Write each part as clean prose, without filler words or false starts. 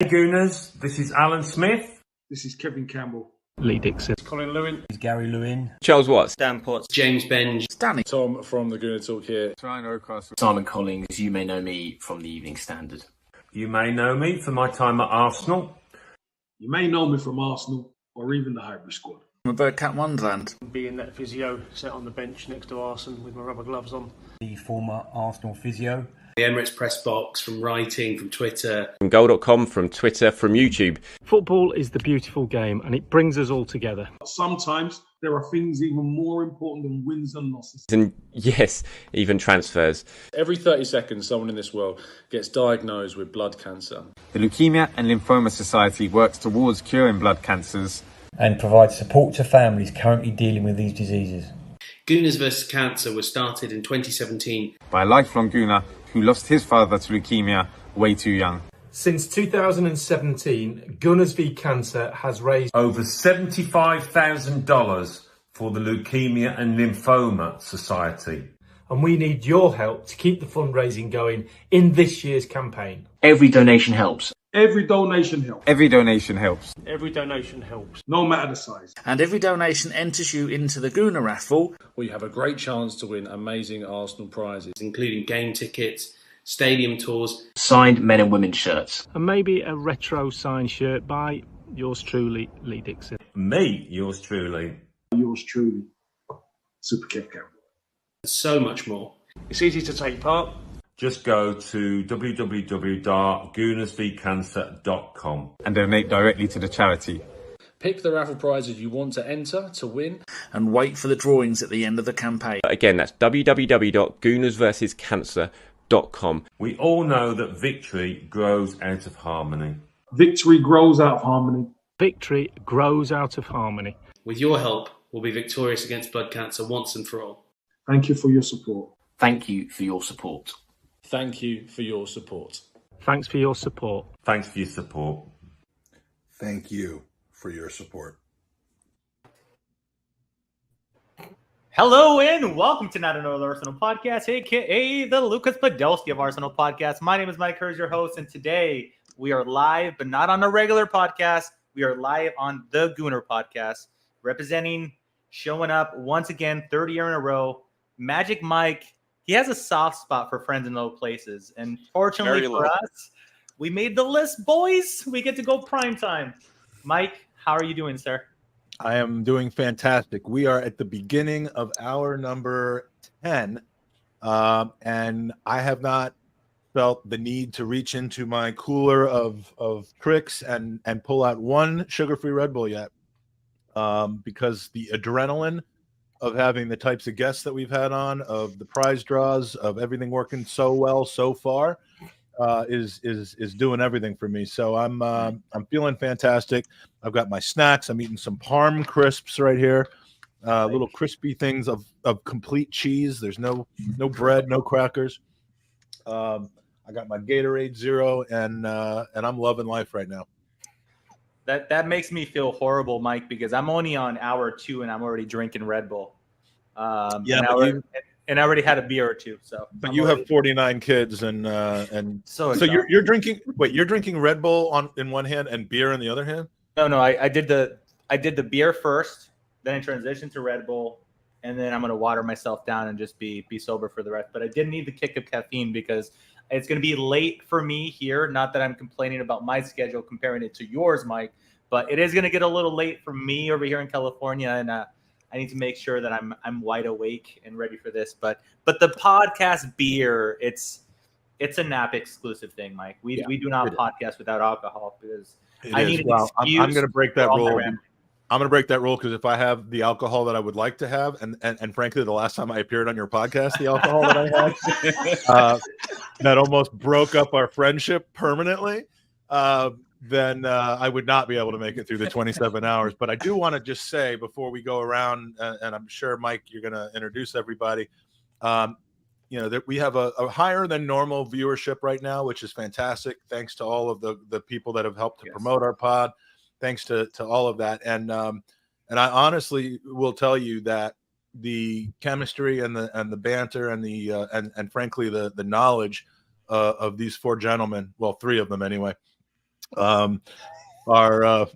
Hey Gooners, this is Alan Smith. This is Kevin Campbell. Lee Dixon. Colin Lewin. This is Gary Lewin. Charles Watts. Dan Potts. James Benge. Stanley. Tom from the Gooner Talk here. Ryan O'Cross. Simon Collins. You may know me from the Evening Standard. You may know me for my time at Arsenal. You may know me from Arsenal or even the Highbury squad. I'm a Birdcat Wonderland. Being that physio sat on the bench next to Arsenal with my rubber gloves on. The former Arsenal physio. The Emirates press box, from writing, from Twitter. From Goal.com, from Twitter, from YouTube. Football is the beautiful game and it brings us all together. Sometimes there are things even more important than wins and losses. And yes, even transfers. Every 30 seconds, someone in this world gets diagnosed with blood cancer. The Leukemia and Lymphoma Society works towards curing blood cancers and provides support to families currently dealing with these diseases. Gooners vs Cancer was started in 2017 by a lifelong Gooner who lost his father to leukemia way too young. Since 2017, Gooners v Cancer has raised over $75,000 for the Leukemia and Lymphoma Society. And we need your help to keep the fundraising going in this year's campaign. Every donation helps. Every donation helps. Every donation helps. Every donation helps. No matter the size. And every donation enters you into the Gooner raffle, where you have a great chance to win amazing Arsenal prizes, including game tickets, stadium tours, signed men and women's shirts, and maybe a retro signed shirt by yours truly, Lee Dixon. Me, yours truly. Yours truly, Super Kev Campbell. So much more. It's easy to take part. Just go to www.goonersvcancer.com and donate directly to the charity. Pick the raffle prizes you want to enter to win, and wait for the drawings at the end of the campaign. Again, that's www.goonersversuscancer.com. We all know that victory grows out of harmony. Victory grows out of harmony. Victory grows out of harmony. With your help, we'll be victorious against blood cancer once and for all. Thank you for your support. Thank you for your support. Thank you for your support. Thanks for your support. Thanks for your support. Thank you for your support. Hello and welcome to Not Another Arsenal Podcast, aka the Lucas Podolski of Arsenal Podcast. My name is Mike Herz, your host, and today we are live, but not on a regular podcast. We are live on the Gooner Podcast, representing, showing up once again, third year in a row. Magic Mike. He has a soft spot for friends in low places. And fortunately for us, we made the list, boys. We get to go prime time. Mike, how are you doing, sir? I am doing fantastic. We are at the beginning of hour number 10. And I have not felt the need to reach into my cooler of tricks and pull out one sugar-free Red Bull yet. Because the adrenaline of having the types of guests that we've had on, of the prize draws, of everything working so well so far, is doing everything for me. So I'm feeling fantastic. I've got my snacks. I'm eating some Parm crisps right here, little crispy things of complete cheese. There's no bread, no crackers. I got my Gatorade Zero, and I'm loving life right now. That makes me feel horrible, Mike, because I'm only on hour 2 and I'm already drinking Red Bull. And I already had a beer or two. But you have 49 kids, and so you're drinking. Wait, you're drinking Red Bull in one hand and beer in the other hand? No. I did the beer first, then I transitioned to Red Bull, and then I'm gonna water myself down and just be sober for the rest. But I did need the kick of caffeine because it's going to be late for me here. Not that I'm complaining about my schedule, comparing it to yours, Mike, but it is going to get a little late for me over here in California, and I need to make sure that I'm wide awake and ready for this. But the podcast beer, it's a NAP exclusive thing, Mike. We do not podcast without alcohol because I need an excuse. I'm going to break that rule. I'm going to break that rule because if I have the alcohol that I would like to have, and frankly, the last time I appeared on your podcast, the alcohol that I had, that almost broke up our friendship permanently, then I would not be able to make it through the 27 hours. But I do want to just say before we go around, and I'm sure, Mike, you're going to introduce everybody, that we have a higher than normal viewership right now, which is fantastic. Thanks to all of the people that have helped to promote our pod. Thanks to all of that. And I honestly will tell you that the chemistry and the banter and and frankly the knowledge of these four gentlemen, well, three of them anyway, are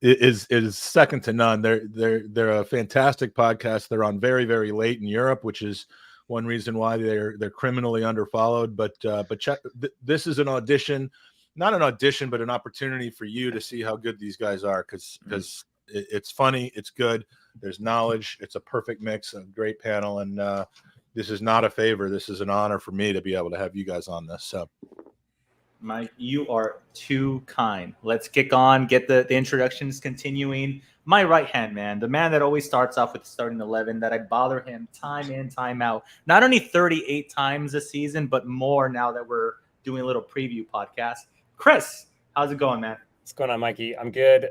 is second to none. They're a fantastic podcast. They're on very, very late in Europe, which is one reason why they're criminally underfollowed. But check, this is an audition, not an audition, but an opportunity for you to see how good these guys are, because it's funny, it's good, there's knowledge, it's a perfect mix, a great panel, and this is not a favor. This is an honor for me to be able to have you guys on this. So, Mike, you are too kind. Let's kick on, get the introductions continuing. My right hand man, the man that always starts off with the starting 11, that I bother him time in, time out. Not only 38 times a season, but more now that we're doing a little preview podcast. Chris, how's it going, man? What's going on, Mikey? I'm good.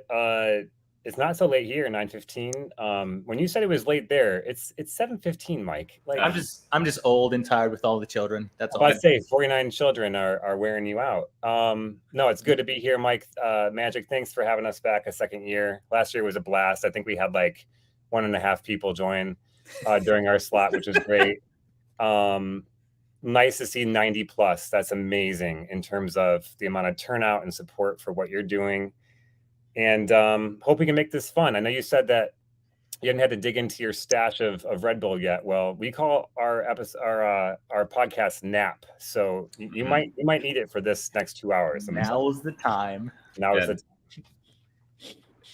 It's not so late here, 9:15. When you said it was late there, it's 7:15, Mike. Like, I'm just old and tired with all the children. That's all. I'd say 49 children are wearing you out. No, it's good to be here, Mike. Magic, thanks for having us back a second year. Last year was a blast. I think we had like 1.5 people join during our slot, which was great. Nice to see 90 plus. That's amazing in terms of the amount of turnout and support for what you're doing. And hope we can make this fun. I know you said that you hadn't had to dig into your stash of Red Bull yet. Well, we call our podcast nap. So you might need it for this next 2 hours. Now's the time. Now's the time.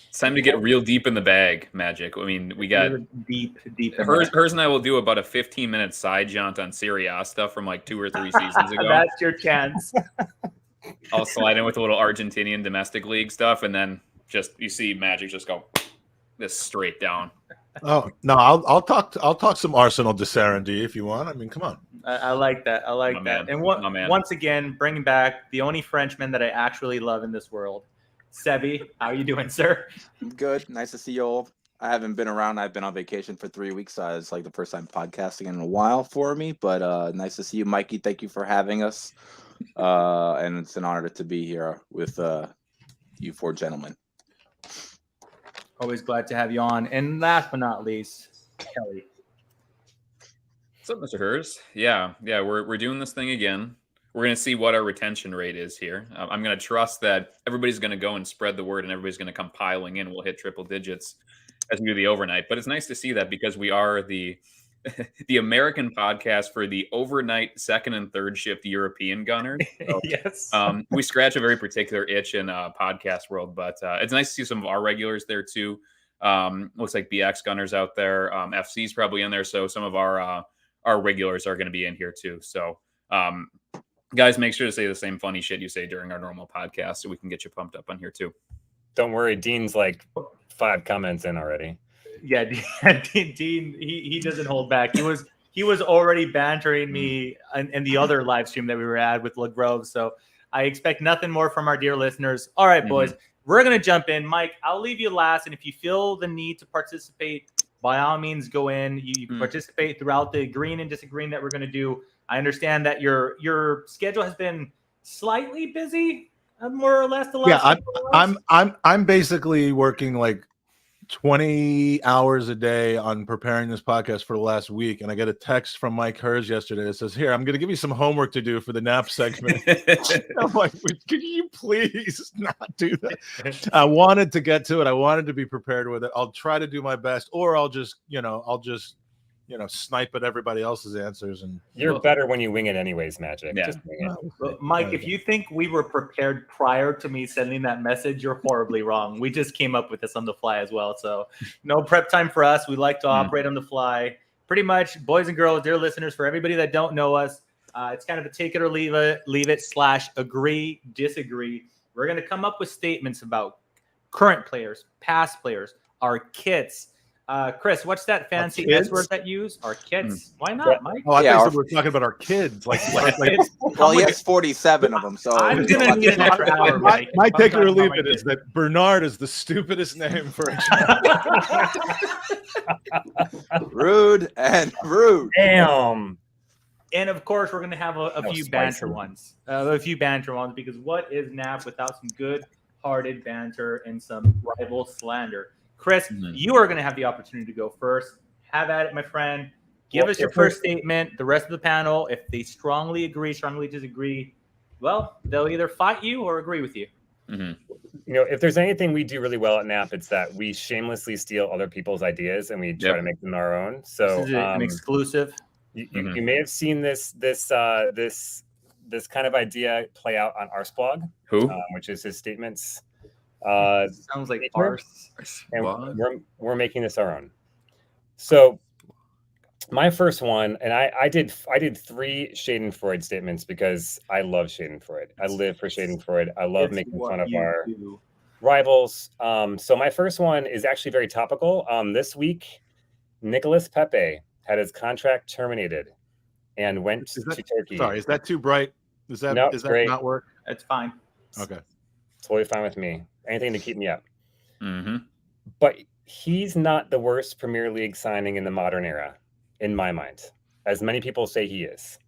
It's time to get real deep in the bag, Magic. I mean, we got deep. Herz and I will do about a 15-minute side jaunt on Serie A stuff from like 2 or 3 seasons ago. That's your chance. I'll slide in with a little Argentinian domestic league stuff, and then just you see Magic just go this straight down. Oh no, I'll talk some Arsenal de Sarandí if you want. I mean, come on. I like that. I like that. And once again, bringing back the only Frenchman that I actually love in this world, Sebby. How are you doing, sir? I'm good. Nice to see you all. I haven't been around. I've been on vacation for 3 weeks, so it's like the first time podcasting in a while for me. But nice to see you, Mikey. Thank you for having us. And it's an honor to be here with you 4 gentlemen. Always glad to have you on. And last but not least, Kelly. What's up, Mr. Herz? Yeah, we're doing this thing again. We're going to see what our retention rate is here. I'm going to trust that everybody's going to go and spread the word, and everybody's going to come piling in. We'll hit triple digits as we do the overnight. But it's nice to see that because we are the American podcast for the overnight second and third shift European Gunners. So, yes. We scratch a very particular itch in podcast world, but it's nice to see some of our regulars there too. Looks like BX Gunners out there. FC's probably in there. So some of our regulars are going to be in here too. So guys, make sure to say the same funny shit you say during our normal podcast so we can get you pumped up on here too. Don't worry. Dean's like 5 comments in already. Yeah, Dean, he doesn't hold back. He was already bantering me in the other live stream that we were at with LaGrove. So I expect nothing more from our dear listeners. All right, boys, we're going to jump in. Mike, I'll leave you last. And if you feel the need to participate, by all means, go in. You can participate throughout the agreeing and disagreeing that we're going to do. I understand that your schedule has been slightly busy, more or less. The last I'm basically working like 20 hours a day on preparing this podcast for the last week, and I get a text from Mike Herz yesterday that says, "Here, I'm going to give you some homework to do for the nap segment." I'm like, "Can you please not do that?" I wanted to get to it. I wanted to be prepared with it. I'll try to do my best, or I'll just snipe at everybody else's answers. And you're better when you wing it anyways, Magic. Yeah. Just wing it. Well, Mike, if you think we were prepared prior to me sending that message, you're horribly wrong. We just came up with this on the fly as well. So no prep time for us. We like to operate on the fly. Pretty much, boys and girls, dear listeners, for everybody that don't know us, it's kind of a take it or leave it / agree, disagree. We're going to come up with statements about current players, past players, our kits. Chris, what's that fancy S word that you use? Our kids. Why not, Mike? Oh, I thought we were talking about our kids. Well, he has 47 of them, so I'm gonna need an extra hour. My take it or leave it is that Bernard is the stupidest name for a child. Rude. Damn. And of course, we're going to have a few banter ones. Because what is NAP without some good-hearted banter and some rival slander? Chris, you are going to have the opportunity to go first. Have at it, my friend. Give us your first statement. The rest of the panel, if they strongly agree, strongly disagree, well, they'll either fight you or agree with you. Mm-hmm. You know, if there's anything we do really well at NAP, it's that we shamelessly steal other people's ideas and we try to make them our own. So this is an exclusive. You may have seen this kind of idea play out on Arsblog, which is his statements. Sounds like Ars. And we're making this our own. So my first one, and I did 3 Schadenfreude statements because I love Schadenfreude. I live for Schadenfreude. I love making fun of our rivals. So my first one is actually very topical. This week, Nicolas Pepe had his contract terminated and went to Turkey. Sorry, is that too bright? Does that great. not work? It's fine. Okay. Totally fine with me. Anything to keep me up. Mm-hmm. But he's not the worst Premier League signing in the modern era, in my mind, as many people say he is.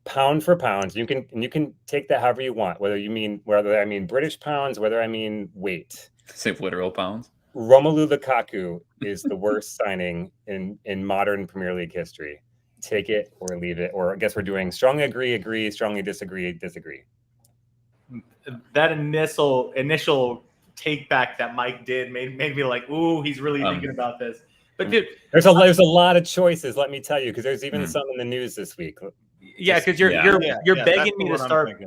Pound for pound, you can take that however you want, whether I mean British pounds, whether I mean weight. Say literal pounds. Romelu Lukaku is the worst signing in modern Premier League history. Take it or leave it, or I guess we're doing strongly agree, strongly disagree. That initial take back that Mike did made me like, ooh, he's really thinking about this. But dude, there's a lot of choices, let me tell you, because there's even some in the news this week. Yeah, because you're begging me to start.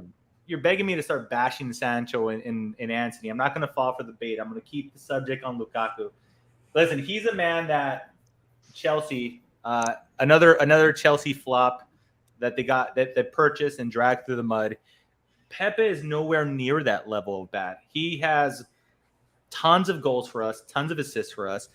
You're begging me to start bashing Sancho and Anthony. I'm not going to fall for the bait. I'm going to keep the subject on Lukaku. Listen, he's a man that Chelsea, another Chelsea flop that they got that purchased and dragged through the mud. Pepe is nowhere near that level of bad. He has tons of goals for us, tons of assists for us.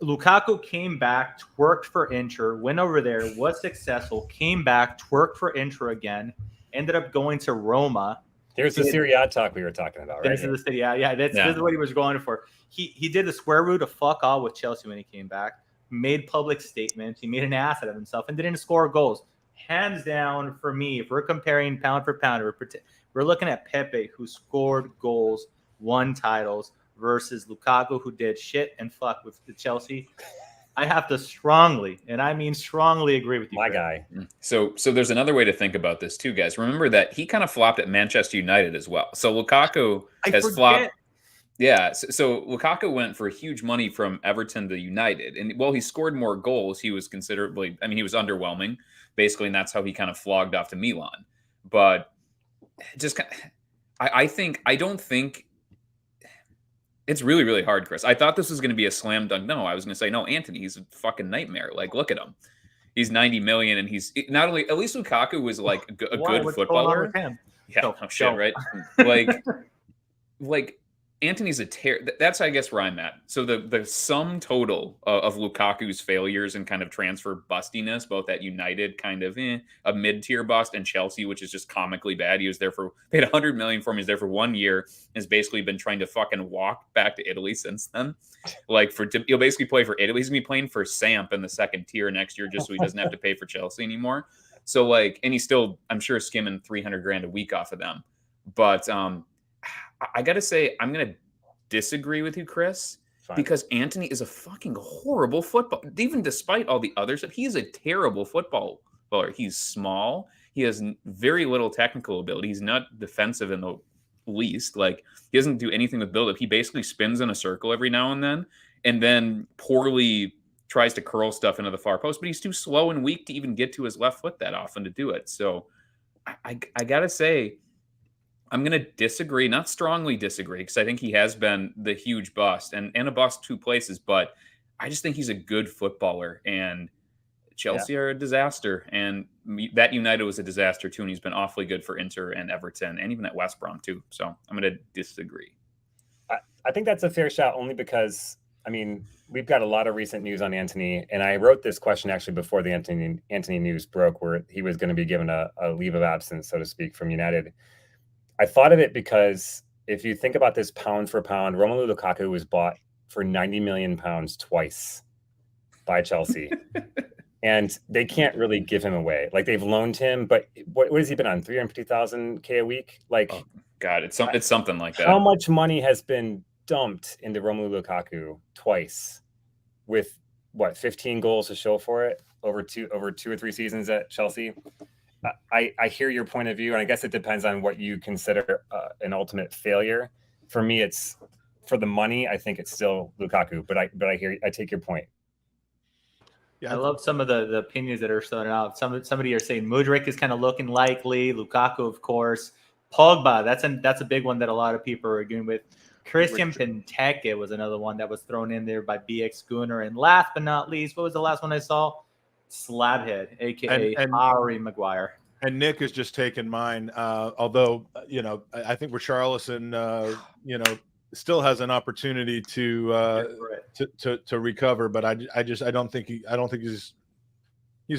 Lukaku came back, twerked for Inter, went over there, was successful, came back, twerked for Inter again, ended up going to Roma. Here's the Serie A talk we were talking about, right? This is the Serie A. Yeah, this is what he was going for. He did the square root of fuck all with Chelsea when he came back, made public statements, he made an ass out of himself, and didn't score goals. Hands down for me, if we're comparing pound for pound, we're looking at Pepe, who scored goals, won titles, versus Lukaku, who did shit and fuck with the Chelsea. I have to strongly, and I mean strongly, agree with you. My guy. So there's another way to think about this too, guys. Remember that he kind of flopped at Manchester United as well. So Lukaku has flopped. Yeah. So Lukaku went for huge money from Everton to United. And while he scored more goals, he was considerably, he was underwhelming, basically. And that's how he kind of flogged off to Milan. But just, I don't think, it's really, really hard, Chris. I thought this was going to be a slam dunk. No, I was going to say, no, Anthony, he's a fucking nightmare. Like, look at him. He's 90 million, and he's not only, at least Lukaku was like a good footballer. Yeah, no shit, right? Like Anthony's a that's, I guess, where I'm at. So the sum total of Lukaku's failures and kind of transfer bustiness, both at United, kind of a mid-tier bust, and Chelsea, which is just comically bad. He was there paid 100 million for him. He's there for 1 year. Has basically been trying to fucking walk back to Italy since then. Like he'll basically play for Italy. He's gonna be playing for Samp in the second tier next year, just so he doesn't have to pay for Chelsea anymore. So like, and he's still, I'm sure, skimming 300 grand a week off of them. But I gotta say, I'm gonna disagree with you, Chris, because Anthony is a fucking horrible football. Even despite all the other stuff, he is a terrible football player. He's small. He has very little technical ability. He's not defensive in the least. Like, he doesn't do anything with build-up. He basically spins in a circle every now and then poorly tries to curl stuff into the far post. But he's too slow and weak to even get to his left foot that often to do it. So I gotta say, I'm going to disagree, not strongly disagree, because I think he has been the huge bust and a bust 2 places, but I just think he's a good footballer, and Chelsea are a disaster, and that United was a disaster too, and he's been awfully good for Inter and Everton and even at West Brom too. So I'm going to disagree. I think that's a fair shot, only because, we've got a lot of recent news on Anthony, and I wrote this question actually before the Anthony news broke, where he was going to be given a leave of absence, so to speak, from United. I thought of it because if you think about this pound for pound, Romelu Lukaku was bought for 90 million pounds twice by Chelsea. And they can't really give him away. Like, they've loaned him, but what has he been on? 350,000 a week? Like, oh, God, it's something like that. How much money has been dumped into Romelu Lukaku twice with 15 goals to show for it over two or three seasons at Chelsea? I hear your point of view, and I guess it depends on what you consider an ultimate failure. For me, it's for the money. I think it's still Lukaku, but I take your point. Yeah, I love some of the opinions that are thrown out. Somebody are saying Mudryk is kind of looking likely. Lukaku, of course. Pogba, that's a big one that a lot of people are agreeing with. Christian Benteke was another one that was thrown in there by BX Gooner. And last but not least, what was the last one I saw? Slabhead, a.k.a. Harry Maguire. And Nick has just taken mine. Although, I think Richarlison, still has an opportunity to recover, but I don't think he's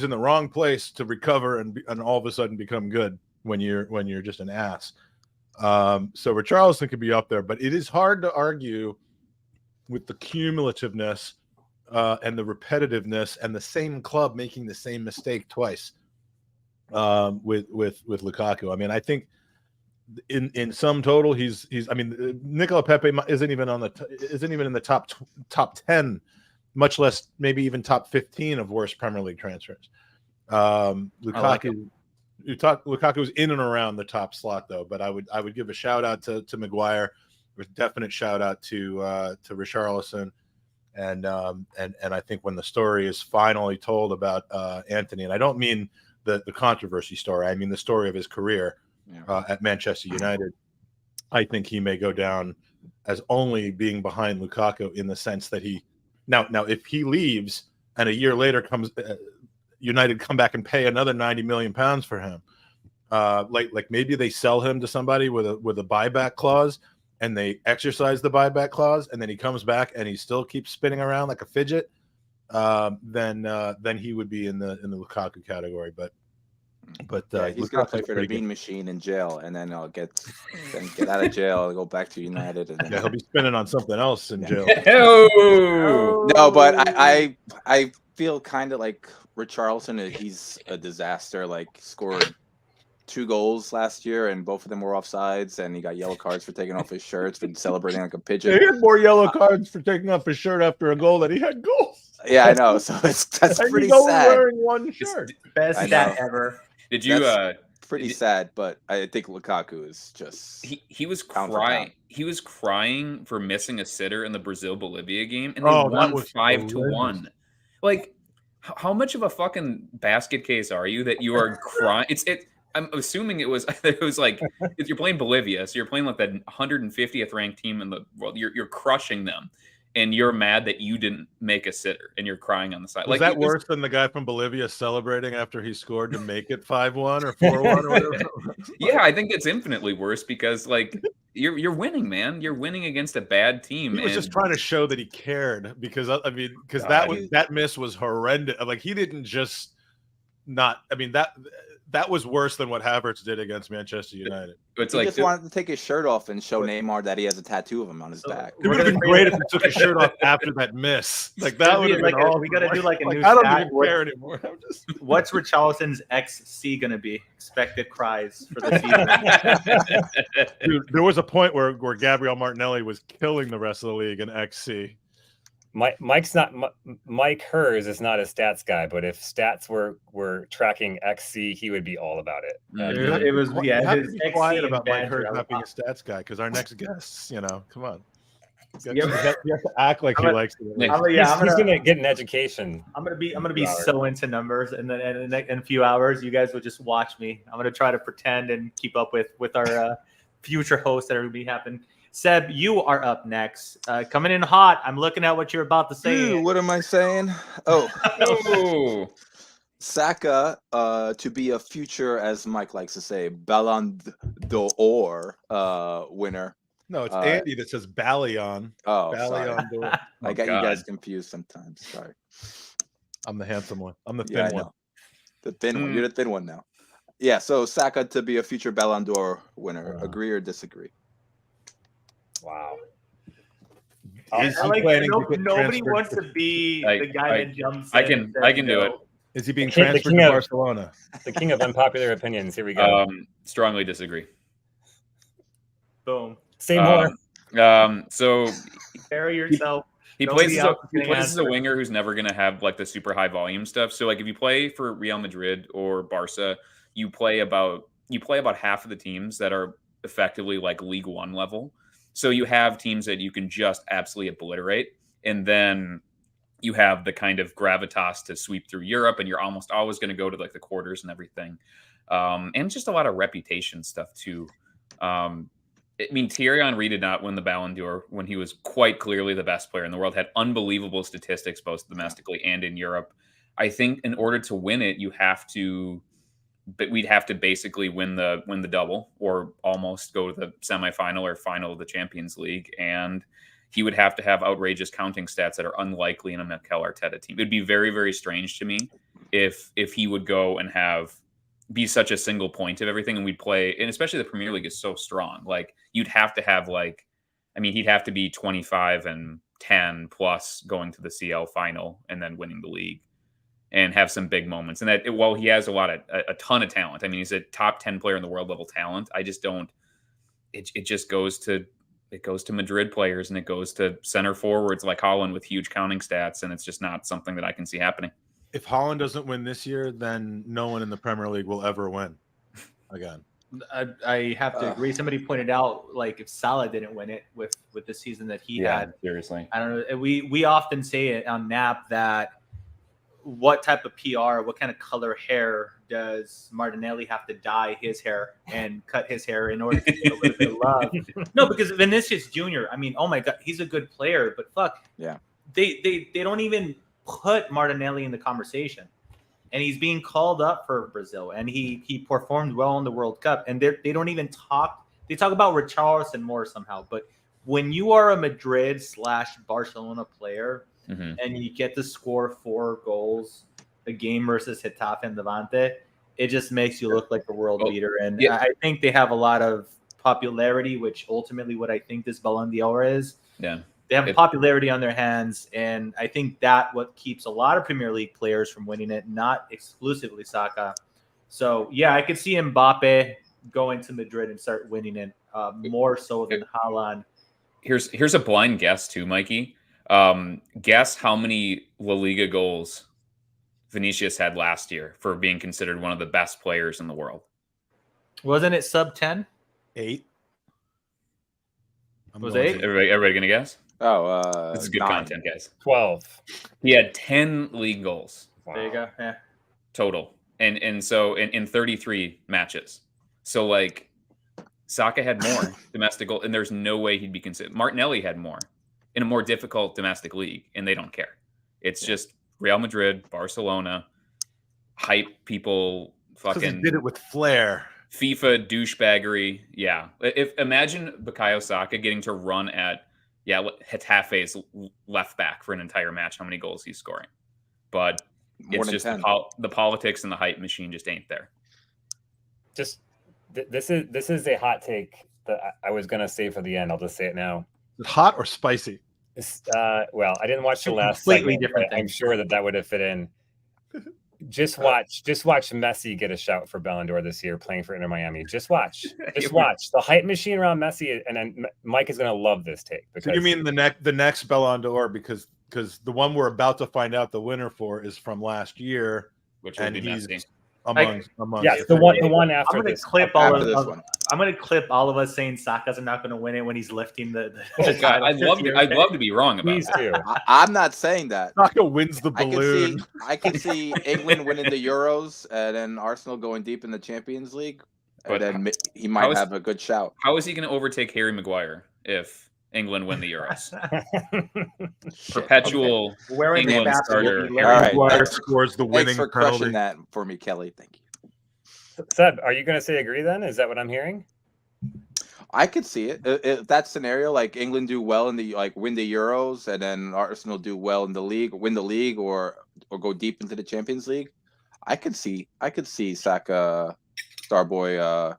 in the wrong place to recover and all of a sudden become good when you're just an ass. So Richarlison could be up there, but it is hard to argue with the cumulativeness and the repetitiveness and the same club making the same mistake twice with Lukaku. I mean, I think in sum total, he's. I mean, Nicola Pepe isn't even in the top 10, much less maybe even top 15 of worst Premier League transfers. Lukaku's in and around the top slot though, but I would give a shout out to Maguire, with definite shout out to Richarlison, and I think when the story is finally told about Anthony, and I don't mean the controversy story, I mean the story of his career at Manchester United, I think he may go down as only being behind Lukaku in the sense that he now if he leaves and a year later comes. United come back and pay another £90 million for him. Like maybe they sell him to somebody with a buyback clause, and they exercise the buyback clause, and then he comes back and he still keeps spinning around like a fidget. Then he would be in the Lukaku category. But he's gonna play for the Bean Machine in jail, and then I'll get out of jail and go back to United. And then... he'll be spinning on something else in jail. No, but I feel kind of like Richarlison. He's a disaster. Like, scored 2 goals last year, and both of them were offsides, and he got yellow cards for taking off his shirts and celebrating like a pigeon. He had more yellow cards for taking off his shirt after a goal than he had goals. Yeah, I know. So that's pretty he's only sad. Wearing one shirt. Best stat ever. Did you? Pretty sad, but I think Lukaku is just. He was crying. He was crying for missing a sitter in the Brazil-Bolivia game, and they that won was 5-1. Like, how much of a fucking basket case are you that you are crying? I'm assuming it was like if you're playing Bolivia, so you're playing like the 150th ranked team in the world. You're crushing them, and you're mad that you didn't make a sitter, and you're crying on the side. Was that worse than the guy from Bolivia celebrating after he scored to make it 5-1 or 4-1 or whatever? Yeah, I think it's infinitely worse because like you're winning, man. You're winning against a bad team. He was just trying to show that he cared because that miss was horrendous. Like, he didn't just not. I mean, that was worse than what Havertz did against Manchester United. He just wanted to take his shirt off and show Neymar that he has a tattoo of him on his back. It would have been great if he took his shirt off after that miss. Like, that would have been awesome. We got to do like a new. I don't even care anymore. What's Richarlison's XC going to be? Expected cries for the season. Dude, there was a point where Gabriel Martinelli was killing the rest of the league in XC. Mike Herz is not a stats guy, but if stats were tracking XC, he would be all about it. It was You have to be quiet about Mike Herz not being a stats guy, because our next guests, come on. You have to act like he likes it. He's gonna get an education. I'm gonna be so into numbers, and then in a few hours, you guys will just watch me. I'm gonna try to pretend and keep up with our future hosts that are gonna be happening. Seb, you are up next. Coming in hot. I'm looking at what you're about to say. What am I saying? Oh. Saka to be a future, as Mike likes to say, Ballon d'Or winner. No, it's Andy that says Ballon. Oh, Ballon d'Or. I got you guys confused sometimes. Sorry. I'm the handsome one. I'm the thin one. The thin one. You're the thin one now. Yeah, so Saka to be a future Ballon d'Or winner. Agree or disagree? Wow. Nobody wants to be the guy that jumps. I can do it. Is he being transferred to Barcelona? The king of unpopular opinions. Here we go. Strongly disagree. Boom. Say more. So bury yourself. He plays as a winger who's never going to have like the super high volume stuff. So like if you play for Real Madrid or Barca, you play about half of the teams that are effectively like League One level. So you have teams that you can just absolutely obliterate, and then you have the kind of gravitas to sweep through Europe, and you're almost always going to go to like the quarters and everything. And just a lot of reputation stuff too. I mean, Thierry Henry did not win the Ballon d'Or when he was quite clearly the best player in the world, had unbelievable statistics both domestically and in Europe. I think in order to win it, we'd have to basically win the double or almost go to the semifinal or final of the Champions League. And he would have to have outrageous counting stats that are unlikely in a Mikel Arteta team. It'd be very, very strange to me if he would go and be such a single point of everything, and we'd play, and especially the Premier League is so strong. Like you'd have to have he'd have to be 25 and 10 plus going to the CL final and then winning the league and have some big moments. And that while he has a ton of talent, I mean, he's a top 10 player in the world level talent. I just don't, it just goes to Madrid players and it goes to center forwards like Haaland with huge counting stats. And it's just not something that I can see happening. If Haaland doesn't win this year, then no one in the Premier League will ever win again. I have to agree. Somebody pointed out, like, if Salah didn't win it with the season that he had. Seriously. I don't know. We often say it on NAP that what type of PR, what kind of color hair does Martinelli have to dye his hair and cut his hair in order to get a little bit of love? No, because Vinicius Jr., I mean, oh my God, he's a good player, but fuck. Yeah. They don't even put Martinelli in the conversation, and he's being called up for Brazil, and he performed well in the World Cup, and they don't even talk. They talk about Richarlison more somehow, but when you are a Madrid/Barcelona player and you get to score 4 goals a game versus Getafe and Levante, it just makes you look like a world beater. And I think they have a lot of popularity, which ultimately what I think this Ballon d'Or is. Yeah. They have popularity on their hands, and I think that what keeps a lot of Premier League players from winning it, not exclusively Saka. So, yeah, I could see Mbappe going to Madrid and start winning it more so than Haaland. Here's a blind guess too, Mikey. Guess how many La Liga goals Vinicius had last year for being considered one of the best players in the world. Wasn't it sub 10? 8. Was 8? Everybody gonna guess? Oh, this is good 9. content, guys. 12. He had 10 league goals. Wow. There you go. Yeah. Total. And so in 33 matches. So like Saka had more domestic goals, and there's no way he'd be considered. Martinelli had more in a more difficult domestic league, and they don't care. It's just Real Madrid, Barcelona, hype people, fucking he did it with flair. FIFA douchebaggery. Yeah. Imagine Bukayo Saka getting to run at Getafe's left back for an entire match, how many goals he's scoring. But More it's than just 10. the politics and the hype machine just ain't there. Just this is a hot take that I was gonna say for the end. I'll just say it now. Is it hot or spicy? Well, I didn't watch the last completely segment, different but I'm things. sure that would have fit in. Just watch Messi get a shout for Ballon d'Or this year, playing for Inter Miami. Just watch the hype machine around Messi, and then Mike is going to love this take. So you mean the next Ballon d'Or because the one we're about to find out the winner for is from last year, which will be Messi. Among yes, the one after I'm going this. to clip one. I'm going to clip all of us saying Saka's not going to win it when he's lifting the Oh, God, I'd love to be wrong about that. Too. I'm not saying that. Saka wins the balloon. I can see England winning the Euros and then Arsenal going deep in the Champions League. But And then he might have a good shout. How is he going to overtake Harry Maguire if England win the Euros? Perpetual Wearing the England basket starter. will be All right. Maguire scores the Thanks winning for crushing penalty. that for me, Kelly. Thank you. Seb, are you going to say agree then? Is that what I'm hearing? I could see it. If that scenario, like England do well in the win the Euros, and then Arsenal do well in the league, win the league, or go deep into the Champions League. I could see Saka, Starboy,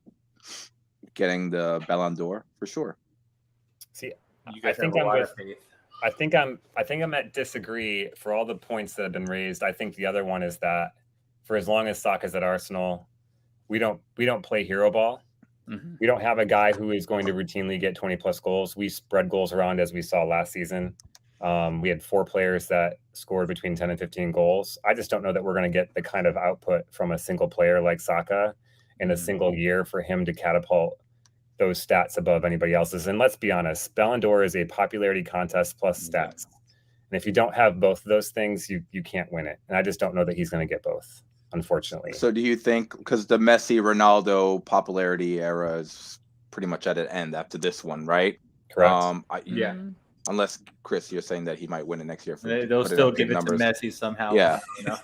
getting the Ballon d'Or for sure. See, You I guys think have a I'm lot with. of faith. I think I'm at disagree for all the points that have been raised. I think the other one is that for as long as Saka's at Arsenal, we don't play hero ball. Mm-hmm. We don't have a guy who is going to routinely get 20 plus goals. We spread goals around as we saw last season. We had 4 players that scored between 10 and 15 goals. I just don't know that we're going to get the kind of output from a single player like Saka. in a single year for him to catapult those stats above anybody else's. And let's be honest, Ballon d'Or is a popularity contest plus stats. And if you don't have both of those things, you can't win it. And I just don't know that he's going to get both, unfortunately. So do you think, because the Messi, Ronaldo popularity era is pretty much at an end after this one, right? Correct. Yeah. Unless, Chris, you're saying that he might win it next year. They'll still give it to Messi somehow. Yeah. You know?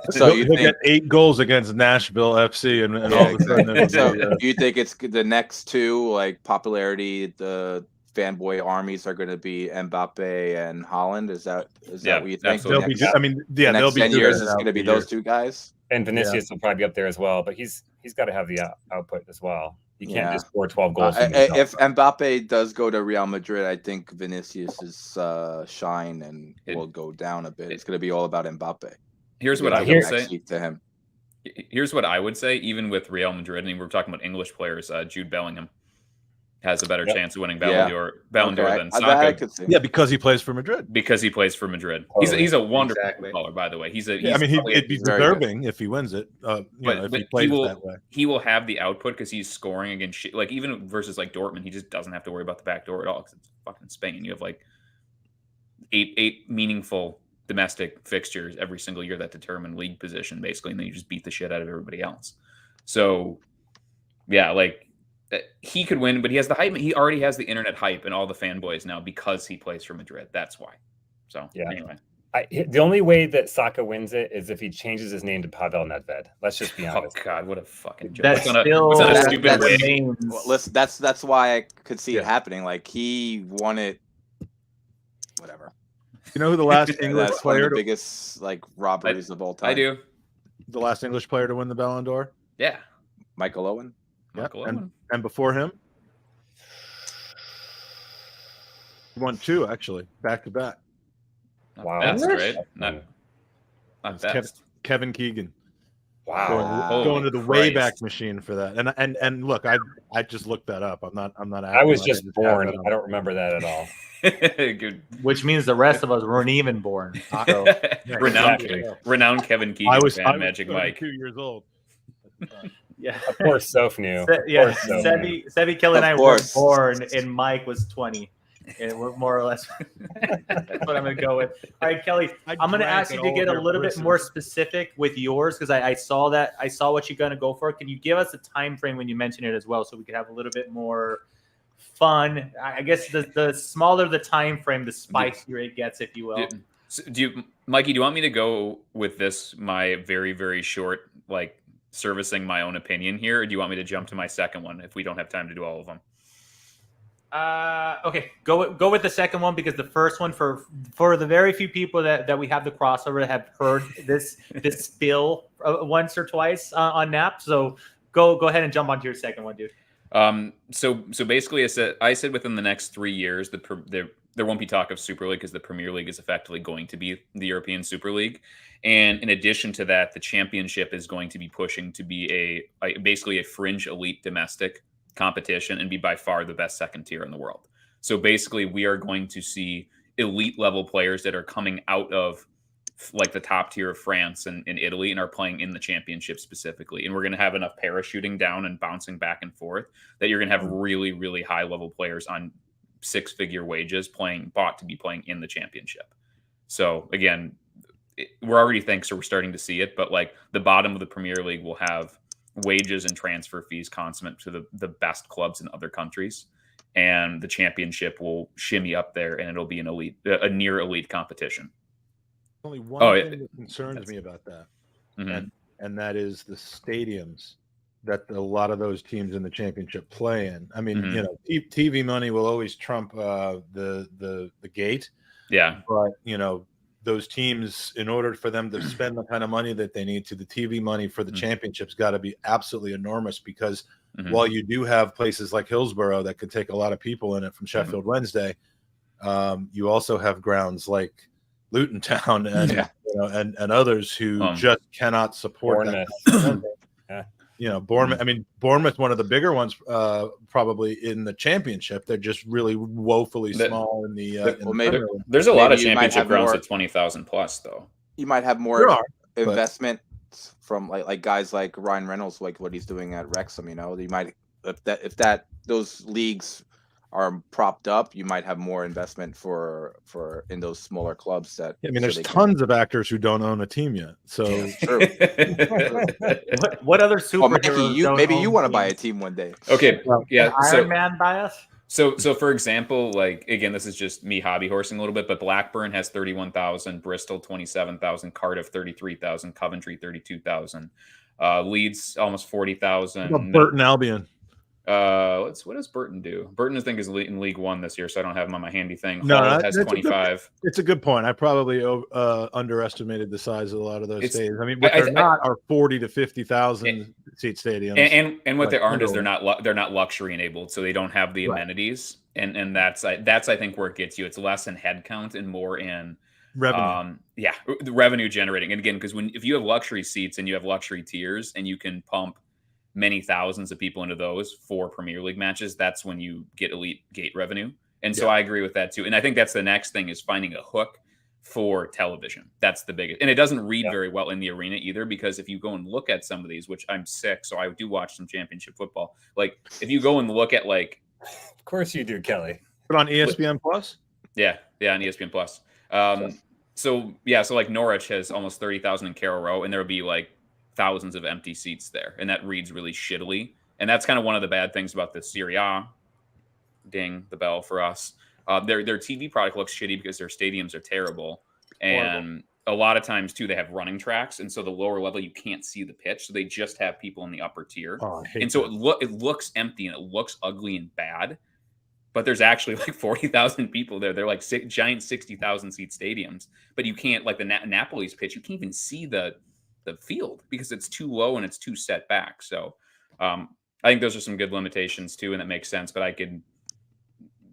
So you he'll think get 8 goals against Nashville FC, and all of a sudden, it'll so be, do you think it's the next two, like popularity, the fanboy armies are going to be Mbappe and Holland? Is that what you think? they'll be. I mean, yeah, the they'll next be 10 doing years it is out going to be the those year. two guys. And Vinicius will probably be up there as well, but he's got to have the output as well. You can't just score 12 goals. If Mbappe does go to Real Madrid, I think Vinicius's shine will go down a bit. It's going to be all about Mbappe. Here's what I would say to him. Here's what I would say. Even with Real Madrid, and we're talking about English players, Jude Bellingham has a better chance of winning Ballon d'Or than Saka. Yeah, because he plays for Madrid. Because he plays for Madrid. He's a wonderful footballer, by the way. He'd be deserving if he wins it. If he plays that way. He will have the output because he's scoring against like even versus like Dortmund, he just doesn't have to worry about the back door at all because it's fucking Spain. You have like eight meaningful domestic fixtures every single year that determine league position, basically, and then you just beat the shit out of everybody else. So, yeah, like he could win, but he has the hype. He already has the internet hype and all the fanboys now because he plays for Madrid. That's why. So, anyway. The only way that Saka wins it is if he changes his name to Pavel Nedved. Let's just be honest. Oh God, what a fucking joke! That's what's on a stupid way? Well, listen, that's why I could see it happening. Like he won it. Whatever. You know who the last English that's player? One of the biggest like robberies of all time. I do. The last English player to win the Ballon d'Or? Yeah, Michael Owen. Michael Owen. And before him, he won 2 actually, back to back. Wow, that's great. Not best. Kevin Keegan. Wow, going to the Wayback Machine for that. And look, I just looked that up. I'm not. I was just born. I don't remember that at all. Good. Which means the rest of us weren't even born. So. Renowned Kevin Keegan. I was Magic Mike. 2 years old. Yeah, of course, Soph knew. Sebby, Kelly, and I were born, and Mike was 20. And we're more or less that's what I'm going to go with. All right, Kelly, I'm going to ask you to get a little bit more specific with yours because I saw what you're going to go for. Can you give us a time frame when you mention it as well so we could have a little bit more fun? I guess the smaller the time frame, the spicier it gets, if you will. Mikey, do you want me to go with this, my very, very short, like servicing my own opinion here, or do you want me to jump to my second one if we don't have time to do all of them? Okay, go with the second one because the first one for the very few people that we have the crossover that have heard this spill once or twice on Nap. So go ahead and jump onto your second one, dude. So basically, I said within the next 3 years, there won't be talk of Super League because the Premier League is effectively going to be the European Super League, and in addition to that, the Championship is going to be pushing to be basically a fringe elite domestic competition and be by far the best second tier in the world. So basically we are going to see elite level players that are coming out of like the top tier of France and Italy and are playing in the Championship specifically. And we're going to have enough parachuting down and bouncing back and forth that you're going to have really, really high level players on 6-figure wages bought to be playing in the Championship. So again, we're starting to see it, but like the bottom of the Premier League will have wages and transfer fees consummate to the best clubs in other countries, and the Championship will shimmy up there, and it'll be a near elite competition. Only one thing that concerns me about that, and that is the stadiums that a lot of those teams in the Championship play in. I mean, TV money will always trump the gate. Yeah, but those teams, in order for them to spend the kind of money that they need to, the TV money for the Championship's got to be absolutely enormous because while you do have places like Hillsborough that could take a lot of people in it from Sheffield Wednesday, you also have grounds like Luton Town and others who just cannot support that. Bournemouth. I mean, Bournemouth, one of the bigger ones, probably in the Championship. They're just really woefully small in the. There's a lot of Championship grounds at 20,000 plus, though. You might have more investment from like guys like Ryan Reynolds, like what he's doing at Wrexham. You know, you might if those leagues are propped up, you might have more investment for in those smaller clubs. That I mean, there's tons of actors who don't own a team yet. So what other superheroes? Maybe you want to buy a team one day. Okay, yeah. Iron Man buy us. So for example, like again, this is just me hobby horsing a little bit, but Blackburn has 31,000, Bristol 27,000, Cardiff 33,000, Coventry 32,000, Leeds almost 40,000. Burton Albion. What does Burton do? Burton, I think, is in League One this year, so I don't have him on my handy thing. No, Hull has 25. It's a good point. I probably underestimated the size of a lot of those stadiums. I mean, what they're not are 40 to 50,000 seat stadiums. And what they aren't is they're not luxury enabled, so they don't have the amenities. And that's I think where it gets you. It's less in headcount and more in revenue. The revenue generating. And again, because if you have luxury seats and you have luxury tiers and you can pump many thousands of people into those for Premier League matches, that's when you get elite gate revenue. And so I agree with that too. And I think that's the next thing, is finding a hook for television. That's the biggest. And it doesn't read very well in the arena either, because if you go and look at some of these, which I'm sick, so I do watch some championship football. Like if you go and look at of course you do, Kelly. But on ESPN Plus? Yeah, on ESPN Plus. So like Norwich has almost 30,000 in Carrow Row, and there will be like thousands of empty seats there, and that reads really shittily. And that's kind of one of the bad things about the Serie A. Ding the bell for us. Their TV product looks shitty because their stadiums are terrible, and a lot of times too they have running tracks, and so the lower level you can't see the pitch, so they just have people in the upper tier, and so it looks empty and it looks ugly and bad. But there's actually like 40,000 people there. They're like giant 60,000 seat stadiums, but you can't, like the Napoli's pitch, you can't even see the field because it's too low and it's too set back. So I think those are some good limitations too, and that makes sense. But I could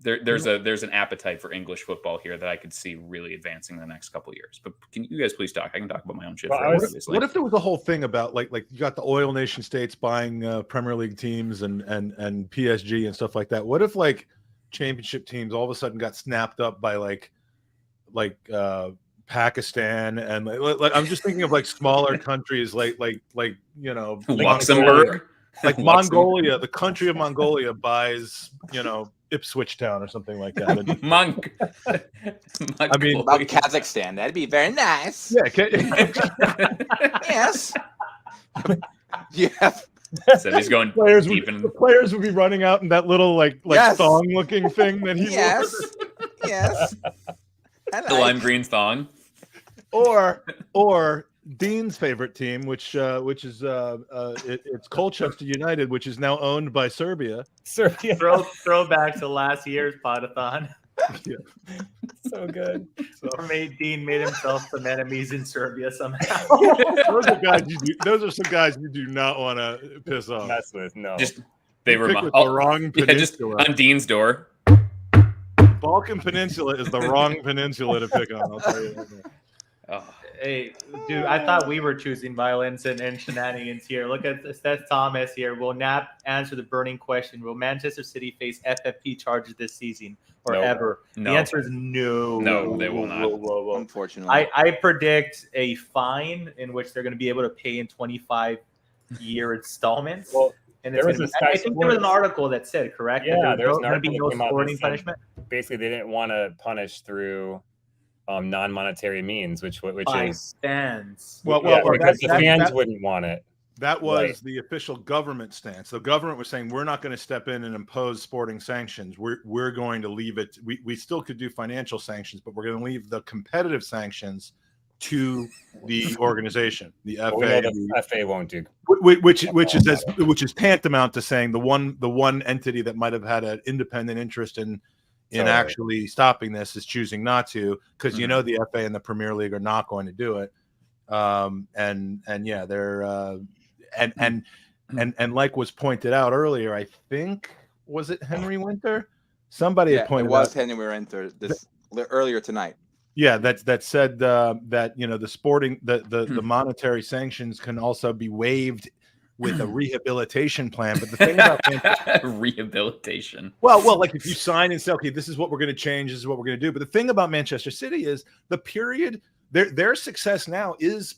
there's an appetite for English football here that I could see really advancing in the next couple of years. But can you guys please talk? I can talk about my own shit. What if there was a whole thing about like you got the oil nation states buying Premier League teams and PSG and stuff like that? What if like championship teams all of a sudden got snapped up by like Pakistan and like I'm just thinking of like smaller countries like you know, Luxembourg, like Mongolia, the country of Mongolia buys, you know, Ipswich Town or something like that. I mean, about Kazakhstan, that'd be very nice. Yeah. Yes. Yeah. Sebby's going the players would be running out in that little like thong looking thing that he yes. The lime green thong, or Dean's favorite team, which is it's Colchester United, which is now owned by Serbia. Throwback to last year's Pod-A-Thon. Yeah. So good. Dean made himself some enemies in Serbia somehow. Those are some guys you do not want to piss off. Mess with. No. They were the wrong peninsula. Just on Dean's door. Balkan Peninsula is the wrong peninsula to pick on. I'll tell you that. Oh. Hey, dude, I thought we were choosing violence and shenanigans here. Look at Seth Thomas here. Will Nap answer the burning question? Will Manchester City face FFP charges this season or ever? No. The answer is no. No, they will not. Whoa. Unfortunately. I predict a fine in which they're going to be able to pay in 25-year installments. Well, and I think there was an article that said, correct? Yeah, there's going to be no sporting punishment. Basically, they didn't want to punish through non-monetary means, which is fans. Because the fans wouldn't want it. That was the official government stance. The government was saying we're not going to step in and impose sporting sanctions. We're going to leave it. We still could do financial sanctions, but we're going to leave the competitive sanctions to the organization, the FA. The FA won't do. Which is tantamount to saying the one entity that might have had an independent interest in actually stopping this is choosing not to, because you know the FA and the Premier League are not going to do it. They're and like was pointed out earlier, I think, was it Henry Winter? Somebody had pointed out Henry Winter earlier tonight. Yeah, that said that, you know, the monetary sanctions can also be waived with a rehabilitation plan. But the thing about rehabilitation, well, like if you sign and say, okay, this is what we're going to change, this is what we're going to do. But the thing about Manchester City is the period their success now is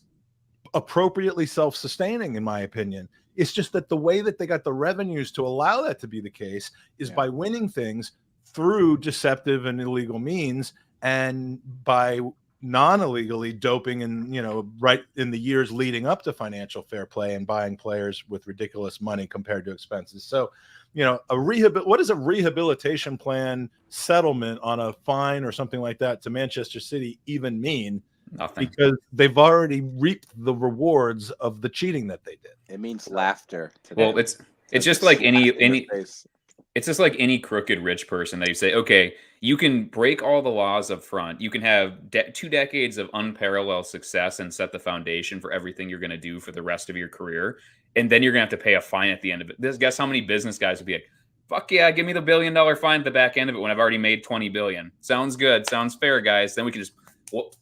appropriately self-sustaining, in my opinion. It's just that the way that they got the revenues to allow that to be the case is by winning things through deceptive and illegal means, and by non-illegally doping and, right in the years leading up to financial fair play and buying players with ridiculous money compared to expenses. So, what does a rehabilitation plan settlement on a fine or something like that to Manchester City even mean? Nothing. Because they've already reaped the rewards of the cheating that they did. It means laughter. Well, it's just like it's just like any crooked rich person that you say, okay, you can break all the laws up front. You can have 2 decades of unparalleled success and set the foundation for everything you're going to do for the rest of your career. And then you're going to have to pay a fine at the end of it. Guess how many business guys would be like, fuck yeah, give me the $1 billion fine at the back end of it when I've already made 20 billion. Sounds good. Sounds fair, guys. Then we can just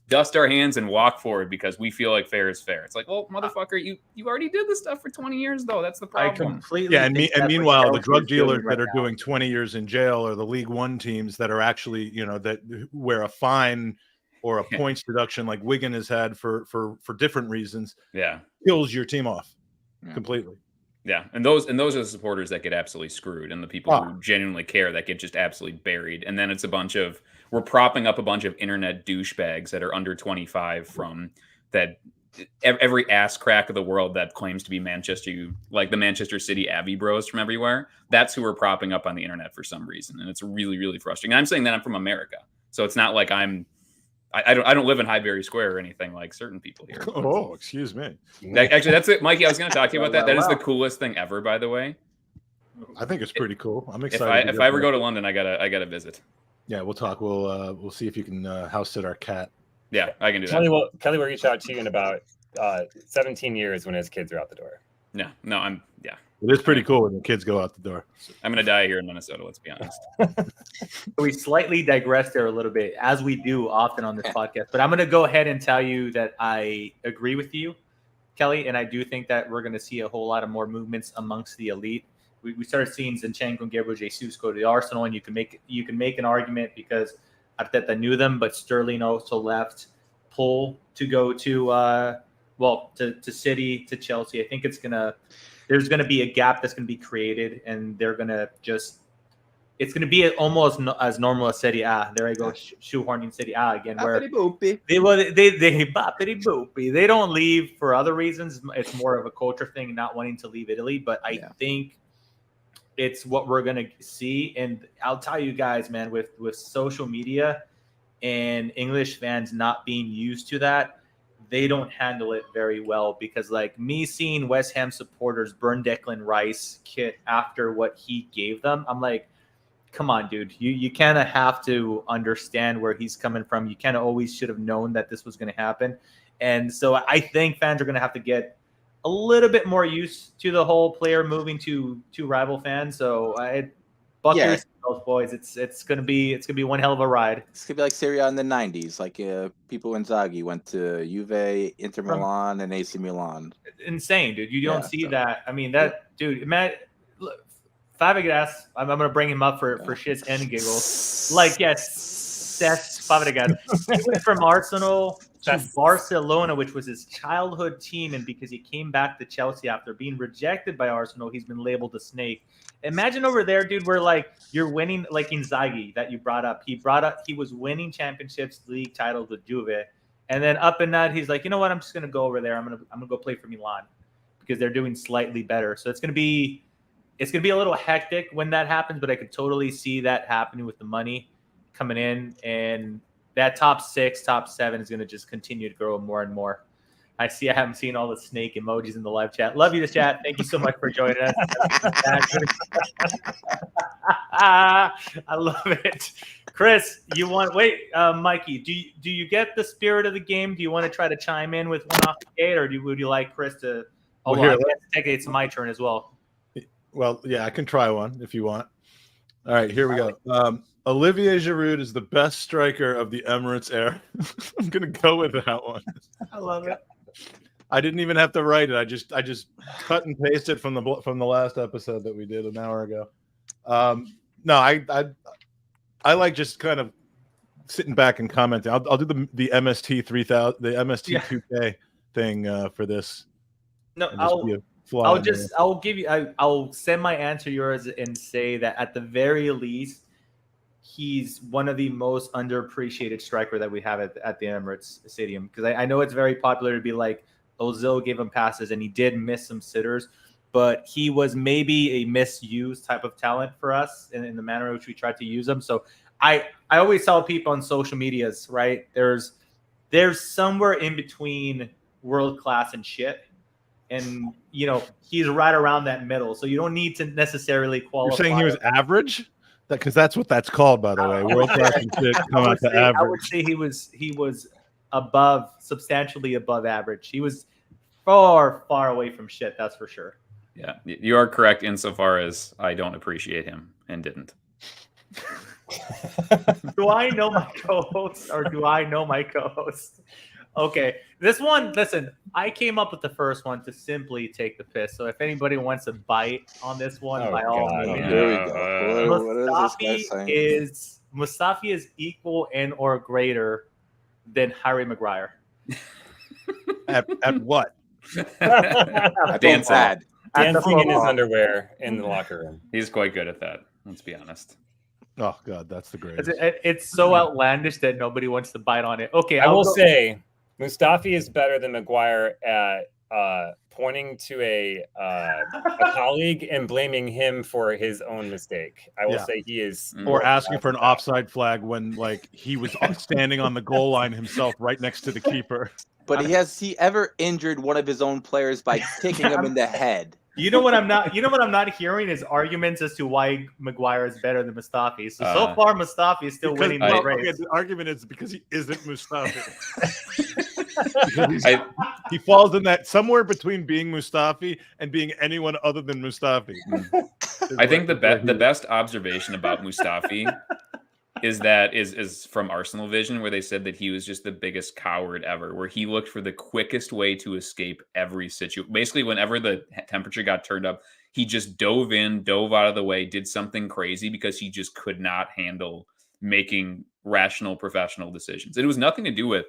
dust our hands and walk forward because we feel like fair is fair. It's like, well, motherfucker, you already did this stuff for 20 years though. That's the problem. And meanwhile, the drug dealers that are doing 20 years in jail are the League One teams that are actually, where a fine or a points deduction like Wigan has had for different reasons, kills your team off completely. Yeah, and those are the supporters that get absolutely screwed, and the people who genuinely care that get just absolutely buried. And then it's we're propping up a bunch of internet douchebags that are under 25 from that every ass crack of the world that claims to be Manchester, like the Manchester City Arsebros from everywhere. That's who we're propping up on the internet for some reason, and it's really, really frustrating. And I'm saying that I'm from America, so it's not like I don't live in Highbury Square or anything like certain people here. Oh, excuse me. Actually, that's it, Mikey. I was going to talk to you about that. That is the coolest thing ever, by the way. I think it's pretty cool. I'm excited. If I ever go to London, I gotta visit. Yeah, we'll talk. We'll see if you can house sit our cat. Yeah, I can do that. Kelly will reach out to you in about 17 years when his kids are out the door. No, It is pretty cool when the kids go out the door. I'm going to die here in Minnesota, let's be honest. We slightly digress there a little bit, as we do often on this podcast. But I'm going to go ahead and tell you that I agree with you, Kelly, and I do think that we're going to see a whole lot of more movements amongst the elite. We started seeing Zinchenko and Gabriel Jesus go to the Arsenal, and you can make an argument because Arteta knew them, but Sterling also left Pull to go to City, to Chelsea. I think there's going to be a gap that's going to be created, and they're going to it's going to be almost as normal as Serie A. There I go, shoehorning Serie A again, where they don't leave for other reasons. It's more of a culture thing, not wanting to leave Italy. But I think it's what we're going to see. And I'll tell you guys, man, with social media and English fans not being used to that, they don't handle it very well, because like me seeing West Ham supporters burn Declan Rice kit after what he gave them, I'm like, come on, dude, you kind of have to understand where he's coming from. You kind of always should have known that this was going to happen. And so I think fans are going to have to get a little bit more used to the whole player moving to rival fans. So buck yourselves, boys. It's gonna be one hell of a ride. It's gonna be like Serie A in the '90s, like people Inzaghi went to Juve, Inter Milan, and AC Milan. Insane, dude. You don't see that. I mean, that dude, Matt Fabregas. I'm gonna bring him up for shits and giggles. Like, yes, that's Fabregas. He went from Arsenal to Barcelona, which was his childhood team, and because he came back to Chelsea after being rejected by Arsenal, he's been labeled a snake. Imagine over there, dude, where like you're winning, like Inzaghi that you brought up. He was winning championships, league titles with Juve, and then up in that, he's like, you know what? I'm just gonna go over there. I'm gonna go play for Milan because they're doing slightly better. So it's gonna be a little hectic when that happens, but I could totally see that happening with the money coming in, and that top 6, top 7 is gonna just continue to grow more and more. I haven't seen all the snake emojis in the live chat. Love you to chat. Thank you so much for joining us. I love it. Chris, Mikey, do you get the spirit of the game? Do you want to try to chime in with one off the gate, or would you like Chris to? It's my turn as well. Well, yeah, I can try one if you want. All right, here we go. Olivier Giroud is the best striker of the Emirates era. I'm gonna go with that one. I love it. I didn't even have to write it. I just cut and pasted from the last episode that we did an hour ago. No, I like just kind of sitting back and commenting. I'll do the MST 3000, the MST 2K thing for this. No, and just be a fly I'll in the- just I'll give you I'll send my answer yours and say that at the very least he's one of the most underappreciated striker that we have at the Emirates Stadium, because I know it's very popular to be like Ozil gave him passes and he did miss some sitters, but he was maybe a misused type of talent for us in the manner in which we tried to use him. So I always tell people on social medias, right, there's somewhere in between world class and shit. And, you know, he's right around that middle. So you don't need to necessarily qualify. You're saying he was average? Because that's what that's called, by the way. World class and shit come out to average. I would say he was above, substantially above average. He was far away from shit, that's for sure. Yeah, you are correct insofar as I don't appreciate him and didn't. Do I know my co-host or do I know my co-host? Okay, this one, listen, I came up with the first one to simply take the piss. So if anybody wants to bite on this one, by all means. Here we go. Mustafi is equal and or greater than Harry Maguire. At what? Dancing in his underwear in the locker room. He's quite good at that. Let's be honest. Oh God, that's the greatest. It's so outlandish that nobody wants to bite on it. Okay, I will say Mustafi is better than Maguire at pointing to a colleague and blaming him for his own mistake. I will say he is, or asking for an offside flag when like he was standing on the goal line himself, right next to the keeper. But has he ever injured one of his own players by kicking him in the head? You know what I'm not hearing is arguments as to why Maguire is better than Mustafi. So far Mustafi is still winning the race. The argument is because he isn't Mustafi. He falls in that somewhere between being Mustafi and being anyone other than Mustafi. I think the best observation about Mustafi is from Arsenal Vision, where they said that he was just the biggest coward ever, where he looked for the quickest way to escape every situation. Basically, whenever the temperature got turned up, he just dove out of the way, did something crazy because he just could not handle making rational professional decisions. It was nothing to do with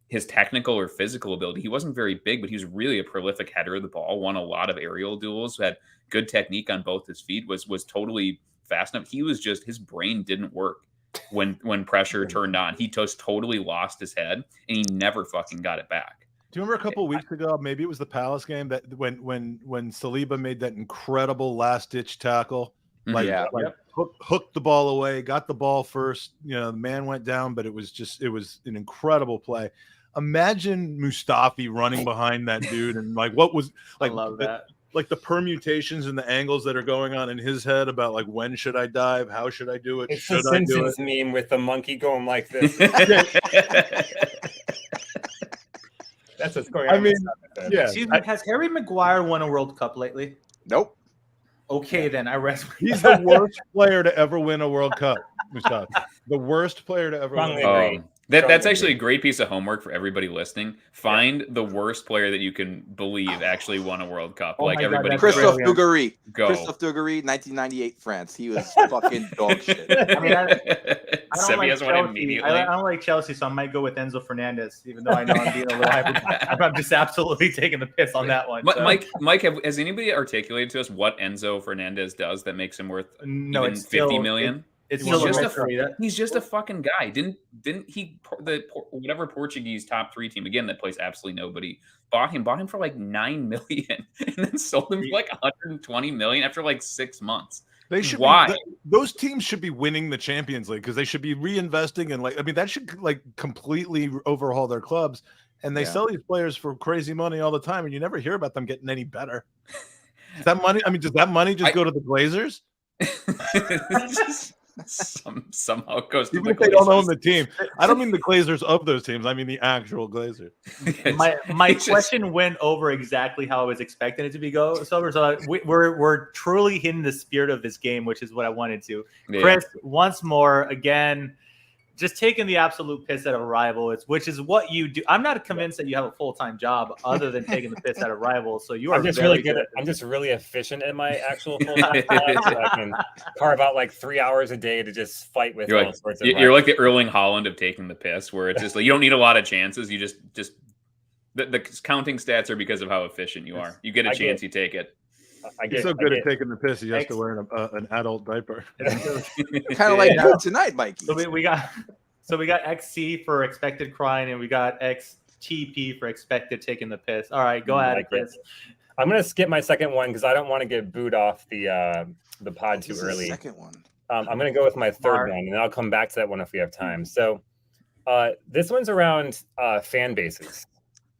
his technical or physical ability. He wasn't very big, but he was really a prolific header of the ball, won a lot of aerial duels, had good technique on both his feet, was totally fast enough. He was just, his brain didn't work when pressure turned on. He just totally lost his head and he never fucking got it back. Do you remember a couple of weeks ago, maybe it was the Palace game, that when Saliba made that incredible last ditch tackle, hooked the ball away, got the ball first, the man went down, but it was an incredible play. Imagine Mustafi running behind that dude and what was I love that. Like the permutations and the angles that are going on in his head about when should I dive? How should I do it? It's should the I do Simpsons meme with the monkey going like this. That's what's going on. I mean, Excuse me, has Harry Maguire won a World Cup lately? Nope. Okay, then I rest. He's the worst player to ever win a World Cup, Mustafi. The worst player to ever win a World Cup. That's actually a great piece of homework for everybody listening. Find the worst player that you can believe actually won a World Cup. Everybody. Christophe Dugarry. Go. Christophe Dugarry, 1998 France. He was fucking dog shit. I mean, I don't like has one Chelsea. immediately. I don't like Chelsea, so I might go with Enzo Fernandez, even though I know I'm being a little hyper. I'm just absolutely taking the piss on that one. So. Mike, has anybody articulated to us what Enzo Fernandez does that makes him worth even 50 million? He's just a fucking guy. Didn't he? Whatever Portuguese top 3 team again that plays absolutely nobody bought him for $9 million and then sold him for $120 million after 6 months. They should. Why? Those teams should be winning the Champions League because they should be reinvesting and that should completely overhaul their clubs. And they sell these players for crazy money all the time, and you never hear about them getting any better. Does that money? I mean, does that money just go to the Glazers? Somehow it goes to Even if they don't own the team. I don't mean the Glazers of those teams. I mean the actual Glazers. My question went over exactly how I was expecting it to be go. So we're truly hitting the spirit of this game, which is what I wanted to. Yeah. Chris, once more, again, just taking the absolute piss out of a rival, which is what you do. I'm not convinced that you have a full-time job other than taking the piss out of rivals. So you are. I'm just really good. I'm just really efficient in my actual full-time job. So I can carve out 3 hours a day to just fight with all sorts of. You're like the Erling Haaland of taking the piss, where it's just you don't need a lot of chances. You just The counting stats are because of how efficient you are. You get a chance, you take it. He's so good at taking the piss. He has to wear an adult diaper. Kind of like you tonight, Mikey. So we got XC for expected crying, and we got XTP for expected taking the piss. All right, go ahead, Chris. I'm gonna skip my second one because I don't want to get booed off the pod too early. Second one. I'm gonna go with my third one, and I'll come back to that one if we have time. So this one's around fan bases.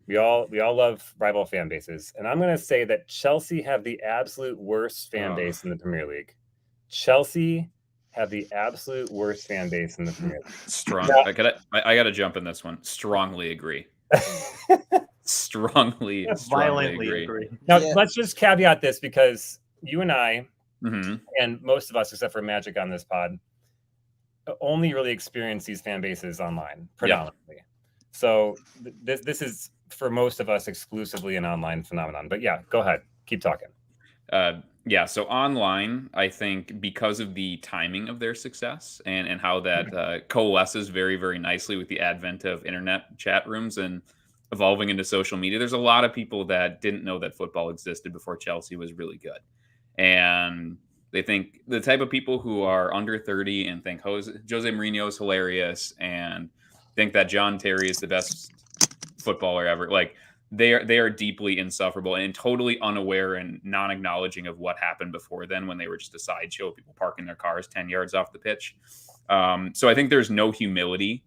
We all love rival fan bases, and I'm gonna say that Chelsea have the absolute worst fan base in the Premier League. Chelsea have the absolute worst fan base in the Premier League. Strong. I gotta jump in this one. Strongly agree. strongly violently agree. Now let's just caveat this because you and I, and most of us except for Magic on this pod, only really experience these fan bases online predominantly. So this is for most of us exclusively an online phenomenon. But yeah, go ahead, keep talking. So online, I think because of the timing of their success and how that coalesces very, very nicely with the advent of internet chat rooms and evolving into social media, there's a lot of people that didn't know that football existed before Chelsea was really good. And they think the type of people who are under 30 and think Jose Mourinho is hilarious and think that John Terry is the best footballer ever. Like they are deeply insufferable and totally unaware and non-acknowledging of what happened before then when they were just a sideshow, people parking their cars 10 yards off the pitch. So I think there's no humility.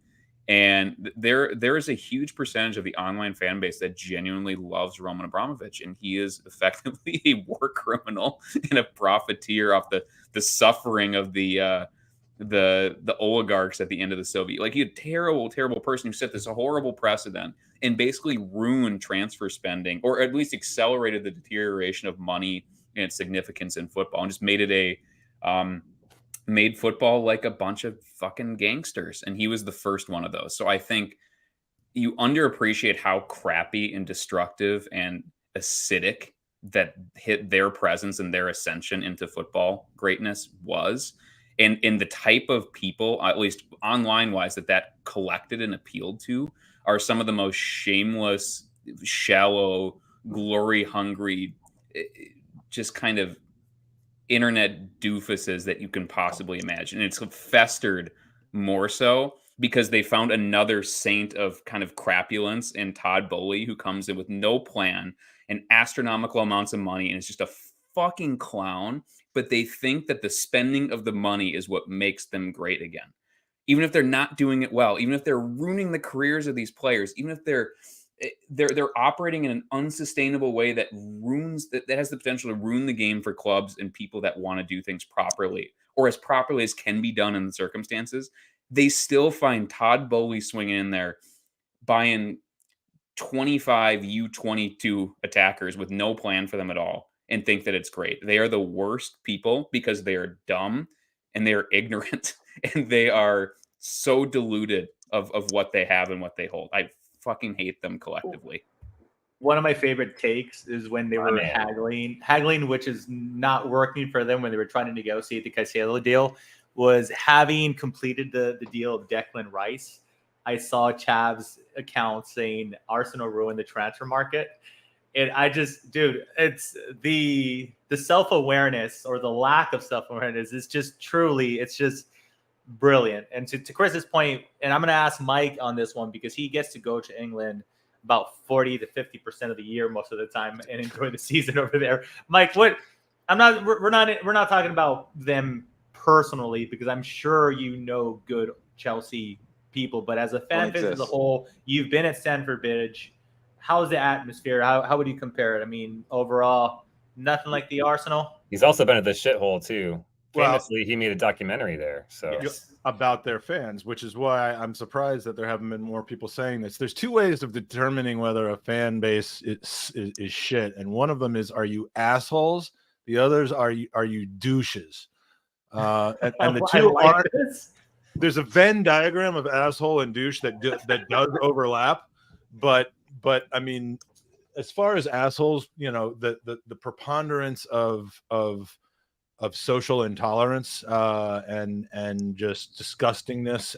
And there is a huge percentage of the online fan base that genuinely loves Roman Abramovich, and he is effectively a war criminal and a profiteer off the suffering of the oligarchs at the end of the Soviet. Like, he's a terrible, terrible person who set this horrible precedent and basically ruined transfer spending, or at least accelerated the deterioration of money and its significance in football, and just made it made football like a bunch of fucking gangsters. And he was the first one of those. So I think you underappreciate how crappy and destructive and acidic that hit their presence and their ascension into football greatness was. And the type of people, at least online wise, that collected and appealed to are some of the most shameless, shallow, glory hungry, just kind of internet doofuses that you can possibly imagine. And it's festered more so because they found another saint of kind of crapulence in Todd Boehly, who comes in with no plan and astronomical amounts of money and is just a fucking clown. But they think that the spending of the money is what makes them great again. Even if they're not doing it well, even if they're ruining the careers of these players, even if they're operating in an unsustainable way that has the potential to ruin the game for clubs and people that want to do things properly, or as properly as can be done in the circumstances, they still find Todd Boehly swinging in there, buying 25 U-22 attackers with no plan for them at all, and think that it's great. They are the worst people because they are dumb and they are ignorant and they are so deluded of what they have and what they hold. I fucking hate them collectively. One of my favorite takes is when they were haggling, which is not working for them when they were trying to negotiate the Caicedo deal, was having completed the deal of Declan Rice. I saw Chav's account saying Arsenal ruined the transfer market. And I just, dude, it's the self-awareness or the lack of self-awareness is just truly, it's just brilliant. And to Chris's point, and I'm going to ask Mike on this one because he gets to go to England about 40 to 50% of the year most of the time and enjoy the season over there. Mike, we're not talking about them personally because I'm sure you know good Chelsea people, but as a fan base as a whole, you've been at Stamford Bridge. How's the atmosphere? How would you compare it? I mean, overall, nothing like the Arsenal. He's also been at the shithole too. Famously, he made a documentary there. So about their fans, which is why I'm surprised that there haven't been more people saying this. There's two ways of determining whether a fan base is shit, and one of them is, are you assholes? The others are you douches? And the two are. There's a Venn diagram of asshole and douche that does overlap, but I mean, as far as assholes, you know, the preponderance of social intolerance and just disgustingness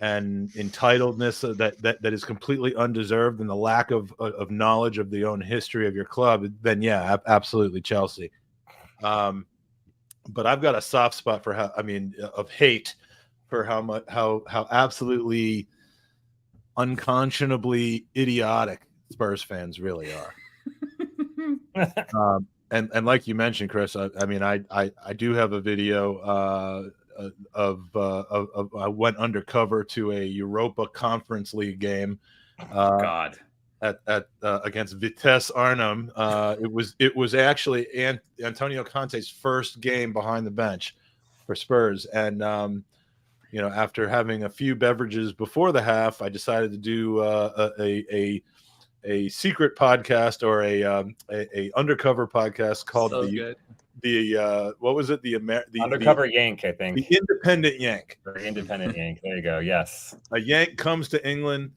entitledness that is completely undeserved, and the lack of knowledge of the own history of your club, then yeah, absolutely Chelsea. But I've got a soft spot for of hate for how absolutely unconscionably idiotic Spurs fans really are. And like you mentioned, Chris, I do have a video I went undercover to a Europa Conference League game. At against Vitesse Arnhem. It was actually Antonio Conte's first game behind the bench for Spurs, and after having a few beverages before the half, I decided to do a secret podcast or a undercover podcast called what was it? The Undercover Yank, I think. The Independent Yank. Or Independent Yank. There you go. Yes. A Yank comes to England,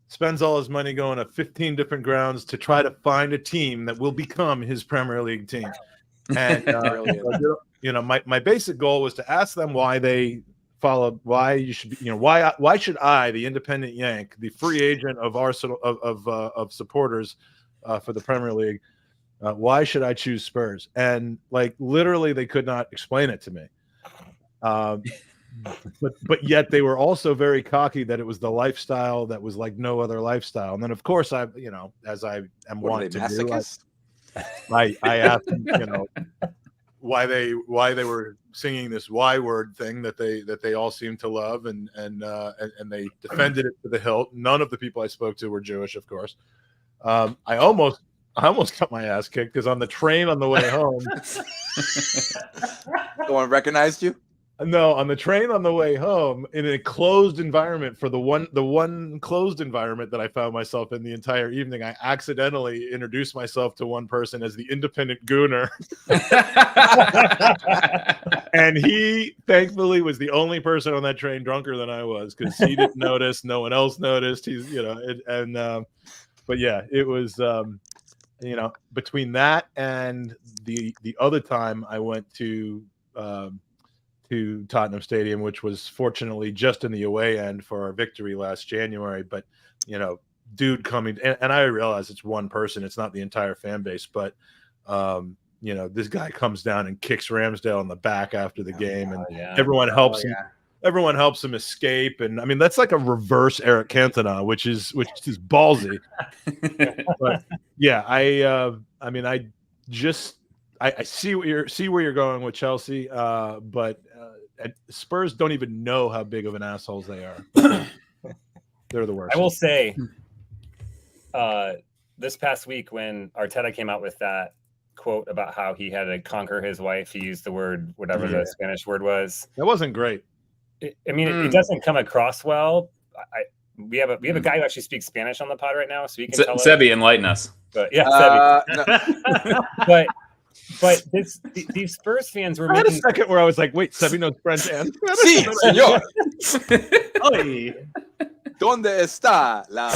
spends all his money going to 15 different grounds to try to find a team that will become his Premier League team. And my basic goal was to ask them why they followed, why you should be, why should I, the independent Yank, the free agent of Arsenal of supporters for the Premier League, why should I choose Spurs? And literally, they could not explain it to me. But yet they were also very cocky that it was the lifestyle that was like no other lifestyle. And then of course as I am wont to do, I asked them, why they were singing this Y word thing that they all seem to love, and they defended it to the hilt. None of the people I spoke to were Jewish, of course. I almost got my ass kicked because on the train on the way home, no one recognized you. No, on the train on the way home, in a closed environment, for the one closed environment that I found myself in the entire evening, I accidentally introduced myself to one person as the independent Gooner. And he thankfully was the only person on that train drunker than I was, because he didn't notice, no one else noticed. He's but yeah, it was between that and the other time I went to Tottenham Stadium, which was fortunately just in the away end for our victory last January. But dude coming, and I realize it's one person, it's not the entire fan base, but this guy comes down and kicks Ramsdale in the back after the game, and everyone helps him. Everyone helps him escape, and I mean that's like a reverse Eric Cantona, which is ballsy. But yeah, I see where you're going with Chelsea, but Spurs don't even know how big of an assholes they are. They're the worst. I will say, this past week when Arteta came out with that quote about how he had to conquer his wife, he used the word, whatever the Spanish word was. That wasn't great. It doesn't come across well. We have a guy who actually speaks Spanish on the pod right now, so he can tell us. Sebby, enlighten us. But yeah, Sebby. But these Spurs fans were. I had a second where I was like, "Wait, Sebby knows French and." Sí, señor. Oye, ¿dónde está la?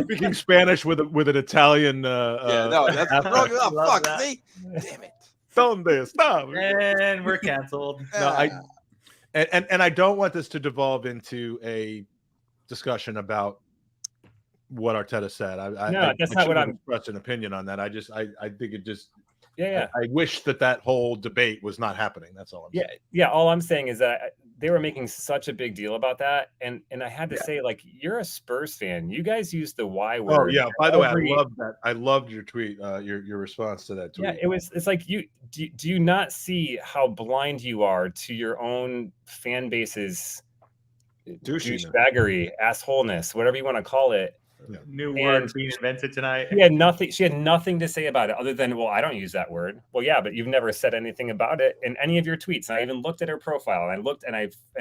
Speaking Spanish with an Italian. That's wrong. Oh, fuck, see? Damn it. ¿Dónde está? And we're canceled. No, I don't want this to devolve into a discussion about what Arteta said. That's not what I'm expressing an opinion on that. I think it just. Yeah. I wish that whole debate was not happening. That's all I'm saying. Yeah. All I'm saying is that they were making such a big deal about that, and I had to say, you're a Spurs fan. You guys use the Y word. Oh yeah. By the way, I love that. I loved your tweet. Your response to that tweet. Yeah, it's like do you not see how blind you are to your own fan base's douchebaggery, assholeness, whatever you want to call it? Yeah. New word being invented tonight. She had nothing to say about it other than, well, I don't use that word. Well, yeah, but you've never said anything about it in any of your tweets. And I even looked at her profile, and I looked and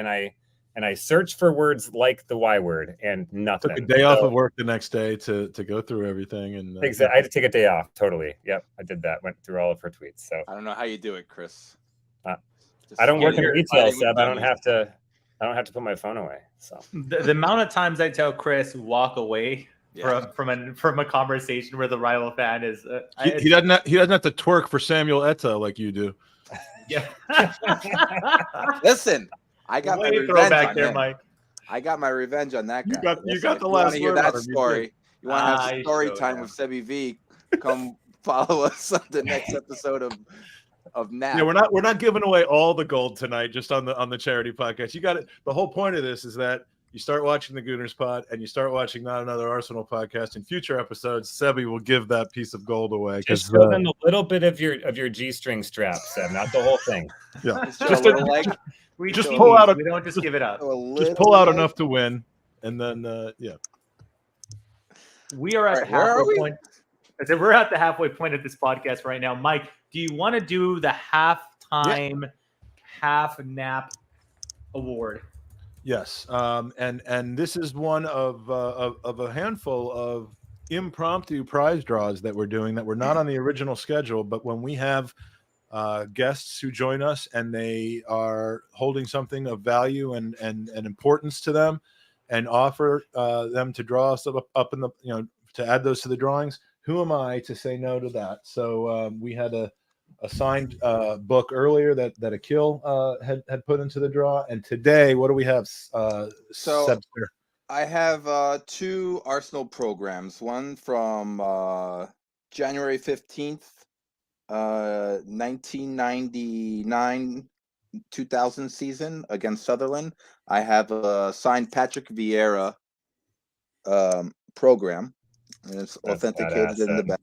I searched for words like the Y word, and nothing. Took a day off of work the next day to go through everything, and exactly. I had to take a day off. Totally. Yep, I did that. Went through all of her tweets. So I don't know how you do it, Chris. I don't work in retail, Seb. I don't have to put my phone away. So the amount of times I tell Chris walk away from a conversation where the rival fan is he doesn't have to twerk for Samuel Eto'o like you do. Yeah. Listen, I got my Way revenge throwback on there, him. Mike. I got my revenge on that guy. You got the You last want to hear word that on him, you story? did. You want to have some I story sure time am. with Sebby V? Come follow us on the next episode of Nap. Yeah, we're not giving away all the gold tonight just on the charity podcast. You got it. The whole point of this is that you start watching the Gooners pod and you start watching Not Another Arsenal podcast. In future episodes, Sebby will give that piece of gold away. Just show them a little bit of your G-string strap, Seb, not the whole thing. Yeah, just a leg. We just tease. pull out. We don't just give it up. Just pull out enough to win, and then yeah. We are at the halfway point. I said we're at the halfway point of this podcast right now. Mike, do you want to do the halftime half nap award? Yes, and this is one of a handful of impromptu prize draws that we're doing that were not on the original schedule, but when we have guests who join us and they are holding something of value and importance to them, and offer them to draw us up in the to add those to the drawings. Who am I to say no to that? So we had a signed book earlier that Akil had put into the draw, and today what do we have? So I have 2 Arsenal programs. One from January 15th, 1999-2000 season against Sunderland. I have a signed Patrick Vieira program, and it's authenticated in the back.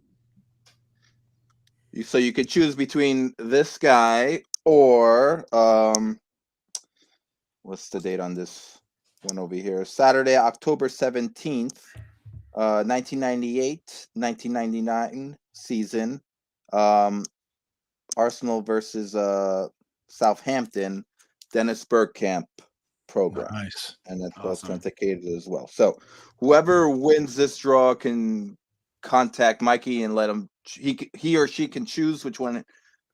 So you could choose between this guy or what's the date on this one over here? Saturday, October 17th, 1998-1999 season. Arsenal versus Southampton, Dennis Bergkamp program. Nice. And that's authenticated as well. So whoever wins this draw can contact Mikey and let him, he or she can choose which one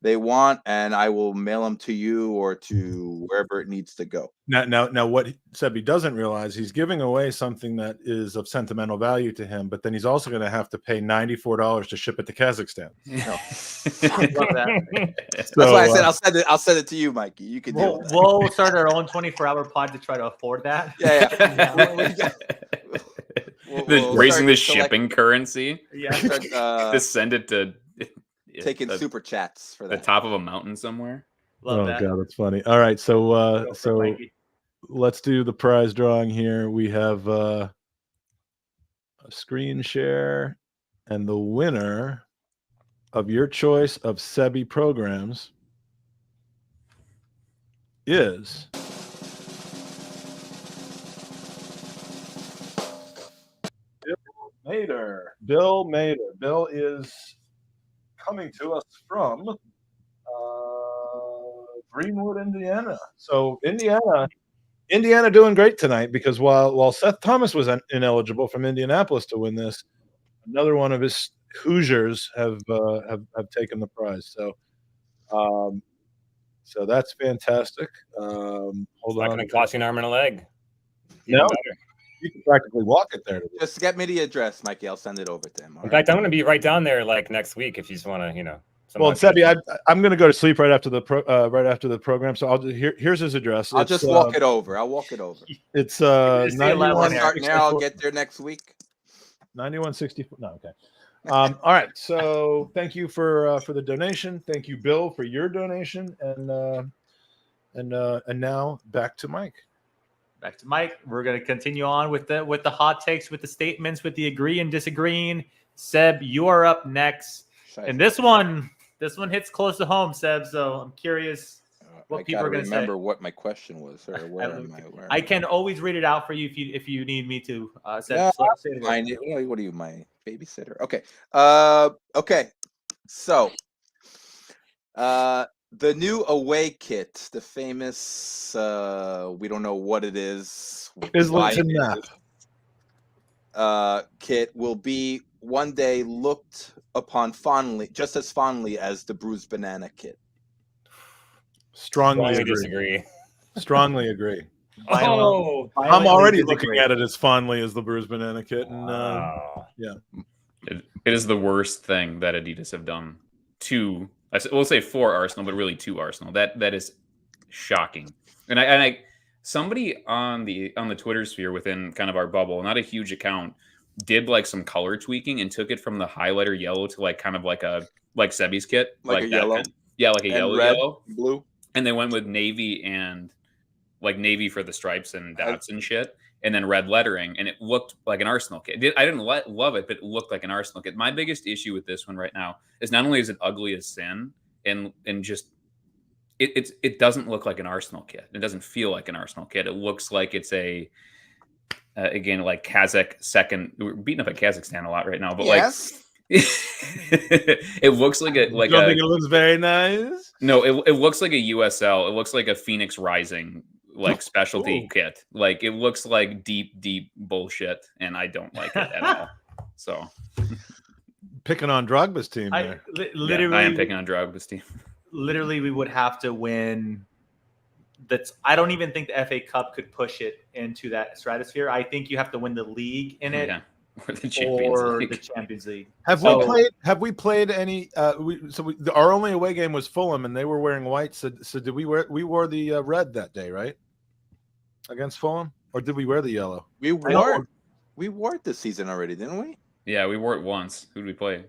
they want, and I will mail them to you or to wherever it needs to go. Now, what Sebby doesn't realize, he's giving away something that is of sentimental value to him, but then he's also going to have to pay $94 to ship it to Kazakhstan. Love that. That's why I said I'll send it to you, Mikey. You can do it. We'll start our own 24-hour pod to try to afford that. Raising the shipping currency. Yeah. To send it to taking super chats for that. The top of a mountain somewhere. Love that. God, that's funny. All right, so let's do the prize drawing here. We have a screen share, and the winner of your choice of Sebby programs is Bill Mader. Bill is coming to us from Greenwood, Indiana. So Indiana doing great tonight, because while Seth Thomas was ineligible from Indianapolis to win this, another one of his Hoosiers have taken the prize. So so that's fantastic. Hold it's not going to cost you an arm and a leg. No, you can practically walk it there. Just get me the address, Mikey. I'll send it over to him. In fact, I'm going to be right down there like next week if you just want to, Well, Sebby, I'm going to go to sleep right after the program. So here's his address. I'll just walk it over. I'll walk it over. It's 9164. I'll get there next week. 9164. No, okay. All right. So thank you for the donation. Thank you, Bill, for your donation, and now back to Mike. Back to Mike. We're going to continue on with the hot takes, with the statements, with the agree and disagreeing. Seb, you are up next, and this one hits close to home, Seb. So I'm curious what people are going to say. Remember what my question was, or where am I? I can always read it out for you if you need me to. Seb, what are you, my babysitter? Okay. Okay. So, the new away kit, the famous, we don't know what it is. Islington Nap. Kit will be one day looked upon fondly, just as fondly as the Bruised Banana kit. Strongly disagree. Strongly agree. Oh, I'm already looking at it as fondly as the Bruised Banana kit, and yeah, it is the worst thing that Adidas have done to, we'll say for Arsenal, but really to Arsenal. That is shocking. And I somebody on the Twitter sphere within kind of our bubble, not a huge account, did like some color tweaking and took it from the highlighter yellow to like kind of like Sebby's kit, Like a that yellow? kind. Yeah, like a And yellow, red, yellow, blue. and they went with navy and like navy for the stripes and dots and shit, and then red lettering, and it looked like an Arsenal kit. I didn't love it, but it looked like an Arsenal kit. My biggest issue with this one right now is not only is it ugly as sin, and just it doesn't look like an Arsenal kit. It doesn't feel like an Arsenal kit. It looks like it's a again, like Kazakh second. We're beating up at Kazakhstan a lot right now, but yes. It looks like a You don't think it looks very nice? No, it looks like a USL. It looks like a Phoenix Rising like specialty kit. Like it looks like deep bullshit, and I don't like it at all. So Picking on Drogba's team there. I am picking on Drogba's team. Literally, we would have to win. I don't even think the FA Cup could push it into that stratosphere. I think you have to win the league in it. Yeah. Or the Champions League. Have we played any? Our only away game was Fulham, and they were wearing white. So did we wear? We wore the red that day, right? Against Fulham, or did we wear the yellow? We wore it this season already, didn't we? Yeah, we wore it once. Who did we play?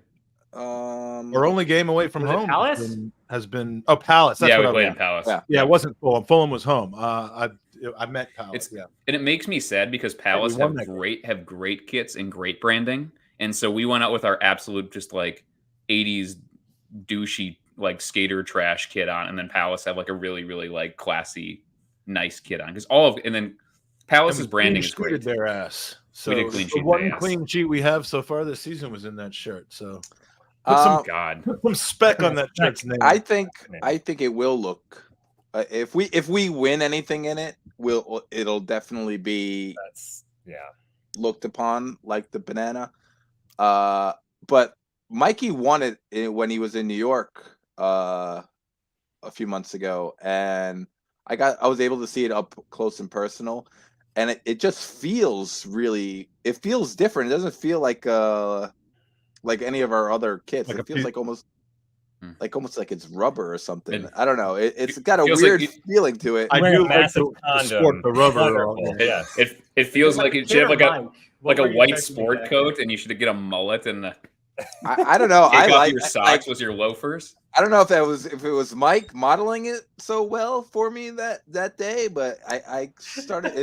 Our only game away from home Palace? has been Palace. That's we what played in Palace. Yeah, it wasn't Fulham. Fulham was home. I meant Palace. And it makes me sad because Palace have great kits and great branding, and so we went out with our absolute just like 80s douchey like skater trash kit on, and then Palace have like a really like classy nice kit on because and then Palace's branding is great. Their ass. So we did clean sheet. The one clean sheet we have so far this season was in that shirt. So put some spec on that shirt's name. I think it will look. If we win anything in it, it'll definitely be looked upon like the banana. But Mikey won it when he was in New York a few months ago, and I was able to see it up close and personal, and it just feels it feels different. It doesn't feel like any of our other kits. It feels like almost like it's rubber or something. I don't know. It's got a weird feeling to it. I do like to sport the rubber. Yes. It feels like it should have like a white sport coat, and you should get a mullet and I don't know. I like your socks with your loafers. I don't know if it was Mike modeling it so well for me that day, but it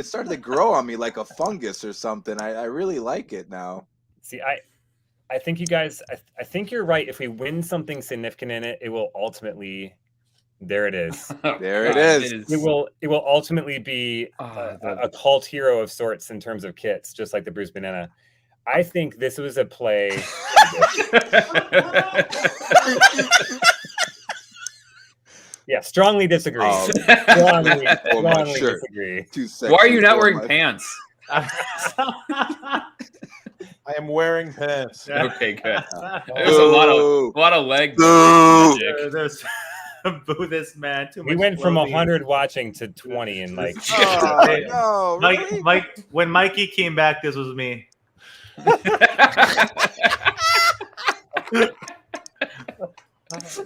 started to grow on me like a fungus or something. I really like it now. See, I think you guys, I think you're right. If we win something significant in it, it will ultimately, there it is. There it is. It will ultimately be a cult hero of sorts in terms of kits, just like the Bruce Banana. I think this was a play. Yeah, strongly disagree. Strongly disagree. Why are you not wearing pants? I am wearing pants. Okay, good. There's a lot of leg. There's boo this man. Too much. We went from clothing. 100 watching to 20 in like. No, really? Mike, when Mikey came back, this was me.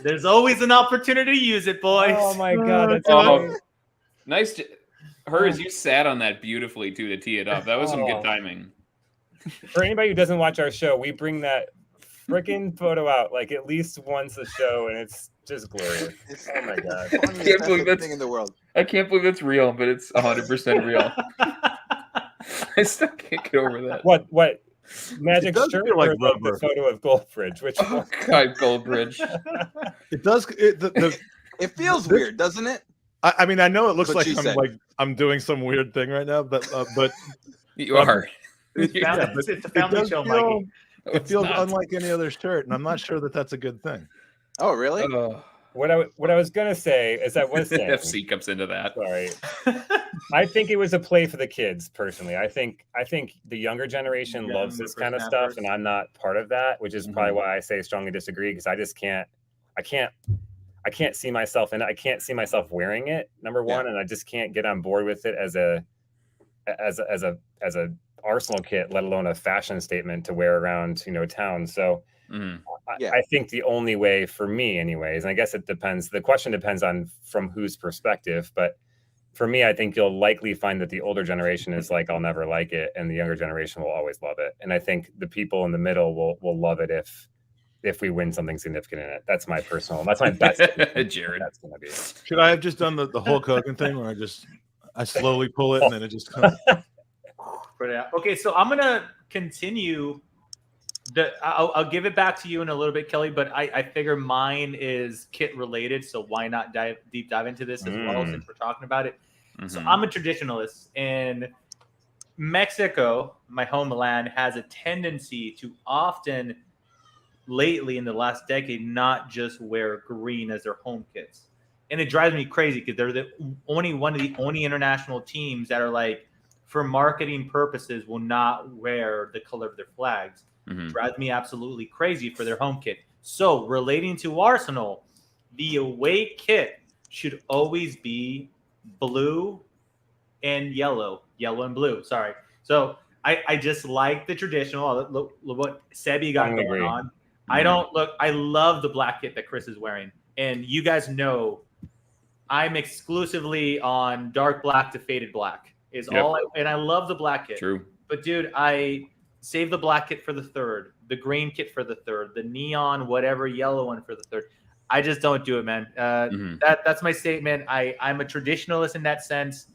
There's always an opportunity to use it, boys. Oh my god, that's nice. Herz, you sat on that beautifully too to tee it up. That was some good timing. For anybody who doesn't watch our show, we bring that freaking photo out like at least once a show, and it's just glorious. Oh my god! I can't believe that's thing in the world. I can't believe it's real, but it's 100% real. I still can't get over that. What? Magic shirt like or the photo of Goldbridge? Which one? God, Goldbridge. It does. It feels weird, doesn't it? I mean, I know it looks What like I'm doing some weird thing right now, but you are. It's a family show, Mikey. It feels unlike any other shirt, and I'm not sure that that's a good thing. Oh, really? What I was gonna say is I was saying FC comes into that. Sorry. I think it was a play for the kids personally. I think the younger generation loves this kind of stuff, and I'm not part of that, which is probably why I say strongly disagree, because I just can't see myself in it. I can't see myself wearing it, number one, and I just can't get on board with it as a Arsenal kit, let alone a fashion statement to wear around, town. So I think the only way for me anyways, and I guess it depends, the question depends on from whose perspective, but for me, I think you'll likely find that the older generation is like, I'll never like it, and the younger generation will always love it. And I think the people in the middle will love it if we win something significant in it. That's my bet. Jared. That's gonna be. Should I have just done the Hulk Hogan thing where I slowly pull it and then it just comes? Okay, so I'm gonna continue. I'll give it back to you in a little bit, Kelly. But I figure mine is kit related, so why not deep dive into this as well since we're talking about it. So I'm a traditionalist, and Mexico, my homeland, has a tendency to often, lately in the last decade, not just wear green as their home kits, and it drives me crazy because they're one of the only international teams that are like, for marketing purposes, will not wear the color of their flags. Drives me absolutely crazy for their home kit. So relating to Arsenal, the away kit should always be blue and yellow and blue. Sorry. So I just like the traditional. Look what Sebby got going on. I love the black kit that Chris is wearing. And you guys know I'm exclusively on dark black to faded black. And I love the black kit. True. But dude, I save the black kit for the third, the green kit for the third, the neon, whatever, yellow one for the third. I just don't do it, man. That's my statement. I'm a traditionalist in that sense,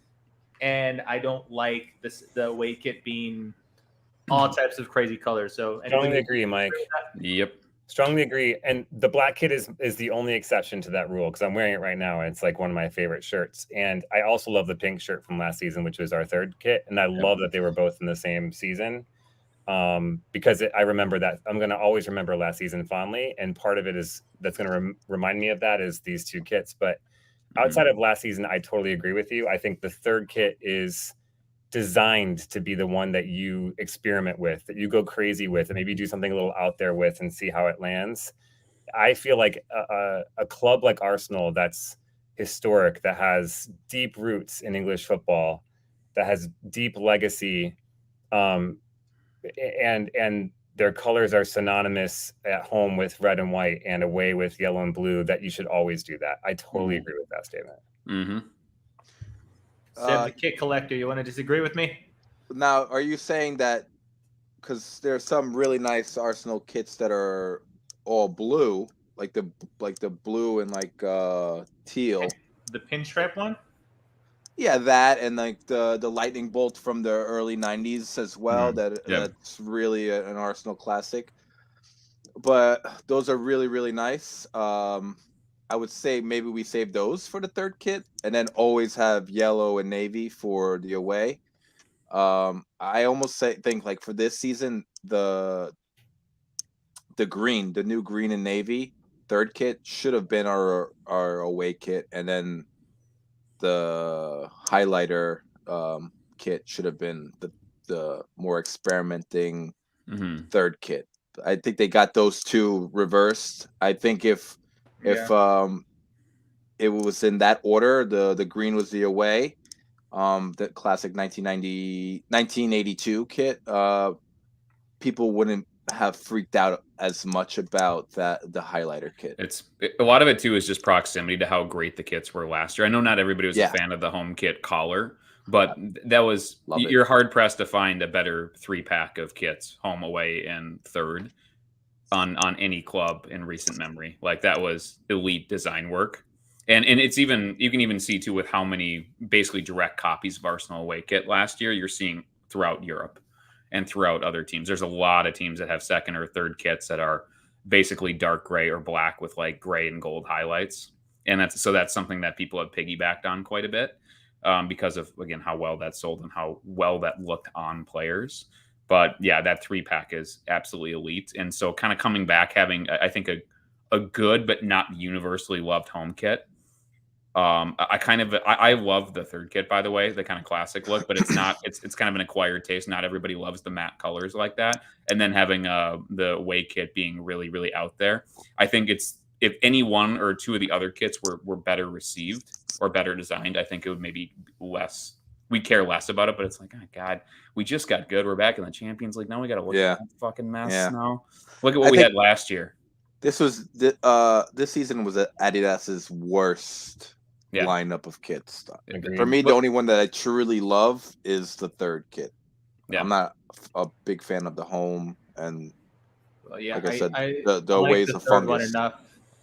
and I don't like the away kit being all types of crazy colors. So strongly agree, Mike. Yep. Strongly agree. And the black kit is the only exception to that rule because I'm wearing it right now. And it's like one of my favorite shirts. And I also love the pink shirt from last season, which was our third kit. And I love that they were both in the same season because I remember that. I'm going to always remember last season fondly. And part of it is that's going to remind me of that is these two kits. But outside of last season, I totally agree with you. I think the third kit is designed to be the one that you experiment with, that you go crazy with, and maybe do something a little out there with and see how it lands. I feel like a club like Arsenal that's historic, that has deep roots in English football, that has deep legacy, and their colors are synonymous at home with red and white and away with yellow and blue, that you should always do that. I totally agree with that statement. Seb, the kit collector, you want to disagree with me? Now, are you saying that because there's some really nice Arsenal kits that are all blue, like the blue and like teal, the pinstripe one? Yeah, that and like the lightning bolt from the early '90s as well. That's really an Arsenal classic. But those are really, really nice. I would say maybe we save those for the third kit and then always have yellow and navy for the away. I almost think like for this season, the new green and navy third kit should have been our away kit, and then the highlighter kit should have been the more experimenting third kit. I think they got those two reversed. I think if it was in that order, the green was the away, the classic 1982 kit, people wouldn't have freaked out as much about the highlighter kit. A lot of it too is just proximity to how great the kits were last year. I know not everybody was a fan of the home kit collar, but you're hard pressed to find a better 3-pack of kits, home, away, and third on any club in recent memory. Like that was elite design work. And it's even, you can even see too with how many basically direct copies of Arsenal away kit last year you're seeing throughout Europe and throughout other teams. There's a lot of teams that have second or third kits that are basically dark gray or black with like gray and gold highlights. And that's something that people have piggybacked on quite a bit because of, again, how well that sold and how well that looked on players. But yeah, that 3-pack is absolutely elite. And so kind of coming back, having, I think, a good but not universally loved home kit. I love the third kit, by the way, the kind of classic look, but it's not, it's kind of an acquired taste. Not everybody loves the matte colors like that. And then having the away kit being really, really out there. I think if any one or two of the other kits were better received or better designed, I think it would maybe we'd care less about it, but it's like, oh God, we just got good. We're back in the Champions League. Now we got to look at that fucking mess now. Look at what we had last year. This season was Adidas's worst lineup of kits. Agreed. For me, the only one that I truly love is the third kit. I'm not a big fan of the home and like I said, the ways of fungus.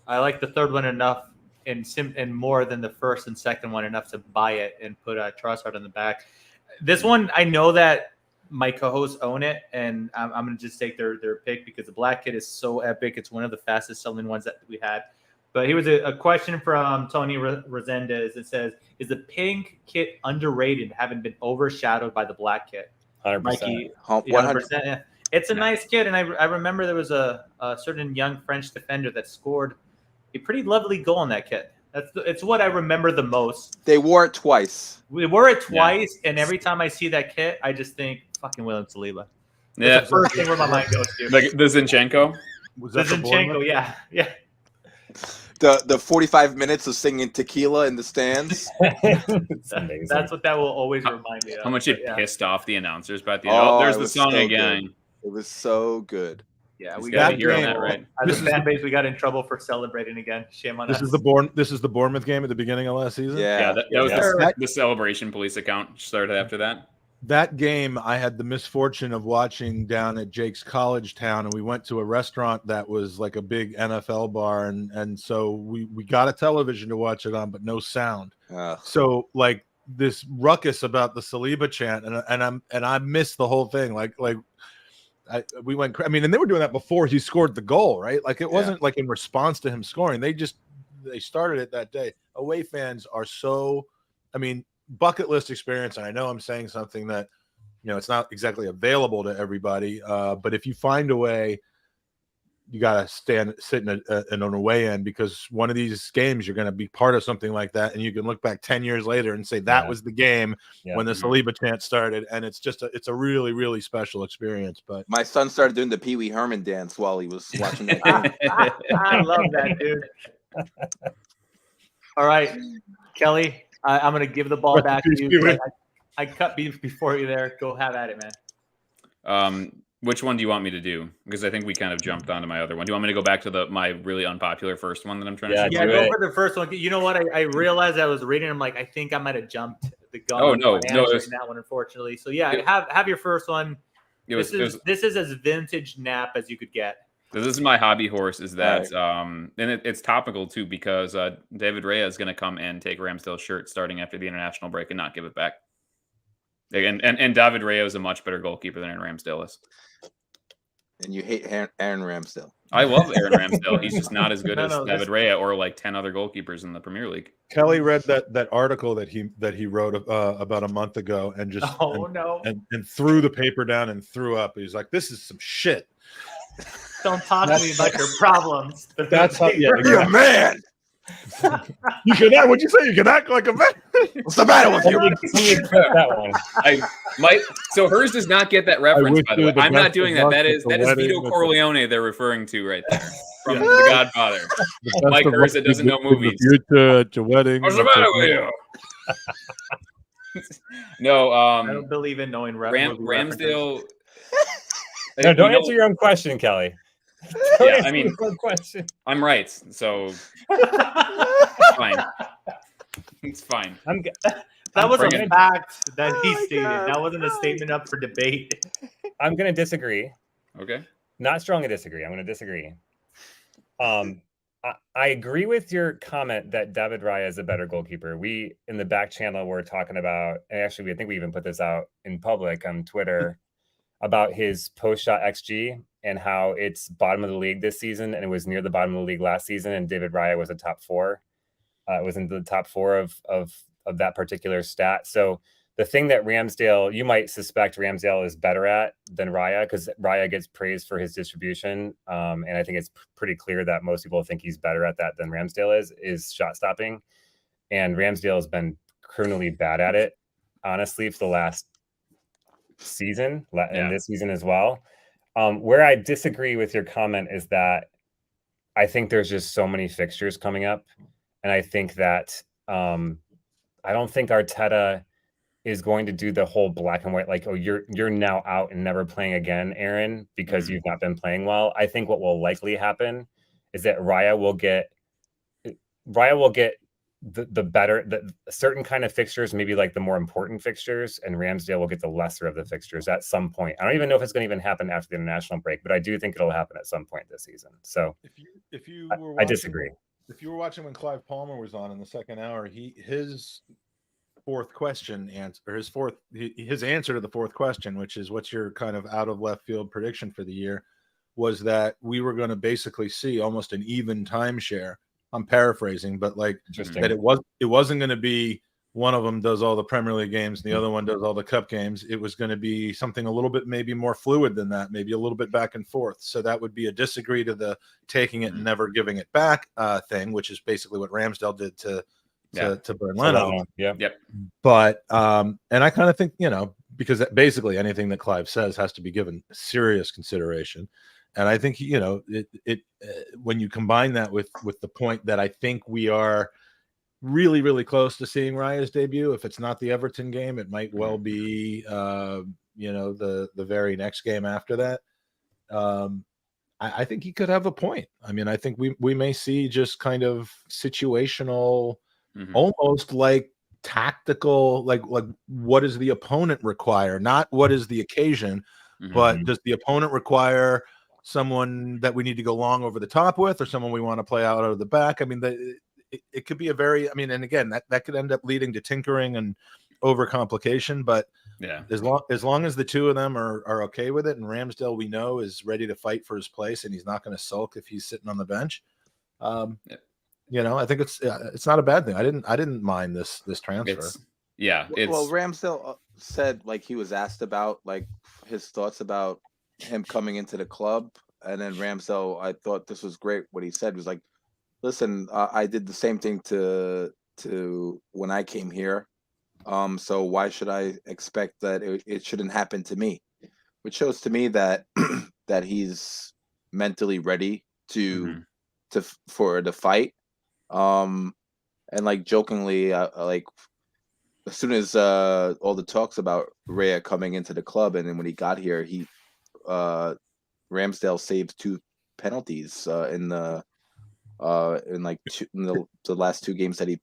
I like the third one enough and more than the first and second one enough to buy it and put a Trossard on the back. This one, I know that my co-hosts own it, and I'm going to just take their pick because the black kit is so epic. It's one of the fastest selling ones that we had. But here was a question from Tony Resendez. It says, is the pink kit underrated, having been overshadowed by the black kit? 100%. Mikey, 100%. Yeah. It's a nice kit, and I remember there was a certain young French defender that scored a pretty lovely goal in that kit. It's what I remember the most. They wore it twice. We wore it twice, and every time I see that kit, I just think fucking William Saliba. That's the first thing where my mind goes to. Like the Zinchenko? The Zinchenko, yeah. The 45 minutes of singing tequila in the stands. That's what that will always remind me of. How much it pissed off the announcers about the there's the song again. Good. It was so good. Yeah, we got to hear that, right? As a fan base, we got in trouble for celebrating again. Shame on us. This is the Bournemouth game at the beginning of last season. That was the celebration police account started after that. That game I had the misfortune of watching down at Jake's college town, and we went to a restaurant that was like a big NFL bar, and so we got a television to watch it on, but no sound. So like this ruckus about the Saliba chant, and I missed the whole thing. We went. I mean, and they were doing that before he scored the goal, right? Like it wasn't like in response to him scoring. They started it that day. Away fans are so. I mean, bucket list experience. And I know I'm saying something that it's not exactly available to everybody. But if you find a way, you got to sit in an away end, because one of these games you're going to be part of something like that, and you can look back 10 years later and say that was the game when the Saliba chant started, and it's a really, really special experience. But my son started doing the Pee Wee Herman dance while he was watching that game. I love that, dude. All right, Kelly, I'm going to give the ball back to you. I cut beef before you there. Go have at it, man. Which one do you want me to do? Because I think we kind of jumped onto my other one. Do you want me to go back to my really unpopular first one that I'm trying to say? Yeah, go for the first one. You know what? I realized I was reading. I'm like, I think I might have jumped the gun. Oh, no. Answering that one, unfortunately. So, have your first one. This is as vintage nap as you could get. This is my hobby horse, is that, and it's topical, too, because David Raya is going to come and take Ramsdale's shirt starting after the international break and not give it back. And David Raya is a much better goalkeeper than Aaron Ramsdale is. And you hate Aaron Ramsdale. I love Aaron Ramsdale. He's just not as good as David Raya or like 10 other goalkeepers in the Premier League. Kelly read that article that he wrote about a month ago and just and threw the paper down and threw up. He's like, "This is some shit." Don't talk to me about your problems. That's how you're a man. You can act. What'd you say? You can act like a man. What's the matter with you? That one. So hers does not get that reference, by the way. I'm not doing that. That is Vito Corleone they're referring to right there from The Godfather. Like hers that doesn't know movies. Future at your wedding. What's the matter with you? No, I don't believe in knowing Ramsdale. No, don't answer your own question, Kelly. Yeah, I mean, I'm right, so it's fine. It's fine. That was a fact that he stated. That wasn't a statement up for debate. I'm going to disagree. Okay. Not strongly disagree. I'm going to disagree. I agree with your comment that David Raya is a better goalkeeper. We, in the back channel, were talking about, and actually, I think we even put this out in public on Twitter, about his post-shot XG and how it's bottom of the league this season, and it was near the bottom of the league last season, and David Raya was a top four. It was in the top four of that particular stat. So the thing that Ramsdale, you might suspect Ramsdale is better at than Raya, because Raya gets praised for his distribution. And I think it's pretty clear that most people think he's better at that than Ramsdale is shot stopping. And Ramsdale has been criminally bad at it, honestly, for the last season and this season as well. Where I disagree with your comment is that I think there's just so many fixtures coming up. And I think that I don't think Arteta is going to do the whole black and white, like, oh, you're now out and never playing again, Aaron, because you've not been playing well. I think what will likely happen is that Raya will get the better, the certain kind of fixtures, maybe like the more important fixtures, and Ramsdale will get the lesser of the fixtures at some point. I don't even know if it's going to even happen after the international break, but I do think it'll happen at some point this season. So if you were I disagree. If you were watching when Clive Palmer was on in the second hour, his fourth question answer, or his answer to the fourth question, which is what's your kind of out of left field prediction for the year, was that we were going to basically see almost an even timeshare. I'm paraphrasing, but like that it wasn't going to be one of them does all the Premier League games, and the other one does all the cup games. It was going to be something a little bit maybe more fluid than that, maybe a little bit back and forth. So that would be a disagree to the taking it and never giving it back thing, which is basically what Ramsdale did to Burnley. Yep. But and I kind of think, because basically anything that Clive says has to be given serious consideration. And I think, when you combine that with the point that I think we are really, really close to seeing Raya's debut. If it's not the Everton game, it might well be, the very next game after that. I think he could have a point. I mean, I think we may see just kind of situational, almost like tactical, like what does the opponent require? Not what is the occasion, but does the opponent require someone that we need to go long over the top with, or someone we want to play out of the back? I mean, it could be and again, that could end up leading to tinkering and overcomplication. But as long as the two of them are okay with it, and Ramsdale, we know, is ready to fight for his place, and he's not going to sulk if he's sitting on the bench. I think it's not a bad thing. I didn't mind this transfer. Well, Ramsdale said, like, he was asked about like his thoughts about him coming into the club, and then Ramsdale, I thought this was great. What he said was like, listen, I did the same thing to when I came here. So why should I expect that it shouldn't happen to me? Which shows to me that that he's mentally ready for the fight. And like jokingly, like as soon as all the talks about Raya coming into the club, and then when he got here, Ramsdale saved 2 penalties in the last 2 games that he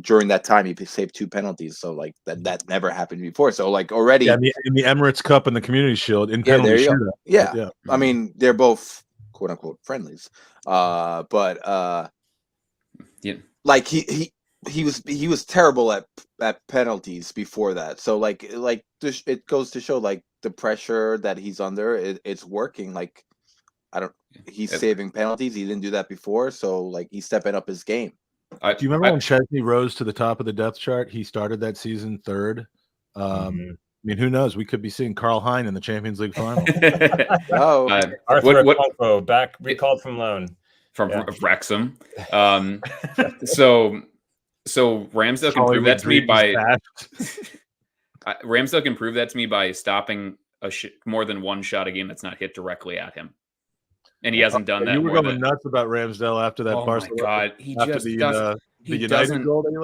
during that time he saved 2 penalties. So like that never happened before. So like already in the Emirates Cup and the Community Shield in penalty shootout. Yeah. I mean, they're both quote unquote friendlies. Like he was terrible at penalties before that. So like it goes to show like the pressure that he's under, it's working. Like he's saving penalties. He didn't do that before, so like he's stepping up his game. Do you remember when Chesney rose to the top of the depth chart? He started that season 3rd. I mean, who knows? We could be seeing Karl Hein in the Champions League final. Arthur back recalled from loan from Wrexham. So Ramsdale can prove that to me by Ramsdale can prove that to me by stopping more than one shot a game that's not hit directly at him. And he hasn't done that. You were going nuts about Ramsdale after that. Oh Barcelona, my God, he just the United goal that he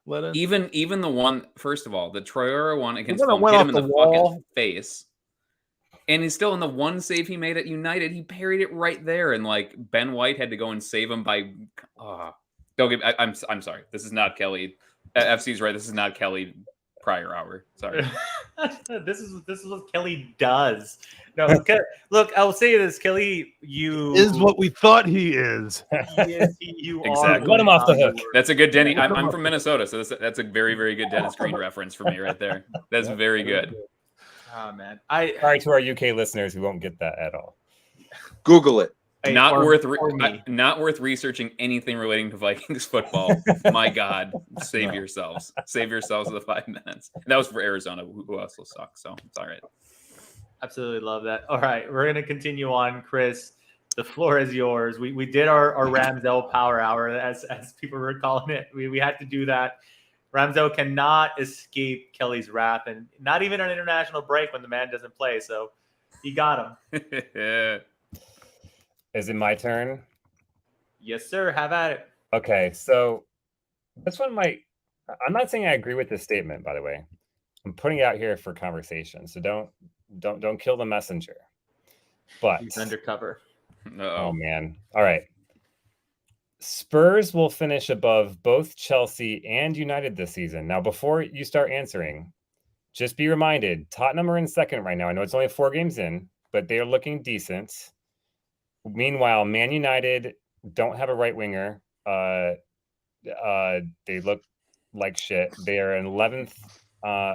let in. Even the one, first of all, the Traore one against Fulham hit him in the fucking face, and he's still in the one save he made at United. He parried it right there, and like Ben White had to go and save him by. Don't get. I'm sorry. This is not Kelly. FC's right. This is not Kelly. Prior hour. Sorry. This is what Kelly does. No, look, I'll say this, Kelly. You is what we thought he is. You exactly. Let him off the hook. That's a good Denny. I'm from Minnesota, so that's a very, very good Dennis Green reference for me right there. That's very good. Oh man, sorry to our UK listeners who won't get that at all. Google it. Not worth researching anything relating to Vikings football. My God, save yourselves. Save yourselves the 5 minutes. And that was for Arizona, who also sucks. So it's all right. Absolutely love that. All right, we're gonna continue on, Chris. The floor is yours. We did our Ramsdale Power Hour, as people were calling it. We had to do that. Ramsdale cannot escape Kelly's wrath, and not even an international break when the man doesn't play. So he got him. Is it my turn? Yes, sir. Have at it. Okay, so this one might. I'm not saying I agree with this statement, by the way. I'm putting it out here for conversation, so don't kill the messenger. But he's undercover. Oh man! All right. Spurs will finish above both Chelsea and United this season. Now, before you start answering, just be reminded, Tottenham are in second right now. I know it's only 4 games in, but they are looking decent. Meanwhile, Man United don't have a right winger. They look like shit. They are in 11th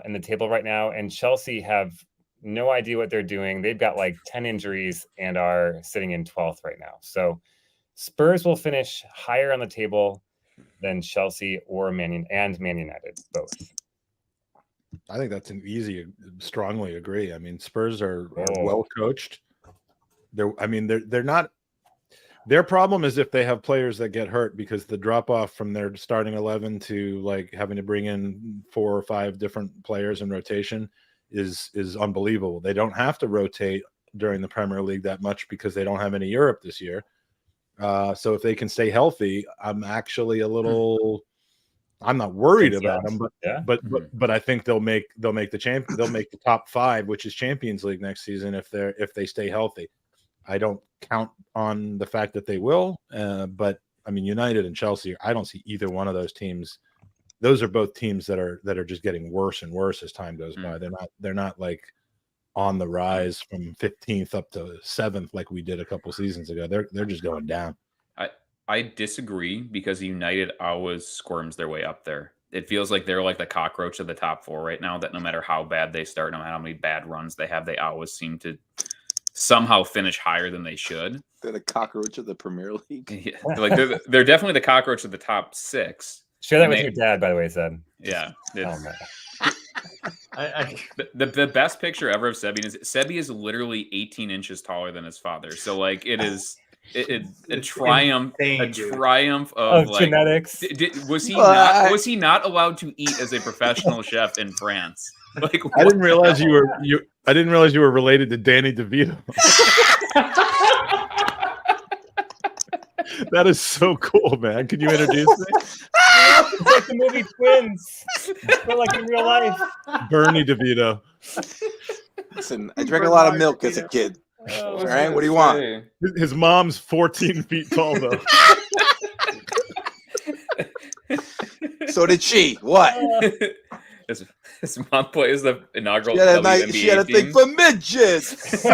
in the table right now, and Chelsea have no idea what they're doing. They've got like 10 injuries and are sitting in 12th right now. So Spurs will finish higher on the table than Chelsea or Man United both. I think that's an easy, strongly agree. I mean, Spurs are well coached. They're not. Their problem is if they have players that get hurt, because the drop off from their starting 11 to like having to bring in 4 or 5 different players in rotation is unbelievable. They don't have to rotate during the Premier League that much because they don't have any Europe this year. So if they can stay healthy, I'm actually a little. I'm not worried about them, but I think they'll make the top 5, which is Champions League next season if they stay healthy. I don't count on the fact that they will, but I mean United and Chelsea. I don't see either one of those teams. Those are both teams that are just getting worse and worse as time goes by. They're not like on the rise from 15th up to 7th like we did a couple seasons ago. They're just going down. I disagree because United always squirms their way up there. It feels like they're like the cockroach of the top 4 right now, that no matter how bad they start, no matter how many bad runs they have, they always seem to somehow finish higher than they should. They're the cockroach of the Premier League. Yeah, like they're definitely the cockroach of the top 6. Share that with your dad, by the way, Seb. Yeah. Oh, man. The best picture ever of Sebby is literally 18 inches taller than his father. So like it is a triumph of like, genetics. Was he not allowed to eat as a professional chef in France? Like I didn't realize you were related to Danny DeVito. That is so cool, man. Can you introduce me? It's like the movie Twins, but like in real life. Bernie DeVito. Listen, I drank a lot of milk as a kid. All right, what do you want? His mom's 14 feet tall, though. So did she. What? His mom plays the inaugural WNBA She had a thing for midgets.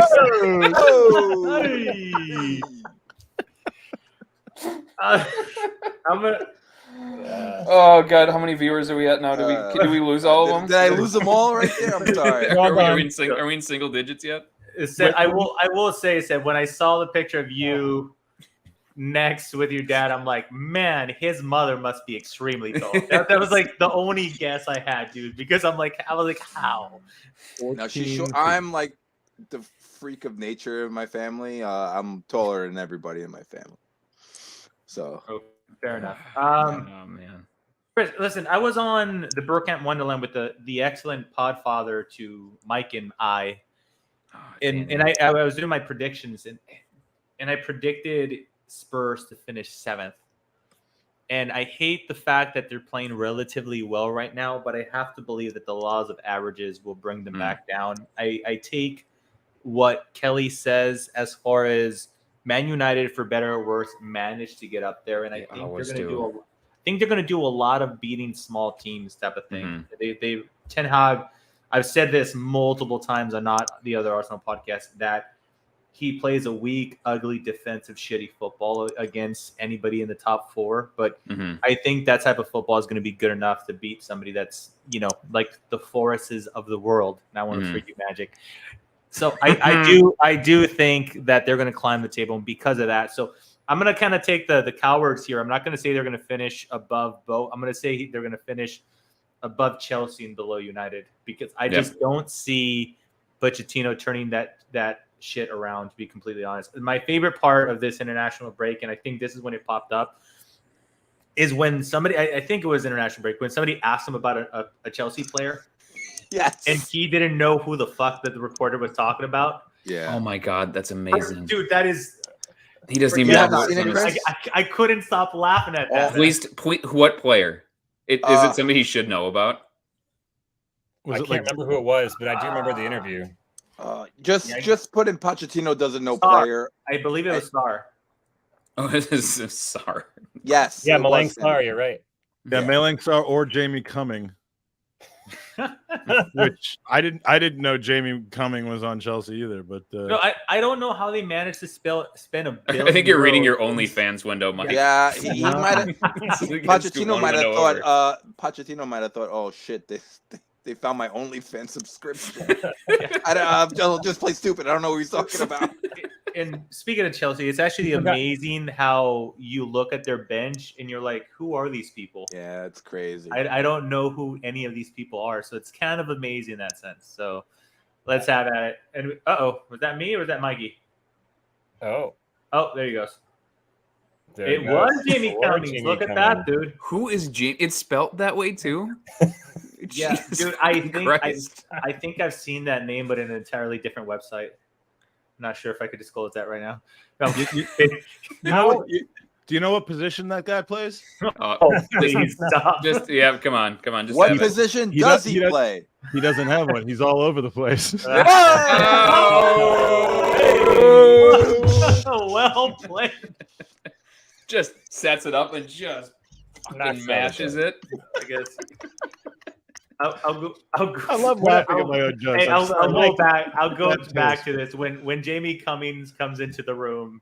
I'm gonna. Oh God, how many viewers are we at now? Did we lose all of them? Did I lose them all right there? I'm sorry. Are we in single digits yet? I will say, when I saw the picture of you next with your dad, I'm like, man, his mother must be extremely tall. That was like the only guess I had, dude. Because I was like, how? Now I'm like the freak of nature in my family. I'm taller than everybody in my family. So fair enough. Oh man. Chris, listen, I was on the Burkamp Wonderland with the excellent podfather to Mike and I. And I was doing my predictions and I predicted Spurs to finish 7th. And I hate the fact that they're playing relatively well right now, but I have to believe that the laws of averages will bring them back down. I take what Kelly says as far as Man United, for better or worse, managed to get up there, and I think they're going to do a lot of beating small teams type of thing. They Ten Hag. I've said this multiple times on not the other Arsenal podcast that he plays a weak, ugly, defensive, shitty football against anybody in the top 4. But I think that type of football is going to be good enough to beat somebody that's, like the Forests of the world. Not one of freaky Magic. So I do think that they're going to climb the table, and because of that. So I'm going to kind of take the cowards here. I'm not going to say they're going to finish above both. I'm going to say they're going to finish above Chelsea and below United, because I just don't see Pochettino turning that shit around, to be completely honest. My favorite part of this international break, and I think this is when it popped up, is when somebody, I think it was international break, when somebody asked him about a Chelsea player. Yes. And he didn't know who the fuck that the reporter was talking about. Yeah. Oh my God, that's amazing. Dude, that is... He doesn't even know. I couldn't stop laughing at that. Please, what player? Is it somebody he should know about? I can't remember who it was, but I do remember the interview. Just put in Pochettino doesn't know Star. player. I believe it was Star. Oh, it is Sar. Yes. Yeah, it was Malang Sammy. Sarr, you're right. Yeah, Malang Sarr or Jamie Cumming. Which I didn't know Jamie Cumming was on Chelsea either, but No, I don't know how they managed to spend $1 billion. I think you're reading your OnlyFans window, Mike. Yeah, he might have. Pochettino might have over. thought. Pochettino might have thought, "Oh shit, they found my OnlyFans subscription." I'll just play stupid. I don't know what he's talking about. And speaking of Chelsea, it's actually amazing how you look at their bench and you're like, who are these people? Yeah, it's crazy. I don't know who any of these people are. So it's kind of amazing in that sense. So let's have at it. And was that me or was that Mikey? Oh, there he goes. There It was Jamie Cummings. Look at that, dude. Who is Jamie? It's spelled that way too. Yeah, Jesus dude. I think I've seen that name, but in an entirely different website. I'm not sure if I could disclose that right now. No. Do you know what position that guy plays? Please stop. Come on. Just what position does he play? He doesn't have one. He's all over the place. Well played. Just sets it up and just fucking mashes it. I guess. I'll go. I love laughing at my own jokes. Hey, I'll go back. I'll go back to this when Jamie Cummings comes into the room.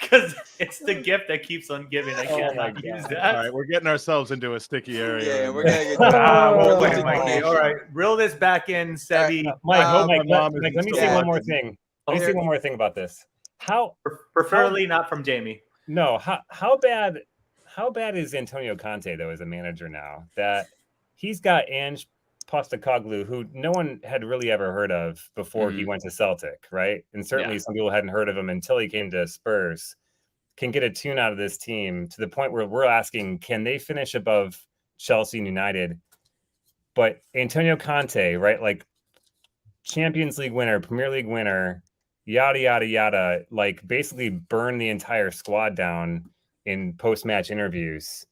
Because it's the gift that keeps on giving. I can't use that. All right, we're getting ourselves into a sticky area. Yeah, we're gonna get Mikey. All right, reel this back in, Sebby. Mike, let me say one more thing. Let me say one more thing about this. Preferably not from Jamie. No, how bad is Antonio Conte though as a manager now that he's got Ange Postecoglou, who no one had really ever heard of before he went to Celtic, right? And certainly some people hadn't heard of him until he came to Spurs. Can get a tune out of this team to the point where we're asking, can they finish above Chelsea and United? But Antonio Conte, right? Like Champions League winner, Premier League winner, yada, yada, yada, like basically burn the entire squad down in post-match interviews.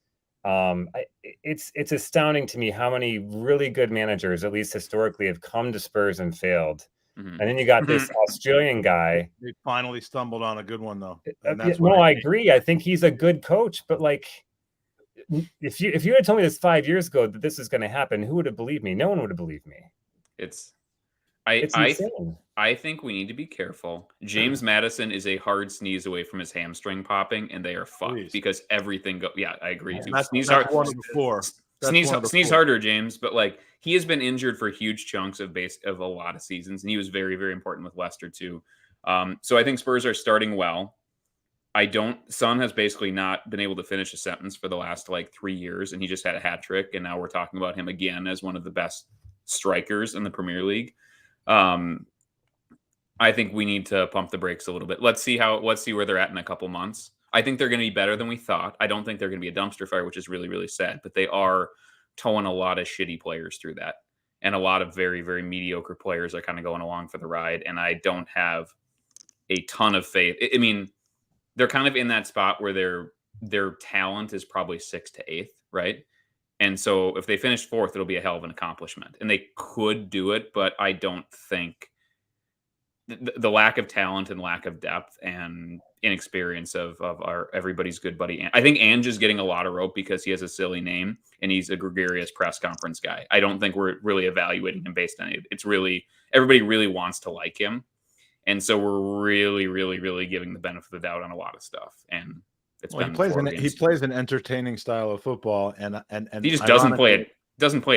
It's astounding to me how many really good managers, at least historically, have come to Spurs and failed. And then you got this Australian guy. They finally stumbled on a good one, though. I agree. I think he's a good coach, but like, if you had told me this 5 years ago that this is going to happen, who would have believed me? No one would have believed me. I think we need to be careful. James Maddison is a hard sneeze away from his hamstring popping, and they are fucked because everything goes. Yeah, I agree too. Sneeze harder, James. But like he has been injured for huge chunks of a lot of seasons, and he was very, very important with Leicester too. So I think Spurs are starting well. Son has basically not been able to finish a sentence for the last like 3 years, and he just had a hat trick, and now we're talking about him again as one of the best strikers in the Premier League. I think we need to pump the brakes a little bit. Let's see where they're at in a couple months. I think they're going to be better than we thought. I don't think they're going to be a dumpster fire, which is really, really sad, but they are towing a lot of shitty players through that. And a lot of very, very mediocre players are kind of going along for the ride. And I don't have a ton of faith. I mean, they're kind of in that spot where their talent is probably 6th to 8th, right? And so if they finish 4th, it'll be a hell of an accomplishment. And they could do it, but I don't think the lack of talent and lack of depth and inexperience of our everybody's good buddy. I think Ange is getting a lot of rope because he has a silly name and he's a gregarious press conference guy. I don't think we're really evaluating him based on it. It's really, everybody really wants to like him. And so we're really, really, really giving the benefit of the doubt on a lot of stuff. And he plays an entertaining style of football, and he just doesn't play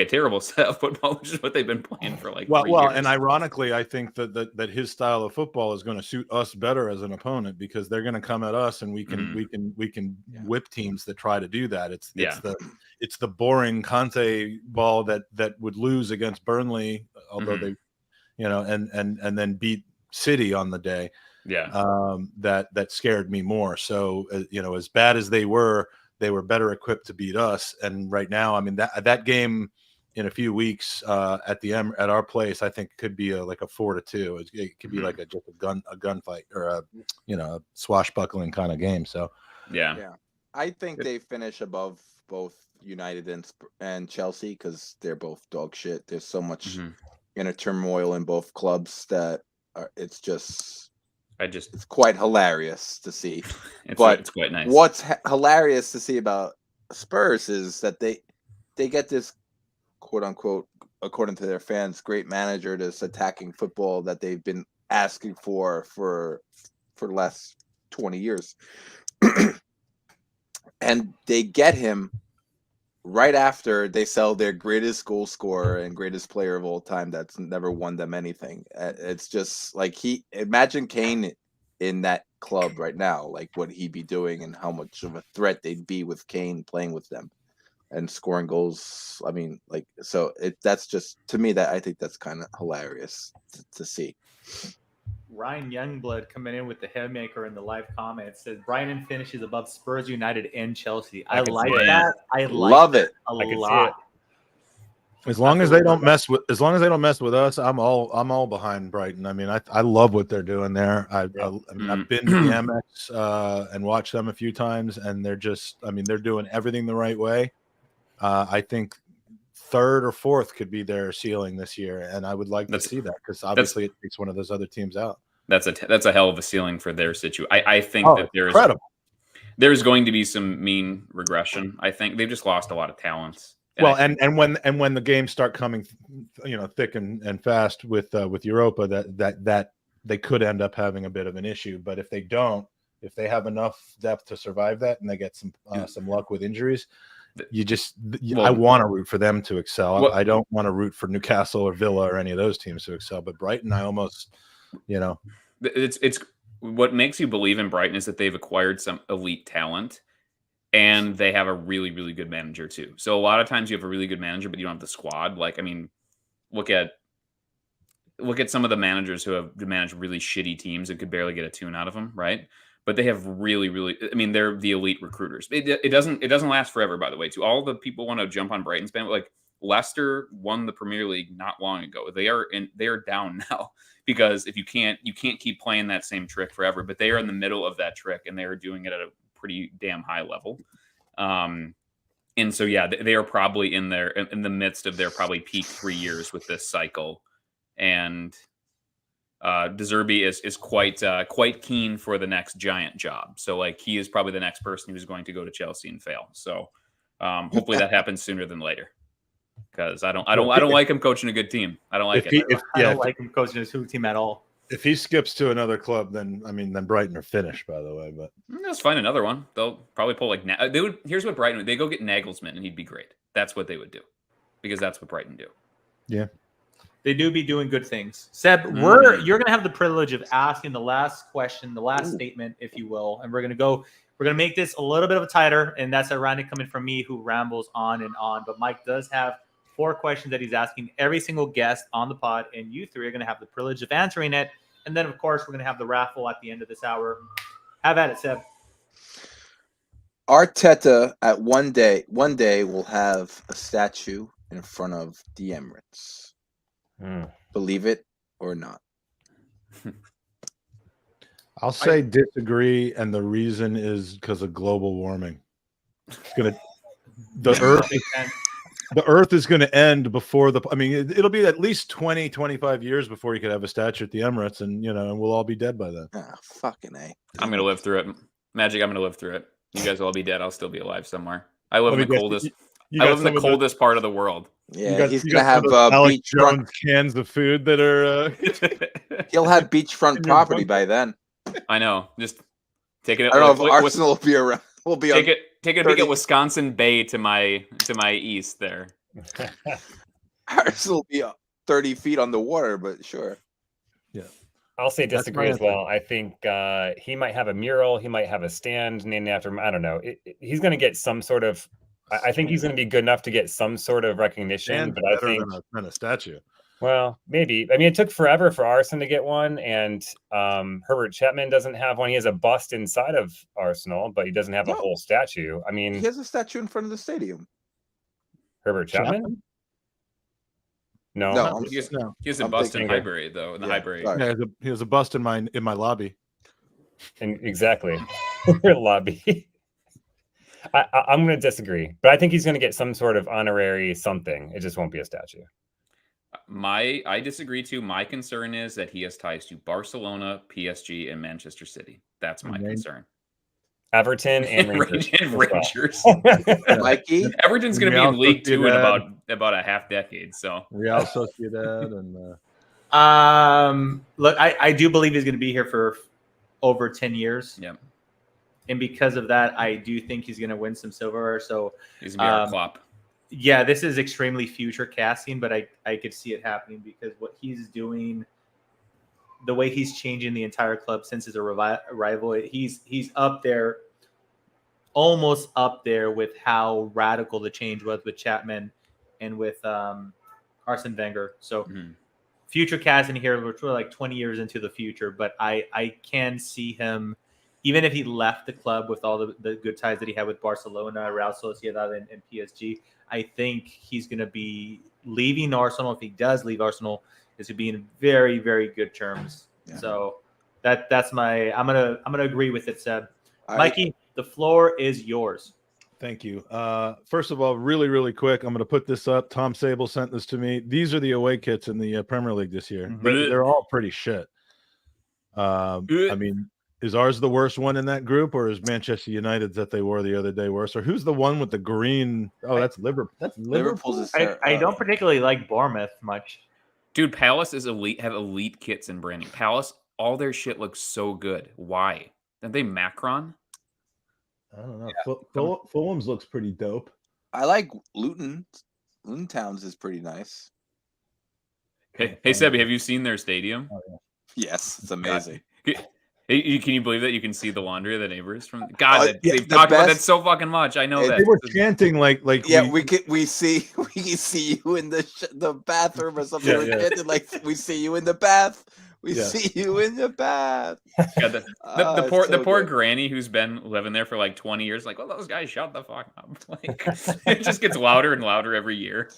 a terrible set of football, which is what they've been playing for like 3 years. And ironically, I think that his style of football is going to suit us better as an opponent because they're going to come at us, and we can whip teams that try to do that. It's the boring Conte ball that would lose against Burnley, although they, and then beat City on the day. That scared me more. So as bad as they were better equipped to beat us. And right now, I mean that game in a few weeks at our place, I think could be like a 4-2. It could be like a gunfight or a swashbuckling kind of game. So I think they finish above both United and Chelsea because they're both dog shit. There's so much inner turmoil in both clubs that it's just It's quite hilarious to see. It's quite nice. What's hilarious to see about Spurs is that they get this quote unquote, according to their fans, great manager, this attacking football that they've been asking for the last 20 years. And they get him right after they sell their greatest goal scorer and greatest player of all time that's never won them anything. It's just like imagine Kane in that club right now, like what he'd be doing and how much of a threat they'd be with Kane playing with them and scoring goals. I mean, like, so that's just, to me, that I think that's kind of hilarious to see. Ryan Youngblood coming in with the haymaker in the live comments says Brighton finishes above Spurs, United, and Chelsea. I like that. I love it a lot. As long as they don't mess with us, I'm all behind Brighton. I mean, I love what they're doing there. I've been to the Emirates and watched them a few times, and they're doing everything the right way. I think third or fourth could be their ceiling this year, and I would like to see that because obviously it takes one of those other teams out. That's a hell of a ceiling for their situation. I think that there's going to be some mean regression. I think they've just lost a lot of talents. And when the games start coming, thick and fast with Europa, that they could end up having a bit of an issue. But if they have enough depth to survive that, and they get some luck with injuries, I want to root for them to excel. I don't want to root for Newcastle or Villa or any of those teams to excel. But Brighton, I almost, it's what makes you believe in Brighton is that they've acquired some elite talent. And they have a really, really good manager too. So a lot of times you have a really good manager, but you don't have the squad. Like, I mean, look at some of the managers who have managed really shitty teams and could barely get a tune out of them, right? But they have really, really, I mean, they're the elite recruiters. It doesn't last forever, by the way. To all the people want to jump on Brighton's band, like Leicester won the Premier League not long ago. They are down now because if you can't keep playing that same trick forever. But they are in the middle of that trick, and they are doing it at a pretty damn high level. And so, yeah, they are probably in the midst of their probably peak 3 years with this cycle. And De Zerbi is quite keen for the next giant job. So like he is probably the next person who's going to go to Chelsea and fail. So hopefully that happens sooner than later. Because I don't like him coaching a good team. I don't like it. I don't like him coaching his team at all. If he skips to another club, then Brighton are finished, by the way. But let's find another one. They'll probably pull here's what Brighton would. They go get Nagelsmann, and he'd be great. That's what they would do, because that's what Brighton do. Yeah, they do be doing good things. Seb, you're gonna have the privilege of asking the last question, the last statement, if you will, and we're gonna make this a little bit of a tighter, and that's ironic coming from me who rambles on and on. But Mike does have 4 questions that he's asking every single guest on the pod, and you 3 are going to have the privilege of answering it. And then, of course, we're going to have the raffle at the end of this hour. Have at it, Seb. Arteta at one day will have a statue in front of the Emirates. Believe it or not. I'll say disagree, and the reason is because of global warming. The Earth is going to end before it'll be at least 20, 25 years before you could have a statue at the Emirates, and we'll all be dead by then. Fucking A. I'm going to live through it. Magic, I'm going to live through it. You guys will all be dead. I'll still be alive somewhere. I live in the coldest. I live in the coldest part of the world. Yeah, he's going to have beachfront cans of food that are. He'll have beachfront property by then. I know. Just take it. I don't know if Arsenal will be around. We'll be Take a peek at Wisconsin Bay to my east there. Arsenal will be 30 feet on the water, but sure. Yeah. I'll say disagree as well. I think he might have a mural. He might have a stand named after him. I don't know. He's going to get some sort of. I think he's going to be good enough to get some sort of recognition. But I think than a statue. Well, maybe. I mean, it took forever for Arsenal to get one, and Herbert Chapman doesn't have one. He has a bust inside of Arsenal, but he doesn't have a whole statue. I mean, he has a statue in front of the stadium. Herbert Chapman? No, he has a bust in Highbury, though. In the Highbury, yeah, he has a bust in my lobby. And exactly, lobby. I'm going to disagree, but I think he's going to get some sort of honorary something. It just won't be a statue. I disagree too. My concern is that he has ties to Barcelona, PSG, and Manchester City. That's my concern. Everton and Rangers. Rangers. Mikey? Everton's going to be in League Two in about a half decade. So Real Sociedad and look, I do believe he's going to be here for over 10 years. Yeah. And because of that, I do think he's going to win some silverware. So he's going to be our Klopp. Yeah, this is extremely future casting, but I could see it happening because what he's doing, the way he's changing the entire club since his arrival, he's up there, almost up there with how radical the change was with Chapman and with Arsene Wenger. So future casting here, we're like 20 years into the future, but I can see him, even if he left the club with all the good ties that he had with Barcelona, Real Sociedad, and PSG, I think he's going to be leaving Arsenal. If he does leave Arsenal, is to be in very, very good terms. Yeah. So that's my. I'm gonna agree with it, Seb. Mikey, the floor is yours. Thank you. First of all, really, really quick, I'm going to put this up. Tom Sable sent this to me. These are the away kits in the Premier League this year. They're all pretty shit. I mean, is ours the worst one in that group, or is Manchester United's that they wore the other day worse? Or who's the one with the green? Oh, that's Liverpool. That's Liverpool's. I don't particularly like Bournemouth much. Dude, Palace is elite. Have elite kits and branding. Palace, all their shit looks so good. Why? Aren't they Macron? I don't know. Fulham's looks pretty dope. I like Luton. Luton Towns is pretty nice. Hey, Sebby, have you seen their stadium? Oh, yeah. Yes, it's amazing. Can you believe that you can see the laundry of the neighbors from God? They've talked about that so fucking much. I know that they were chanting like yeah. We see you in the bathroom or something. Chanting, like we see you in the bath. We see you in the bath. Yeah, the poor granny who's been living there for like 20 years. Like, well, those guys shut the fuck up. Like, it just gets louder and louder every year.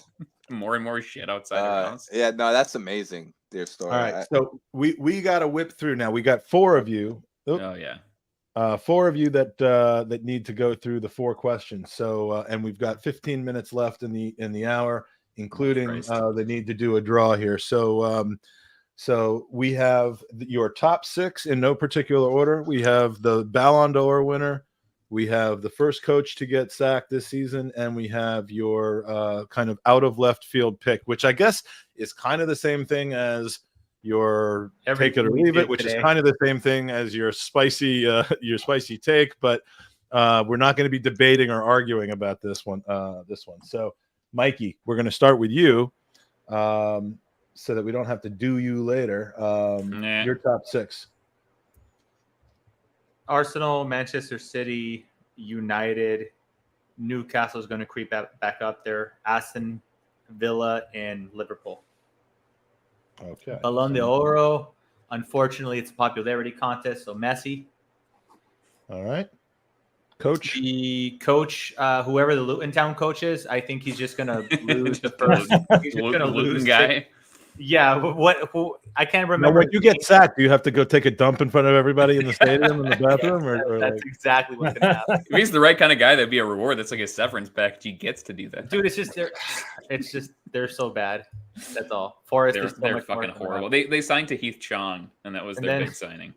More and more shit outside the house. Yeah, no, that's amazing. Their story. All right, so we got to whip through now. We got 4 of you. Oh yeah, 4 of you that need to go through the 4 questions. So and we've got 15 minutes left in the hour, including the need to do a draw here. So so we have your top 6 in no particular order. We have the Ballon d'Or winner. We have the first coach to get sacked this season, and we have your kind of out of left field pick, which I guess is kind of the same thing as your take it or leave it, which is kind of the same thing as your spicy take. But we're not going to be debating or arguing about this one. So, Mikey, we're going to start with you, so that we don't have to do you later. Your top 6. Arsenal, Manchester City, United, Newcastle is going to creep back up there. Aston Villa and Liverpool. Okay. Ballon d'Or. Unfortunately, it's a popularity contest, so Messi. All right. Coach. The coach, whoever the Luton Town coach is, I think he's just going to lose the first. He's just going to lose guy. Yeah, who I can't remember. Now, when you get sacked, do you have to go take a dump in front of everybody in the stadium in the bathroom? Or that's like... exactly what's going to happen. If he's the right kind of guy, that'd be a reward. That's like a severance package. He gets to do that. Dude, they're so bad. That's all. Forest they're fucking horrible. They signed to Heath Chong, and that was their big signing.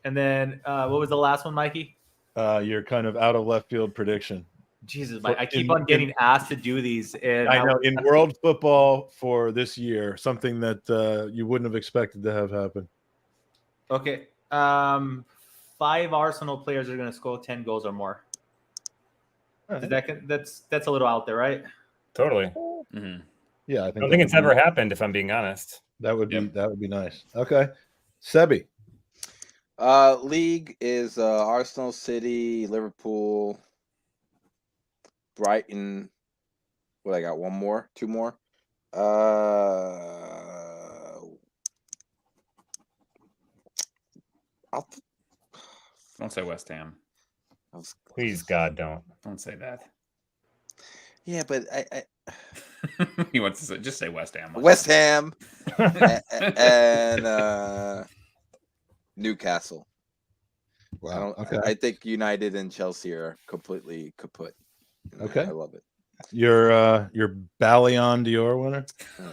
And then what was the last one, Mikey? Your kind of out of left field prediction. Jesus, Mike, I keep on getting asked to do these. And I know in world football for this year, something that you wouldn't have expected to have happen. Okay. 5 Arsenal players are going to score 10 goals or more. Right. That's a little out there, right? Totally. Mm-hmm. Yeah, I don't think it's ever happened, if I'm being honest. That would be nice. Okay. Sebby. League is Arsenal, City, Liverpool, Brighton. What I got? 2 more. Don't say West Ham. Please, God, don't say that. Yeah, but I he wants to say, just say West Ham. West Ham and Newcastle. Wow. Okay. I think United and Chelsea are completely kaput. Okay. I love it. Your Ballon d'Or winner.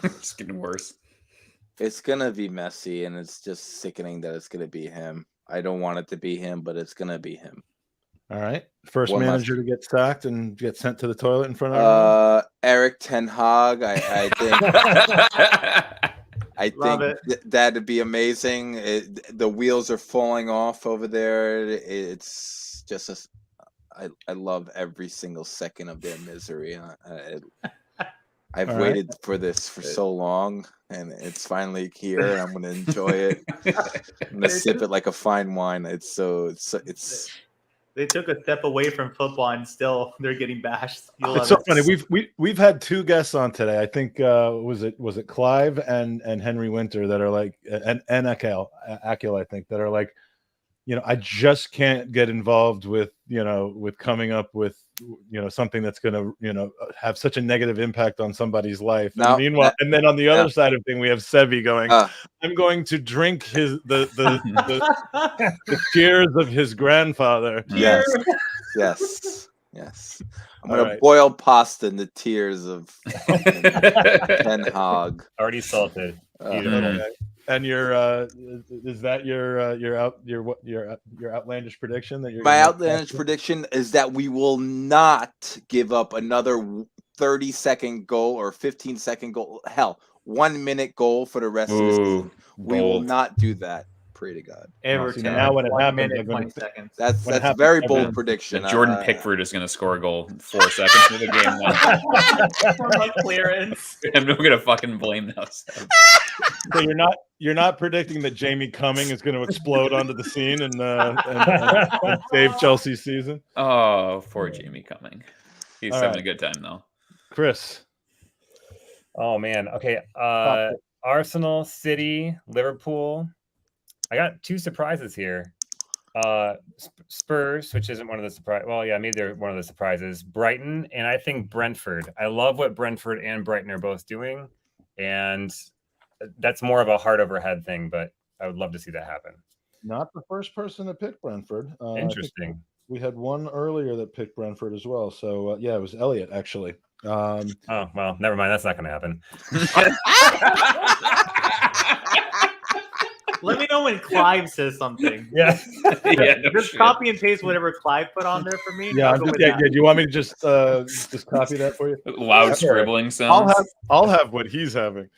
It's getting worse. It's gonna be Messi, and it's just sickening that it's gonna be him. I don't want it to be him, but it's gonna be him. All right. First One manager to get sacked and get sent to the toilet in front of everyone. Eric Ten Hag. I think that'd be amazing. The wheels are falling off over there. It's just I love every single second of their misery. I've waited for this for so long, and it's finally here, and I'm going to enjoy it. I'm going to sip it like a fine wine. It's They took a step away from football, and still they're getting bashed. It's so funny. We've had two guests on today. I think was it Clive and Henry Winter that are like, and Akil, I think, that are like, I just can't get involved with with coming up with something that's going to have such a negative impact on somebody's life. And meanwhile, and then on the other side of thing, we have Sebby going, I'm going to drink the tears of his grandfather. Yes. I'm going to boil pasta in the tears of Ten Hag. Already salted. And is that your outlandish prediction that you're? My outlandish prediction is that we will not give up another 30-second goal or 15-second goal. Hell, 1 minute goal for the rest of the season. We will not do that. Pray to God. Everton. Now when it happens, 20 seconds. That's a very bold prediction. Jordan Pickford is going to score a goal in 4 seconds of the game. From a clearance. I'm not going to fucking blame those. So you're not predicting that Jamie Cumming is going to explode onto the scene and save Chelsea's season? Oh, poor Jamie Cumming. He's having a good time though. Chris. Oh man. Okay. Arsenal, City, Liverpool. I got two surprises here. Spurs, which isn't one of the surprise. Well, yeah, maybe they're one of the surprises. Brighton, and I think Brentford. I love what Brentford and Brighton are both doing, and that's more of a heart over head thing. But I would love to see that happen. Not the first person to pick Brentford. Interesting. We had one earlier that picked Brentford as well. So it was Elliot actually. Oh well, never mind. That's not going to happen. Let me know when Clive says something. Yeah. Just copy and paste whatever Clive put on there for me. Yeah. Do you want me to just copy that for you? Loud scribbling sounds. I'll have what he's having.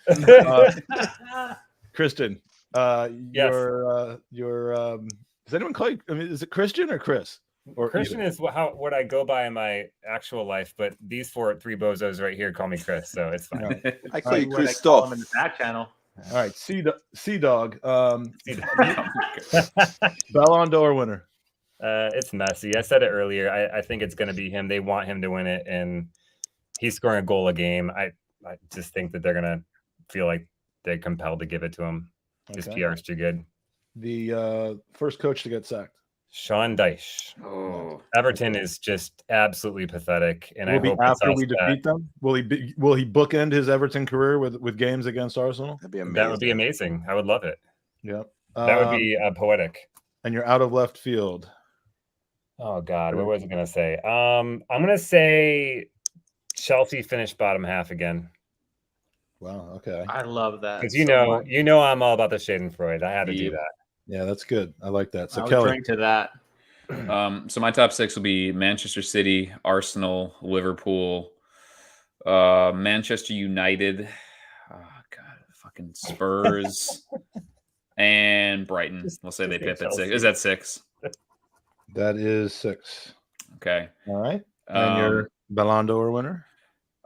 Kristen, yes. Your does anyone call you? I mean, is it Christian or Chris? Or Christian is what I go by in my actual life, but these three bozos right here call me Chris, so it's fine. I call you Christoph. In the back channel. All right, Sea Dog. Ballon d'Or winner. It's Messi. I said it earlier. I think it's going to be him. They want him to win it, and he's scoring a goal a game. I just think that they're going to feel like they're compelled to give it to him. His PR is too good. The first coach to get sacked. Sean Dyche. Oh, Everton is just absolutely pathetic, and I hope after we defeat them, will he bookend his Everton career with games against Arsenal? That'd be amazing. That would be amazing. I would love it. Yeah, that would be poetic. And you're out of left field. Oh God, what was I going to say? I'm going to say Chelsea finished bottom half again. Wow. Okay. I love that. Because you know, I'm all about the Schadenfreude. I had to do that. Yeah, that's good. I like that. So I'll Kelly, drink to that. So my top 6 will be Manchester City, Arsenal, Liverpool, Manchester United, fucking Spurs, and Brighton. We'll say they pip at 6. Is that 6? That is 6. Okay. All right. And your Ballon d'Or winner?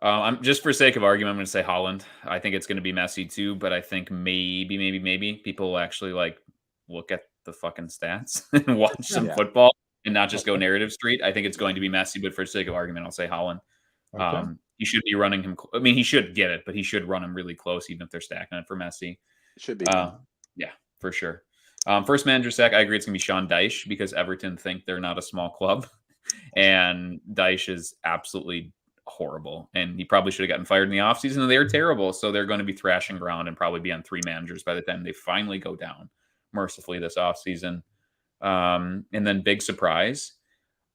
I'm just for sake of argument, I'm going to say Haaland. I think it's going to be Messi too, but I think maybe people will actually look at the fucking stats and watch some football and not just go narrative street. I think it's going to be Messi, but for sake of argument, I'll say Haaland. Okay. He should be running him. I mean, he should get it, but he should run him really close, even if they're stacking it for Messi. Should be. Yeah, for sure. First manager sack, I agree it's going to be Sean Dyche because Everton think they're not a small club. And Dyche is absolutely horrible. And he probably should have gotten fired in the offseason. They're terrible. So they're going to be thrashing ground and probably be on 3 managers by the time they finally go down, mercifully, this offseason. And then big surprise,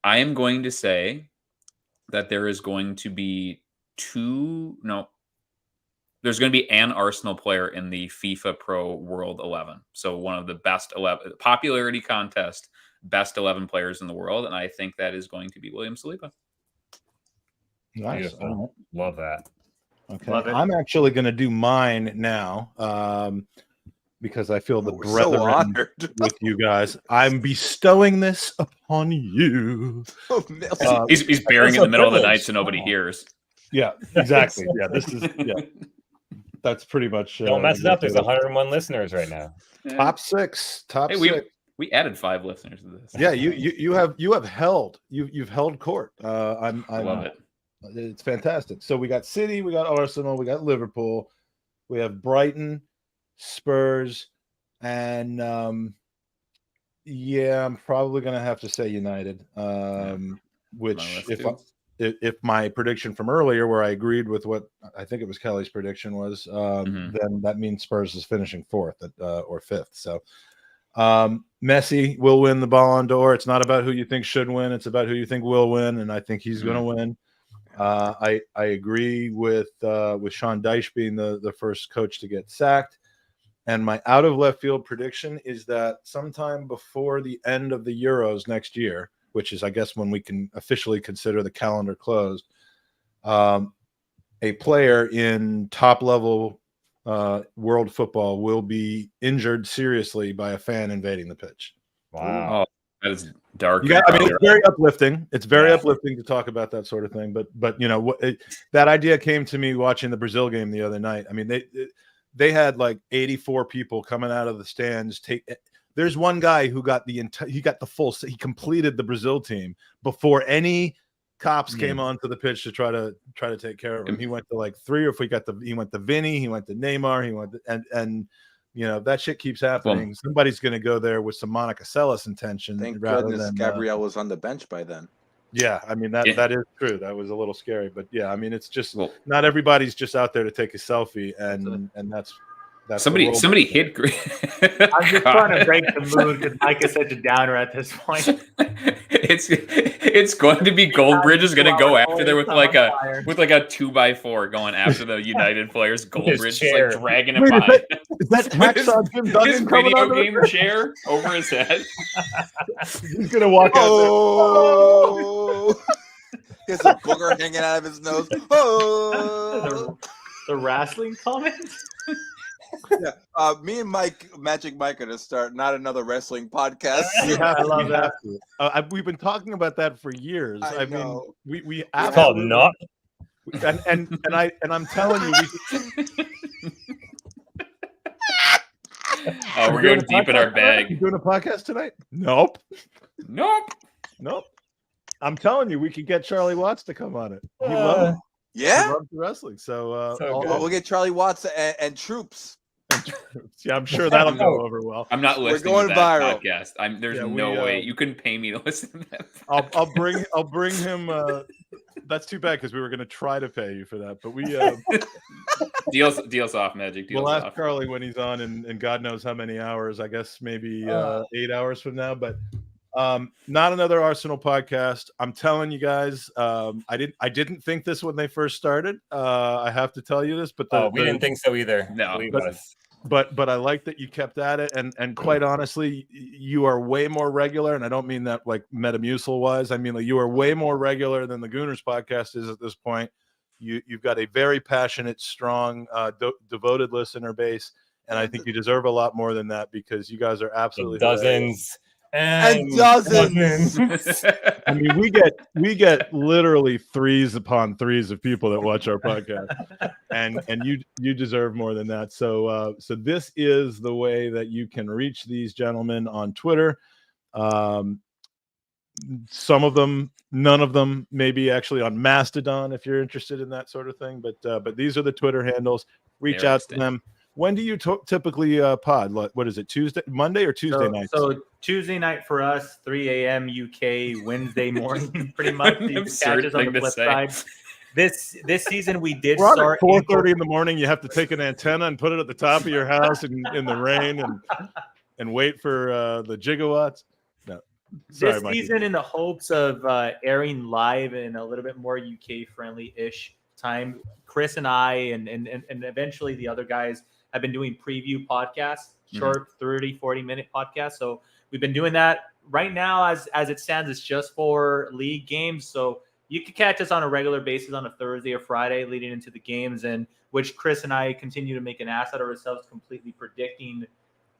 I am going to say that there is going to be there's going to be an Arsenal player in the FIFA Pro World 11. So one of the best 11 popularity contest, best 11 players in the world. And I think that is going to be William Saliba. Nice. Love that. Okay. I'm actually going to do mine now because I feel the brethren with you guys. I'm bestowing this upon you. He's bearing in the middle of the night so nobody hears. Yeah, exactly. Yeah, this is that's pretty much. Don't mess it up. There's 101 listeners right now. Top six. We added 5 listeners to this. Yeah, you have held court. I love it. It's fantastic. So we got City, we got Arsenal, we got Liverpool, we have Brighton, Spurs, and I'm probably gonna have to say United. Which if my prediction from earlier, where I agreed with what I think it was Kelly's prediction was, then that means Spurs is finishing 4th or 5th. So Messi will win the Ballon d'Or. It's not about who you think should win; it's about who you think will win, and I think he's going to win. I agree with Sean Dyche being the first coach to get sacked. And my out of left field prediction is that sometime before the end of the Euros next year, which is, I guess, when we can officially consider the calendar closed, a player in top level world football will be injured seriously by a fan invading the pitch. Wow. Oh, that is dark. It's very uplifting. It's very uplifting to talk about that sort of thing. But that idea came to me watching the Brazil game the other night. I mean, they had like 84 people coming out of the stands. There's one guy who got he completed the Brazil team before any cops came onto the pitch to try to take care of him. He went to like 3 or 4. He went to Vinny, he went to Neymar, and that shit keeps happening. Somebody's going to go there with some Monica Seles intention. Thank goodness Gabriel was on the bench by then. Yeah, I mean that is true. That was a little scary, but yeah, I mean it's just not everybody's just out there to take a selfie, and that's somebody hit. I'm just trying to break the mood because Mike is such a downer at this point. It's going to be Goldbridge is going to go after there with like a 2x4 going after the United players. Goldbridge is like dragging him by. Is that Hacksaw Jim Duggan his coming video on game chair over his head? He's gonna walk out there. He has a booger hanging out of his nose. The wrestling comment. Yeah, me and Magic Mike are going to start not another wrestling podcast. I love that. We've been talking about that for years. I mean, we it's called not. And I'm telling you, we're going deep in our bag. You doing a podcast tonight? Nope. I'm telling you, we could get Charlie Watts to come on it. He loves it. Yeah, he loves wrestling. So we'll get Charlie Watts and Troops. Yeah, I'm sure that'll go over well. I'm not listening to that podcast. There's no way you couldn't pay me to listen to that. I'll bring him. That's too bad because we were going to try to pay you for that, but we deals off, Magic. We'll ask Charlie when he's on, and God knows how many hours. I guess maybe 8 hours from now, but. Not another Arsenal podcast. I'm telling you guys, I didn't think this when they first started. I have to tell you this, but we didn't think so either. No, but I like that you kept at it, and quite honestly, you are way more regular, and I don't mean that like Metamucil wise. I mean like you are way more regular than the Gooners podcast is at this point. You've got a very passionate, strong, devoted listener base, and I think you deserve a lot more than that because you guys are absolutely dozens. And dozens. I mean, we get literally 3s upon 3s of people that watch our podcast, and you deserve more than that. So this is the way that you can reach these gentlemen on Twitter. Some of them, none of them, maybe actually on Mastodon if you're interested in that sort of thing. But these are the Twitter handles. Reach out to them. When do you typically pod? What is it? Monday or Tuesday night? So Tuesday night for us, 3 a.m. UK, Wednesday morning, pretty much. You catch us on the flip side. This season we did start at 4:30 in the morning. You have to take an antenna and put it at the top of your house in the rain and wait for the gigawatts. No, This season, in the hopes of airing live in a little bit more UK friendly-ish time, Chris and I and eventually the other guys have been doing preview podcasts, short 30, 40-minute podcasts. So we've been doing that. Right now, as it stands, it's just for league games. So you can catch us on a regular basis on a Thursday or Friday leading into the games, and which Chris and I continue to make an ass out of ourselves, completely predicting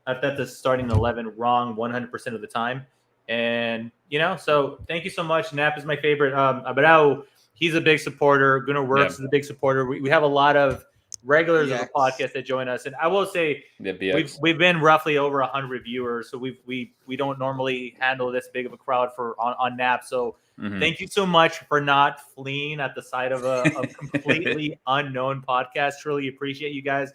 that the starting 11 wrong 100% of the time. And, so thank you so much. Nap is my favorite. Abrao, he's a big supporter. Gooner Works is a big supporter. We have a lot of regulars of the podcast that join us. And I will say we've been roughly over 100 viewers. So we don't normally handle this big of a crowd on Nap. So thank you so much for not fleeing at the sight of a completely unknown podcast. Truly appreciate you guys.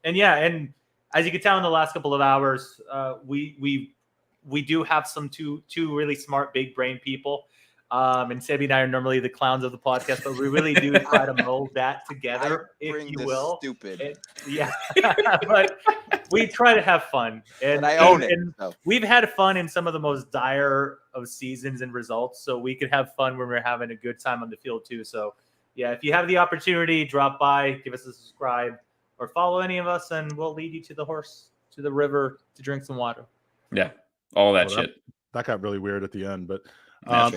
And and as you can tell in the last couple of hours, we do have some two really smart, big brain people. And Sebby and I are normally the clowns of the podcast, but we really do try to mold that together, if you will. Stupid. But we try to have fun. And I own it. And we've had fun in some of the most dire of seasons and results, so we could have fun when we're having a good time on the field too. So, if you have the opportunity, drop by, give us a subscribe, or follow any of us, and we'll lead you to the river to drink some water. Yeah, all that shit. That got really weird at the end, but I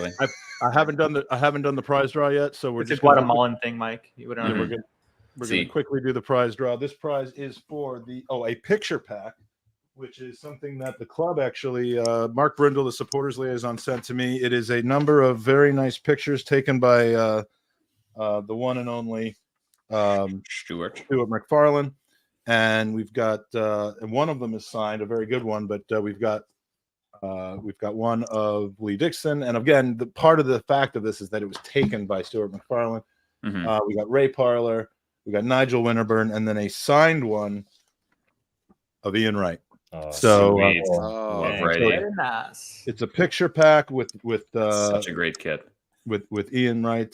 haven't done the prize draw yet, so we're it's just a Guatemalan thing, Mike. You would we're gonna quickly do the prize draw. This prize is for a picture pack, which is something that the club actually Mark Brindle, the supporters liaison, sent to me. It is a number of very nice pictures taken by the one and only Stuart McFarlane, and we've got and one of them is signed, a very good one, but we've got one of Lee Dixon, and again, the part of the fact of this is that it was taken by Stuart McFarlane. We got Ray Parler, we got Nigel Winterburn, and then a signed one of Ian Wright. Very nice. It's a picture pack with such a great kit with Ian Wright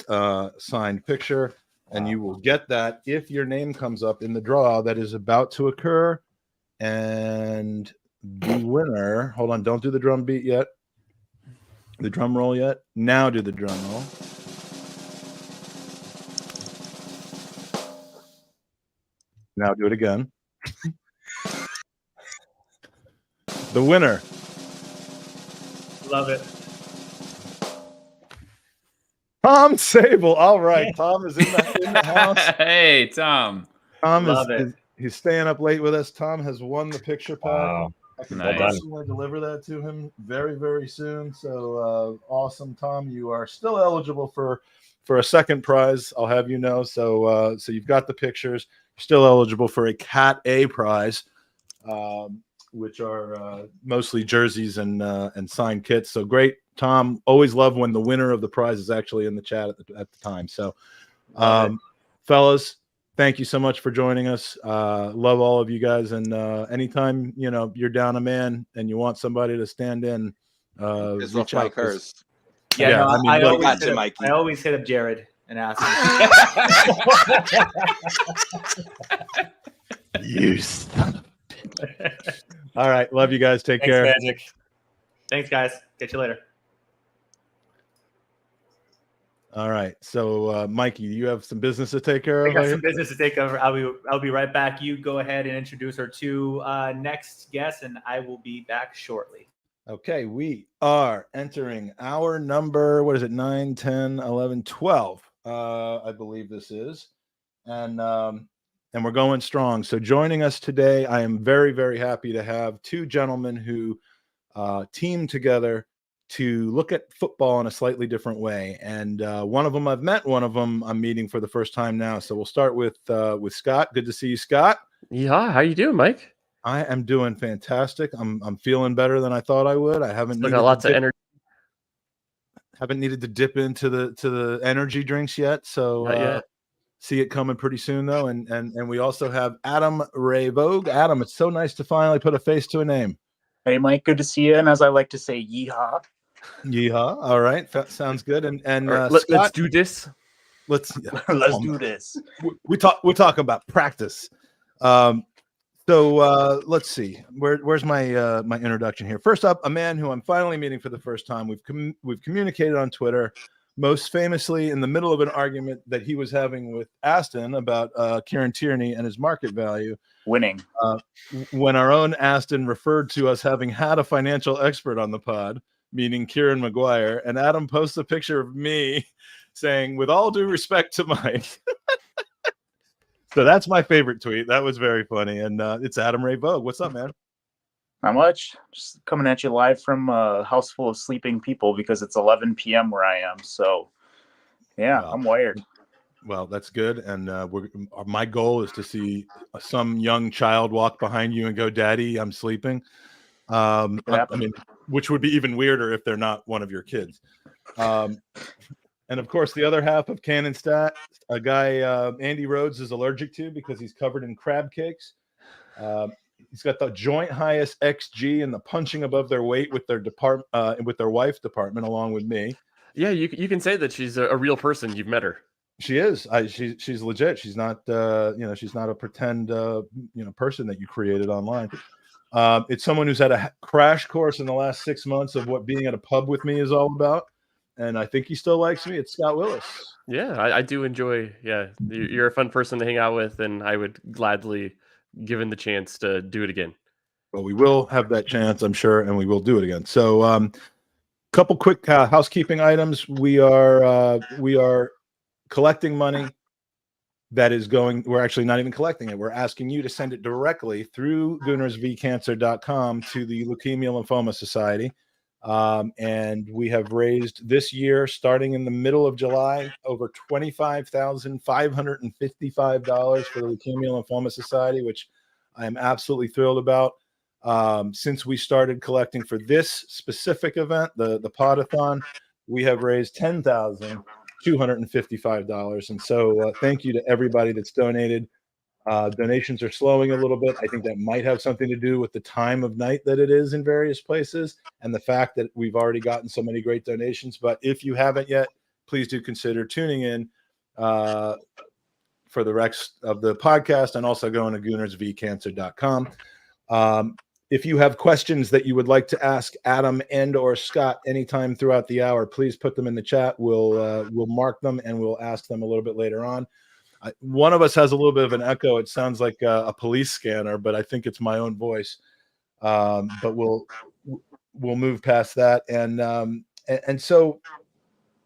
signed picture, and you will get that if your name comes up in the draw that is about to occur. And the winner, hold on, don't do the drum beat yet. The drum roll yet. Now do the drum roll. Now do it again. The winner. Love it. Tom Sable. All right. Tom is in the house. Hey, Tom. He's staying up late with us. Tom has won the picture pack. Wow. I can Nice. personally deliver that to him very, very soon. So awesome, Tom. You are still eligible for a second prize. I'll have you know. So you've got the pictures. You're still eligible for a Cat A prize, which are mostly jerseys and signed kits. So great, Tom. Always love when the winner of the prize is actually in the chat at the time. So, fellas, thank you so much for joining us. Love all of you guys. And anytime you're down a man and you want somebody to stand in, reach out. Herz. I always hit up Jared and ask him. You son of a bitch. All right. Love you guys. Take care. Magic. Thanks, guys. Catch you later. All right. So, Mikey, you have some business to take care of? I got some business to take over. I'll be right back. You go ahead and introduce our two next guests, and I will be back shortly. Okay. We are entering our number, 9, 10, 11, 12, I believe this is. And we're going strong. So joining us today, I am very, very happy to have two gentlemen who team together to look at football in a slightly different way. And one of them I've met, one of them I'm meeting for the first time now. So we'll start with Scott. Good to see you, Scott. Yeah, how you doing, Mike? I am doing fantastic. I'm feeling better than I thought I would. I haven't got lots of energy. Haven't needed to dip into the energy drinks yet. So see it coming pretty soon though. And we also have Adam Ray Vogue. Adam, it's so nice to finally put a face to a name. Hey, Mike, good to see you. And as I like to say, yeehaw. Yeehaw. All right. That sounds good. And let's do this. Let's do this. We're talking about practice. So let's see. Where's my my introduction here? First up, a man who I'm finally meeting for the first time. We've communicated on Twitter, most famously in the middle of an argument that he was having with Aston about Kieran Tierney and his market value. Winning. When our own Aston referred to us having had a financial expert on the pod, meaning Kieran Maguire, and Adam posts a picture of me saying, "With all due respect to Mike." So that's my favorite tweet. That was very funny. And it's Adam Ray Vogue. What's up, man? Not much. Just coming at you live from a house full of sleeping people because it's 11 p.m. where I am. So, yeah, I'm wired. Well, that's good. And my goal is to see some young child walk behind you and go, "Daddy, I'm sleeping." I mean, which would be even weirder if they're not one of your kids. And of course, the other half of Cannon Stat, a guy Andy Rhodes is allergic to because he's covered in crab cakes. He's got the joint highest XG and the punching above their weight with their with their wife department, along with me. Yeah, you can say that she's a real person. You've met her. She is. She's legit. She's not she's not a pretend person that you created online. It's someone who's had a crash course in the last 6 months of what being at a pub with me is all about. And I think he still likes me. It's Scott Willis. Yeah, I do enjoy. Yeah, you're a fun person to hang out with, and I would gladly, given the chance, to do it again. Well, we will have that chance, I'm sure, and we will do it again. So, couple quick housekeeping items. We are collecting money that is going. We're actually not even collecting it. We're asking you to send it directly through goonersvcancer.com to the Leukemia Lymphoma Society. And we have raised this year, starting in the middle of July, over $25,555 for the Leukemia Lymphoma Society, which I am absolutely thrilled about. Since we started collecting for this specific event, the Pod-A-Thon, we have raised $10,255. And so thank you to everybody that's donated. Donations are slowing a little bit. I think that might have something to do with the time of night that it is in various places and the fact that we've already gotten so many great donations. But if you haven't yet, please do consider tuning in for the rest of the podcast and also going to goonersvcancer.com. If you have questions that you would like to ask Adam and or Scott anytime throughout the hour, please put them in the chat. We'll mark them and we'll ask them a little bit later on. One of us has a little bit of an echo. It sounds like a police scanner, but I think it's my own voice. But we'll move past that. And so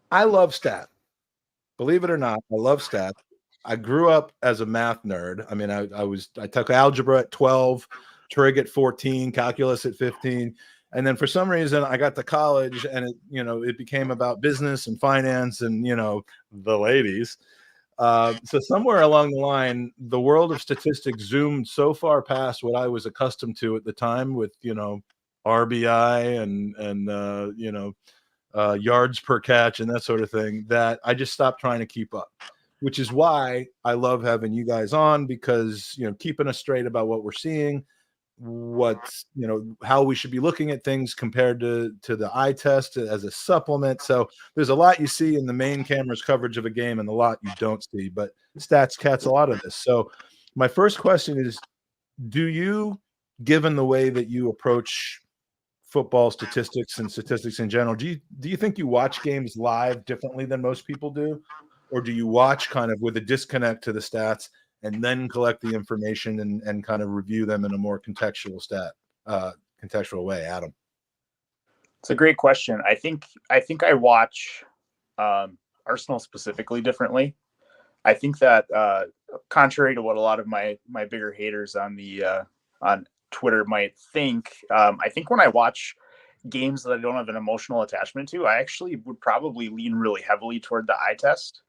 I love stat. Believe it or not, I love stat. I grew up as a math nerd. I mean, I took algebra at 12, trig at 14, calculus at 15. And then for some reason I got to college and it became about business and finance and, the ladies. So somewhere along the line, the world of statistics zoomed so far past what I was accustomed to at the time with, RBI and yards per catch and that sort of thing, that I just stopped trying to keep up, which is why I love having you guys on, because, keeping us straight about what we're seeing, what's, how we should be looking at things compared to the eye test as a supplement. So there's a lot you see in the main camera's coverage of a game and a lot you don't see, but stats catch a lot of this. So my first question is, do you, given the way that you approach football statistics and statistics in general, do you think you watch games live differently than most people do? Or do you watch kind of with a disconnect to the stats and then collect the information and kind of review them in a more contextual way? Adam. It's a great question. I think I watch Arsenal specifically differently. I think that contrary to what a lot of my bigger haters on Twitter might think, I think when I watch games that I don't have an emotional attachment to, I actually would probably lean really heavily toward the eye test.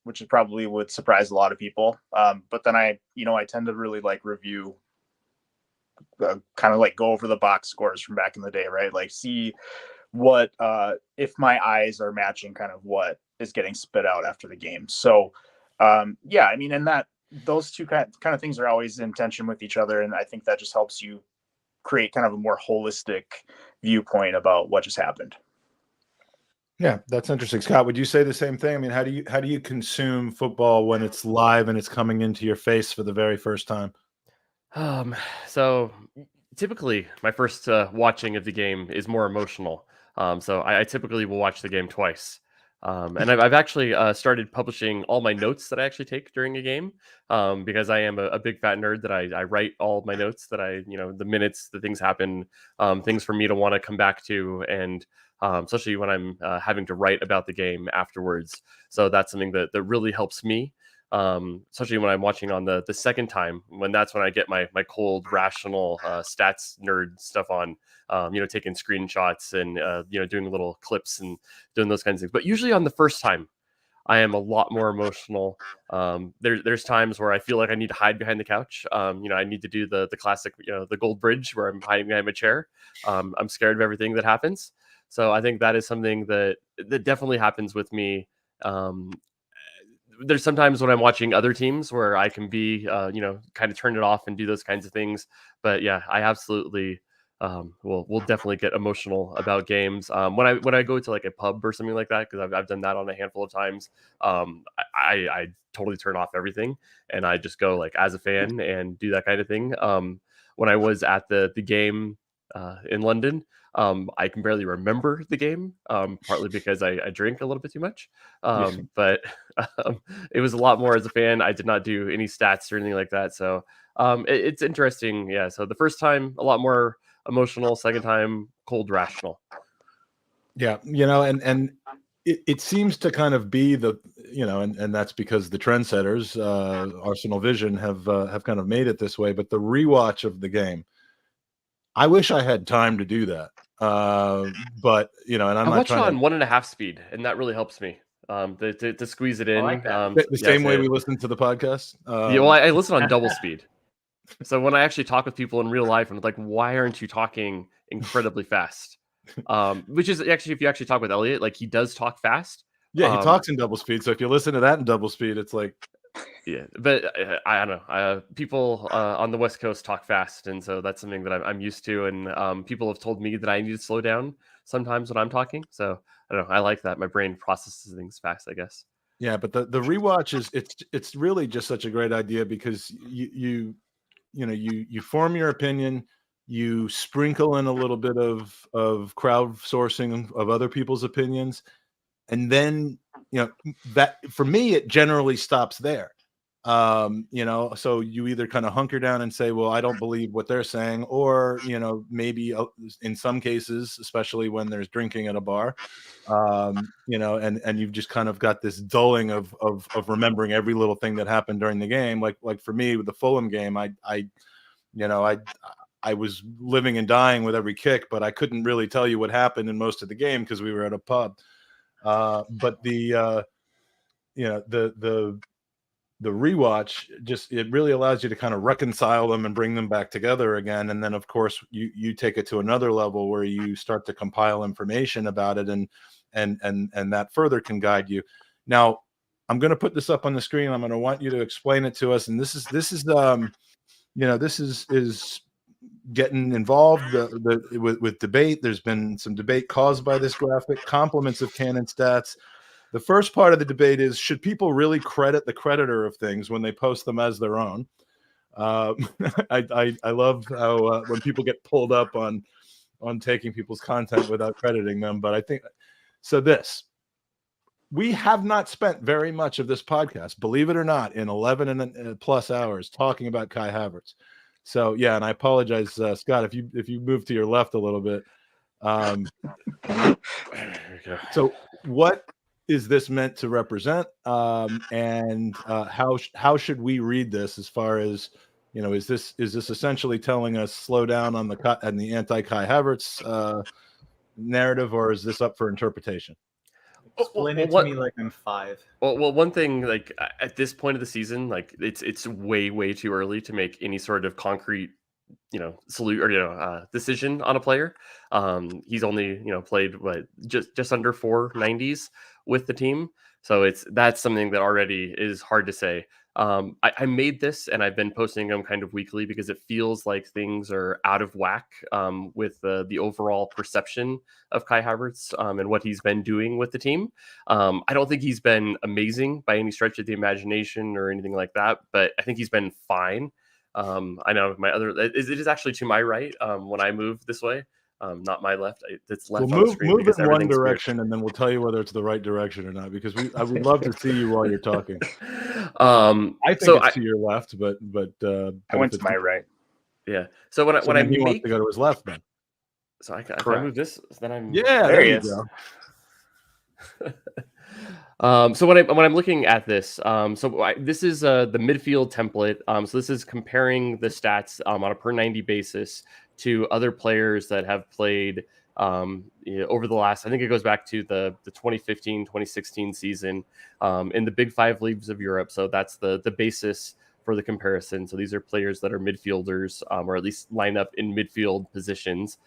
Which is probably would surprise a lot of people. But then I tend to really review, kind of go over the box scores from back in the day, right? See what, if my eyes are matching kind of what is getting spit out after the game. So, yeah, I mean, and those two kind of things are always in tension with each other. And I think that just helps you create kind of a more holistic viewpoint about what just happened. Yeah, that's interesting. Scott, would you say the same thing? I mean, how do you consume football when it's live and it's coming into your face for the very first time? So typically my first watching of the game is more emotional. So I typically will watch the game twice. And I've actually started publishing all my notes that I actually take during a game, because I am a big fat nerd that I write all my notes that the minutes, the things happen, things for me to want to come back to, and especially when I'm having to write about the game afterwards. So that's something that really helps me. Especially when I'm watching on the second time, that's when I get my cold, rational stats nerd stuff on, taking screenshots and, doing little clips and doing those kinds of things. But usually on the first time, I am a lot more emotional. There's times where I feel like I need to hide behind the couch. I need to do the classic, the gold bridge where I'm hiding behind my chair. I'm scared of everything that happens. So I think that is something that definitely happens with me. There's sometimes when I'm watching other teams where I can be, kind of turn it off and do those kinds of things. But yeah, I absolutely will definitely get emotional about games. When I go to like a pub or something like that, because I've done that on a handful of times. I totally turn off everything and I just go like as a fan and do that kind of thing. When I was at the game in London, I can barely remember the game, partly because I drink a little bit too much. But it was a lot more as a fan. I did not do any stats or anything like that. So it's interesting. Yeah. So the first time, a lot more emotional. Second time, cold, rational. Yeah. And it seems to kind of be and that's because the trendsetters, Arsenal Vision, have kind of made it this way. But the rewatch of the game, I wish I had time to do that. But and I'm not watch trying on 1.5 speed, and that really helps me to squeeze it in. I like that. The same way we listen to the podcast. I listen on double speed. So when I actually talk with people in real life, I'm like, why aren't you talking incredibly fast? Which is actually, if you actually talk with Elliot, like he does talk fast. Yeah, he talks in double speed. So if you listen to that in double speed, it's like. Yeah, but I don't know. People on the West Coast talk fast, and so that's something that I'm used to. And people have told me that I need to slow down sometimes when I'm talking. So I don't know. I like that. My brain processes things fast, I guess. Yeah, but the rewatch it's really just such a great idea because you form your opinion, you sprinkle in a little bit of crowdsourcing of other people's opinions, and then that for me it generally stops there. So you either kind of hunker down and say, well, I don't believe what they're saying, or maybe in some cases, especially when there's drinking at a bar, and you've just kind of got this dulling of remembering every little thing that happened during the game. Like for me with the Fulham game, I was living and dying with every kick, but I couldn't really tell you what happened in most of the game because we were at a pub. But the rewatch it really allows you to kind of reconcile them and bring them back together again. And then of course you take it to another level where you start to compile information about it and that further can guide you. Now I'm going to put this up on the screen. I'm going to want you to explain it to us. And this is getting involved with debate. There's been some debate caused by this graphic. Compliments of Cannon Stats. The first part of the debate is, should people really credit the creditor of things when they post them as their own? I love how when people get pulled up on taking people's content without crediting them. But I think so. We have not spent very much of this podcast, believe it or not, in 11 and plus hours talking about Kai Havertz. So yeah, and I apologize, Scott, if you move to your left a little bit. So what is this meant to represent, and how should we read this? As far as is this essentially telling us slow down on the anti-Kai Havertz narrative, or is this up for interpretation? Explain it to me like I'm 5. Well, one thing, like at this point of the season, like it's way too early to make any sort of concrete, decision on a player. He's only played just under 490s with the team, so that's something that already is hard to say. I made this and I've been posting them kind of weekly because it feels like things are out of whack with the overall perception of Kai Havertz and what he's been doing with the team. I don't think he's been amazing by any stretch of the imagination or anything like that, but I think he's been fine. I know my other it is actually to my right when I move this way, not my left. It's left We'll on the screen move because in one everything's weird. direction, and then we'll tell you whether it's the right direction or not. Because I would love to see you while you're talking. I think it's to your left, but I went to my right. Yeah. So when I he wants to go to his left, then. So if I move this, then I'm there he is. So when I'm looking at this, this is the midfield template. So this is comparing the stats on a per 90 basis to other players that have played over the last, I think it goes back to the 2015-2016 season in the Big Five leagues of Europe. So that's the basis for the comparison. So these are players that are midfielders or at least line up in midfield positions.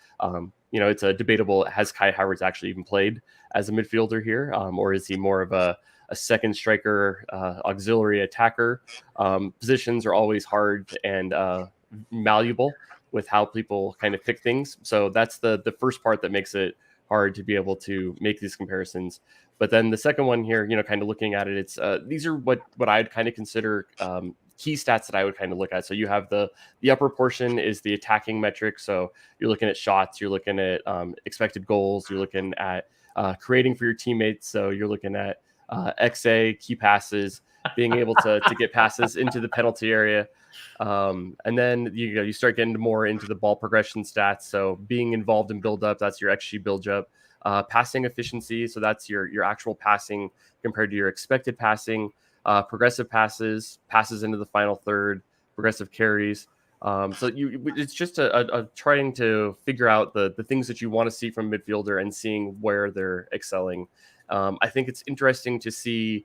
It's a debatable, has Kai Havertz actually even played as a midfielder here? Or is he more of a second striker, auxiliary attacker? Positions are always hard and malleable with how people kind of pick things. So that's the first part that makes it hard to be able to make these comparisons. But then the second one here, kind of looking at it, it's these are what I'd kind of consider key stats that I would kind of look at. So you have the upper portion is the attacking metric. So you're looking at shots, you're looking at expected goals, you're looking at creating for your teammates. So you're looking at XA, key passes, being able to get passes into the penalty area. And then you start getting more into the ball progression stats. So being involved in build up, that's your XG build up. Passing efficiency, so that's your actual passing compared to your expected passing. Progressive passes into the final third, progressive carries. So it's just a trying to figure out the things that you want to see from midfielder and seeing where they're excelling. I think it's interesting to see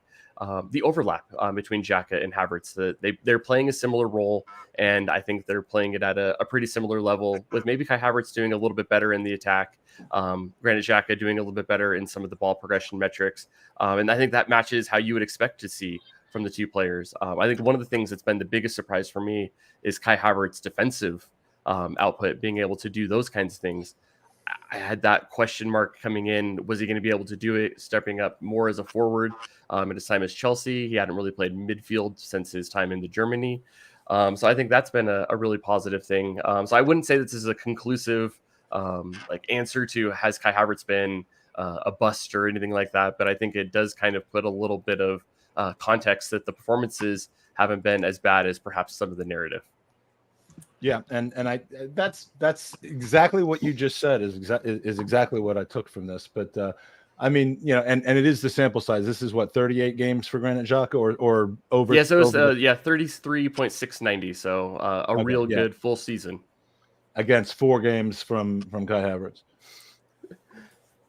the overlap between Xhaka and Havertz. They're playing a similar role, and I think they're playing it at a pretty similar level, with maybe Kai Havertz doing a little bit better in the attack. Granted, Xhaka doing a little bit better in some of the ball progression metrics. And I think that matches how you would expect to see from the two players. I think one of the things that's been the biggest surprise for me is Kai Havertz's defensive output, being able to do those kinds of things. I had that question mark coming in. Was he going to be able to do it, stepping up more as a forward at his time as Chelsea? He hadn't really played midfield since his time in Germany. So I think that's been a really positive thing. So I wouldn't say this is a conclusive answer to has Kai Havertz been a bust or anything like that. But I think it does kind of put a little bit of context that the performances haven't been as bad as perhaps some of the narrative. Yeah, and that's exactly what you just said is exactly what I took from this. But I mean, and it is the sample size. This is what 38 games for Granit Xhaka or over. Yeah, so it's 33.690. So a real good full season against 4 games from Kai Havertz.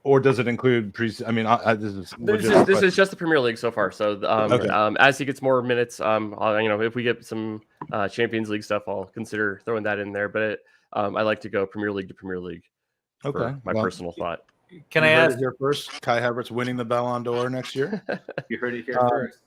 Or does it include this is just the Premier League so far. So as he gets more minutes, if we get some Champions League stuff, I'll consider throwing that in there. But I like to go Premier League to Premier League. Okay, my personal thought. Can I ask here first? Kai Havertz winning the Ballon d'Or next year. You heard it here first.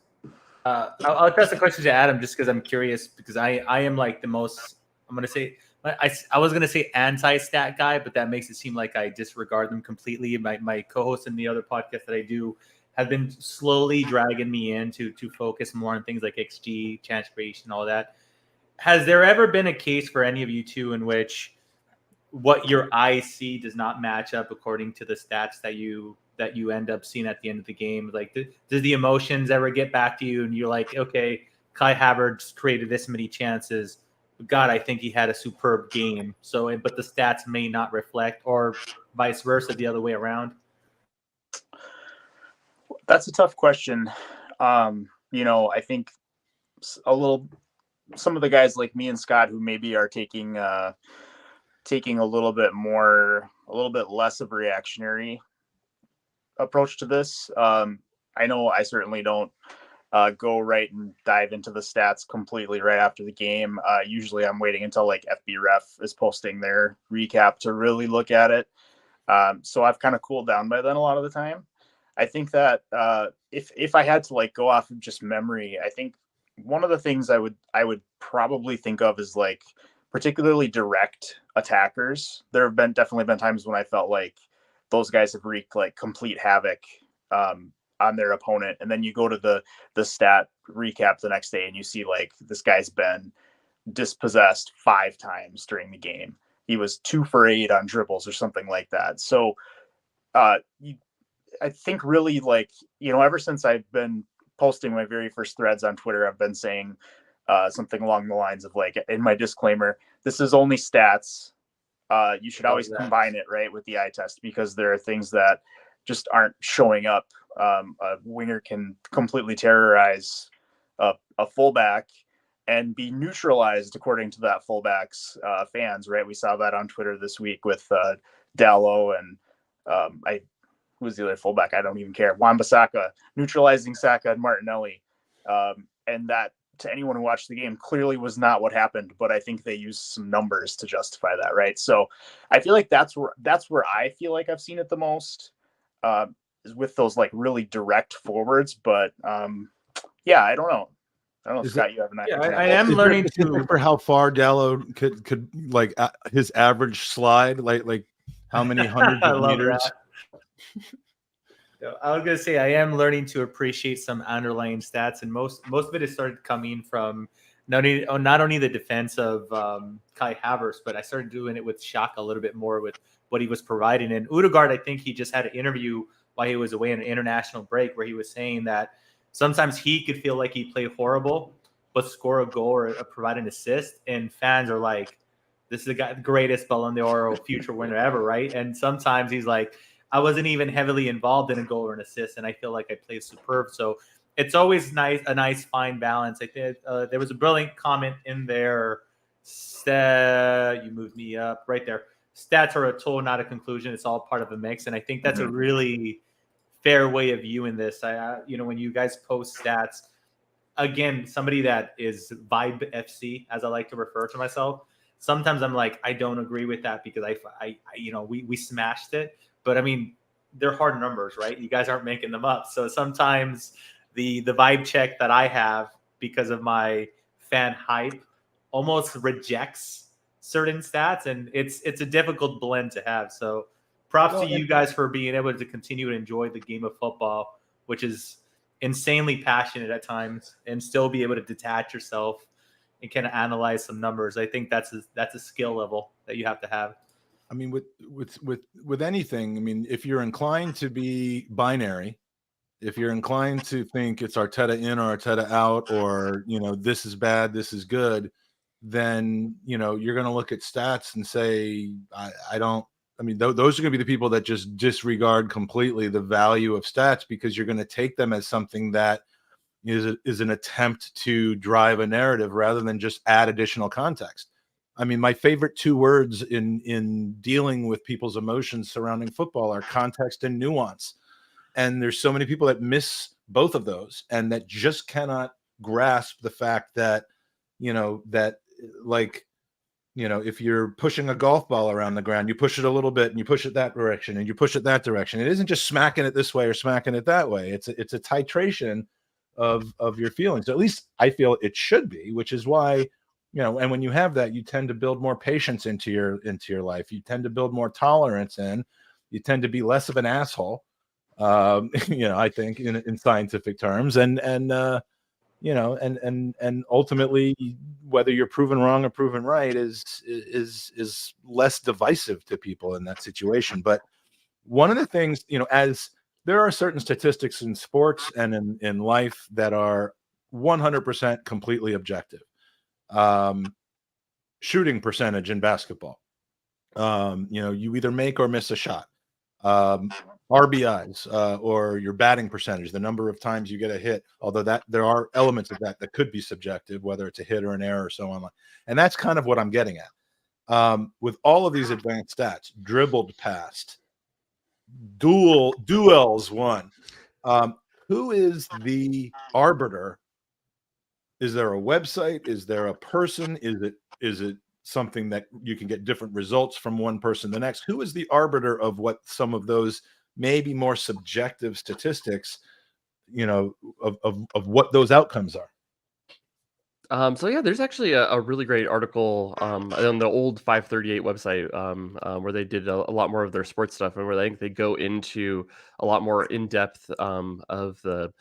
I'll address the question to Adam just because I'm curious, because I am like the most. I'm going to say. I was going to say anti-stat guy, but that makes it seem like I disregard them completely. My co-hosts in the other podcast that I do have been slowly dragging me in to focus more on things like XG, chance creation, all that. Has there ever been a case for any of you two in which what your eyes see does not match up according to the stats that you end up seeing at the end of the game? Like, does the emotions ever get back to you and you're like, okay, Kai Havertz created this many chances, God, I think he had a superb game. So, but the stats may not reflect, or vice versa, the other way around. That's a tough question. I think some of the guys like me and Scott who maybe are taking a little bit less of a reactionary approach to this. I know I certainly don't go right and dive into the stats completely right after the game. Usually I'm waiting until like FB Ref is posting their recap to really look at it. So I've kind of cooled down by then a lot of the time. I think that if I had to like go off of just memory, I think one of the things I would probably think of is like particularly direct attackers. There have definitely been times when I felt like those guys have wreaked like complete havoc on their opponent, and then you go to the stat recap the next day and you see like this guy's been dispossessed 5 times during the game. He was 2 for 8 on dribbles or something like that. So I think really, like, ever since I've been posting my very first threads on Twitter, I've been saying something along the lines of, like, in my disclaimer, this is only stats. You should always combine it, right, with the eye test, because there are things that just aren't showing up. A winger can completely terrorize a fullback and be neutralized according to that fullback's fans, right? We saw that on Twitter this week with Dallo and who was the other fullback? I don't even care. Wan-Bissaka neutralizing Saka and Martinelli. And that, to anyone who watched the game, clearly was not what happened, but I think they used some numbers to justify that, right? So I feel like that's where I feel like I've seen it the most, is with those, like, really direct forwards. But yeah, I don't know. Scott, you have an idea. I am learning to for how far Dallo could like his average slide, like how many hundreds of meters. I was gonna say I am learning to appreciate some underlying stats, and most of it has started coming from not only the defense of Kai Havertz, but I started doing it with Shaka a little bit more with what he was providing. And Odegaard, I think he just had an interview while he was away on an international break where he was saying that sometimes he could feel like he played horrible, but score a goal or provide an assist, and fans are like, "This is the greatest Ballon d'Or future winner ever," right? And sometimes he's like, "I wasn't even heavily involved in a goal or an assist, and I feel like I played superb." So it's always a nice fine balance. I think there was a brilliant comment in there. You moved me up right there. Stats are a tool, not a conclusion. It's all part of a mix, and I think that's a really fair way of viewing this. When you guys post stats, again, somebody that is Vibe FC, as I like to refer to myself, sometimes I'm like, I don't agree with that because we smashed it. But I mean, they're hard numbers, right? You guys aren't making them up. So sometimes the vibe check that I have because of my fan hype almost rejects certain stats, and it's a difficult blend to have. So props to you guys for being able to continue to enjoy the game of football, which is insanely passionate at times, and still be able to detach yourself and kind of analyze some numbers. I think that's a skill level that you have to have. I mean, with anything, I mean, if you're inclined to be binary, if you're inclined to think it's Arteta in or Arteta out, or, this is bad, this is good, then, you're going to look at stats and say, those are going to be the people that just disregard completely the value of stats, because you're going to take them as something that is an attempt to drive a narrative rather than just add additional context. I mean, my favorite 2 words in dealing with people's emotions surrounding football are context and nuance. And there's so many people that miss both of those, and that just cannot grasp the fact that, if you're pushing a golf ball around the ground, you push it a little bit and you push it that direction and you push it that direction. It isn't just smacking it this way or smacking it that way. It's a titration of your feelings. At least I feel it should be, which is why, and when you have that, you tend to build more patience into your life. You tend to build more tolerance in. You tend to be less of an asshole. I think in scientific terms, and ultimately, whether you're proven wrong or proven right is less divisive to people in that situation. But one of the things, as there are certain statistics in sports and in life that are 100% completely objective. Shooting percentage in basketball. You either make or miss a shot. RBIs, or your batting percentage, the number of times you get a hit, although that there are elements of that could be subjective, whether it's a hit or an error or so on. And that's kind of what I'm getting at. With all of these advanced stats, dribbled past, duels won. Who is the arbiter? Is there a website? Is there a person? Is it something that you can get different results from one person to the next? Who is the arbiter of what some of those maybe more subjective statistics, of what those outcomes are? So yeah, there's actually a really great article on the old 538 website where they did a lot more of their sports stuff, and where I think they go into a lot more in depth of the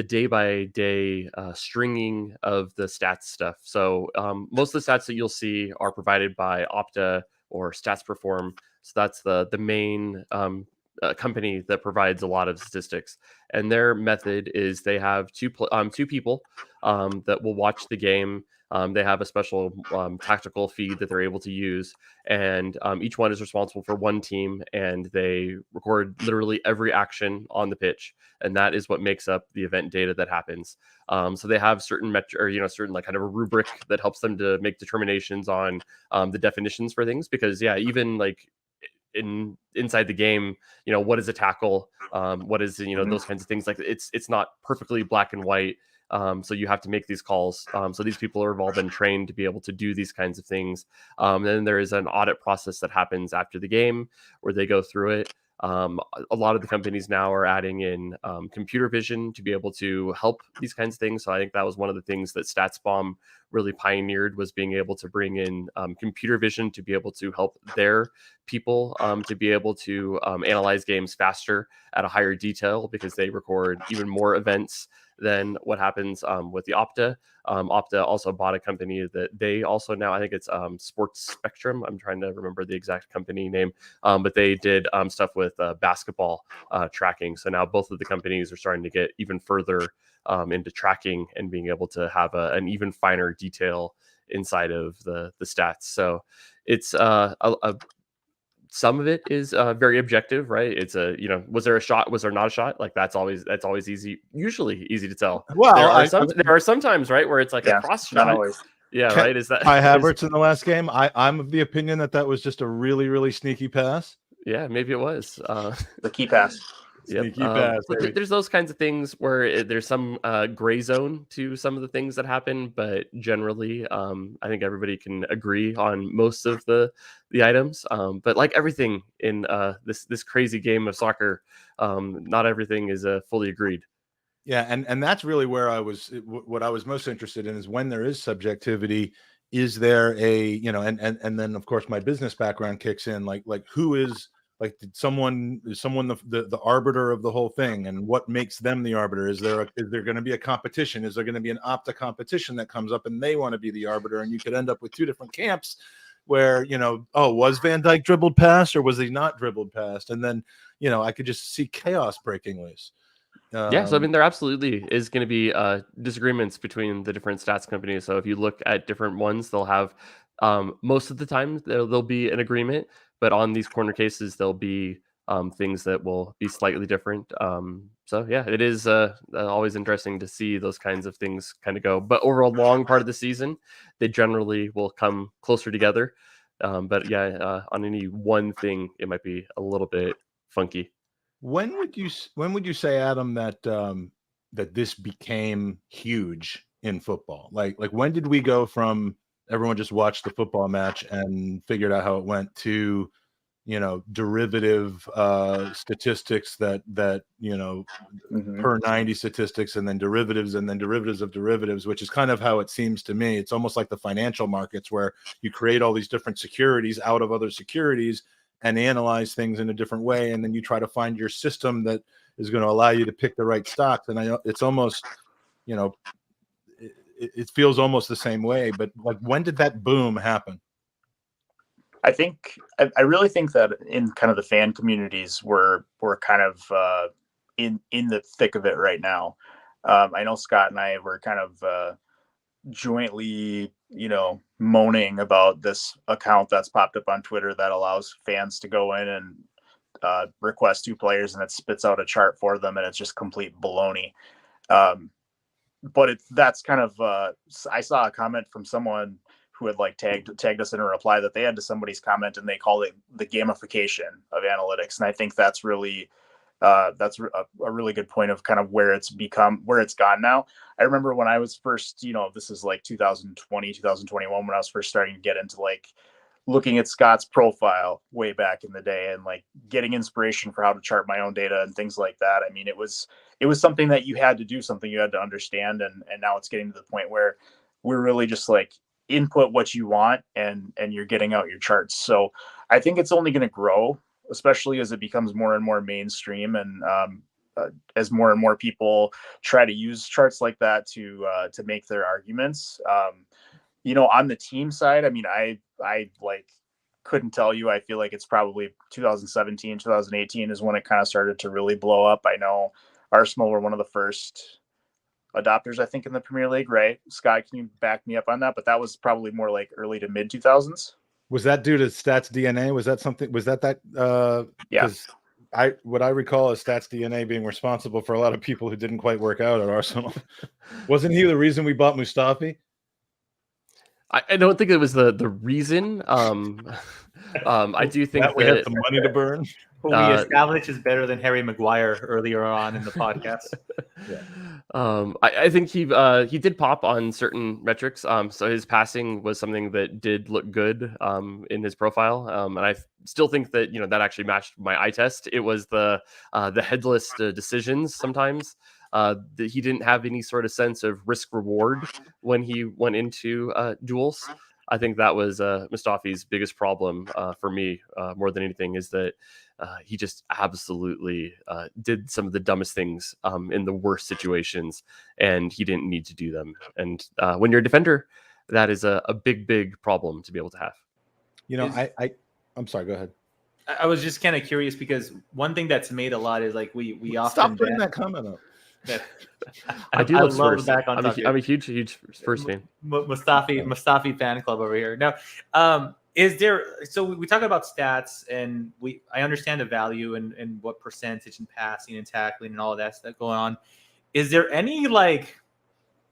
day by day stringing of the stats stuff. So most of the stats that you'll see are provided by Opta or Stats Perform. So that's the main company that provides a lot of statistics, and their method is they have two people that will watch the game. They have a special tactical feed that they're able to use, and each one is responsible for one team, and they record literally every action on the pitch, and that is what makes up the event data that happens. So they have certain certain like kind of a rubric that helps them to make determinations on the definitions for things, because even like inside the game, what is a tackle, what is those kinds of things, like it's not perfectly black and white. So you have to make these calls. So these people have all been trained to be able to do these kinds of things. Then there is an audit process that happens after the game where they go through it. A lot of the companies now are adding in computer vision to be able to help these kinds of things. So I think that was one of the things that StatsBomb really pioneered, was being able to bring in computer vision to be able to help their people to be able to analyze games faster at a higher detail, because they record even more events than what happens with the Opta. Opta also bought a company that they also now, I think it's Sports Spectrum. I'm trying to remember the exact company name, but they did stuff with basketball tracking. So now both of the companies are starting to get even further into tracking and being able to have an even finer detail inside of the stats. So it's some of it is very objective, right? It's was there a shot? Was there not a shot? Like that's always usually easy to tell. Well, there are some times, right, where it's like a cross shot. Always. Yeah, right. Is that I Havertz in the last game? I'm of the opinion that was just a really, really sneaky pass. Yeah, maybe it was the key pass. Sneaky pass. There's those kinds of things where there's some gray zone to some of the things that happen, but generally, I think everybody can agree on most of the items. But like everything in this crazy game of soccer, not everything is fully agreed. Yeah, and that's really where what I was most interested in, is when there is subjectivity, is there a and then of course my business background kicks in, like who is. Like, is someone the arbiter of the whole thing, and what makes them the arbiter? Is there going to be a competition? Is there going to be an Opta competition that comes up and they want to be the arbiter? And you could end up with two different camps where, was Van Dijk dribbled past or was he not dribbled past? And then, I could just see chaos breaking loose. So I mean, there absolutely is going to be disagreements between the different stats companies. So if you look at different ones, they'll have most of the time there'll be an agreement, but on these corner cases there'll be things that will be slightly different. So yeah, it is always interesting to see those kinds of things kind of go. But over a long part of the season, they generally will come closer together. But yeah, on any one thing, it might be a little bit funky. When would you say, Adam, that that this became huge in football? Like when did we go from everyone just watched the football match and figured out how it went to, derivative statistics that per 90 statistics, and then derivatives of derivatives, which is kind of how it seems to me. It's almost like the financial markets, where you create all these different securities out of other securities and analyze things in a different way, and then you try to find your system that is going to allow you to pick the right stocks. And I know it's almost, it feels almost the same way, but like, when did that boom happen? I really think that in kind of the fan communities, we're kind of in the thick of it right now. I know Scott and I were kind of jointly, moaning about this account that's popped up on Twitter that allows fans to go in and request two players, and it spits out a chart for them, and it's just complete baloney. But that's kind of I saw a comment from someone who had like tagged us in a reply that they had to somebody's comment, and they called it the gamification of analytics. And I think that's really that's a really good point of kind of where it's gone now. I remember when I was first, this is like 2020, 2021, when I was first starting to get into like looking at Scott's profile way back in the day and like getting inspiration for how to chart my own data and things like that. I mean, it was something that you had to do, something you had to understand. And now it's getting to the point where we're really just like input what you want and you're getting out your charts. So I think it's only going to grow, especially as it becomes more and more mainstream, and as more and more people try to use charts like that to make their arguments. On the team side, I mean, I like couldn't tell you. I feel like it's probably 2017, 2018 is when it kind of started to really blow up. I know Arsenal were one of the first adopters, I think, in the Premier League, right? Scott, can you back me up on that? But that was probably more like early to mid 2000s. Was that due to Stats DNA? Was that something? Was that? Yeah. What I recall is Stats DNA being responsible for a lot of people who didn't quite work out at Arsenal. Wasn't he the reason we bought Mustafi? I don't think it was the reason. I do think that we had some money to burn. Who we established is better than Harry Maguire earlier on in the podcast. I think he did pop on certain metrics. So his passing was something that did look good in his profile. And I still think that that actually matched my eye test. It was the headless decisions sometimes. That he didn't have any sort of sense of risk reward when he went into duels. I think that was Mustafi's biggest problem for me, more than anything, is that he just absolutely did some of the dumbest things in the worst situations, and he didn't need to do them. And when you're a defender, that is a big problem to be able to have. I'm sorry, go ahead. I was just kind of curious because one thing that's made a lot is like we often stop putting that comment up. I do love love Spurs. back on I'm a huge Spurs fan. Mustafi fan club over here. Now, is there? So we talk about stats, and I understand the value and what percentage in passing and tackling and all of that stuff going on. Is there any and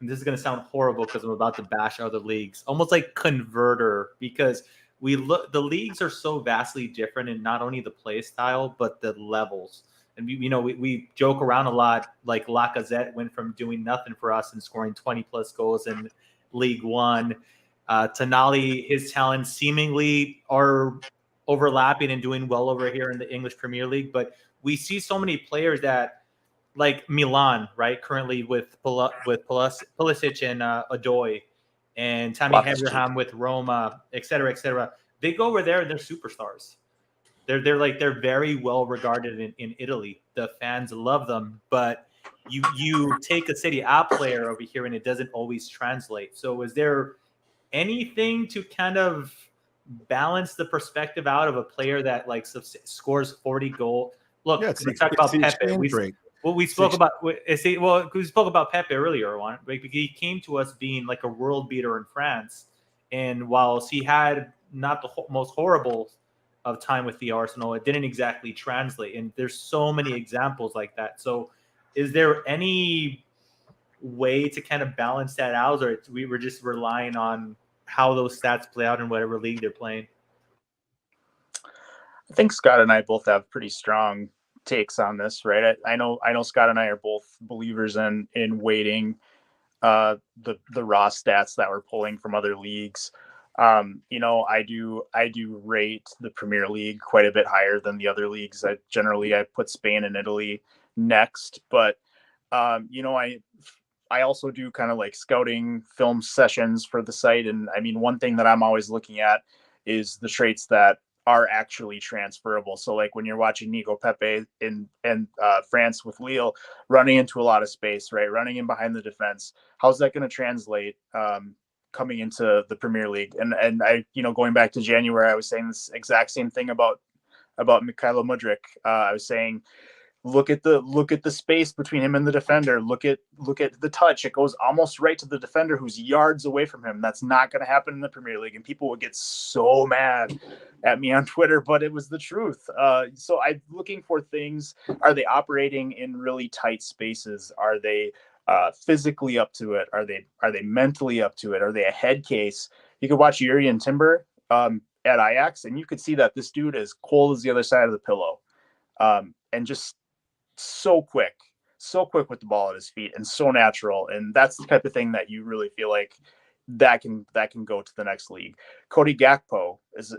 this is going to sound horrible because I'm about to bash other leagues, almost like converter, because the leagues are so vastly different in not only the play style but the levels. And we joke around a lot, like Lacazette went from doing nothing for us and scoring 20 plus goals in League One. Tonali, his talents seemingly are overlapping and doing well over here in the English Premier League. But we see so many players that, like Milan, right, currently with Pulisic and Odoi, and Tammy Abraham with Roma, et cetera, they go over there and they're superstars. They're very well regarded in Italy. The fans love them, but you take a Serie A player over here and it doesn't always translate. So is there anything to kind of balance the perspective out of a player that scores 40 goals? Look, we talked about Pepe. We spoke about Pepe earlier on. He came to us being like a world beater in France, and whilst he had not the most horrible of time with the Arsenal, it didn't exactly translate. And there's so many examples like that. So is there any way to kind of balance that out, or we were just relying on how those stats play out in whatever league they're playing? I think Scott and I both have pretty strong takes on this, right? I know Scott and I are both believers in weighting the raw stats that we're pulling from other leagues. I do rate the Premier League quite a bit higher than the other leagues. I put Spain and Italy next, but I also do kind of like scouting film sessions for the site. And I mean, one thing that I'm always looking at is the traits that are actually transferable. So like when you're watching Nico Pepe in France with Lille, running into a lot of space, right? Running in behind the defense. How's that going to translate coming into the Premier League? And I, going back to January, I was saying this exact same thing about Mykhailo Mudryk. I was saying, look at the space between him and the defender. Look at the touch. It goes almost right to the defender who's yards away from him. That's not going to happen in the Premier League. And people would get so mad at me on Twitter, but it was the truth. So I'm looking for things. Are they operating in really tight spaces? Are they physically up to it? Are they mentally up to it? Are they a head case? You could watch Jurrien Timber at Ajax, and you could see that this dude is cold as the other side of the pillow, and just so quick with the ball at his feet, and so natural. And that's the type of thing that you really feel like that can go to the next league. Cody Gakpo is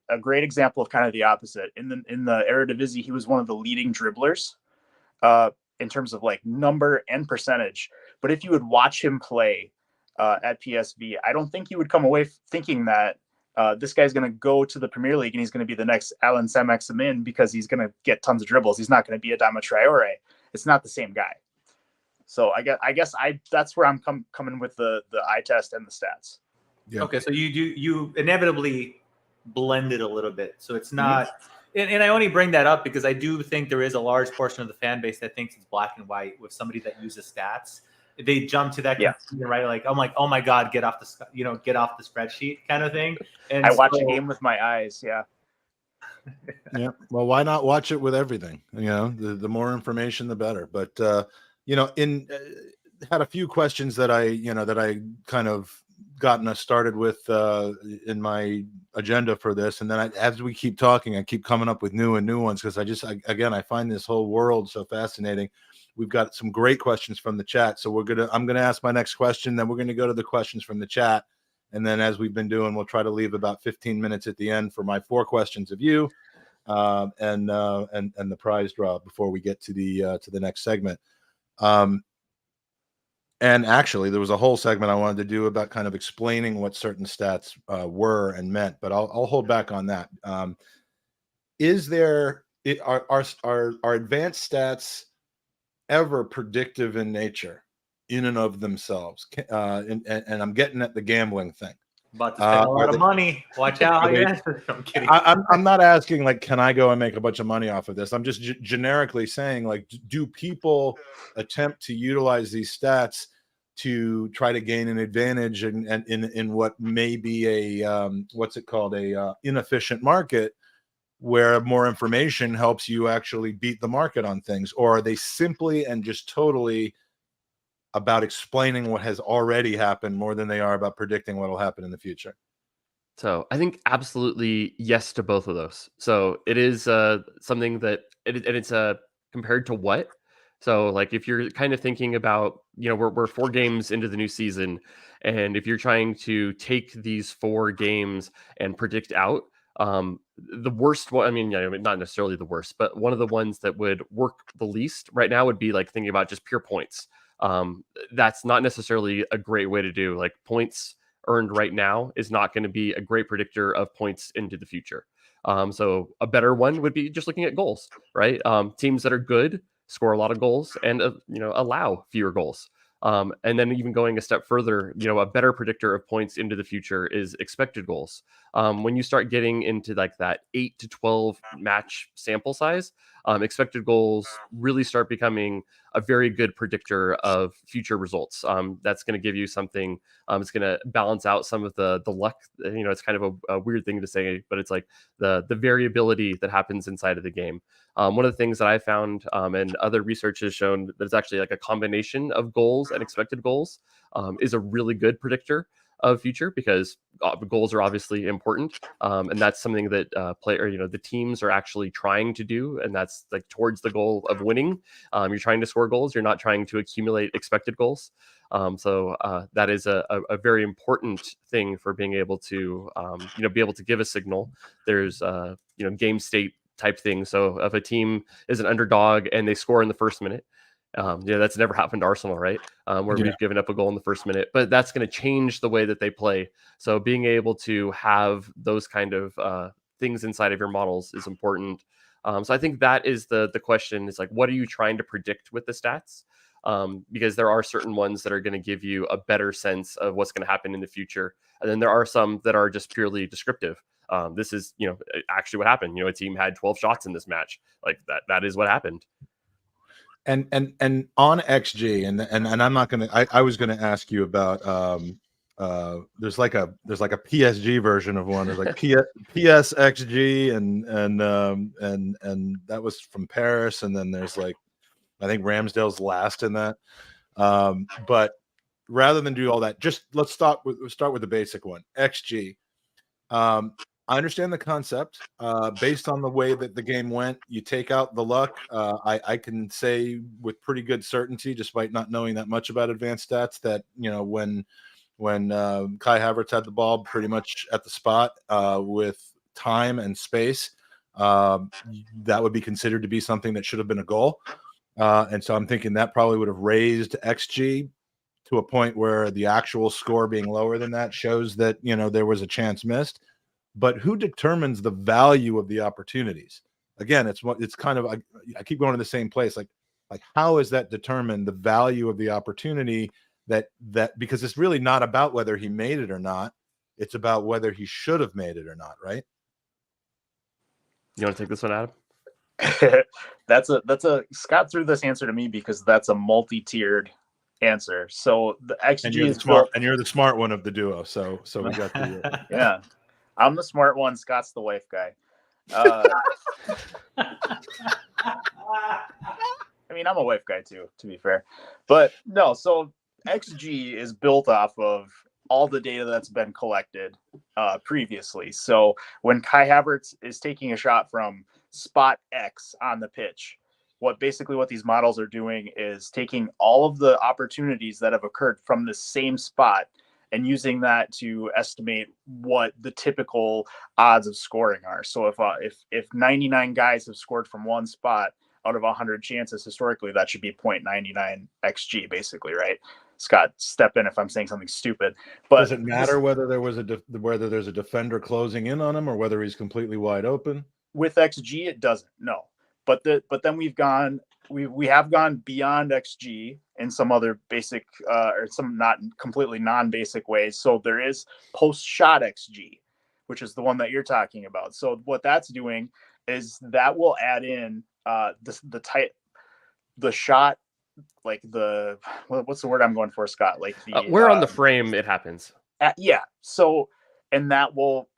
a great example of kind of the opposite. In the Eredivisie, he was one of the leading dribblers in terms of like number and percentage. But if you would watch him play at PSV, I don't think you would come away thinking that this guy's going to go to the Premier League and he's going to be the next Alan Saint-Maximin because he's going to get tons of dribbles. He's not going to be Adama Traore. It's not the same guy. So I guess that's where I'm coming with the eye test and the stats. Yeah. Okay, so you inevitably blend it a little bit. So it's not, and I only bring that up because I do think there is a large portion of the fan base that thinks it's black and white with somebody that uses stats. They jump to that conclusion, right? Like, I'm like, oh my God, get off the spreadsheet kind of thing. And I watch a game with my eyes. Yeah. Yeah. Well, why not watch it with everything? The more information, the better. But had a few questions that I kind of gotten us started with in my agenda for this, and then as we keep talking, I keep coming up with new ones because I find this whole world so fascinating. We've got some great questions from the chat, so I'm gonna ask my next question, then we're gonna go to the questions from the chat, and then as we've been doing, we'll try to leave about 15 minutes at the end for my 4 questions of you, and the prize draw before we get to the next segment. And actually, there was a whole segment I wanted to do about kind of explaining what certain stats were and meant, but I'll hold back on that. Are advanced stats ever predictive in nature, in and of themselves? And I'm getting at the gambling thing. About to spend a lot of money. Watch out how you answer. I'm kidding. I'm not asking like, can I go and make a bunch of money off of this? I'm just generically saying, like, do people attempt to utilize these stats to try to gain an advantage in what may be a inefficient market, where more information helps you actually beat the market on things? Or are they simply and just totally about explaining what has already happened more than they are about predicting what will happen in the future? So I think absolutely yes to both of those. So it is something that it's compared to what? So like if you're kind of thinking about, we're 4 games into the new season, and if you're trying to take these 4 games and predict out, the worst one, not necessarily the worst, but one of the ones that would work the least right now would be like thinking about just pure points. That's not necessarily a great way to do. Like, points earned right now is not going to be a great predictor of points into the future. So a better one would be just looking at goals, right? Teams that are good score a lot of goals and allow fewer goals. And then even going a step further, a better predictor of points into the future is expected goals. When you start getting into like that 8 to 12 match sample size, expected goals really start becoming a very good predictor of future results. That's going to give you something. It's going to balance out some of the luck. It's kind of a weird thing to say, but it's like the variability that happens inside of the game. One of the things that I found, and other research has shown, that it's actually like a combination of goals and expected goals is a really good predictor of future, because goals are obviously important, and that's something that the teams are actually trying to do, and that's like towards the goal of winning. You're trying to score goals. You're not trying to accumulate expected goals. So that is a very important thing for being able to be able to give a signal. There's game state type thing. So if a team is an underdog and they score in the first minute, that's never happened to Arsenal, right? Where we've given up a goal in the first minute, but that's going to change the way that they play. So being able to have those kind of things inside of your models is important. So I think that is the question, is like, what are you trying to predict with the stats? Because there are certain ones that are going to give you a better sense of what's going to happen in the future. And then there are some that are just purely descriptive. This is, actually what happened. A team had 12 shots in this match. Like that is what happened. And on XG, and I'm not going to, I was going to ask you about, there's like a PSG version of one. There's like PSXG and that was from Paris. And then there's like, I think Ramsdale's last in that. But rather than do all that, just let's start with the basic one, XG. I understand the concept. Based on the way that the game went, you take out the luck. I can say with pretty good certainty, despite not knowing that much about advanced stats, that when Kai Havertz had the ball pretty much at the spot with time and space, that would be considered to be something that should have been a goal. And so I'm thinking that probably would have raised XG to a point where the actual score being lower than that shows that, there was a chance missed. But who determines the value of the opportunities? Again, it's kind of, I keep going to the same place. Like how is that determined, the value of the opportunity that because it's really not about whether he made it or not. It's about whether he should have made it or not, right? You want to take this one, Adam? That's a Scott threw this answer to me because that's a multi-tiered answer. So the XG is smart, and you're the smart one of the duo. So we got the yeah. I'm the smart one. Scott's the wife guy. I mean, I'm a wife guy too, to be fair. But no, so XG is built off of all the data that's been collected previously. So when Kai Havertz is taking a shot from spot X on the pitch, what these models are doing is taking all of the opportunities that have occurred from the same spot and using that to estimate what the typical odds of scoring are. So if 99 guys have scored from one spot out of 100 chances historically, that should be 0.99 XG, basically, right? Scott, step in if I'm saying something stupid. But does it matter whether whether there's a defender closing in on him or whether he's completely wide open? With XG, it doesn't. No, but then we have gone beyond XG in some other basic or some not completely non-basic ways. So there is post-shot XG, which is the one that you're talking about. So what that's doing is that will add in the shot, like what's the word I'm going for, Scott? Like where on the frame it happens. Yeah. So, and that will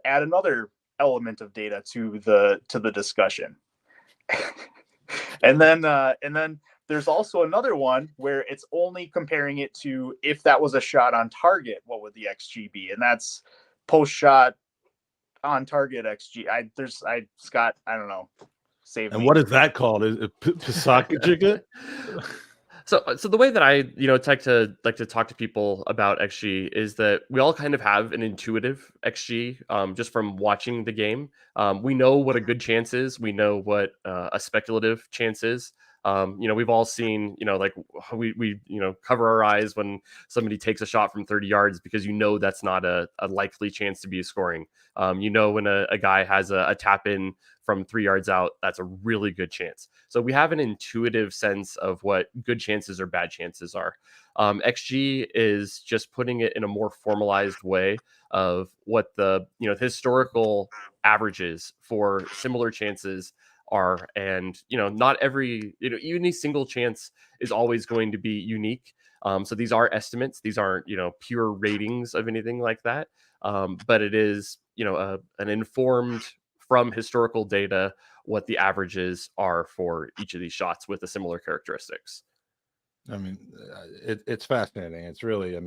add another element of data to the discussion. and then there's also another one where it's only comparing it to if that was a shot on target, what would the XG be? And that's post shot on target XG. Scott, I don't know. Save and me. What is that called? Is it Pisaka? So the way that I like to talk to people about XG is that we all kind of have an intuitive XG just from watching the game. We know what a good chance is. We know what a speculative chance is. We've all seen, like we cover our eyes when somebody takes a shot from 30 yards because that's not a likely chance to be scoring. When a guy has a tap in from 3 yards out, that's a really good chance. So we have an intuitive sense of what good chances or bad chances are. XG is just putting it in a more formalized way of what the historical averages for similar chances are. And not every even a single chance is always going to be unique. So these are estimates. These aren't pure ratings of anything like that. But it is an informed from historical data what the averages are for each of these shots with the similar characteristics. I mean, it's fascinating. It's really, I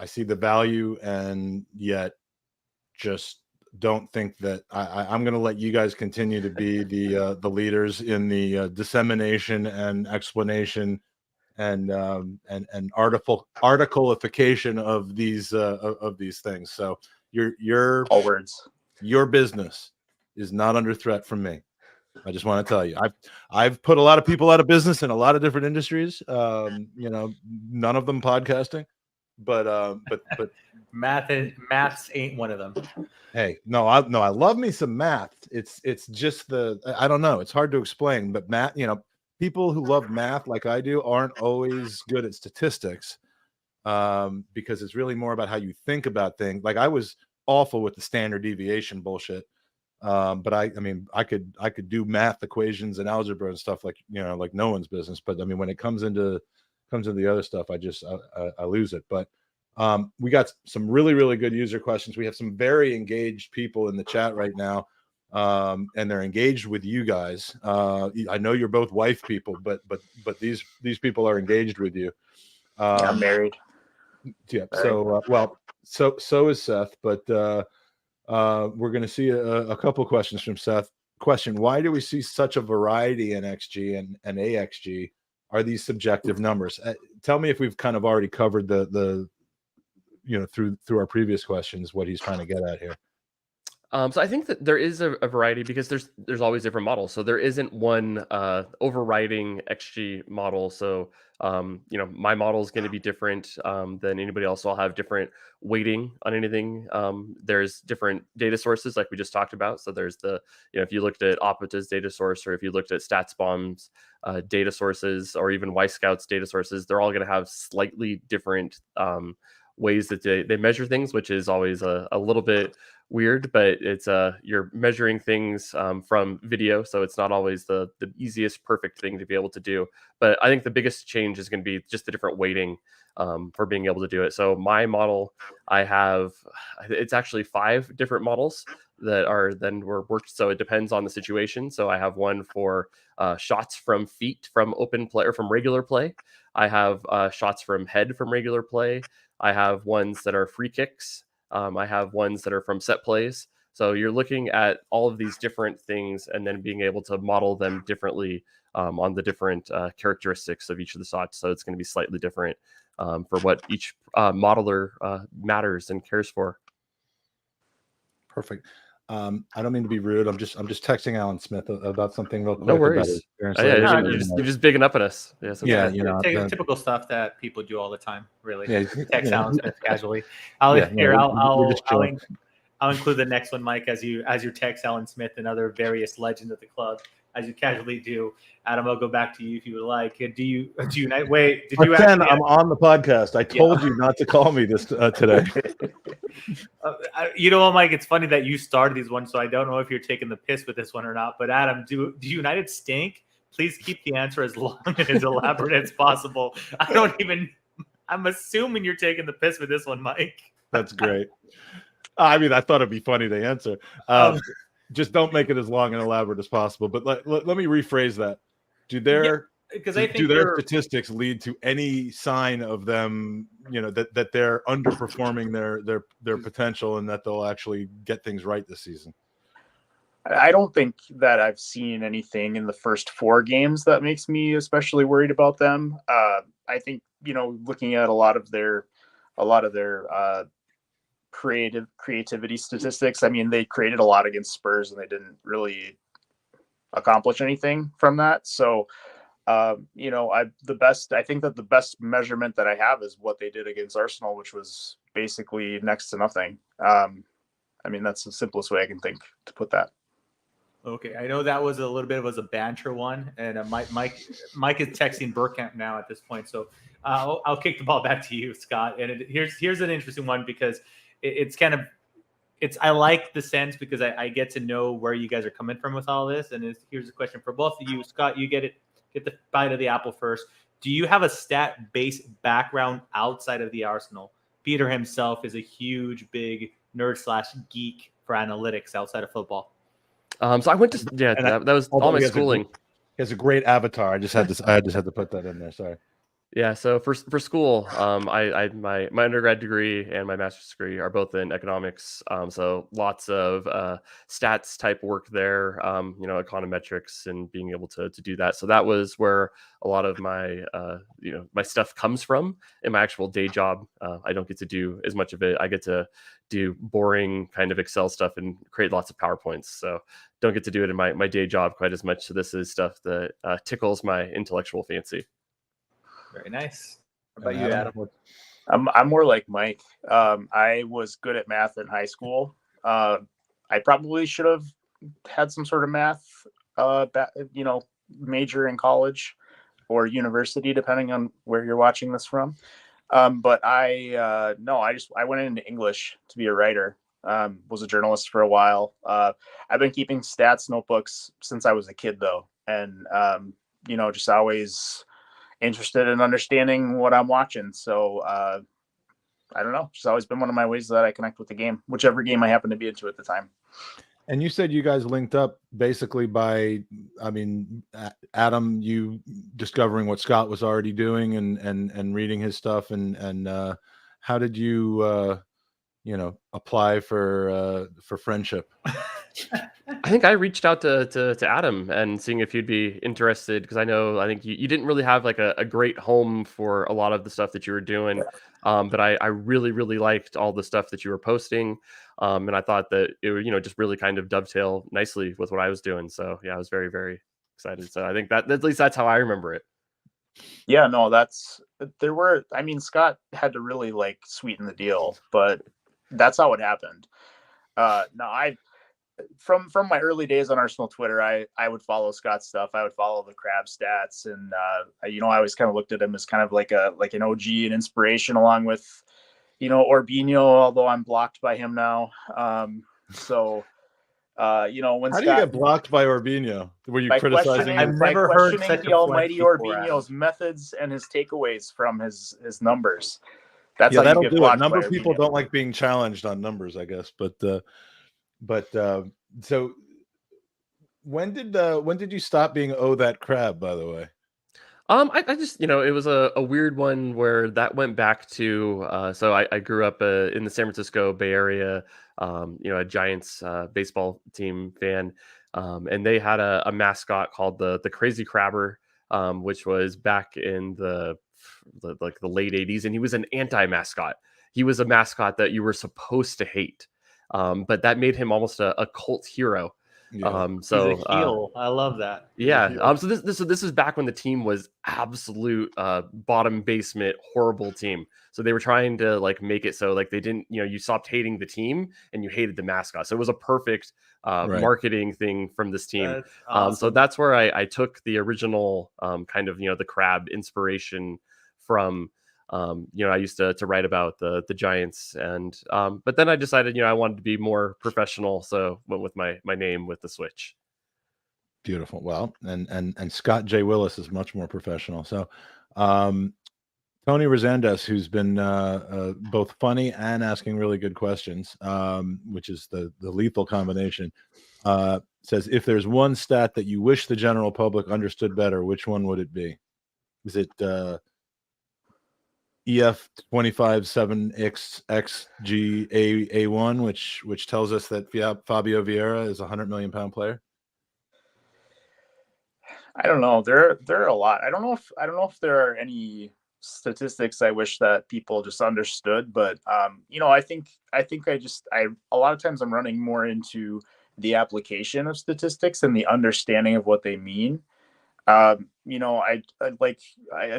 see the value, and yet just don't think that I'm going to let you guys continue to be the leaders in the dissemination and explanation and articleification of these things. So your all words. Your business is not under threat from me. I just want to tell you, I've put a lot of people out of business in a lot of different industries. None of them podcasting, but maths ain't one of them. Hey, no, I love me some math. It's just I don't know. It's hard to explain, but math, people who love math like I do aren't always good at statistics, because it's really more about how you think about things. Like I was awful with the standard deviation bullshit. But I could do math equations and algebra and stuff like no one's business. But I mean, when it comes into the other stuff, I lose it. But we got some really, really good user questions. We have some very engaged people in the chat right now, and they're engaged with you guys. I know you're both wife people, but these people are engaged with you. I'm married. Yeah. So so is Seth, but. We're going to see a couple questions from Seth. Question: why do we see such a variety in XG and AXG? Are these subjective numbers? Tell me if we've kind of already covered the through our previous questions what he's trying to get at here. So I think that there is a variety because there's always different models. So there isn't one overriding XG model. So my model is going to be different than anybody else. So I'll have different weighting on anything. There's different data sources like we just talked about. So there's if you looked at Opta's data source, or if you looked at StatsBomb's data sources, or even Y-Scout's data sources, they're all going to have slightly different ways that they measure things, which is always a little bit weird, but it's you're measuring things from video, so it's not always the easiest perfect thing to be able to do. But I think the biggest change is going to be just the different weighting for being able to do it. So my model, it's actually 5 different models that were worked, so it depends on the situation. So I have one for shots from feet from open play or from regular play. I have shots from head from regular play. I have ones that are free kicks. I have ones that are from set plays. So you're looking at all of these different things and then being able to model them differently on the different characteristics of each of the shots. So it's going to be slightly different for what each modeler matters and cares for. Perfect. I don't mean to be rude. I'm just texting Alan Smith about something real quick. No worries. You're just bigging up at us. Yeah, typical stuff that people do all the time. Really, yeah, text Alan Smith casually. I'll include the next one, Mike, as you text Alan Smith and other various legends of the club, as you casually do. Adam, I'll go back to you if you would like. Do you wait? Did you actually? I'm on the podcast. I told you not to call me this today. You know what, Mike? It's funny that you started these ones, so I don't know if you're taking the piss with this one or not. But Adam, do United stink? Please keep the answer as long and as elaborate as possible. I'm assuming you're taking the piss with this one, Mike. That's great. I mean, I thought it'd be funny to answer. Just don't make it as long and elaborate as possible. But let me rephrase that. Do their statistics lead to any sign of them, that they're underperforming their potential and that they'll actually get things right this season? I don't think that I've seen anything in the first 4 games that makes me especially worried about them. I think, looking at a lot of their creativity statistics. I mean, they created a lot against Spurs and they didn't really accomplish anything from that. So, I think that the best measurement that I have is what they did against Arsenal, which was basically next to nothing. I mean, that's the simplest way I can think to put that. Okay, I know that was a little bit of a banter one, and Mike is texting Burkamp now at this point, so I'll kick the ball back to you, Scott. And here's an interesting one because I like the sense because I get to know where you guys are coming from with all this. And here's a question for both of you. Scott, you get the bite of the apple first. Do you have a stat-based background outside of the Arsenal? Peter himself is a huge, big nerd/geek for analytics outside of football. So I went to that was all my schooling. He has a great avatar. I just had to put that in there. Sorry. Yeah, so for school, my undergrad degree and my master's degree are both in economics. So lots of stats type work there, econometrics and being able to do that. So that was where a lot of my my stuff comes from in my actual day job. I don't get to do as much of it. I get to do boring kind of Excel stuff and create lots of PowerPoints. So don't get to do it in my day job quite as much. So this is stuff that tickles my intellectual fancy. Very nice. How about you, Adam? I'm more like Mike. I was good at math in high school. I probably should have had some sort of math, major in college or university, depending on where you're watching this from. But I went into English to be a writer. Was a journalist for a while. I've been keeping stats notebooks since I was a kid, though, and just always interested in understanding what I'm watching. So I don't know. It's always been one of my ways that I connect with the game, whichever game I happen to be into at the time. And you said you guys linked up basically by, Adam, you discovering what Scott was already doing and reading his stuff. And how did you, apply for friendship? I think I reached out to Adam and seeing if you'd be interested, because I think you didn't really have like a great home for a lot of the stuff that you were doing. But I really, really liked all the stuff that you were posting. And I thought that it would, just really kind of dovetail nicely with what I was doing. So yeah, I was very, very excited. So I think that at least that's how I remember it. Yeah, no, Scott had to really like sweeten the deal, but that's how it happened. From my early days on Arsenal Twitter, I would follow Scott's stuff. I would follow the crab stats, and I always kind of looked at him as kind of like an OG and inspiration, along with Orbinho, although I'm blocked by him now. When How do you get blocked by Orbinho? Were you criticizing? I've never heard such the almighty Orbinho's methods and his takeaways from his numbers. That's how you get blocked. Number of people don't like being challenged on numbers, I guess. But so when did you stop being that crab, by the way? I just, it was a weird one where that went back to, so I grew up in the San Francisco Bay Area, a Giants baseball team fan. And they had a mascot called the Crazy Crabber, which was back in the late 80s. And he was an anti-mascot. He was a mascot that you were supposed to hate. But that made him almost a cult hero. Yeah. He's a heel. I love that. Yeah. So this is back when the team was absolute bottom basement, horrible team. So they were trying to like make it so like they didn't, you stopped hating the team and you hated the mascot. So it was a perfect marketing thing from this team. That's awesome. So that's where I took the original kind of the crab inspiration from. I used to write about the Giants, and but then I decided I wanted to be more professional, so went with my name with the switch. Beautiful. Well, and Scott J. Willis is much more professional. So Tony Resendez, who's been both funny and asking really good questions, which is the lethal combination, says, if there's one stat that you wish the general public understood better, which one would it be? Is it EF 25-7XXGA1, which tells us that Fabio Vieira is a £100 million player? I don't know. There are a lot. I don't know if there are any statistics I wish that people just understood, but I think a lot of times I'm running more into the application of statistics and the understanding of what they mean. I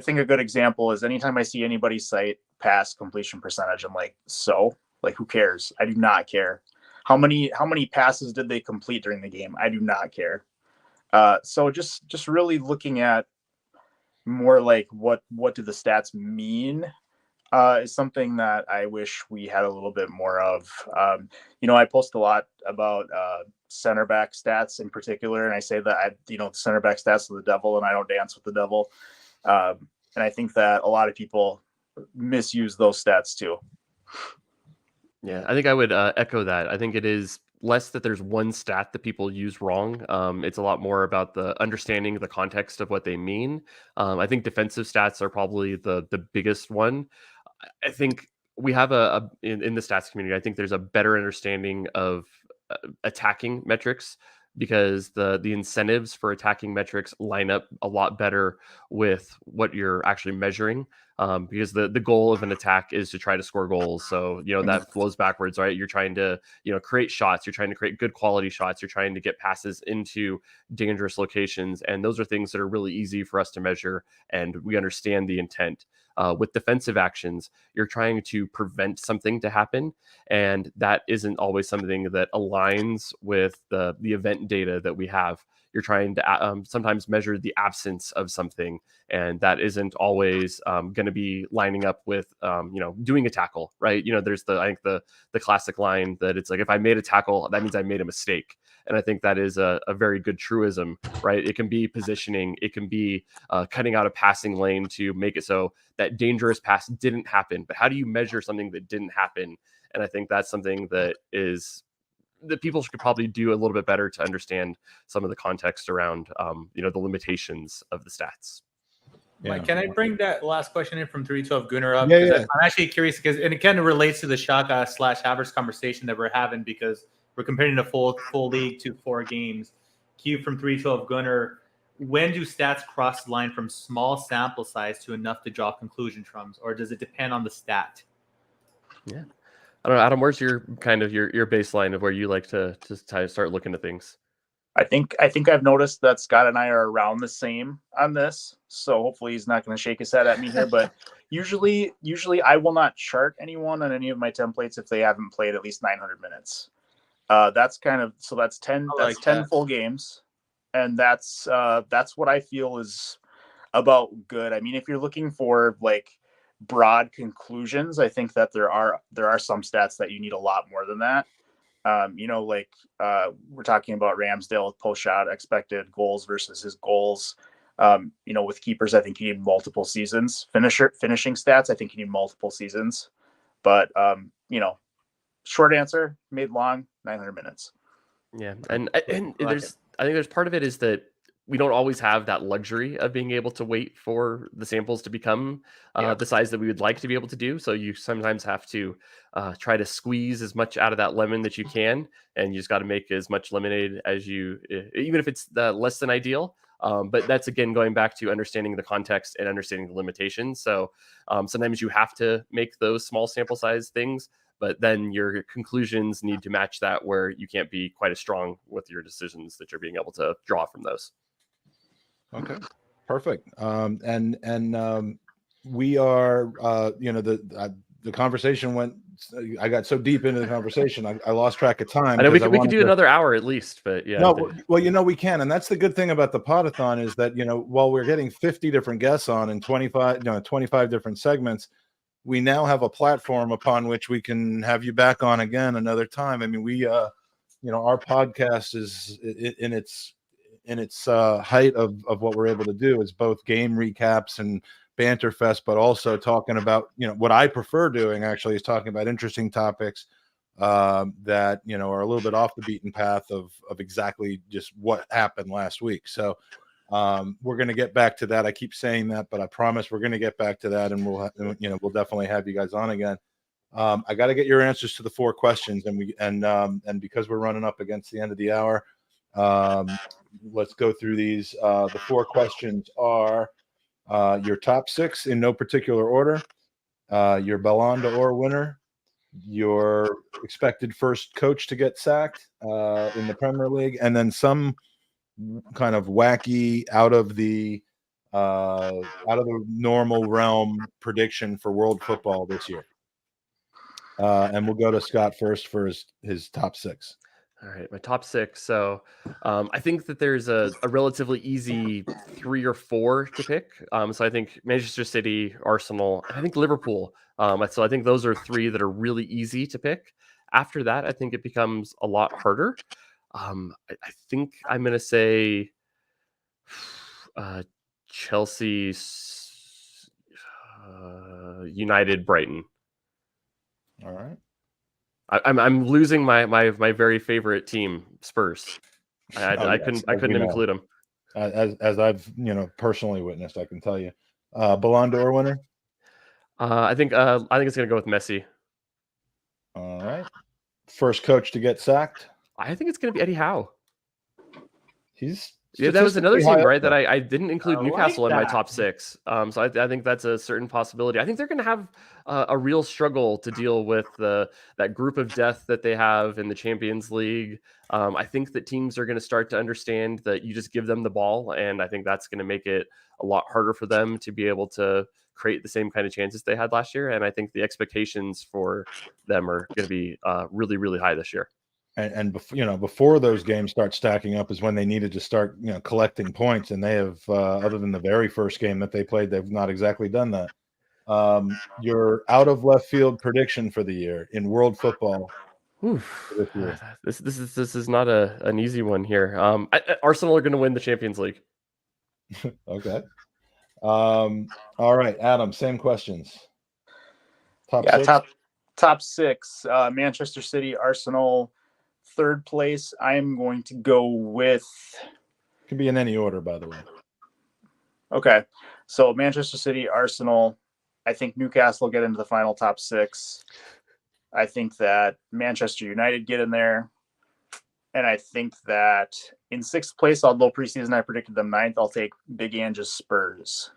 think a good example is anytime I see anybody cite pass completion percentage, I'm like, who cares? I do not care. How many passes did they complete during the game? I do not care. So just really looking at more like what do the stats mean is something that I wish we had a little bit more of. I post a lot about center back stats in particular, and I say that the center back stats are the devil, and I don't dance with the devil. And I think that a lot of people misuse those stats too. Yeah, I think I would echo that. I think it is less that there's one stat that people use wrong. It's a lot more about the understanding the context of what they mean. I think defensive stats are probably the biggest one. I think we have in the stats community, I think there's a better understanding of attacking metrics, because the incentives for attacking metrics line up a lot better with what you're actually measuring. Because the goal of an attack is to try to score goals. So, that flows backwards, right? You're trying to, create shots. You're trying to create good quality shots. You're trying to get passes into dangerous locations. And those are things that are really easy for us to measure. And we understand the intent. With defensive actions, you're trying to prevent something to happen. And that isn't always something that aligns with the event data that we have. You're trying to sometimes measure the absence of something, and that isn't always going to be lining up with doing a tackle, right? There's I think the classic line that it's like, if I made a tackle, that means I made a mistake. And I think that is a very good truism, right? It can be positioning, it can be cutting out a passing lane to make it so that dangerous pass didn't happen. But how do you measure something that didn't happen? And I think that's something that people should probably do a little bit better to understand some of the context around, the limitations of the stats. Yeah. Mike, can I bring that last question in from 312 Gooner up? Yeah. I'm actually curious and it kind of relates to the Shaka / Havertz conversation that we're having, because we're comparing the full league to 4 games. Q from 312 Gooner. When do stats cross the line from small sample size to enough to draw conclusions from, or does it depend on the stat? Yeah, I don't know, Adam. Where's your kind of your baseline of where you like to start looking at things? I think I've noticed that Scott and I are around the same on this, so hopefully he's not going to shake his head at me here. But usually I will not chart anyone on any of my templates if they haven't played at least 900 minutes. That's 10. That's 10 full games, and that's what I feel is about good. I mean, if you're looking for like broad conclusions, I think that there are some stats that you need a lot more than that. We're talking about Ramsdale with post shot expected goals versus his goals. With keepers, I think you need multiple seasons. Finishing stats, I think you need multiple seasons. But short answer, made long, 900 minutes. Yeah, and I think there's part of it is that we don't always have that luxury of being able to wait for the samples to become the size that we would like to be able to do. So you sometimes have to try to squeeze as much out of that lemon that you can, and you just got to make as much lemonade as you, even if it's less than ideal. But that's, again, going back to understanding the context and understanding the limitations. So sometimes you have to make those small sample size things, but then your conclusions need to match that, where you can't be quite as strong with your decisions that you're being able to draw from those. Okay, perfect. We are, the conversation went. I got so deep into the conversation, I lost track of time. I know we could do another hour at least, but yeah. No, well, we can, and that's the good thing about the Pod-A-Thon is that while we're getting 50 different guests on and 25 different segments, we now have a platform upon which we can have you back on again another time. I mean, we, our podcast is in its height of what we're able to do is both game recaps and banter fest, but also talking about, what I prefer doing actually is talking about interesting topics that, are a little bit off the beaten path of exactly just what happened last week. So we're going to get back to that. I keep saying that, but I promise we're going to get back to that, and we'll definitely have you guys on again. I got to get your answers to the 4 questions, and because we're running up against the end of the hour, let's go through these. The 4 questions are your top 6 in no particular order, your Ballon d'Or winner, your expected first coach to get sacked in the Premier League, and then some kind of wacky out of the normal realm prediction for world football this year. And we'll go to Scott first for his top 6. All right, my top 6. So I think that there's a relatively easy 3 or 4 to pick. So I think Manchester City, Arsenal, and I think Liverpool. So I think those are 3 that are really easy to pick. After that, I think it becomes a lot harder. I think I'm going to say Chelsea, United, Brighton. All right. I'm losing my very favorite team, Spurs. I couldn't include them. As I've personally witnessed, I can tell you. Ballon d'Or winner. I think it's gonna go with Messi. All right. First coach to get sacked. I think it's gonna be Eddie Howe. That was another team, right? That I didn't include like Newcastle in my that. top 6. So I think that's a certain possibility. I think they're going to have a real struggle to deal with that group of death that they have in the Champions League. I think that teams are going to start to understand that you just give them the ball, and I think that's going to make it a lot harder for them to be able to create the same kind of chances they had last year. And I think the expectations for them are going to be really, really high this year. And before those games start stacking up is when they needed to start collecting points, and they have other than the very first game that they played, they've not exactly done that. Your out of left field prediction for the year in world football. This year. This is not an easy one here. Arsenal are going to win the Champions League. Okay. All right, Adam. Same questions. Top 6. Manchester City, Arsenal. 3rd place, I'm going to go with... Could be in any order, by the way. Okay. So Manchester City, Arsenal. I think Newcastle get into the final top 6. I think that Manchester United get in there. And I think that in 6th place, although preseason I predicted them 9th, I'll take Big Ange's Spurs.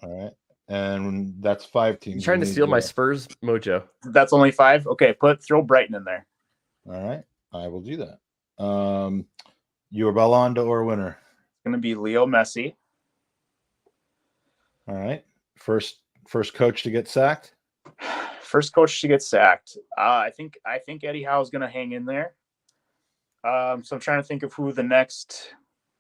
All right. And that's 5 teams. You're trying to steal my Spurs mojo. That's only 5? Okay, throw Brighton in there. All right. I will do that. Your Ballon d'Or winner. It's going to be Leo Messi. All right. First coach to get sacked. First coach to get sacked. I think Eddie Howe is going to hang in there. So I'm trying to think of who the next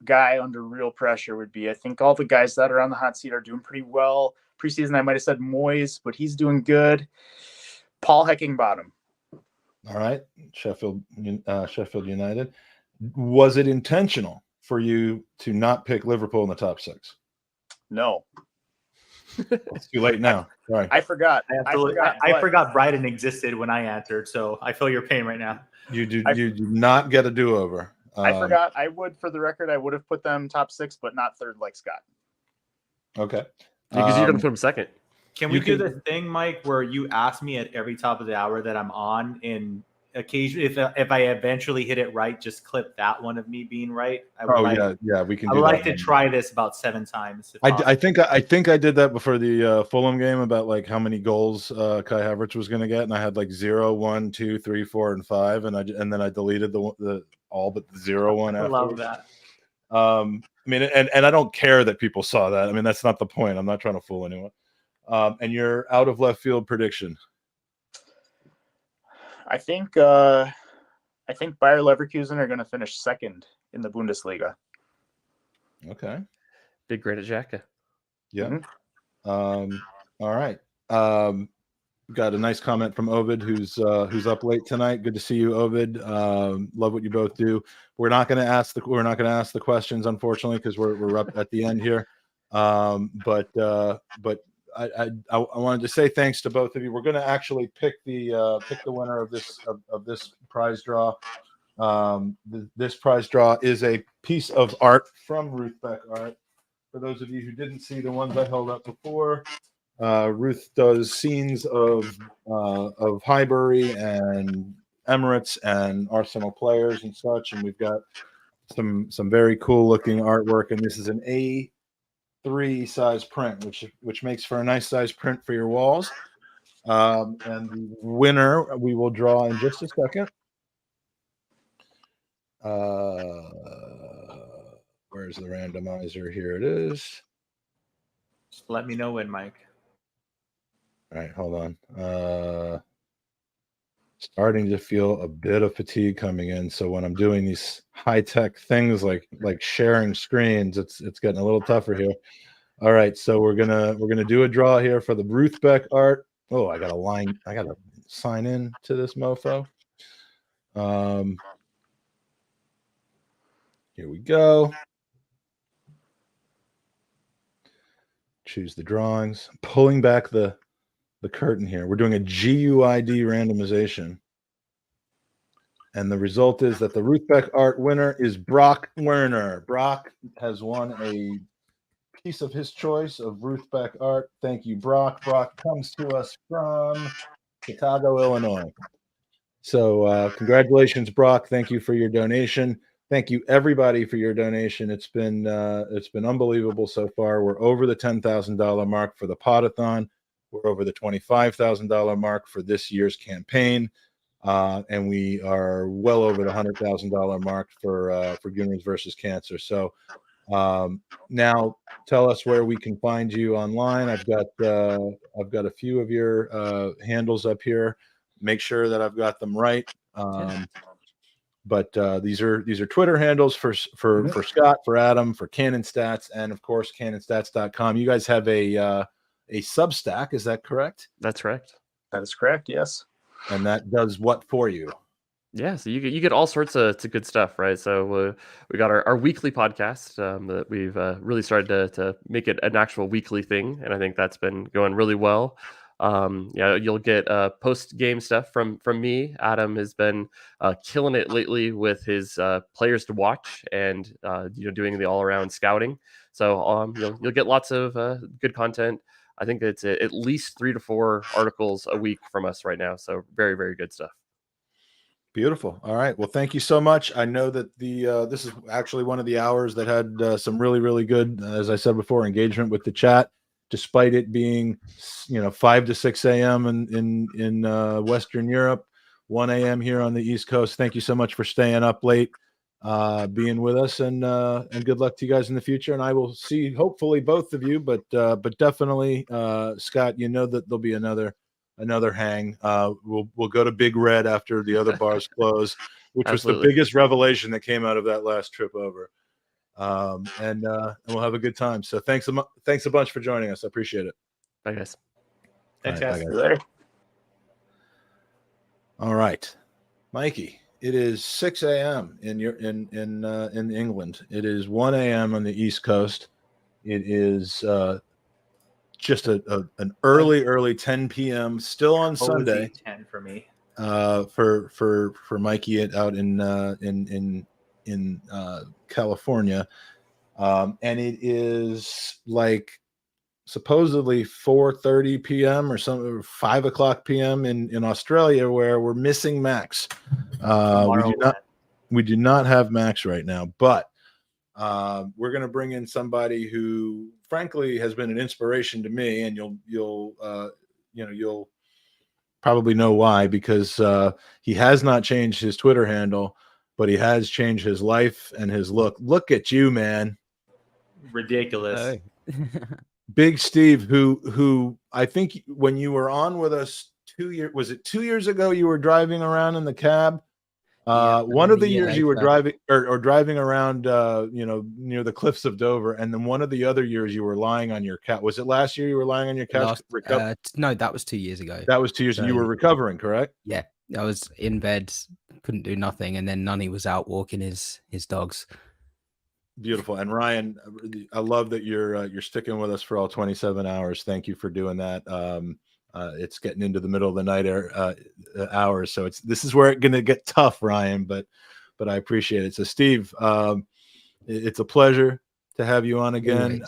guy under real pressure would be. I think all the guys that are on the hot seat are doing pretty well. Preseason, I might have said Moyes, but he's doing good. Paul Heckingbottom. All right. Sheffield United. Was it intentional for you to not pick Liverpool in the top 6? No. It's too late now. Sorry. I forgot. I forgot Brighton existed when I answered, so I feel your pain right now. You do not get a do-over. I forgot. For the record, I would have put them top 6, but not 3rd like Scott. Okay. Because you're going to put them 2nd. Can we do the thing, Mike, where you ask me at every top of the hour that I'm on, and occasionally, if I eventually hit it right, just clip that one of me being right? We can. I would like to try this about 7 times. I think I did that before the Fulham game about like how many goals Kai Havertz was going to get, and I had like 0, 1, 2, 3, 4, and 5, and then I deleted the all but the 0, 1. I love that. I mean, and I don't care that people saw that. I mean, that's not the point. I'm not trying to fool anyone. And your out of left field prediction. I think Bayer Leverkusen are going to finish 2nd in the Bundesliga. Okay. Big Granite Xhaka. Yeah. Mm-hmm. All right. Got a nice comment from Ovid, who's up late tonight. Good to see you, Ovid. Love what you both do. We're not going to ask the questions, unfortunately, because we're up at the end here. But I wanted to say thanks to both of you. We're going to actually pick the winner of this prize draw. This prize draw is a piece of art from Ruth Beck Art. For those of you who didn't see the ones I held up before, Ruth does scenes of Highbury and Emirates and Arsenal players and such, and we've got some very cool looking artwork. And this is an A3 size print, which makes for a nice size print for your walls. And the winner we will draw in just a second. Where's the randomizer? Here it is. Just let me know when, Mike. All right, hold on. Starting to feel a bit of fatigue coming in. So when I'm doing these high-tech things like sharing screens, it's getting a little tougher here. All right, so we're gonna do a draw here for the Ruth Beck Art. Oh, I gotta sign in to this mofo. Here we go. Choose the drawings. Pulling back the curtain here. We're doing a GUID randomization. And the result is that the Ruth Beck Art winner is Brock Werner. Brock has won a piece of his choice of Ruth Beck Art. Thank you, Brock. Brock comes to us from Chicago, Illinois. So congratulations, Brock. Thank you for your donation. Thank you, everybody, for your donation. It's been unbelievable so far. We're over the $10,000 mark for the Pod-A-Thon. We're over the $25,000 mark for this year's campaign, and we are well over the $100,000 mark for Gooners versus Cancer. So now, tell us where we can find you online. I've got a few of your handles up here. Make sure that I've got them right. But these are Twitter handles for Scott, for Adam, for Cannon Stats, and of course cannonstats.com. You guys have a Substack, is that correct? That's correct. That is correct, yes. And that does what for you? Yeah, so you get all sorts of good stuff, right? So we got our weekly podcast that we've really started to make it an actual weekly thing, and I think that's been going really well. You'll get post-game stuff from me. Adam has been killing it lately with his players to watch and doing the all-around scouting. So you'll get lots of good content. I think it's at least 3 to 4 articles a week from us right now. So very, very good stuff. Beautiful. All right. Well, thank you so much. I know that this is actually one of the hours that had some really, really good, as I said before, engagement with the chat, despite it being 5 to 6 a.m. in Western Europe, 1 a.m. here on the East Coast. Thank you so much for staying up late, being with us, and good luck to you guys in the future. And I will see hopefully both of you, but definitely Scott. You know that there'll be another hang. We'll go to Big Red after the other bars close, which Absolutely. was the biggest revelation that came out of that last trip over. And we'll have a good time. So thanks a bunch for joining us. I appreciate it. Bye, guys. Thanks, All right, guys. bye, guys. Later. All right, Mikey. It is 6 a.m. in England. It is 1 a.m. on the East Coast. It is just an early 10 p.m. still on Sunday. 10 for me. For Mikey out in California, and it is like supposedly 4:30 p.m. or something, or 5 o'clock p.m. in Australia, where we're missing Max. We do not have Max right now, but we're going to bring in somebody who, frankly, has been an inspiration to me, and you'll probably know why, because he has not changed his Twitter handle, but he has changed his life and his look. Look at you, man. Ridiculous. Big Steve, who I think when you were on with us 2 years ago, you were driving around in the cab. One of the years you were driving or driving around, near the cliffs of Dover, and then one of the other years you were lying on your couch. Was it last year you were lying on your couch? No, that was 2 years ago. That was 2 years, and you were recovering, correct? Yeah, I was in bed, couldn't do nothing, and then Nunny was out walking his dogs. Beautiful. And Ryan, I love that you're sticking with us for all 27 hours. Thank you for doing that. It's getting into the middle of the night hours, so this is where it's going to get tough, Ryan. But I appreciate it. So, Steve, it's a pleasure to have you on again.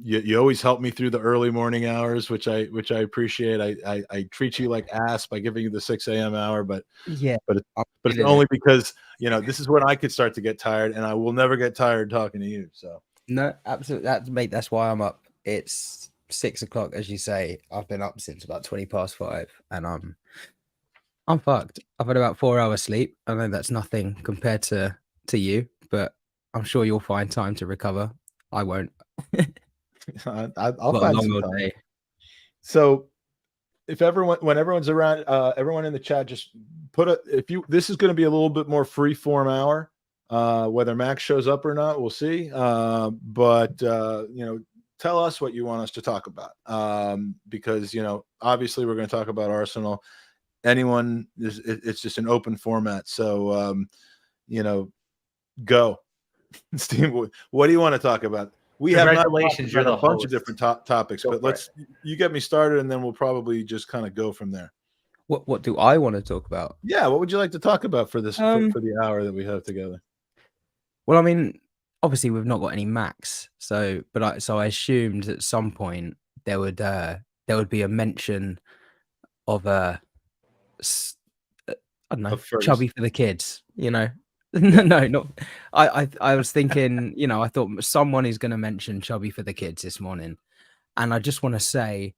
You always help me through the early morning hours, which I appreciate. I treat you like ass by giving you the 6 a.m. hour, but it's only because this is when I could start to get tired, and I will never get tired talking to you. So no, absolutely, that's why I'm up. It's 6 o'clock, as you say. I've been up since about 20 past 5, and I'm fucked. I've had about 4 hours sleep. I know that's nothing compared to you, but I'm sure you'll find time to recover. I won't. I'll find some time. So when everyone's around, everyone in the chat, just this is going to be a little bit more free form hour. Whether Max shows up or not, we'll see. But tell us what you want us to talk about, because obviously we're going to talk about Arsenal. It's just an open format. So go, Steve. What do you want to talk about? We have Congratulations, you're the a bunch host. of different topics, but you get me started, and then we'll probably just kind of go from there. What do I want to talk about? Yeah, what would you like to talk about for this for the hour that we have together? Well, I mean, obviously we've not got any Max, so I assumed at some point there would be a mention of I don't know, chubby for the kids, No, not. I was thinking, I thought someone is going to mention chubby for the kids this morning, and I just want to say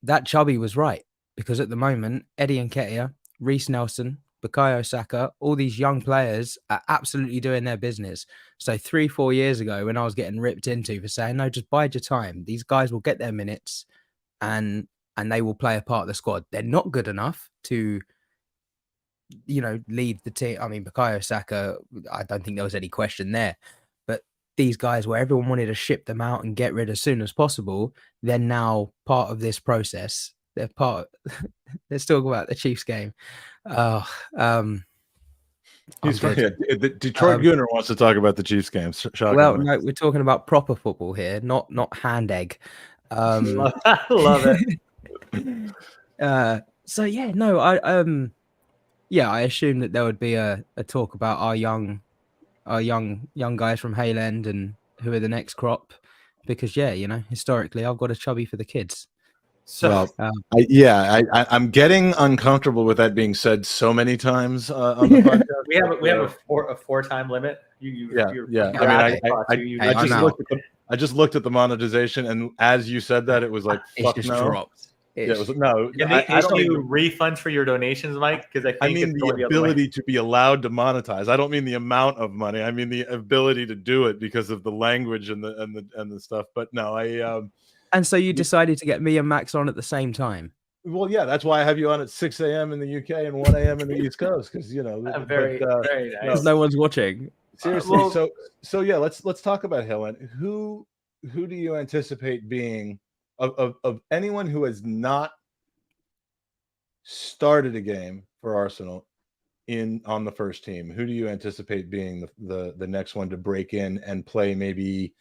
that chubby was right, because at the moment Eddie Nketiah, Reece Nelson, Bukayo Saka, all these young players are absolutely doing their business. So 3-4 years ago, when I was getting ripped into for saying, no, just bide your time, these guys will get their minutes and they will play a part of the squad. They're not good enough to lead the team. I mean, Bukayo Saka, I don't think there was any question there. But these guys, where everyone wanted to ship them out and get rid as soon as possible, they're now part of this process. They're part. Let's talk about the Chiefs game. The Detroit Gooner wants to talk about the Chiefs game. Well, no, we're talking about proper football here, not hand egg. Love it. So yeah, no, I assume that there would be a talk about our young guys from Hayland and who are the next crop, because historically I've got a chubby for the kids. So I'm getting uncomfortable with that being said so many times on the podcast. we have a 4-time limit. I just looked at the monetization, and as you said that, it was like it's just no. dropped. Yeah, it was no. Can they issue refunds for your donations, Mike? Because I mean the ability to be allowed to monetize. I don't mean the amount of money. I mean the ability to do it because of the language and the stuff. But no, And so you decided to get me and Max on at the same time. Well, yeah, that's why I have you on at 6 a.m. in the UK and 1 a.m. in the East Coast, because very nice. Because no one's watching. Seriously, so yeah, let's talk about Helen. Who do you anticipate being of anyone who has not started a game for Arsenal on the first team? Who do you anticipate being the next one to break in and play? Maybe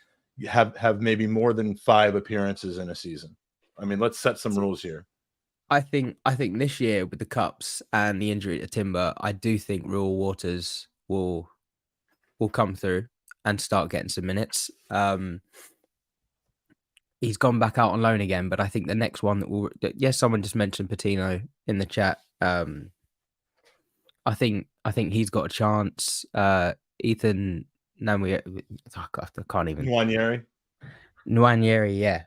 have maybe more than 5 appearances in a season. I mean, let's set some rules here. I think this year with the cups and the injury to Timber, I do think Real Waters will come through and start getting some minutes. He's gone back out on loan again, but I think the next one someone just mentioned Patino in the chat. I think he's got a chance. Ethan Nwaneri, I can't even. Nwaneri, yeah.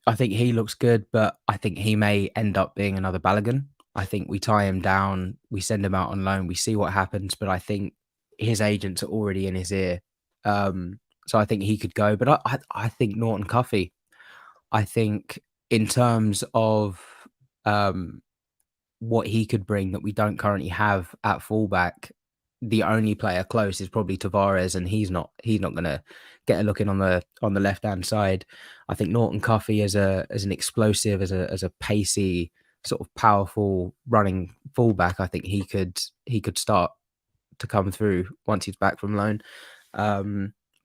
I think he looks good, but I think he may end up being another Ballon. I think we tie him down, we send him out on loan, we see what happens, but I think his agents are already in his ear. So I think he could go, but I think Norton Cuffy. I think in terms of what he could bring that we don't currently have at fullback, the only player close is probably Tavares, and he's not going to get a look in on the left hand side. I think Norton Cuffy as an explosive, as a pacey sort of powerful running fullback, I think he could start to come through once he's back from loan.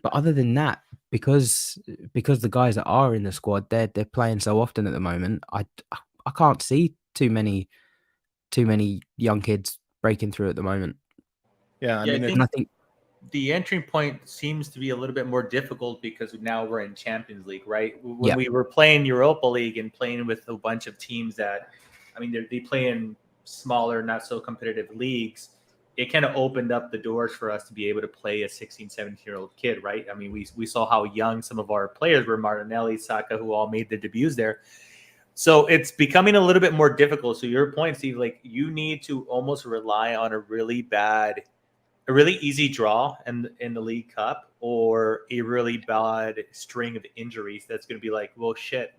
But other than that, because the guys that are in the squad, they're playing so often at the moment, I can't see too many young kids breaking through at the moment. Yeah, I think the entry point seems to be a little bit more difficult because now we're in Champions League, right? When we were playing Europa League and playing with a bunch of teams that, I mean, they play in smaller, not so competitive leagues, it kind of opened up the doors for us to be able to play a 16, 17-year-old kid, right? I mean, we saw how young some of our players were, Martinelli, Saka, who all made the debuts there. So it's becoming a little bit more difficult. So your point, Steve, like you need to almost rely on a really easy draw in the League Cup or a really bad string of injuries. That's going to be like, well, shit,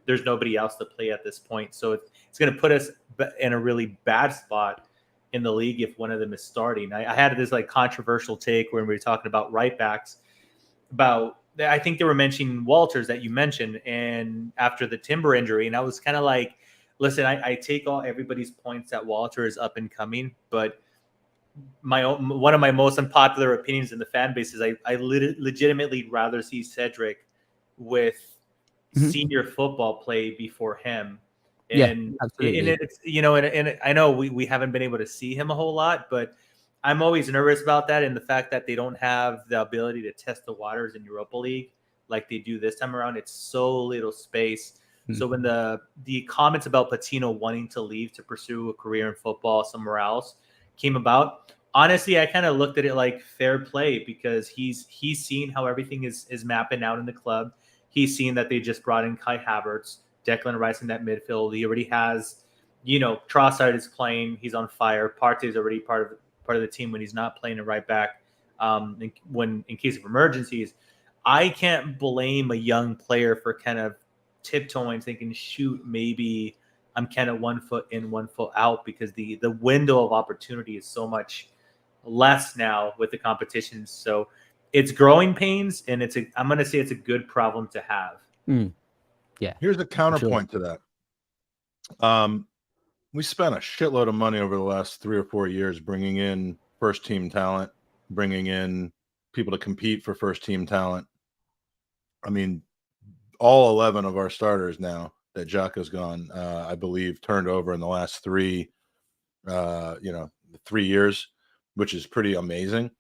there's nobody else to play at this point. So it's going to put us in a really bad spot in the league if one of them is starting. I had this like controversial take when we were talking about right backs about, I think they were mentioning Walters that you mentioned, and after the Timber injury, and I was kind of like, listen, I take everybody's points that Walter is up and coming, but one of my most unpopular opinions in the fan base is I legitimately rather see Cedric with senior football play before him. And it's, and I know we haven't been able to see him a whole lot, but I'm always nervous about that, and the fact that they don't have the ability to test the waters in Europa League like they do this time around. It's so little space. So when the comments about Patino wanting to leave to pursue a career in football somewhere else came about, honestly, I kind of looked at it like fair play, because he's seen how everything is mapping out in the club. He's seen that they just brought in Kai Havertz, Declan Rice in that midfield. He already has, Trossard is playing. He's on fire. Partey is already part of the team when he's not playing a right back. In case of emergencies, I can't blame a young player for kind of tiptoeing, thinking, shoot, maybe I'm kind of 1 foot in, 1 foot out, because the window of opportunity is so much less now with the competition. So it's growing pains, and I'm going to say it's a good problem to have. Yeah. Here's a counterpoint to that. We spent a shitload of money over the last 3 or 4 years bringing in first team talent, bringing in people to compete for first team talent. I mean, all 11 of our starters now that Xhaka's gone, I believe, turned over in the last 3 years, which is pretty amazing.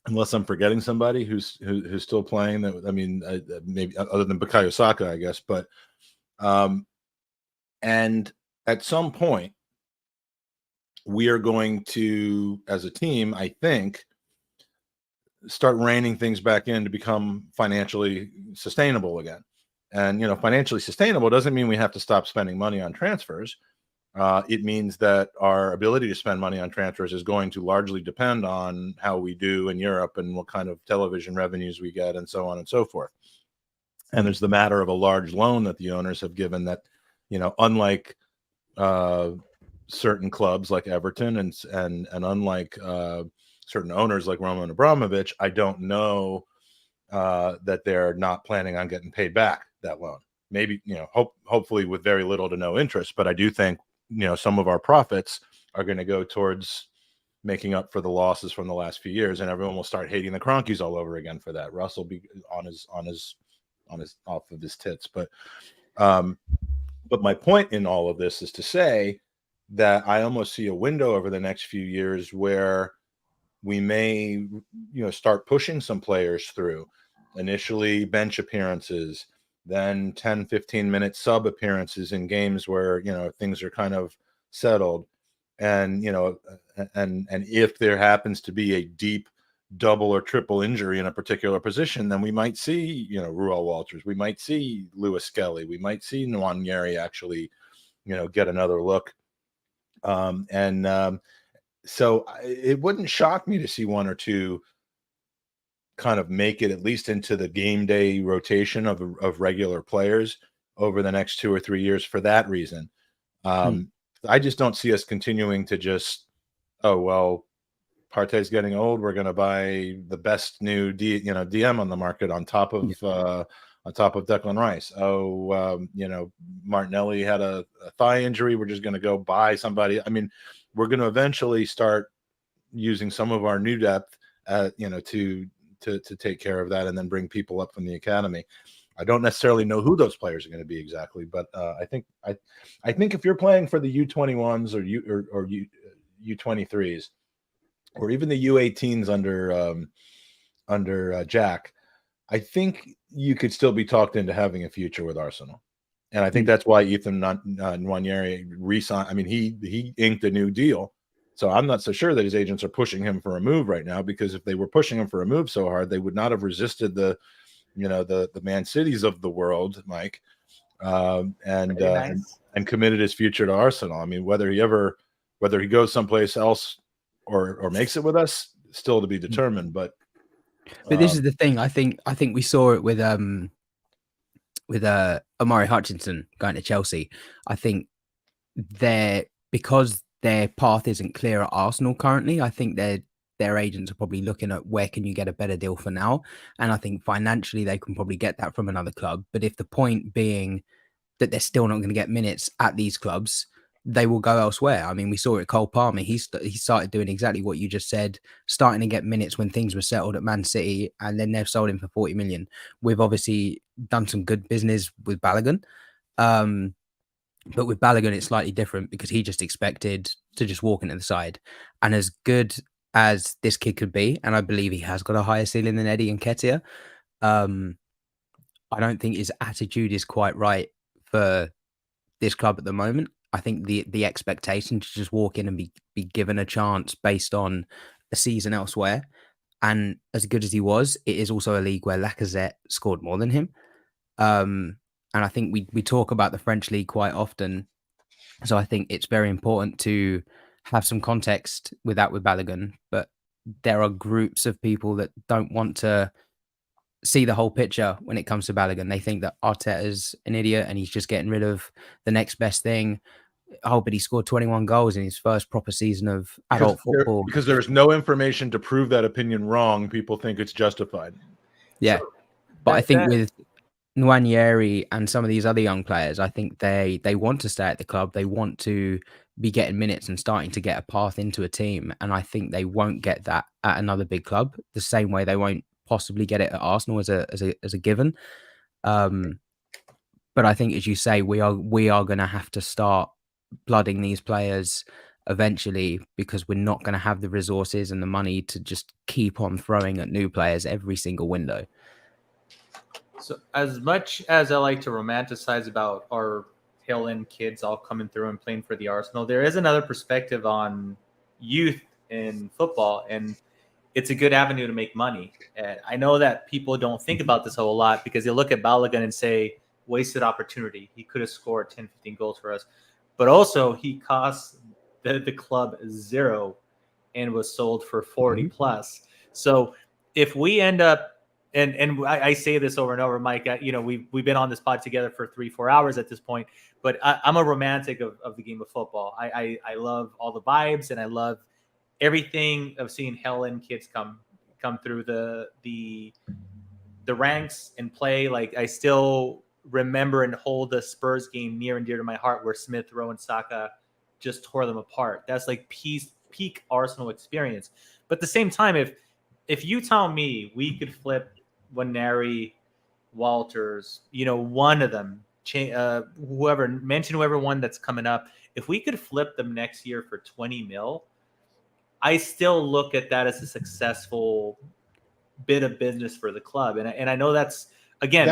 Unless I'm forgetting somebody who's still playing. That, I mean, maybe other than Bukayo Saka, I guess. But And at some point, we are going to, as a team, I think, start reining things back in to become financially sustainable again. And, financially sustainable doesn't mean we have to stop spending money on transfers. It means that our ability to spend money on transfers is going to largely depend on how we do in Europe and what kind of television revenues we get and so on and so forth. And there's the matter of a large loan that the owners have given that, unlike certain clubs like Everton and unlike certain owners like Roman Abramovich, I don't know that they're not planning on getting paid back that loan. Maybe, hopefully with very little to no interest. But I do think, some of our profits are going to go towards making up for the losses from the last few years, and everyone will start hating the Cronkies all over again for that. Russ will be on his off of his tits. But my point in all of this is to say that I almost see a window over the next few years where we may, start pushing some players through. Initially bench appearances, then 10, 15-minute sub appearances in games where, things are kind of settled. And, and if there happens to be a deep double or triple injury in a particular position, then we might see, Ruel Walters, we might see Lewis Skelly, we might see Nwaneri actually, get another look. So it wouldn't shock me to see one or two kind of make it at least into the game day rotation of regular players over the next 2 or 3 years for that reason. I just don't see us continuing to just, Partey's getting old, we're going to buy the best new DM on the market on top of Declan Rice. Martinelli had a thigh injury, we're just going to go buy somebody. I mean, we're going to eventually start using some of our new depth, to take care of that and then bring people up from the academy. I don't necessarily know who those players are going to be exactly, but I think if you're playing for the U21s or U23s or even the U18s under Jack, I think you could still be talked into having a future with Arsenal. And I think that's why Ethan Nwaneri re-signed. I mean, he inked a new deal. So I'm not so sure that his agents are pushing him for a move right now, because if they were pushing him for a move so hard, they would not have resisted the Man Cities of the world, Mike, and committed his future to Arsenal. I mean, whether he goes someplace else or makes it with us, still to be determined. But this is the thing. I think we saw it with Omari Hutchinson going to Chelsea. I think because their path isn't clear at Arsenal currently, I think their agents are probably looking at where can you get a better deal for now. And I think financially they can probably get that from another club. But if the point being that they're still not going to get minutes at these clubs, they will go elsewhere. I mean, we saw it at Cole Palmer. He started doing exactly what you just said, starting to get minutes when things were settled at Man City, and then they've sold him for 40 million. We've obviously done some good business with Ballon. But with Ballon, it's slightly different because he just expected to just walk into the side. And as good as this kid could be, and I believe he has got a higher ceiling than Eddie Nketiah, I don't think his attitude is quite right for this club at the moment. I think the expectation to just walk in and be given a chance based on a season elsewhere, and as good as he was, it is also a league where Lacazette scored more than him. And I think we talk about the French league quite often. So I think it's very important to have some context with Balogun. But there are groups of people that don't want to see the whole picture when it comes to Balogun. They think that Arteta's an idiot and he's just getting rid of the next best thing. Oh, but he scored 21 goals in his first proper season of adult football. Because there's no information to prove that opinion wrong, people think it's justified. Yeah. But I think with Nwaneri and some of these other young players, I think they want to stay at the club. They want to be getting minutes and starting to get a path into a team. And I think they won't get that at another big club, the same way they won't possibly get it at Arsenal as a given. But I think, as you say, we are going to have to start blooding these players eventually, because we're not going to have the resources and the money to just keep on throwing at new players every single window. So as much as I like to romanticize about our tail end kids all coming through and playing for the Arsenal, there is another perspective on youth in football, and it's a good avenue to make money. And I know that people don't think about this a whole lot because they look at Ballon and say, wasted opportunity. He could have scored 10, 15 goals for us. But also he cost the club zero and was sold for 40 plus. So if we end up, and I say this over and over, Mike, we've been on this pod together for 3-4 hours at this point, but I'm a romantic of the game of football. I love all the vibes, and I love everything of seeing Helen kids come through the ranks and play. Like, I still remember and hold the Spurs game near and dear to my heart where Smith Rowe and Saka just tore them apart. That's like peak Arsenal experience. But at the same time, if you tell me we could flip Waneri, Walters, one of them, whoever one that's coming up, if we could flip them next year for 20 mil, I still look at that as a successful bit of business for the club. And I know that's, again,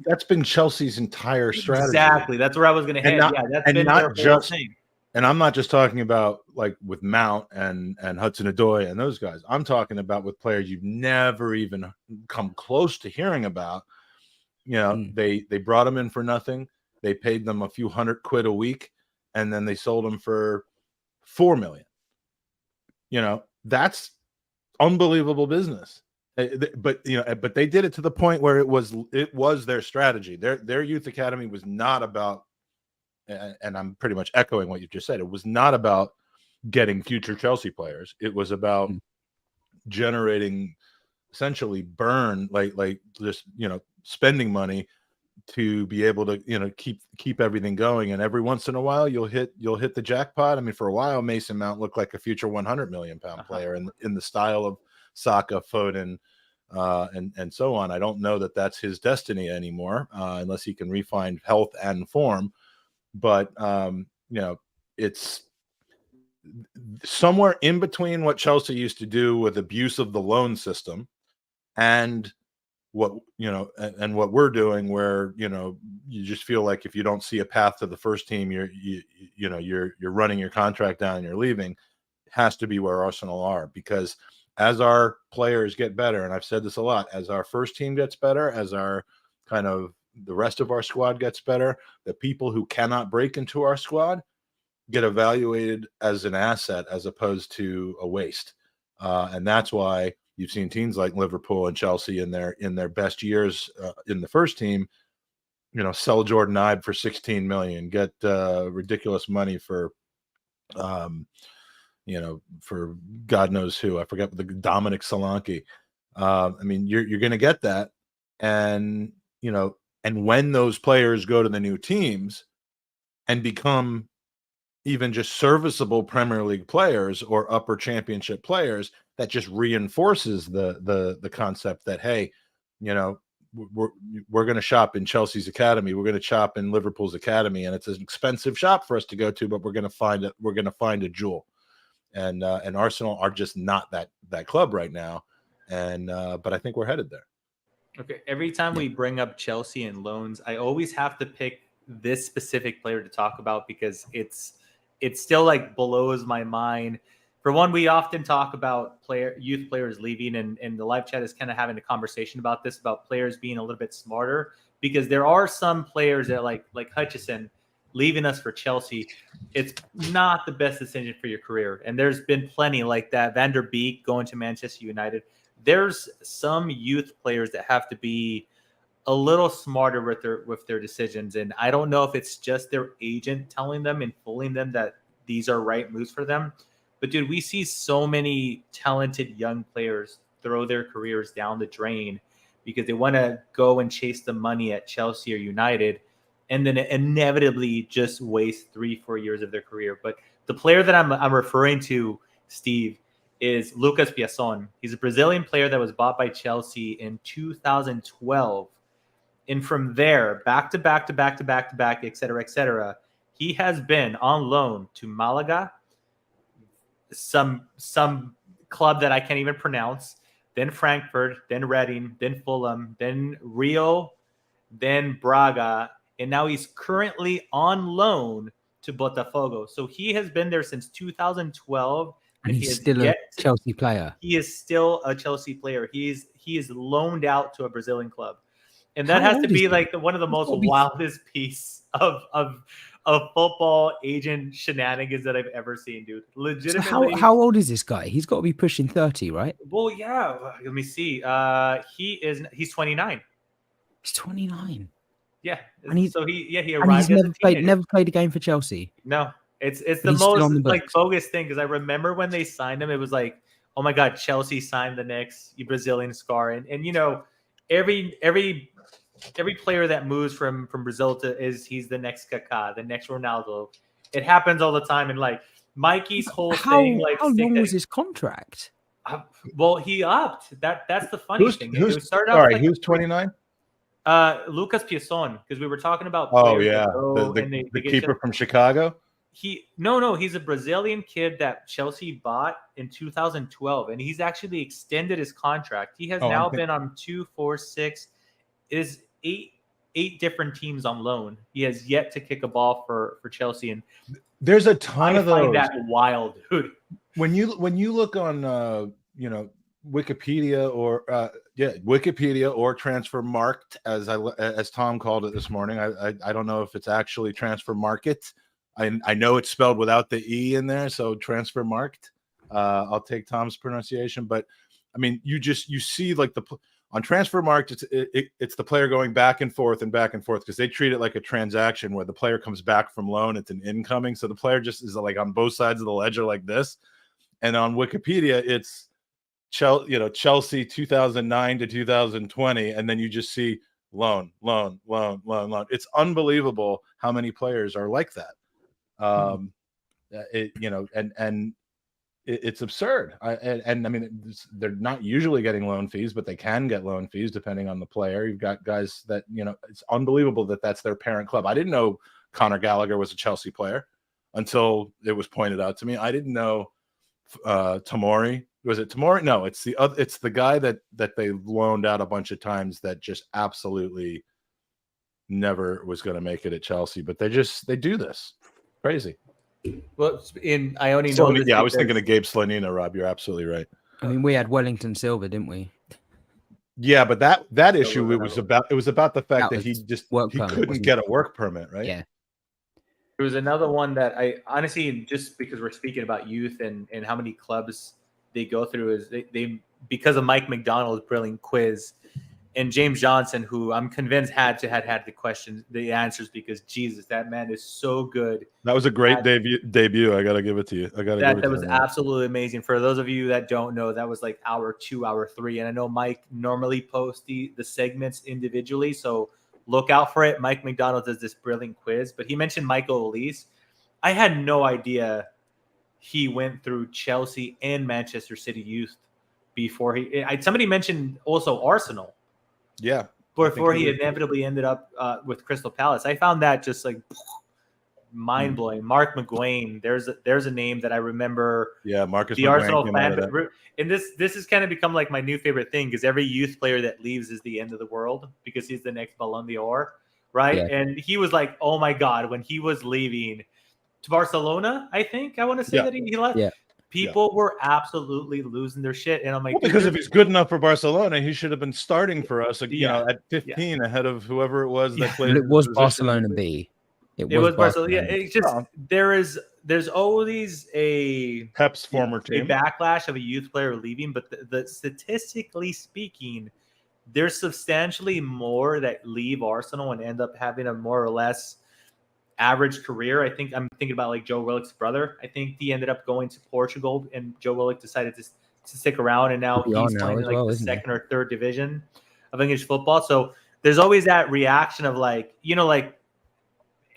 that's been Chelsea's entire strategy. Exactly. That's where I was going to head. That's been their whole thing. And I'm not just talking about like with Mount and Hudson-Odoi and those guys. I'm talking about with players you've never even come close to hearing about. They brought them in for nothing. They paid them a few £100 a week, and then they sold them for $4 million. That's unbelievable business. But they did it to the point where it was their strategy. Their youth academy was not about, and I'm pretty much echoing what you just said, it was not about getting future Chelsea players. It was about generating essentially burn, like just spending money to be able to keep everything going. And every once in a while you'll hit the jackpot. I mean, for a while Mason Mount looked like a future 100 million pound player in the style of Saka, Foden, and so on. I don't know that that's his destiny anymore, unless he can refine health and form. But it's somewhere in between what Chelsea used to do with abuse of the loan system and what what we're doing, where you just feel like if you don't see a path to the first team, you're running your contract down and you're leaving. It has to be where Arsenal are, because as our players get better, and I've said this a lot, as our first team gets better, as our the rest of our squad gets better, the people who cannot break into our squad get evaluated as an asset as opposed to a waste. And that's why you've seen teams like Liverpool and Chelsea in their best years in the first team, sell Jordan Ibe for 16 million, get ridiculous money for for God knows who. I forget, the Dominic Solanke. I mean, you're going to get that. And, and when those players go to the new teams and become even just serviceable Premier League players or upper championship players, that just reinforces the concept that, hey, we're going to shop in Chelsea's academy, we're going to shop in Liverpool's academy, and it's an expensive shop for us to go to, but we're going to find a jewel. And Arsenal are just not that club right now, and but I think we're headed there. Okay, every time we bring up Chelsea and loans, I always have to pick this specific player to talk about because it's still like blows my mind. For one, we often talk about youth players leaving, and the live chat is kind of having a conversation about this, about players being a little bit smarter, because there are some players that like Hutchison leaving us for Chelsea. It's not the best decision for your career. And there's been plenty like that. Van der Beek going to Manchester United. There's some youth players that have to be a little smarter with their decisions. And I don't know if it's just their agent telling them and fooling them that these are right moves for them. But dude, we see so many talented young players throw their careers down the drain because they want to go and chase the money at Chelsea or United, and then inevitably just waste 3-4 years of their career. But the player that I'm referring to, Steve, is Lucas Piasson. He's a Brazilian player that was bought by Chelsea in 2012. And from there, back to back, et cetera, he has been on loan to Malaga, some club that I can't even pronounce, then Frankfurt, then Reading, then Fulham, then Rio, then Braga, and now he's currently on loan to Botafogo. So he has been there since 2012, and he's still a Chelsea player. He is still a Chelsea player. He is loaned out to a Brazilian club, and that has to be like one of the most wildest piece of football agent shenanigans that I've ever seen, dude. Legitimately. So how old is this guy? He's got to be pushing 30, right? Well, yeah. Let me see. He's 29. He's 29. Yeah. And he arrived as a teenager. never played a game for Chelsea. No. It's the most like bogus thing, because I remember when they signed him, it was like, oh my God, Chelsea signed the next Brazilian star. And you know, every player that moves from Brazil he's the next Kaká, the next Ronaldo. It happens all the time. And like Mikey's whole thing, like how long was his contract? Well, he upped. That's the funny thing. Who's 29? Lucas Piasson, because we were talking about. Oh yeah, the keeper from Chicago. He's a Brazilian kid that Chelsea bought in 2012, and he's actually extended his contract. He has now been on 2, 4, 6, is 8 different teams on loan. He has yet to kick a ball for Chelsea, and there's a ton of those. I find that wild, dude. When you look on Wikipedia or Transfer Market, as Tom called it this morning. I don't know if it's actually Transfer Market. I know it's spelled without the E in there, so Transfer Market. I'll take Tom's pronunciation, but I mean, you see like on Transfer Market, it's the player going back and forth because they treat it like a transaction where the player comes back from loan, it's an incoming, so the player just is like on both sides of the ledger like this. And on Wikipedia, it's Chelsea 2009 to 2020, and then you just see loan. It's unbelievable how many players are like that. It's absurd. I mean, they're not usually getting loan fees, but they can get loan fees depending on the player. You've got guys that, it's unbelievable that that's their parent club. I didn't know Conor Gallagher was a Chelsea player until it was pointed out to me. I didn't know Tomori. Was it Tomori? No, it's the guy that they loaned out a bunch of times that just absolutely never was going to make it at Chelsea, but they do this. Crazy. Well, I only know. I was thinking of Gabe Slanina, Rob. You're absolutely right. I mean, we had Wellington Silva, didn't we? Yeah, but that issue it was about the fact that he couldn't get a work permit, right? Yeah. There was another one that I honestly, just because we're speaking about youth and how many clubs they go through, is they because of Mike McDonald's brilliant quiz. And James Johnson, who I'm convinced had the answers, because Jesus, that man is so good. That was a great debut. I got to give it to you. That was absolutely amazing. For those of you that don't know, that was like hour 2, hour 3. And I know Mike normally posts the segments individually, so look out for it. Mike McDonald does this brilliant quiz, but he mentioned Michael Elise. I had no idea he went through Chelsea and Manchester City youth before somebody mentioned also Arsenal. Yeah. Before he inevitably ended up with Crystal Palace. I found that just like mind blowing. Mark McGuane, there's a name that I remember. Yeah, Marcus. The McGuane Arsenal fan, and this has kind of become like my new favorite thing, because every youth player that leaves is the end of the world, because he's the next Ballon d'Or, right? Yeah. And he was like, oh my God, when he was leaving to Barcelona, I think I want to say that he left. Yeah. People were absolutely losing their shit, and I'm like, because if he's good enough for Barcelona, he should have been starting for us, at 15 ahead of whoever it was that played. It was Barcelona B. It was Barcelona. Yeah, it's just there's always a Pep's former team, a backlash of a youth player leaving, but the statistically speaking, there's substantially more that leave Arsenal and end up having a more or less average career. I think I'm thinking about like Joe Willock's brother. I think he ended up going to Portugal, and Joe Willock decided to stick around, and now he's playing in like the second or third division of English football. So there's always that reaction of like,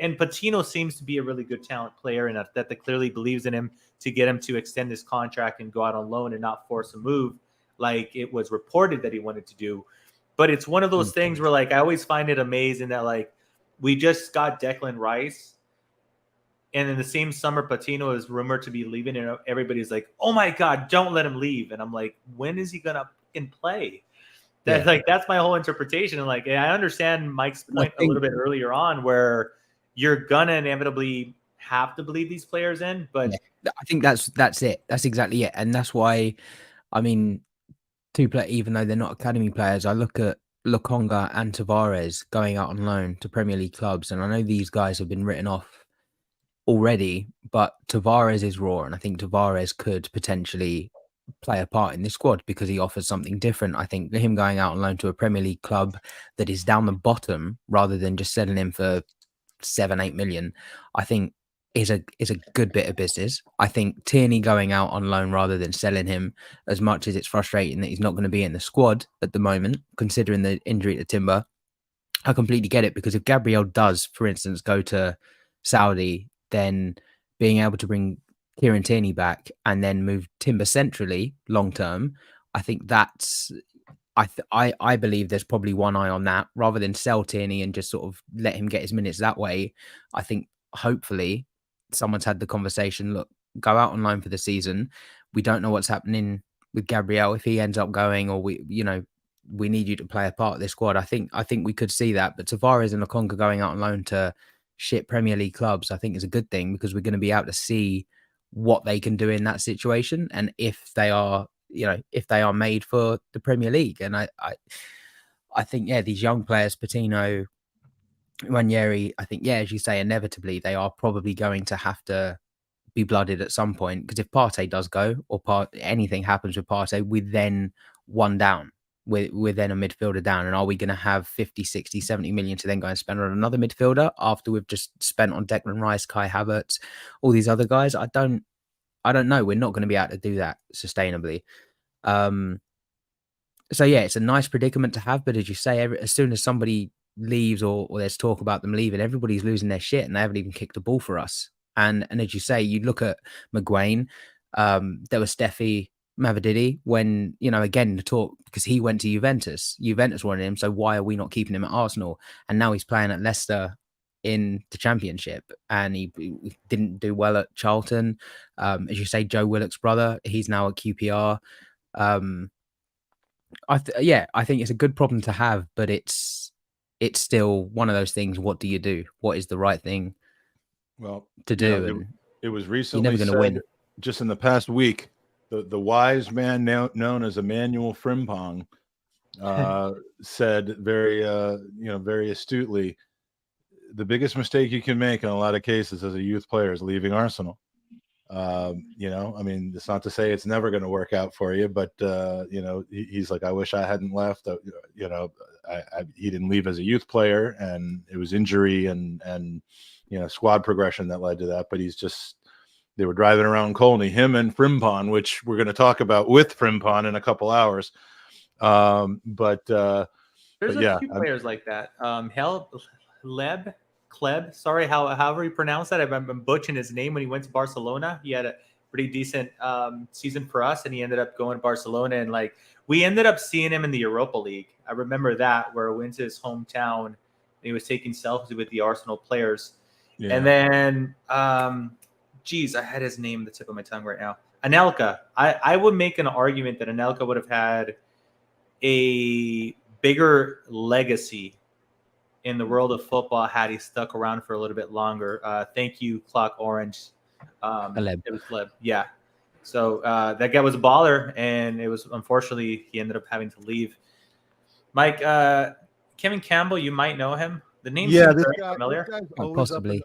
and Patino seems to be a really good talent player, and that they clearly believes in him to get him to extend his contract and go out on loan and not force a move like it was reported that he wanted to do. But it's one of those things where like I always find it amazing that like we just got Declan Rice, and in the same summer, Patino is rumored to be leaving, and everybody's like, "Oh my God, don't let him leave!" And I'm like, when is he gonna fucking play. That's that's my whole interpretation. And like, I understand Mike's point a little bit earlier on where you're gonna inevitably have to bleed these players in, but I think that's it. That's exactly it. And that's why, I mean, even though they're not academy players, I look at Lokonga and Tavares going out on loan to Premier League clubs, and I know these guys have been written off already, but Tavares is raw, and I think Tavares could potentially play a part in this squad because he offers something different. I think him going out on loan to a Premier League club that is down the bottom rather than just selling him for 7-8 million, I think is a good bit of business. I think Tierney going out on loan rather than selling him, as much as it's frustrating that he's not going to be in the squad at the moment, considering the injury to Timber, I completely get it, because if Gabriel does, for instance, go to Saudi, then being able to bring Kieran Tierney back and then move Timber centrally long term, I think that's I believe there's probably one eye on that rather than sell Tierney and just sort of let him get his minutes that way. I think hopefully someone's had the conversation, look, go out on loan for the season. We don't know what's happening with Gabriel. If he ends up going, or we need you to play a part of this squad. I think we could see that. But Tavares and Lokonga going out on loan to shit Premier League clubs, I think is a good thing, because we're going to be able to see what they can do in that situation, and if they are made for the Premier League. And I think, these young players, Patino, Ranieri, I think, as you say, inevitably they are probably going to have to be blooded at some point, because if Partey does go, or anything happens with Partey, we're then one down. We're then a midfielder down. And are we going to have 50, 60, 70 million to then go and spend on another midfielder after we've just spent on Declan Rice, Kai Havertz, all these other guys? I don't know. We're not going to be able to do that sustainably. So it's a nice predicament to have. But as you say, as soon as somebody leaves or there's talk about them leaving, everybody's losing their shit, and they haven't even kicked a ball for us. And as you say, you look at Maguire, there was Steffi Mavididi when, again, the talk, because he went to Juventus wanted him, so why are we not keeping him at Arsenal? And now he's playing at Leicester in the Championship, and he didn't do well at Charlton. As you say, Joe Willock's brother, he's now at QPR. I think it's a good problem to have, but it's still one of those things. What do you do? What is the right thing to do? It was recently you're never going to win. Just in the past week, the wise man known as Emmanuel Frimpong said very astutely, the biggest mistake you can make in a lot of cases as a youth player is leaving Arsenal. I mean, it's not to say it's never going to work out for you, but he's like, I wish I hadn't left. He didn't leave as a youth player, and it was injury and squad progression that led to that. But they were driving around Colney, him and Frimpong, which we're going to talk about with Frimpong in a couple hours. There's a few players like that. Kleb, sorry, however you pronounce that. I'm butchering his name. When he went to Barcelona, he had a pretty decent season for us, and he ended up going to Barcelona, and we ended up seeing him in the Europa League. I remember that, where we went to his hometown and he was taking selfies with the Arsenal players. Yeah. And then I had his name at the tip of my tongue right now. Anelka. I would make an argument that Anelka would have had a bigger legacy in the world of football had he stuck around for a little bit longer. Thank you, Clock Orange. It was Fleb. Yeah. So that guy was a baller, and it was, unfortunately, he ended up having to leave. Mike, Kevin Campbell, you might know him. The name seems very familiar. Possibly.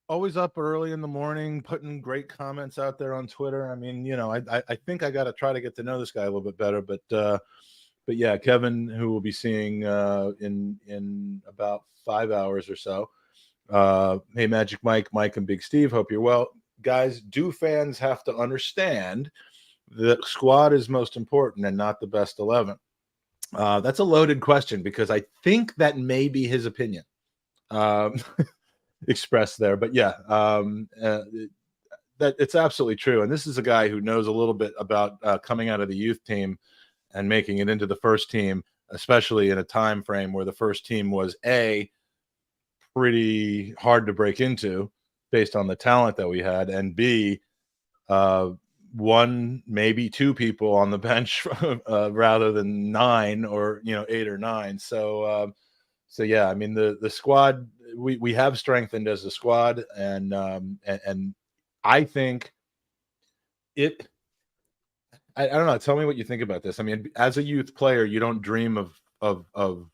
Always up early in the morning, putting great comments out there on Twitter. I mean, I think I got to try to get to know this guy a little bit better, but yeah, Kevin, who we'll be seeing in about 5 hours or so. Hey, Magic Mike, and Big Steve, hope you're well. Guys, do fans have to understand the squad is most important and not the best 11? That's a loaded question, because I think that may be his opinion expressed there. But yeah, that it's absolutely true. And this is a guy who knows a little bit about coming out of the youth team and making it into the first team, especially in a time frame where the first team was pretty hard to break into based on the talent that we had, and B, one, maybe two people on the bench rather than 9 or 8 or 9. So yeah, I mean the squad, we have strengthened as a squad, and I think it. I don't know. Tell me what you think about this. I mean, as a youth player, you don't dream of the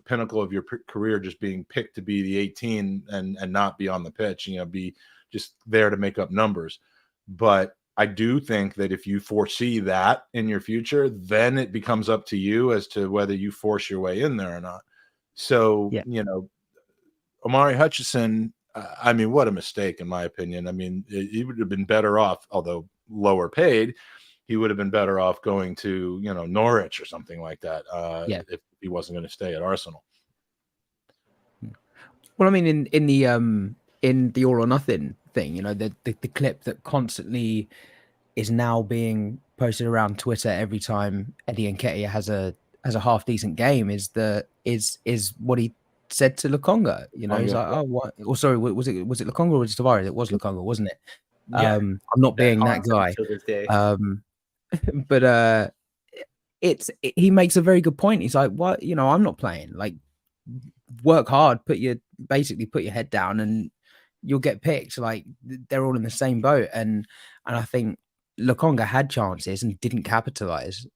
pinnacle of your career just being picked to be the 18 and not be on the pitch, be just there to make up numbers. But I do think that if you foresee that in your future, then it becomes up to you as to whether you force your way in there or not. So, Omari Hutchison, I mean, what a mistake, in my opinion. I mean, he would have been better off, although lower paid, he would have been better off going to, Norwich or something like that if he wasn't going to stay at Arsenal. Well, I mean, in the All or Nothing thing, the clip that constantly is now being posted around Twitter every time Eddie Nketiah has a half decent game is what he said to Lukonga. He's like, oh, what? Oh, sorry, was it Lukonga or was it Tavares? It was Lukonga, wasn't it? Yeah. I'm not being that guy. To this day. But he makes a very good point. He's like, what? I'm not playing. Like, work hard, put your head down, and you'll get picked. Like, they're all in the same boat. And I think Lukonga had chances and didn't capitalize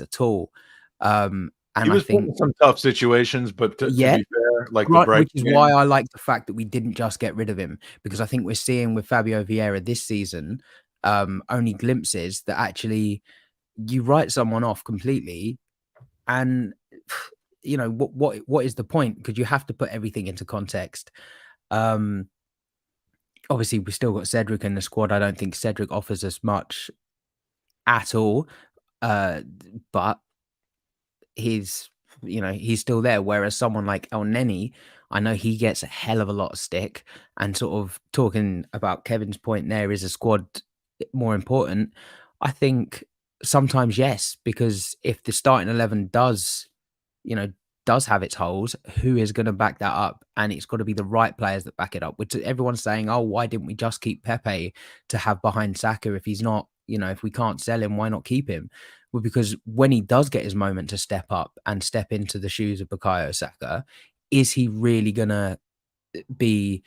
at all. And he was put in some tough situations, but to be fair, like which is why I like the fact that we didn't just get rid of him, because I think we're seeing with Fabio Vieira this season only glimpses that actually you write someone off completely, and what is the point? Because you have to put everything into context. Obviously, we've still got Cedric in the squad. I don't think Cedric offers us much at all, but he's still there. Whereas someone like El Neni, I know he gets a hell of a lot of stick. And sort of talking about Kevin's point, there is a squad more important. I think sometimes yes, because if the starting 11 does have its holes, who is going to back that up? And it's got to be the right players that back it up. Which everyone's saying, oh, why didn't we just keep Pepe to have behind Saka if he's not, if we can't sell him, why not keep him? Well, because when he does get his moment to step up and step into the shoes of Bukayo Saka, is he really going to be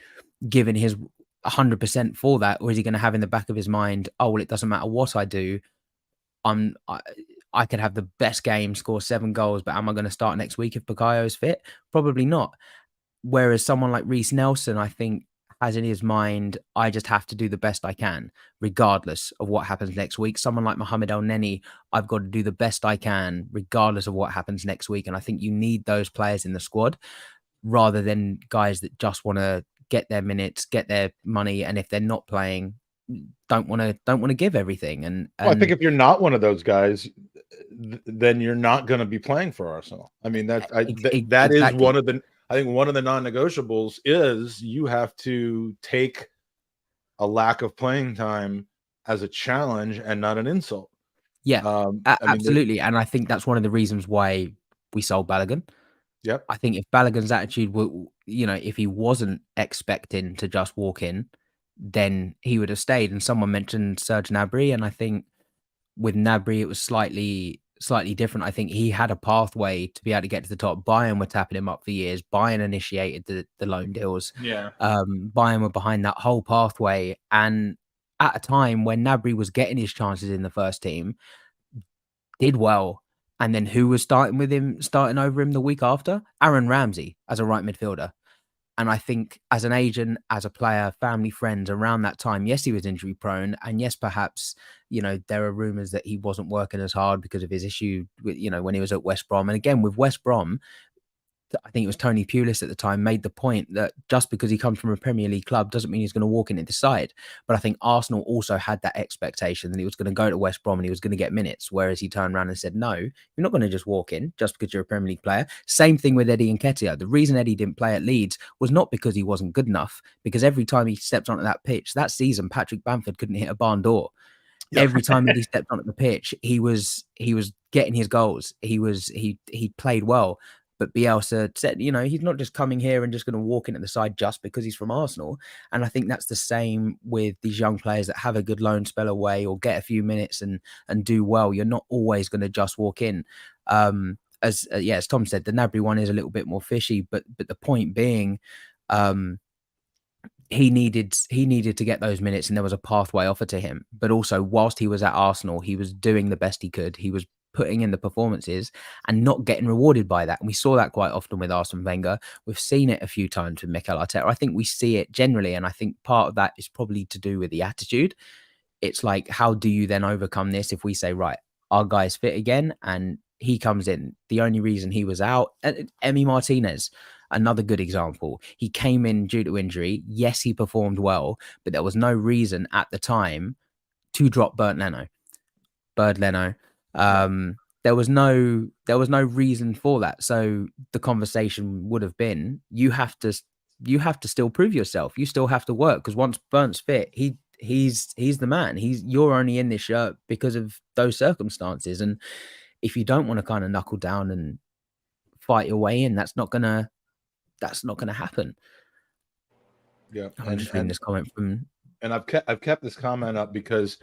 given his 100% for that? Or is he going to have in the back of his mind, oh, well, it doesn't matter what I do. I could have the best game, score 7 goals, but am I going to start next week if Bukayo is fit? Probably not. Whereas someone like Reece Nelson, I think, has in his mind, I just have to do the best I can, regardless of what happens next week. Someone like Mohamed El Neni, I've got to do the best I can, regardless of what happens next week. And I think you need those players in the squad, rather than guys that just want to get their minutes, get their money, and if they're not playing, don't want to give everything. And I think if you're not one of those guys, then you're not going to be playing for Arsenal. I mean, that is one of the. I think one of the non-negotiables is you have to take a lack of playing time as a challenge and not an insult. Yeah, absolutely. And I think that's one of the reasons why we sold Balogun. Yep. I think if Balogun's attitude were, if he wasn't expecting to just walk in, then he would have stayed. And someone mentioned Serge Gnabry, and I think with Gnabry it was slightly different. I think he had a pathway to be able to get to the top. Bayern were tapping him up for years. Bayern initiated the loan deals. Yeah. Bayern were behind that whole pathway, and at a time when Gnabry was getting his chances in the first team, did well. And then who was starting over him the week after? Aaron Ramsey as a right midfielder. And I think as an agent, as a player, family, friends around that time, yes, he was injury prone. And yes, perhaps, there are rumors that he wasn't working as hard because of his issue with, when he was at West Brom. And again, with West Brom, I think it was Tony Pulis at the time made the point that just because he comes from a Premier League club doesn't mean he's going to walk in and decide. But I think Arsenal also had that expectation that he was going to go to West Brom and he was going to get minutes, whereas he turned around and said, no, you're not going to just walk in just because you're a Premier League player. Same thing with Eddie Nketiah. The reason Eddie didn't play at Leeds was not because he wasn't good enough, because every time he stepped onto that pitch, that season, Patrick Bamford couldn't hit a barn door. Every time Eddie stepped onto the pitch, he was getting his goals. He played well. But Bielsa said, he's not just coming here and just going to walk in at the side just because he's from Arsenal. And I think that's the same with these young players that have a good loan spell away or get a few minutes and do well. You're not always going to just walk in. As Tom said, the Gnabry one is a little bit more fishy, but the point being, he needed to get those minutes, and there was a pathway offered to him. But also, whilst he was at Arsenal, he was doing the best he could. He was putting in the performances and not getting rewarded by that. And we saw that quite often with Arsene Wenger. We've seen it a few times with Mikel Arteta. I think we see it generally, and I think part of that is probably to do with the attitude. It's like, how do you then overcome this if we say, right, our guy's fit again and he comes in? The only reason he was out, Emi Martinez, another good example. He came in due to injury. Yes, he performed well, but there was no reason at the time to drop Bird Leno. There was no reason for that. So the conversation would have been, you have to still prove yourself. You still have to work, because once Bernd's fit, he's the man. You're only in this shirt because of those circumstances. And if you don't want to kind of knuckle down and fight your way in, that's not gonna happen. Yeah, I'm just reading this comment from, and I've kept this comment up because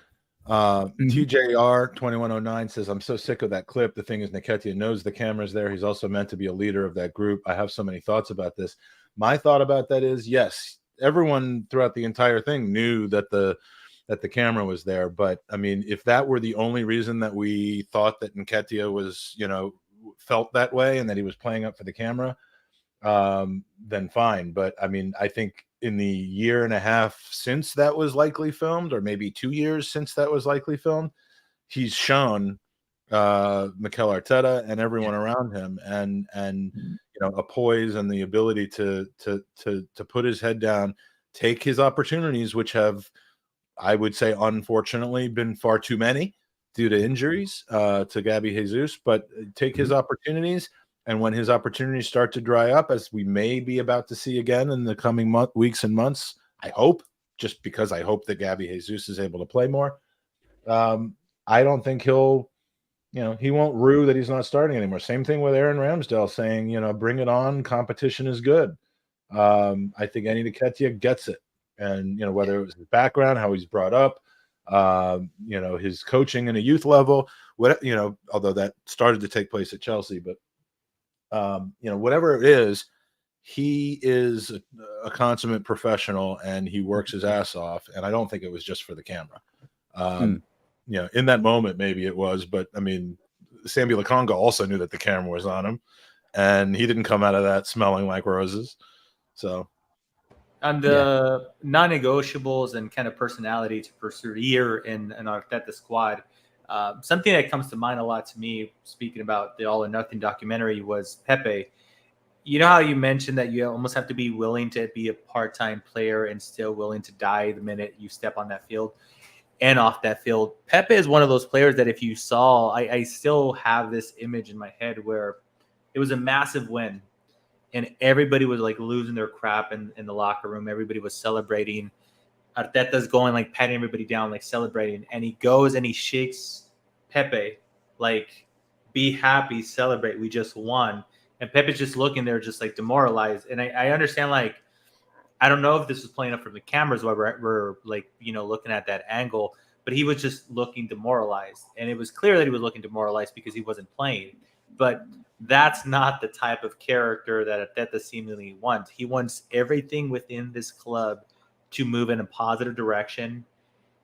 TJR 2109 says, I'm so sick of that clip. The thing is, Nketiah knows the camera's there. He's also meant to be a leader of that group. I have so many thoughts about this. My thought about that is, yes, everyone throughout the entire thing knew that the camera was there. But I mean, if that were the only reason that we thought that Nketiah was, felt that way and that he was playing up for the camera, then fine. But I mean, I think in the year and a half since that was likely filmed, or maybe 2 years since that was likely filmed, he's shown Mikel Arteta and everyone around him and a poise and the ability to put his head down, take his opportunities, which have, I would say, unfortunately, been far too many due to injuries to Gabby Jesus, but take his opportunities. And when his opportunities start to dry up, as we may be about to see again in the coming weeks and months, I hope, just because I hope that Gabby Jesus is able to play more, I don't think he won't rue that he's not starting anymore. Same thing with Aaron Ramsdale saying, bring it on, competition is good. I think Eddie Nketiah gets it. And, whether it was his background, how he's brought up, his coaching in a youth level, although that started to take place at Chelsea, but whatever it is, he is a consummate professional and he works his ass off. And I don't think it was just for the camera. In that moment, maybe it was, but I mean, Sambi Lokonga also knew that the camera was on him and he didn't come out of that smelling like roses. So. On the non-negotiables and kind of personality to persevere in an Arteta squad, something that comes to mind a lot to me, speaking about the All or Nothing documentary, was Pepe. You know how you mentioned that you almost have to be willing to be a part-time player and still willing to die the minute you step on that field and off that field? Pepe is one of those players that if you saw, I still have this image in my head where it was a massive win and everybody was like losing their crap in the locker room. Everybody was celebrating. Arteta's going, like patting everybody down, like celebrating. And he goes and he shakes Pepe, like, be happy, celebrate. We just won. And Pepe's just looking there, just like demoralized. And I understand, like, I don't know if this was playing up from the cameras while we're like, looking at that angle, but he was just looking demoralized. And it was clear that he was looking demoralized because he wasn't playing. But that's not the type of character that Arteta seemingly wants. He wants everything within this club to move in a positive direction.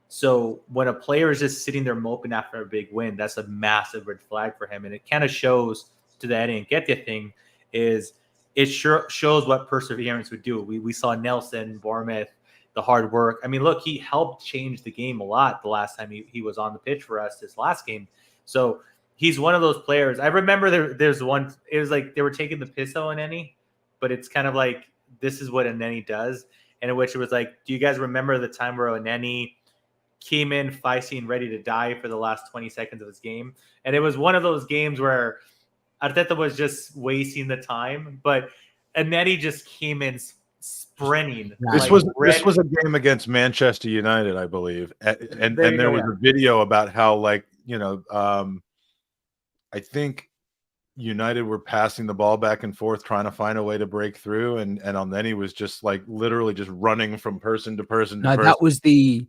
So when a player is just sitting there moping after a big win, that's a massive red flag for him. And it kind of shows to the Eddie Nketiah thing is it shows what perseverance would do. We saw Nelson, Bournemouth, the hard work. I mean, look, he helped change the game a lot the last time he was on the pitch for us this last game. So he's one of those players. I remember there's one, it was like they were taking the piss on Enny, but it's kind of like, this is what Enny does. And in which it was like, do you guys remember the time where Enny came in feisty and ready to die for the last 20 seconds of his game? And it was one of those games where Arteta was just wasting the time, but Enny just came in sprinting. This was a game against Manchester United, I believe. And there was a video about how, like, I think United were passing the ball back and forth, trying to find a way to break through, and Elneny was just like literally just running from person to person. No, that was the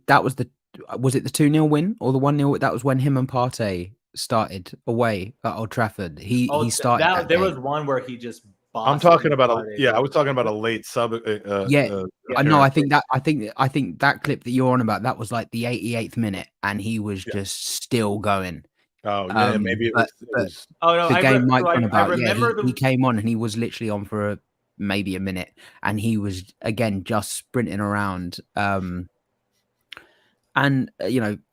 was it the 2-0 win or the 1-0? That was when him and Partey started away at Old Trafford. He started that there game. was one where he just. I'm talking about I was talking about a late sub. I know. I think that clip that you're on about, that was like the 88th minute, and he was just still going. Oh yeah, maybe it was. Oh no, the game Mike's on I about. remember He came on and he was literally on for maybe a minute, and he was again just sprinting around. And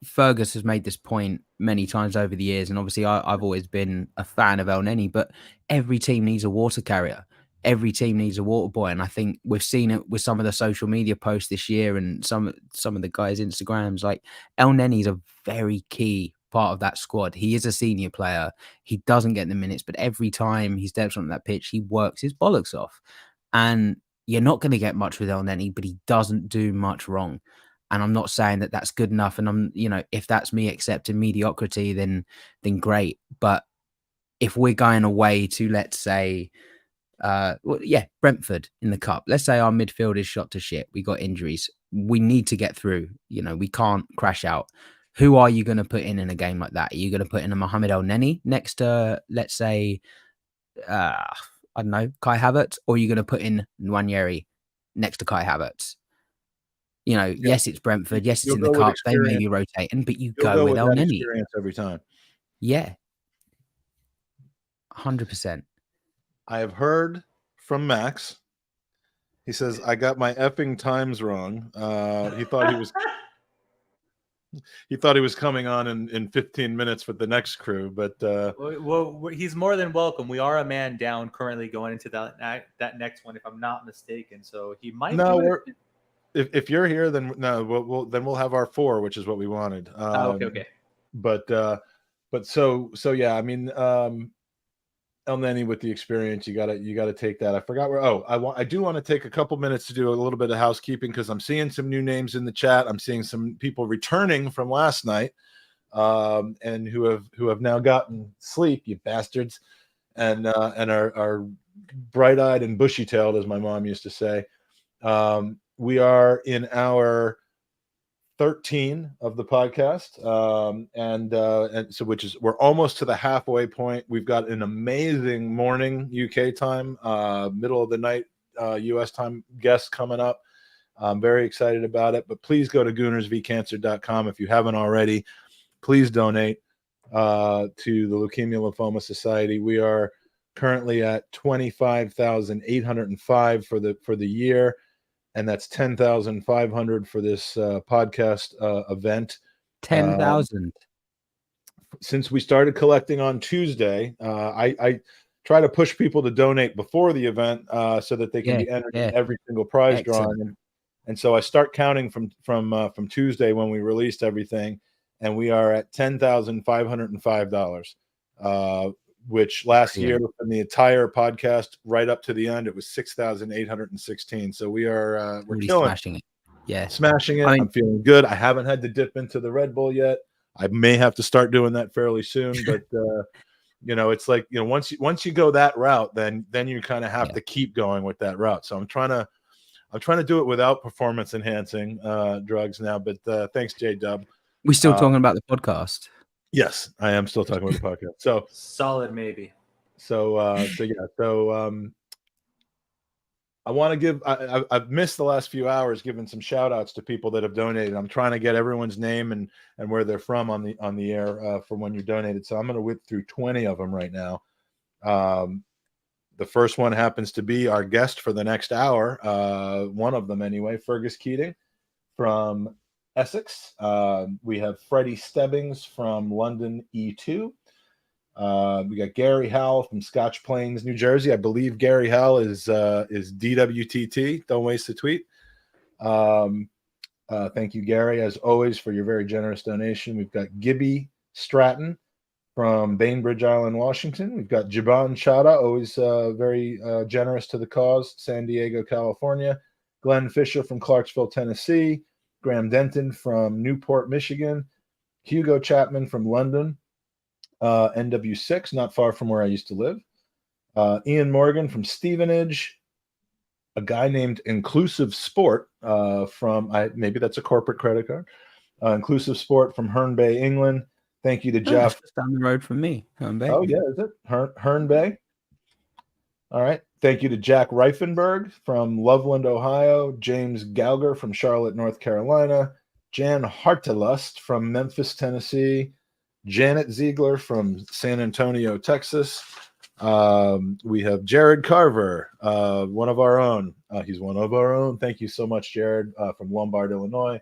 Fergus has made this point many times over the years, and obviously I've always been a fan of Elneny, but every team needs a water carrier. Every team needs a water boy, and I think we've seen it with some of the social media posts this year and some of the guys' Instagrams. Like Elneny's a very key part of that squad. He is a senior player. He doesn't get the minutes, but every time he steps on that pitch, he works his bollocks off. And you're not going to get much with Elneny, but he doesn't do much wrong. And I'm not saying that that's good enough. And I'm, if that's me accepting mediocrity, then great. But if we're going away to, let's say, Brentford in the cup, let's say our midfield is shot to shit. We got injuries. We need to get through. We can't crash out. Who are you going to put in a game like that? Are you going to put in a Mohamed Elneny next to, let's say, I don't know, Kai Havertz? Or are you going to put in Nwaneri next to Kai Havertz? Yes, it's Brentford. Yes, it's in the cup. They may be rotating, but you'll go with Elneny every time. Yeah, 100%. I have heard from Max. He says I got my effing times wrong. He thought he was coming on in 15 minutes with the next crew, but well, he's more than welcome. We are a man down currently going into that next one, if I'm not mistaken. So he might. No, if you're here, then no, we'll have our 4, which is what we wanted. Okay. But so yeah, I mean, Elneny with the experience, you gotta take that. I forgot where. I do want to take a couple minutes to do a little bit of housekeeping because I'm seeing some new names in the chat. I'm seeing some people returning from last night, and who have now gotten sleep, you bastards, and are bright-eyed and bushy-tailed, as my mom used to say. We are in our 13 of the podcast, and so we're almost to the halfway point. We've got an amazing morning UK time, middle of the night US time guest coming up. I'm very excited about it. But please go to goonersvcancer.com if you haven't already. Please donate to the Leukemia Lymphoma Society. We are currently at 25,805 for the year. And that's 10,500 for this podcast event. 10,000. Since we started collecting on Tuesday, I try to push people to donate before the event so that they can be entered in every single prize drawing. And so I start counting from Tuesday when we released everything, and we are at $10,505. Which last year from the entire podcast right up to the end, it was 6,816. So we're really killing smashing it. Yeah, smashing it. I'm feeling good. I haven't had to dip into the Red Bull yet. I may have to start doing that fairly soon, but it's like once you go that route, then you kind of have to keep going with that route. So I'm trying to do it without performance enhancing drugs now. But thanks, J-Dub. We're still talking about the podcast. Yes, I am still talking about the podcast. So solid, maybe. So I want to give. I've missed the last few hours giving some shout outs to people that have donated. I'm trying to get everyone's name and where they're from on the air for when you're donated. So I'm going to whip through 20 of them right now. The first one happens to be our guest for the next hour. One of them anyway, Fergus Keating from Essex. We have Freddie Stebbings from London E2. We got Gary Howell from Scotch Plains, New Jersey. I believe Gary Howell is DWTT. Don't waste a tweet. Thank you, Gary, as always, for your very generous donation. We've got Gibby Stratton from Bainbridge Island, Washington. We've got Jaban Chada, always very generous to the cause, San Diego, California. Glenn Fisher from Clarksville, Tennessee. Graham Denton from Newport, Michigan. Hugo Chapman from London, NW6, not far from where I used to live. Ian Morgan from Stevenage. A guy named Inclusive Sport from maybe that's a corporate credit card. Inclusive Sport from Herne Bay, England. Thank you to Jeff. Just down the road from me, Herne Bay. Oh yeah, is it Herne Bay? All right. Thank you to Jack Reifenberg from Loveland, Ohio. James Gauger from Charlotte, North Carolina. Jan Hartelust from Memphis, Tennessee. Janet Ziegler from San Antonio, Texas. We have Jared Carver, one of our own. He's one of our own. Thank you so much, Jared, from Lombard, Illinois.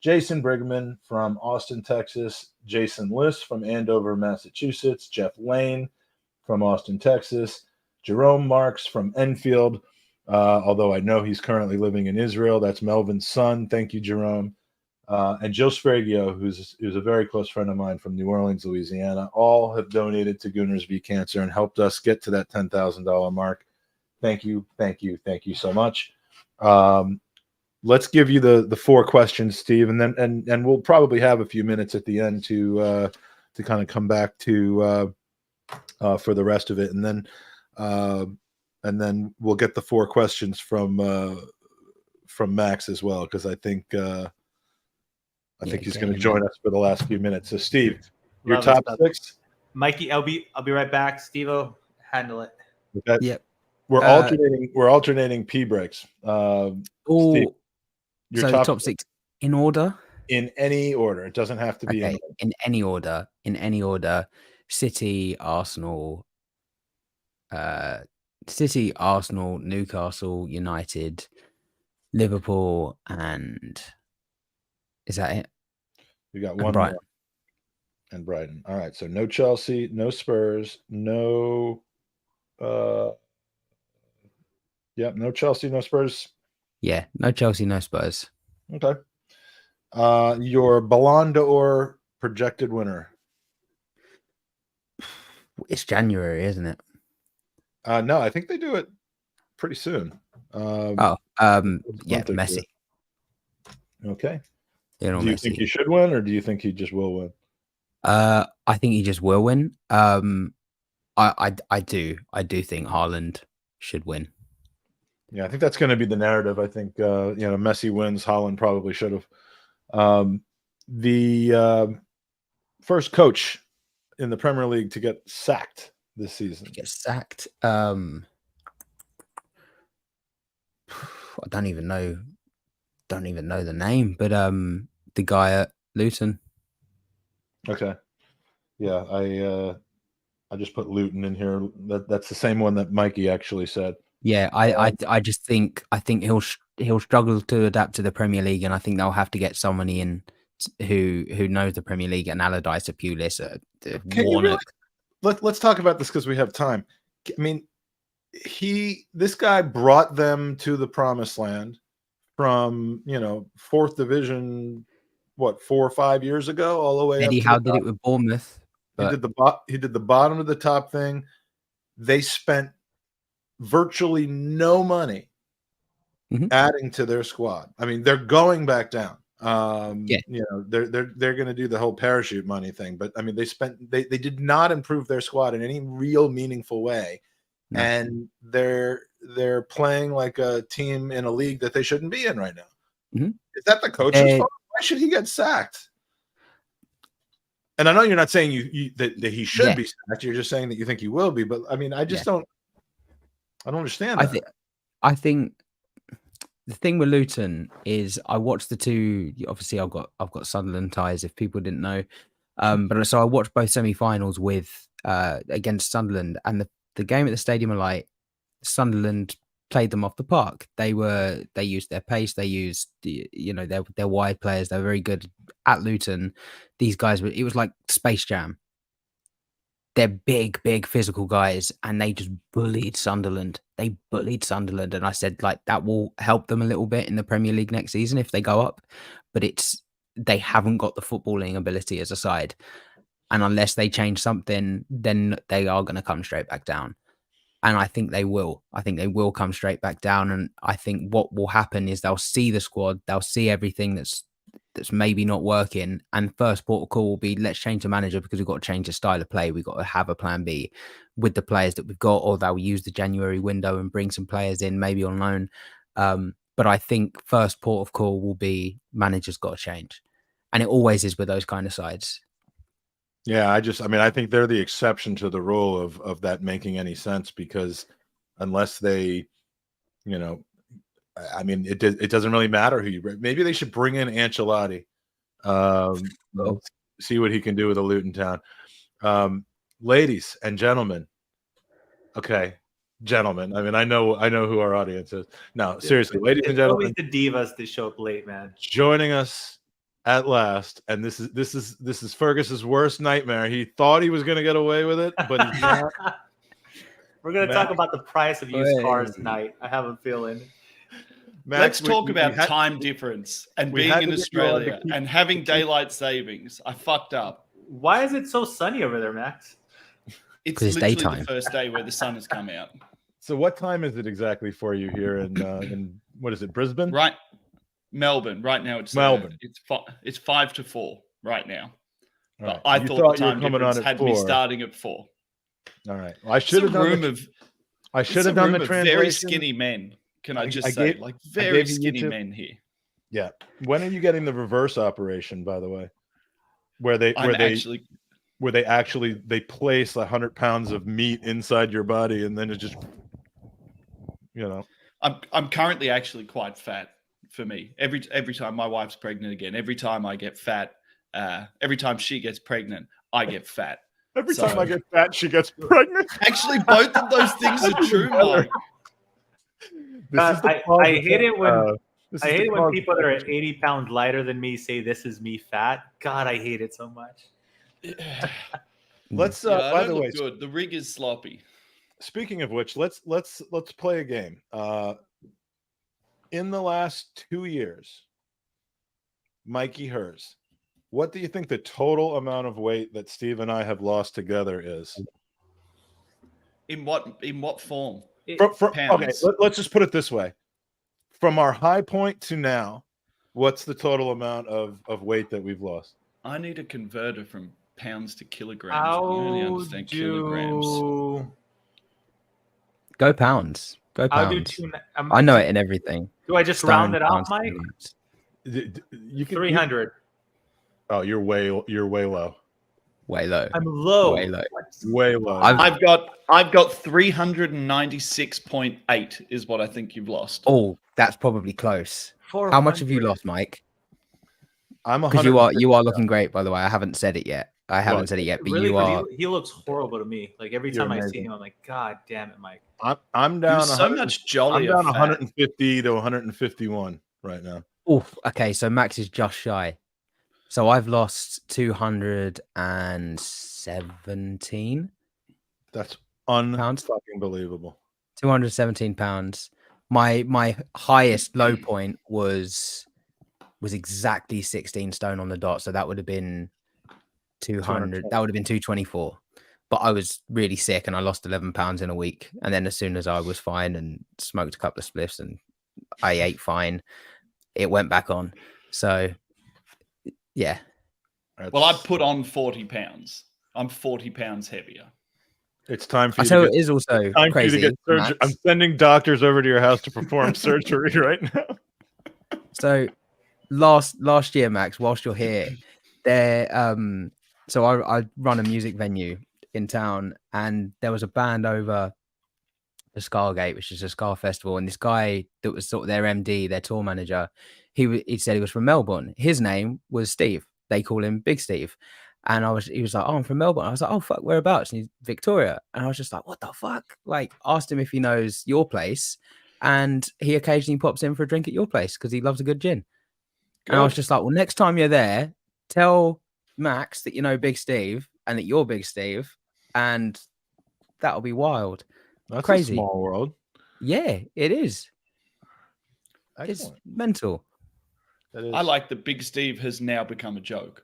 Jason Brigman from Austin, Texas. Jason List from Andover, Massachusetts. Jeff Lane from Austin, Texas. Jerome Marks from Enfield, although I know he's currently living in Israel. That's Melvin's son. Thank you, Jerome. And Joe Sfragio, who's a very close friend of mine from New Orleans, Louisiana. All have donated to Gooners v Cancer and helped us get to that $10,000 mark. Thank you, thank you, thank you so much. Let's give you the 4 questions, Steve, and then and we'll probably have a few minutes at the end to kind of come back to for the rest of it, and then we'll get the 4 questions from Max as well, because I think he's going to join us for the last few minutes. So, Steve, your top 6. Mikey, I'll be right back. Steve-o, handle it. Okay. Yep. We're alternating P breaks. Steve, your top 6 in order? In any order. It doesn't have to be in any order. In any order. City, Arsenal, Newcastle, United, Liverpool, and is that it? We got one more. And Brighton. All right. So no Chelsea, no Spurs, no no Chelsea, no Spurs. Yeah, no Chelsea, no Spurs. Okay. Your Ballon d'Or projected winner. It's January, isn't it? No, I think they do it pretty soon. Yeah, Messi. Okay. Do you think he should win, or do you think he just will win? I think he just will win. I do think Haaland should win. Yeah, I think that's going to be the narrative. I think Messi wins, Haaland probably should have. The first coach in the Premier League to get sacked this season. Get sacked. I don't even know the name, but the guy at Luton. Okay. Yeah, I just put Luton in here. That's the same one that Mikey actually said. Yeah, I just think he'll struggle to adapt to the Premier League, and I think they'll have to get somebody in who knows the Premier League, and Allardyce, Pulis, Warnock. Let's talk about this because we have time. I mean, this guy brought them to the promised land from 4th division, 4 or 5 years ago, all the way. Eddie Howe did it with Bournemouth. He did the bottom of the top thing. They spent virtually no money adding to their squad. I mean, they're going back down. They're going to do the whole parachute money thing, but I mean, they did not improve their squad in any real meaningful way. No. And they're playing like a team in a league that they shouldn't be in right now. Mm-hmm. Is that the coach's fault? Why should he get sacked? And I know you're not saying that he should be sacked. You're just saying that you think he will be. But I mean, I just don't understand that. I think the thing with Luton is I watched the two. Obviously, I've got Sunderland ties. If people didn't know, but so I watched both semi-finals with against Sunderland, and the game at the Stadium of Light. Sunderland played them off the park. They used their pace. They used their wide players. They're very good at Luton. These guys it was like Space Jam. They're big physical guys, and they just bullied Sunderland. They bullied Sunderland, and I said that will help them a little bit in the Premier League next season if they go up. But they haven't got the footballing ability as a side, and unless they change something, then they are going to come straight back down. And I think they will. I think they will come straight back down. And I think what will happen is they'll see the squad, they'll see everything that's that's maybe not working. And first port of call will be, let's change the manager because we've got to change the style of play. We've got to have a plan B with the players that we've got, or they'll use the January window and bring some players in, maybe on loan. But I think first port of call will be manager's got to change. And it always is with those kind of sides. Yeah, I think they're the exception to the rule of that making any sense, because unless they, it doesn't really matter who you bring. Maybe they should bring in Ancelotti, see what he can do with a Luton Town. Ladies and gentlemen, okay, gentlemen. I mean, I know who our audience is. No, seriously, ladies and gentlemen, always the divas that show up late, man. Joining us at last, and this is Fergus's worst nightmare. He thought he was going to get away with it, but he's not. We're going to talk about the price of used cars tonight. I have a feeling. Let's talk about time difference and being in Australia and having daylight savings. I fucked up. Why is it so sunny over there, Max? It's literally daytime. The first day where the sun has come out. So what time is it exactly for you here in what is it, Brisbane? Right. Melbourne. Right now it's Melbourne. It's 5 to 4 right now. Right. I thought the time difference had me starting at 4. All right. Well, I should have done the translation. Very skinny men. Can I just say, very skinny men here. Yeah. When are you getting the reverse operation, by the way? Where they place 100 pounds of meat inside your body, and then it just, I'm currently actually quite fat. For me, every time my wife's pregnant again, every time I get fat, every time she gets pregnant, I get fat. Every time I get fat, she gets pregnant. Actually, both of those things are true, Mike. I hate it when people that are 80 pounds lighter than me say this is me fat. God, I hate it so much. Let's by the way, good. The rig is sloppy. Speaking of which, let's play a game. In the last 2 years, Mikey Herz, what do you think the total amount of weight that Steve and I have lost together is? In what form? Okay, let's just put it this way. From our high point to now, what's the total amount of weight that we've lost? I need a converter from pounds to kilograms. I only understand kilograms. Go pounds. Go pounds. I know it in everything. Do I just round it off, Mike? You can 300. You're way low. Way low. I'm low. Way low. Way low. I've got 396.8 is what I think you've lost. Oh, that's probably close. How much have you lost, Mike? I'm 100. You are looking great, by the way. I haven't said it yet. But really, you are. He looks horrible to me. Like every time I see him, I'm like, God damn it, Mike. I'm down. So much jolly. I'm down 150 to 151 right now. Oof. Okay, so Max is just shy. So I've lost 217. That's unfucking believable. 217 pounds. My highest low point was exactly 16 stone on the dot. So that would have been 200. That would have been 224. But I was really sick and I lost 11 pounds in a week. And then as soon as I was fine and smoked a couple of spliffs and I ate fine, it went back on. So yeah. Well, I put on 40 pounds. I'm 40 pounds heavier. It's time for you. So it is also crazy. To get surgery. I'm sending doctors over to your house to perform surgery right now. So last year, Max, whilst you're here, so I run a music venue in town, and there was a band over the Scargate, which is a Scar festival, and this guy that was sort of their MD, their tour manager, he said he was from Melbourne. His name was Steve. They call him Big Steve. And he was like, oh, I'm from Melbourne. I was like, oh, fuck, whereabouts? And he's Victoria. And I was just like, what the fuck? Like, asked him if he knows your place. And he occasionally pops in for a drink at your place because he loves a good gin. Good. And I was just like, well, next time you're there, tell Max that you know Big Steve and that you're Big Steve. And that'll be wild. That's crazy. A small world. Yeah, it is. Excellent. It's mental. I like that Big Steve has now become a joke.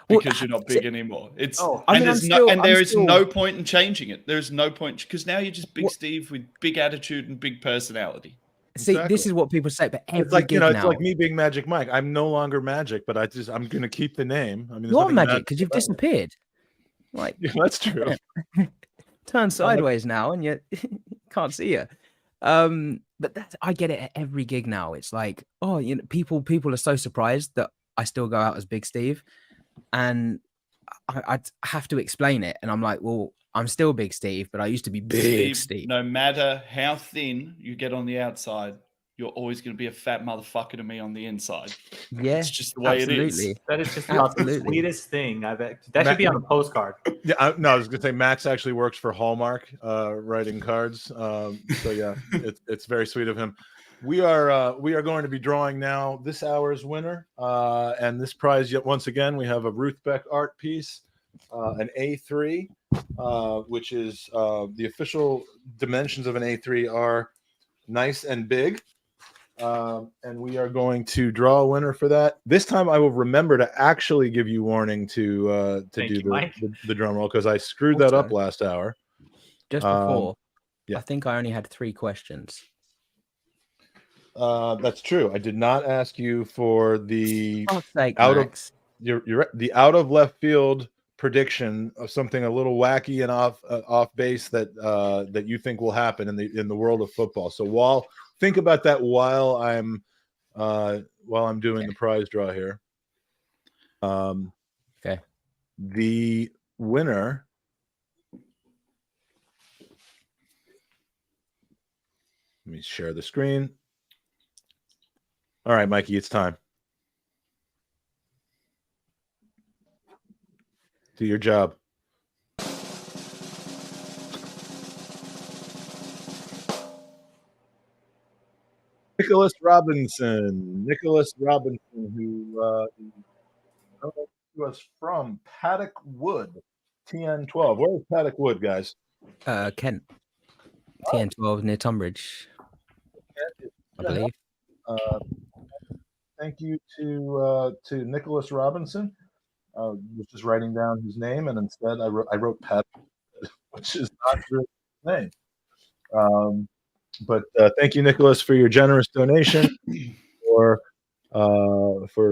Because you're not big anymore. There is no point in changing it. There's no point because now you're just Big Steve with big attitude and big personality. See, this is what people say, but every It's like, gig it's now, like me being Magic Mike. I'm no longer Magic, but I'm going to keep the name. I mean, there's you're nothing magic because you've about it. disappeared. Like, Yeah, that's true. turn sideways now, and you can't see you. But I get it at every gig now. It's like, oh, people are so surprised that I still go out as Big Steve, and I have to explain it, and I'm like, well, I'm still Big Steve, but I used to be Big Steve. No matter how thin you get on the outside, you're always going to be a fat motherfucker to me on the inside. Yeah, it's just the way it is. That is just about the sweetest thing. I bet that should be on a postcard. Yeah, I was going to say Max actually works for Hallmark, writing cards. So yeah, it's very sweet of him. We are going to be drawing now this hour's winner, and this prize. Yet once again, we have a Ruth Beck art piece, an A3, which is the official dimensions of an A3 are nice and big. And we are going to draw a winner for that. This time I will remember to actually give you warning to do the drum roll, because I screwed that up last hour. Just before. Yeah. I think I only had 3 questions. That's true. I did not ask you for the the out of left field prediction of something a little wacky and off base that you think will happen in the world of football. So think about that while I'm doing the prize draw here. Okay. The winner let me share the screen. All right, Mikey, it's time. Do your job. Nicholas Robinson, who was from Paddock Wood, TN12. Where is Paddock Wood, guys? Kent, TN12 near Tunbridge, I believe. Thank you to Nicholas Robinson. I was just writing down his name, and instead I wrote Paddock, which is not his name. But thank you, Nicholas, for your generous donation, for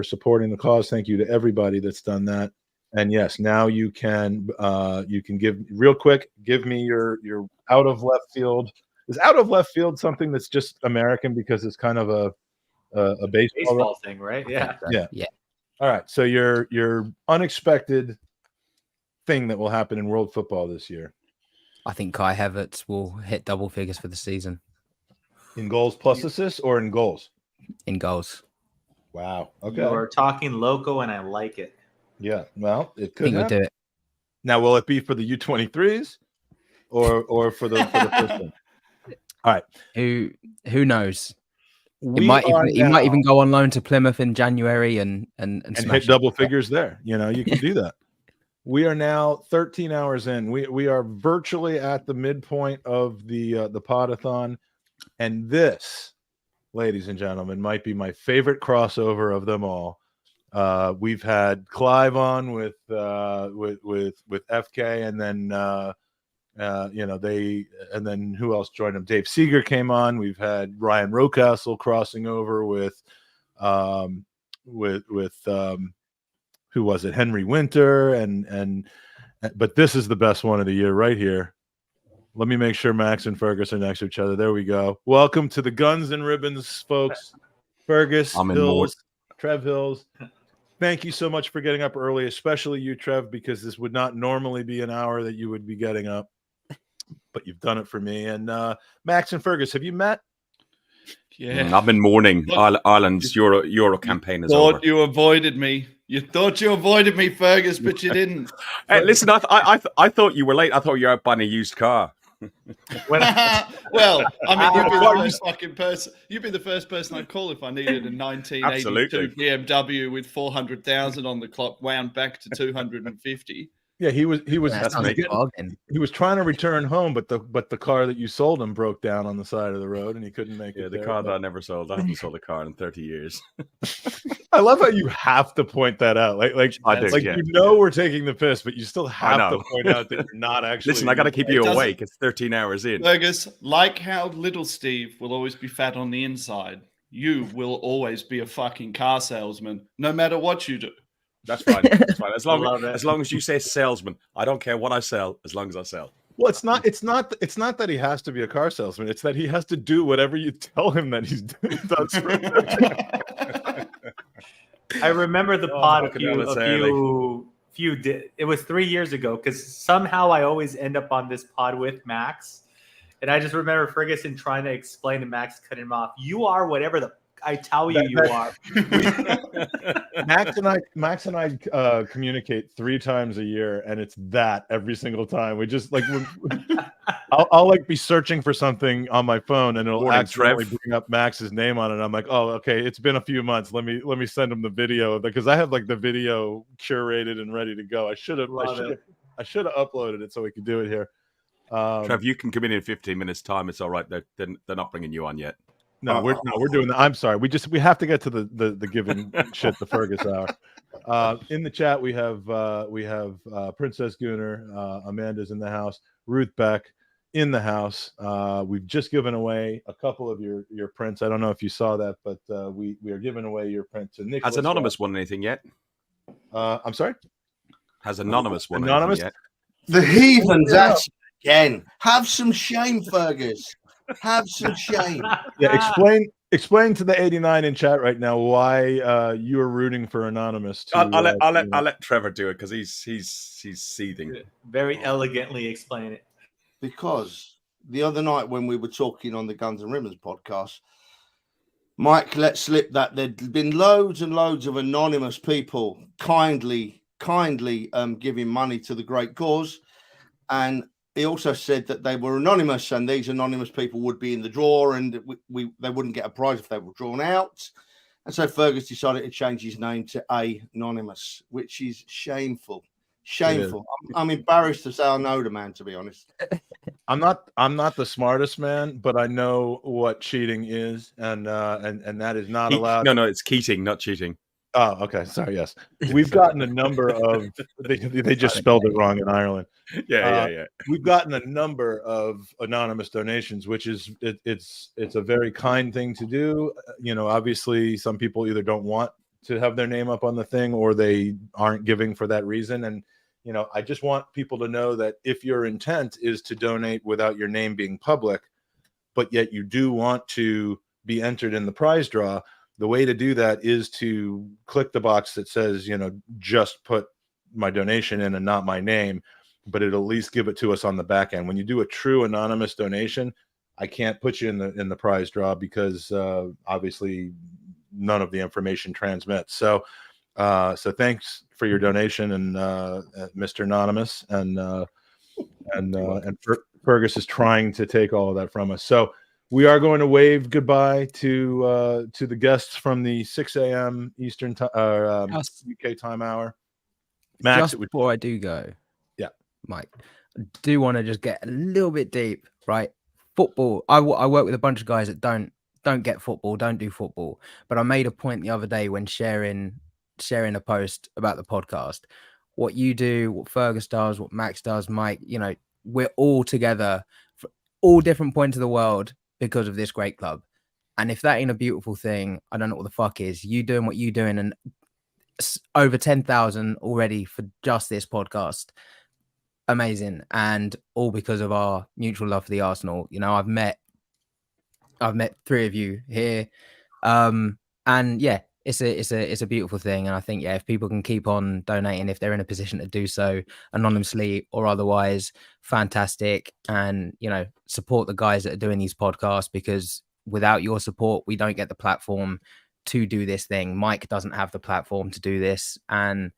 supporting the cause. Thank you to everybody that's done that. And yes, now you can give real quick. Give me your out of left field. Is out of left field something that's just American because it's kind of a baseball thing, right? Yeah. Yeah. All right. So your unexpected thing that will happen in world football this year. I think Kai Havertz will hit double figures for the season. In goals plus assists or in goals? In goals. Wow. Okay. You're talking loco, and I like it. Yeah. Well, it could. I think we'll do it. Now, will it be for the U23s or for the first one? All right. Who knows? He might even go on loan to Plymouth in January and hit double figures there. You can do that. We are now 13 hours in. We are virtually at the midpoint of the Pod-A-Thon, and this, ladies and gentlemen, might be my favorite crossover of them all. We've had Clive on with FK, and then and then who else joined him? Dave Seeger came on. We've had Ryan Rocastle crossing over with who was it? Henry Winter, but this is the best one of the year right here. Let me make sure Max and Fergus are next to each other. There we go. Welcome to the Guns and Ribbons, folks. Fergus Hills, Trev Hills. Thank you so much for getting up early, especially you, Trev, because this would not normally be an hour that you would be getting up, but you've done it for me. And Max and Fergus, have you met? Yeah, I've been mourning Ireland's Euro campaign is over. You avoided me. You thought you avoided me, Fergus, but you didn't. Hey, listen, I thought you were late. I thought you were out buying a used car. Well, I mean, you'd be the first fucking person. You'd be the first person I'd call if I needed a 1982 BMW with 400,000 on the clock, wound back to 250. Yeah, he was That sounds like a bargain. he was trying to return home, but the car that you sold him broke down on the side of the road, and he couldn't make it. Yeah, the there, car but- that I never sold. I haven't sold a car in 30 years. I love how you have to point that out. Like I do, yeah. you know we're taking the piss, but you still have to know. point out that you're not actually. Listen, I got to keep you It doesn't- awake. It's 13 hours in. Fergus, like how little Steve will always be fat on the inside, you will always be a fucking car salesman, no matter what you do. That's fine. That's fine. love it. As long as you say salesman, I don't care what I sell, as long as I sell. Well, it's not that he has to be a car salesman. It's that he has to do whatever you tell him that he's doing. I remember the pod it was 3 years ago, because somehow I always end up on this pod with Max, and I just remember Ferguson trying to explain to Max, cutting him off. You are whatever the I tell you you are. Max and I communicate 3 times a year, and it's that every single time. We just like I'll like be searching for something on my phone, and it'll accidentally bring up Max's name on it. I'm like, oh, okay, it's been a few months. Let me send him the video, because I have like the video curated and ready to go. I should have uploaded it so we could do it here. Trev, you can come in 15 minutes time. It's all right. They're not bringing you on yet. No, we're doing that. I'm sorry. We have to get to the giving shit the Fergus hour. In the chat we have Princess Gooner, Amanda's in the house, Ruth Beck in the house. We've just given away a couple of your prints. I don't know if you saw that, but we are giving away your print to Nicholas. Has Anonymous won anything yet? I'm sorry? Has Anonymous won anything yet? The heathens again. Have some shame, Fergus. Have some shame. Yeah, explain to the 89 in chat right now why you are rooting for Anonymous. I'll let Trevor do it, because he's seething. Very elegantly explain it. Because the other night when we were talking on the Guns and Ribbons podcast, Mike let slip that there'd been loads and loads of anonymous people kindly giving money to the great cause, and he also said that they were anonymous, and these anonymous people would be in the draw, and they wouldn't get a prize if they were drawn out. And so Fergus decided to change his name to Anonymous, which is shameful. Shameful. I'm embarrassed to say I know the man, to be honest. I'm not the smartest man, but I know what cheating is, and that is not allowed. No, it's Keating, not cheating. Oh, okay. Sorry. Yes, we've gotten a number of. They just spelled it wrong in Ireland. Yeah. We've gotten a number of anonymous donations, which is it's a very kind thing to do. You know, obviously, some people either don't want to have their name up on the thing, or they aren't giving for that reason. And you know, I just want people to know that if your intent is to donate without your name being public, but yet you do want to be entered in the prize draw, the way to do that is to click the box that says, you know, just put my donation in and not my name, but it'll at least give it to us on the back end. When you do a true anonymous donation, I can't put you in the prize draw because obviously none of the information transmits. So thanks for your donation, and Mr. Anonymous, and Fergus is trying to take all of that from us. So we are going to wave goodbye to the guests from the 6 a.m. Eastern UK time hour. Max, just before I do go, yeah, Mike, I do want to just get a little bit deep, right? Football. I work with a bunch of guys that don't get football, don't do football. But I made a point the other day when sharing a post about the podcast. What you do, what Fergus does, what Max does, Mike, you know, we're all together for all different points of the world because of this great club. And if that ain't a beautiful thing, I don't know what the fuck is. You doing what you doing, and over 10,000 already for just this podcast. Amazing. And all because of our mutual love for the Arsenal. You know, I've met 3 of you here. And yeah, it's a beautiful thing. And I think, yeah, if people can keep on donating, if they're in a position to do so anonymously or otherwise, fantastic. And, you know, support the guys that are doing these podcasts, because without your support, we don't get the platform to do this thing. Mike doesn't have the platform to do this. And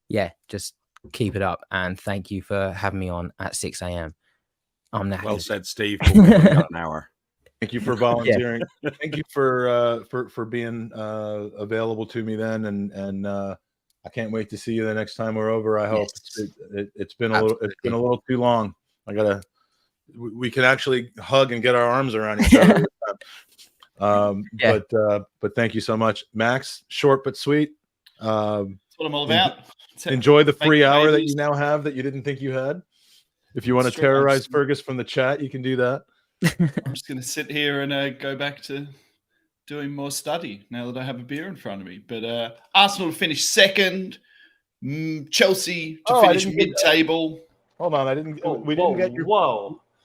yeah, just keep it up. And thank you for having me on at 6 a.m. I'm knackered. Well said, Steve. We've got an hour. Thank you for volunteering. Thank you for being available to me then, and I can't wait to see you the next time we're over. I hope it's been a little too long. We can actually hug and get our arms around each other. But thank you so much, Max. Short but sweet. That's what I'm all about. Enjoy the free hour that you now have that you didn't think you had. If you want to terrorize Fergus from the chat, you can do that. I'm just going to sit here and go back to doing more study now that I have a beer in front of me. But Arsenal finished second. Chelsea to finish mid-table. Hold on,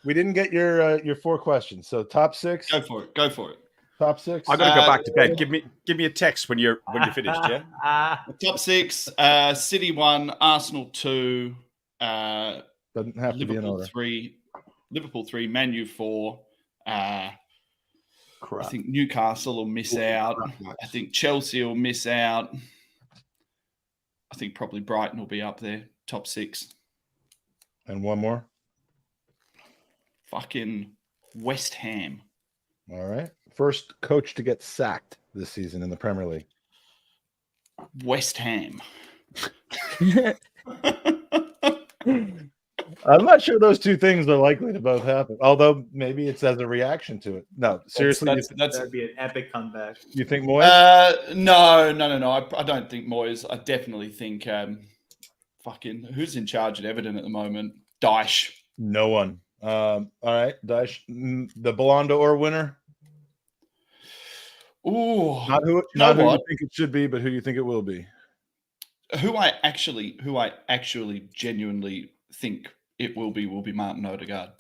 we didn't get your 4 questions. So top 6. Go for it. Top 6. I'm going to go back to bed. Give me a text when you're finished. Yeah. Top 6. City 1, Arsenal 2. Doesn't have to be in order. 3. Liverpool 3. Man U 4. I think Newcastle will miss out. I think Chelsea will miss out. I think probably Brighton will be up there, top 6. And one more. Fucking West Ham. All right. First coach to get sacked this season in the Premier League. West Ham. I'm not sure those two things are likely to both happen. Although maybe it's as a reaction to it. No, seriously, that'd be an epic comeback. You think Moyes? No. I don't think Moyes. I definitely think fucking who's in charge at Everton at the moment? Dyche. No one. All right, Dyche, the Ballon d'Or winner. Ooh, not who you think it should be, but who you think it will be. Who I actually genuinely think it will be Martin Odegaard.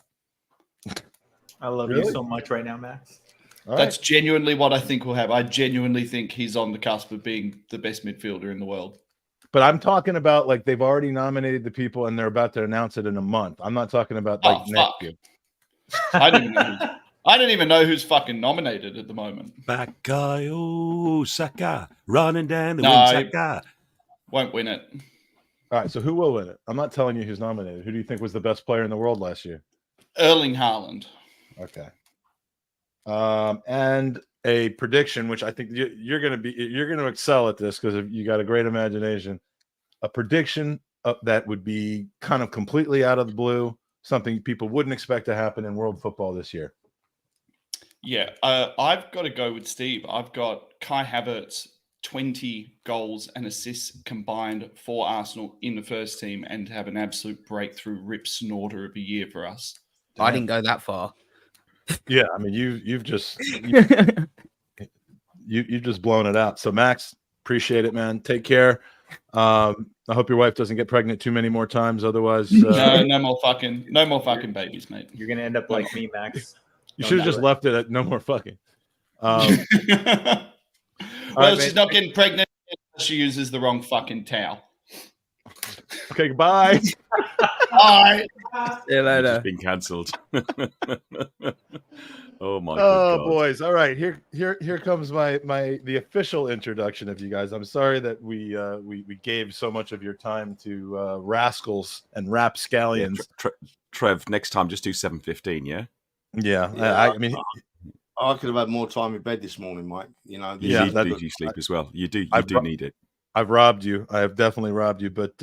I love you so much right now, Max. That's genuinely what I think will happen. I genuinely think he's on the cusp of being the best midfielder in the world. But I'm talking about like they've already nominated the people and they're about to announce it in a month. I'm not talking about like next year. I didn't even know who's fucking nominated at the moment. Bakayo Saka running down the wing. Saka won't win it. All right, so who will win it? I'm not telling you who's nominated. Who do you think was the best player in the world last year? Erling Haaland. Okay. And a prediction, which I think you're going to excel at this because you got a great imagination. A prediction that would be kind of completely out of the blue, something people wouldn't expect to happen in world football this year. Yeah, I've got to go with Steve. I've got Kai Havertz, 20 goals and assists combined for Arsenal in the first team and have an absolute breakthrough rip snorter of a year for us. I didn't go that far. Yeah, I mean you've just you've just blown it out. So Max, appreciate it, man. Take care. I hope your wife doesn't get pregnant too many more times. Otherwise, no more fucking babies, mate. You're gonna end up like me, Max. You should have just left it at no more fucking. Well, she's not getting pregnant. She uses the wrong fucking towel. Okay, goodbye. Bye. See you later. It's been cancelled. Oh my God. God. Boys. All right. Here comes the official introduction of you guys. I'm sorry that we gave so much of your time to rascals and rapscallions. Yeah, Trev, next time just do 7:15, yeah? Yeah. I mean I could have had more time in bed this morning, Mike. You know, you need sleep as well. You do need it. I've robbed you. I have definitely robbed you, but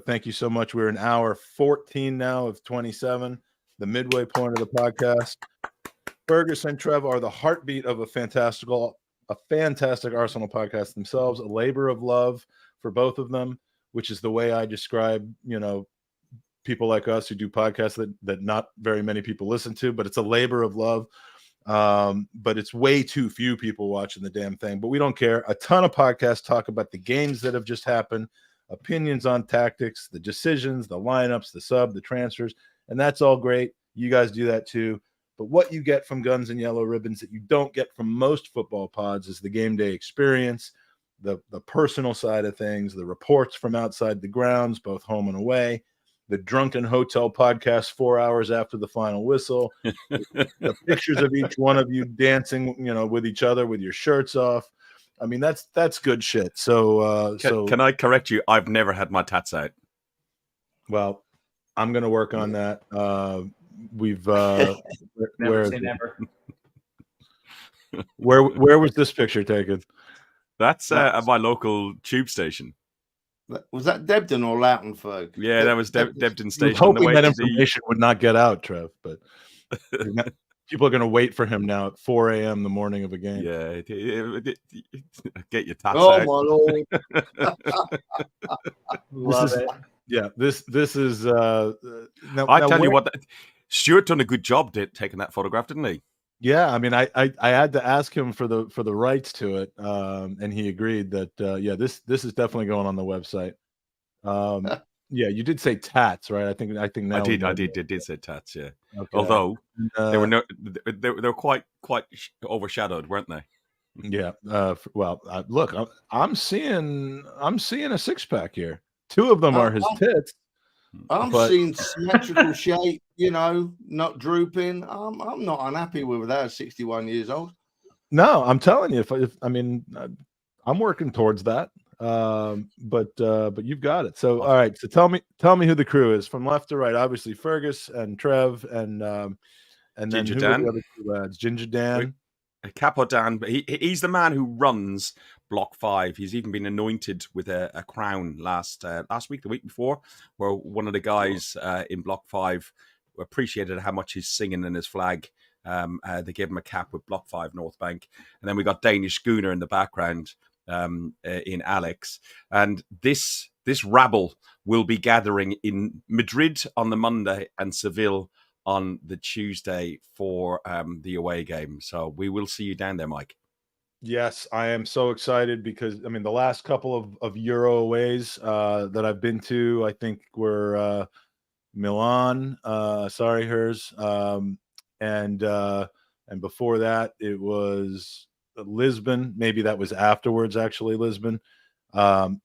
thank you so much. We're an hour 14 now of 27, the midway point of the podcast. Fergus and Trev are the heartbeat of a fantastic Arsenal podcast themselves, a labor of love for both of them, which is the way I describe, people like us who do podcasts that not very many people listen to, but it's a labor of love. But it's way too few people watching the damn thing, but we don't care. A ton of podcasts talk about the games that have just happened, opinions on tactics, the decisions, the lineups, the transfers, and that's all great. You guys do that too. But what you get from Guns and Yellow Ribbons that you don't get from most football pods is the game day experience, the personal side of things, the reports from outside the grounds, both home and away, the drunken hotel podcast 4 hours after the final whistle, the pictures of each one of you dancing, with each other with your shirts off. I mean, that's good shit. So, can I correct you? I've never had my tats out. Well, I'm going to work on that. Never say never. Where was this picture taken? That's at my local tube station. Was that Debden or Loughton, Ferg? Yeah, that was Debden He Station. was On the hoping way that to the- information would not get out, Trev, but people are going to wait for him now at 4 a.m. the morning of a game. Yeah, get your tats Oh out. my lord! Love it. Yeah, this is. I tell you what, Stuart done a good job taking that photograph, didn't he? Yeah, I mean, I had to ask him for the rights to it, and he agreed that this is definitely going on the website. Yeah, you did say tats, right? I think now I did say tats, yeah. Okay. Although they were quite overshadowed, weren't they? Yeah. Well, look, I'm seeing a six pack here. Two of them are his tits. I'm seeing symmetrical shape, not drooping. I'm not unhappy with that at 61 years old. No, I'm telling you, I'm working towards that. But you've got it. So all right. So tell me who the crew is from left to right. Obviously Fergus and Trev and then Ginger who Dan. are the other two lads? Ginger Dan. Capo Dan, but he's the man who runs Block 5. He's even been anointed with a crown last week, the week before, where one of the guys in Block 5 appreciated how much he's singing in his flag. They gave him a cap with Block 5 North Bank. And then we got Danish Gooner in the background in Alex. And this rabble will be gathering in Madrid on the Monday and Seville on the Tuesday for the away game. So we will see you down there, Mike. Yes, I am so excited because the last couple of Euro aways that I've been to, I think were Milan, Herz, and before that it was Lisbon. Maybe that was afterwards, actually, Lisbon. And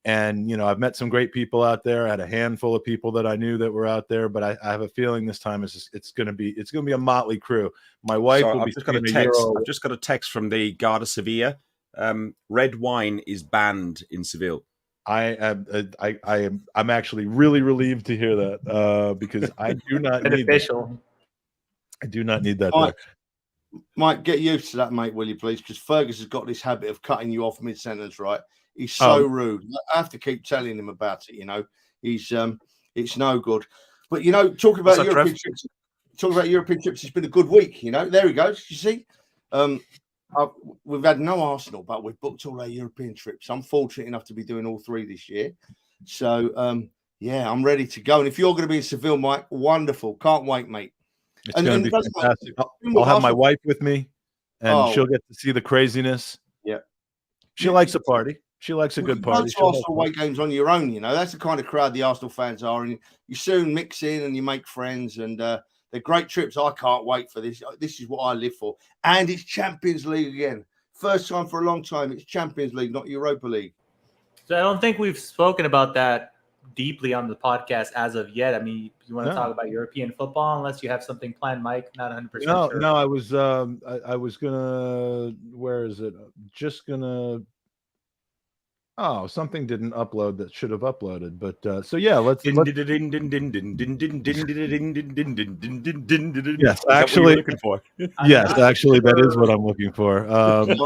I've met some great people out there. I had a handful of people that I knew that were out there, but I have a feeling this time it's going to be a motley crew. My wife will I've be just got a seeing text. Euro. I've just got a text from the Garda Sevilla. Red wine is banned in Seville. I'm actually really relieved to hear that because I do not need that. I do not need that. Mike, get used to that, mate, will you please? Because Fergus has got this habit of cutting you off mid-sentence, right? He's so rude. I have to keep telling him about it, He's it's no good. But talking about European trips, it's been a good week, There he goes. You see? We've had no Arsenal, but we've booked all our European trips. I'm fortunate enough to be doing all three this year. So I'm ready to go. And if you're going to be in Seville, Mike, wonderful. Can't wait, mate. It's going to be fantastic. I'll have my wife with me, and she'll get to see the craziness. Yeah. She likes a party. She likes a good party. Arsenal away games on your own, That's the kind of crowd the Arsenal fans are. And you soon mix in and you make friends. And they're great trips. I can't wait for this. This is what I live for. And it's Champions League again. First time for a long time. It's Champions League, not Europa League. So I don't think we've spoken about that deeply on the podcast as of yet. You want to talk about European football unless you have something planned, Mike? Not 100% sure. No, I was gonna. Where is it? Just gonna. Oh, something didn't upload that should have uploaded. But so yeah, let's. Yes, actually, looking for. Yes, actually, that is what I'm looking for. And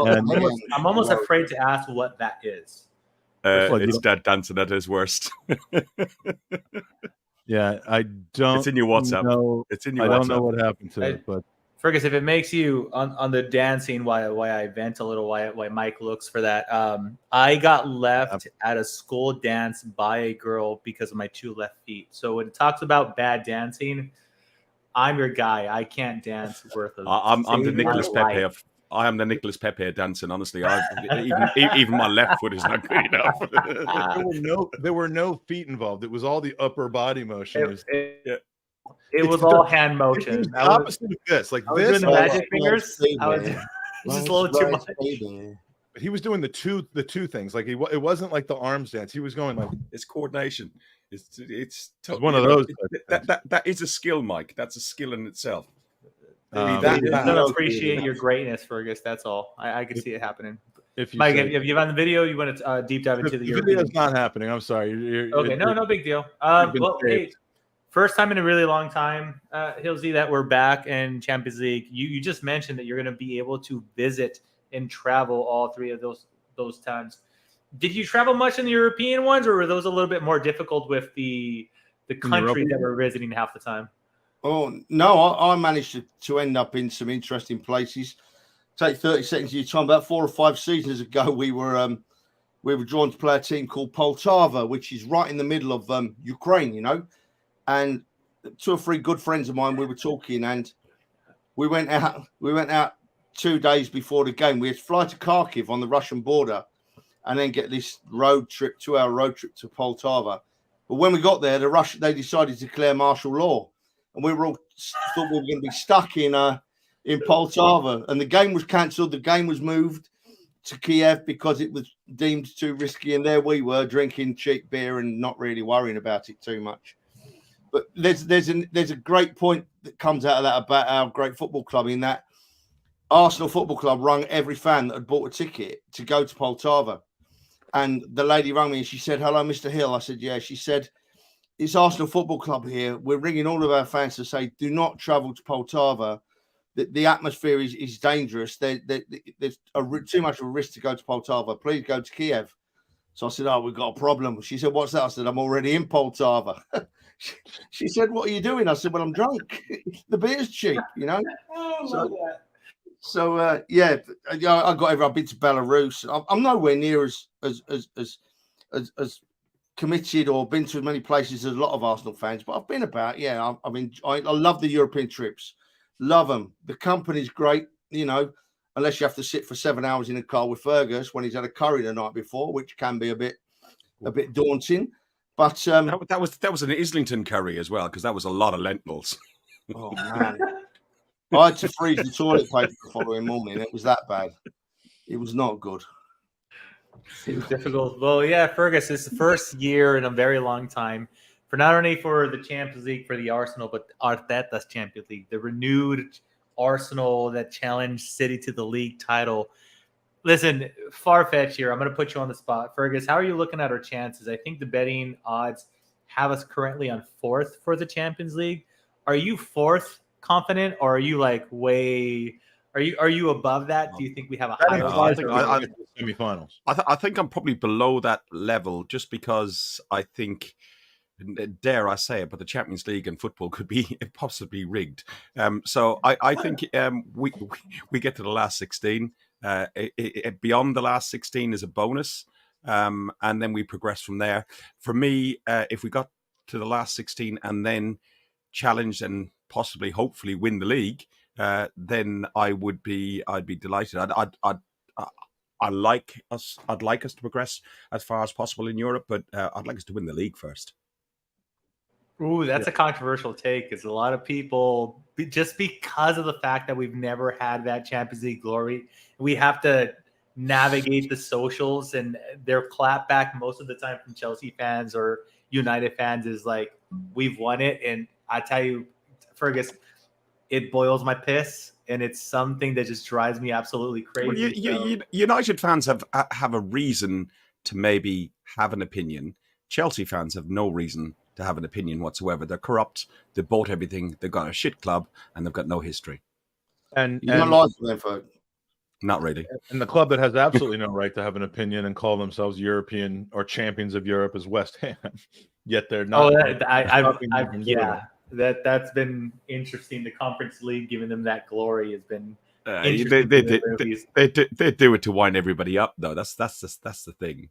I'm almost afraid to ask what that is. It's Dad dancing at his worst. Yeah, I don't. It's in your WhatsApp. Know, it's in your I WhatsApp. don't know what happened to it, but Fergus, if it makes you on the dancing, why I vent a little, why Mike looks for that. I got left at a school dance by a girl because of my two left feet. So when it talks about bad dancing, I'm your guy. I can't dance worth of. I'm the Nicholas Pepe. I am the Nicholas Pepe dancing. Honestly, even my left foot is not good enough. There were no feet involved. It was all the upper body motion. It was all hand motion. It was the opposite of this. Like I was this, doing the magic fingers. I was just a little too much. But he was doing the two things. Like it wasn't like the arms dance. He was going like it's coordination. It's one of those. That is a skill, Mike. That's a skill in itself. I don't appreciate your greatness, Fergus. That's all. I can see it happening. Mike, if you have on the video, you want to deep dive into the video is not happening. I'm sorry. Okay, no big deal. Well, hey, first time in a really long time, Hilsey, that we're back in Champions League. You just mentioned that you're going to be able to visit and travel all three of those times. Did you travel much in the European ones, or were those a little bit more difficult with the countries that we're visiting half the time? Oh no, I managed to end up in some interesting places. Take 30 seconds of your time. About 4 or 5 seasons ago, we were drawn to play a team called Poltava, which is right in the middle of Ukraine, you know. And 2 or 3 good friends of mine, we were talking, and we went out 2 days before the game. We had to fly to Kharkiv on the Russian border, and then get this 2-hour road trip to Poltava. But when we got there, they decided to declare martial law, and we were all thought we were going to be stuck in Poltava. And the game was cancelled. The game was moved to Kiev because it was deemed too risky. And there we were drinking cheap beer and not really worrying about it too much. But there's a great point that comes out of that about our great football club, in that Arsenal Football Club rung every fan that had bought a ticket to go to Poltava. And the lady rang me and she said, "Hello, Mr. Hill." I said, "Yeah." She said, "It's Arsenal Football Club here. We're ringing all of our fans to say, do not travel to Poltava. The atmosphere is dangerous. There's too much of a risk to go to Poltava. Please go to Kiev." So I said, "Oh, we've got a problem." She said, "What's that?" I said, "I'm already in Poltava." She said, "What are you doing?" I said, "Well, I'm drunk. The beer's cheap, you know." So yeah, I got everywhere. I've been to Belarus. I'm nowhere near as committed or been to as many places as a lot of Arsenal fans, but I've been about. Yeah, I love the European trips. Love them. The company's great, you know, unless you have to sit for 7 hours in a car with Fergus when he's had a curry the night before, which can be a bit daunting. But that was an Islington curry as well, because that was a lot of lentils. Oh man. I had to freeze the toilet paper the following morning. It was that bad. It was not good. Seems difficult. Well, yeah, Fergus, it's the first year in a very long time for not only for the Champions League for the Arsenal, but Arteta's Champions League, the renewed Arsenal that challenged City to the league title. Listen, far-fetched here. I'm going to put you on the spot. Fergus, how are you looking at our chances? I think the betting odds have us currently on 4th for the Champions League. Are you 4th confident, or are you like way? Are you above that? Do you think we have a higher? Semi-finals. I think I'm probably below that level, just because I think, dare I say it, but the Champions League and football could be possibly rigged. So I think we get to the last 16. Beyond the last 16 is a bonus, and then we progress from there. For me, if we got to the last 16 and then challenge and possibly, hopefully, win the league, then I'd be delighted. I'd like us to progress as far as possible in Europe, but I'd like us to win the league first. Ooh, that's a controversial take. It's a lot of people, just because of the fact that we've never had that Champions League glory, we have to navigate the socials, and their clapback most of the time from Chelsea fans or United fans is like, we've won it. And I tell you, Fergus, it boils my piss, and it's something that just drives me absolutely crazy. Well, United fans have a reason to maybe have an opinion. Chelsea fans have no reason to have an opinion whatsoever. They're corrupt. They bought everything. They've got a shit club, and they've got no history. And you're not lying for them, folks. Not really. And the club that has absolutely no right to have an opinion and call themselves European or champions of Europe is West Ham. Yet they're not. Yeah. That's been interesting. The Conference League giving them that glory has been interesting. They do it to wind everybody up, though. That's the thing.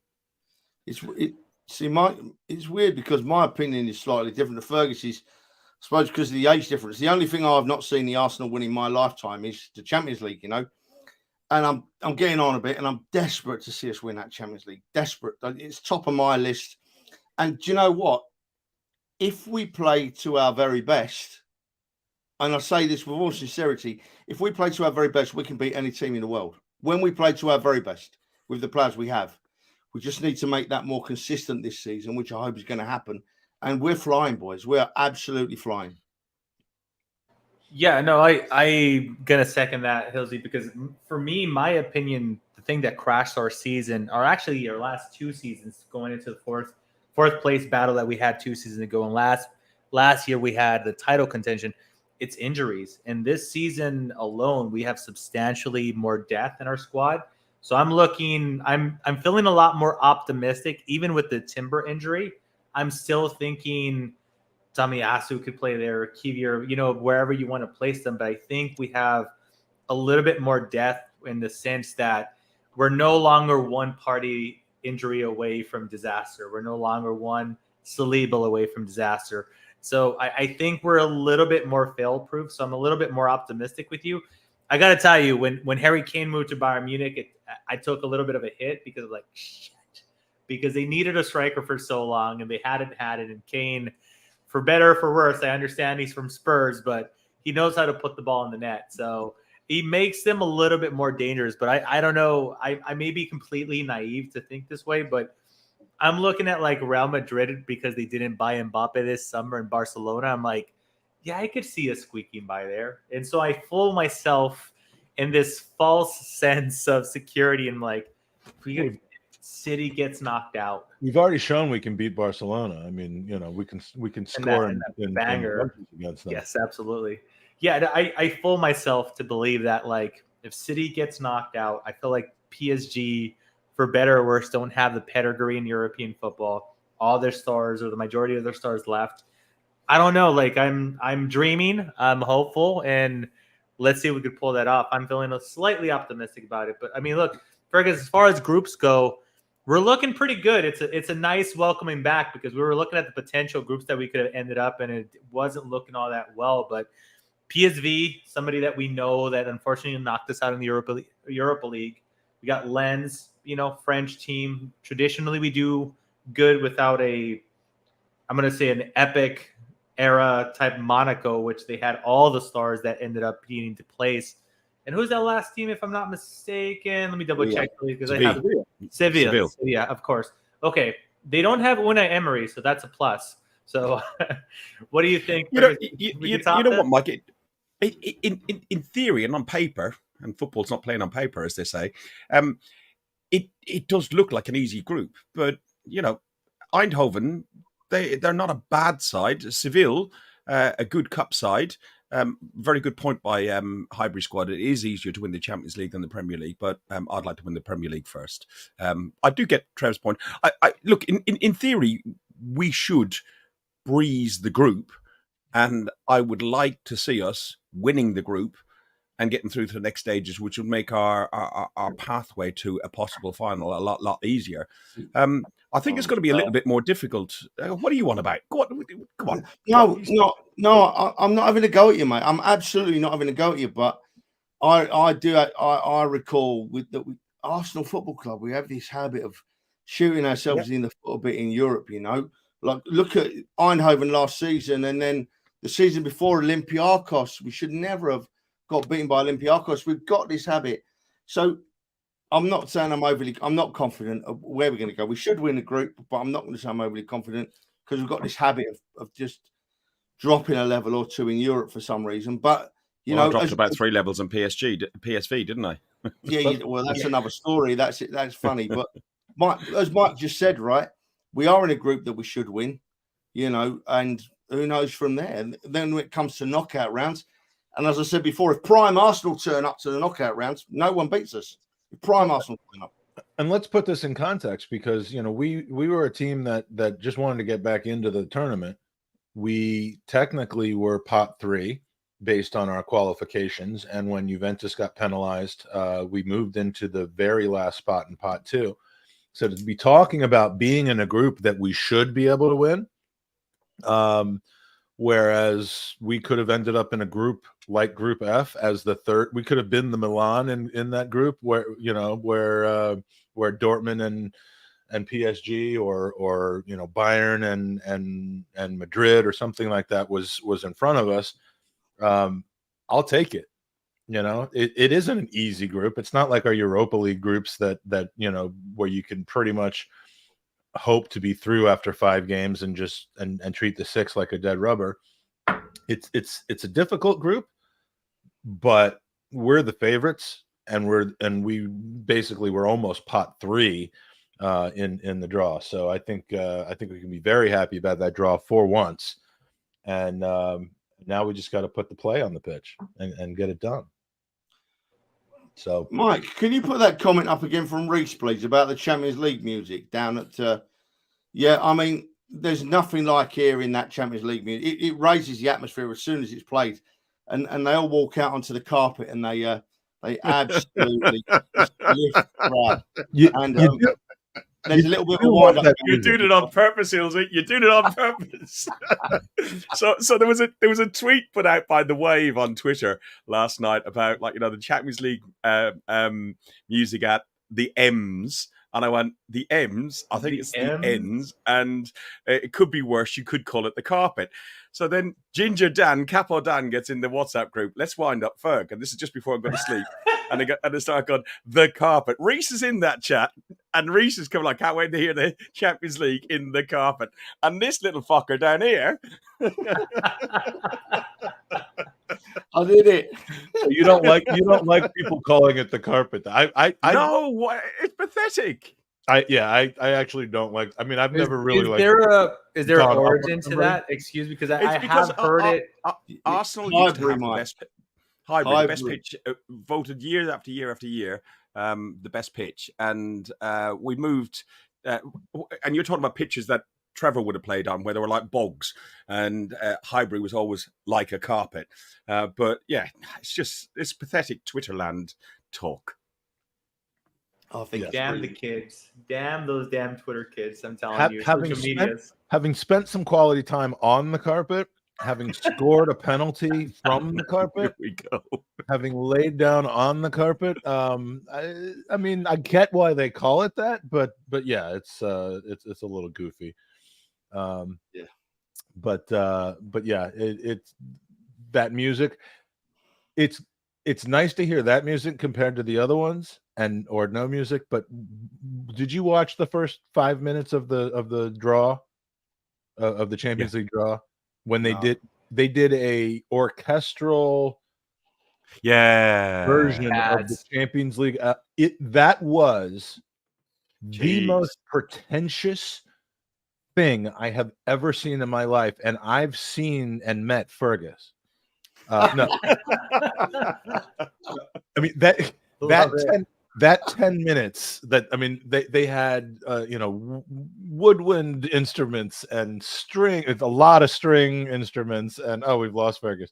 It's weird because my opinion is slightly different to Fergus's. I suppose because of the age difference. The only thing I've not seen the Arsenal win in my lifetime is the Champions League, you know. And I'm getting on a bit, and I'm desperate to see us win that Champions League. Desperate. It's top of my list. And do you know what? If we play to our very best, and I say this with all sincerity, if we play to our very best, we can beat any team in the world. When we play to our very best with the players we have, we just need to make that more consistent this season, which I hope is going to happen. And we're flying, boys. We are absolutely flying. Yeah, no, I'm going to second that, Hilsey, because for me, my opinion, the thing that crashed our season, or actually our last 2 seasons, going into the fourth place battle that we had 2 seasons ago, and last year we had the title contention, it's injuries. And this season alone, we have substantially more depth in our squad. So I'm feeling a lot more optimistic, even with the Timber injury. I'm still thinking Tomiyasu could play there, Kivior, wherever you want to place them. But I think we have a little bit more depth in the sense that we're no longer one party injury away from disaster. We're no longer one Saliba away from disaster. So I think we're a little bit more fail-proof. So I'm a little bit more optimistic with you. I got to tell you, when Harry Kane moved to Bayern Munich, I took a little bit of a hit because of shit. Because they needed a striker for so long and they hadn't had it. And Kane, for better or for worse, I understand he's from Spurs, but he knows how to put the ball in the net. So he makes them a little bit more dangerous. But I don't know. I may be completely naive to think this way, but I'm looking at Real Madrid because they didn't buy Mbappe this summer in Barcelona. I'm like, yeah, I could see us squeaking by there. And so I fool myself in this false sense of security and City gets knocked out. We've already shown we can beat Barcelona. I mean, we can score in banger against them. Yes, absolutely. Yeah, I fool myself to believe that if City gets knocked out, I feel like PSG, for better or worse, don't have the pedigree in European football. All their stars, or the majority of their stars, left. I don't know. I'm dreaming. I'm hopeful, and let's see if we could pull that off. I'm feeling slightly optimistic about it. But I mean, look, Fergus, as far as groups go, we're looking pretty good. It's a nice welcoming back because we were looking at the potential groups that we could have ended up in, and it wasn't looking all that well. But PSV, somebody that we know that unfortunately knocked us out in the Europa League. We got Lens, French team. Traditionally, we do good without I'm going to say an epic era type Monaco, which they had all the stars that ended up being into place. And who's that last team, if I'm not mistaken? Let me double check, please, because I have Sevilla. Yeah, of course. Okay, they don't have Unai Emery, so that's a plus. So, what do you think? You know what, Mike? In theory and on paper, and football's not playing on paper, as they say, it does look like an easy group. But Eindhoven, they're not a bad side. Seville, a good cup side. Very good point by Highbury squad. It is easier to win the Champions League than the Premier League, but I'd like to win the Premier League first. I do get Trev's point. I look, in theory, we should breeze the group, and I would like to see us winning the group and getting through to the next stages, which would make our pathway to a possible final a lot easier. I think it's going to be a little bit more difficult. What are you on about? Go on. No, I'm not having a go at you, mate. I'm absolutely not having a go at you. But I recall with Arsenal Football Club, we have this habit of shooting ourselves in the foot a bit in Europe. Look at Eindhoven last season, and then the season before Olympiacos. We should never have got beaten by Olympiacos. We've got this habit. So I'm not saying I'm not confident of where we're going to go. We should win the group, but I'm not going to say I'm overly confident because we've got this habit of just dropping a level or two in Europe for some reason. But, I dropped about 3 levels in PSV, didn't I? Well, that's another story. That's it. That's funny. But as Mike just said, right, we are in a group that we should win, and who knows from there. And then when it comes to knockout rounds, and as I said before, if prime Arsenal turn up to the knockout rounds, no one beats us. If prime Arsenal turn up. And let's put this in context because, we were a team that just wanted to get back into the tournament. We technically were pot 3 based on our qualifications. And when Juventus got penalized, we moved into the very last spot in pot 2. So to be talking about being in a group that we should be able to win, whereas we could have ended up in a group like Group F as the third. We could have been the Milan in that group where Dortmund and PSG or Bayern and Madrid or something like that was in front of us. I'll take it. It isn't an easy group. It's not like our Europa League groups that where you can pretty much hope to be through after 5 games and treat the 6 like a dead rubber. It's a difficult group, but we're the favorites, and we basically were almost pot 3 in the draw. So I think we can be very happy about that draw for once, and now we just got to put the play on the pitch and get it done. So, Mike, can you put that comment up again from Reese, please, about the Champions League music down at? Yeah, I mean, there's nothing like hearing that Champions League music. It raises the atmosphere as soon as it's played, and they all walk out onto the carpet and they absolutely just lift the crowd. There's a little bit of wind up. You're doing it on purpose, Hilsey. You're doing it on purpose. so there was a tweet put out by The Wave on Twitter last night about the Champions League music at the M's. And I went, the M's? I think it's the N's. And it could be worse. You could call it the carpet. So then Ginger Dan, Capo Dan gets in the WhatsApp group. Let's wind up Ferg. And this is just before I go to sleep. And they start going, the carpet. Reese is in that chat. And Reese is coming like, can't wait to hear the Champions League in the carpet. And this little fucker down here. I did it. So you don't like people calling it the carpet. I no, it's pathetic. I actually don't like. I mean, I've never really like. Is there an origin to that? Excuse me, because I have heard it. Arsenal used to have the best Highbury, the best pitch, voted year after year after year, the best pitch, and we moved. And you're talking about pitches that Trevor would have played on, where they were like bogs, and Highbury was always like a carpet. But yeah, it's pathetic Twitterland talk. I think damn the kids, damn those damn Twitter kids. I'm telling you, having spent some quality time on the carpet, having scored a penalty from the carpet, here we go. Having laid down on the carpet. I mean, I get why they call it that, but yeah, it's a little goofy. But yeah, it's that music. It's nice to hear that music compared to the other ones or no music. But did you watch the first 5 minutes of the draw of the Champions League draw when they did a orchestral version of the Champions League? That was the most pretentious thing I have ever seen in my life, and I've seen and met Fergus. No, I mean that 10 minutes. They had woodwind instruments and a lot of string instruments, and we've lost Fergus,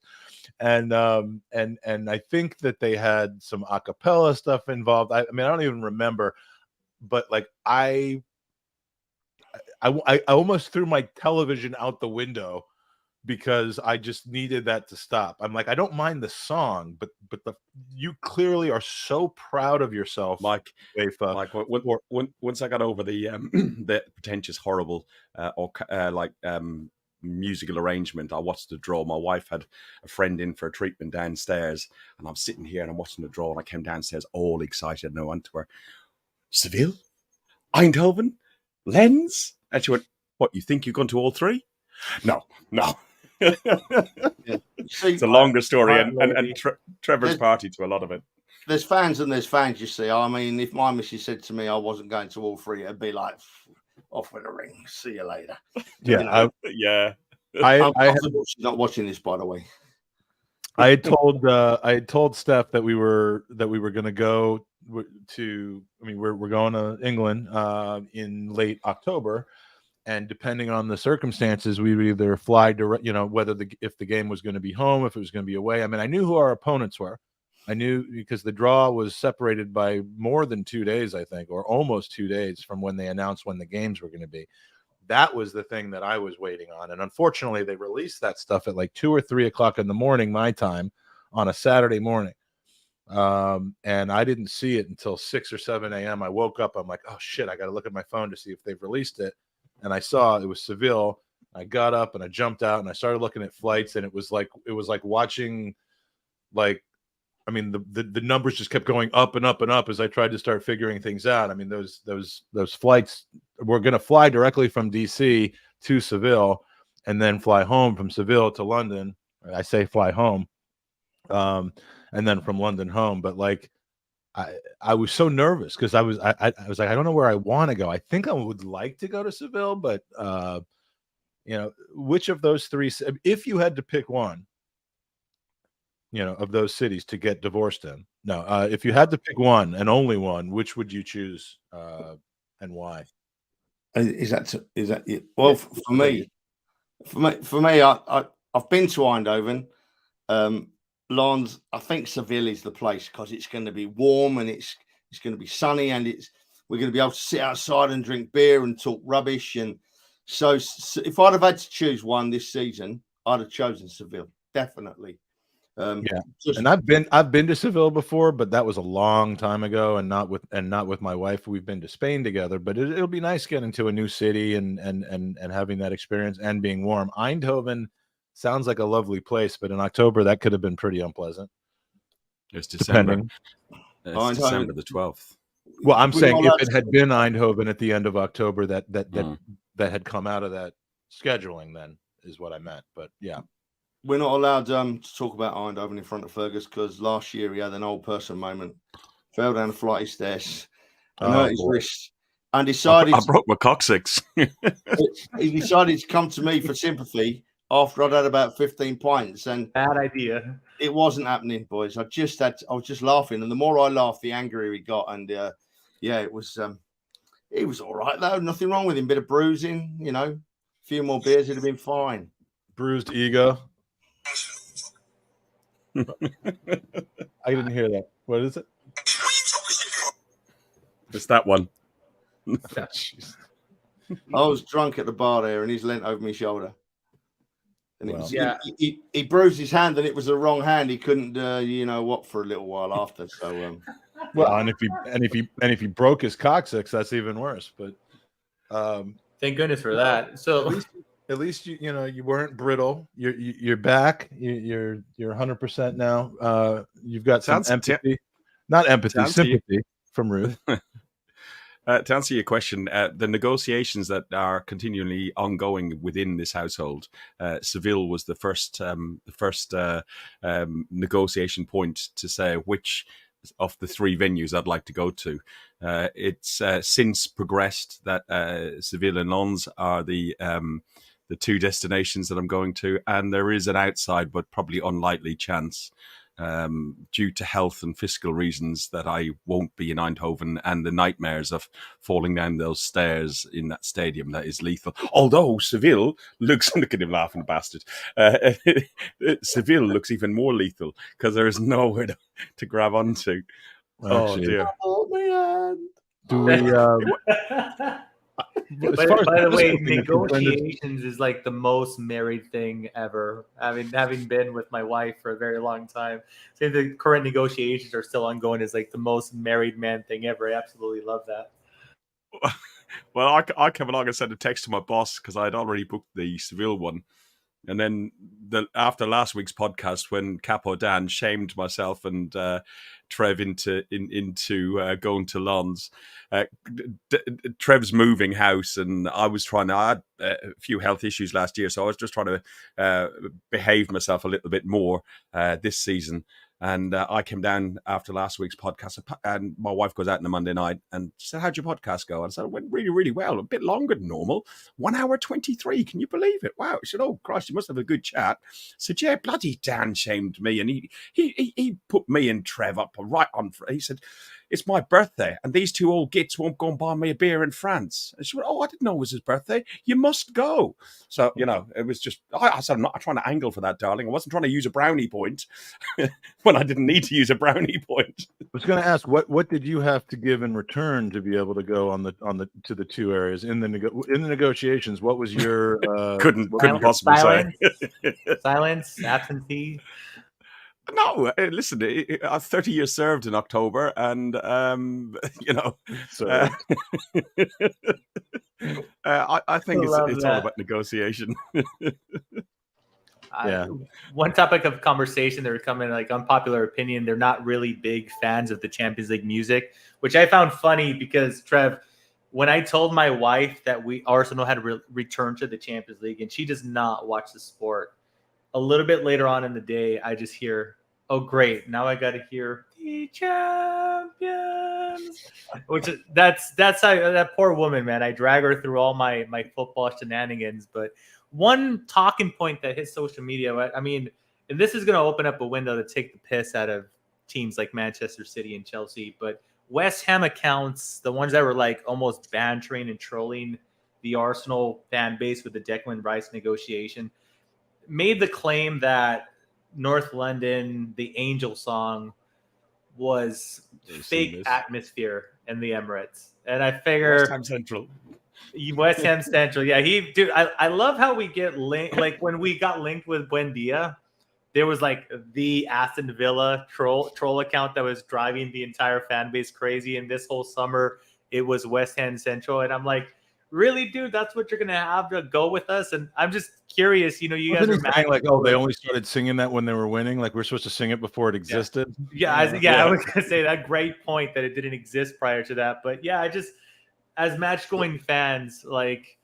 and I think that they had some a cappella stuff involved. I mean, I don't even remember, but like I almost threw my television out the window because I just needed that to stop. I'm like, I don't mind the song, but you clearly are so proud of yourself, Mike. Once I got over the pretentious, horrible, musical arrangement, I watched the draw. My wife had a friend in for a treatment downstairs, and I'm sitting here and I'm watching the draw, and I came downstairs all excited, and I went to her, Seville, Eindhoven, Lens, and she went, "What, you think you've gone to all three?" No. It's a longer story, and Trevor's party to a lot of it. There's fans and there's fans, you see. I mean, if my missus said to me I wasn't going to all three, it'd be like, off with a ring. See you later. Yeah. She's not watching this, by the way. I had told Steph that we were going to go to. I mean, we're going to England in late October. And depending on the circumstances, we would either fly direct, if the game was going to be home, if it was going to be away. I mean, I knew who our opponents were. I knew because the draw was separated by more than 2 days, I think, or almost 2 days from when they announced when the games were going to be. That was the thing that I was waiting on. And unfortunately, they released that stuff at like 2 or 3 o'clock in the morning, my time, on a Saturday morning. And I didn't see it until 6 or 7 a.m. I woke up. I'm like, oh, shit, I got to look at my phone to see if they've released it. And I saw it was Seville. I got up and I jumped out and I started looking at flights, and it was like watching, the numbers just kept going up and up and up as I tried to start figuring things out. I mean, those flights were going to fly directly from DC to Seville and then fly home from Seville to London. I say fly home, and then from London home. But I was so nervous because I was like, I don't know where I want to go. I think I would like to go to Seville, but which of those three, if you had to pick one, of those cities to get divorced in. No, if you had to pick one and only one, which would you choose, and why? Is that it? Well, for me, I've been to Eindhoven. Lons, I think Seville is the place because it's going to be warm and it's going to be sunny, and we're going to be able to sit outside and drink beer and talk rubbish. And so if I'd have had to choose one this season, I'd have chosen Seville, definitely. And I've been to Seville before, but that was a long time ago, and not with my wife. We've been to Spain together, but it'll be nice getting to a new city and having that experience and being warm. Eindhoven sounds like a lovely place, but in October that could have been pretty unpleasant. It's December. Depending. It's December the 12th. Well, I'm saying if it had been Eindhoven at the end of October, that had come out of that scheduling, then is what I meant. But yeah. We're not allowed to talk about Eindhoven in front of Fergus because last year he had an old person moment, fell down a flight of stairs, and hurt his wrist, and decided I broke my coccyx. He decided to come to me for sympathy after I'd had about 15 pints, and bad idea. It wasn't happening, boys. I was just laughing, and the more I laughed, the angrier he got, and it was all right though. Nothing wrong with him. Bit of bruising, a few more beers, it'd have been fine. Bruised ego. I didn't hear that. What is it? It's that one. I was drunk at the bar there, and he's leant over my shoulder. And he bruised his hand, and it was the wrong hand. He couldn't, for a little while after. So, and if he broke his coccyx, that's even worse. But thank goodness for that. So at least you weren't brittle. You're back. You're 100% now. You've got some empathy, not empathy, sympathy from Ruth. To answer your question, the negotiations that are continually ongoing within this household, Seville was the first negotiation point to say which of the three venues I'd like to go to. It's since progressed that Seville and Lens are the two destinations that I'm going to, and there is an outside but probably unlikely chance due to health and fiscal reasons that I won't be in Eindhoven, and the nightmares of falling down those stairs in that stadium that is lethal. Although Seville looks, look at him laughing, bastard. Seville looks even more lethal because there is nowhere to grab onto. Oh dear. Oh man. Do we? By the way, negotiations is like the most married thing ever. I mean, having been with my wife for a very long time, saying the current negotiations are still ongoing is like the most married man thing ever. I absolutely love that. Well, I came along and sent a text to my boss because I had already booked the Seville one. And then after last week's podcast, when Dan shamed myself and Trev into going to Lens, Trev's moving house, and I had a few health issues last year, so I was just trying to behave myself a little bit more this season. And I came down after last week's podcast, and my wife goes out on a Monday night and she said, "How'd your podcast go?" And I said, "It went really, really well. A bit longer than normal. 1 hour 23. Can you believe it? Wow." She said, "Oh, Christ, you must have a good chat." I said, "Yeah, bloody Dan shamed me, and he put me and Trev up right on." He said, "It's my birthday, and these two old gits won't go and buy me a beer in France." And she went, "Oh, I didn't know it was his birthday. You must go." So, it was just, I said, "I'm not trying to angle for that, darling. I wasn't trying to use a brownie point when I didn't need to use a brownie point." I was going to ask, what did you have to give in return to be able to go to the two areas in the negotiations? What was your couldn't possibly say. Silence, absentee. No, listen, 30 years served in October, and I think it's all about negotiation. One topic of conversation that were coming, like unpopular opinion, they're not really big fans of the Champions League music, which I found funny because, Trev, when I told my wife that Arsenal had returned to the Champions League and she does not watch the sport, a little bit later on in the day, I just hear, "Oh, great. Now I got to hear the champions," which is, that's how that poor woman, man. I drag her through all my football shenanigans. But one talking point that hits social media, I mean, and this is going to open up a window to take the piss out of teams like Manchester City and Chelsea, but West Ham accounts, the ones that were like almost bantering and trolling the Arsenal fan base with the Declan Rice negotiation, made the claim that North London, the Angel song, was fake atmosphere in the Emirates. And I figure West Ham Central. West Ham Central. Yeah, I love how we get linked. Like when we got linked with Buendia, there was like the Aston Villa troll account that was driving the entire fan base crazy. And this whole summer, it was West Ham Central. And I'm like, really, dude, that's what you're going to have to go with us? And I'm just curious, you guys are saying like, oh, they only started singing that when they were winning. Like we're supposed to sing it before it existed. Yeah. I was going to say that. Great point that it didn't exist prior to that. But yeah, as match going fans, like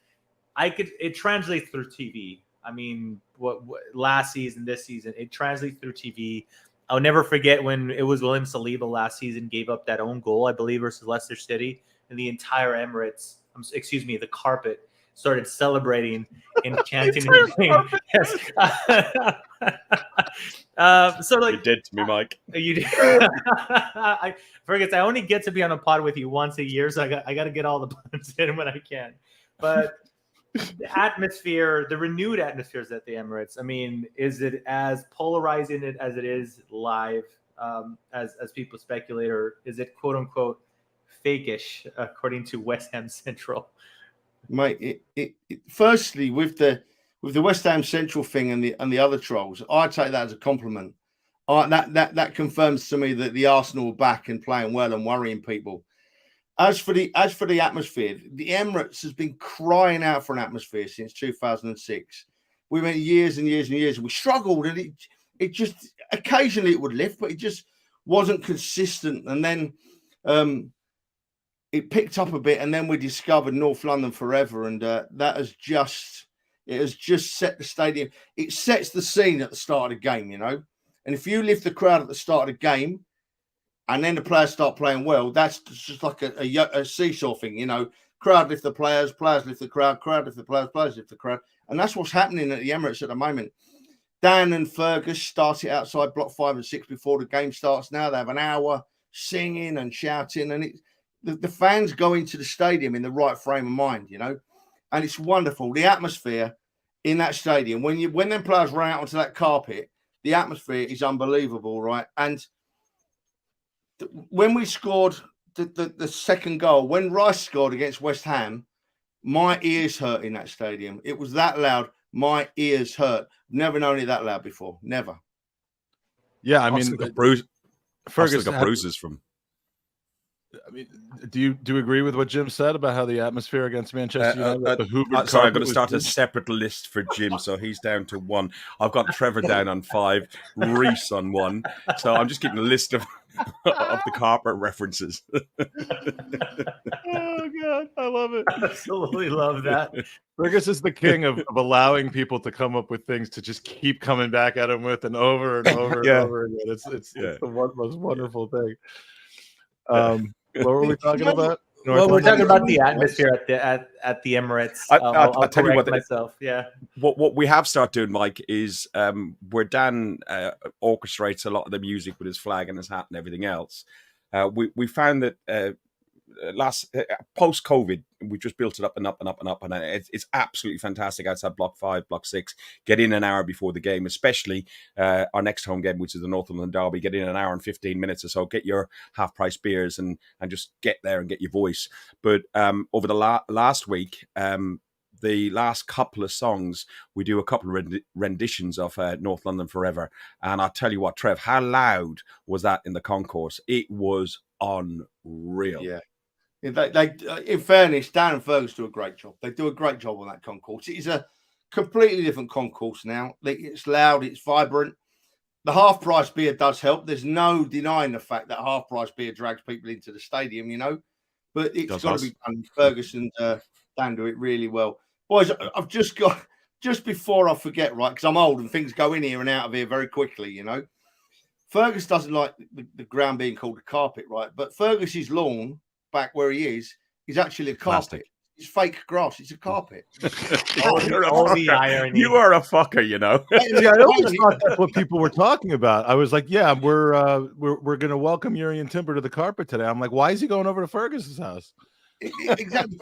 it translates through TV. I mean, what last season, this season, it translates through TV. I'll never forget when it was William Saliba last season gave up that own goal, I believe, versus Leicester City, and the entire Emirates, the carpet started celebrating and chanting. Yes. So like you did to me, Mike. You did. Fergus, I only get to be on a pod with you once a year, so I got to get all the puns in when I can. But the atmosphere, the renewed atmospheres at the Emirates, I mean, is it as polarizing as it is live, as people speculate, or is it quote unquote fake-ish according to West Ham Central? Mate, firstly with the West Ham Central thing and the other trolls, I take that as a compliment. That confirms to me that the Arsenal are back and playing well and worrying people. As for the atmosphere, the Emirates has been crying out for an atmosphere since 2006. We went years and years and years, and we struggled, and it just occasionally it would lift, but it just wasn't consistent. And then it picked up a bit, and then we discovered North London Forever, and that has just set the stadium. It sets the scene at the start of the game, And if you lift the crowd at the start of the game, and then the players start playing well, that's just like a seesaw thing, Crowd lift the players lift the crowd lift the players lift the crowd. And that's what's happening at the Emirates at the moment. Dan and Fergus started outside block 5 and 6 before the game starts now. They have an hour singing and shouting, and the fans go into the stadium in the right frame of mind, And it's wonderful. The atmosphere in that stadium, when them players run out onto that carpet, the atmosphere is unbelievable, right? And when we scored the second goal, when Rice scored against West Ham, my ears hurt in that stadium. It was that loud. My ears hurt. Never known it that loud before. Never. Yeah, I mean, Fergus got bruises from. I mean, do you agree with what Jim said about how the atmosphere against Manchester United? Sorry, I'm going to start a separate list for Jim, so he's down to 1. I've got Trevor down on 5, Reese on 1. So I'm just keeping a list of the carpet references. Oh God, I love it. Absolutely love that. Fergus is the king of allowing people to come up with things to just keep coming back at him with and over and over and over again. It's the most wonderful thing. What were we talking about? Well, we're talking about the atmosphere at the Emirates. I'll tell you what. Myself, yeah. What we have started doing, Mike, is where Dan orchestrates a lot of the music with his flag and his hat and everything else. We found that post COVID, we just built it up and up and up and up, and it's absolutely fantastic outside block 5, block 6. Get in an hour before the game, especially our next home game, which is the North London Derby. Get in an hour and 15 minutes or so. Get your half-price beers and just get there and get your voice. But over the last week, the last couple of songs, we do a couple of renditions of North London Forever. And I'll tell you what, Trev, how loud was that in the concourse? It was unreal. Yeah. They, in fairness, Dan and Fergus do a great job. They do a great job on that concourse. It is a completely different concourse now. It's loud, it's vibrant. The half-price beer does help. There's no denying the fact that half-price beer drags people into the stadium, But it's got to be done. Fergus and Dan do it really well. Boys, I've just before I forget, right, because I'm old and things go in here and out of here very quickly, Fergus doesn't like the ground being called a carpet, right? But Fergus's lawn, back where he is actually a carpet. It's fake grass. It's a carpet. You're a the fucker. irony. You are a fucker, you know. Yeah, I always thought that's what people were talking about. I was like, yeah, we're going to welcome Urian Timber to the carpet today. I'm like, why is he going over to Fergus's house? Exactly.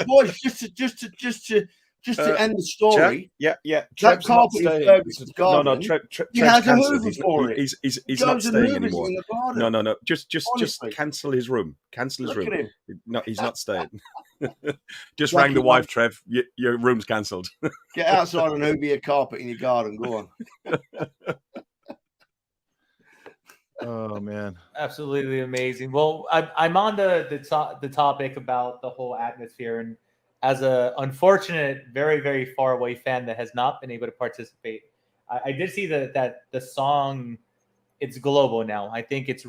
Boys, just to end the story. Yeah. That Trev's not carpet is staying. Fergus's No, garden. Trev He Trev's has a cancelled. Hoover for it. He's He not goes and staying hoovers it anymore. in the garden. No. Just Honestly. cancel his room. Cancel his Look room. at him. No, he's not staying. Just Like rang the he wife, wants- Trev. Your room's cancelled. Get outside and hoover your carpet in your garden. Go on. Oh man, Absolutely amazing. Well, I'm on the topic about the whole atmosphere, and as a unfortunate, very very far away fan that has not been able to participate, I did see that the song, it's global now. I think it's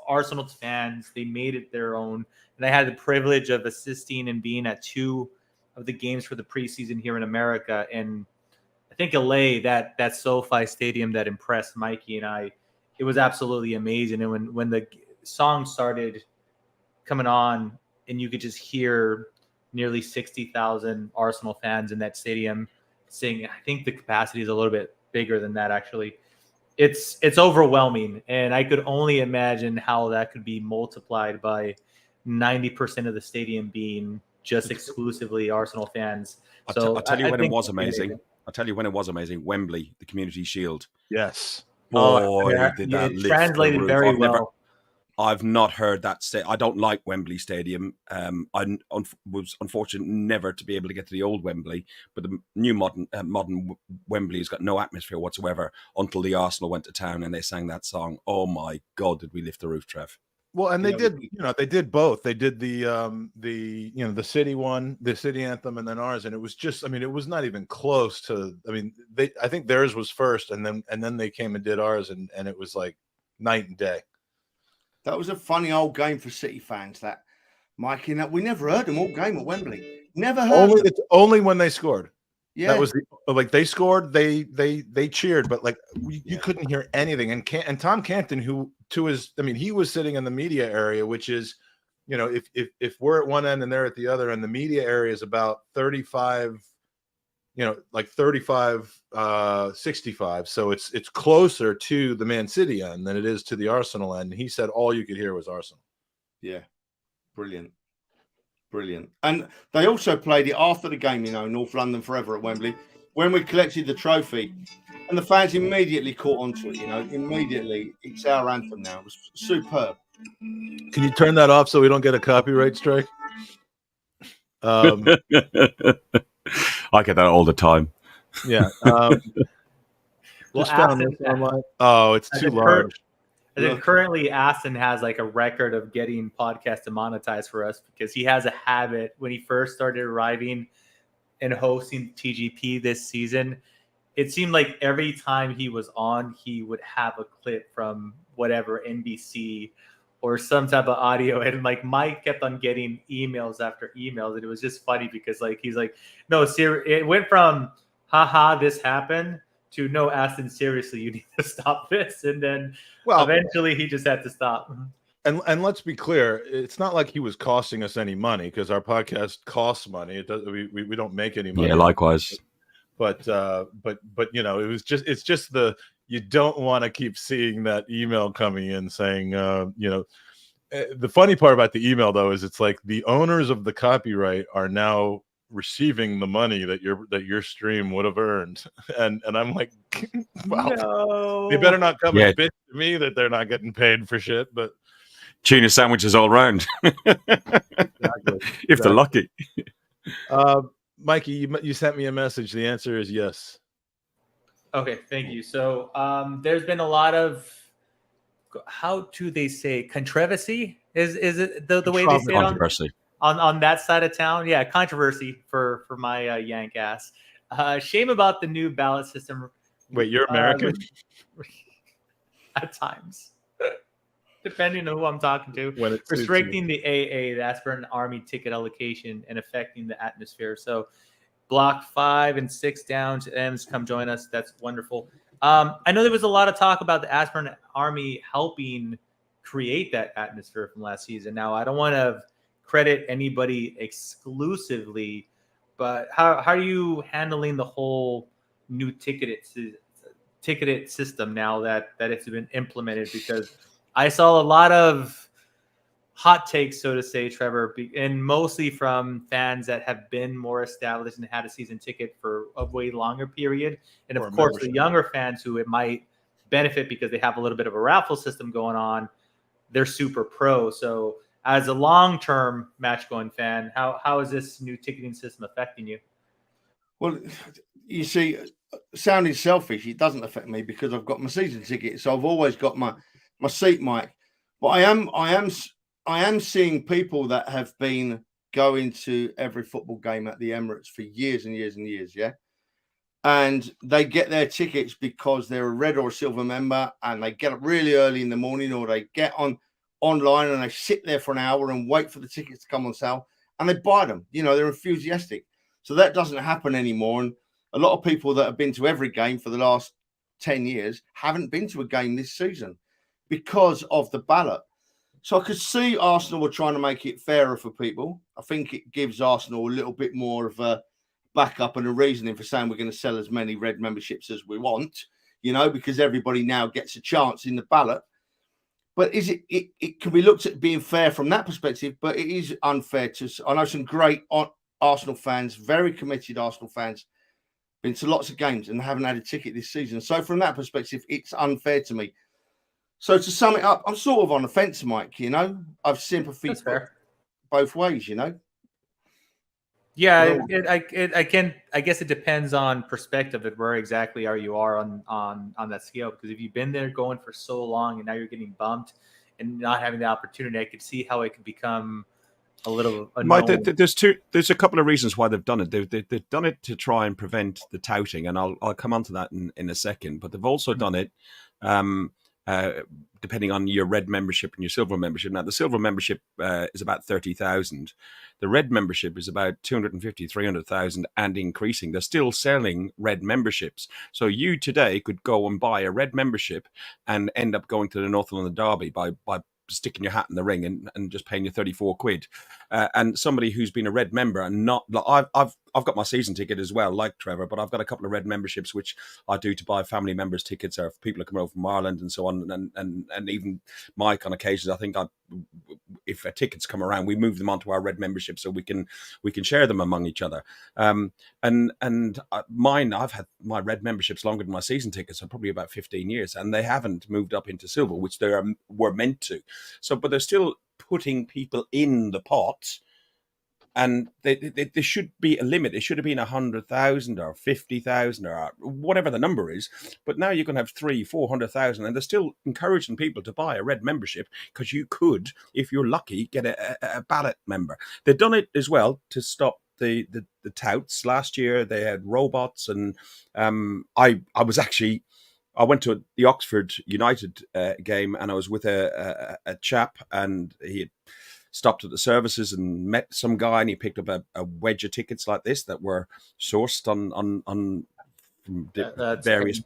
Arsenal fans. They made it their own, and I had the privilege of assisting and being at 2 of the games for the preseason here in America, and I think LA, that SoFi Stadium that impressed Mikey and I. It was absolutely amazing. And when the song started coming on and you could just hear nearly 60,000 Arsenal fans in that stadium sing, I think the capacity is a little bit bigger than that, actually. It's overwhelming. And I could only imagine how that could be multiplied by 90% of the stadium being just exclusively Arsenal fans. I'll tell you when it was it's amazing. I'll tell you when it was amazing. Wembley, the Community Shield. Yes. Boy, yeah, did yeah, that it lift translated the roof. very well. I've not heard that. I don't like Wembley Stadium. I was unfortunate never to be able to get to the old Wembley, but the new modern Wembley has got no atmosphere whatsoever until the Arsenal went to town and they sang that song. Oh my God, did we lift the roof, Trev? Well, and they did both. They did the city one, the city anthem, and then ours, and it was just, it was not even close to. I think theirs was first, and then they came and did ours, and it was like night and day. That was a funny old game for City fans. That Mikey, and that we never heard them all game at Wembley. Never heard them. Only when they scored. Yeah, that was they scored. They cheered, but you couldn't hear anything. And Tom Canton, who to his, he was sitting in the media area, which is, if we're at one end and they're at the other, and the media area is about 35, 35, 65. So it's closer to the Man City end than it is to the Arsenal end. And he said all you could hear was Arsenal. Yeah, brilliant. And they also played it after the game, North London Forever at Wembley, when we collected the trophy. And the fans immediately caught onto it, immediately. It's our anthem now. It was superb. Can you turn that off so we don't get a copyright strike? I get that all the time. Yeah. Just found this online. Oh, it's too large. And then currently Aston has like a record of getting podcasts demonetized for us because he has a habit when he first started arriving and hosting TGP this season. It seemed like every time he was on, he would have a clip from whatever NBC or some type of audio. And Mike kept on getting emails after emails. And it was just funny because he's like, no, it went from, haha, this happened, to no, Aston, seriously, you need to stop this. And then eventually he just had to stop. And let's be clear, it's not like he was costing us any money because our podcast costs money. It does. We don't make any money. Yeah, likewise. But it's just you don't want to keep seeing that email coming in saying, the funny part about the email though is it's like the owners of the copyright are now receiving the money that your stream would have earned, and I'm like, wow, no. They better not come and bitch to me that they're not getting paid for shit. But tuna sandwiches all round. Exactly. If they're lucky. Mikey, you sent me a message. The answer is yes. Okay, thank you. So there's been a lot of, how do they say, controversy? Is it the way they say it? Controversy. On that side of town? Yeah, controversy for my Yank ass. Shame about the new ballot system. Wait, you're American? At times. Depending on who I'm talking to. When it's restricting the AA, that's for an army ticket allocation and affecting the atmosphere. So block 5 and 6 down to M's, come join us. That's wonderful. I know there was a lot of talk about the Aspirin Army helping create that atmosphere from last season. Now, I don't want to credit anybody exclusively, but how are you handling the whole new ticketed system now that it's been implemented? Because I saw a lot of hot takes, so to say, Trevor, and mostly from fans that have been more established and had a season ticket for a way longer period. And of course, the younger fans who it might benefit because they have a little bit of a raffle system going on, they're super pro. So as a long-term match-going fan, how is this new ticketing system affecting you? Well, you see, sounding selfish, it doesn't affect me because I've got my season ticket, so I've always got my seat, Mike. But I am seeing people that have been going to every football game at the Emirates for years and years and years, yeah? And they get their tickets because they're a red or a silver member, and they get up really early in the morning, or they get online and they sit there for an hour and wait for the tickets to come on sale, and they buy them. You know, they're enthusiastic. So that doesn't happen anymore. And a lot of people that have been to every game for the last 10 years haven't been to a game this season because of the ballot. So I could see Arsenal were trying to make it fairer for people. I think it gives Arsenal a little bit more of a backup and a reasoning for saying we're going to sell as many red memberships as we want, you know, because everybody now gets a chance in the ballot. But it can be looked at being fair from that perspective, but it is unfair to. I know some great Arsenal fans, very committed Arsenal fans, been to lots of games and haven't had a ticket this season. So from that perspective, it's unfair to me. So to sum it up, I'm sort of on the fence, Mike. You know, I've sympathy both ways. You know. Yeah, I guess it depends on perspective of where exactly you are on that scale. Because if you've been there going for so long and now you're getting bumped and not having the opportunity, I could see how it could become a little annoying. There's a couple of reasons why they've done it. They've done it to try and prevent the touting, and I'll come on to that in a second. But they've also done it. Depending on your red membership and your silver membership. Now, the silver membership is about 30,000. The red membership is about 250, 300,000 and increasing. They're still selling red memberships. So you today could go and buy a red membership and end up going to the North London Derby by sticking your hat in the ring and just paying you 34 quid. And somebody who's been a red member and not, I've got my season ticket as well, like Trevor, but I've got a couple of red memberships, which I do to buy family members tickets or if people are coming over from Ireland and so on. And even Mike on occasions, I think if tickets come around, we move them onto our red membership so we can share them among each other. And mine, I've had my red memberships longer than my season tickets, so probably about 15 years, and they haven't moved up into silver, which they were meant to. So, but they're still putting people in the pot. And there should be a limit. It should have been 100,000 or 50,000 or whatever the number is. But now you can have 300,000-400,000, and they're still encouraging people to buy a red membership because you could, if you're lucky, get a ballot member. They've done it as well to stop the touts. Last year they had robots, and I went to the Oxford United game, and I was with a chap, and he had stopped at the services and met some guy, and he picked up a wedge of tickets like this that were sourced on various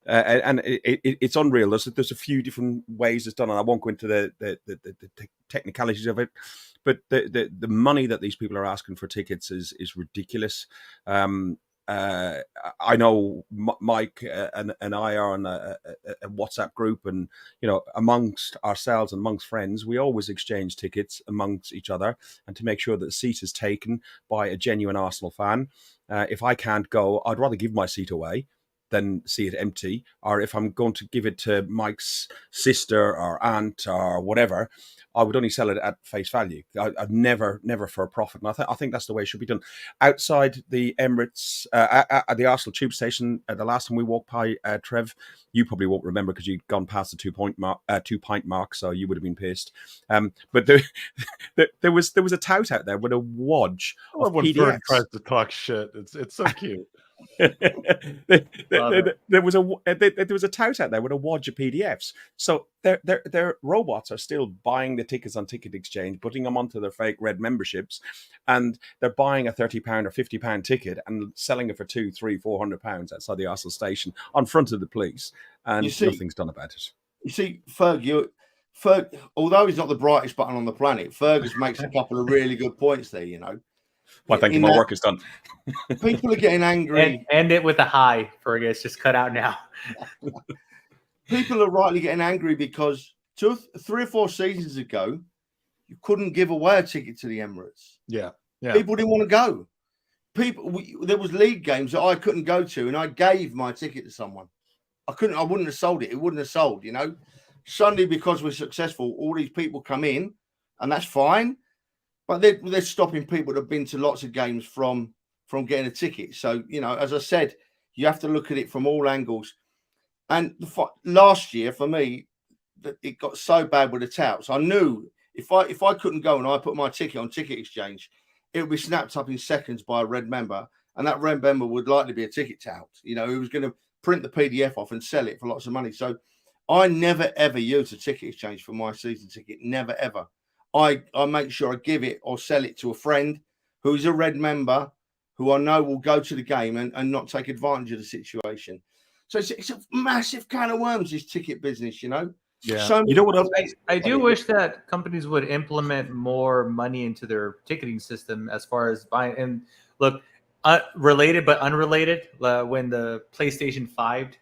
and it's unreal. There's a few different ways it's done, and I won't go into the technicalities of it, but the money that these people are asking for tickets is ridiculous. I know Mike and I are on a WhatsApp group, and you know, amongst ourselves and amongst friends, we always exchange tickets amongst each other, and to make sure that the seat is taken by a genuine Arsenal fan. If I can't go, I'd rather give my seat away than see it empty. Or if I'm going to give it to Mike's sister or aunt or whatever, I would only sell it at face value. I'd never for a profit. And I think that's the way it should be done. Outside the Emirates, at the Arsenal tube station, the last time we walked by, Trev, you probably won't remember because you'd gone past the 2 pint mark, so you would have been pissed. But there was a tout out there with a wodge of when PDFs. Bird tries to talk shit. It's so cute. There was a tout out there with a wodge of PDFs. So their robots are still buying the tickets on Ticket Exchange, putting them onto their fake red memberships, and they're buying a £30 or £50 ticket and selling it for £200, £300, £400 outside the Arsenal station on front of the police, and nothing's done about it. You see, Ferg, although he's not the brightest button on the planet, Fergus makes a couple of really good points there. You know. Well, thank you. My work is done. People are getting angry. And end it with a high, Fergus. Just cut out now. People are rightly getting angry because 3 or 4 seasons ago, you couldn't give away a ticket to the Emirates. Yeah. People didn't want to go. There was league games that I couldn't go to, and I gave my ticket to someone. I wouldn't have sold it. It wouldn't have sold, you know. Sunday, because we're successful, all these people come in, and that's fine. But they're stopping people that have been to lots of games from getting a ticket. So, you know, as I said, you have to look at it from all angles. And last year, for me, it got so bad with the touts. I knew if I couldn't go and I put my ticket on Ticket Exchange, it would be snapped up in seconds by a red member, and that red member would likely be a ticket tout. You know, he was going to print the PDF off and sell it for lots of money. So I never, ever use a Ticket Exchange for my season ticket. Never, ever. I make sure I give it or sell it to a friend who's a red member who I know will go to the game and not take advantage of the situation. So it's a massive can of worms, this ticket business, you know? Yeah. So you know what else? I do wish that companies would implement more money into their ticketing system as far as buying. And look, related but unrelated, when the PlayStation 5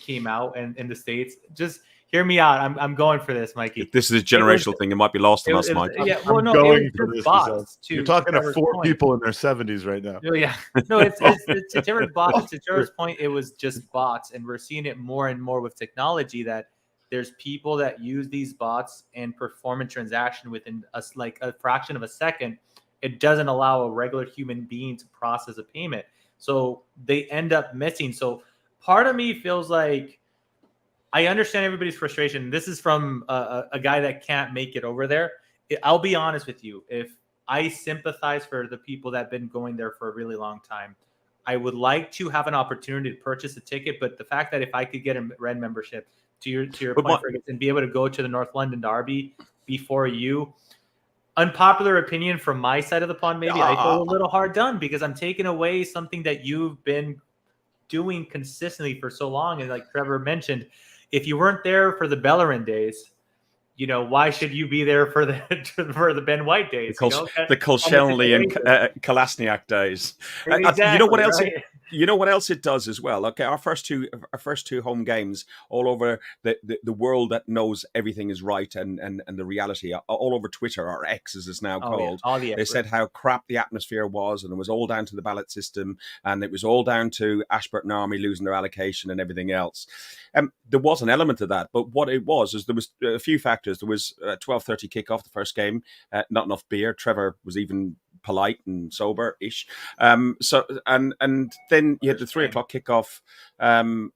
came out in the States, just hear me out. I'm going for this, Mikey. This is a generational thing. It might be lost on us, Mike. Yeah, well, no, going it for was this. bots. You're talking to 4 people in their 70s right now. Oh, yeah. No, it's to Trevor's point, it was just bots. And we're seeing it more and more with technology that there's people that use these bots and perform a transaction within like a fraction of a second. It doesn't allow a regular human being to process a payment. So they end up missing. So part of me feels like I understand everybody's frustration. This is from a guy that can't make it over there. I'll be honest with you. If I sympathize for the people that have been going there for a really long time, I would like to have an opportunity to purchase a ticket. But the fact that if I could get a red membership, to your point, Fergus, and be able to go to the North London Derby before you, unpopular opinion from my side of the pond, maybe I feel a little hard done because I'm taking away something that you've been doing consistently for so long. And like Trevor mentioned, if you weren't there for the Bellerin days, you know, why should you be there for the Ben White days? The Kolshelny and Kolasniak days. Exactly, you know what else? right? You know what else it does as well? Okay, our first two home games all over the world that knows everything is right and the reality all over Twitter, or X as it's now called. Yeah. They said how crap the atmosphere was, and it was all down to the ballot system, and it was all down to Ashburton Army losing their allocation and everything else. There was an element of that, but what it was is there was a few factors. There was 12:30 kickoff the first game, not enough beer. Trevor was even polite and sober-ish. So then you had the 3 o'clock kickoff,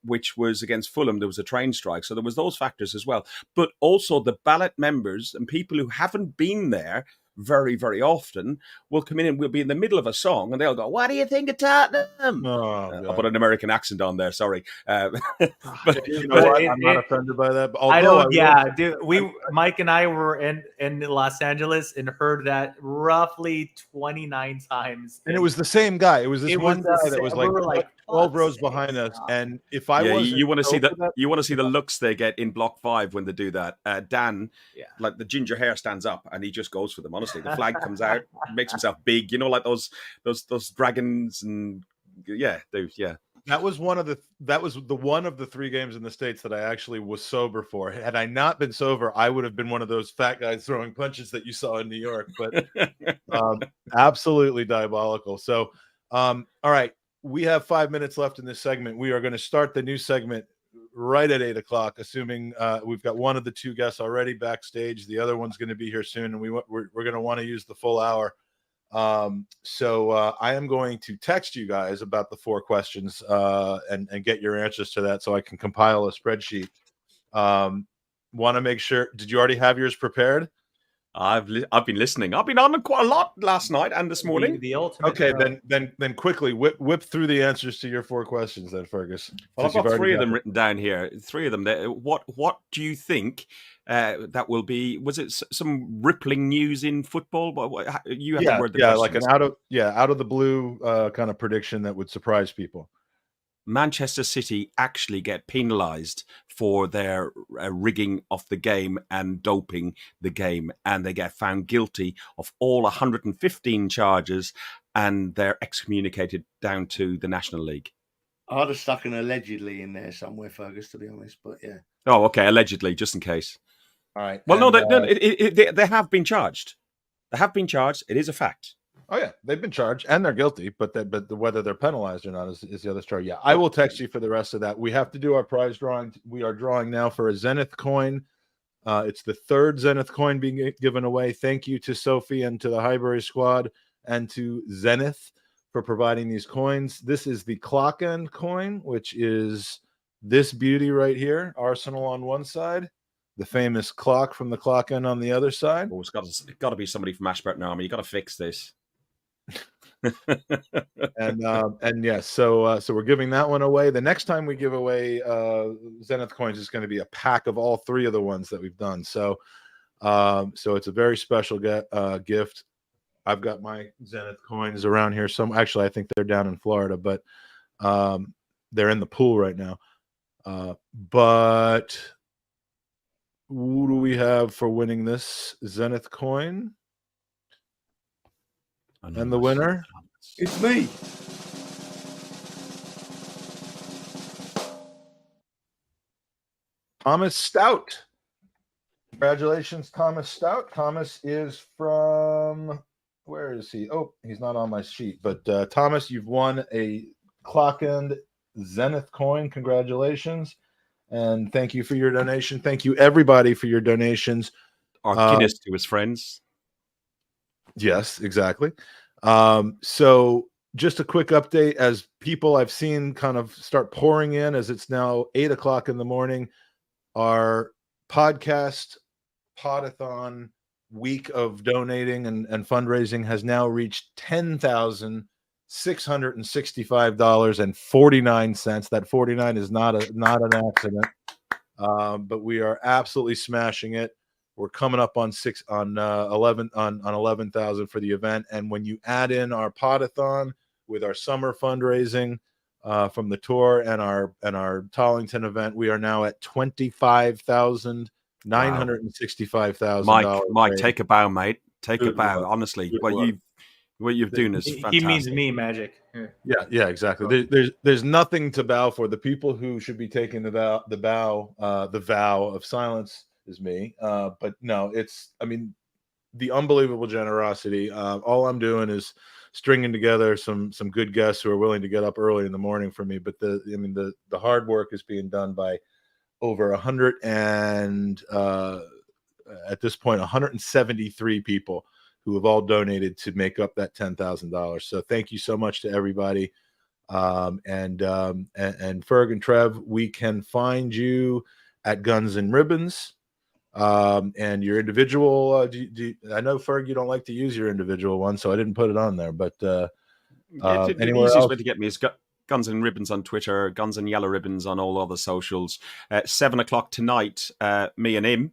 which was against Fulham. There was a train strike. So there was those factors as well. But also the ballot members and people who haven't been there very, very often will come in and we'll be in the middle of a song and they'll go, "What do you think of Tottenham?" I'll put an American accent on there. Sorry. But you know what? I'm not offended by that. Oh, I don't. Yeah, dude. Mike and I were in Los Angeles and heard that roughly 29 times. And it was the same guy. It was this one guy that was we were like 12 rows behind us. And if I was, you want to see the looks they get in Block 5 when they do that. Dan, like the ginger hair stands up and he just goes for them. Honestly, the flag comes out, makes himself big. You know, like those dragons and That was one of the 3 games in the States that I actually was sober for. Had I not been sober, I would have been one of those fat guys throwing punches that you saw in New York. But absolutely diabolical. So, all right, we have 5 minutes left in this segment. We are going to start the new segment right at 8 o'clock, assuming we've got one of the 2 guests already backstage. The other one's going to be here soon, and we're going to want to use the full hour. So I am going to text you guys about the 4 questions and get your answers to that so I can compile a spreadsheet. Want to make sure, did you already have yours prepared? I've been listening. I've been on quite a lot last night and this morning. The ultimate. Okay, then quickly whip through the answers to your 4 questions then, Fergus. Well, I've got 3 of them written down here. 3 of them. What do you think that will be? Was it some rippling news in football? You have to word the questions. Like an out of the blue kind of prediction that would surprise people. Manchester City actually get penalised for their rigging of the game and doping the game, and they get found guilty of all 115 charges, and they're excommunicated down to the National League. I'd have stuck an allegedly in there somewhere, Fergus, to be honest. But yeah. Oh, okay, allegedly, just in case. All right. Well, And, they have been charged. They have been charged. It is a fact. Oh yeah, they've been charged and they're guilty, but whether they're penalized or not is the other story. Yeah, I will text you for the rest of that. We have to do our prize drawing. We are drawing now for a Zenith coin. It's the third Zenith coin being given away. Thank you to Sofi and to the Highbury squad and to Zenith for providing these coins. This is the clock end coin, which is this beauty right here. Arsenal on one side, the famous clock from the clock end on the other side. Oh, it's got to be somebody from Ashburton Army. You got to fix this. and yes, so we're giving that one away. The next time we give away Zenith coins is going to be a pack of all three of the ones that we've done. So it's a very special gift. I've got my Zenith coins around here. Actually, I think they're down in Florida, but they're in the pool right now. But who do we have for winning this Zenith coin? And the winner? It's me. Thomas Stout. Congratulations, Thomas Stout. Thomas is from, where is he? Oh, he's not on my sheet. But Thomas, you've won a clock end Zenith coin. Congratulations. And thank you for your donation. Thank you, everybody, for your donations. Our Guinness to his friends. Yes, exactly. So just a quick update as people I've seen kind of start pouring in as it's now 8:00 in the morning. Our podcast Pod-A-Thon week of donating and fundraising has now reached $10,665.49. That 49 is not an accident. But we are absolutely smashing it. We're coming up on 11,000 for the event, and when you add in our Pod-A-Thon with our summer fundraising from the tour and our Tollington event, we are now at $25,965,000. Mike, take a bow, mate. Take a bow. Honestly, what you've done is fantastic. He means me, Magic. Yeah, exactly. There's nothing to bow for. The people who should be taking the vow of silence is me. But no, the unbelievable generosity. All I'm doing is stringing together some good guests who are willing to get up early in the morning for me. But the hard work is being done by over 100 and at this point 173 people who have all donated to make up that $10,000. So thank you so much to everybody. And Ferg and Trev, we can find you at Guns and Ribbons. And your individual, I know, Ferg, you don't like to use your individual one, so I didn't put it on there. But the anywhere easiest else? way to get me is Guns and Ribbons on Twitter, Guns and Yellow Ribbons on all other socials. 7:00 tonight, me and him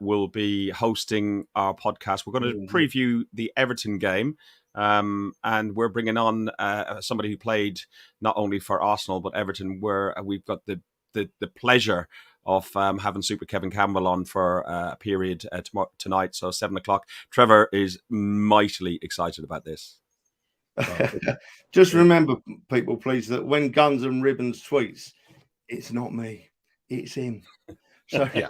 will be hosting our podcast. We're going to preview the Everton game. And we're bringing on somebody who played not only for Arsenal, but Everton, where we've got the pleasure of having Super Kevin Campbell on for a period tonight. So 7:00. Trevor is mightily excited about this. Just remember, people, please, that when Guns and Ribbons tweets, it's not me, it's him. So yeah.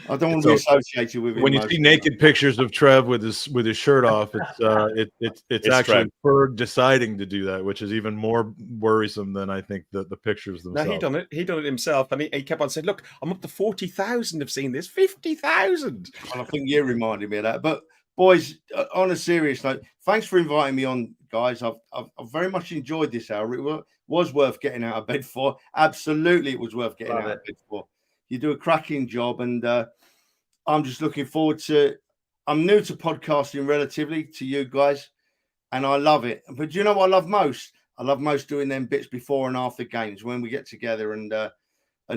I don't want to be associated with him. When you see naked pictures of Trev with his shirt off, it's actually Ferg deciding to do that, which is even more worrisome than I think the pictures themselves. No, he done it himself, and he kept on saying, "Look, I'm up to 40,000 have seen this, 50,000." And I think you reminded me of that. But boys, on a serious note, thanks for inviting me on, guys. I've very much enjoyed this hour. It was worth getting out of bed for. Absolutely, it was worth getting out of bed for. You do a cracking job, and I'm just looking forward to. I'm new to podcasting relatively to you guys, and I love it. But do you know what I love most? I love most doing them bits before and after games when we get together and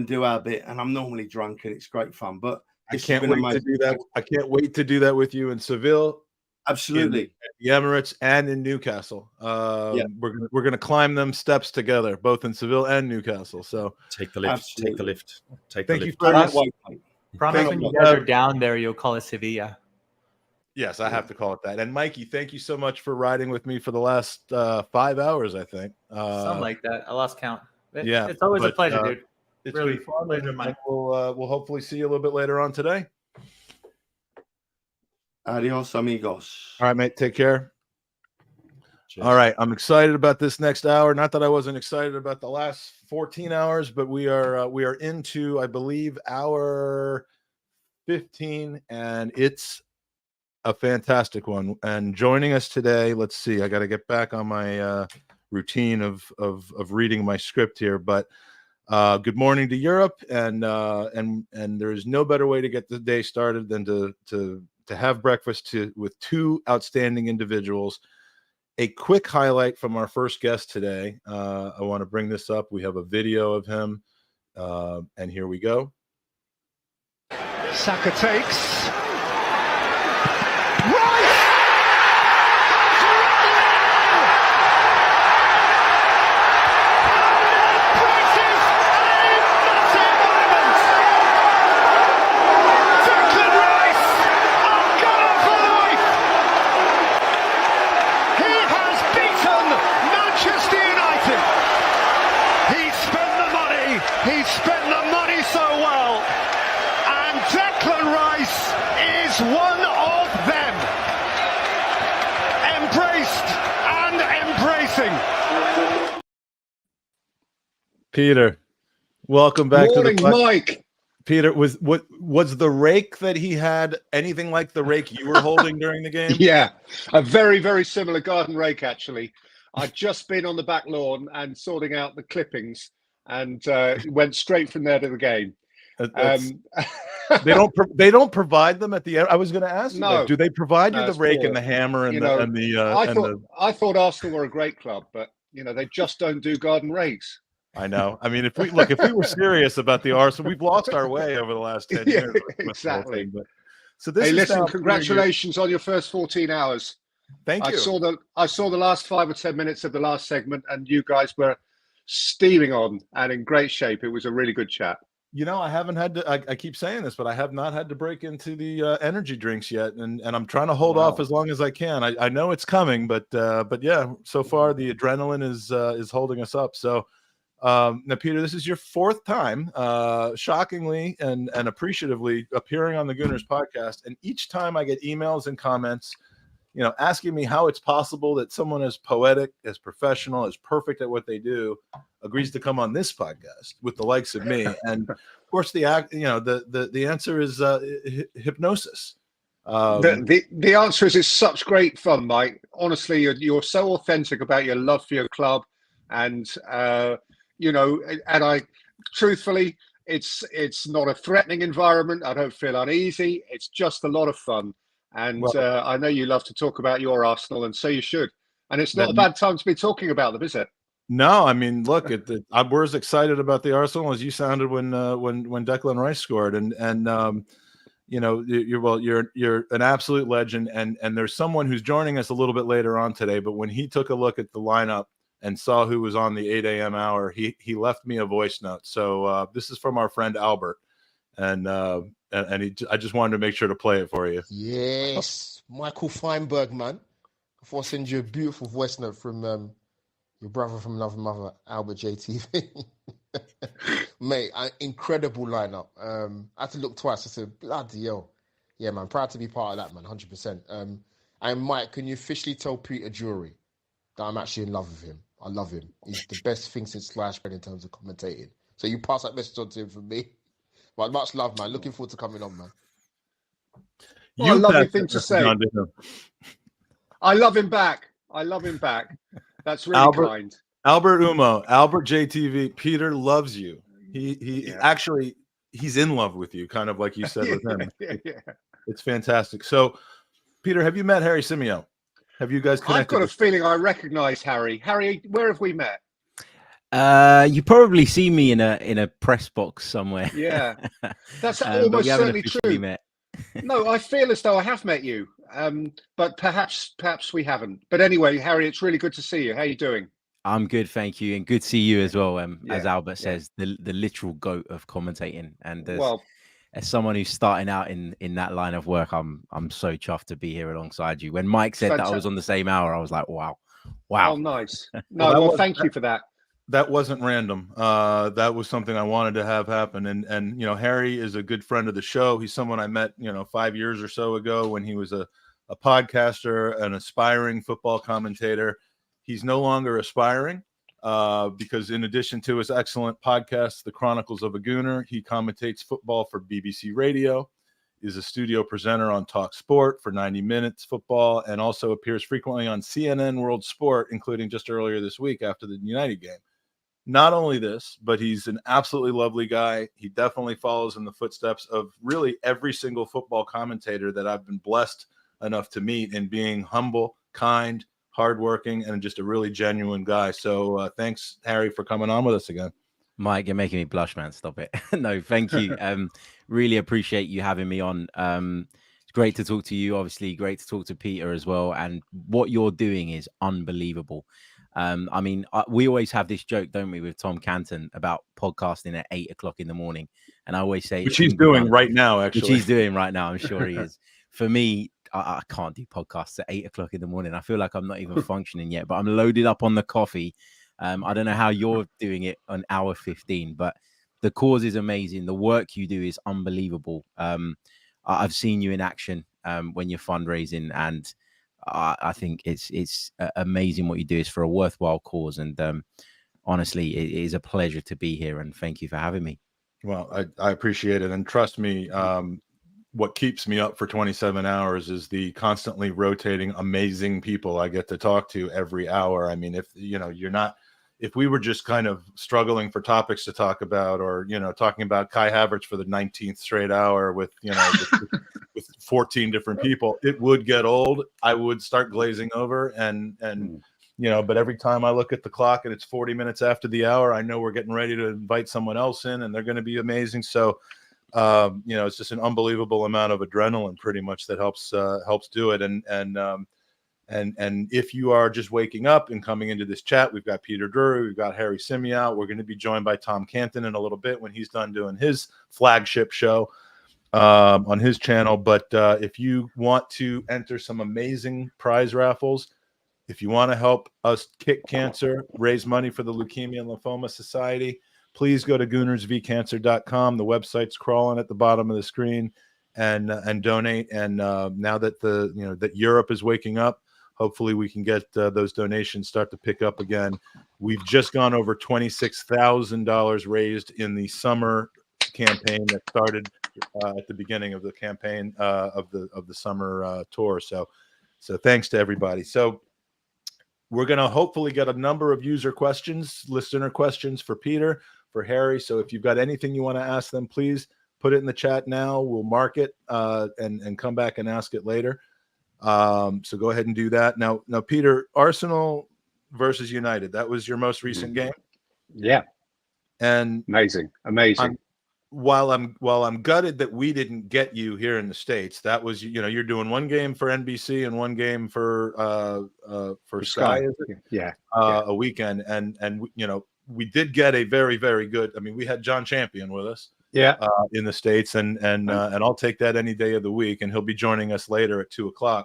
do our bit. And I'm normally drunk, and it's great fun. But I can't wait to do that. I can't wait to do that with you in Seville. Absolutely. the Emirates and in Newcastle. We're gonna climb them steps together, both in Seville and Newcastle. So take the lift. Absolutely. Take the lift. Take thank the you, lift. Fergus. Promise when you guys are down there, you'll call it Sevilla. Yes, I have to call it that. And Mikey, thank you so much for riding with me for the last 5 hours, I think. Something like that. I lost count. Yeah, It's always a pleasure, dude. It's Really been fun. pleasure, And Mike. we'll hopefully see you a little bit later on today. Adios, amigos. All right, mate. Take care. Cheers. All right, I'm excited about this next hour. Not that I wasn't excited about the last 14 hours, but we are into, I believe, hour 15, and it's a fantastic one. And joining us today, let's see. I got to get back on my routine of reading my script here, but good morning to Europe, and there is no better way to get the day started than to have breakfast with two outstanding individuals. A quick highlight from our first guest today. I want to bring this up. We have a video of him, and here we go. Saka takes. One of them, embraced and embracing. Peter, welcome back Morning, to the Mike. Peter, was the rake that he had anything like the rake you were holding during the game? Yeah, a very, very similar garden rake, actually. I'd just been on the back lawn and sorting out the clippings and went straight from there to the game. They don't provide them at the end. I was going to ask you, No. do they provide you No, the it's rake poor. and the hammer and You the know, and the I thought Arsenal were a great club, but they just don't do garden rakes. I know. I mean, if we were serious about the Arsenal, we've lost our way over the last 10 Yeah, years. exactly. But, so this Hey, is listen, now congratulations on your first 14 hours. Thank you. I saw the last 5 or 10 minutes of the last segment, and you guys were steaming on and in great shape. It was a really good chat. I haven't had to. I keep saying this, but I have not had to break into the energy drinks yet, and I'm trying to hold off as long as I can. I know it's coming, but yeah, so far the adrenaline is holding us up. So now, Peter, this is your fourth time, shockingly and appreciatively, appearing on the Gooners podcast, and each time I get emails and comments, asking me how it's possible that someone as poetic, as professional, as perfect at what they do agrees to come on this podcast with the likes of me. And of course, the answer is hypnosis. The answer is it's such great fun, Mike. Honestly, you're so authentic about your love for your club, and and I truthfully, it's not a threatening environment. I don't feel uneasy. It's just a lot of fun. And I know you love to talk about your Arsenal, and so you should. And it's not a bad time to be talking about them, is it? No, I mean, look, we're as excited about the Arsenal as you sounded when Declan Rice scored, and you're an absolute legend, and there's someone who's joining us a little bit later on today. But when he took a look at the lineup and saw who was on the 8 a.m. hour, he left me a voice note. So this is from our friend Albert, and I just wanted to make sure to play it for you. Yes, Michael Feinberg, man. Before I send you a beautiful voice note from your brother from another mother, Albert JTV. Mate, incredible lineup. I had to look twice. I said, bloody hell. Yeah, man, proud to be part of that, man, 100%. And Mike, can you officially tell Peter Drury that I'm actually in love with him? I love him. He's the best thing since sliced bread in terms of commentating. So you pass that message on to him from me. But much love, man. Looking forward to coming on, man. What a lovely thing to say. I love him back. That's really kind. Albert Umo, Albert JTV, Peter loves you. Actually, he's in love with you, kind of like you said with him. Yeah. It's fantastic. So, Peter, have you met Harry Symeou? Have you guys connected? I've got a feeling I recognize Harry. Harry, where have we met? You probably see me in a press box somewhere. Yeah, that's almost certainly true. Met. No, I feel as though I have met you. But perhaps we haven't. But anyway, Harry, it's really good to see you. How are you doing? I'm good, thank you, and good to see you as well. As Yeah, Albert says, the literal goat of commentating, and Well, as someone who's starting out in that line of work, I'm so chuffed to be here alongside you. When Mike said that I was on the same hour, I was like, wow. oh, nice. No, well, thank you for that. That wasn't random. That was something I wanted to have happen. And you know, Harry is a good friend of the show. He's someone I met, 5 years or so ago when he was a podcaster, an aspiring football commentator. He's no longer aspiring because in addition to his excellent podcast, The Chronicles of a Gooner, he commentates football for BBC Radio, is a studio presenter on Talk Sport for 90 Minutes Football, and also appears frequently on CNN World Sport, including just earlier this week after the United game. Not only this, but he's an absolutely lovely guy. He definitely follows in the footsteps of really every single football commentator that I've been blessed enough to meet in being humble, kind, hardworking, and just a really genuine guy. So thanks, Harry, for coming on with us again. Mike, you're making me blush, man. Stop it. No, thank you. Really appreciate you having me on. It's great to talk to you. Obviously, great to talk to Peter as well. And what you're doing is unbelievable. I mean, we always have this joke, don't we, with Tom Canton about podcasting at 8 o'clock in the morning. And I always say, which he's doing right now, actually. Which he's doing right now. I'm sure he is. For me, I can't do podcasts at 8 o'clock in the morning. I feel like I'm not even functioning yet, but I'm loaded up on the coffee. I don't know how you're doing it on hour 15, but the cause is amazing. The work you do is unbelievable. I've seen you in action when you're fundraising, and I think it's amazing what you do. Is for a worthwhile cause, and honestly, it is a pleasure to be here. And thank you for having me. Well, I appreciate it, and trust me, what keeps me up for 27 hours is the constantly rotating, amazing people I get to talk to every hour. I mean, if we were just kind of struggling for topics to talk about, or, talking about Kai Havertz for the 19th straight hour with 14 different people, it would get old. I would start glazing over but every time I look at the clock and it's 40 minutes after the hour, I know we're getting ready to invite someone else in and they're going to be amazing. So, it's just an unbelievable amount of adrenaline pretty much that helps do it. And if you are just waking up and coming into this chat, we've got Peter Drury, we've got Harry Symeou. We're going to be joined by Tom Canton in a little bit when he's done doing his flagship show on his channel. But if you want to enter some amazing prize raffles, if you want to help us kick cancer, raise money for the Leukemia and Lymphoma Society, please go to goonersvcancer.com. The website's crawling at the bottom of the screen, and donate. And now that that Europe is waking up, hopefully we can get those donations start to pick up again. We've just gone over $26,000 raised in the summer campaign that started at the beginning of the campaign of the summer tour. So thanks to everybody. So we're going to hopefully get a number of user questions, listener questions for Peter, for Harry. So if you've got anything you want to ask them, please put it in the chat now. We'll mark it and come back and ask it later. So go ahead and do that. Now, Peter, Arsenal versus United, that was your most recent game. Yeah. And amazing. While I'm gutted that we didn't get you here in the States, that was, you're doing one game for NBC and one game for Sky, is it? Yeah. A weekend. And we did get a very, very good, we had John Champion with us. Yeah. In the States, and I'll take that any day of the week, and he'll be joining us later at 2:00.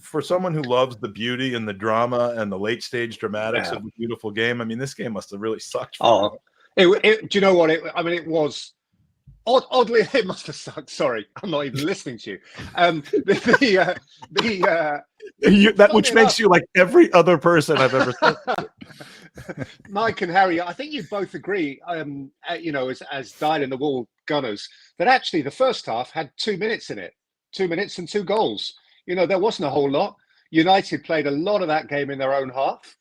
For someone who loves the beauty and the drama and the late stage dramatics of the beautiful game, this game must have really sucked. Do you know what? It was oddly, it must have sucked. Sorry, I'm not even listening to you. Which makes you like every other person I've ever seen. Mike and Harry, I think you both agree, as dyed in the wool Gunners, that actually the first half had 2 minutes in it, 2 minutes and 2 goals. There wasn't a whole lot. United played a lot of that game in their own half,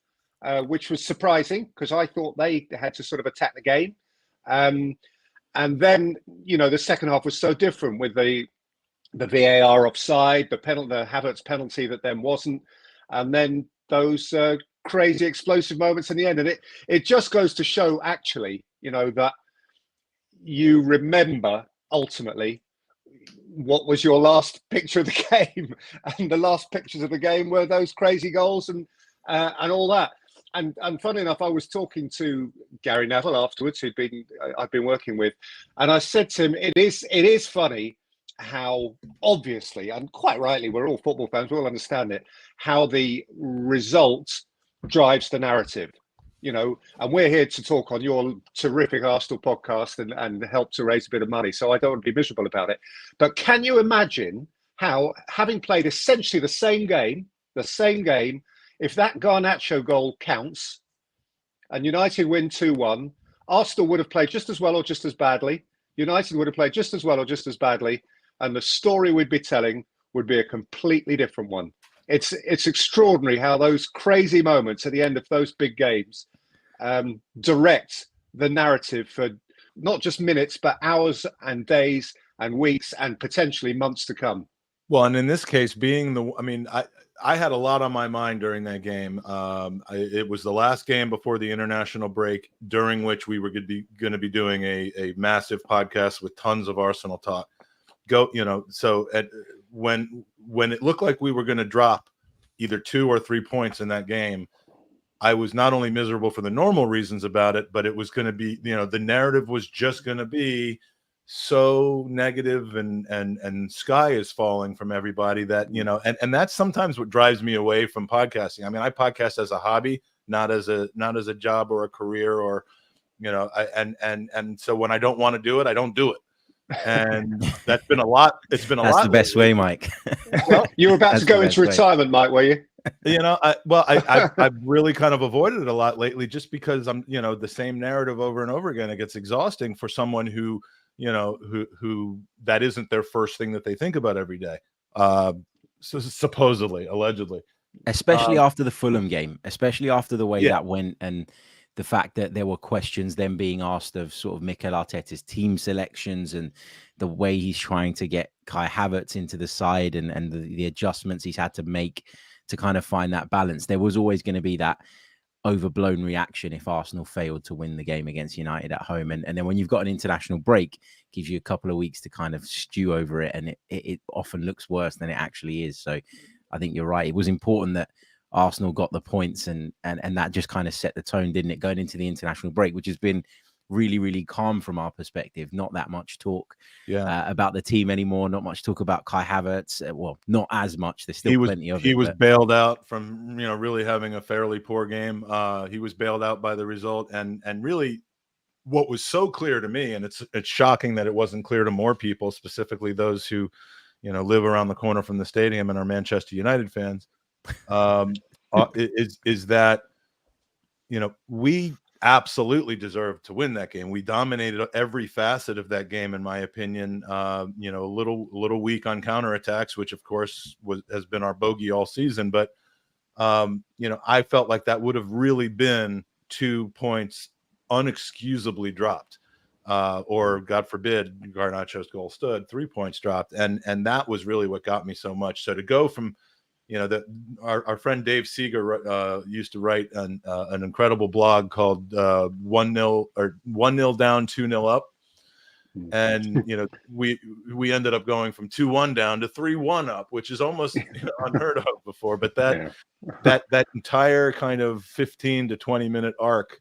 which was surprising because I thought they had to sort of attack the game. And then, the second half was so different with the VAR offside, the Havertz penalty that then wasn't, and then those crazy explosive moments in the end. And it just goes to show, actually, that you remember ultimately, what was your last picture of the game? And the last pictures of the game were those crazy goals and all that. And funny enough, I was talking to Gary Neville afterwards, I've been working with, and I said to him, it is funny how obviously, and quite rightly, we're all football fans, we all understand it, how the result drives the narrative. You know, and we're here to talk on your terrific Arsenal podcast and help to raise a bit of money. So I don't want to be miserable about it. But can you imagine how, having played essentially the same game, if that Garnacho goal counts and United win 2-1, Arsenal would have played just as well or just as badly. United would have played just as well or just as badly. And the story we'd be telling would be a completely different one. It's extraordinary how those crazy moments at the end of those big games direct the narrative for not just minutes, but hours and days and weeks and potentially months to come. Well, and in this case, I had a lot on my mind during that game. It was the last game before the international break, during which we were going to be doing a massive podcast with tons of Arsenal talk. When it looked like we were going to drop either 2 or 3 points in that game, I was not only miserable for the normal reasons about it, but it was going to be, the narrative was just going to be so negative and sky is falling from everybody that, and that's sometimes what drives me away from podcasting. I mean, I podcast as a hobby, not as a job or a career or, and so when I don't want to do it, I don't do it. And that's been a lot. It's been a lot. That's the best way, Mike. Well, you were about to go into retirement, Mike, were you? I've really kind of avoided it a lot lately, just because I'm, the same narrative over and over again. It gets exhausting for someone who that isn't their first thing that they think about every day. So supposedly, allegedly, especially after the Fulham game, especially after the way that went, and the fact that there were questions then being asked of sort of Mikel Arteta's team selections and the way he's trying to get Kai Havertz into the side and the adjustments he's had to make to kind of find that balance. There was always going to be that overblown reaction if Arsenal failed to win the game against United at home. And then when you've got an international break, it gives you a couple of weeks to kind of stew over it. And it often looks worse than it actually is. So I think you're right. It was important that Arsenal got the points and that just kind of set the tone, didn't it? Going into the international break, which has been really, really calm from our perspective. Not that much talk about the team anymore. Not much talk about Kai Havertz. Well, not as much. There's still plenty of it. He was bailed out from, really having a fairly poor game. He was bailed out by the result. And really what was so clear to me, and it's shocking that it wasn't clear to more people, specifically those who, live around the corner from the stadium and are Manchester United fans, is that, we absolutely deserved to win that game. We dominated every facet of that game, in my opinion. A little weak on counterattacks, which of course has been our bogey all season. But I felt like that would have really been 2 points unexcusably dropped, or God forbid, Garnacho's goal stood, 3 points dropped, and that was really what got me so much. So to go from our friend Dave Seeger used to write an incredible blog called 1-0 or 1-0 down, 2-0 up. And, we ended up going from 2-1 down to 3-1 up, which is almost unheard of before. But that entire kind of 15 to 20 minute arc,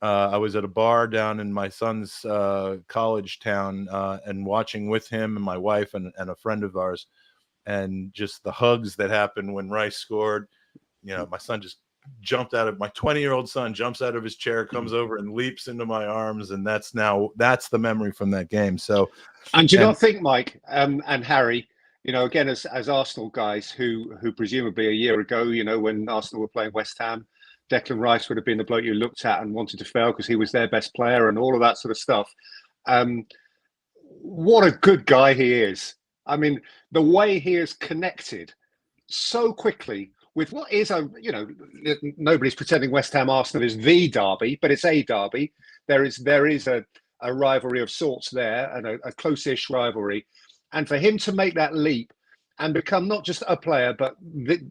I was at a bar down in my son's college town and watching with him and my wife and a friend of ours. And just the hugs that happened when Rice scored, my son just jumped out of my 20-year-old son jumps out of his chair, comes over and leaps into my arms. And that's the memory from that game. So, and do you not think, Mike, and Harry, again, as Arsenal guys who presumably a year ago, when Arsenal were playing West Ham, Declan Rice would have been the bloke you looked at and wanted to fail because he was their best player and all of that sort of stuff. What a good guy he is. I mean, the way he is connected so quickly with what is nobody's pretending West Ham Arsenal is the derby, but it's a derby. There is a rivalry of sorts there, and a close-ish rivalry. And for him to make that leap and become not just a player, but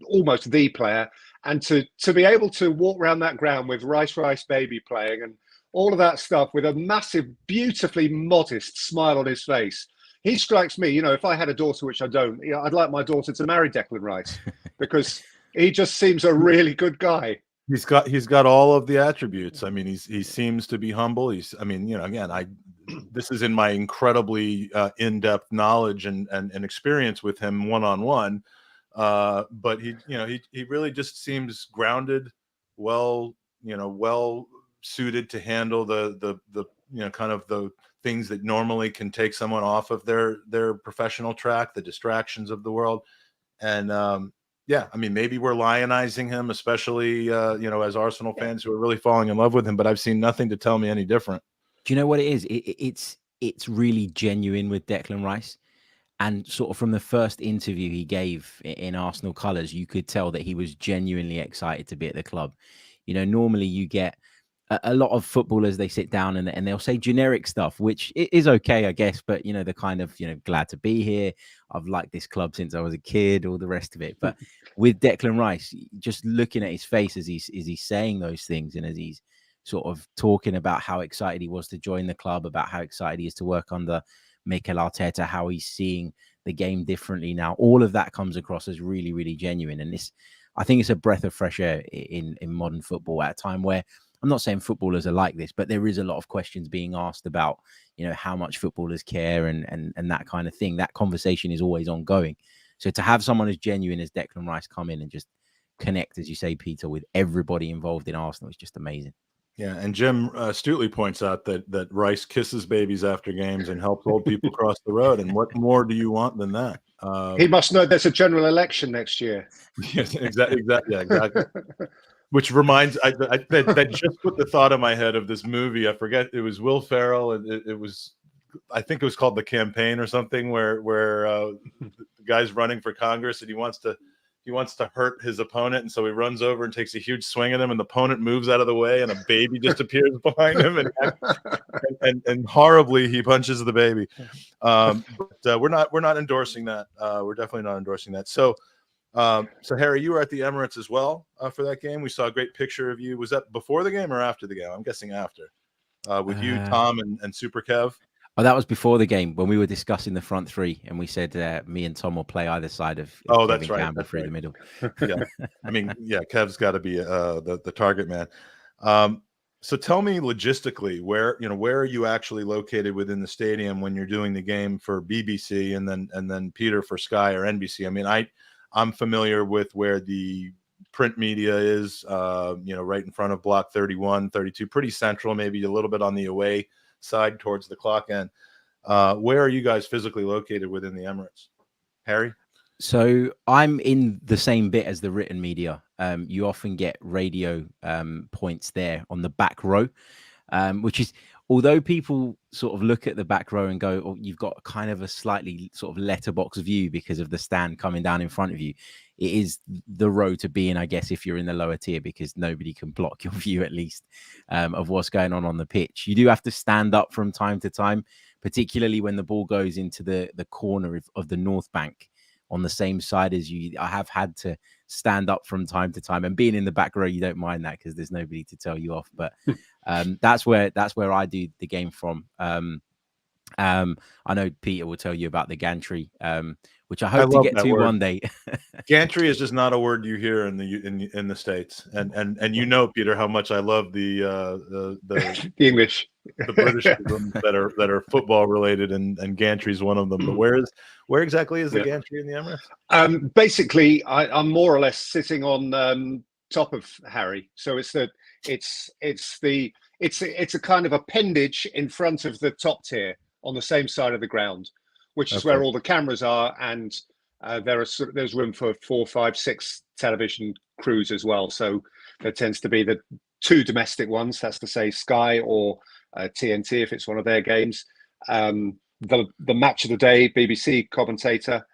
almost the player, and to be able to walk around that ground with Rice Baby playing and all of that stuff with a massive, beautifully modest smile on his face. He strikes me, if I had a daughter, which I don't, I'd like my daughter to marry Declan Rice because he just seems a really good guy. He's got all of the attributes. I mean, he seems to be humble. Again, this is in my incredibly in-depth knowledge and experience with him one-on-one. But he really just seems grounded, well suited to handle the kind of the things that normally can take someone off of their professional track, the distractions of the world. And maybe we're lionizing him, especially as Arsenal fans who are really falling in love with him, but I've seen nothing to tell me any different. Do you know what it is? It's really genuine with Declan Rice. And sort of from the first interview he gave in Arsenal colours, you could tell that he was genuinely excited to be at the club. Normally you get a lot of footballers, they sit down and they'll say generic stuff, which is okay, I guess. But, the kind of, glad to be here. I've liked this club since I was a kid, all the rest of it. But with Declan Rice, just looking at his face as he's saying those things and as he's sort of talking about how excited he was to join the club, about how excited he is to work under Mikel Arteta, how he's seeing the game differently now. All of that comes across as really, really genuine. And I think it's a breath of fresh air in modern football at a time where I'm not saying footballers are like this, but there is a lot of questions being asked about, how much footballers care and that kind of thing. That conversation is always ongoing. So to have someone as genuine as Declan Rice come in and just connect, as you say, Peter, with everybody involved in Arsenal is just amazing. Yeah, and Jim astutely points out that Rice kisses babies after games and helps old people cross the road. And what more do you want than that? He must know there's a general election next year. Yes, exactly. Yeah, exactly. Which reminds that just put the thought in my head of this movie. I forget, it was Will Ferrell, and it was, I think it was called The Campaign or something, where the guy's running for Congress and he wants to hurt his opponent, and so he runs over and takes a huge swing at him, and the opponent moves out of the way, and a baby just appears behind him, and horribly he punches the baby. But we're not endorsing that. We're definitely not endorsing that. So Harry, you were at the Emirates as well for that game. We saw a great picture of you. Was that before the game or after the game? I'm guessing after. With you, Tom, and Super Kev. Oh, that was before the game when we were discussing the front three, and we said me and Tom will play either side of that's right. Campbell through the middle. Yeah, Kev's got to be the target man. So tell me logistically, where are you actually located within the stadium when you're doing the game for BBC and then Peter for Sky or NBC? I mean, I'm familiar with where the print media is, right in front of block 31, 32, pretty central, maybe a little bit on the away side towards the clock end. Where are you guys physically located within the Emirates? Harry? So I'm in the same bit as the written media. You often get radio points there on the back row, which is, although people sort of look at the back row and go, oh, you've got kind of a slightly sort of letterbox view because of the stand coming down in front of you. It is the row to be in, I guess, if you're in the lower tier, because nobody can block your view, at least, of what's going on the pitch. You do have to stand up from time to time, particularly when the ball goes into the corner of the North Bank on the same side as you. I have had to stand up from time to time, and being in the back row, you don't mind that because there's nobody to tell you off. But that's where I do the game from. I know Peter will tell you about the gantry, which I hope to get to one day. Gantry is just not a word you hear in the States, and Peter, how much I love the the English, the British that are football related, and gantry is one of them. But where exactly is the gantry in the Emirates? Basically, I'm more or less sitting on top of Harry, so it's a kind of appendage in front of the top tier on the same side of the ground, which is where all the cameras are, and there's room for 4, 5, 6 television crews as well. So there tends to be the 2 domestic ones, that's to say Sky or TNT if it's one of their games. The match of the day, BBC commentator,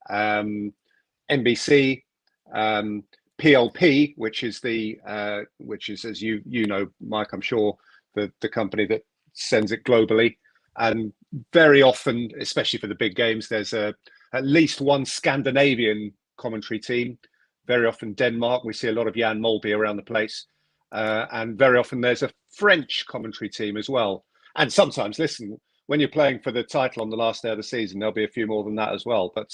NBC, PLP, which is as you know, Mike, I'm sure the company that sends it globally. And very often, especially for the big games, there's at least one Scandinavian commentary team. Very often Denmark. We see a lot of Jan Molby around the place. and very often there's a French commentary team as well. And sometimes, listen, when you're playing for the title on the last day of the season, there'll be a few more than that as well. But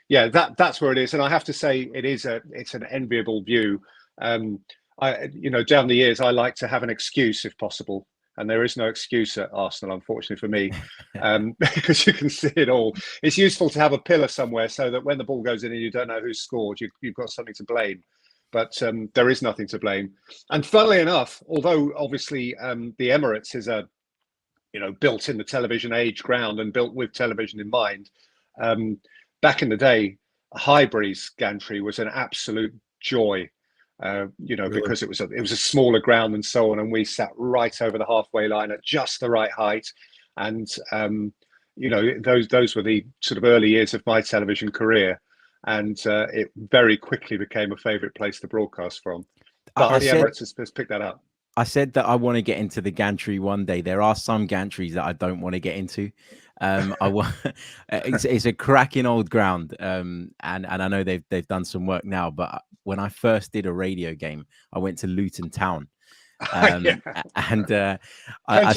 yeah, that's where it is. And I have to say, it's an enviable view. Down the years, I like to have an excuse if possible. And there is no excuse at Arsenal, unfortunately for me, because you can see it all. It's useful to have a pillar somewhere so that when the ball goes in and you don't know who scored, you've got something to blame. But there is nothing to blame. And funnily enough, although obviously the Emirates is a built in the television age ground and built with television in mind, back in the day, Highbury's gantry was an absolute joy. Because it was a smaller ground and so on, and we sat right over the halfway line at just the right height, and those were the sort of early years of my television career, and it very quickly became a favourite place to broadcast from. But the Emirates has picked that up. I said that I want to get into the gantry one day. There are some gantries that I don't want to get into. It's a cracking old ground, and I know they've done some work now. But when I first did a radio game, I went to Luton Town, and plenty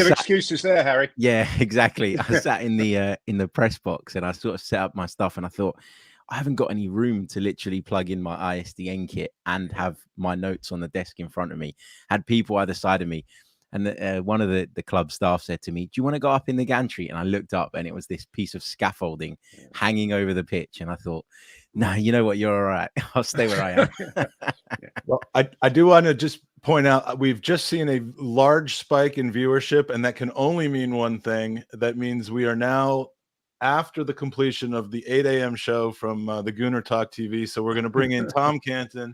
of excuses there, Harry. Yeah, exactly. I sat in the press box and I sort of set up my stuff, and I thought, I haven't got any room to literally plug in my ISDN kit and have my notes on the desk in front of me. Had people either side of me. And one of the club staff said to me, do you want to go up in the gantry? And I looked up and it was this piece of scaffolding hanging over the pitch. And I thought, no, you know what? You're all right. I'll stay where I am. Well, I do want to just point out, we've just seen a large spike in viewership, and that can only mean one thing. That means we are now after the completion of the 8 a.m. show from the Gooner Talk TV. So we're going to bring in Tom Canton,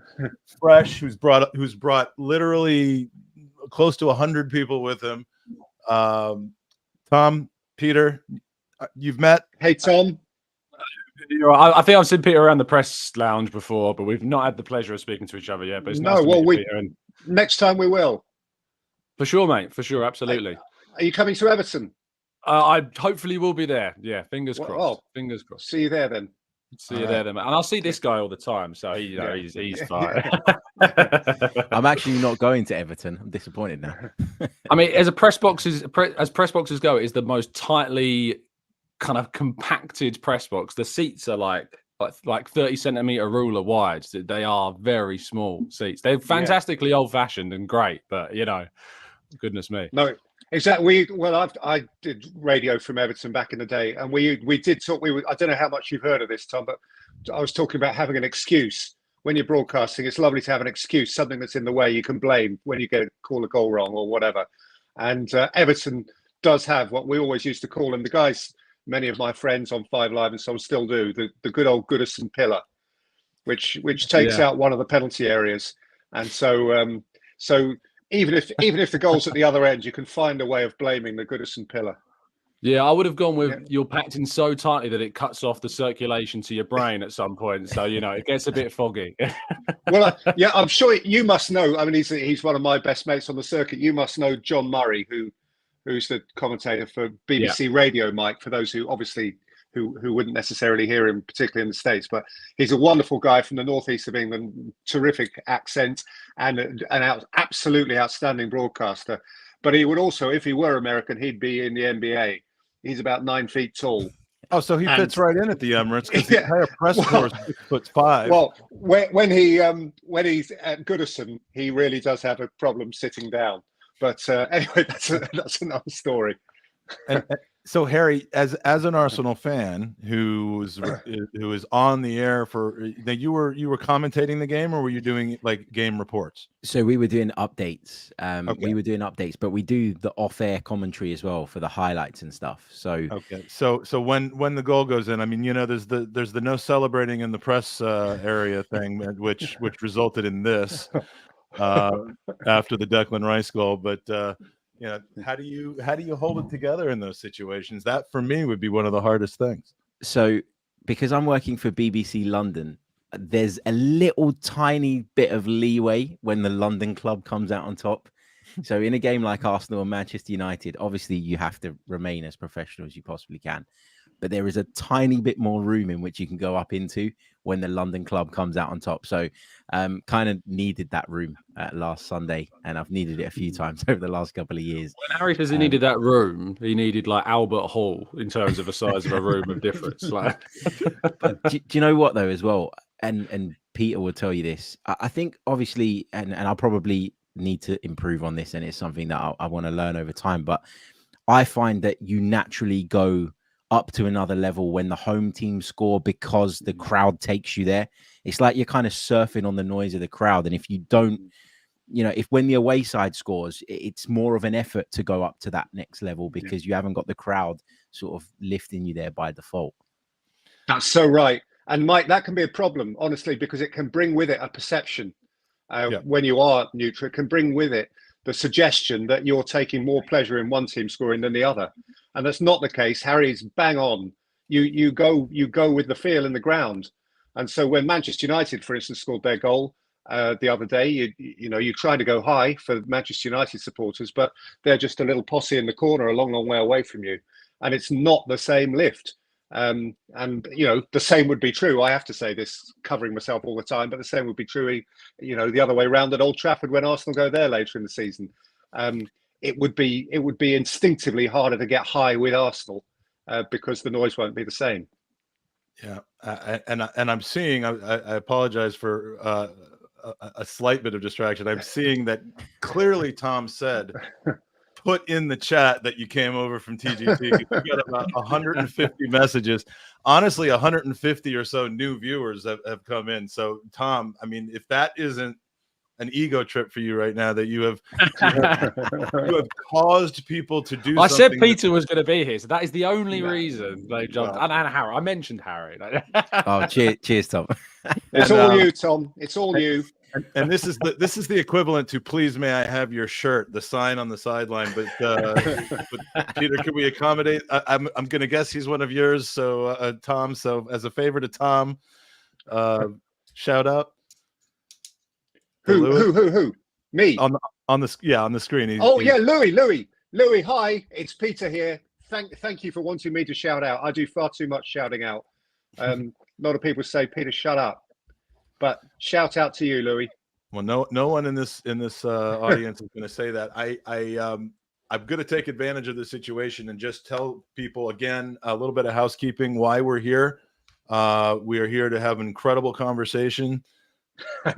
fresh, who's brought literally close to 100 people with him. Tom, Peter, you've met. Hey, Tom. I think I've seen Peter around the press lounge before, but we've not had the pleasure of speaking to each other yet. But it's nice to meet Peter. And next time we will. For sure, mate. For sure, absolutely. Are you coming to Everton? I hopefully will be there. Yeah, fingers crossed. Well, fingers crossed. See you there then. See you there then, man. And I'll see this guy all the time, so he's fine. I'm actually not going to Everton. I'm disappointed now. I mean, as press boxes go, it is the most tightly kind of compacted press box. The seats are like 30 centimeter ruler wide. They are very small seats. They're fantastically old fashioned and great, but goodness me. No. Exactly. I did radio from Everton back in the day, and we did talk. I don't know how much you've heard of this, Tom, but I was talking about having an excuse when you're broadcasting. It's lovely to have an excuse, something that's in the way you can blame when you call a goal wrong or whatever. And Everton does have what we always used to call them. The guys, many of my friends on 5 Live and so on still do the good old Goodison pillar, which takes out one of the penalty areas, and so. Even if the goal's at the other end, you can find a way of blaming the Goodison pillar. Yeah, I would have gone with you're packed in so tightly that it cuts off the circulation to your brain at some point. So it gets a bit foggy. Well, I'm sure you must know. I mean, he's one of my best mates on the circuit. You must know John Murray, who's the commentator for BBC Radio Mike. For those who obviously who wouldn't necessarily hear him, particularly in the States, but he's a wonderful guy from the northeast of England, terrific accent and an absolutely outstanding broadcaster. But he would also, if he were American, he'd be in the NBA. He's about 9 feet tall. Oh, so he fits right in at the Emirates because the entire press corps is 6'5". Well, when he's at Goodison, he really does have a problem sitting down. But anyway, that's another story. And so, Harry, as an Arsenal fan who is on the air for that, you were commentating the game, or were you doing like game reports? So we were doing updates. We were doing updates, but we do the off-air commentary as well for the highlights and stuff. So so when the goal goes in, I mean, there's the no celebrating in the press area thing, which resulted in this after the Declan Rice goal, but. How do you hold it together in those situations? That for me would be one of the hardest things. So because I'm working for BBC London, there's a little tiny bit of leeway when the London club comes out on top. So in a game like Arsenal and Manchester United, obviously you have to remain as professional as you possibly can. But there is a tiny bit more room in which you can go up into when the London club comes out on top. So kind of needed that room last Sunday, and I've needed it a few times over the last couple of years. When Harry says he needed that room, he needed like Albert Hall in terms of the size of a room of difference. Like, But do you know what though as well? And Peter will tell you this. I think obviously, and I'll probably need to improve on this, and it's something that I want to learn over time. But I find that you naturally go up to another level when the home team score because the crowd takes you there. It's like you're kind of surfing on the noise of the crowd. And if you don't, if when the away side scores, it's more of an effort to go up to that next level because you haven't got the crowd sort of lifting you there by default. That's so right. And Mike, that can be a problem, honestly, because it can bring with it a perception. When you are neutral, it can bring with it the suggestion that you're taking more pleasure in one team scoring than the other. And that's not the case. Harry's bang on. You go with the feel in the ground. And so when Manchester United, for instance, scored their goal the other day, you try to go high for Manchester United supporters, but they're just a little posse in the corner a long, long way away from you. And it's not the same lift. And the same would be true. I have to say this, covering myself all the time, but the same would be true, the other way around at Old Trafford when Arsenal go there later in the season. It would be instinctively harder to get high with Arsenal because the noise won't be the same. Yeah, and I'm seeing. I apologize for a slight bit of distraction. I'm seeing that clearly. Tom said, "Put in the chat that you came over from TGT." We got about 150 messages. Honestly, 150 or so new viewers have come in. So, Tom, I mean, if that isn't an ego trip for you right now, that you have caused people to do. I said something Peter was going to be here, so that is the only reason they jumped. And Harry, I mentioned Harry. Oh, cheers, Tom. It's all you, Tom. It's all you. And this is the equivalent to "Please may I have your shirt," the sign on the sideline. But Peter, can we accommodate? I'm going to guess he's one of yours. So Tom. So as a favor to Tom, shout out. Who? Me? On the screen. Louis. Hi, it's Peter here. Thank you for wanting me to shout out. I do far too much shouting out. A lot of people say, "Peter, shut up," but shout out to you, Louis. Well, no one in this audience is going to say that. I'm going to take advantage of the situation and just tell people again a little bit of housekeeping why we're here. We are here to have an incredible conversation. We're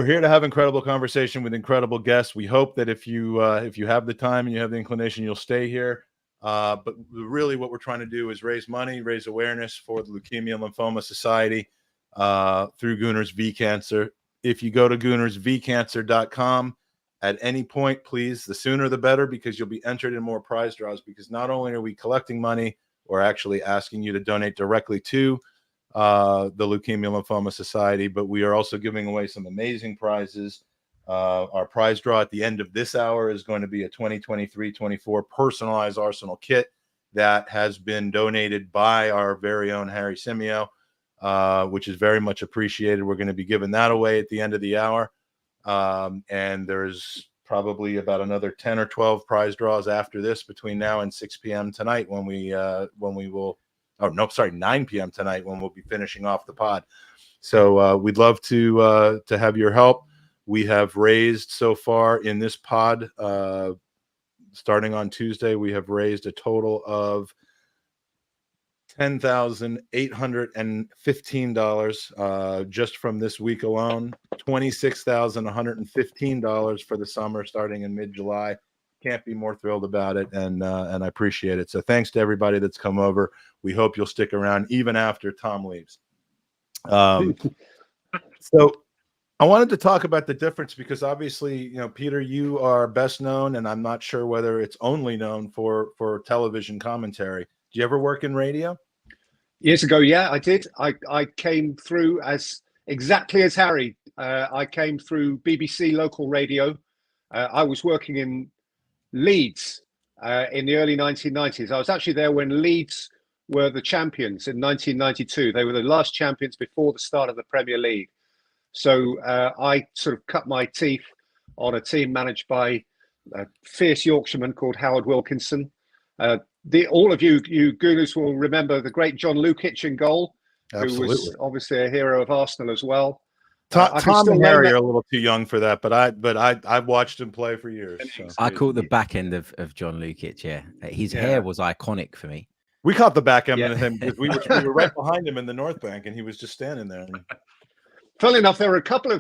here to have incredible conversation with incredible guests. We hope that if you have the time and you have the inclination, you'll stay here. But really what we're trying to do is raise money, raise awareness for the Leukemia and Lymphoma Society through Gooners V Cancer. If you go to goonersvcancer.com at any point, please, the sooner the better, because you'll be entered in more prize draws, because not only are we collecting money, we're actually asking you to donate directly to the Leukemia Lymphoma Society, but we are also giving away some amazing prizes. Our prize draw at the end of this hour is going to be a 2023-24 personalized Arsenal kit that has been donated by our very own Harry Symeou, which is very much appreciated. We're going to be giving that away at the end of the hour. And there's probably about another 10 or 12 prize draws after this between now and 6 p.m. tonight when we will, 9 p.m. tonight when we'll be finishing off the pod. So we'd love to have your help. We have raised so far in this pod, starting on Tuesday, we have raised a total of $10,815 just from this week alone. $26,115 for the summer, starting in mid-July. Can't be more thrilled about it, and I appreciate it. So thanks to everybody that's come over. We hope you'll stick around even after Tom leaves. So I wanted to talk about the difference because obviously, Peter, you are best known, and I'm not sure whether it's only known for television commentary. Do you ever work in radio? Years ago, yeah, I did. I came through exactly as Harry. I came through BBC local radio. I was working in Leeds in the early 1990s. I was actually there when Leeds were the champions in 1992. They were the last champions before the start of the Premier League. So I sort of cut my teeth on a team managed by a fierce Yorkshireman called Howard Wilkinson. all of you Gooners will remember the great John Lukic in goal, Absolutely. who was obviously a hero of Arsenal as well. Tom and Harry are a little too young for that, but I've watched him play for years. So. I caught the back end of John Lukic. Yeah, his hair was iconic for me. We caught the back end of him because we were right behind him in the North Bank, and he was just standing there. Funnily enough, there were a couple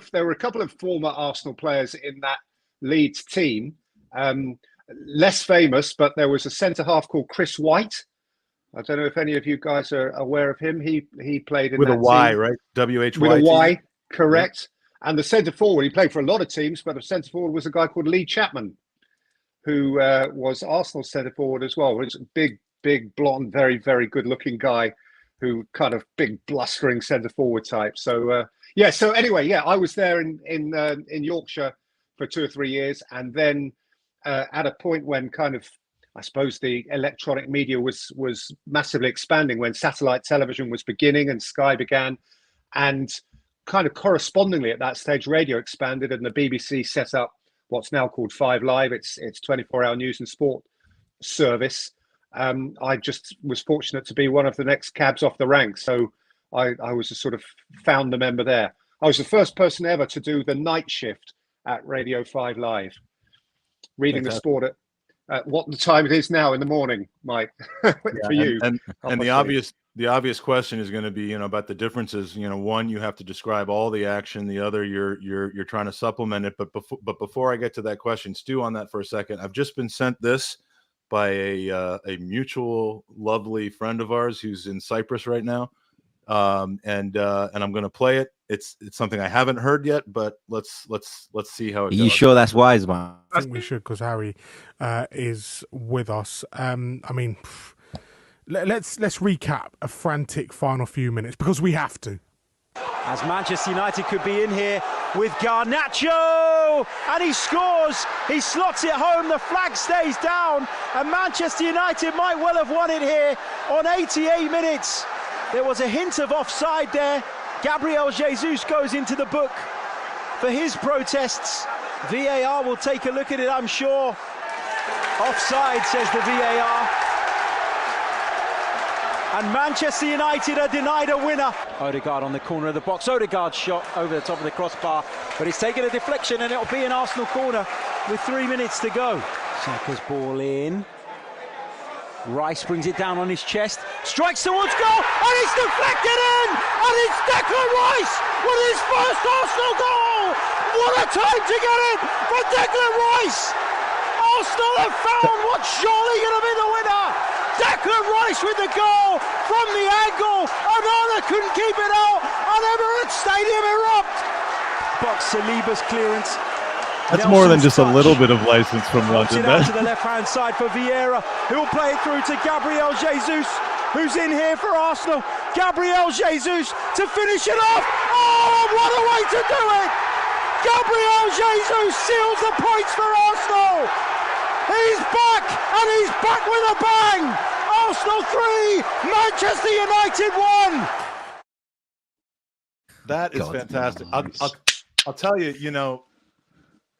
of former Arsenal players in that Leeds team. Less famous, but there was a centre half called Chris White. I don't know if any of you guys are aware of him. He played in with that a Y, team. right? WHY. With a Y, correct. Yeah. And the centre forward, he played for a lot of teams, but the centre forward was a guy called Lee Chapman, who was Arsenal's centre forward as well. He was a big, blonde, very, very good-looking guy, who kind of big, blustering centre forward type. So So anyway, I was there in Yorkshire for 2 or 3 years, and then at a point when kind of, I suppose, the electronic media was massively expanding, when satellite television was beginning and Sky began, and kind of correspondingly at that stage, radio expanded and the BBC set up what's now called 5 Live. It's 24-hour news and sport service. I just was fortunate to be one of the next cabs off the rank. So I was a sort of founder member there. I was the first person ever to do the night shift at Radio 5 Live, reading the sport at what the time it is now in the morning, Mike, for you. And the obvious question is going to be, about the differences. One, you have to describe all the action. The other, you're trying to supplement it. But before I get to that question, stew on that for a second. I've just been sent this by a mutual lovely friend of ours who's in Cyprus right now, and I'm going to play it. It's something I haven't heard yet, but let's see how it goes. Are you sure that's wise, man? I think we should, because Harry is with us. Let's recap a frantic final few minutes, because we have to. As Manchester United could be in here with Garnacho, and he scores. He slots it home. The flag stays down, and Manchester United might well have won it here on 88 minutes. There was a hint of offside there. Gabriel Jesus goes into the book for his protests. VAR will take a look at it, I'm sure. Offside, says the VAR. And Manchester United are denied a winner. Odegaard on the corner of the box. Odegaard's shot over the top of the crossbar, but he's taken a deflection, and it'll be an Arsenal corner with 3 minutes to go. Saka's ball in. Rice brings it down on his chest, strikes towards goal, and it's deflected in! And it's Declan Rice with his first Arsenal goal! What a time to get it for Declan Rice! Arsenal have found what's surely going to be the winner! Declan Rice with the goal from the angle, and Arna couldn't keep it out, and Emirates Stadium erupt! Box Saliba's clearance. That's more than just a little bit of license from London. Out to the left-hand side for Vieira, who'll play it through to Gabriel Jesus, who's in here for Arsenal. Gabriel Jesus to finish it off. Oh, what a way to do it! Gabriel Jesus seals the points for Arsenal. He's back, and he's back with a bang. Arsenal 3, Manchester United 1. That is fantastic. I'll tell you,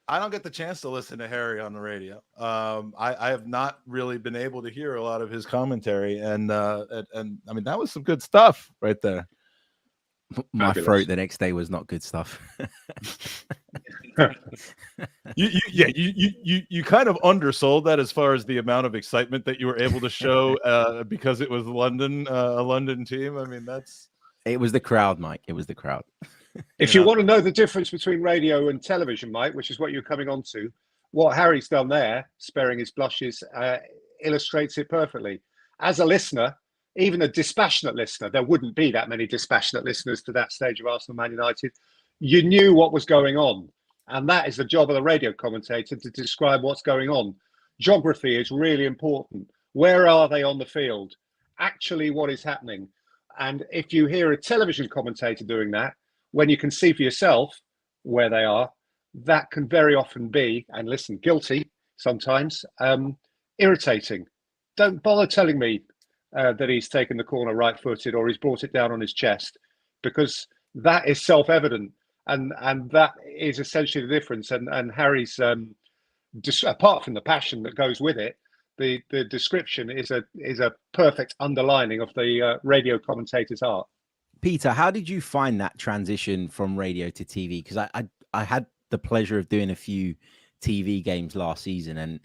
I don't get the chance to listen to Harry on the radio. I have not really been able to hear a lot of his commentary, and I mean, that was some good stuff right there. My throat the next day was not good stuff. You kind of undersold that as far as the amount of excitement that you were able to show because it was London, a London team. I mean, it was the crowd, Mike. It was the crowd. If you want to know the difference between radio and television, Mike, which is what you're coming on to, what Harry's done there, sparing his blushes, illustrates it perfectly. As a listener, even a dispassionate listener, there wouldn't be that many dispassionate listeners to that stage of Arsenal Man United. You knew what was going on. And that is the job of the radio commentator, to describe what's going on. Geography is really important. Where are they on the field? Actually, what is happening? And if you hear a television commentator doing that, when you can see for yourself where they are, that can very often be, and listen, guilty sometimes, irritating. Don't bother telling me that he's taken the corner right-footed or he's brought it down on his chest, because that is self-evident, and that is essentially the difference. And Harry's, apart from the passion that goes with it, the description is a perfect underlining of the radio commentator's art. Peter, how did you find that transition from radio to TV? Because I had the pleasure of doing a few TV games last season, and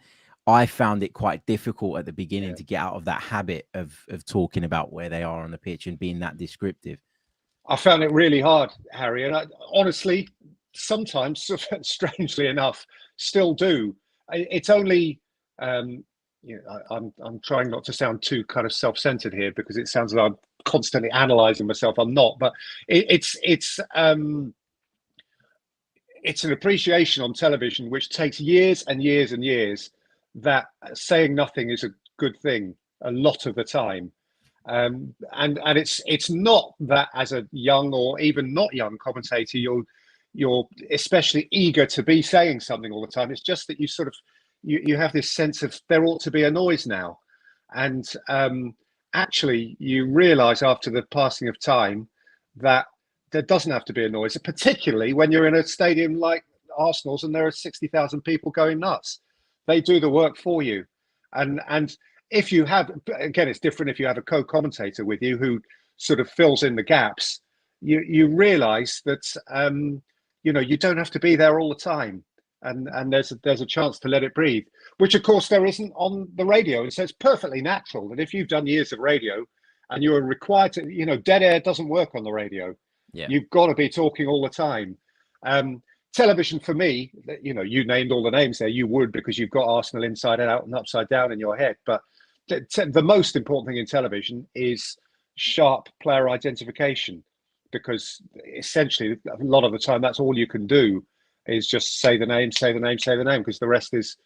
I found it quite difficult at the beginning to get out of that habit of talking about where they are on the pitch and being that descriptive. I found it really hard, Harry, and I honestly, sometimes, strangely enough, still do. It's only, I'm trying not to sound too kind of self-centered here, because it sounds like I'm constantly analysing myself. I'm not, but it's an appreciation on television which takes years and years and years, that saying nothing is a good thing a lot of the time. And it's not that as a young or even not young commentator you're especially eager to be saying something all the time. It's just that you sort of you have this sense of there ought to be a noise now, and actually you realize after the passing of time that there doesn't have to be a noise, particularly when you're in a stadium like Arsenal's and there are 60,000 people going nuts. They do the work for you, and if you have, again, it's different if you have a co-commentator with you who sort of fills in the gaps. You realize that you don't have to be there all the time, and there's a chance to let it breathe, which of course there isn't on the radio. And so it's perfectly natural that if you've done years of radio and you are required to, dead air doesn't work on the radio. Yeah. You've got to be talking all the time. Television for me, you named all the names there. You would, because you've got Arsenal inside out and upside down in your head. But the most important thing in television is sharp player identification, because essentially a lot of the time that's all you can do is just say the name, because the rest is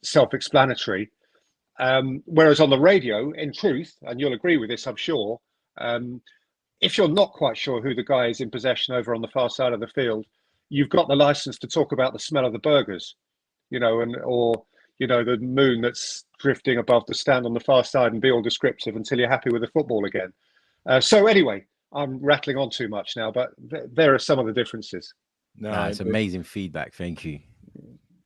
self-explanatory. Whereas on the radio, in truth, and you'll agree with this, I'm sure, if you're not quite sure who the guy is in possession over on the far side of the field, you've got the license to talk about the smell of the burgers, or the moon that's drifting above the stand on the far side, and be all descriptive until you're happy with the football again. So anyway, I'm rattling on too much now, but there are some of the differences. No, it's amazing feedback. Thank you.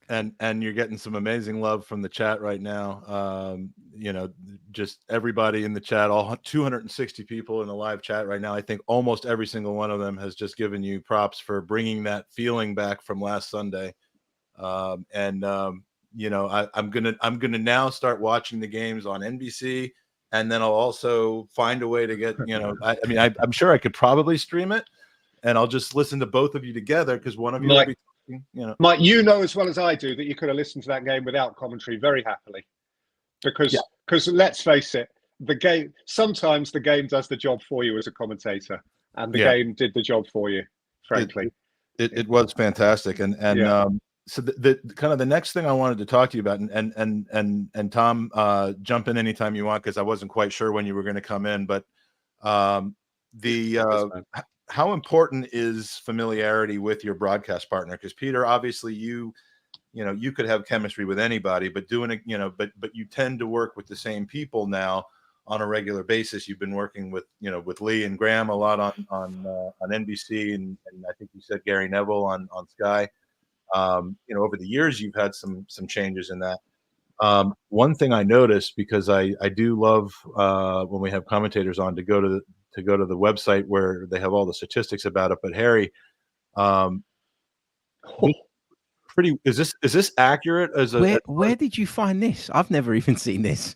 And you're getting some amazing love from the chat right now. Just everybody in the chat, all 260 people in the live chat right now. I think almost every single one of them has just given you props for bringing that feeling back from last Sunday. I'm gonna now start watching the games on NBC, and then I'll also find a way to get, I'm sure I could probably stream it, and I'll just listen to both of you together, because one of you will be talking, Mike, as well as I do that you could have listened to that game without commentary very happily, because let's face it, sometimes the game does the job for you as a commentator, and the game did the job for you, frankly. It was fantastic, so the kind of the next thing I wanted to talk to you about, and Tom, jump in anytime you want, because I wasn't quite sure when you were going to come in, but how important is familiarity with your broadcast partner? Because Peter, obviously you could have chemistry with anybody, but but you tend to work with the same people now on a regular basis. You've been working with Lee and Graham a lot on NBC, and I think you said Gary Neville on Sky. Over the years, you've had some changes in that. One thing I noticed, because I do love when we have commentators on to go to the website where they have all the statistics about it. But Harry, is this accurate? Where did you find this? I've never even seen this.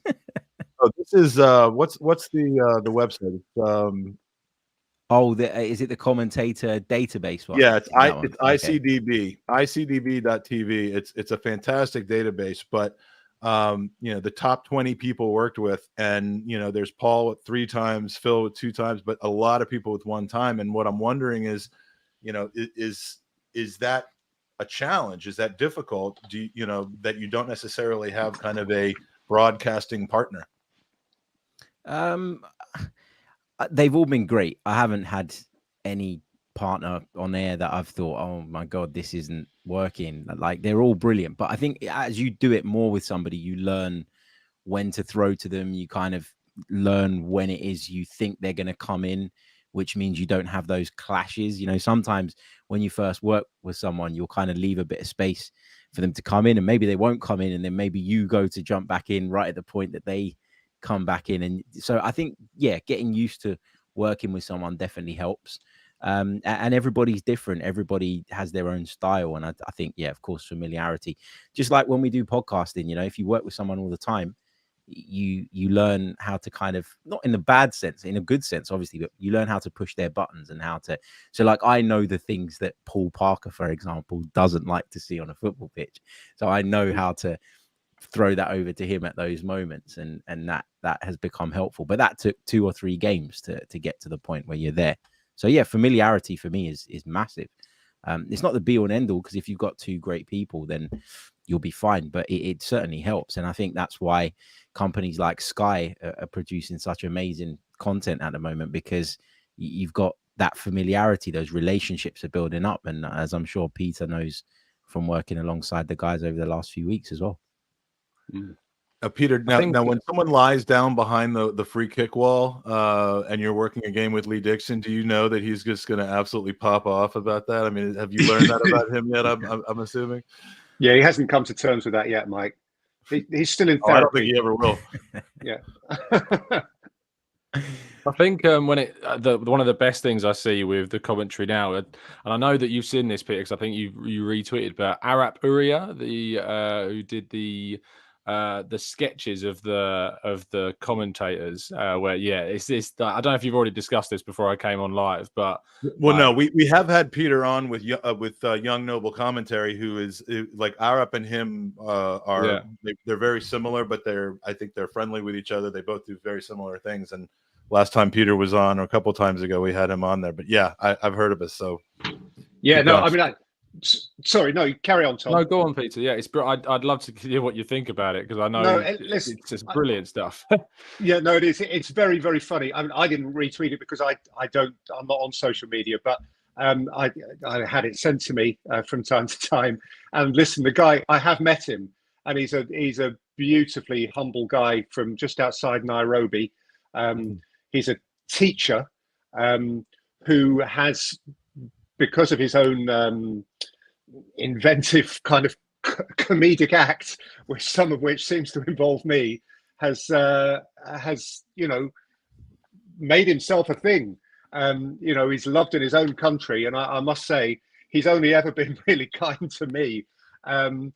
Oh, this is what's the website? Is it the Commentator database one? Yeah, it's ICDB, ICDB.tv. It's a fantastic database, but the top 20 people worked with, and there's Paul with 3 times, Phil with 2 times, but a lot of people with 1 time. And what I'm wondering is, is that a challenge? Is that difficult? Do that you don't necessarily have kind of a broadcasting partner? They've all been great. I haven't had any partner on air that I've thought, oh my God, this isn't working. Like, they're all brilliant. But I think as you do it more with somebody, you learn when to throw to them. You kind of learn when it is you think they're going to come in, which means you don't have those clashes. You know, sometimes when you first work with someone, you'll kind of leave a bit of space for them to come in, and maybe they won't come in, and then maybe you go to jump back in right at the point that they come back in. And so I think, yeah, getting used to working with someone definitely helps. And everybody's different. Everybody has their own style. And I think, yeah, of course, familiarity. Just like when we do podcasting, you know, if you work with someone all the time, you learn how to kind of, not in the bad sense, in a good sense, obviously, but you learn how to push their buttons and how to. So like, I know the things that Paul Parker, for example, doesn't like to see on a football pitch. So I know how to throw that over to him at those moments. And that has become helpful. But that took 2 or 3 games to get to the point where you're there. So yeah, familiarity for me is massive. It's not the be all and end all, because if you've got 2 great people, then you'll be fine. But it certainly helps, and I think that's why companies like Sky are producing such amazing content at the moment, because you've got that familiarity, those relationships are building up, and as I'm sure Peter knows from working alongside the guys over the last few weeks as well. Peter, now when someone lies down behind the free kick wall and you're working a game with Lee Dixon, do you know that he's just going to absolutely pop off about that? I mean, have you learned that about him yet? I'm assuming. Yeah, he hasn't come to terms with that yet, Mike. He's still in therapy. I don't think he ever will. Yeah. I think when one of the best things I see with the commentary now, and I know that you've seen this, Peter, because I think you retweeted, but Arap Uria, who did the sketches of the commentators, where it's this. I don't know if you've already discussed this before I came on live, but no, we have had Peter on with Young Noble Commentary, who is like Arap and him they're very similar, but I think they're friendly with each other. They both do very similar things. And last time Peter was on, or a couple of times ago, we had him on there. But yeah, I've heard of it. So yeah, no, I mean, sorry, no, carry on, Tom. No, go on, Peter. Yeah, I'd love to hear what you think about it, because I know it's just brilliant stuff. Yeah, no, it is. It's very, very funny. I mean, I didn't retweet it because I'm not on social media, but I had it sent to me from time to time. And listen, the guy, I have met him, and he's a beautifully humble guy from just outside Nairobi. He's a teacher who has, because of his own inventive kind of comedic act, which some of which seems to involve me, has made himself a thing. He's loved in his own country, and I must say he's only ever been really kind to me. And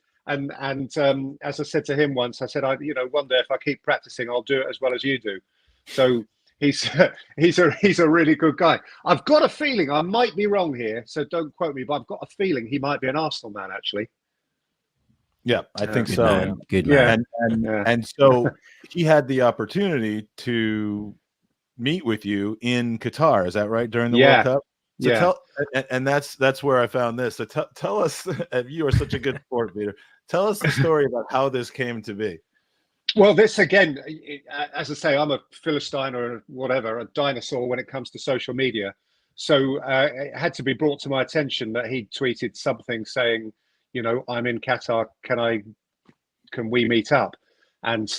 as I said to him once, I said, one day if I keep practicing, I'll do it as well as you do. So he's a really good guy. I've got a feeling, I might be wrong here, so don't quote me, but I've got a feeling he might be an Arsenal man, actually. Yeah, I think good so. Man. Good man. And so he had the opportunity to meet with you in Qatar. Is that right? During the World Cup? So and that's where I found this. So tell us, you are such a good sport, Peter. Tell us the story about how this came to be. Well, this again, as I say, I'm a Philistine or whatever, a dinosaur when it comes to social media. So it had to be brought to my attention that he tweeted something saying, I'm in Qatar. Can we meet up? And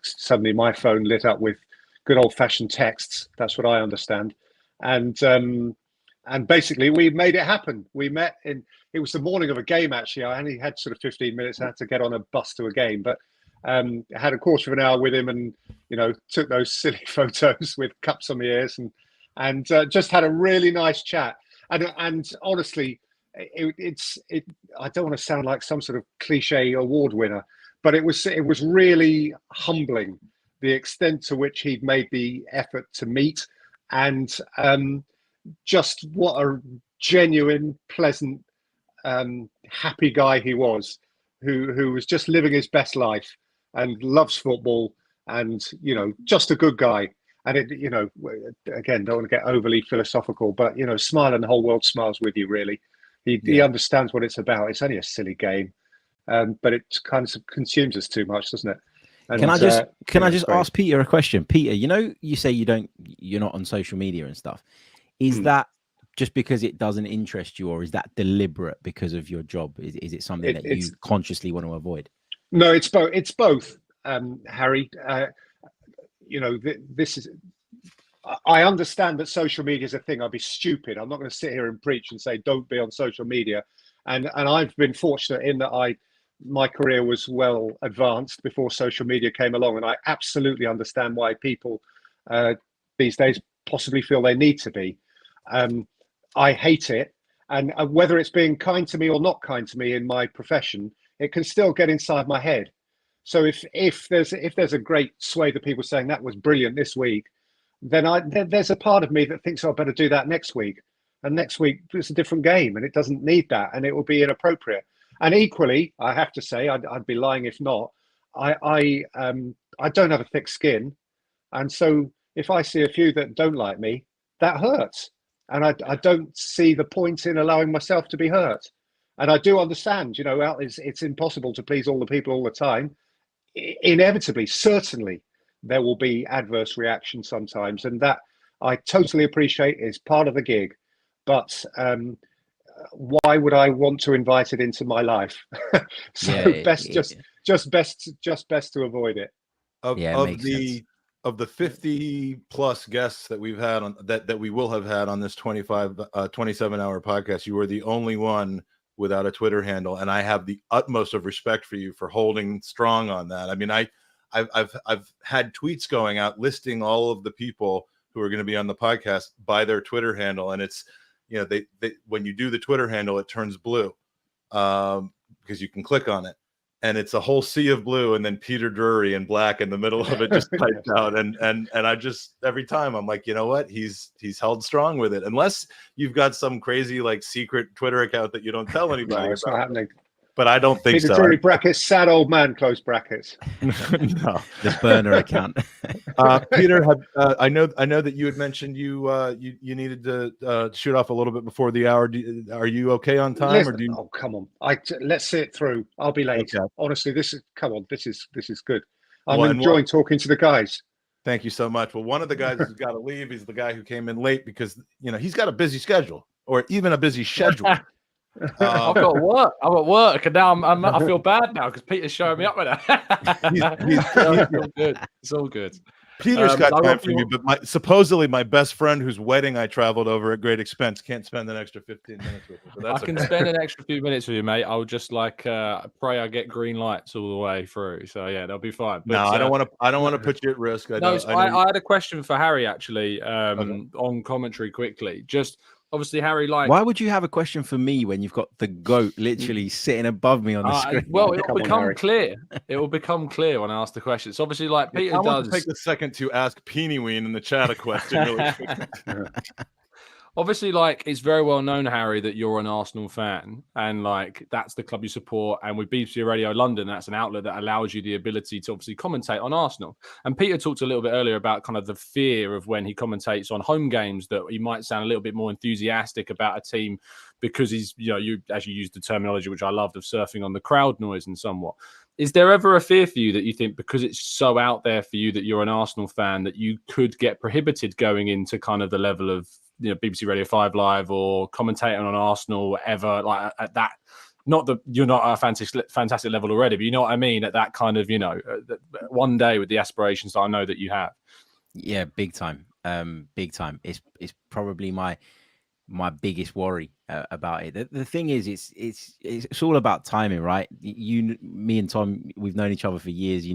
suddenly my phone lit up with good old fashioned texts. That's what I understand. And basically we made it happen. We met it was the morning of a game, actually. I only had sort of 15 minutes. I had to get on a bus to a game, but I had a quarter of an hour with him, and took those silly photos with cups on my ears, and just had a really nice chat. And honestly, I don't want to sound like some sort of cliche award winner, but it was really humbling, the extent to which he'd made the effort to meet, and just what a genuine, pleasant, happy guy he was, who was just living his best life and loves football, and just a good guy. And again, don't want to get overly philosophical, but smile and the whole world smiles with you, really. He understands what it's about. It's only a silly game, but it kind of consumes us too much, doesn't it? And, can I just ask Peter a question? Peter, you say you're not on social media and stuff. Is that just because it doesn't interest you, or is that deliberate because of your job? Is it something that you consciously want to avoid? No, it's both. Harry. This is. I understand that social media is a thing. I'd be stupid. I'm not going to sit here and preach and say don't be on social media. And I've been fortunate in that my career was well advanced before social media came along, and I absolutely understand why people these days possibly feel they need to be. I hate it, and whether it's being kind to me or not kind to me in my profession, it can still get inside my head. So if there's a great swathe of people saying that was brilliant this week, then there's a part of me that thinks, I better do that next week. And next week it's a different game and it doesn't need that, and it will be inappropriate. And equally, I have to say, I'd be lying if not, I don't have a thick skin. And so if I see a few that don't like me, that hurts. And I don't see the point in allowing myself to be hurt. And I do understand, it's impossible to please all the people all the time. Inevitably, certainly, there will be adverse reactions sometimes. And that I totally appreciate is part of the gig. But why would I want to invite it into my life? Just best to avoid it. Of the 50 plus guests that we've had on that we will have had on this 27-hour podcast, you are the only one without a Twitter handle, and I have the utmost of respect for you for holding strong on that. I mean, I've had tweets going out listing all of the people who are going to be on the podcast by their Twitter handle, and it's they when you do the Twitter handle, it turns blue because you can click on it. And it's a whole sea of blue, and then Peter Drury in black in the middle of it, just typed out. And I just every time I'm like, you know what? He's held strong with it. Unless you've got some crazy like secret Twitter account that you don't tell anybody. No, it's not happening. But I don't think Peter so. Drury brackets, sad old man, close brackets. No, the burner account. Peter, I know that you had mentioned you needed to shoot off a little bit before the hour. Are you okay on time? Listen, or do you... Oh, come on! Let's see it through. I'll be late. Okay. Honestly, this is good. I'm enjoying talking to the guys. Thank you so much. Well, one of the guys who's got to leave. He's the guy who came in late because he's got a busy schedule, or even a busy schedule. I've got work, and now I feel bad now because Peter's showing me up with that. It's all good. It's all good. Peter's got time for you, but supposedly my best friend whose wedding I traveled over at great expense can't spend an extra 15 minutes with me. But that's I can spend an extra few minutes with you, mate. I'll just pray I get green lights all the way through. So yeah, they'll be fine. But, no, I don't want to put you at risk. I had a question for Harry actually on commentary quickly. Just obviously, Harry, why would you have a question for me when you've got the GOAT literally sitting above me on the screen? Well, it will become clear. It will become clear when I ask the question. It's obviously like Peter does. Want to take a second to ask Peanyween in the chat a question. Really quick. Obviously, it's very well known, Harry, that you're an Arsenal fan, and that's the club you support. And with BBC Radio London, that's an outlet that allows you the ability to obviously commentate on Arsenal. And Peter talked a little bit earlier about kind of the fear of when he commentates on home games that he might sound a little bit more enthusiastic about a team because he's, you as you used the terminology, which I loved, of surfing on the crowd noise and somewhat. Is there ever a fear for you that you think because it's so out there for you that you're an Arsenal fan that you could get prohibited going into kind of the level of BBC Radio 5 Live or commentating on Arsenal ever at that? Not that you're not at a fantastic level already, but you know what I mean, at that kind of one day with the aspirations that I know that you have. Yeah, big time. It's probably my biggest worry about it. The thing is, it's all about timing, right? Me and Tom, we've known each other for years.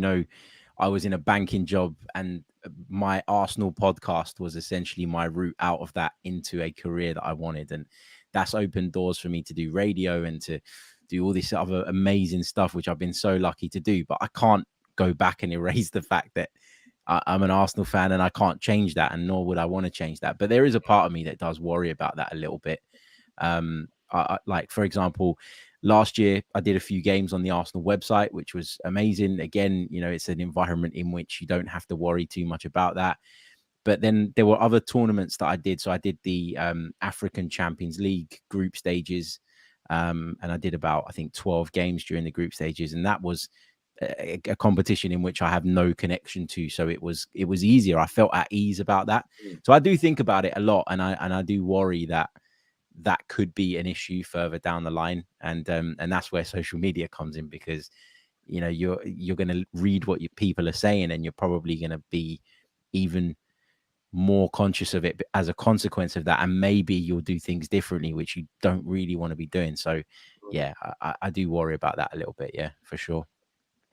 I was in a banking job, and my Arsenal podcast was essentially my route out of that into a career that I wanted. And that's opened doors for me to do radio and to do all this other amazing stuff, which I've been so lucky to do. But I can't go back and erase the fact that I'm an Arsenal fan, and I can't change that, and nor would I want to change that. But there is a part of me that does worry about that a little bit. For example, last year I did a few games on the Arsenal website, which was amazing. Again, it's an environment in which you don't have to worry too much about that. But then there were other tournaments that I did. So I did the African Champions League group stages, and I did about, I think, 12 games during the group stages, and that was a competition in which I have no connection to, so it was easier. I felt at ease about that. So I do think about it a lot, and I do worry that could be an issue further down the line, and that's where social media comes in, because you're going to read what people are saying, and you're probably going to be even more conscious of it as a consequence of that, and maybe you'll do things differently which you don't really want to be doing. So yeah, I do worry about that a little bit. Yeah, for sure.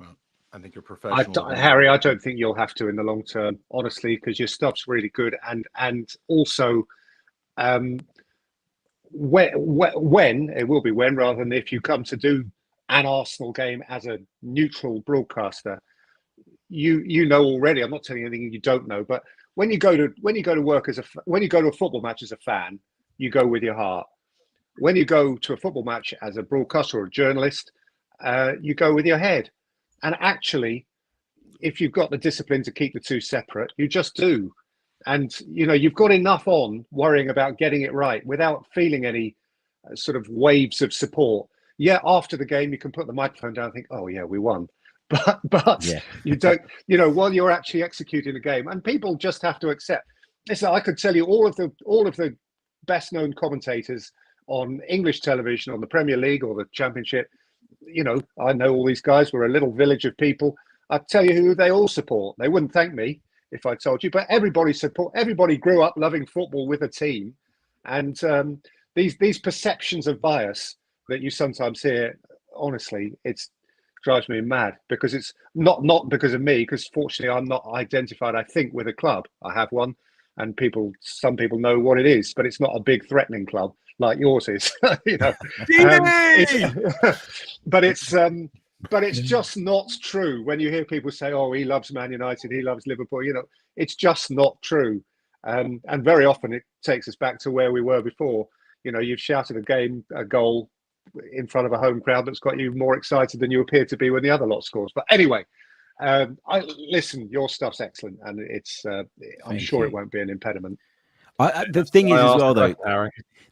Well, I think you're professional. Harry, I don't think you'll have to in the long term, honestly, because your stuff's really good, and also when it will be when rather than if you come to do an Arsenal game as a neutral broadcaster, you know already. I'm not telling you anything you don't know, but when you go to work when you go to a football match as a fan, you go with your heart. When you go to a football match as a broadcaster or a journalist, you go with your head. And actually, if you've got the discipline to keep the two separate, you just do. And you've got enough on worrying about getting it right without feeling any sort of waves of support. Yeah, after the game, you can put the microphone down and think, "Oh yeah, we won." But yeah. You don't, while you're actually executing the game, and people just have to accept. Listen, I could tell you all of the best known commentators on English television, on the Premier League or the Championship. I know all these guys. We're a little village of people. I'd tell you who they all support. They wouldn't thank me if I told you, but everybody grew up loving football with a team, and these perceptions of bias that you sometimes hear, honestly, it drives me mad, because it's not because of me, because fortunately I'm not identified, I think, with a club. I have one, and some people know what it is, but it's not a big threatening club like yours is. But it's just not true when you hear people say, "Oh, he loves Man United, he loves Liverpool." It's just not true, and very often it takes us back to where we were before. You've shouted a goal in front of a home crowd that's got you more excited than you appear to be when the other lot scores. But anyway, listen, your stuff's excellent, and I'm sure it won't be an impediment. The thing is as well, though.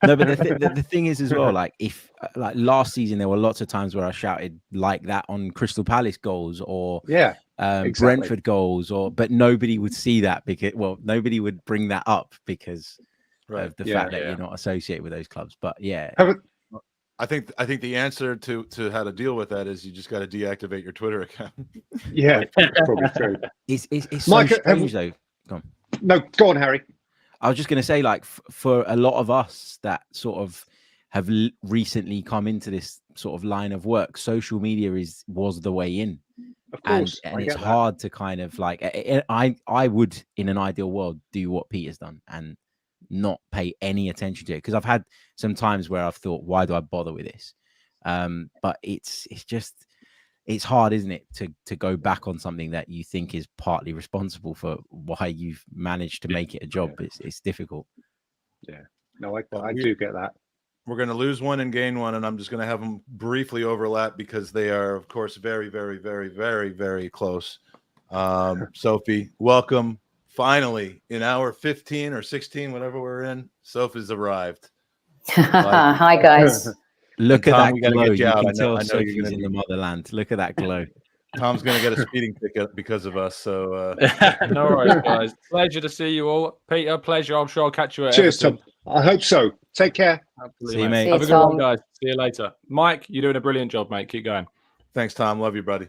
No, but the thing is as well, like if like last season there were lots of times where I shouted like that on Crystal Palace goals or exactly. Brentford goals, but nobody would see that because nobody would bring that up because of the fact that you're not associated with those clubs. But yeah. I think the answer to how to deal with that is you just got to deactivate your Twitter account. Yeah, that's probably true. It's so strange though. Go on. No, go on, Harry. I was just going to say, like, for a lot of us that sort of have recently come into this sort of line of work, social media was the way in. Of course, and it's hard to kind of like. I would, in an ideal world, do what Peter's done and not pay any attention to it, because I've had some times where I've thought, why do I bother with this? But it's hard, isn't it, to go back on something that you think is partly responsible for why you've managed to make it a job. It's difficult. Yeah, no, I do get that. We're going to lose one and gain one, and I'm just going to have them briefly overlap because they are, of course, very, very, very, very, very close. Sophie, welcome. Finally, in hour 15 or 16, whatever we're in, Sophie's arrived. Hi, guys. Look at Tom, that glow. You can tell I know Sophie's in the motherland. Look at that glow. Tom's going to get a speeding ticket because of us. So no worries, guys. Pleasure to see you all. Peter, pleasure. I'm sure I'll catch you at Cheers, Everton. Tom. I hope so. Take care. Absolutely, see you, mate. Have a good one, guys. See you later. Mike, you're doing a brilliant job, mate. Keep going. Thanks, Tom. Love you, buddy.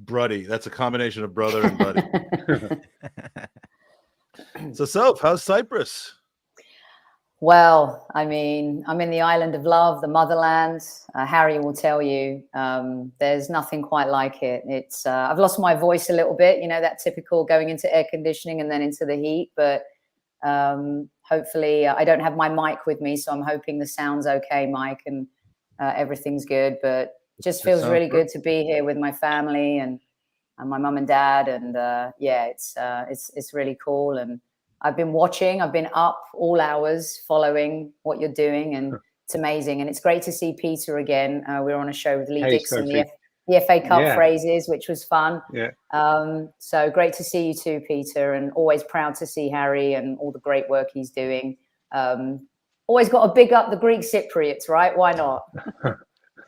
Bruddy. That's a combination of brother and buddy. So, Soph, how's Cyprus? Well, I mean, I'm in the island of love, the motherland. Harry will tell you, there's nothing quite like it. It's I've lost my voice a little bit, that typical going into air conditioning and then into the heat. But hopefully, I don't have my mic with me, so I'm hoping the sound's okay, Mike, and everything's good. But just feels really good to be here with my family and my mum and dad, and it's really cool. And I've been watching. I've been up all hours following what you're doing, and it's amazing. And it's great to see Peter again. We were on a show with Lee Dixon, the FA Cup phrases, which was fun. Yeah. So great to see you too, Peter, and always proud to see Harry and all the great work he's doing. Always got to big up the Greek Cypriots, right? Why not?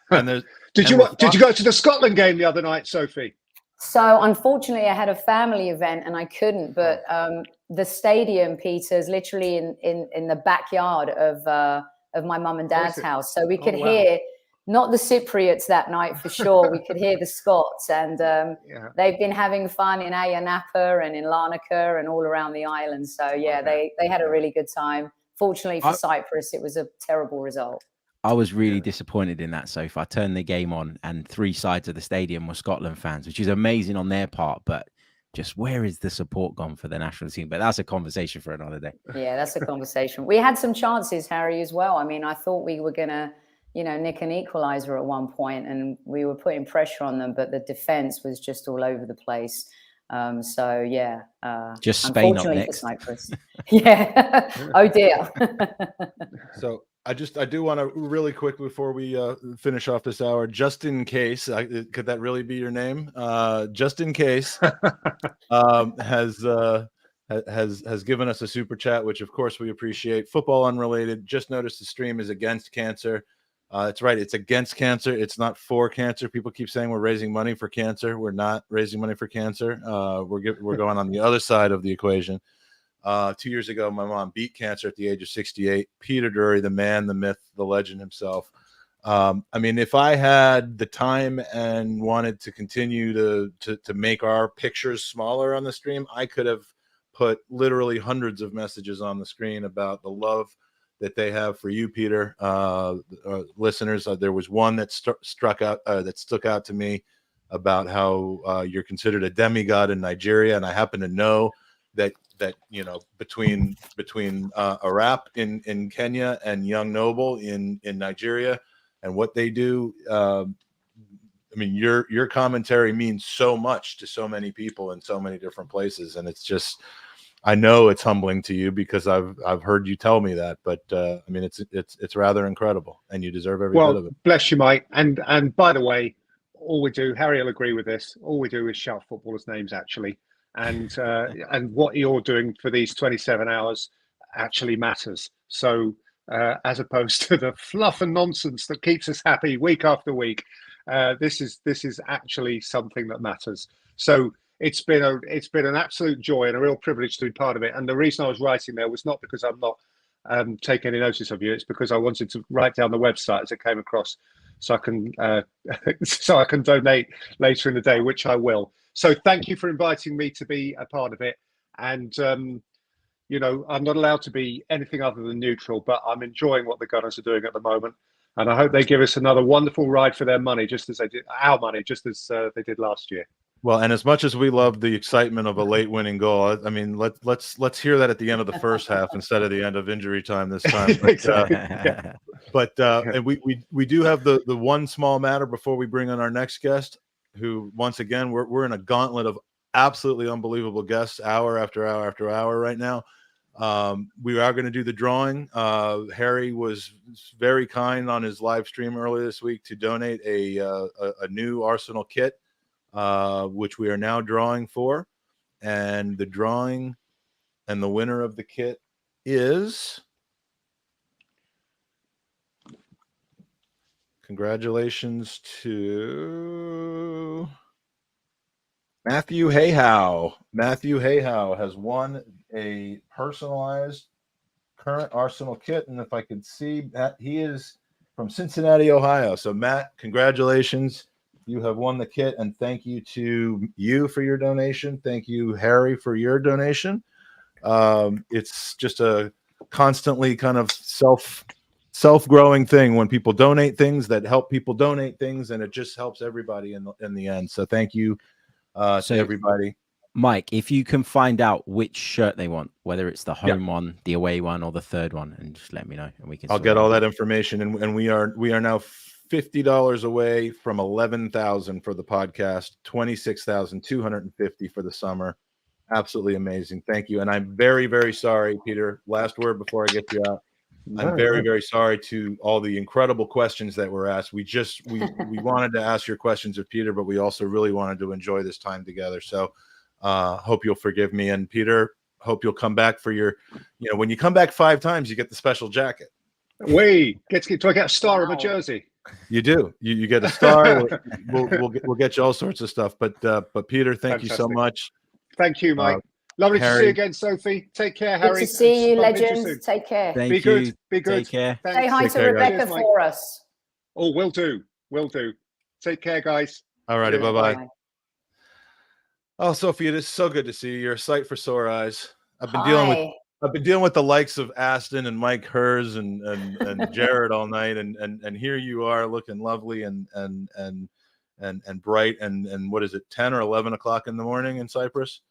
And did you go to the Scotland game the other night, Sophie? So unfortunately, I had a family event and I couldn't. But the stadium, Peter, is literally in the backyard of my mum and dad's house, so we could hear not the Cypriots that night for sure. We could hear the Scots, and they've been having fun in Ayia Napa and in Larnaca and all around the island. So yeah, they had a really good time. Fortunately for Cyprus, it was a terrible result. I was really disappointed in that, Sofi. I turned the game on and 3 sides of the stadium were Scotland fans, which is amazing on their part, but just where is the support gone for the national team? But that's a conversation for another day. Yeah, that's a conversation. We had some chances, Harry, as well. I mean, I thought we were going to, nick an equaliser at one point, and we were putting pressure on them, but the defence was just all over the place. So yeah, just Spain up unfortunately next. for Cyprus. Yeah. Oh dear. So I do want to really quick before we finish off this hour, just in case, could that really be your name? Just in case has given us a super chat, which of course we appreciate. Football unrelated. Just noticed the stream is against cancer. It's right. It's against cancer. It's not for cancer. People keep saying we're raising money for cancer. We're not raising money for cancer. We're going on the other side of the equation. 2 years ago, my mom beat cancer at the age of 68. Peter Drury, the man, the myth, the legend himself. I mean, if I had the time and wanted to continue to make our pictures smaller on the stream, I could have put literally hundreds of messages on the screen about the love that they have for you, Peter. Listeners, there was one that stuck out to me about how you're considered a demigod in Nigeria, and I happen to know that between Arap in Kenya and Young Noble in Nigeria and what they do, I mean, your commentary means so much to so many people in so many different places, and it's just, I know it's humbling to you because I've heard you tell me that, but I mean, it's rather incredible, and you deserve every bit of it. Bless you, Mike. And by the way, all we do, Harry will agree with this. All we do is shout footballers' names, actually, and what you're doing for these 27 hours actually matters. So as opposed to the fluff and nonsense that keeps us happy week after week, this is actually something that matters. So. It's been an absolute joy and a real privilege to be part of it. And the reason I was writing there was not because I'm not taking any notice of you. It's because I wanted to write down the website as it came across, so I can donate later in the day, which I will. So thank you for inviting me to be a part of it. And I'm not allowed to be anything other than neutral, but I'm enjoying what the Gunners are doing at the moment. And I hope they give us another wonderful ride for their money, just as they did our money, just as they did last year. Well, and as much as we love the excitement of a late winning goal, I mean, let's hear that at the end of the first half instead of the end of injury time this time. But, and we do have the one small matter before we bring on our next guest, who once again we're in a gauntlet of absolutely unbelievable guests, hour after hour after hour right now. We are going to do the drawing. Harry was very kind on his live stream earlier this week to donate a new Arsenal kit, which we are now drawing for, and the drawing and the winner of the kit is, congratulations to Matthew Hayhow. Matthew Hayhow has won a personalized current Arsenal kit, and if I could see that, he is from Cincinnati, Ohio. So Matt, congratulations. You have won the kit, and thank you to you for your donation. Thank you, Harry, for your donation. It's just a constantly kind of self-growing thing when people donate things that help people donate things, and it just helps everybody in the end. So thank you to everybody. Mike, if you can find out which shirt they want, whether it's the home one, the away one, or the third one, and just let me know, and we can. I'll get all that information, and we are now $50 away from 11,000 for the podcast, 26,250 for the summer. Absolutely amazing. Thank you. And I'm very, very sorry, Peter. Last word before I get you out. I'm very, very sorry to all the incredible questions that were asked. We wanted to ask your questions of Peter, but we also really wanted to enjoy this time together. So hope you'll forgive me. And Peter, hope you'll come back for your, when you come back 5 times, you get the special jacket. Do I get a star on my jersey? You do. You get a star. We'll get you all sorts of stuff. But Peter, thank you so much. Thank you, Mike. Lovely to see you again, Sophie. Take care, Harry. Good to see you, legends. Take care. Thank Be you. good. Be good. Take care. Say hi to Rebecca for us. Oh, will do. Will do. Take care, guys. All righty. Cheers. Bye-bye. Oh, Sophie, it is so good to see you. You're a sight for sore eyes. I've been dealing with the likes of Aston and Mike Herz and Jared all night, and here you are looking lovely and bright and what is it, 10 or 11 o'clock in the morning in Cyprus?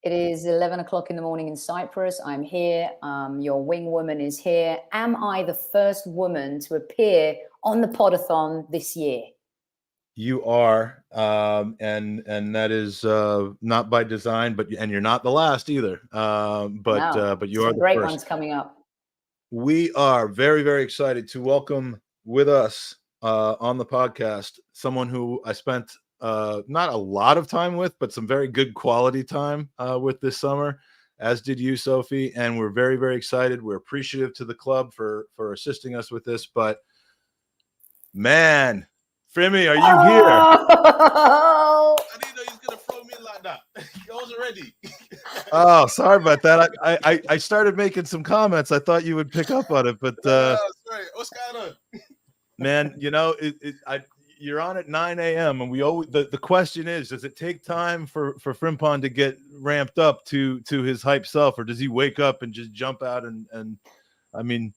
It is 11 o'clock in the morning in Cyprus. I'm here. Your wing woman is here. Am I the first woman to appear on the Pod-A-Thon this year? You are, and that is not by design, and you're not the last either. But you are the great first. ones coming up. We are very, very excited to welcome with us on the podcast someone who I spent not a lot of time with, but some very good quality time with this summer, as did you, Sophie. And we're very, very excited. We're appreciative to the club for assisting us with this. But man, Frimmy, are you here? I didn't know he was gonna throw me in like that. I wasn't ready. Oh, sorry about that. I started making some comments. I thought you would pick up on it, but Sorry. What's going on? man, you know, you're on at 9 a.m. and we always the question is, does it take time for Frimpong to get ramped up to his hype self, or does he wake up and just jump out and I mean,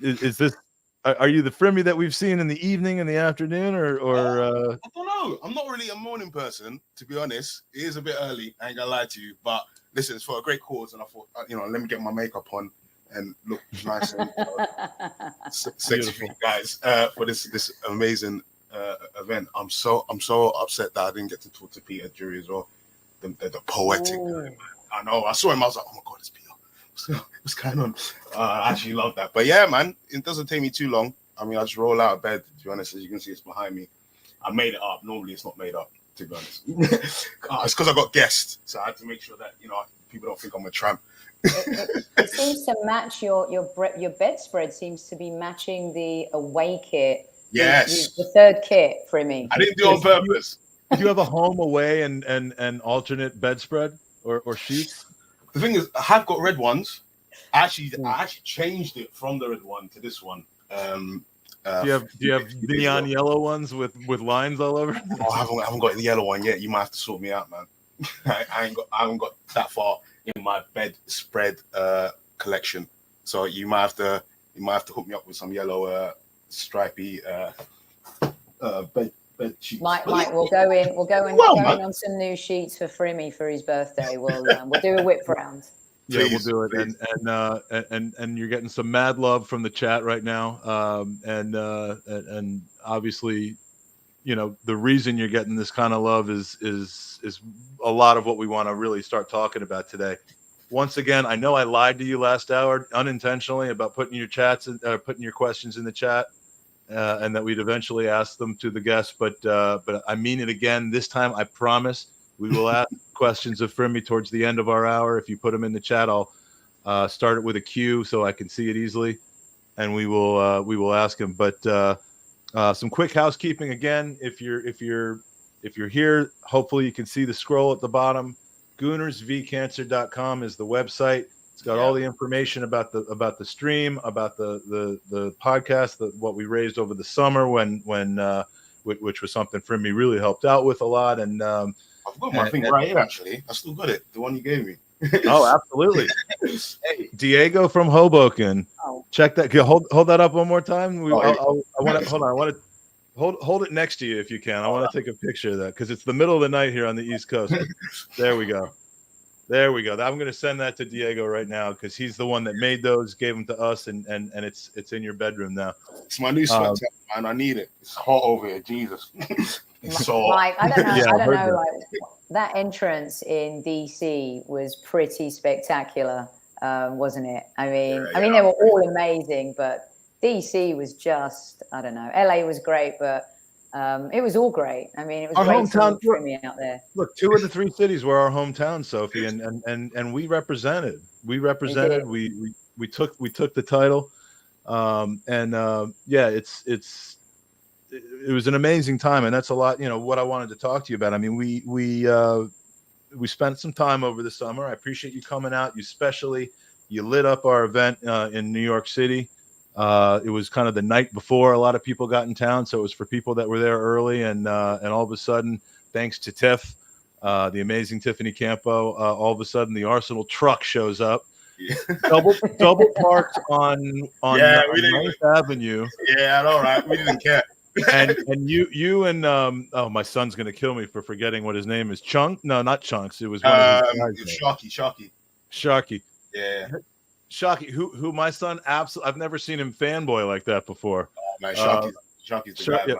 is this? Are you the Frimmy that we've seen in the evening and the afternoon, or I don't know. I'm not really a morning person, to be honest. It is a bit early. I ain't gonna lie to you, but listen, it's for a great cause, and I thought, let me get my makeup on and look nice and sexy for you guys for this amazing event. I'm so upset that I didn't get to talk to Peter Drury as well, the poetic guy, man. I know. I saw him. I was like, oh my god, it's Peter. What's going on? I actually love that. But yeah, man, it doesn't take me too long. I mean, I just roll out of bed, to be honest. As you can see, it's behind me. I made it up. Normally, it's not made up, to be honest. It's because I got guests, so I had to make sure that, people don't think I'm a tramp. It seems to match your bedspread seems to be matching the away kit. Yes. The third kit, Frimmy. I didn't do it on purpose. Do you have a home away and alternate bedspread or sheets? The thing is, I have got red ones. I actually changed it from the red one to this one. Do you have neon yellow ones with lines all over? Oh, I haven't got the yellow one yet. You might have to sort me out, man. I haven't got that far in my bedspread collection. So you might have to hook me up with some yellow stripy bed sheets. Mike, we'll go in on some new sheets for Frimmy for his birthday. We'll do a whip round. Yeah, please, we'll do it. And you're getting some mad love from the chat right now. And obviously, the reason you're getting this kind of love is a lot of what we want to really start talking about today. Once again, I know I lied to you last hour unintentionally about putting your putting your questions in the chat. And that we'd eventually ask them to the guests, but I mean it again this time. I promise we will ask questions of Frimmy towards the end of our hour. If you put them in the chat, I'll start it with a cue so I can see it easily, and we will ask him. But some quick housekeeping again. If you're here, hopefully you can see the scroll at the bottom. GoonersVCancer.com is the website. It's got all the information about the stream, about the podcast, what we raised over the summer which was something Frimmy really helped out with a lot. And I've got my thing right here, actually. I still got it, the one you gave me. Oh, absolutely. Hey, Diego from Hoboken. Check that. Can you hold that up one more time? I want to hold it next to you if you can. I want to take a picture of that because it's the middle of the night here on the East Coast. There we go. There we go. I'm going to send that to Diego right now because he's the one that made those, gave them to us, and it's in your bedroom now. It's my new sweater, man. I need it. It's hot over here. Jesus. So Mike, I don't know. That entrance in DC was pretty spectacular, wasn't it? I mean, they were all amazing, but DC was just, I don't know. LA was great, but it was all great. I mean, it was our great hometown for me out there. Look, 2 of the 3 cities were our hometown, Sophie, and we represented. We represented. We took the title, it was an amazing time, and that's a lot. What I wanted to talk to you about. I mean, we spent some time over the summer. I appreciate you coming out. You lit up our event in New York City. It was kind of the night before a lot of people got in town, so it was for people that were there early. And all of a sudden, thanks to Tiff, the amazing Tiffany Campo, all of a sudden the Arsenal truck shows up, double parked on we didn't. 9th Avenue. Yeah, I know, right? We didn't care. and you and oh, my son's gonna kill me for forgetting what his name is. Chunk? No, not Chunks. It was one of his guys. Sharky. Yeah. Sharky, who my son absolutely, I've never seen him fanboy like that before. Oh, man, Sharky's the guy, man.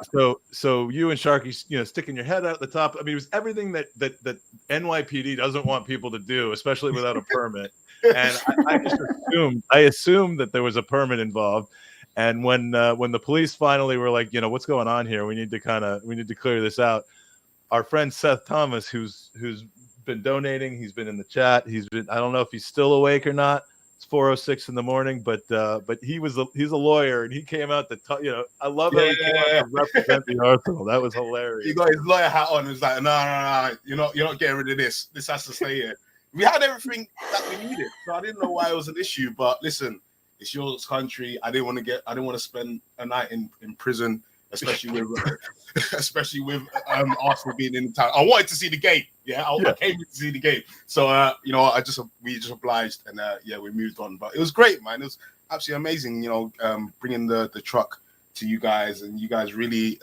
So you and Sharky, sticking your head out the top. I mean, it was everything that NYPD doesn't want people to do, especially without a permit. And I assumed that there was a permit involved. And when the police finally were like, what's going on here? We need to clear this out. Our friend Seth Thomas, who's been donating, he's been in the chat. I don't know if he's still awake or not. It's 4:06 in the morning, but he's a lawyer, and he came out to I love how he came out to represent the Arsenal. That was hilarious. He got his lawyer hat on. It was like, no, you're not getting rid of this. This has to stay here. We had everything that we needed, so I didn't know why it was an issue. But listen, it's your country. I didn't want to spend a night in prison, especially with Arsenal being in town. I wanted to see the game. I came to see the game. So we just obliged, and we moved on. But it was great, man. It was absolutely amazing. Bringing the truck to you guys, and you guys really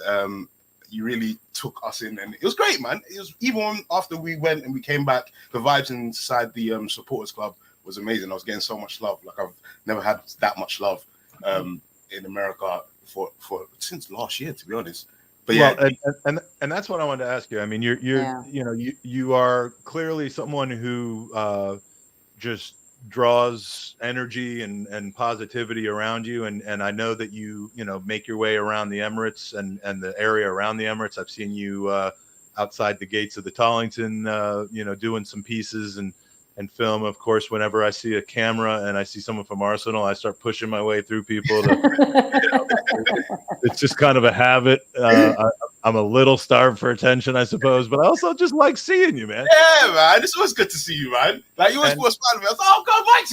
you really took us in, and it was great, man. It was even after we went and we came back, the vibes inside the supporters club was amazing. I was getting so much love. Like, I've never had that much love in America for since last year, to be honest. But and that's what I wanted to ask you. I mean, you are clearly someone who just draws energy and positivity around you, and I know that you make your way around the Emirates and the area around the Emirates. I've seen you outside the gates of the Tollington, doing some pieces and film. Of course, whenever I see a camera and I see someone from Arsenal, I start pushing my way through people. It's just kind of a habit. I'm a little starved for attention, I suppose, but I also just like seeing you, man. Yeah, man. It's always good to see you, man. Like, you always put a smile on me. I was like, oh, God likes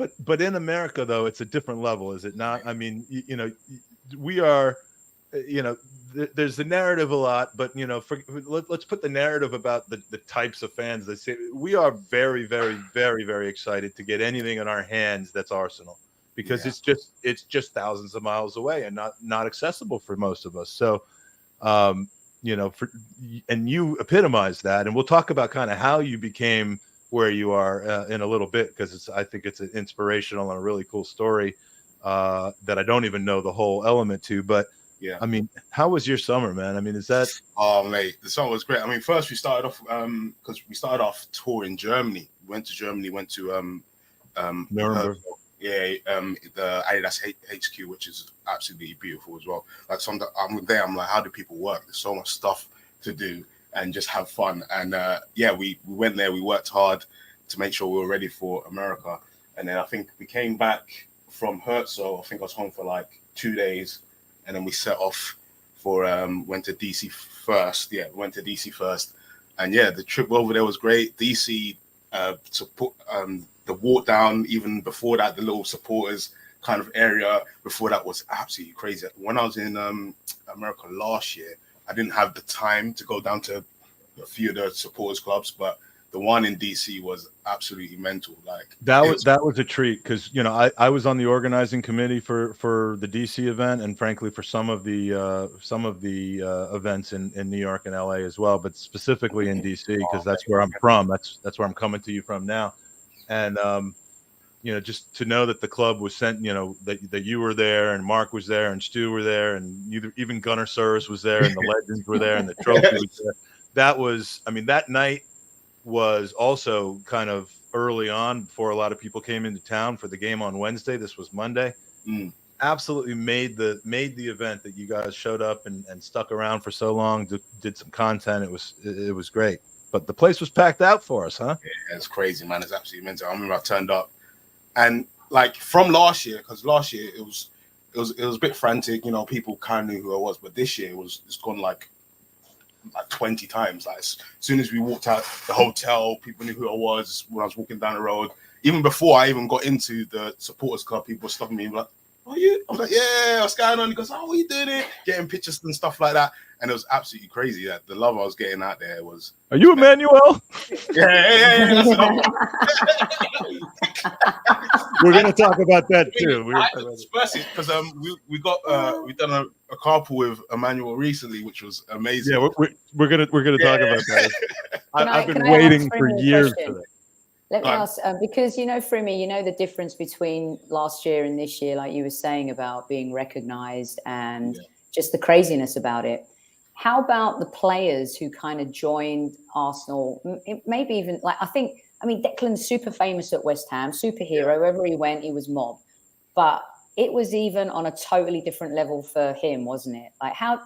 it. But in America, though, it's a different level, is it not? I mean, we are, there's the narrative a lot, but let's put the narrative about the types of fans that say we are very, very, very, very excited to get anything in our hands that's Arsenal, because it's just thousands of miles away and not accessible for most of us. So, and you epitomize that, and we'll talk about kind of how you became where you are in a little bit, because I think it's an inspirational and a really cool story that I don't even know the whole element to, but. Yeah, I mean, how was your summer, man? I mean, is that? Oh, mate, the summer was great. I mean, first we started off because we started off tour in Germany. We went to Germany, went to Nuremberg. The Adidas HQ, which is absolutely beautiful as well. Like, I'm there, I'm like, how do people work? There's so much stuff to do and just have fun. And we went there. We worked hard to make sure we were ready for America. And then I think we came back from Herz, so I think I was home for like 2 days. And then we set off for went to DC first. Yeah, went to DC first, and the trip over there was great. DC support the walk down. Even before that, the little supporters kind of area before that was absolutely crazy. When I was in America last year, I didn't have the time to go down to a few of the supporters clubs, but the one in DC was absolutely mental. Like, that was a treat, because I was on the organizing committee for the DC event, and frankly for some of the events in New York and LA as well, but specifically in DC, because that's where I'm from. That's where I'm coming to you from now, and just to know that the club was sent, that you were there and Mark was there and Stu were there and even Gunner Sirs was there and the legends were there and the trophy was there. That was, I mean, that night was also kind of early on before a lot of people came into town for the game on Wednesday. This was Monday. Absolutely made the event that you guys showed up and stuck around for so long, did some content. It was great, but the place was packed out for us, huh? Yeah, it's crazy, man. It's absolutely mental. I remember I turned up, and like from last year, because last year it was a bit frantic. People kind of knew who I was, but this year it's gone like 20 times. Like, as soon as we walked out the hotel, people knew who I was. When I was walking down the road, even before I even got into the supporters club, people were stopping me like, "Oh, you?" I was like, "Yeah, what's going on?" He goes, "Oh, what are you doing it?" Getting pictures and stuff like that, and it was absolutely crazy. That the love I was getting out there was. Are you Emmanuel? Yeah. That's enough. We're going to talk about that too. Because we've done a carpool with Emmanuel recently, which was amazing. Yeah, we're gonna talk about that. I've been can I waiting ask for Frimmy a years question? for that. Let me ask, because Frimmy, the difference between last year and this year, like you were saying about being recognised and just the craziness about it. How about the players who kind of joined Arsenal? Maybe even Declan's super famous at West Ham, superhero. Wherever he went, he was mobbed. But it was even on a totally different level for him, wasn't it? Like how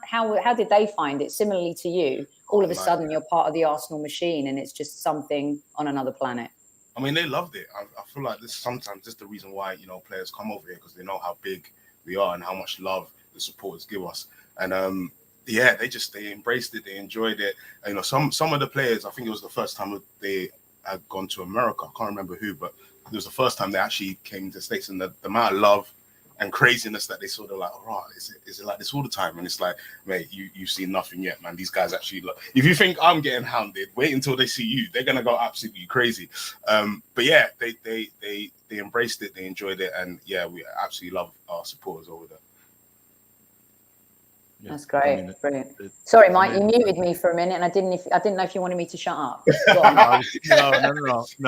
did they find it? Similarly to you, all of a sudden you're part of the Arsenal machine, and it's just something on another planet. I mean, they loved it. I feel like sometimes this is the reason why players come over here, because they know how big we are and how much love the supporters give us. And they embraced it, they enjoyed it. And, some of the players, I think it was the first time they had gone to America. I can't remember who, but it was the first time they actually came to the States, and the amount of love and craziness that they saw, they're like, "Oh, is it like this all the time?" And it's like, mate, you've seen nothing yet, man. These guys actually love. If you think I'm getting hounded, wait until they see you. They're gonna go absolutely crazy. But yeah, they embraced it, they enjoyed it, and yeah, we absolutely love our supporters over there. Yeah. That's great, brilliant. Sorry, Mike, you muted me for a minute, and I didn't know if you wanted me to shut up. No.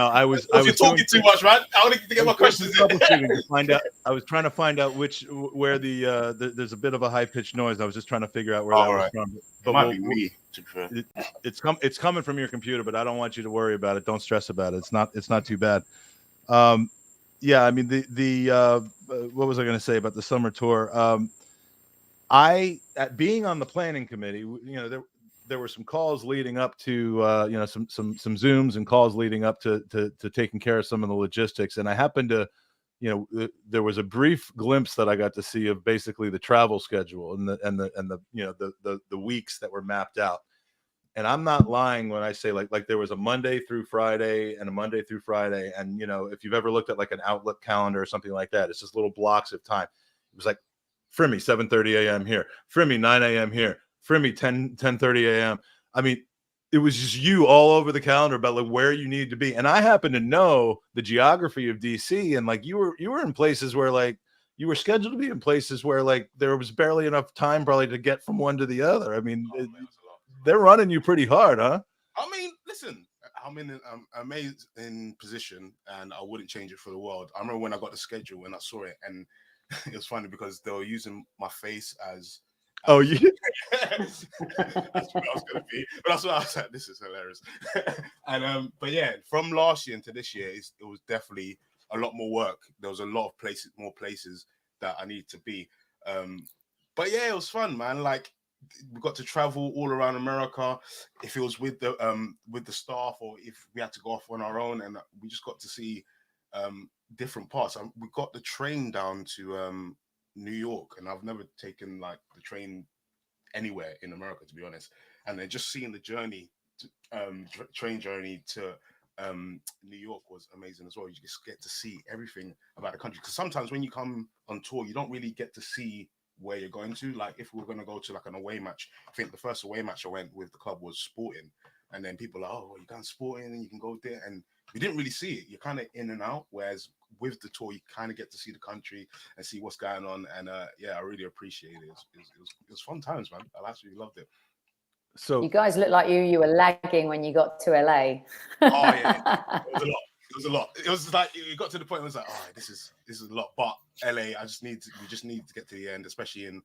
I was talking too much, man. I wanted to get my questions in. To find out. I was trying to find out where there's a bit of a high pitched noise. I was just trying to figure out where that was from. But it might be me. It's coming from your computer, but I don't want you to worry about it. Don't stress about it. It's not too bad. Yeah, I mean what was I going to say about the summer tour? Being on the planning committee, there were some calls leading up to some Zooms and calls leading up to taking care of some of the logistics, and I happened to there was a brief glimpse that I got to see of basically the travel schedule and the weeks that were mapped out. And I'm not lying when I say like there was a Monday through Friday and a Monday through Friday, and if you've ever looked at like an Outlook calendar or something like that, it's just little blocks of time. It was like Frimmy 7:30 a.m. here, Frimmy 9 a.m. here, Frimmy 10:30 a.m. I mean, it was just you all over the calendar about like where you need to be. And I happen to know the geography of DC, and like you were in places where like you were scheduled to be in places where like there was barely enough time probably to get from one to the other. I mean, they're running you pretty hard, huh? I mean, listen, I'm in an amazing position, and I wouldn't change it for the world. I remember when I got the schedule and I saw it, and it was funny because they were using my face as oh, yeah. That's what I was gonna be. But that's what I was like, this is hilarious. And but yeah, from last year into this year, it was definitely a lot more work. There was a lot of more places that I need to be. But yeah, it was fun, man. Like we got to travel all around America. If it was with the staff, or if we had to go off on our own, and we just got to see different parts. We got the train down to New York, and I've never taken like the train anywhere in America, to be honest. And then just seeing the journey, train journey to New York was amazing as well. You just get to see everything about the country, because sometimes when you come on tour, you don't really get to see where you're going to. Like if we were going to go to like an away match, I think the first away match I went with the club was Sporting, and then people are like, "Oh, you're going Sporting and you can go there," and we didn't really see it. You're kind of in and out, whereas with the tour, you kind of get to see the country and see what's going on. And yeah, I really appreciate it. It was fun times, man. I absolutely loved it. So you guys look like you were lagging when you got to LA. Oh yeah, it was a lot. It was like it got to the point where it was like, oh, this is a lot. But LA, we just need to get to the end, especially in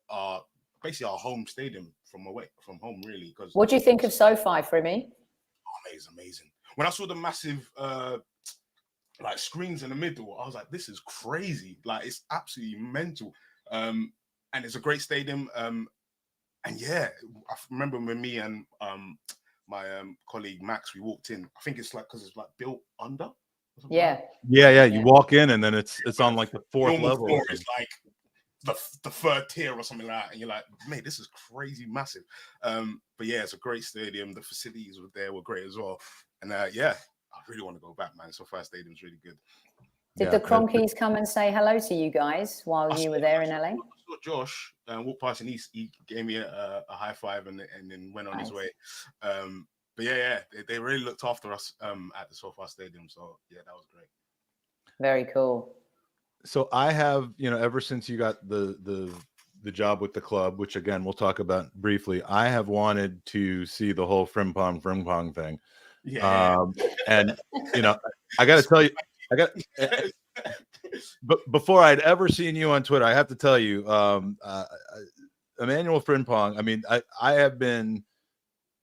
our home stadium from home, really. Because what do you think of SoFi, Frimmy? Oh, it's amazing. When I saw the massive like screens in the middle, I was like, this is crazy. Like it's absolutely mental. And it's a great stadium. And yeah, I remember when me and my colleague Max, we walked in. I think it's like because it's like built under. Yeah. Yeah. You walk in and then it's on like the fourth level. Floor is like the third tier or something like that, and you're like, mate, this is crazy massive. But yeah, it's a great stadium. The facilities were great as well. And yeah, I really want to go back, man. Sofi Stadium's really good. Did the Chronicles come and say hello to you guys while you were there in LA? I saw Josh walk past and he gave me a high five and then went on his way. But yeah, they really looked after us at the Sofi Stadium. So yeah, that was great. Very cool. So I have, ever since you got the job with the club, which again we'll talk about briefly, I have wanted to see the whole Frimpong thing. Yeah. And I got to tell you, but before I'd ever seen you on Twitter, I have to tell you, Emmanuel Frimpong. I mean, I have been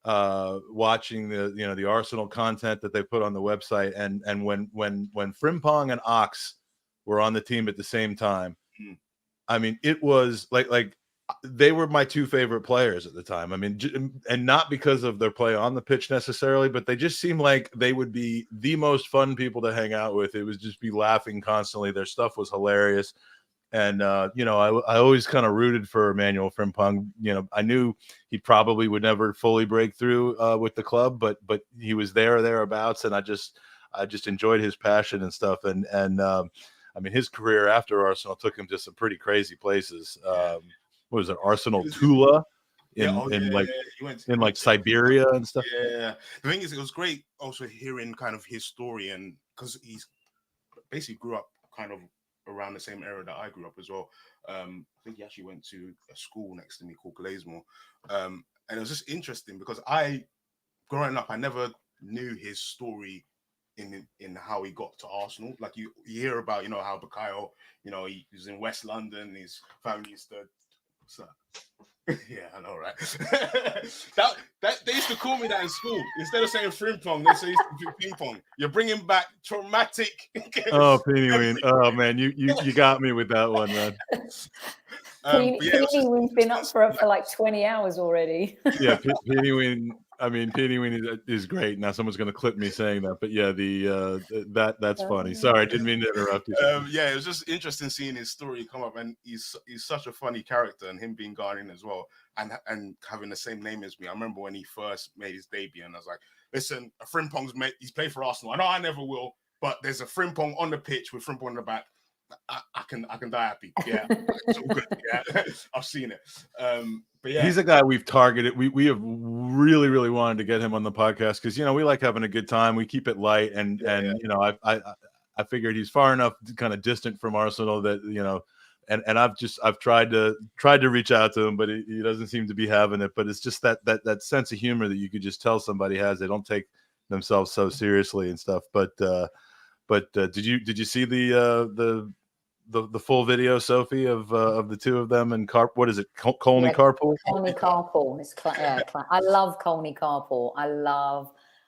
watching the Arsenal content that they put on the website, and when Frimpong and Ox were on the team at the same time, I mean, it was like they were my two favorite players at the time. I mean, and not because of their play on the pitch necessarily, but they just seemed like they would be the most fun people to hang out with. It was just be laughing constantly. Their stuff was hilarious. And, I always kind of rooted for Emmanuel Frimpong. I knew he probably would never fully break through with the club, but he was there or thereabouts. And I just enjoyed his passion and stuff. And I mean, his career after Arsenal took him to some pretty crazy places. What was it? Arsenal Tula in Siberia and stuff. Yeah. The thing is, it was great also hearing kind of his story, and because he's basically grew up kind of around the same era that I grew up as well. I think he actually went to a school next to me called Glazemore. And it was just interesting because growing up, I never knew his story in how he got to Arsenal. Like you hear about, how Bukayo, he was in West London, his family used to... So, yeah, I know, right? that they used to call me that in school. Instead of saying Frimpong, they say ping pong. You're bringing back traumatic. Oh, Penny, oh man, you got me with that one, man. We've been up for like 20 hours already. Yeah, Penny. I mean, Penny is great. Now someone's going to clip me saying that, but yeah, that's funny. Sorry, I didn't mean to interrupt you. Yeah, it was just interesting seeing his story come up, and he's such a funny character, and him being Guardian as well, and having the same name as me. I remember when he first made his debut, and I was like, "Listen, a Frimpong's mate. He's played for Arsenal. I know I never will, but there's a Frimpong on the pitch with Frimpong in the back. I can die happy. Yeah, it's all good. Yeah, I've seen it. But yeah, he's a guy we've targeted. We have really, really wanted to get him on the podcast because we like having a good time. We keep it light, and I figured he's far enough kind of distant from Arsenal that and I've tried to reach out to him, but he doesn't seem to be having it. But it's just that sense of humor that you could just tell somebody has. They don't take themselves so seriously and stuff. But did you see the full video, Sophie, of the two of them and what is it? Colney Carpool? Colney Carpool. I love Colney Carpool.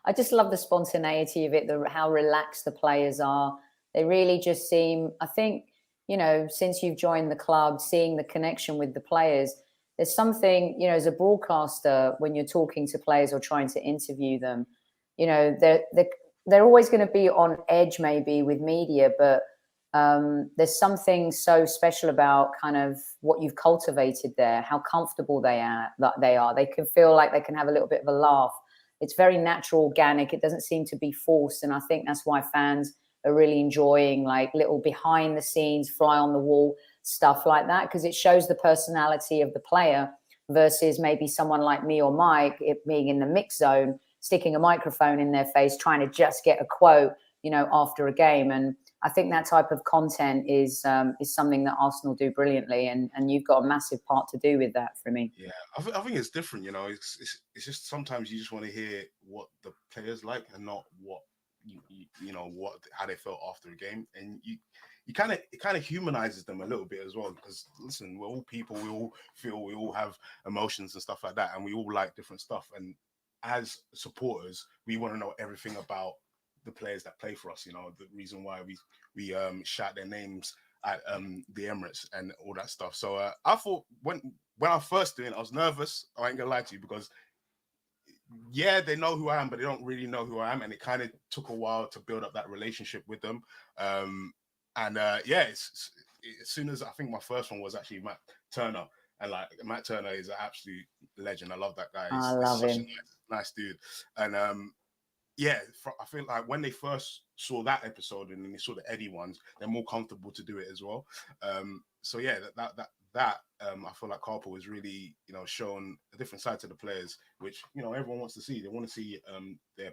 I just love the spontaneity of it, how relaxed the players are. They really just seem, I think, since you've joined the club, seeing the connection with the players, there's something, as a broadcaster, when you're talking to players or trying to interview them, they're always going to be on edge maybe with media, but there's something so special about kind of what you've cultivated there, how comfortable they are. They can feel like they can have a little bit of a laugh. It's very natural, organic. It doesn't seem to be forced. And I think that's why fans are really enjoying like little behind the scenes, fly on the wall stuff like that, because it shows the personality of the player versus maybe someone like me or Mike, it being in the mix zone, sticking a microphone in their face, trying to just get a quote, after a game. And I think that type of content is something that Arsenal do brilliantly, and you've got a massive part to do with that for me. Yeah, I think it's different. It's just sometimes you just want to hear what the players like and not what how they felt after a game, and it kind of humanizes them a little bit as well. Because listen, we're all people, we all feel, we all have emotions and stuff like that, and we all like different stuff. And as supporters, we want to know everything about the players that play for us, the reason why we shout their names at the Emirates and all that stuff. So I thought when I first doing it, I was nervous. I ain't gonna lie to you, because they know who I am, but they don't really know who I am, and it kind of took a while to build up that relationship with them. As soon as I think my first one was actually Matt Turner, and like Matt Turner is an absolute legend. I love that guy. I love him. Such a nice dude, and yeah, I feel like when they first saw that episode and then they saw the Eddie ones, they're more comfortable to do it as well. So yeah, that I feel like Carpool has really, you know, shown a different side to the players, which, you know, everyone wants to see. They want to see their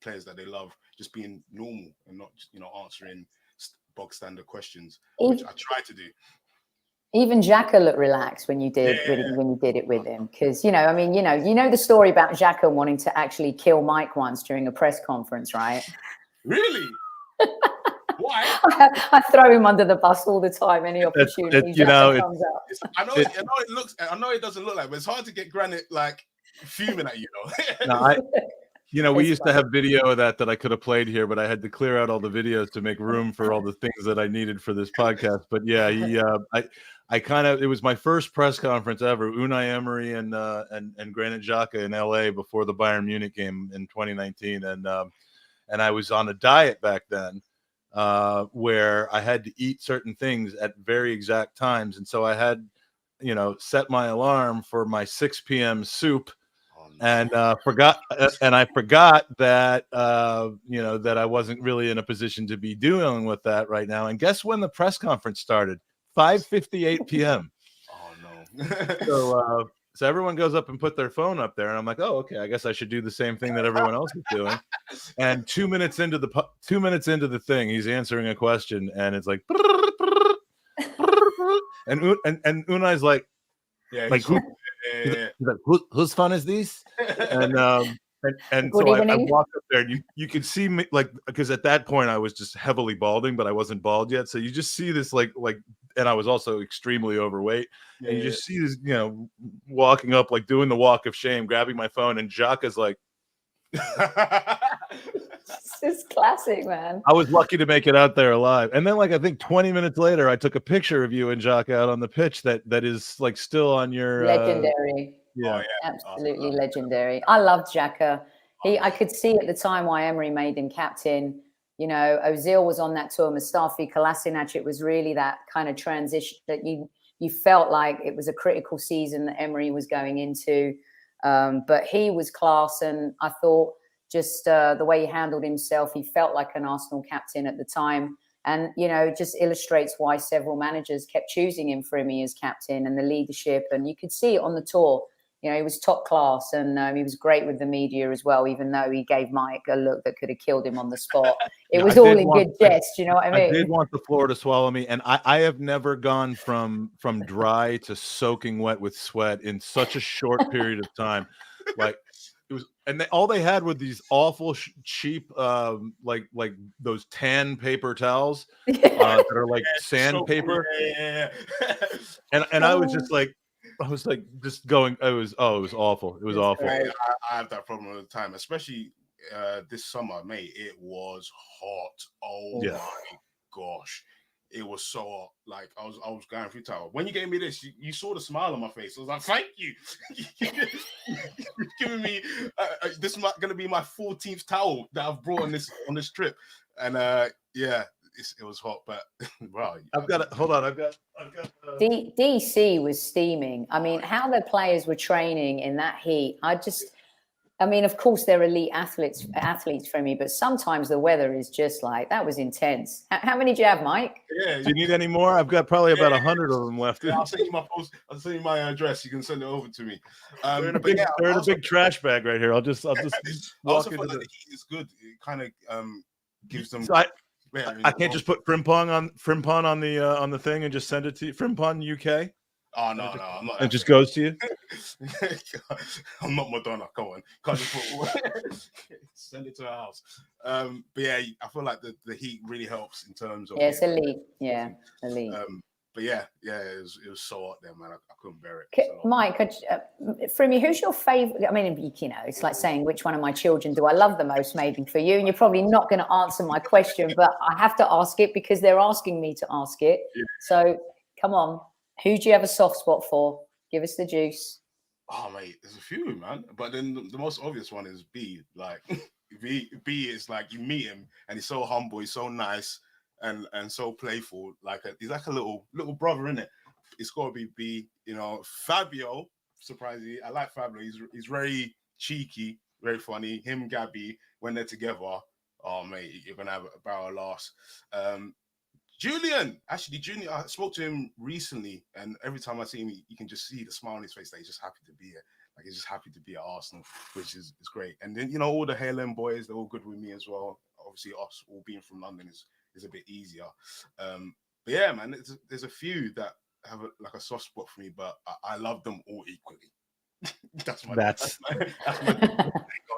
players that they love just being normal and not, you know, answering bog standard questions, which I try to do. Even Xhaka looked relaxed when you did when you did it with him, because, you know, I mean, you know the story about Xhaka wanting to actually kill Mike once during a press conference, right? Really? Why? I throw him under the bus all the time. Any opportunity comes up. I know it doesn't look like, but it's hard to get Granite like fuming at you, though. No, we used to have video of that I could have played here, but I had to clear out all the videos to make room for all the things that I needed for this podcast. But yeah, it was my first press conference ever. Unai Emery and Granit Xhaka in LA before the Bayern Munich game in 2019, and I was on a diet back then, where I had to eat certain things at very exact times, and so I had, you know, set my alarm for my 6 p.m. soup. And I forgot that you know, that I wasn't really in a position to be dealing with that right now. And guess when the press conference started? 5:58 p.m. Oh no! So everyone goes up and put their phone up there, and I'm like, oh, okay, I guess I should do the same thing that everyone else is doing. And 2 minutes into the thing, he's answering a question, and it's like, and Unai's like, whose fun is this? And so I walked up there, and you could see me, like, because at that point I was just heavily balding, but I wasn't bald yet. So you just see this like, and I was also extremely overweight. And you just see this, you know, walking up, like doing the walk of shame, grabbing my phone, and Xhaka's like, It's classic, man. I was lucky to make it out there alive. And then, like, I think 20 minutes later, I took a picture of you and Xhaka out on the pitch that is like still on your legendary. Absolutely legendary. I loved Xhaka. I could see at the time why Emery made him captain. You know, Ozil was on that tour, Mustafi, Kolasinac. It was really that kind of transition that you felt like it was a critical season that Emery was going into. But he was class, and I thought just the way he handled himself, he felt like an Arsenal captain at the time. And, you know, just illustrates why several managers kept choosing him for Emi as captain, and the leadership. And you could see it on the tour. You know, he was top class, and he was great with the media as well, even though he gave Mike a look that could have killed him on the spot. It was all in good jest, you know what I mean? I did want the floor to swallow me, and I have never gone from dry to soaking wet with sweat in such a short period of time. Like, it was, and all they had were these awful cheap, like those tan paper towels that are like sandpaper. And I was just like, just going. It was awful. It was awful. I have that problem all the time, especially this summer, mate. It was hot. Oh my gosh, it was so hot. Like I was going through towel. When you gave me this, you saw the smile on my face. I was like, thank you. You're giving me this is going to be my 14th towel that I've brought on this trip, and it was hot, but wow. I've got DC was steaming. I mean, how the players were training in that heat. I mean, of course, they're elite athletes for me, but sometimes the weather is just like, that was intense. How many do you have, Mike? Yeah. Do you need any more? I've got probably about 100 of them left. I'll send you my post. I'll send you my address. You can send it over to me. They're in a big trash bag right here. I'll just I walk also into feel like the. the heat is good. It kind of gives them. So I can't just put Frimpong on the thing and just send it to you. Frimpong UK. Oh no, I'm not. It just goes to you. I'm not Madonna. Come on, can't just send it to our house. But yeah, I feel like the heat really helps in terms of. Yeah, it's elite. Yeah, elite. But yeah, it was so hot there, man. I couldn't bear it. So. Mike, Frimmy, who's your favorite? I mean, you know, it's like saying which one of my children do I love the most, maybe for you. And you're probably not going to answer my question, but I have to ask it because they're asking me to ask it. Yeah. So come on, who do you have a soft spot for? Give us the juice. Oh, mate, there's a few, man. But then the most obvious one is B. Like B is like you meet him and he's so humble, he's so nice. And so playful, he's like a little brother, innit? It's got to be B. You know, Fabio. Surprisingly, I like Fabio. He's very cheeky, very funny. Him, Gabby, when they're together, oh mate, you're gonna have a barrel of laughs. Julian, I spoke to him recently, and every time I see him, you can just see the smile on his face that he's just happy to be here. Like he's just happy to be at Arsenal, which is great. And then all the Haaland boys, they're all good with me as well. Obviously, us all being from London is a bit easier. But yeah, man, there's a few that have a soft spot for me, but I love them all equally.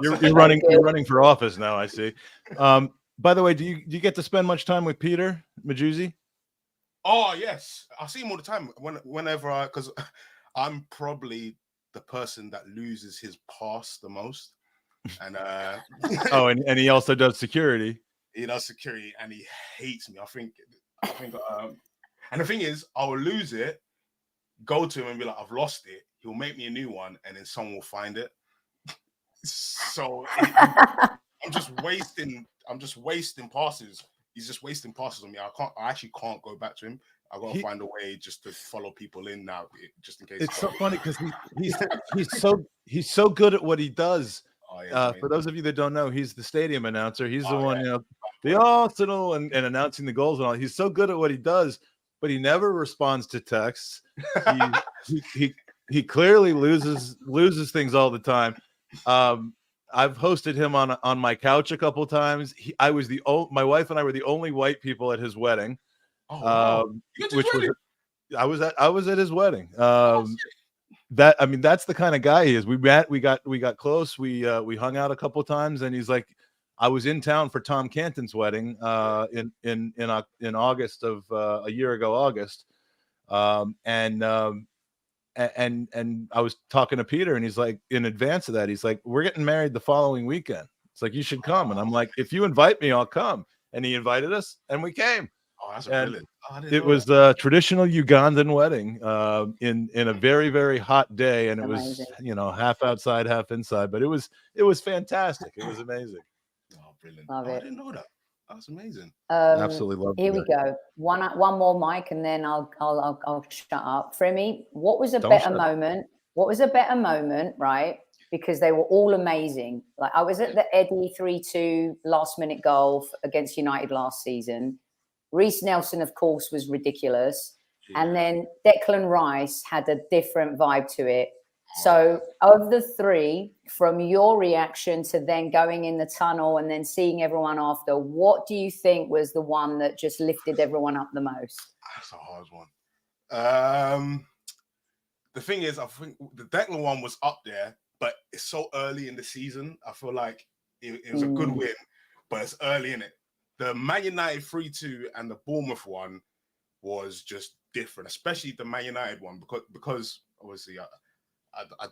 You're running for office now, I see. By the way, do you get to spend much time with Peter Majuzzi? Oh yes, I see him all the time. Whenever because I'm probably the person that loses his pass the most, and and he also does security. He does security, and he hates me. I think, and the thing is, I will lose it, go to him and be like, I've lost it. He'll make me a new one, and then someone will find it. So I'm just wasting passes. He's just wasting passes on me. I actually can't go back to him. I gotta find a way just to follow people in now, just in case. It's so funny because he's so good at what he does. Oh, yeah, for those of you that don't know, he's the stadium announcer. He's the one, the Arsenal and announcing the goals and all. He's so good at what he does, but he never responds to texts. He clearly loses things all the time. I've hosted him on my couch a couple times. My wife and I were the only white people at his wedding. Oh, wow. I was at his wedding. That's the kind of guy he is. We got close. We hung out a couple of times, and he's like, I was in town for Tom Canton's wedding in August of a year ago, August, and I was talking to Peter, and he's like, in advance of that, he's like, we're getting married the following weekend. It's like, you should come. And I'm like, if you invite me, I'll come. And he invited us, and we came. Oh, that's brilliant. It was a traditional Ugandan wedding in a very, very hot day, and it was half outside, half inside, but it was fantastic. It was amazing. Oh, brilliant! Love it. I didn't know that. That's amazing. Absolutely love it. Here we go. One more, Mike, and then I'll shut up. Fremy, what was a better moment? What was a better moment, right? Because they were all amazing. Like I was at the Eddie 3-2 last minute goal against United last season. Reece Nelson, of course, was ridiculous. Yeah. And then Declan Rice had a different vibe to it. So of the three, from your reaction to then going in the tunnel and then seeing everyone after, what do you think was the one that just lifted everyone up the most? That's a hard one. The thing is, I think the Declan one was up there, but it's so early in the season. I feel like it was a good win, but it's early in it. The Man United 3-2 and the Bournemouth one was just different, especially the Man United one, because obviously I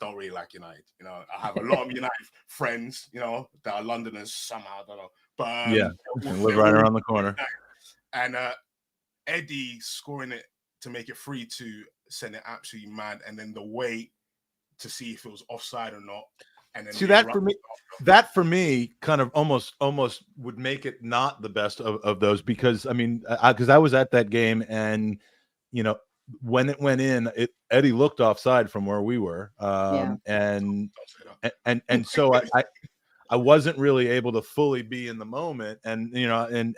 don't really like United. I have a lot of United friends, that are Londoners somehow. I don't know, but live right around the corner. And Eddie scoring it to make it 3-2 sent it absolutely mad, and then the wait to see if it was offside or not. And then see that for me kind of almost would make it not the best of those, because I was at that game, and when it went in, Eddie looked offside from where we were, and so I wasn't really able to fully be in the moment, and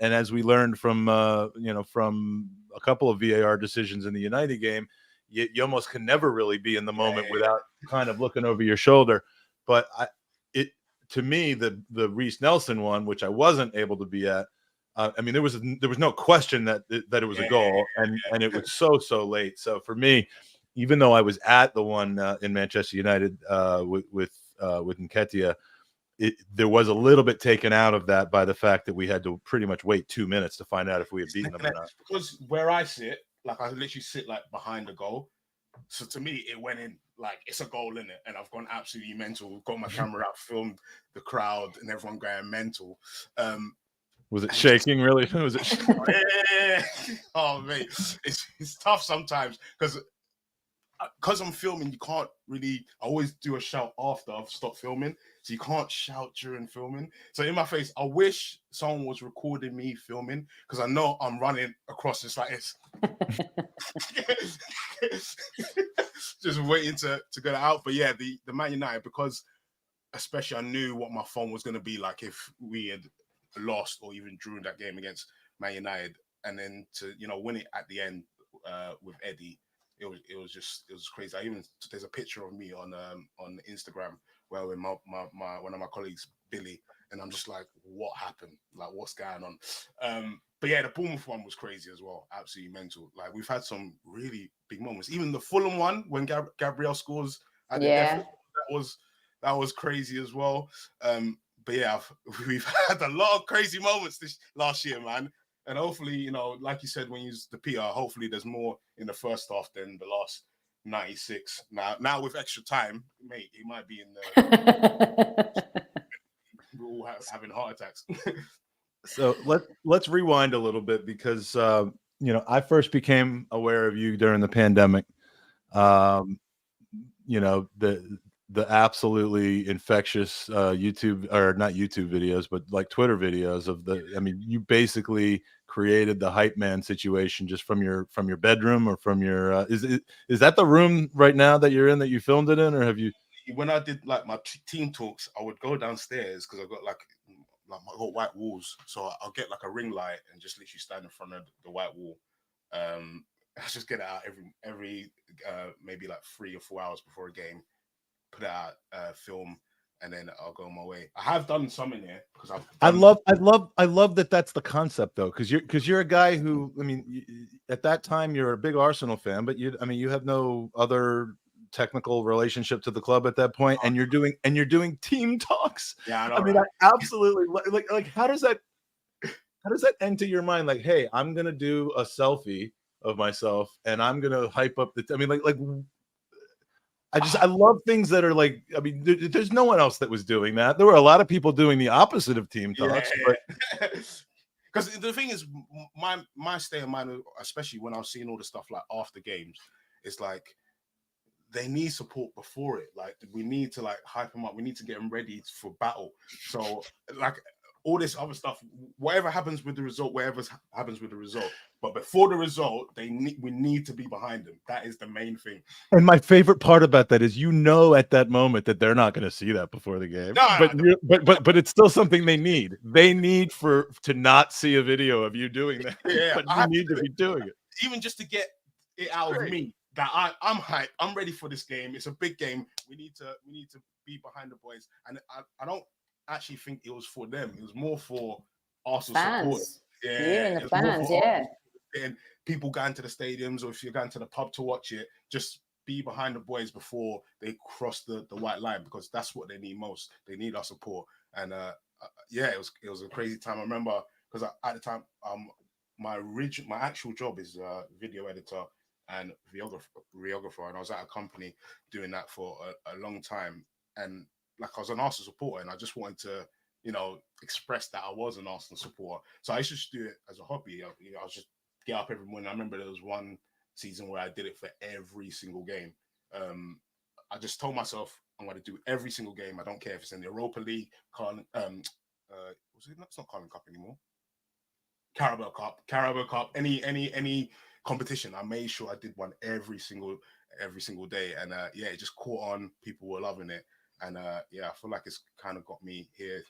as we learned from from a couple of VAR decisions in the United game, you almost can never really be in the moment without kind of looking over your shoulder. But to me, the Reece Nelson one, which I wasn't able to be at, there was no question that it was a goal, and it was so late. So for me, even though I was at the one in Manchester United with Nketiah, there was a little bit taken out of that by the fact that we had to pretty much wait 2 minutes to find out if we had beaten them or not. Because where I sit, like I literally sit like behind the goal. So to me, it went in like it's a goal in it, and I've gone absolutely mental. Got my camera out, filmed the crowd, and everyone going mental. Was it shaking? Really? Was it? Yeah. Oh mate, it's tough sometimes because I'm filming. You can't really. I always do a shout after I've stopped filming, so you can't shout during filming. So in my face, I wish someone was recording me filming, because I know I'm running across this like this. Just waiting to get out. But yeah, the Man United, because especially I knew what my phone was going to be like if we had lost or even drew in that game against Man United, and then to win it at the end with Eddie. It was crazy. There's a picture of me on Instagram where with my one of my colleagues, Billy, and I'm just like, what happened? Like, what's going on? But yeah, the Bournemouth one was crazy as well. Absolutely mental. Like, we've had some really big moments. Even the Fulham one when Gabriel scores at the death, that was crazy as well. But yeah, we've had a lot of crazy moments this last year, man. And hopefully, like you said when you used the PR, hopefully there's more in the first half than the last 96. Now with extra time, mate, he might be in the we're all having heart attacks. So let's rewind a little bit because I first became aware of you during the pandemic. The absolutely infectious YouTube, or not YouTube videos, but like Twitter videos of you basically created the hype man situation just from your bedroom or from your is that the room right now that you're in that you filmed it in, or have you? When I did like my team talks, I would go downstairs because I got I got white walls, so I'll get like a ring light and just literally stand in front of the white wall. I just get it out every maybe like 3 or 4 hours before a game, put it out, film, and then I'll go on my way. I have done some in here because I love that that's the concept though, because you're a guy who, at that time you're a big Arsenal fan, but you have no other technical relationship to the club at that point, and you're doing team talks. Yeah, I right? I absolutely like how does that enter your mind? Like, hey, I'm gonna do a selfie of myself and I'm gonna hype up I love things that are like, there's no one else that was doing that. There were a lot of people doing the opposite of team talks. Because the thing is, my state of mind, especially when I was seeing all the stuff like after games, it's like they need support before it. Like, we need to like hype them up. We need to get them ready for battle. So like all this other stuff, whatever happens with the result, but before the result, we need to be behind them. That is the main thing. And my favorite part about that is, at that moment that they're not going to see that before the game. But it's still something they need. They need to not see a video of you doing that. Yeah, but you need to be doing it. Even just to get it out of me that I'm hyped. I'm ready for this game. It's a big game. We need to be behind the boys. And I don't actually think it was for them. It was more for Arsenal support. Yeah, you and the fans, And people going to the stadiums, or if you're going to the pub to watch it, just be behind the boys before they cross the white line, because that's what they need most. They need our support. And it was a crazy time. I remember because at the time, my actual job is video editor and videographer, and I was at a company doing that for a long time. And like, I was an Arsenal supporter, and I just wanted to, express that I was an Arsenal supporter. So I used to just do it as a hobby. I was just get up every morning. I remember there was one season where I did it for every single game. I just told myself I'm going to do every single game. I don't care if it's in the Europa League, it's not Carling Cup anymore. Carabao Cup, any competition. I made sure I did one every single day, and it just caught on. People were loving it, and I feel like it's kind of got me here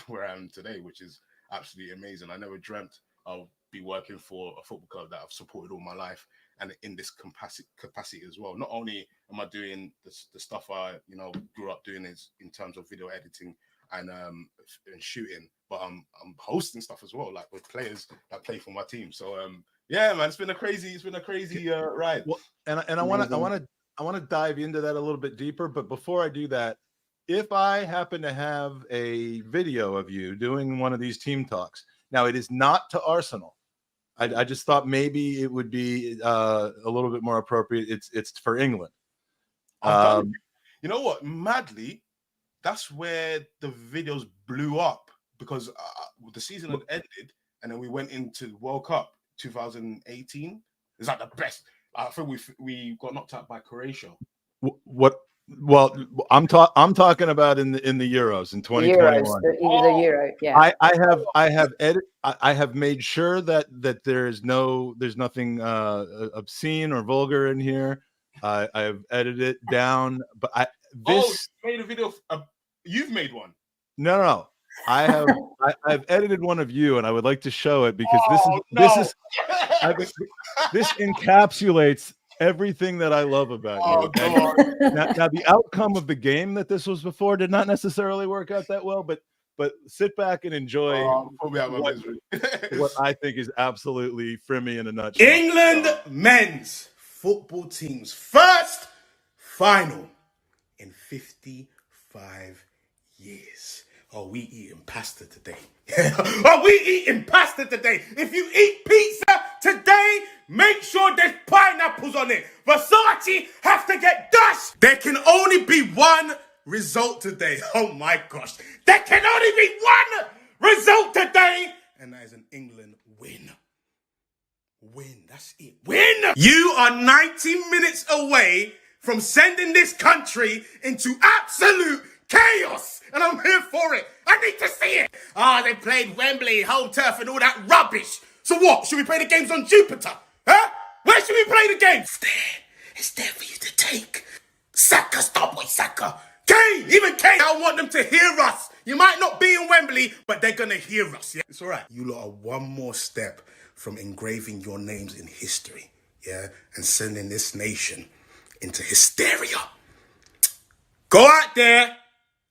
where I am today, which is absolutely amazing. I never dreamt I'll be working for a football club that I've supported all my life, and in this capacity as well. Not only am I doing the stuff I grew up doing is in terms of video editing and shooting, but I'm hosting stuff as well, like with players that play for my team. So man, it's been a crazy ride. Well, and I want to dive into that a little bit deeper, but before I do that, if I happen to have a video of you doing one of these team talks, now it is not to Arsenal. I just thought maybe it would be a little bit more appropriate. It's for England. You know what? Madly, that's where the videos blew up, because the season had ended, and then we went into the World Cup 2018. Is that the best? I think we got knocked out by Croatia. What? Well, I'm talking about in the Euros in 2021. The Euro, yeah. I have made sure that there's nothing obscene or vulgar in here. I have edited it down, but you made a video You've made one. No. I've edited one of you, and I would like to show it because this encapsulates everything that I love about you. Now, the outcome of the game that this was before did not necessarily work out that well, but sit back and enjoy what I think is absolutely Frimmy in a nutshell. England men's football team's first final in 55 years. Are we eating pasta today? Are we eating pasta today? If you eat pizza today, make sure there's pineapples on it. Versace have to get dust. There can only be one result today. Oh my gosh. There can only be one result today. And that is an England win. Win. That's it. Win. You are 90 minutes away from sending this country into absolute chaos. And I'm here for it. I need to see it. They played Wembley, home turf and all that rubbish. So what? Should we play the games on Jupiter? Huh? Where should we play the games? It's there for you to take. Saka, Starboy Saka. Kane, even Kane. I want them to hear us. You might not be in Wembley, but they're going to hear us. Yeah? It's all right. You lot are one more step from engraving your names in history. Yeah? And sending this nation into hysteria. Go out there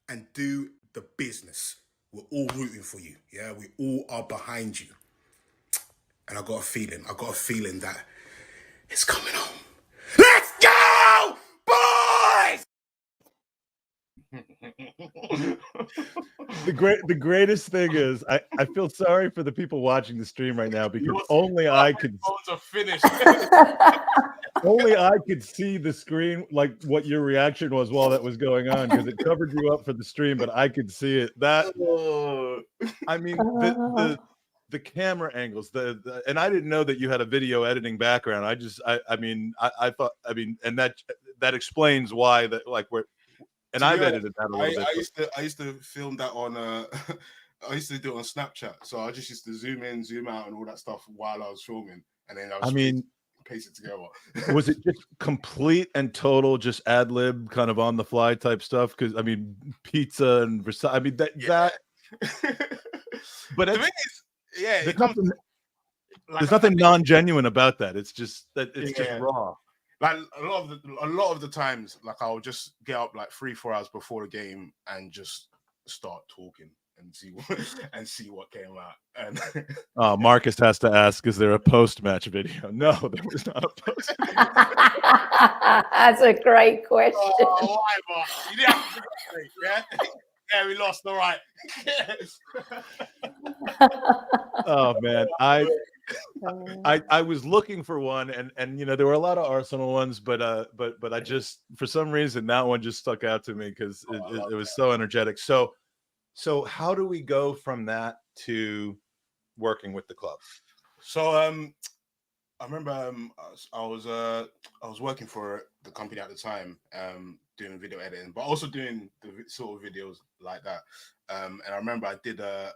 and do the business. We're all rooting for you. Yeah, we all are behind you. And I got a feeling that it's coming home. Let's go, boys! The greatest thing is I feel sorry for the people watching the stream right now because only I could only I could see the screen, like what your reaction was while that was going on, because it covered you up for the stream, but I could see it. I mean, the camera angles, and I didn't know that you had a video editing background. I thought, and that explains why that, like, we're. And I've edited that a little bit. I used to film that on. I used to do it on Snapchat, so I just used to zoom in, zoom out, and all that stuff while I was filming, and then I paste it together. Was it just complete and total, just ad lib, kind of on the fly type stuff? Because pizza and that. But the thing is, there's nothing non-genuine about that. It's just that it's just raw. Like a lot of the times, like I'll just get up like 3-4 hours before the game and just start talking and see what came out. And Marcus has to ask: is there a post-match video? No, there was not a post. That's a great question. Oh, why, Mark? You didn't have to do it, yeah? Yeah, we lost. All right. Oh man, I was looking for one, and there were a lot of Arsenal ones, but I just, for some reason, that one just stuck out to me because it was so energetic. So how do we go from that to working with the club? So I remember I was working for the company at the time, doing video editing, but also doing the sort of videos like that. And I remember I did a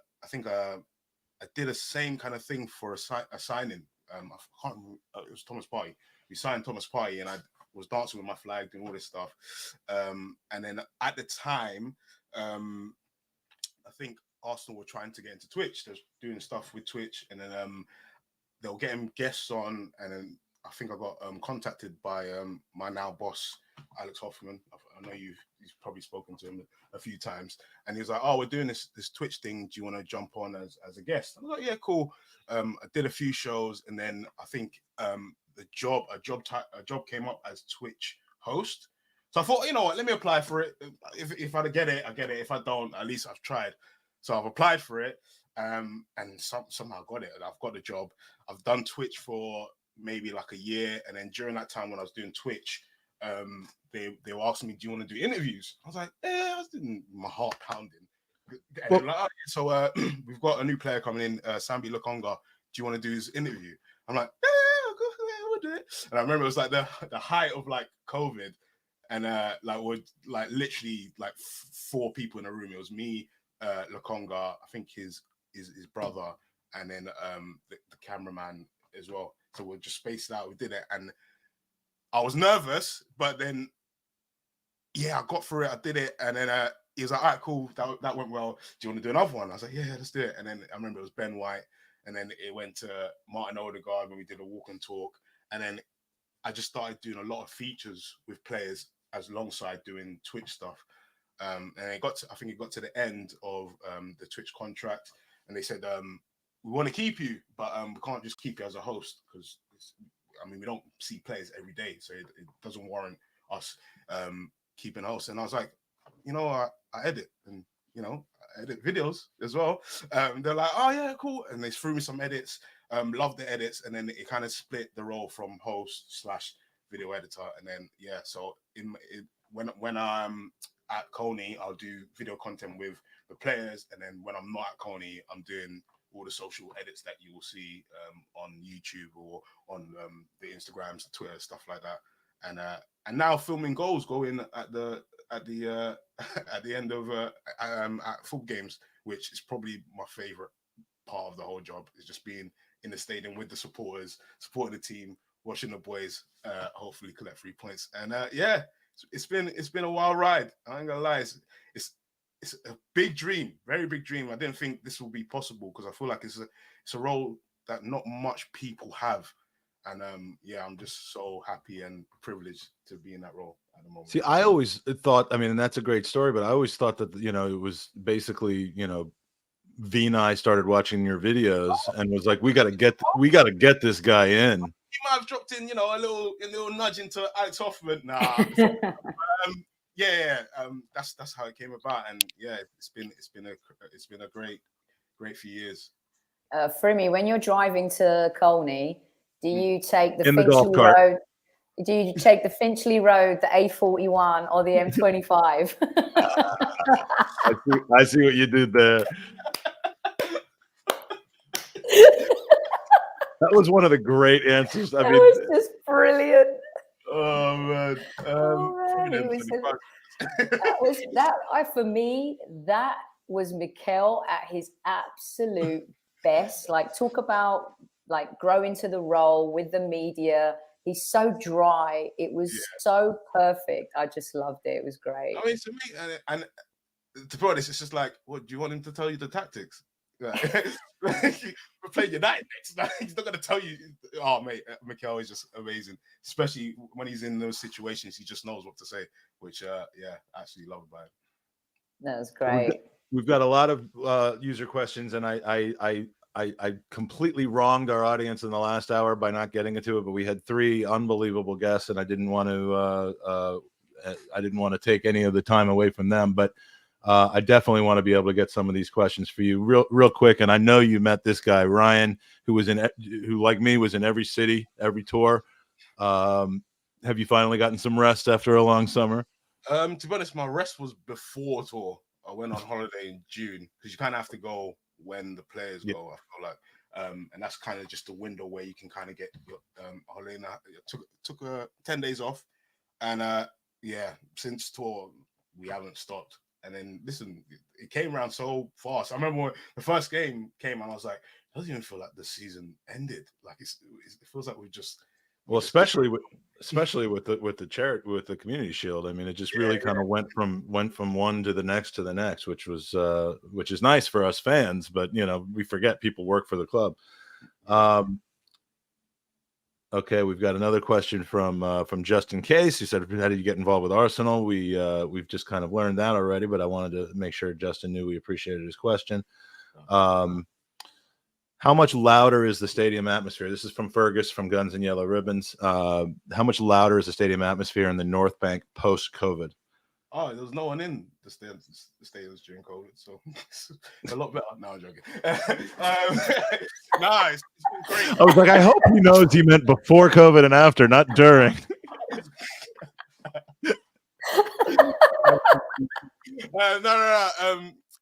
same kind of thing for a signing. I can't remember, it was Thomas Partey. We signed Thomas Partey, and I was dancing with my flag, doing all this stuff. And then at the time, I think Arsenal were trying to get into Twitch. They're doing stuff with Twitch, and then they were getting guests on, and then I think I got contacted by my now boss, Alex Hoffman. I know you've probably spoken to him a few times, and he was like, "Oh, we're doing this Twitch thing. Do you want to jump on as a guest?" I was like, "Yeah, cool." I did a few shows, and then I think a job came up as Twitch host. So I thought, you know what, let me apply for it. If I get it, I get it. If I don't, at least I've tried. So I've applied for it, and somehow got it. And I've got the job. I've done Twitch for maybe like a year, and then during that time when I was doing Twitch, they were asking me, "Do you want to do interviews?" I was like, "Yeah," I was doing my heart pounding. Well, like, "Oh, so we've got a new player coming in, Sambi Lokonga. Do you want to do his interview?" I'm like, "Yeah, we'll do it." And I remember it was like the height of like COVID, and we're like literally like 4 people in a room. It was me, Lokonga, I think his brother, and then the cameraman as well. So we're just spaced out. We did it, and I was nervous, but then I got through it. I did it, and then he was like, all right, cool, that went well. Do you want to do another one? I was like, yeah, let's do it. And then I remember it was Ben White, and then it went to Martin Odegaard when we did a walk and talk. And then I just started doing a lot of features with players as alongside doing Twitch stuff. And I think it got to the end of the Twitch contract, and they said, we want to keep you, but we can't just keep you as a host because we don't see players every day, so it doesn't warrant us keeping a host. And I was like, I edit, and I edit videos as well. They're like, oh yeah, cool, and they threw me some edits. Loved the edits, and then it kind of split the role from host / video editor, and then so when I'm at Coney, I'll do video content with the players, and then when I'm not at Coney, I'm doing all the social edits that you will see on YouTube or on the Instagrams, the Twitter, stuff like that. And now filming goals go in at the at the end of at football games, which is probably my favorite part of the whole job, is just being in the stadium with the supporters, supporting the team, watching the boys hopefully collect 3 points. And it's been a wild ride. I ain't gonna lie, it's a big dream, very big dream. I didn't think this will be possible because I feel like it's a role that not much people have. And I'm just so happy and privileged to be in that role at the moment. See, I always thought, and that's a great story, but I always thought that, it was basically, V and I started watching your videos and was like, we got to get this guy in. You might have dropped in, a little nudge into Alex Hoffman. Nah. That's how it came about, and it's been a great few years. Frimmy, when you're driving to Colney, do you take the Finchley Road? Do you take the Finchley Road, the A41, or the M25? I see what you did there. That was one of the great answers. That was just brilliant. Oh man! For me, that was Mikel at his absolute best. Like, talk about grow into the role with the media. He's so dry. It was so perfect. I just loved it. It was great. To me, and to be honest, it's just like, what do you want him to tell you the tactics? We're playing United next. He's not going to tell you. Oh, mate, Mikel is just amazing, especially when he's in those situations. He just knows what to say, which, actually loved by him. That was great. We've got a lot of user questions, and I completely wronged our audience in the last hour by not getting into it. But we had 3 unbelievable guests, and I didn't want to take any of the time away from them, but. I definitely want to be able to get some of these questions for you real quick. And I know you met this guy, Ryan, who like me was in every city, every tour. Have you finally gotten some rest after a long summer? To be honest, my rest was before tour. I went on holiday in June because you kind of have to go when the players go. I feel like, and that's kind of just a window where you can kind of get your holiday. And I took 10 days off, and since tour we haven't stopped. And then, listen, it came around so fast. I remember when the first game came and I was like, it doesn't even feel like the season ended. Like it feels like we just. Well, especially with the Community Shield. I mean, it just really kind of went from one to the next, which is nice for us fans. But we forget people work for the club. Okay, we've got another question from Justin Case, who said, "How did you get involved with Arsenal?" We've just kind of learned that already, but I wanted to make sure Justin knew we appreciated his question. How much louder is the stadium atmosphere? This is from Fergus from Guns and Yellow Ribbons. How much louder is the stadium atmosphere in the North Bank post-COVID? Oh, there was no one in the stadiums during COVID, so it's a lot better. No, I'm joking. It's been great. I was like, I hope he knows he meant before COVID and after, not during.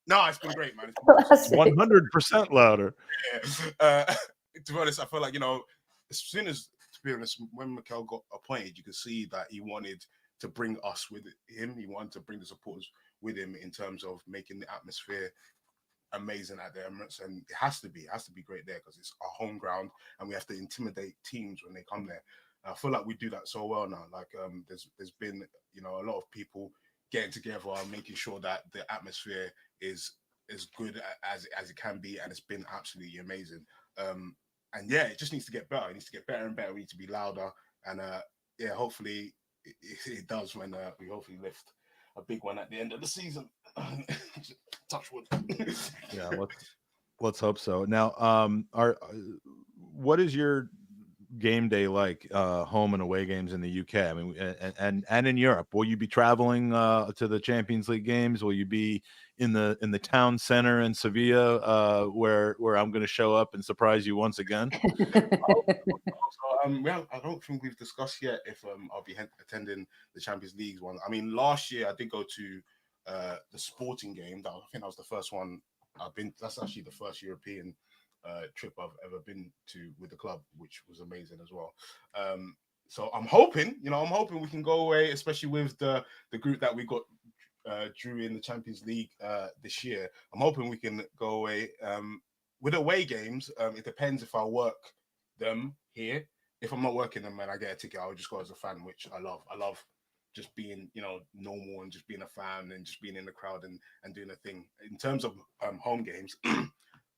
No, it's been great, man. 100% louder. To be honest, I feel like, as soon as, to be honest, when Mikel got appointed, you could see that he wanted to bring us with him. He wanted to bring the supporters with him in terms of making the atmosphere amazing at the Emirates, and it has to be great there because it's our home ground and we have to intimidate teams when they come there. I feel like we do that so well now. Like there's been a lot of people getting together and making sure that the atmosphere is as good as it can be, and it's been absolutely amazing. And yeah, it just needs to get better. It needs to get better and better. We need to be louder, and yeah, hopefully it does when we hopefully lift a big one at the end of the season. Touch wood. Yeah, let's hope so. Now, what is your game day like, home and away games in the UK? I mean, and in Europe, will you be traveling to the Champions League games? Will you be in the town center in Sevilla, where I'm going to show up and surprise you once again? Well, I don't think we've discussed yet if I'll be attending the Champions League one. I mean, last year I did go to the Sporting game. I think that was the first one I've been. That's actually the first European trip I've ever been to with the club, which was amazing as well. So I'm hoping we can go away, especially with the group that we got Drury in the Champions League this year. I'm hoping we can go away. With away games, it depends if I work them here. If I'm not working them and I get a ticket, I'll just go as a fan, which I love. I love just being, normal and just being a fan and just being in the crowd and doing a thing. In terms of home games,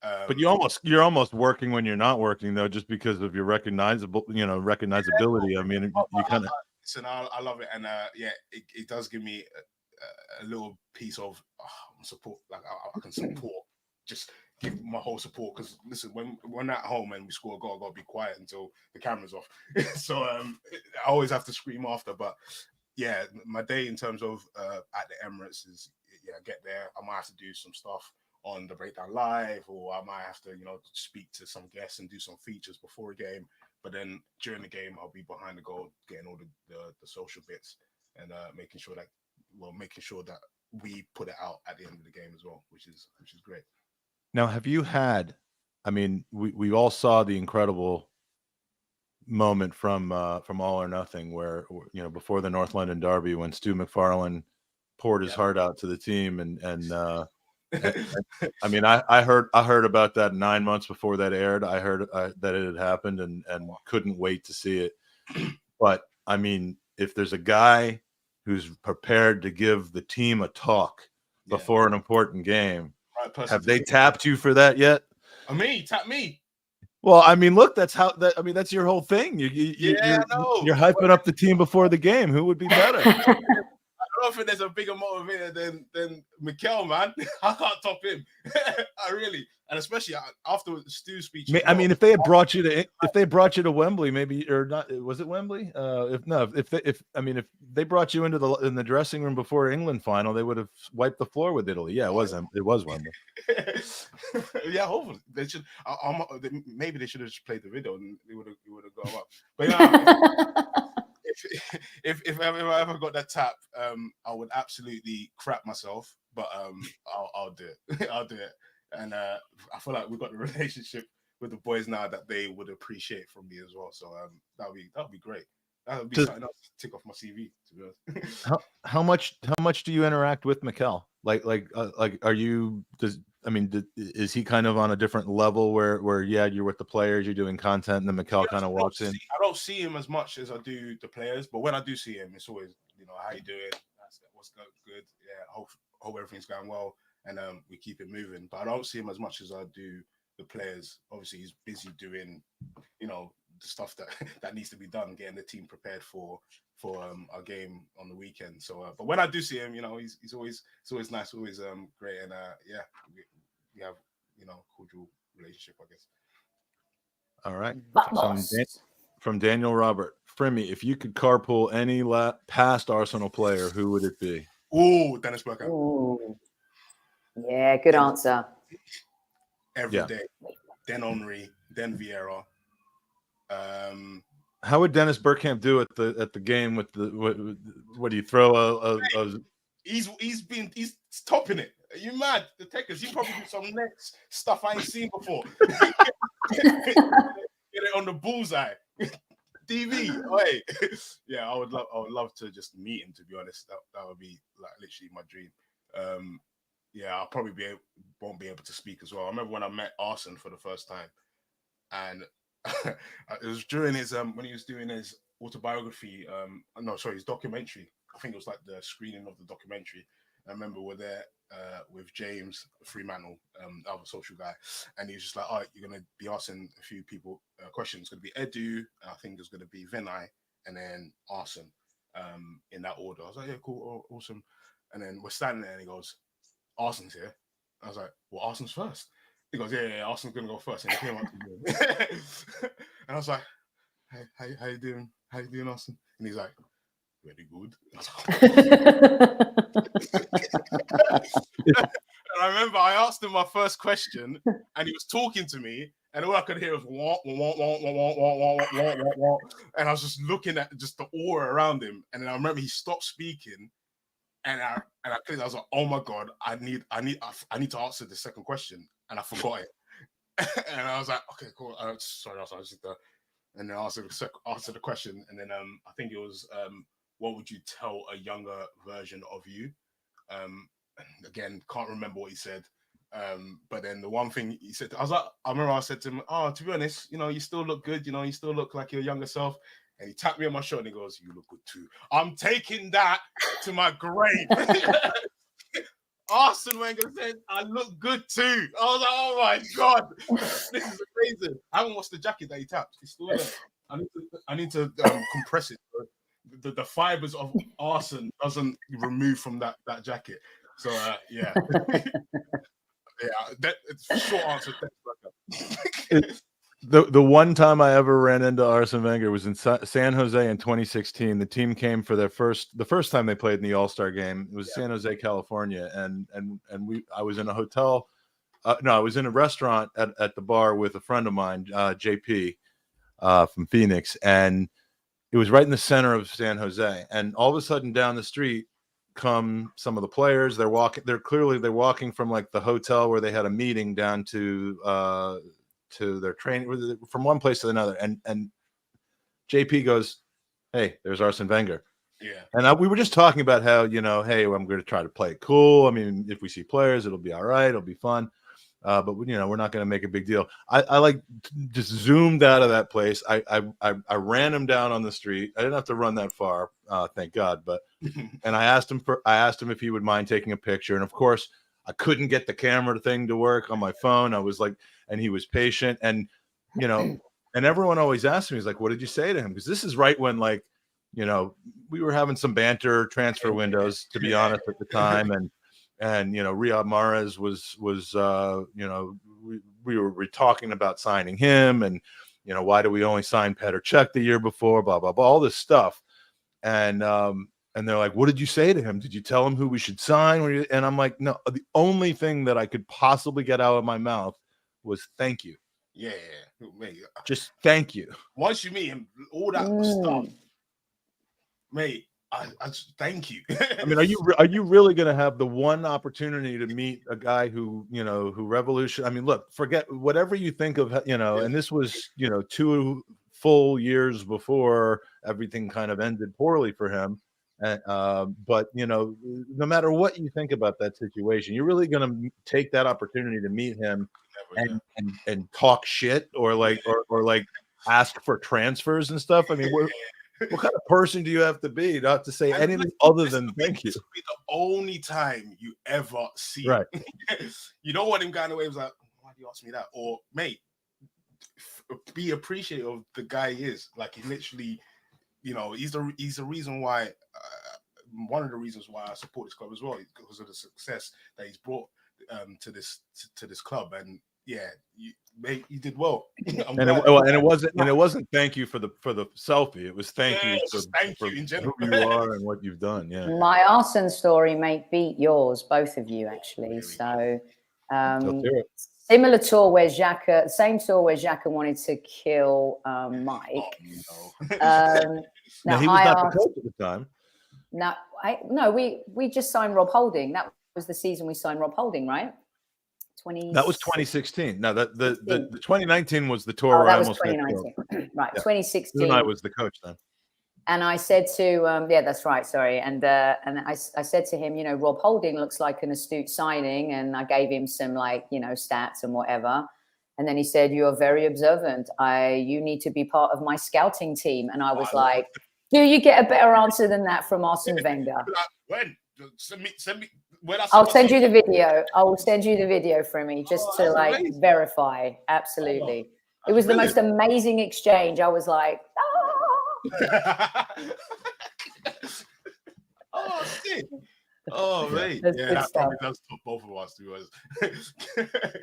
but you're almost working when you're not working, though, just because of your recognizability. I mean, you kind of. Listen, I love it, and yeah, it does give me a little piece of support. Like I can support, just give my whole support. Because listen, when we're at home and we score a goal, I gotta be quiet until the camera's off. So I always have to scream after. But yeah, my day in terms of at the Emirates is get there. I might have to do some stuff on the Breakdown Live, or I might have to, speak to some guests and do some features before a game. But then during the game, I'll be behind the goal, getting all the social bits and making sure that we put it out at the end of the game as well, which is great. Now, have you had? I mean, we all saw the incredible moment from All or Nothing, where before the North London derby, when Stu McFarlane poured his heart out to the team, and I mean, I heard about that 9 months before that aired. I heard that it had happened and couldn't wait to see it. But I mean, if there's a guy who's prepared to give the team a talk before an important game, have they tapped you for that yet? Tap me. Well, I mean, look, that's your whole thing. You're hyping up the team before the game. Who would be better? I don't think there's a bigger motivator than Mikel, man. I can't top him. I really, and especially after Stu's speech. I mean, if they had brought you to Wembley, maybe, or not, was it Wembley? If they brought you into in the dressing room before England final, they would have wiped the floor with Italy. Yeah, it was Wembley. Yeah, hopefully they should. Maybe they should have just played the video and it would have gone up. But yeah. If I ever got that tap, I would absolutely crap myself. But I'll do it. I'll do it. And I feel like we've got the relationship with the boys now that they would appreciate from me as well. So that'll be great. That would be something else to tick off my CV, to be honest. How much do you interact with Mikel? Are you? Is he kind of on a different level where you're with the players, you're doing content, and then Mikel kind of walks in? I don't see him as much as I do the players, but when I do see him, it's always how you doing? What's good? Yeah, hope everything's going well, and we keep it moving. But I don't see him as much as I do the players. Obviously, he's busy doing the stuff that needs to be done, getting the team prepared for our game on the weekend. So, but when I do see him, he's always nice, always great, and yeah, we have cordial relationship, I guess. All right. From Daniel Robert, Frimmy, if you could carpool any past Arsenal player, who would it be? Ooh, Dennis Bergkamp. Ooh. Yeah, good answer. Every day, then Henry, then Vieira. How would Dennis Bergkamp do at the game with what do you throw He's topping it. Are you mad? The Techers, he probably do some next stuff I ain't seen before. Get it on the bullseye. TV. Hey. Yeah, I would love to just meet him, to be honest. That would be like literally my dream. Yeah, I'll probably won't be able to speak as well. I remember when I met Arsene for the first time, and it was during his when he was doing his autobiography. No, sorry, his documentary. I think it was like the screening of the documentary. I remember we're there with James Fremantle, the other social guy, and he was just like, "All right, you're gonna be asking a few people questions. It's gonna be Edu, I think there's gonna be Vinay, and then Arsen, in that order." I was like, "Yeah, cool, awesome." And then we're standing there, and he goes, "Arsen's here." I was like, "Well, Arsen's first." He goes, "Yeah, Arsen's gonna go first." And he came up to me, and I was like, "Hey, how you doing? How you doing, Arsen?" And he's like, "Very good." And I remember I asked him my first question, and he was talking to me, and all I could hear was wah, wah, wah, wah, wah, wah, wah, wah, wah, wah, wah. And I was just looking at just the aura around him. And then I remember he stopped speaking, and I was like, "Oh my god, I need to answer the second question," and I forgot it. And I was like, "Okay, cool. Sorry, I just and then answer the question, and then I think it was what would you tell a younger version of you? Again, can't remember what he said. But then the one thing he said, I remember I said to him, "Oh, to be honest, you still look good. You still look like your younger self." And he tapped me on my shoulder and he goes, "You look good too." I'm taking that to my grave. Arsene Wenger said, "I look good too." I was like, "Oh my god, this is amazing." I haven't watched the jacket that he tapped. It's still there. I need to compress it. The fibers of Arsene doesn't remove from that jacket. So yeah, yeah. It's short answer. The one time I ever ran into Arsene Wenger was in San Jose in 2016. The team came for the first time they played in the All-Star game. It was San Jose, California, and I was in a hotel. No, I was in a restaurant at the bar with a friend of mine, JP, from Phoenix, and it was right in the center of San Jose. And all of a sudden, down the street come some of the players. They're walking from like the hotel where they had a meeting down to their training, from one place to another. And JP goes, "Hey, there's Arsene Wenger." Yeah. And we were just talking about how, hey, I'm going to try to play it cool. I mean, if we see players, it'll be all right. It'll be fun. But we're not going to make a big deal. I like just zoomed out of that place. I ran him down on the street. I didn't have to run that far, thank God. But and I asked him if he would mind taking a picture. And of course, I couldn't get the camera thing to work on my phone. I was like, and he was patient. And and everyone always asks me, he's like, "What did you say to him?" Because this is right when we were having some banter, transfer windows, to be honest, at the time, and Riyad Mahrez was we were talking about signing him, and why do we only sign Petr Cech the year before, blah blah blah, all this stuff, and they're like, "What did you say to him? Did you tell him who we should sign?" And I'm like, "No, the only thing that I could possibly get out of my mouth was thank you." Yeah, mate. Just thank you. Once you meet him, all that stuff, mate. I just thank you. I mean, are you really going to have the one opportunity to meet a guy who revolution? I mean, look, forget whatever you think of, and this was 2 full years before everything kind of ended poorly for him. But no matter what you think about that situation, you're really going to take that opportunity to meet him and talk shit or ask for transfers and stuff. I mean, what kind of person do you have to be not to say anything other than thank you? This will be the only time you ever see right. You don't want him going away. He was like, "Why do you ask me that?" Or, mate, be appreciative of the guy he is. Like, he literally, he's the reason why. One of the reasons why I support this club as well, because of the success that he's brought to this club. And yeah, you did well. It wasn't thank you for the selfie. It was thank you for in general. who you are and what you've done. Yeah. My Arsene story beat yours, both of you actually. So similar tour where same tour where Xhaka wanted to kill Mike. Now he was not the coach at the time. We just signed Rob Holding. That was the season we signed Rob Holding, right? That was 2016. No, the 2019 was the tour. That was 2019. Right, yeah. 2016. And I was the coach then. And I said to that's right, sorry. And I said to him, Rob Holding looks like an astute signing, and I gave him some stats and whatever. And then he said, "You are very observant. You need to be part of my scouting team." And I was like, "Do you get a better answer than that from Arsene Wenger?" When? Send me. I'll send you the video. I will send you the video from me just to like amazing. verify. Absolutely. It was the most amazing exchange. I was like, oh, shit. Oh, mate. That's Yeah, good that stuff. probably does top both of us, to be honest.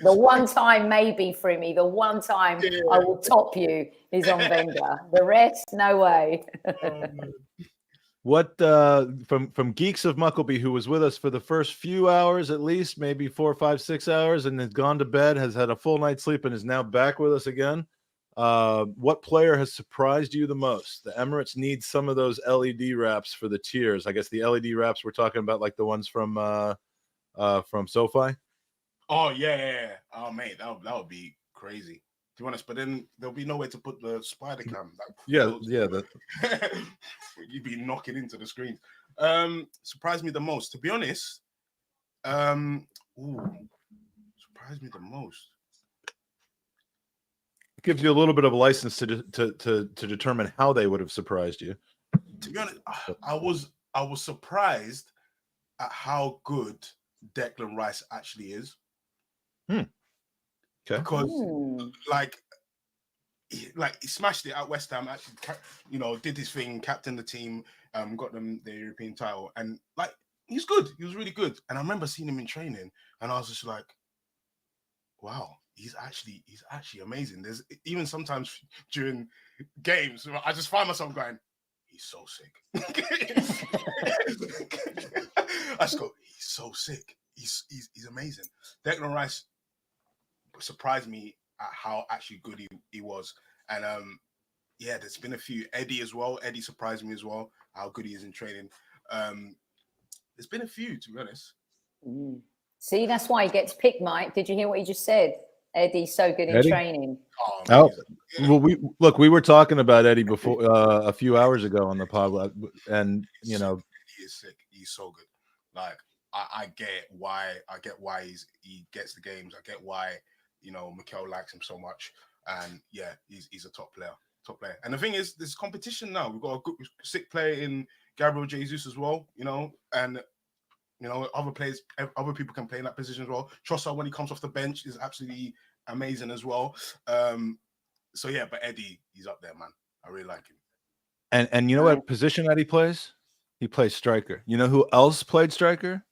The one time maybe, Frimmy, the one time I will top you is on Wenger. The rest, no way. What from Geeks of Muckleby, who was with us for the first few hours, at least maybe 4, 5, 6 hours, and has gone to bed, has had a full night's sleep, and is now back with us again. What player has surprised you the most? The Emirates need some of those LED wraps for the tiers. I guess the LED wraps we're talking about, like the ones from SoFi. Oh yeah. Oh mate, that would be crazy, to be honest. But then there'll be nowhere to put the spider cam. Yeah. You'd be knocking into the screen. Surprised me the most, to be honest. Surprised me the most. Gives you a little bit of a license to determine how they would have surprised you. To be honest, I was surprised at how good Declan Rice actually is. Okay. Because like he smashed it at West Ham. Actually, did his thing, captained the team, got them the European title, and like he's good. He was really good. And I remember seeing him in training, and I was just like, wow. He's actually amazing. There's even sometimes during games, I just find myself going, he's so sick. I just go, he's so sick. He's amazing. Declan Rice surprised me at how actually good he was. And there's been a few. Eddie as well. Eddie surprised me as well, how good he is in training. There's been a few, to be honest. See, that's why he gets picked, Mike. Did you hear what he just said? Eddie's so good in training. Well, we were talking about Eddie before a few hours ago on the pod, and he is sick. He's so good. Like I get why he gets the games. I get why Mikel likes him so much, and he's a top player. And the thing is, there's competition now. We've got a good sick player in Gabriel Jesus as well. And other people can play in that position as well. Trossard, when he comes off the bench, is absolutely amazing as well. But Eddie, he's up there, man. I really like him. And you know what position that he plays? He plays striker. You know who else played striker?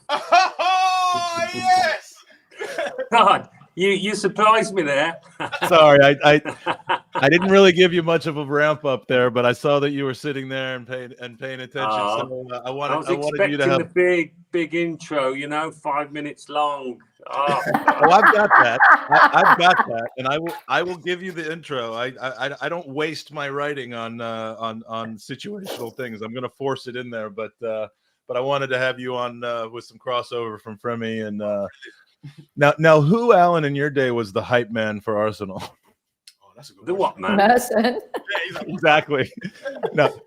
Oh yes! God, you surprised me there. Sorry, I didn't really give you much of a ramp up there, but I saw that you were sitting there and paying attention. So I wanted you to have a big intro. 5 minutes long. Oh, I've got that. I've got that, and I will give you the intro. I don't waste my writing on situational things. I'm going to force it in there, but I wanted to have you on with some crossover from Fremy and. Now, who, Alan, in your day was the hype man for Arsenal? Oh, that's a good the what man? Merson. Exactly. No,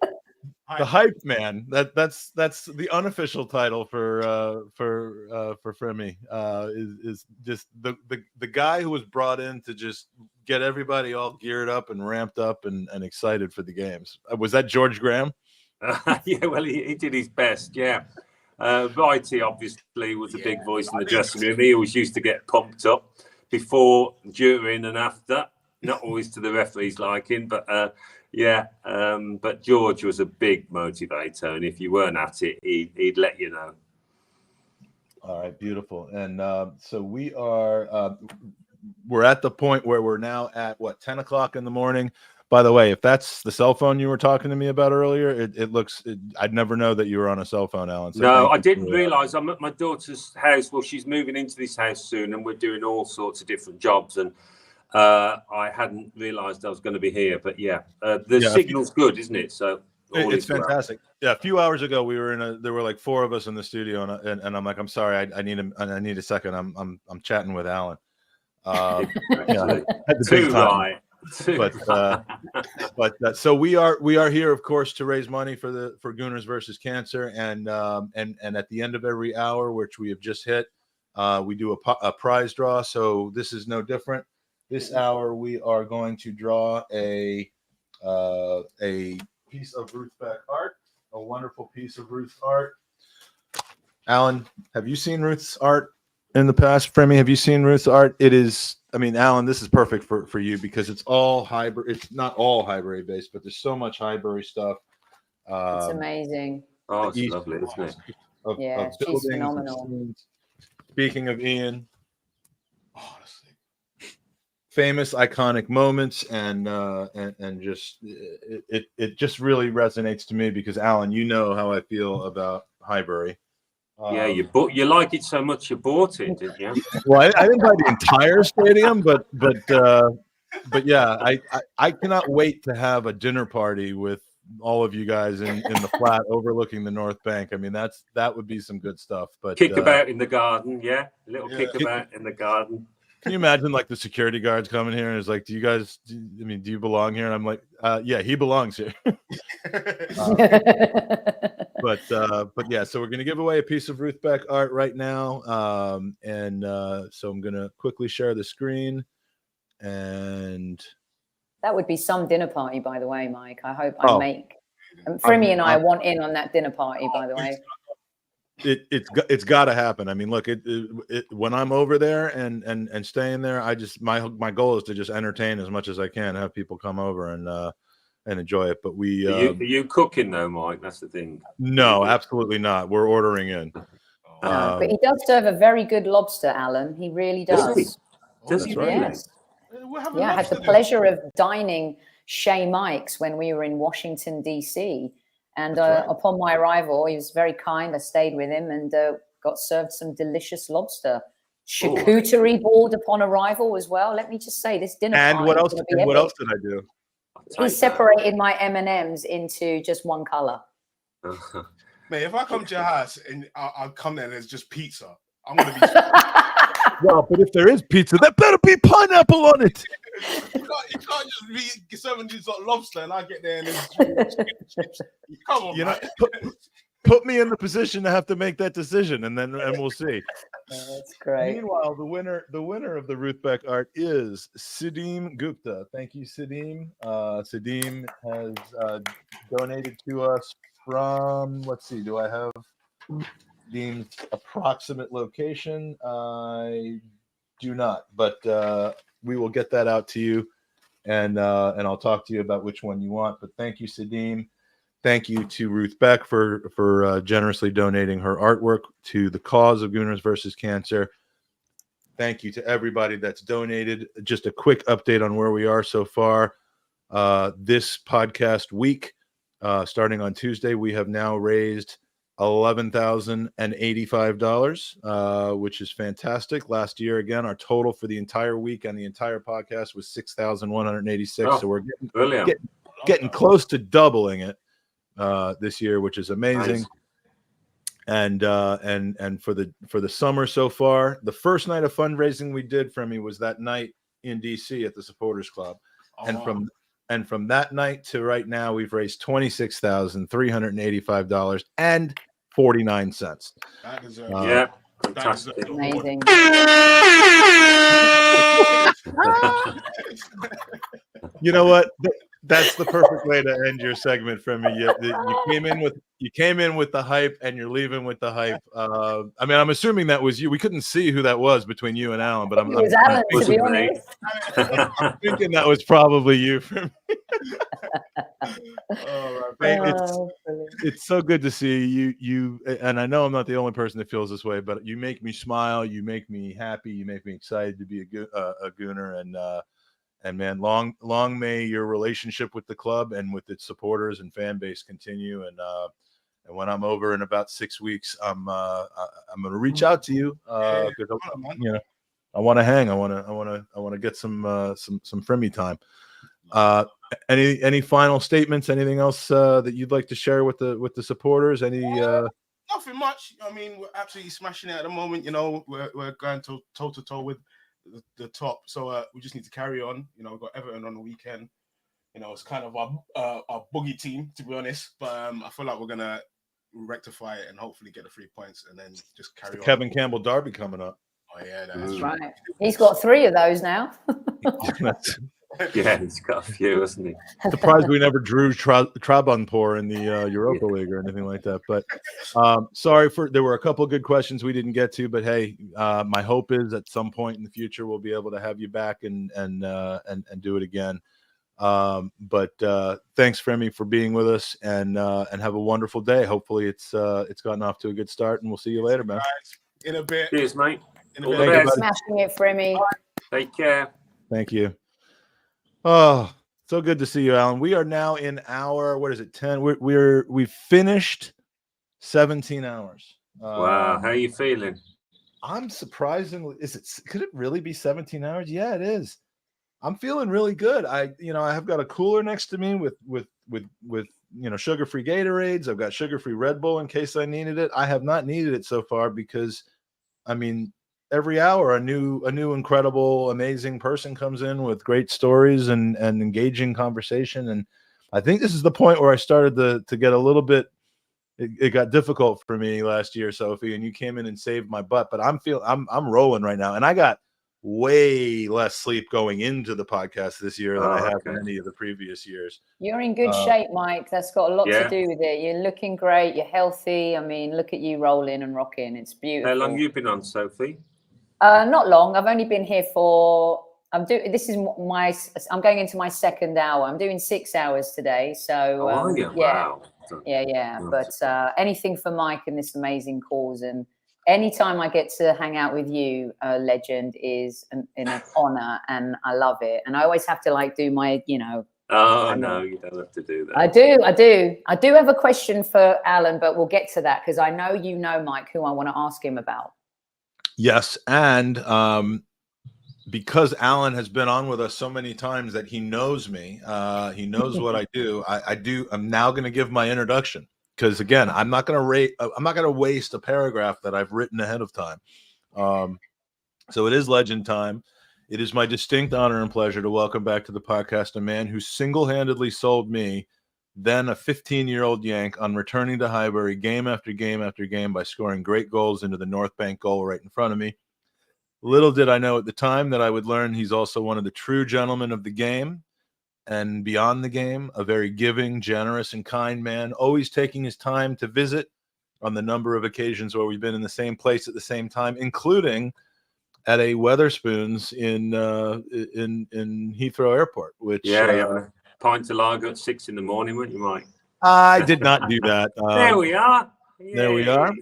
the hype man. That's the unofficial title for Fremy. Is just the guy who was brought in to just get everybody all geared up and ramped up and excited for the games. Was that George Graham? Yeah, well, he did his best. Yeah. Whitey obviously was a big voice in the dressing room. He always used to get pumped up before, during, and after. Not always to the referee's liking, but but George was a big motivator, and if you weren't at it, he'd let you know. All right, beautiful. And so we're at the point where we're now at 10 o'clock in the morning. By the way, if that's the cell phone you were talking to me about earlier, it looks. I'd never know that you were on a cell phone, Alan. So no, I didn't realise. I'm at my daughter's house. Well, she's moving into this house soon, and we're doing all sorts of different jobs. And I hadn't realised I was going to be here. But the signal's good, isn't it? So it's fantastic. Yeah, a few hours ago we were there were like 4 of us in the studio, and I'm like, I'm sorry, I need a second. I'm chatting with Alan. Too right. But so we are here, of course, to raise money for Gooners versus Cancer, and at the end of every hour, which we have just hit, We do a prize draw, so this is no different. This hour we are going to draw a piece of Ruth's back art, a wonderful piece of Ruth's art. Alan, have you seen Ruth's art in the past? Fremy, have you seen Ruth's art? It is, I mean, Alan, this is perfect for you because it's all Highbury. It's not all Highbury based, but there's so much Highbury stuff. It's amazing. Oh, it's lovely, isn't it? Yeah, she's phenomenal. Speaking of Ian, famous iconic moments and just it just really resonates to me because Alan, you know how I feel about Highbury. Yeah, you like it so much you bought it, didn't you? Well, I didn't buy the entire stadium, but yeah, I cannot wait to have a dinner party with all of you guys in the flat overlooking the North Bank. I mean, that would be some good stuff. But Kickabout in the garden, yeah, a little kickabout in the garden. Can you imagine like the security guards coming here and it's like, do you belong here? And I'm like, yeah, he belongs here. But yeah, so we're gonna give away a piece of Ruth Beck art right now. So I'm gonna quickly share the screen, and that would be some dinner party, by the way, Mike. I hope I make. Fremy and I want in on that dinner party, by the way. It's got to happen. I mean, look, when I'm over there and staying there, my goal is to just entertain as much as I can, have people come over and enjoy it. But are you cooking though, Mike? That's the thing. No, absolutely not. We're ordering in. But he does serve a very good lobster, Alan. He really does. Does he really? Yes. Yeah, I had the pleasure of dining Chez Mike's when we were in Washington, D.C. And upon my arrival, he was very kind. I stayed with him and got served some delicious lobster. Charcuterie board upon arrival as well. Let me just say, this dinner and party what else? is gonna be What epic. else did I do? He separated my M&Ms into just one color. Man, if I come to your house and I'll come there and there's just pizza, I'm gonna be. Well, but if there is pizza, there better be pineapple on it. You can't just be serving these lobster and I get there and there's chips. Come on, man. Put me in the position to have to make that decision, and we'll see. That's great. Meanwhile, the winner of the Ruth Beck art is Sidim Gupta. Thank you, Sidim. Sidim has donated to us from. Let's see. Do I have Sidim's approximate location? I do not, but we will get that out to you, and I'll talk to you about which one you want. But thank you, Sidim. Thank you to Ruth Beck for generously donating her artwork to the cause of Gooners versus Cancer. Thank you to everybody that's donated. Just a quick update on where we are so far. This podcast week, starting on Tuesday, we have now raised $11,085, which is fantastic. Last year, again, our total for the entire week and the entire podcast was $6,186. So we're getting close to doubling it this year, which is amazing. Nice. And for the summer so far, the first night of fundraising we did for me was that night in DC at the Supporters Club, and from that night to right now, we've raised $26,385.49. That is yeah, fantastic. Amazing. You know what? That's the perfect way to end your segment for me. You came in with the hype, and you're leaving with the hype. I mean, I'm assuming that was you. We couldn't see who that was between you and Alan, but I'm thinking that was probably you. For me. It's so good to see you. And I know I'm not the only person that feels this way, but you make me smile. You make me happy. You make me excited to be a Gooner. And man, long may your relationship with the club and with its supporters and fan base continue. And when I'm over in about 6 weeks, I'm going to reach out to you because I want to hang. I want to get some Fremy time. Any final statements? Anything else that you'd like to share with the supporters? Nothing much. I mean, we're absolutely smashing it at the moment. You know, we're going toe to toe with the top. So we just need to carry on. You know, we've got Everton on the weekend. You know, it's kind of our boogie team, to be honest. But I feel like we're gonna rectify it and hopefully get the 3 points and then just carry on. Kevin Campbell derby coming up. Oh yeah, That's right. He's got 3 of those now. Yeah, he's got a few, hasn't he? Surprised we never drew Trabzonspor in the Europa League or anything like that. But sorry there were a couple of good questions we didn't get to. But hey, my hope is at some point in the future we'll be able to have you back and do it again. But thanks, Fremy, for being with us, and have a wonderful day. Hopefully it's gotten off to a good start, and we'll see you later, man. In a bit. Cheers, mate. In All a the bit. best. Smashing it, Fremy. Take care. Thank you. Oh, so good to see you, Alan. We are now in our, what is it, 10? We've finished 17 hours. Wow, how are you feeling? I'm surprisingly, could it really be 17 hours? Yeah, it is. I'm feeling really good. I have got a cooler next to me with sugar-free Gatorades. I've got sugar-free Red Bull in case I needed it. I have not needed it so far because, I mean, every hour a new incredible, amazing person comes in with great stories and engaging conversation. And I think this is the point where I started to get a little bit. It got difficult for me last year, Sophie, and you came in and saved my butt. But I'm rolling right now, and I got way less sleep going into the podcast this year than I have in any of the previous years. You're in good shape, Mike. That's got a lot Yeah. to do with it. You're looking great. You're healthy. I mean, look at you rolling and rocking. It's beautiful. How long have you been on, Sophie? Not long. I've only been here for. I'm going into my 2nd hour. I'm doing 6 hours today. So Are you? yeah, Wow. yeah. But anything for Mike and this amazing cause, and anytime I get to hang out with you, legend, is an honor, and I love it. And I always have to do my, Oh, no, you don't have to do that. I do have a question for Alan, but we'll get to that because I know Mike, who I want to ask him about. Yes, and because Alan has been on with us so many times that he knows me, he knows what I do. I'm now going to give my introduction because, again, I'm not going to waste a paragraph that I've written ahead of time. So it is legend time. It is my distinct honor and pleasure to welcome back to the podcast a man who single-handedly sold me, then a 15-year-old Yank, on returning to Highbury game after game after game by scoring great goals into the North Bank goal right in front of me. Little did I know at the time that I would learn he's also one of the true gentlemen of the game and beyond the game, a very giving, generous, and kind man, always taking his time to visit on the number of occasions where we've been in the same place at the same time, including at a Weatherspoons in Heathrow Airport, which having a pint of lager at 6 a.m, weren't you, Mike? I did not do that. There we are. There we are.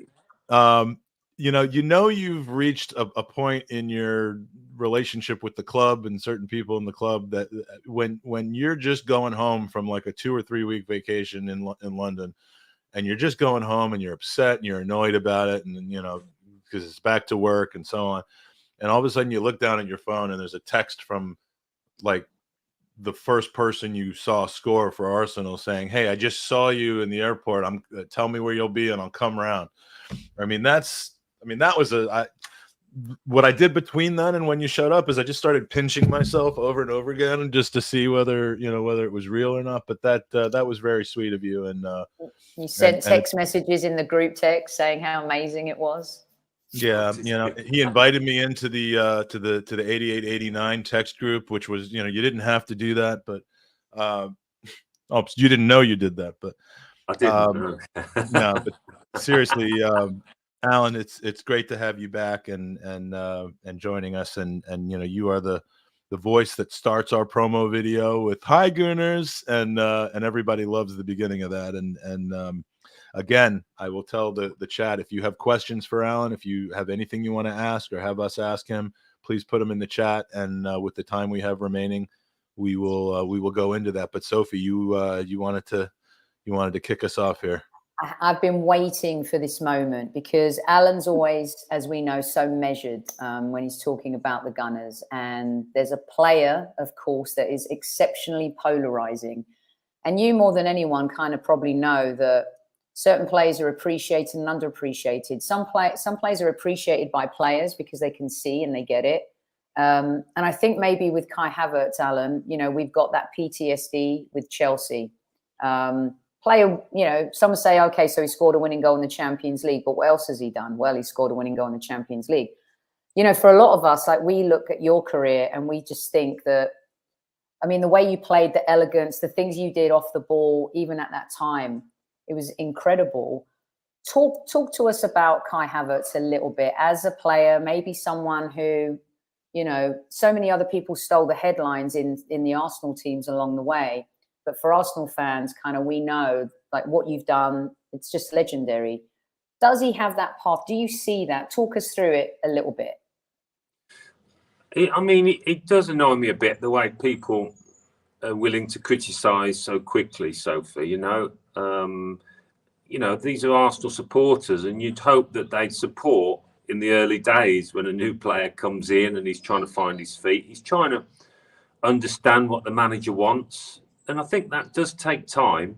You've reached a point in your relationship with the club and certain people in the club that when you're just going home from like a 2 or 3 week vacation in London, and you're just going home and you're upset and you're annoyed about it, and because it's back to work and so on, and all of a sudden you look down at your phone and there's a text from like the first person you saw score for Arsenal saying, "Hey, I just saw you in the airport. Tell me where you'll be and I'll come around." That was what I did between then and when you showed up is I just started pinching myself over and over again just to see whether it was real or not. But that was very sweet of you. And you sent text messages in the group text saying how amazing it was. Yeah, he invited me into the 8889 text group, which was, you didn't have to do that, but you didn't know you did that, but I didn't. No, but seriously, Alan, it's great to have you back and joining us, and you are the voice that starts our promo video with "Hi Gooners," and everybody loves the beginning of that, and again, I will tell the chat, if you have questions for Alan, if you have anything you want to ask or have us ask him, please put them in the chat. And with the time we have remaining, we will go into that. But Sophie, you wanted to kick us off here. I've been waiting for this moment because Alan's always, as we know, so measured when he's talking about the Gunners. And there's a player, of course, that is exceptionally polarizing. And you more than anyone kind of probably know that certain players are appreciated and underappreciated. Some players are appreciated by players because they can see and they get it. And I think maybe with Kai Havertz, Alan, we've got that PTSD with Chelsea. Player, some say, okay, so he scored a winning goal in the Champions League, but what else has he done? Well, he scored a winning goal in the Champions League. you know, for a lot of us, like we look at your career and we just think that, I mean, the way you played, the elegance, the things you did off the ball, even at that time, it was incredible. Talk to us about Kai Havertz a little bit as a player, maybe someone who, you know, so many other people stole the headlines in the Arsenal teams along the way. But for Arsenal fans, kind of, we know like what you've done, it's just legendary. Does he have that path? Do you see that? Talk us through it a little bit. I mean, it does annoy me a bit the way people are willing to criticise so quickly, Sophie. You know, these are Arsenal supporters, and you'd hope that they'd support in the early days when a new player comes in and he's trying to find his feet. He's trying to understand what the manager wants, and I think that does take time.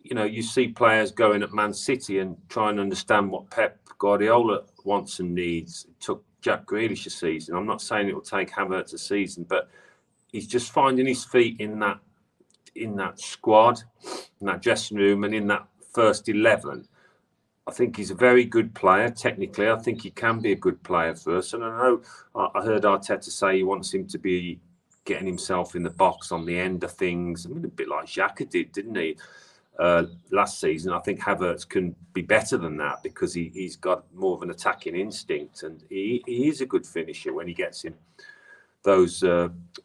You know, you see players going at Man City and trying to understand what Pep Guardiola wants and needs. It took Jack Grealish a season. I'm not saying it will take Havertz a season, but he's just finding his feet in that squad, in that dressing room, and in that first 11. I think he's a very good player technically. I think he can be a good player for us. And I know I heard Arteta say he wants him to be getting himself in the box on the end of things. I mean, a bit like Xhaka did, didn't he? Last season. I think Havertz can be better than that because he's got more of an attacking instinct, and he is a good finisher when he gets in those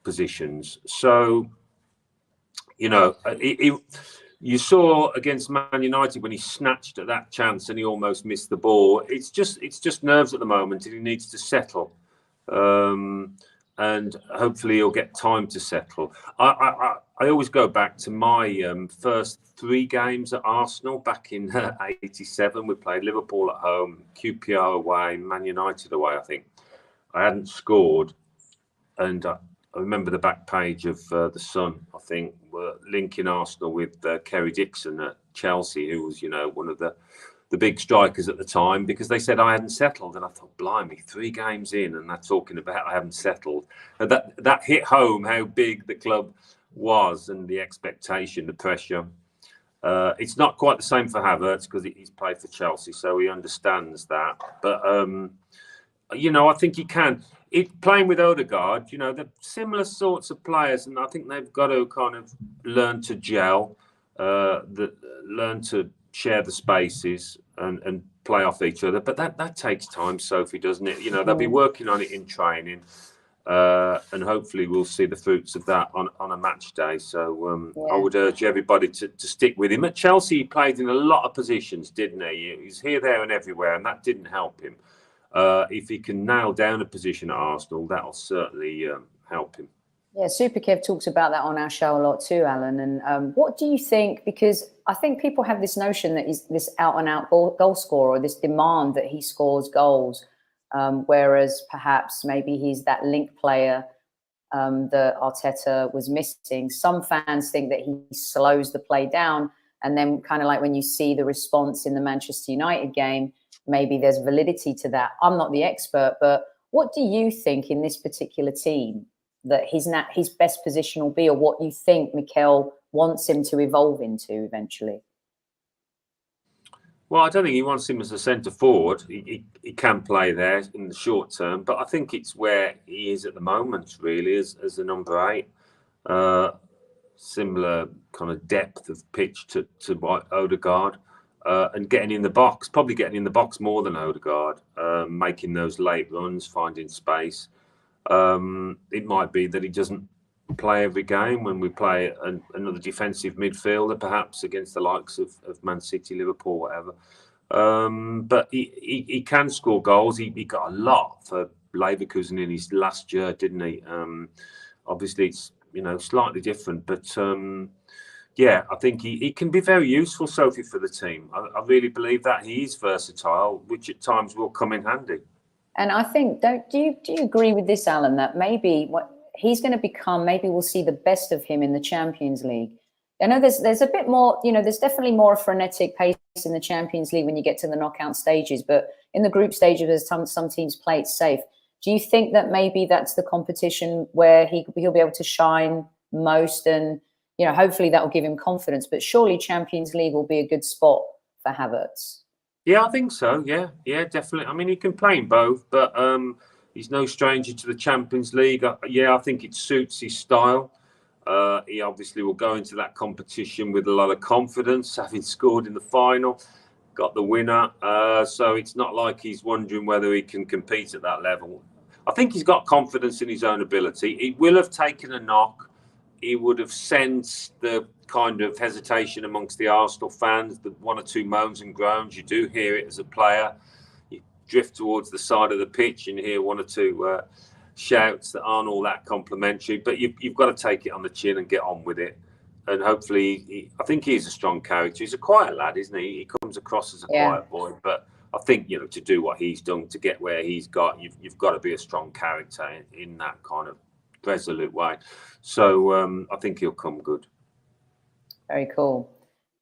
positions. So, you know, you saw against Man United when he snatched at that chance and he almost missed the ball. It's just nerves at the moment, and he needs to settle. And hopefully he'll get time to settle. I always go back to my first 3 games at Arsenal back in '87. We played Liverpool at home, QPR away, Man United away, I think. I hadn't scored. And I remember the back page of The Sun, I think, were linking Arsenal with Kerry Dixon at Chelsea, who was, you know, one of the big strikers at the time, because they said I hadn't settled. And I thought, blimey, 3 games in and they're talking about I haven't settled. And that hit home how big the club was and the expectation, the pressure. It's not quite the same for Havertz because he's played for Chelsea, so he understands that. But, you know, I think he can. Playing with Odegaard, you know, they're similar sorts of players, and I think they've got to kind of learn to gel, learn to share the spaces and play off each other. But that takes time, Sophie, doesn't it? You know, they'll be working on it in training, and hopefully we'll see the fruits of that on a match day. So I would urge everybody to stick with him. At Chelsea, he played in a lot of positions, didn't he? He was here, there and everywhere, and that didn't help him. If he can nail down a position at Arsenal, that'll certainly help him. Yeah, Super Kev talks about that on our show a lot too, Alan. And what do you think? Because I think people have this notion that he's this out-and-out goal scorer, this demand that he scores goals, whereas perhaps maybe he's that link player that Arteta was missing. Some fans think that he slows the play down, and then kind of like when you see the response in the Manchester United game, maybe there's validity to that. I'm not the expert, but what do you think in this particular team that his best position will be, or what you think Mikel wants him to evolve into eventually? Well, I don't think he wants him as a centre forward. He can play there in the short term, but I think it's where he is at the moment, really, as a number 8. Similar kind of depth of pitch to Odegaard. And getting in the box, probably getting in the box more than Odegaard, making those late runs, finding space. It might be that he doesn't play every game when we play another defensive midfielder, perhaps against the likes of Man City, Liverpool, whatever. But he can score goals. He got a lot for Leverkusen in his last year, didn't he? Obviously, it's, you know, slightly different, but yeah, I think he can be very useful, Sophie, for the team. I really believe that he is versatile, which at times will come in handy. And I think, do you agree with this, Alan, that maybe what he's going to become, maybe we'll see the best of him in the Champions League? I know there's a bit more, you know, there's definitely more frenetic pace in the Champions League when you get to the knockout stages, but in the group stages, there's some teams play it safe. Do you think that maybe that's the competition where he'll be able to shine most, and, you know, hopefully that will give him confidence, but surely Champions League will be a good spot for Havertz? Yeah, I think so. Yeah, definitely. I mean, he can play in both, but he's no stranger to the Champions League. I think it suits his style. He obviously will go into that competition with a lot of confidence, having scored in the final, got the winner. So it's not like he's wondering whether he can compete at that level. I think he's got confidence in his own ability. He will have taken a knock. He would have sensed the kind of hesitation amongst the Arsenal fans, the one or two moans and groans. You do hear it as a player. You drift towards the side of the pitch and you hear one or two shouts that aren't all that complimentary, but you've got to take it on the chin and get on with it. And hopefully, I think he's a strong character. He's a quiet lad, isn't he? He comes across as a quiet boy, but I think, to do what he's done, to get where he's got, you've got to be a strong character in that kind of resolute way. So I think he'll come good. Very cool.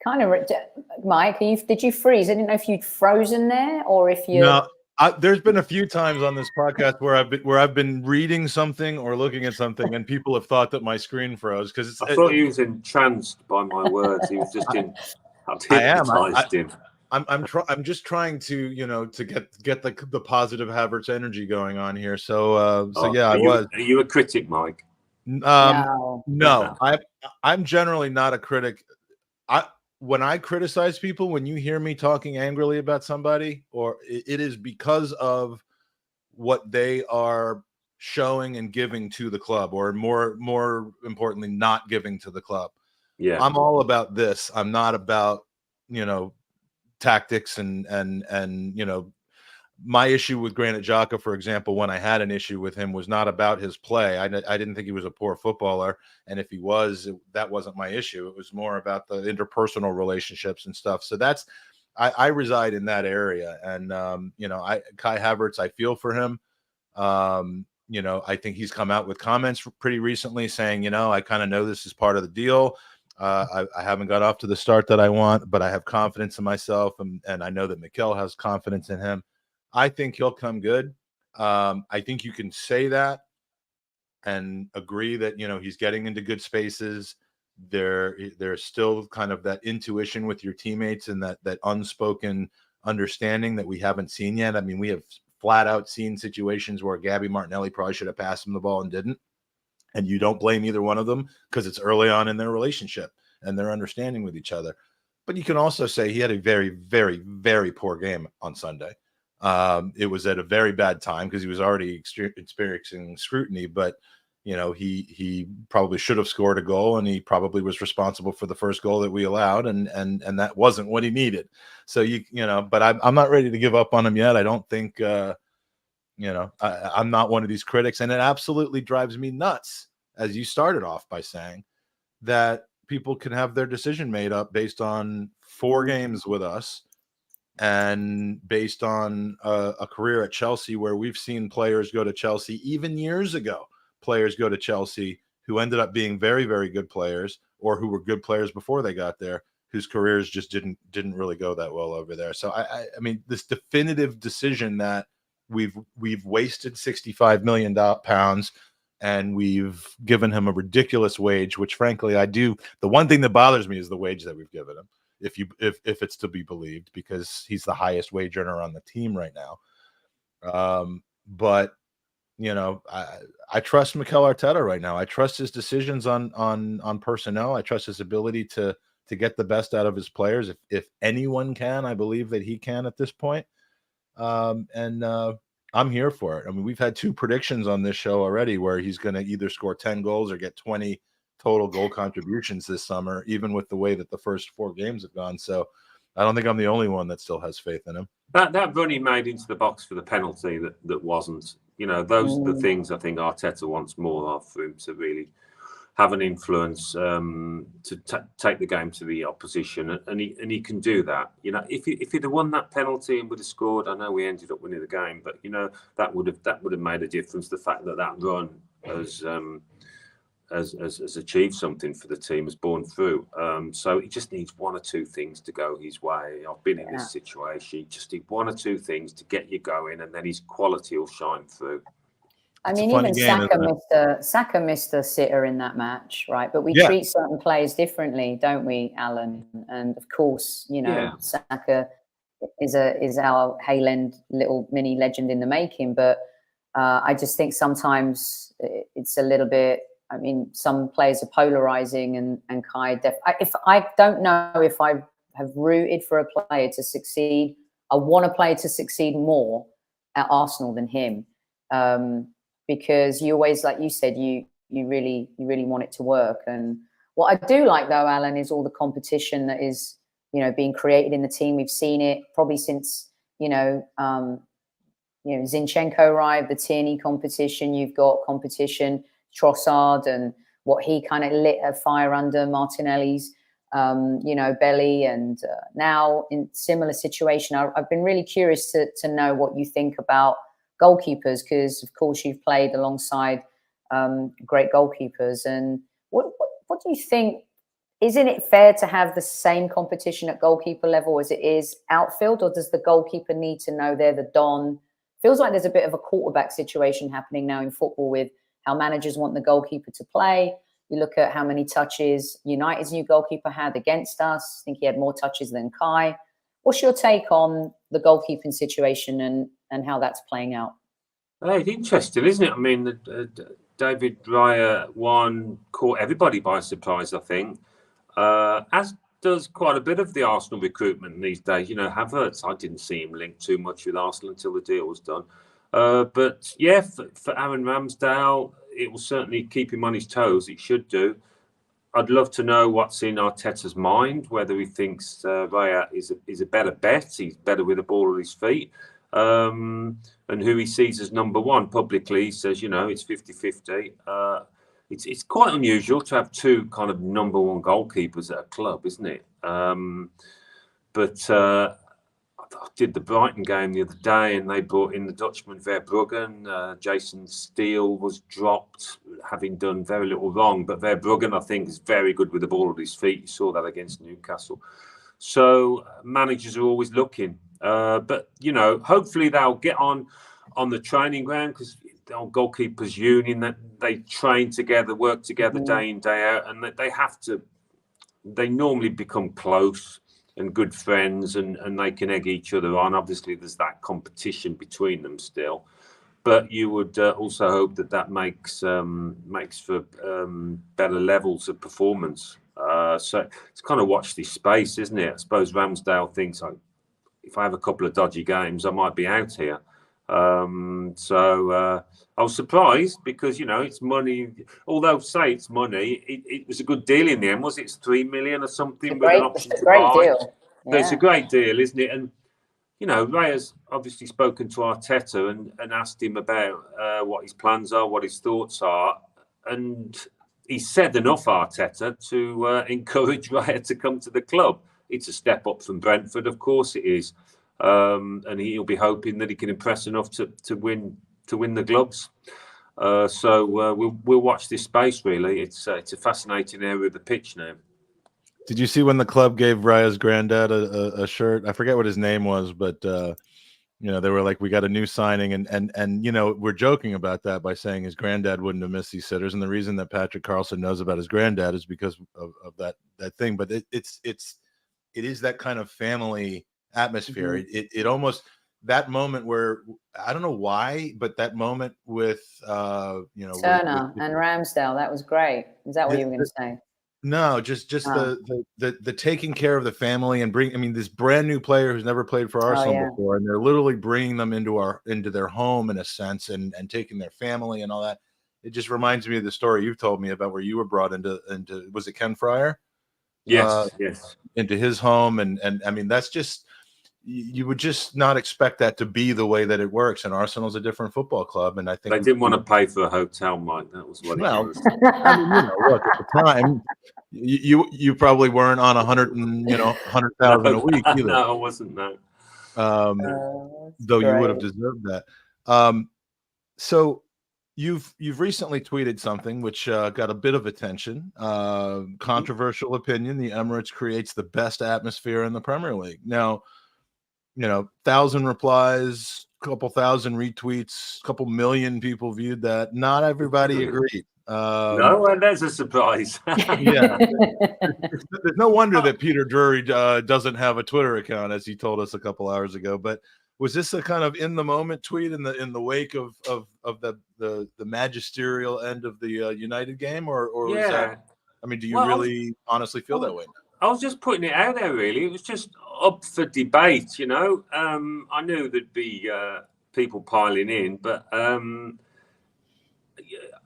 Kind of, Mike, did you freeze? I didn't know if you'd frozen there or if you. No, there's been a few times on this podcast where I've been reading something or looking at something, and people have thought that my screen froze because I thought he was entranced by my words. He was just hypnotized him. I'm just trying to to get the positive Havertz energy going on here. So yeah, I was. Are you a critic, Mike? No. I'm generally not a critic. When I criticize people, when you hear me talking angrily about somebody, or it is because of what they are showing and giving to the club, or more importantly, not giving to the club. Yeah, I'm all about this. I'm not about tactics and my issue with Granit Xhaka, for example, when I had an issue with him, was not about his play. I didn't think he was a poor footballer, and if he was, that wasn't my issue. It was more about the interpersonal relationships and stuff. So I reside in that area, and Kai Havertz, I feel for him. I think he's come out with comments pretty recently saying, I kind of know this is part of the deal. I haven't got off to the start that I want, but I have confidence in myself, and I know that Mikel has confidence in him. I think he'll come good. I think you can say that and agree that, he's getting into good spaces. There's still kind of that intuition with your teammates and that unspoken understanding that we haven't seen yet. I mean, we have flat out seen situations where Gabby Martinelli probably should have passed him the ball and didn't. And you don't blame either one of them because it's early on in their relationship and their understanding with each other. But you can also say he had a very, very, very poor game on Sunday. It was at a very bad time because he was already experiencing scrutiny, but he probably should have scored a goal, and he probably was responsible for the first goal that we allowed, and that wasn't what he needed. So but I'm not ready to give up on him yet. I don't think I'm not one of these critics, and it absolutely drives me nuts, as you started off by saying, that people can have their decision made up based on 4 games with us and based on a career at Chelsea, where we've seen players go to Chelsea, even years ago, players go to Chelsea who ended up being very, very good players, or who were good players before they got there, whose careers just didn't really go that well over there. So I mean, this definitive decision that we've wasted £65 million and we've given him a ridiculous wage, which frankly I do. The one thing that bothers me is the wage that we've given him, if it's to be believed, because he's the highest wage earner on the team right now. But I trust Mikel Arteta right now. I trust his decisions on personnel. I trust his ability to get the best out of his players. If anyone can, I believe that he can at this point. I'm here for it. I mean, we've had 2 predictions on this show already where he's going to either score 10 goals or get 20 total goal contributions this summer, even with the way that the first 4 games have gone. So I don't think I'm the only one that still has faith in him. That run he made into the box for the penalty that wasn't, those are the things I think Arteta wants more of, for him to really have an influence, to take the game to the opposition, and he can do that. If he'd have won that penalty and would have scored, I know we ended up winning the game, but that would have made a difference. The fact that run has achieved something for the team, has borne through. So he just needs 1 or 2 things to go his way. I've been in this situation. You just need 1 or 2 things to get you going, and then his quality will shine through. I mean, even Saka missed a sitter in that match, right? But we treat certain players differently, don't we, Alan? And of course, Saka, is our Hayland little mini legend in the making. But I just think sometimes it's a little bit. I mean, some players are polarizing, and Kai. If I don't know if I have rooted for a player to succeed, I want a player to succeed more at Arsenal than him, because you always, like you said, you really want it to work. And what I do like, though, Alan, is all the competition that is, being created in the team. We've seen it probably since Zinchenko arrived, the Tierney competition. You've got competition, Trossard, and what he kind of lit a fire under Martinelli's, belly. And now in similar situation, I've been really curious to know what you think about goalkeepers, because of course you've played alongside great goalkeepers. And what do you think? Isn't it fair to have the same competition at goalkeeper level as it is outfield, or does the goalkeeper need to know they're the Don? Feels like there's a bit of a quarterback situation happening now in football with how managers want the goalkeeper to play. You look at how many touches United's new goalkeeper had against us. I think he had more touches than Kai. What's your take on the goalkeeping situation and how that's playing out? Hey, it's interesting, isn't it? I mean, David Raya one caught everybody by surprise, I think, as does quite a bit of the Arsenal recruitment these days. Havertz, I didn't see him linked too much with Arsenal until the deal was done. But yeah, for Aaron Ramsdale, it will certainly keep him on his toes. It should do. I'd love to know what's in Arteta's mind, whether he thinks Raya is a better bet. He's better with the ball at his feet. And who he sees as number one publicly. He says, it's 50-50. It's quite unusual to have two kind of number one goalkeepers at a club, isn't it? But I did the Brighton game the other day, and they brought in the Dutchman Verbruggen. Jason Steele was dropped, having done very little wrong. But Verbruggen, I think, is very good with the ball at his feet. You saw that against Newcastle. So managers are always looking. But, hopefully they'll get on the training ground, because goalkeepers union, that they train together, work together day in, day out, and that they normally become close and good friends, and they can egg each other on. Obviously, there's that competition between them still, but you would also hope that makes for better levels of performance. So it's kind of watch this space, isn't it? I suppose Ramsdale thinks, if I have a couple of dodgy games, I might be out here. So I was surprised, because it's money. Although say it's money, it was a good deal in the end. Was it? It's 3 million or something with an option to buy. Deal. Yeah. So it's a great deal, isn't it? And Raya's obviously spoken to Arteta and asked him about what his plans are, what his thoughts are, and he said enough, Arteta, to encourage Raya to come to the club. It's a step up from Brentford, of course it is. And he'll be hoping that he can impress enough to win the gloves. So we'll watch this space. Really, it's a fascinating area of the pitch now. Did you see when the club gave Raya's granddad a shirt? I forget what his name was, but they were like, "We got a new signing," and we're joking about that by saying his granddad wouldn't have missed these sitters, and the reason that Patrick Carlson knows about his granddad is because of that thing. But it is that kind of family atmosphere. It almost, that moment where, I don't know why, but that moment with Turner and Ramsdale, that was great. Is that what you were going to say? No, just the taking care of the family and this brand new player who's never played for Arsenal before, and they're literally bringing them into their home in a sense, and taking their family and all that. It just reminds me of the story you've told me about where you were brought into was it Ken Fryer? Yes. Into his home, and I mean, that's just, you would just not expect that to be the way that it works. And Arsenal's a different football club, and I think they didn't want to pay for a hotel, Mike. That was what it was. I mean, look, at the time, you probably weren't on 100,000 a week either. No, I wasn't. No. Though you would have deserved that. So you've recently tweeted something which got a bit of attention. Controversial opinion: the Emirates creates the best atmosphere in the Premier League. Now, 1,000 replies, couple thousand retweets, couple million people viewed that. Not everybody agreed. No, and there's a surprise. Yeah, there's no wonder that Peter Drury doesn't have a Twitter account, as he told us a couple hours ago. But was this a kind of in the moment tweet in the wake of the magisterial end of the United game, or was that? I mean, do you really honestly feel that way? I was just putting it out there. Really, it was just up for debate. You know, I knew there'd be people piling in, but.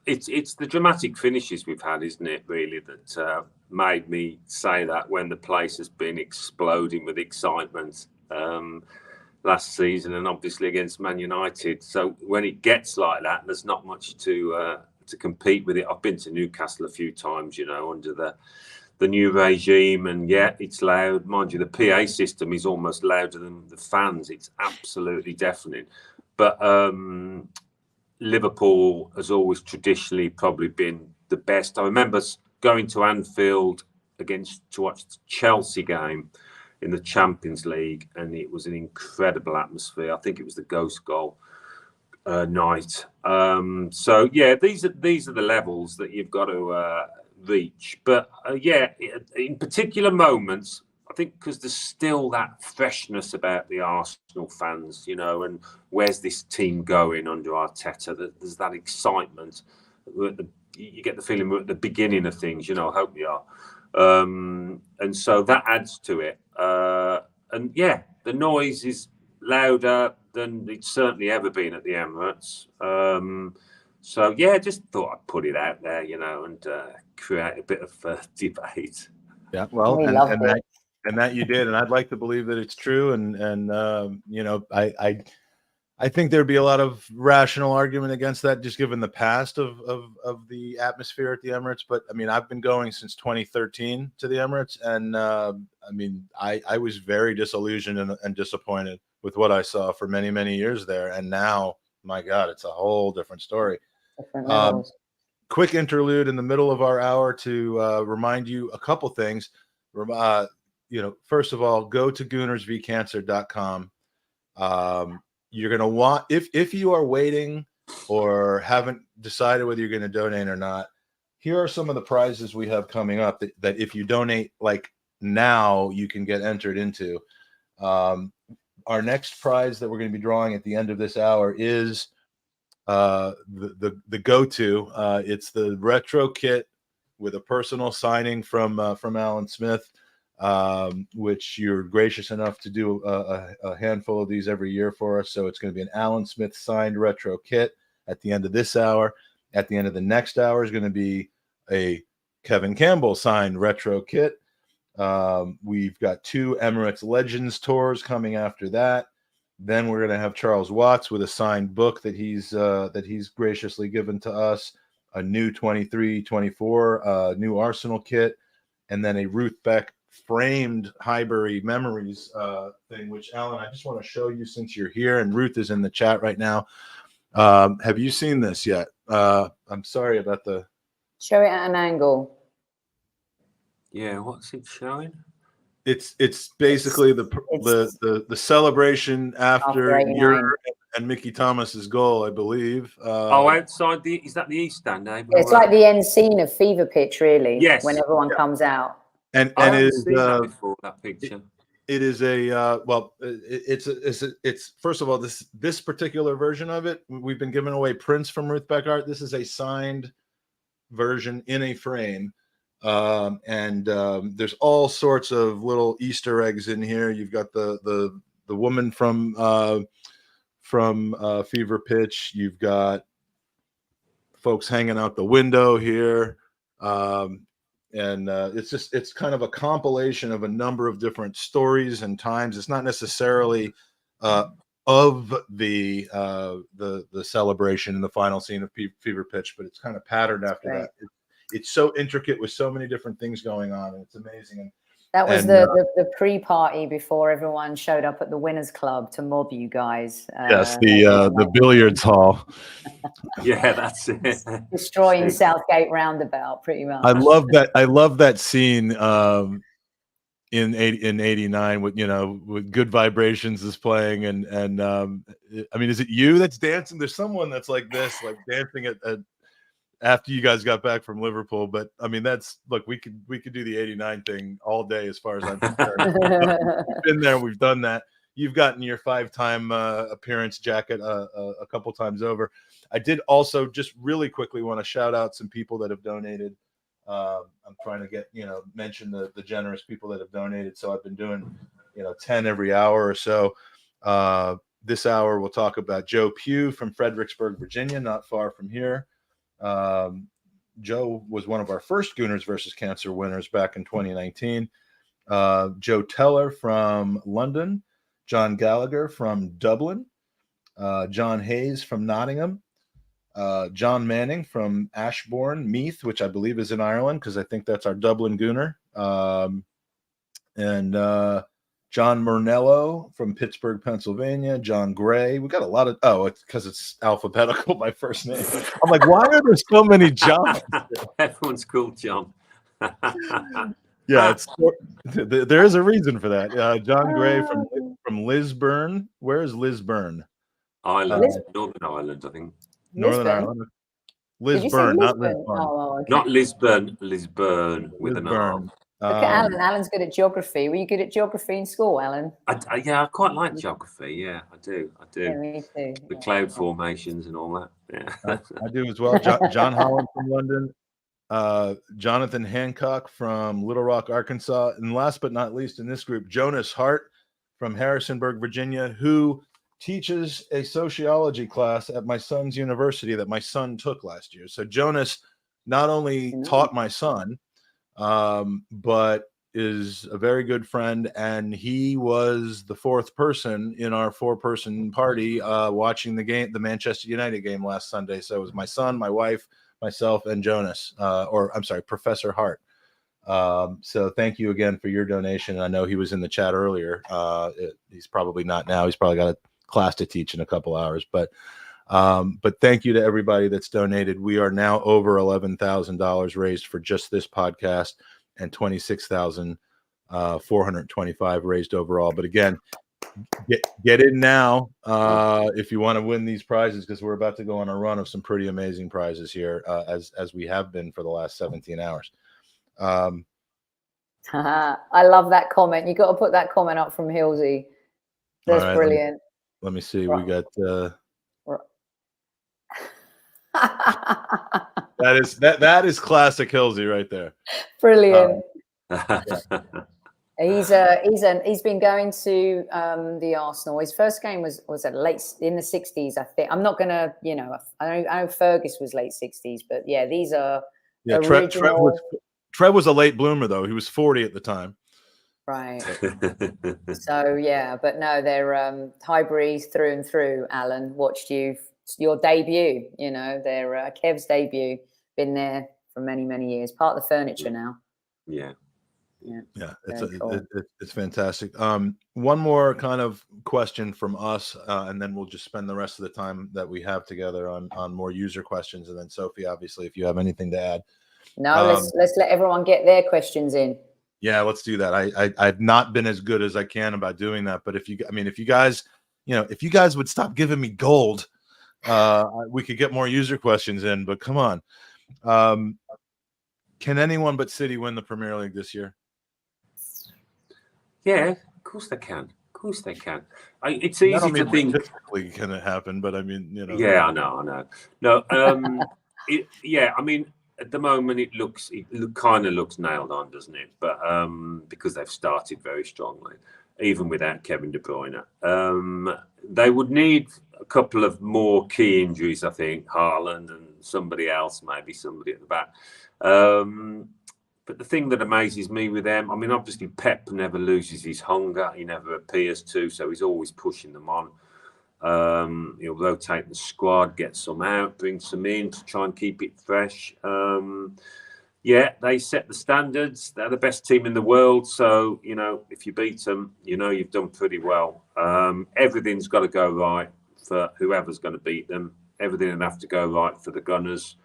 It's the dramatic finishes we've had, isn't it, really, that made me say that when the place has been exploding with excitement last season and obviously against Man United. So when it gets like that, there's not much to compete with it. I've been to Newcastle a few times, you know, under the new regime, and yeah, it's loud. Mind you, the PA system is almost louder than the fans. It's absolutely deafening. But Liverpool has always traditionally probably been the best. I remember going to Anfield to watch the Chelsea game in the Champions League, and it was an incredible atmosphere. I think it was the ghost goal night. So yeah, these are the levels that you've got to reach. But yeah, in particular moments, I think because there's still that freshness about the Arsenal fans, you know, and where's this team going under Arteta? There's that excitement. You get the feeling we're at the beginning of things, you know, I hope we are. And so that adds to it. And yeah, the noise is louder than it's certainly ever been at the Emirates. So yeah, just thought I'd put it out there, you know, and create a bit of debate. Yeah, well, and that you did, and I'd like to believe that it's true. And you know, I think there'd be a lot of rational argument against that, just given the past of the atmosphere at the Emirates. But I mean, I've been going since 2013 to the Emirates, and I mean, I was very disillusioned and disappointed with what I saw for many, many years there. And now, my God, it's a whole different story. Quick interlude in the middle of our hour to remind you a couple things. You know, first of all, go to goonersvcancer.com. You're going to want, if you are waiting or haven't decided whether you're going to donate or not, here are some of the prizes we have coming up that if you donate like now, you can get entered into. Our next prize that we're going to be drawing at the end of this hour is the go-to. It's the retro kit with a personal signing from Alan Smith. Which you're gracious enough to do a handful of these every year for us. So it's going to be an Alan Smith signed retro kit at the end of this hour. At the end of the next hour is going to be a Kevin Campbell signed retro kit. We've got 2 Emirates Legends tours coming after that. Then we're going to have Charles Watts with a signed book that he's graciously given to us, a new 23-24 new Arsenal kit, and then a Ruth Beck framed Highbury memories thing, which Alan, I just want to show you since you're here, and Ruth is in the chat right now. Have you seen this yet? I'm sorry about the show it at an angle. Yeah, what's it showing? It's basically the celebration after your and Mickey Thomas's goal, I believe. Outside is that the East Stand? It's like the end scene of Fever Pitch, really. Yes, when everyone comes out. And I it is before that picture. It is a it's first of all, this particular version of it, we've been giving away prints from Ruth Beck art. This is a signed version in a frame, and there's all sorts of little Easter eggs in here. You've got the woman from Fever Pitch. You've got folks hanging out the window here. And it's kind of a compilation of a number of different stories and times. It's not necessarily of the celebration in the final scene of Fever Pitch, but it's kind of patterned after that. It's so intricate with so many different things going on, and it's amazing. And that was the pre-party before everyone showed up at the Winners Club to mob you guys. Yes, the billiards hall. Yeah, that's it. Destroying Southgate Roundabout, pretty much. I love that scene in 89 with with Good Vibrations is playing, and I mean, is it you that's dancing? There's someone that's like this, like dancing at after you guys got back from Liverpool. But I mean, look, we could do the 89 thing all day as far as I'm concerned. We've been there, we've done that. You've gotten your 5-time appearance jacket a couple times over. I did also just really quickly want to shout out some people that have donated. I'm trying to mention the generous people that have donated. So I've been doing 10 every hour or so. This hour we'll talk about Joe Pugh from Fredericksburg, Virginia, not far from here. Joe was one of our first Gooners versus Cancer winners back in 2019. Joe Teller from London, John Gallagher from Dublin, John Hayes from Nottingham, John Manning from Ashbourne, Meath, which I believe is in Ireland, because I think that's our Dublin Gooner, and John Murnello from Pittsburgh, Pennsylvania, John Gray. We got a lot of, it's because it's alphabetical, my first name. I'm like, why are there so many Johns? Everyone's called John. Yeah, there is a reason for that. John Gray from Lisburn. Where is Lisburn? Ireland, Northern Ireland, I think. Northern Ireland. Lisburn, not Lisbon. Okay. Not Lisbon, Lisburn with an R. Look at Alan. Alan's good at geography. Were you good at geography in school, Alan? I quite like geography. Yeah, I do. Yeah, me too. The cloud formations and all that. Yeah, I do as well. John Holland from London. Jonathan Hancock from Little Rock, Arkansas. And last but not least in this group, Jonas Hart from Harrisonburg, Virginia, who teaches a sociology class at my son's university that my son took last year. So Jonas not only taught my son, but is a very good friend, and he was the fourth person in our 4-person party watching the Manchester United game last Sunday. So it was my son, my wife, myself, and Jonas, Professor Hart. So thank you again for your donation. I know he was in the chat earlier. He's probably not now. He's probably got a class to teach in a couple hours, but thank you to everybody that's donated. We are now over $11,000 raised for just this podcast, and $26,425 raised overall. But again, get in now if you want to win these prizes, because we're about to go on a run of some pretty amazing prizes here, as we have been for the last 17 hours. I love that comment. You got to put that comment up from Hilsey. That's right, brilliant. Let me see. Right. We got that is classic Hilsey right there. Brilliant. He's been going to the Arsenal. His first game was at late in the 60s, I think. I'm not gonna, I know Fergus was late 60s, but yeah, these are original. Trev was a late bloomer though. He was 40 at the time. Right. So yeah, but no, they're Highbury through and through. Alan, watched your debut. They're Kev's debut. Been there for many, many years. Part of the furniture now. Yeah. Yeah, it's fantastic. One more kind of question from us, and then we'll just spend the rest of the time that we have together on more user questions. And then Sophie, obviously, if you have anything to add. No, let's let everyone get their questions in. Yeah, let's do that. I've not been as good as I can about doing that, but if you guys would stop giving me gold, we could get more user questions in. But come on, can anyone but City win the Premier League this year? Yeah, of course they can. Of course they can. It's easy to think. Typically, can it happen? But I mean, Yeah, I know. No, I mean, at the moment it kind of looks nailed on, doesn't it? But because they've started very strongly, even without Kevin De Bruyne, they would need a couple of more key injuries. I think Haaland and somebody else, maybe somebody at the back. But the thing that amazes me with them, I mean, obviously Pep never loses his hunger. He never appears to, so he's always pushing them on. He'll rotate the squad, get some out, bring some in to try and keep it fresh. Yeah, they set the standards. They're the best team in the world. So, if you beat them, you've done pretty well. Everything's got to go right for whoever's going to beat them. Everything will have to go right for the Gunners.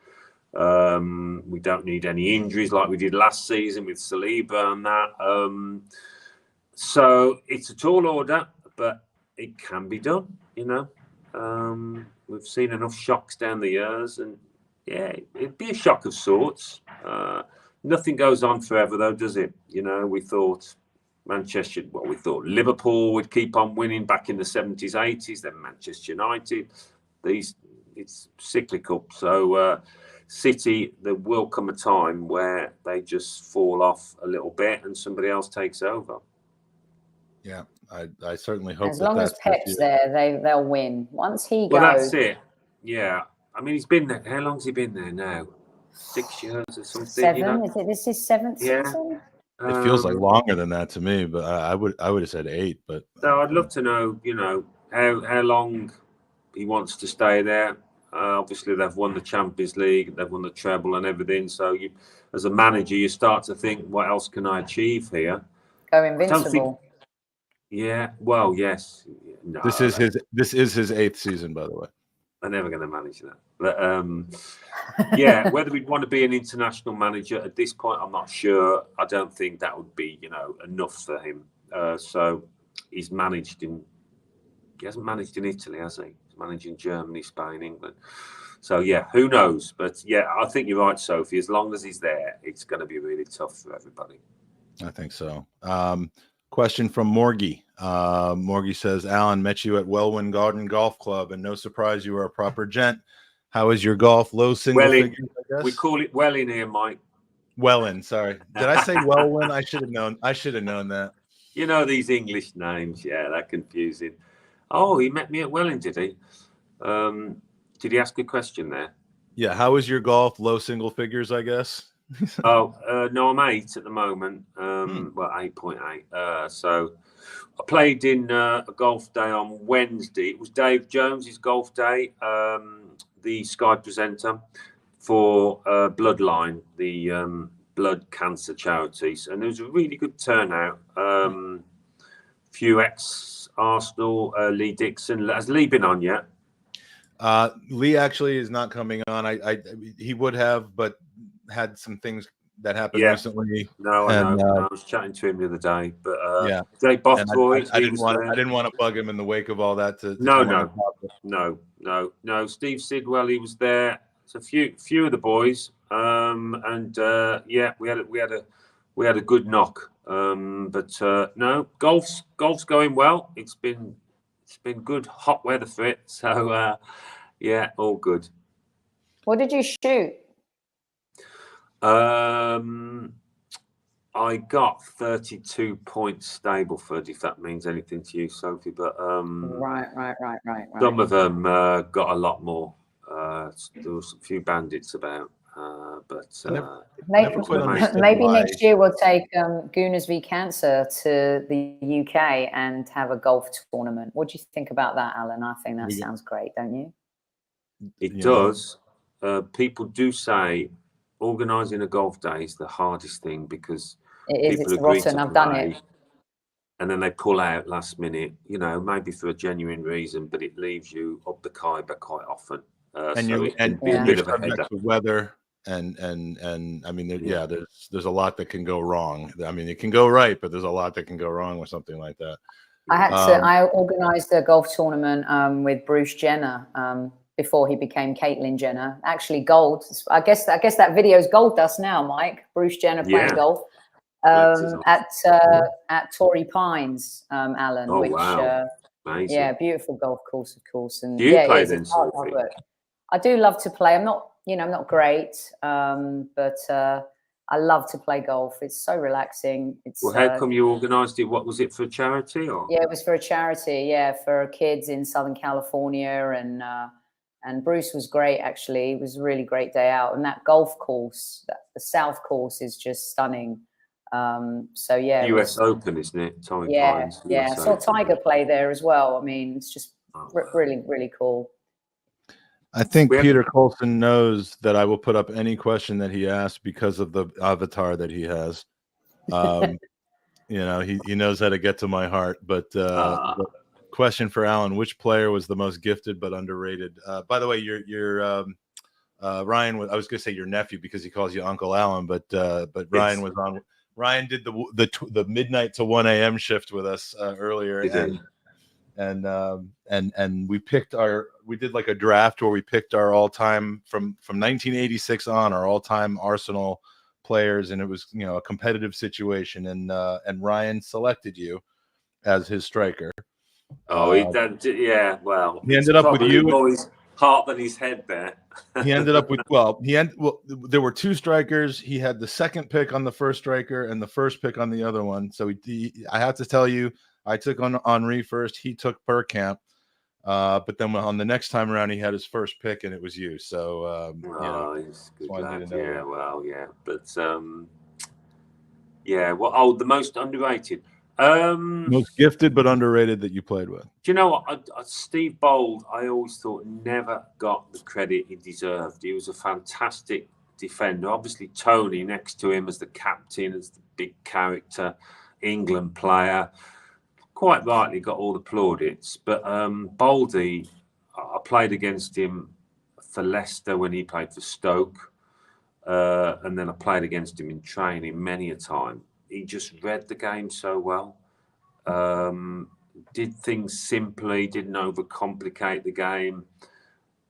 We don't need any injuries like we did last season with Saliba and that. So it's a tall order, but it can be done. We've seen enough shocks down the years, and Yeah, it'd be a shock of sorts. Nothing goes on forever, though, does it? You know, we thought we thought Liverpool would keep on winning back in the 70s, 80s, then Manchester United. It's cyclical. So City, there will come a time where they just fall off a little bit and somebody else takes over. Yeah, I certainly hope as long as that's Pep's there, they'll win. Once he Well, goes, that's it. Yeah. I mean, he's been there. How long's he been there now? 6 years or something? 7. You know? Is it this is 7th Yeah. season? It feels like longer than that to me, but I would have said 8. But So I'd love to know, you know, how long he wants to stay there. Obviously, they've won the Champions League, they've won the treble and everything. So you, as a manager, you start to think, what else can I achieve here? Go invincible. Yeah. Well, yes. No, this is his 8th season, by the way. I'm never going to manage that. But yeah, whether we'd want to be an international manager at this point, I'm not sure. I don't think that would be, you know, enough for him. So he hasn't managed in Italy, has he? He's managed in Germany, Spain, England. So yeah, who knows? But yeah, I think you're right, Sophie. As long as he's there, it's going to be really tough for everybody. I think so. Question from Morgie. Morgie says, Alan, met you at Welwyn Garden Golf Club, and no surprise you are a proper gent. How is your golf? Low single figures, I guess? We call it Welling here, Mike. Welwyn, sorry. Did I say Welwyn? I should have known that. You know these English names, yeah, they're confusing. Oh, he met me at Welling, did he? Did he ask a question there? Yeah, how is your golf? Low single figures, I guess. No, I'm 8 at the moment. Well, 8.8. So I played in a golf day on Wednesday. It was Dave Jones's golf day, the Sky presenter for Bloodline, the blood cancer charities, and there was a really good turnout. Few ex-Arsenal, Lee Dixon. Has Lee been on yet? Lee actually is not coming on. He would have, but had some things that happened recently. No, I know. I was chatting to him the other day, but yeah, Dave Bothroyd. I didn't want to bug him in the wake of all that. No. Steve Sidwell, he was there. It's a few of the boys, and yeah, we had a good knock. But no, golf's going well. It's been good hot weather for it. So yeah, all good. What did you shoot? I got 32 points Stableford, if that means anything to you, Sophie. But right. Some of them got a lot more. There was a few bandits about, but maybe next year we'll take Gooners v Cancer to the UK and have a golf tournament. What do you think about that, Alan? I think that sounds great, don't you? It does. People do say organising a golf day is the hardest thing because it's rotten. I've done it. And then they pull out last minute, you know, maybe for a genuine reason, but it leaves you up the Khyber quite often. And so you're a bit of a subject header. to weather and I mean, there's a lot that can go wrong. I mean, it can go right, but there's a lot that can go wrong with something like that. I organised a golf tournament with Bruce Jenner before he became Caitlyn Jenner. Actually, gold. I guess that video is gold dust now, Mike. Bruce Jenner playing golf at Torrey Pines, Alan. Oh, wow. Amazing. Yeah, beautiful golf course, of course. And do you play then, Sophie? I do love to play. I'm not great, but I love to play golf. It's so relaxing. Well, how come you organised it? What was it, for a charity or? Yeah, it was for a charity. Yeah, for kids in Southern California, and Bruce was great. Actually, it was a really great day out. And that golf course, the South course, is just stunning. So yeah, US Open, isn't it? Torrey Pines, yeah. I saw Tiger play there as well. I mean, it's just really, really cool. I think Peter Colson knows that I will put up any question that he asks because of the avatar that he has. You know, he knows how to get to my heart. But question for Alan: which player was the most gifted but underrated? By the way, you're Ryan. I was going to say your nephew because he calls you Uncle Alan, but Ryan was on. Ryan did the midnight to 1 a.m. shift with us earlier, and we did like a draft where we picked our all-time from 1986 on, our all-time Arsenal players, and it was, you know, a competitive situation, and Ryan selected you as his striker. Oh, he did, yeah. Well, he ended up with you. More his heart than his head there. He ended up with there were two strikers. He had the second pick on the first striker and the first pick on the other one. So I have to tell you, I took on Henri first. He took Bergkamp. But then on the next time around, he had his first pick, and it was you. So he's good lad. Yeah, well, yeah, but yeah. Well, the most underrated, most gifted but underrated that you played with. Do you know what? Steve Bold, I always thought never got the credit he deserved. He was a fantastic defender. Obviously, Tony next to him as the captain, as the big character, England player. Quite rightly got all the plaudits, but Boldy, I played against him for Leicester when he played for Stoke, and then I played against him in training many a time. He just read the game so well, did things simply, didn't overcomplicate the game,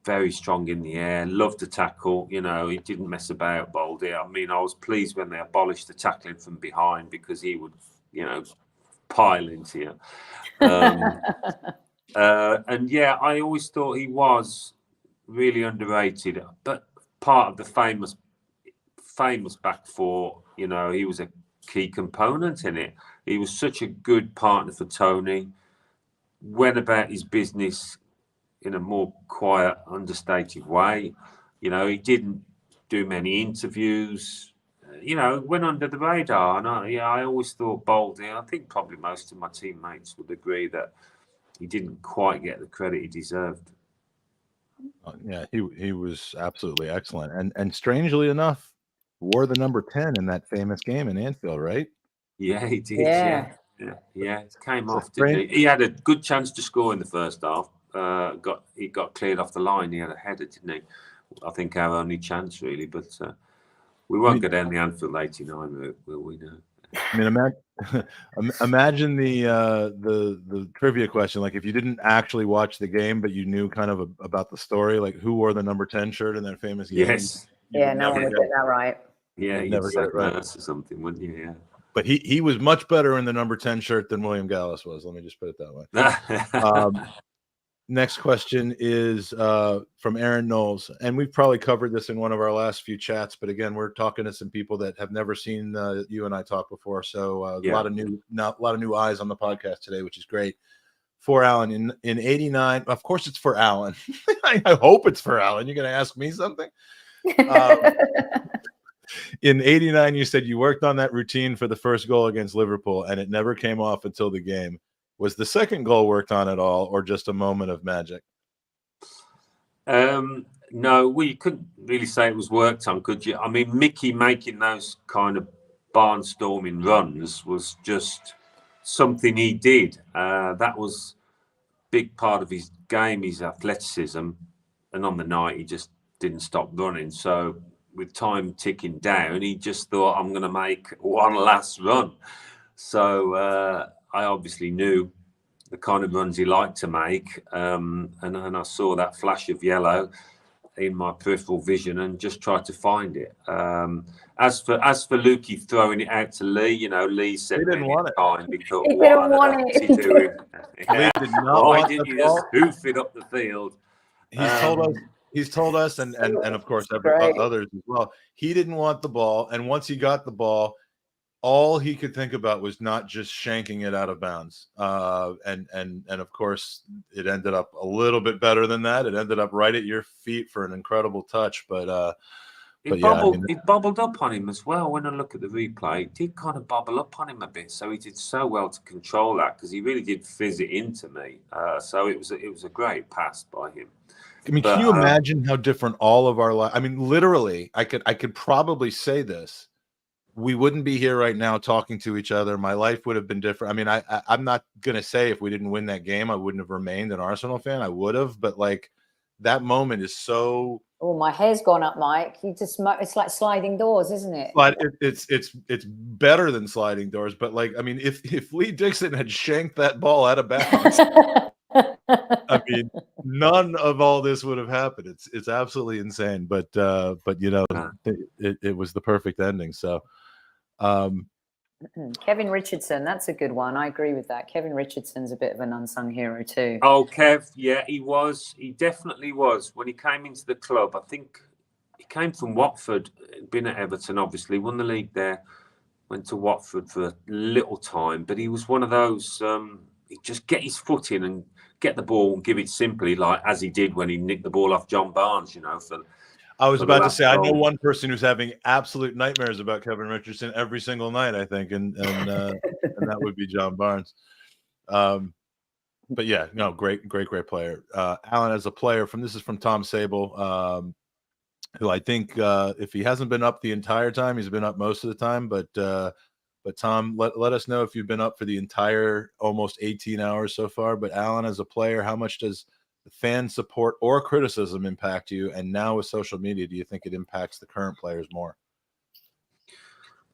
very strong in the air, loved to tackle, you know, he didn't mess about, Boldy. I mean, I was pleased when they abolished the tackling from behind, because he would, you know, pile into you. And yeah, I always thought he was really underrated, but part of the famous back four, you know, he was a key component in it. He was such a good partner for Tony, went about his business in a more quiet, understated way. You know, he didn't do many interviews, you know, went under the radar. And I always thought Boldy, I think probably most of my teammates would agree that he didn't quite get the credit he deserved. Yeah, he was absolutely excellent. And strangely enough, wore the number 10 in that famous game in Anfield, right? Yeah, he did. Yeah. Yeah. It came off, didn't he? He had a good chance to score in the first half. He got cleared off the line. He had a header, didn't he? I think our only chance, really. But we won't go down the Anfield 89 route, will we? No. I mean, imagine the trivia question. Like, if you didn't actually watch the game, but you knew kind of about the story, like who wore the number 10 shirt in that famous game? Yes. Yeah, no one would get that right. Yeah, you'd never get it right or something, wouldn't you? Yeah. But he was much better in the number 10 shirt than William Gallas was. Let me just put it that way. Next question is from Aaron Knowles, and we've probably covered this in one of our last few chats. But again, we're talking to some people that have never seen you and I talk before, so a lot of new eyes on the podcast today, which is great. For Alan in '89, of course it's for Alan. I hope it's for Alan. You're going to ask me something. In '89, you said you worked on that routine for the first goal against Liverpool, and it never came off until the game. Was the second goal worked on at all, or just a moment of magic? No, we couldn't really say it was worked on, could you? I mean, Mickey making those kind of barnstorming runs was just something he did. That was a big part of his game, his athleticism. And on the night, he just didn't stop running. So with time ticking down, he just thought, I'm going to make one last run. So I obviously knew the kind of runs he liked to make, and I saw that flash of yellow in my peripheral vision and just tried to find it. As for Lukey throwing it out to Lee, you know, Lee said he didn't want it. Time because He didn't want it. He doing? Lee did not Why want didn't the you just ball. hoof it up the field? He's told us, and of course others as well. He didn't want the ball, and once he got the ball, all he could think about was not just shanking it out of bounds. And of course, it ended up a little bit better than that. It ended up right at your feet for an incredible touch. It bobbled up on him as well. When I look at the replay, it did kind of bobble up on him a bit. So he did so well to control that, because he really did fizz it into me. So it was a great pass by him. I mean, can you imagine how different all of our lives? I mean, literally, I could probably say this. We wouldn't be here right now talking to each other. My life would have been different. I mean, I'm not going to say if we didn't win that game, I wouldn't have remained an Arsenal fan. I would have, but like that moment is so. Oh, my hair's gone up, Mike. It's like sliding doors, isn't it? But it's better than sliding doors. But like, I mean, if Lee Dixon had shanked that ball out of bounds, I mean, none of all this would have happened. It's absolutely insane. But you know, it was the perfect ending. So, Kevin Richardson, that's a good one. I agree with that. Kevin Richardson's a bit of an unsung hero too. Oh, Kev, yeah, he was. He definitely was. When he came into the club, I think he came from Watford, been at Everton, obviously, won the league there, went to Watford for a little time, but he was one of those, he'd just get his foot in and get the ball and give it simply, like as he did when he nicked the ball off John Barnes, you know, I was about to say, I know one person who's having absolute nightmares about Kevin Richardson every single night, I think, and that would be John Barnes. But yeah, no, great player. Alan, as a player, this is from Tom Sable, who I think if he hasn't been up the entire time, he's been up most of the time. But Tom, let us know if you've been up for the entire almost 18 hours so far. But Alan, as a player, how much does fan support or criticism impact you? And now with social media, do you think it impacts the current players more?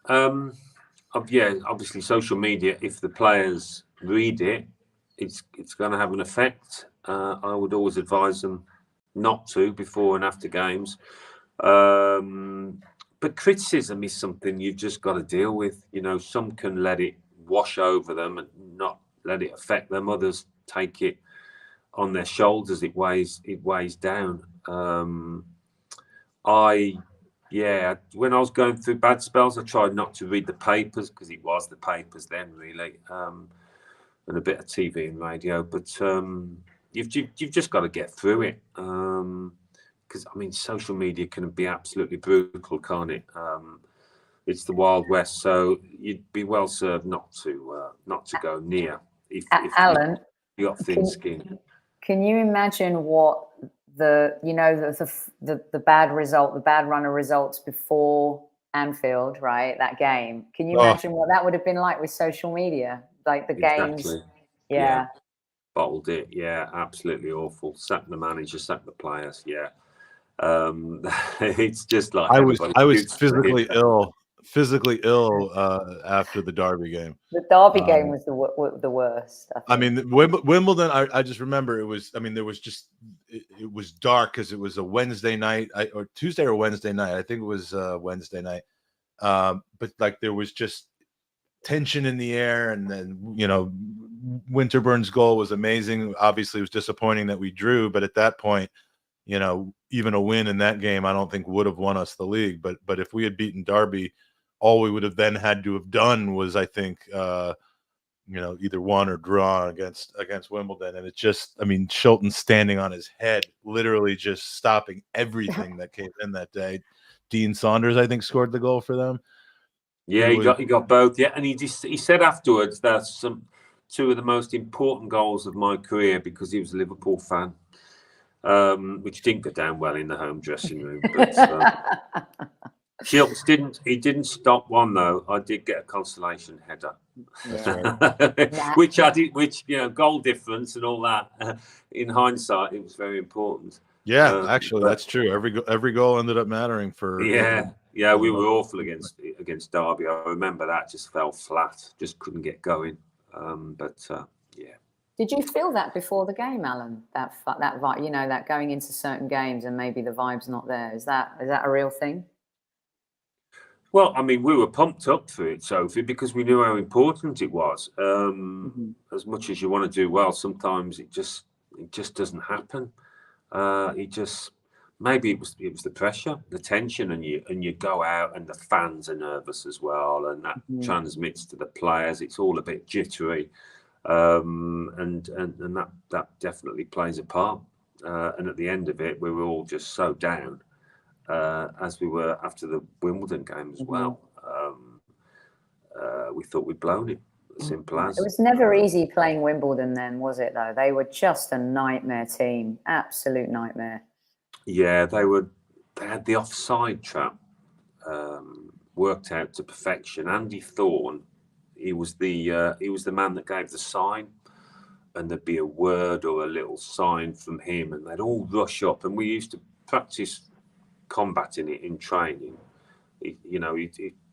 Yeah, obviously social media, if the players read it, it's going to have an effect. I would always advise them not to before and after games. But criticism is something you've just got to deal with. You know, some can let it wash over them and not let it affect them. Others take it on their shoulders. It weighs down. When I was going through bad spells, I tried not to read the papers because it was the papers then, really, and a bit of TV and radio. But you've just got to get through it. Because I mean, social media can be absolutely brutal, can't it? It's the Wild West, so you'd be well served not to go near if Alan, you got thin skin. Can you imagine what the bad result, the bad run of results before Anfield, right? That game. Can you imagine what that would have been like with social media? Like the games. Yeah. Bottled it. Yeah, absolutely awful. Sack the manager, sack the players. Yeah. It's just like I was physically ill after the Derby game. The Derby game was the worst. I mean, Wimbledon. I just remember it was. I mean, there was just it was dark because it was a Wednesday night, or Tuesday or Wednesday night. I think it was Wednesday night. But like there was just tension in the air, and then Winterburn's goal was amazing. Obviously, it was disappointing that we drew, but at that point, even a win in that game, I don't think would have won us the league. But if we had beaten Derby, all we would have then had to have done was, I think, either won or draw against Wimbledon. And it's just, I mean, Shilton standing on his head, literally just stopping everything that came in that day. Dean Saunders, I think, scored the goal for them. Yeah, he got both. Yeah, and he said afterwards that's two of the most important goals of my career because he was a Liverpool fan. Which didn't go down well in the home dressing room. But Shilts didn't stop one though. I did get a consolation header, which I did. Which goal difference and all that. In hindsight, it was very important. Yeah, actually, that's true. Every goal ended up mattering for. Yeah, we were awful against Derby. I remember that just fell flat. Just couldn't get going. Yeah. Did you feel that before the game, Alan? That vibe, that going into certain games and maybe the vibe's not there. Is that a real thing? Well, I mean, we were pumped up for it, Sophie, because we knew how important it was. As much as you want to do well, sometimes it just doesn't happen. Maybe it was the pressure, the tension, and you go out and the fans are nervous as well, and that transmits to the players. It's all a bit jittery. And that definitely plays a part. And at the end of it, we were all just so down, as we were after the Wimbledon game as well. We thought we'd blown it. Simple as. It was never easy playing Wimbledon then, was it? Though they were just a nightmare team, absolute nightmare. Yeah, they had the offside trap worked out to perfection. Andy Thorne. He was the man that gave the sign, and there'd be a word or a little sign from him, and they'd all rush up. And we used to practice combating it in training. He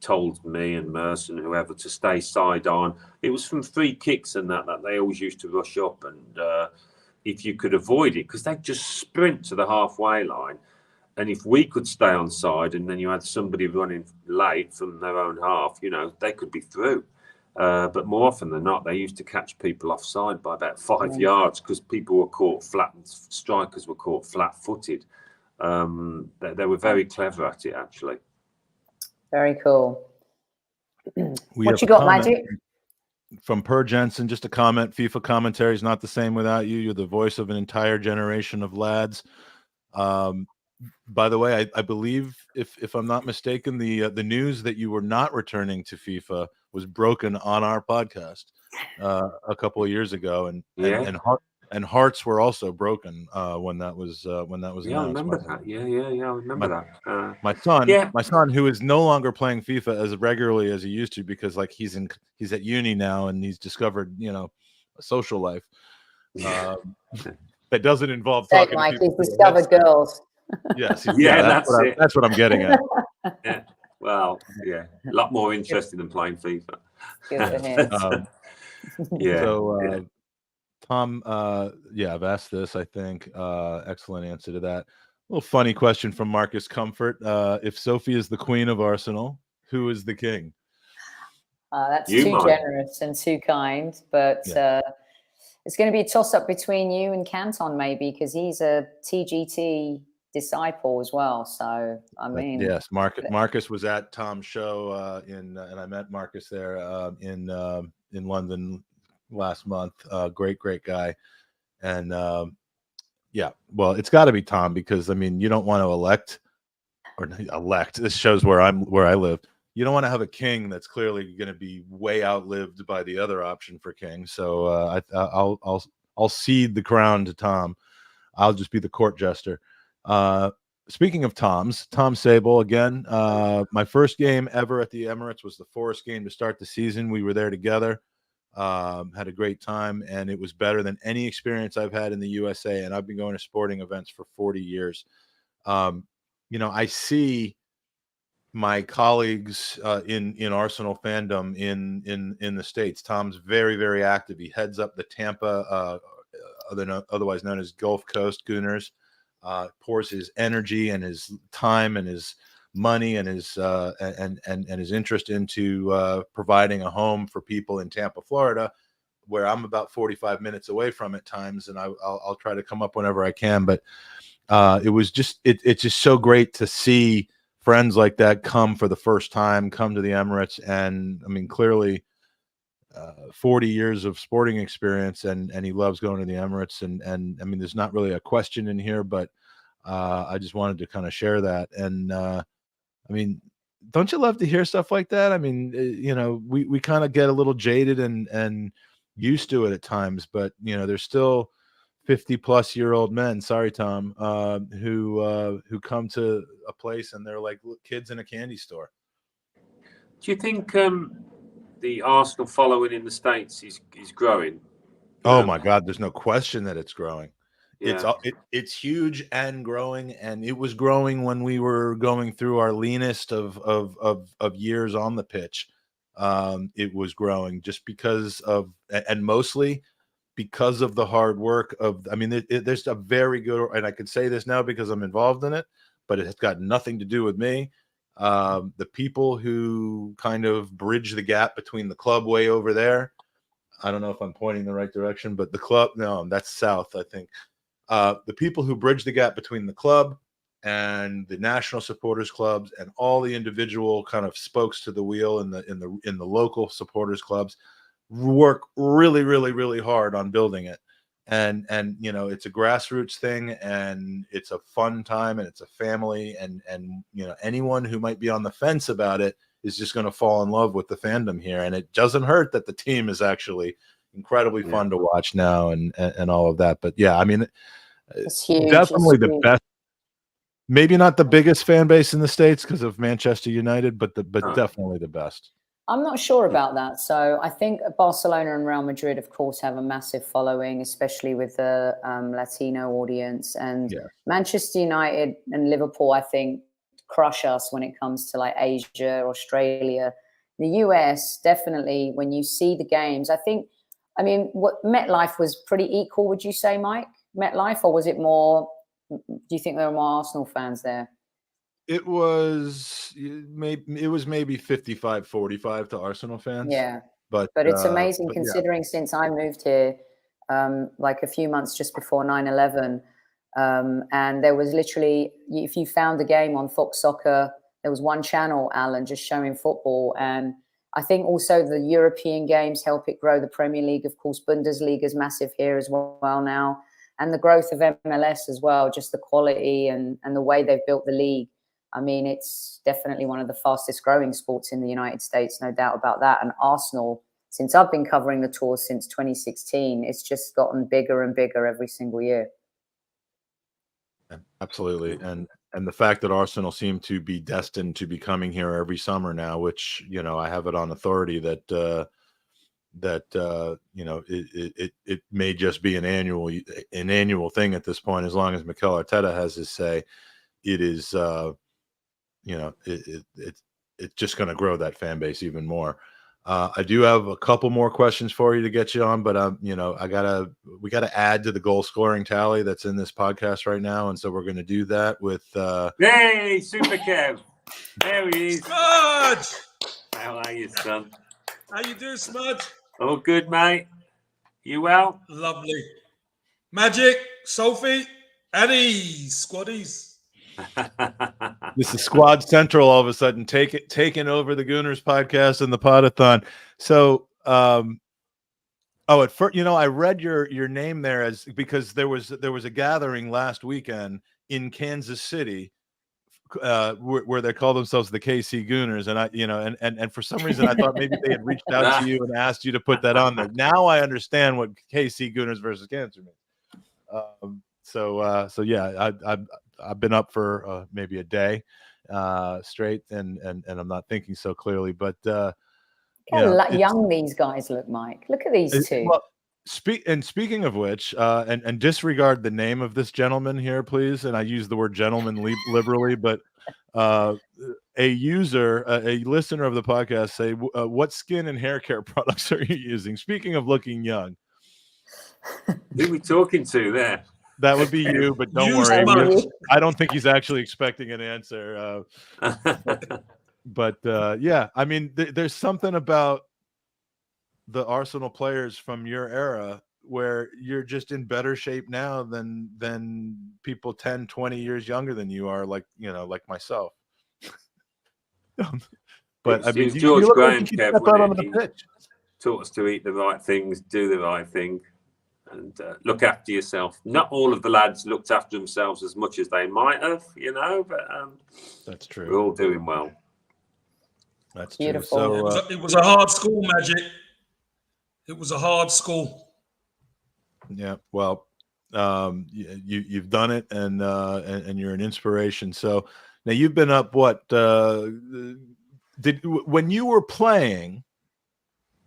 told me and Merson, whoever, to stay side on. It was from free kicks and that they always used to rush up, and if you could avoid it, because they'd just sprint to the halfway line. And if we could stay on side and then you had somebody running late from their own half, you know, they could be through. But more often than not, they used to catch people offside by about 5 yards because people were caught flat, strikers were caught flat-footed. They were very clever at it, actually. Very cool. We What have you a got, comment Magic? from Per Jensen, just a comment. FIFA commentary is not the same without you. You're the voice of an entire generation of lads. By the way, I believe, if I'm not mistaken, the news that you were not returning to FIFA was broken on our podcast a couple of years ago, and hearts were also broken when that was announced. I remember that. Yeah, I remember that. My son, who is no longer playing FIFA as regularly as he used to, because like he's at uni now and he's discovered, you know, a social life that doesn't involve talking Mike, to people. he's discovered girls. Yes, that's what I'm getting at. Yeah. Well, yeah, a lot more interesting than playing FIFA. Good for him. Yeah. So, Tom, I've asked this, I think. Excellent answer to that. A little funny question from Marcus Comfort. If Sophie is the queen of Arsenal, who is the king? That's too generous and too kind, but it's going to be a toss-up between you and Canton, maybe, because he's a TGT disciple as well. So, I mean... Yes, Marcus was at Tom's show, and I met Marcus there in London last month. Great guy. And, well, it's got to be Tom, because, I mean, you don't want to elect. This shows where I live. You don't want to have a king that's clearly going to be way outlived by the other option for king. So I'll cede the crown to Tom. I'll just be the court jester. Speaking of Toms, Tom Sable again. My first game ever at the Emirates was the Forest game to start the season. We were there together. Had a great time, and it was better than any experience I've had in the USA. And I've been going to sporting events for 40 years. I see my colleagues in Arsenal fandom in the States. Tom's very, very active. He heads up the Tampa, otherwise known as Gulf Coast Gooners. Pours his energy and his time and his money and his his interest into providing a home for people in Tampa, Florida, where I'm about 45 minutes away from at times, and I'll try to come up whenever I can. But it's just so great to see friends like that come for the first time, come to the Emirates. And I mean, clearly 40 years of sporting experience, and he loves going to the Emirates. And I mean, there's not really a question in here, but I just wanted to kind of share that. And I mean, don't you love to hear stuff like that? I mean, we kind of get a little jaded and used to it at times, but there's still 50-plus-year-old men, sorry, Tom, who come to a place and they're like kids in a candy store. Do you think the Arsenal following in the States is growing? Oh my God, there's no question that it's growing. Yeah. It's huge and growing, and it was growing when we were going through our leanest of years on the pitch. It was growing just because of, and mostly because of the hard work of, I mean, there's a very good, and I can say this now because I'm involved in it, but it has got nothing to do with me. The people who kind of bridge the gap between the club way over there, I don't know if I'm pointing the right direction, but the club, no, that's south, I think. The people who bridge the gap between the club and the national supporters clubs and all the individual kind of spokes to the wheel in the local supporters clubs work really, really, really hard on building it. And it's a grassroots thing, and it's a fun time, and it's a family, and anyone who might be on the fence about it is just going to fall in love with the fandom here. And it doesn't hurt that the team is actually incredibly fun to watch now, and all of that. But yeah, I mean, it's huge. Definitely the best. Maybe not the biggest fan base in the States because of Manchester United, but definitely the best. I'm not sure about that. So I think Barcelona and Real Madrid, of course, have a massive following, especially with the Latino audience. And Manchester United and Liverpool, I think, crush us when it comes to like Asia, Australia. The US, definitely, when you see the games, I think I mean, what MetLife was pretty equal, would you say, Mike? MetLife, or was it more? Do you think there were more Arsenal fans there? It was maybe 55-45 to Arsenal fans. Yeah, but it's amazing yeah. considering since I moved here, like a few months just before 9/11, and there was literally, if you found the game on Fox Soccer, there was one channel, Alan, just showing football. And I think also the European games help it grow the Premier League. Of course, Bundesliga is massive here as well now, and the growth of MLS as well, just the quality and the way they've built the league. I mean, it's definitely one of the fastest growing sports in the United States, no doubt about that. And Arsenal, since I've been covering the tour since 2016, it's just gotten bigger and bigger every single year. Absolutely. And the fact that Arsenal seem to be destined to be coming here every summer now, which, you know, I have it on authority that you know, it may just be an annual thing at this point, as long as Mikel Arteta has his say. It is you know, it's just going to grow that fan base even more. I do have a couple more questions for you to get you on, but you know, we gotta add to the goal scoring tally that's in this podcast right now, and so we're going to do that with Hey, Super Kev, there he is. Smudge, How are you, son? how you doing, Smudge? All good, mate. You well? Lovely. Magic, Sophie, Eddie, squaddies. This is Squad Central all of a sudden taking over the Gooners podcast and the Pod-A-Thon. So at first, you know, I read your name there because there was a gathering last weekend in Kansas City where they call themselves the KC Gooners, and I, you know, and for some reason I thought maybe they had reached out to you and asked you to put that on there. Now I understand what KC Gooners versus Cancer means. So yeah, I've been up for maybe a day straight, and I'm not thinking so clearly. But Look how young these guys look, Mike. Look at these two. Well, speaking of which, and disregard the name of this gentleman here, please. And I use the word gentleman liberally, but a listener of the podcast say, what skin and hair care products are you using? Speaking of looking young. Who are we talking to there? That would be you, but don't worry. I don't think he's actually expecting an answer. But yeah, I mean, there's something about the Arsenal players from your era where you're just in better shape now than people 10, 20 years younger than you are, like, you know, like myself. But I mean, George you Graham, like you step out on the pitch. Taught us to eat the right things, do the right thing, and look after yourself. Not all of the lads looked after themselves as much as they might have, you know, but that's true. We're all doing well. That's beautiful. True. So, It was a hard school, Magic. It was a hard school. Yeah, well, you've done it, and you're an inspiration. So now you've been up. What when you were playing?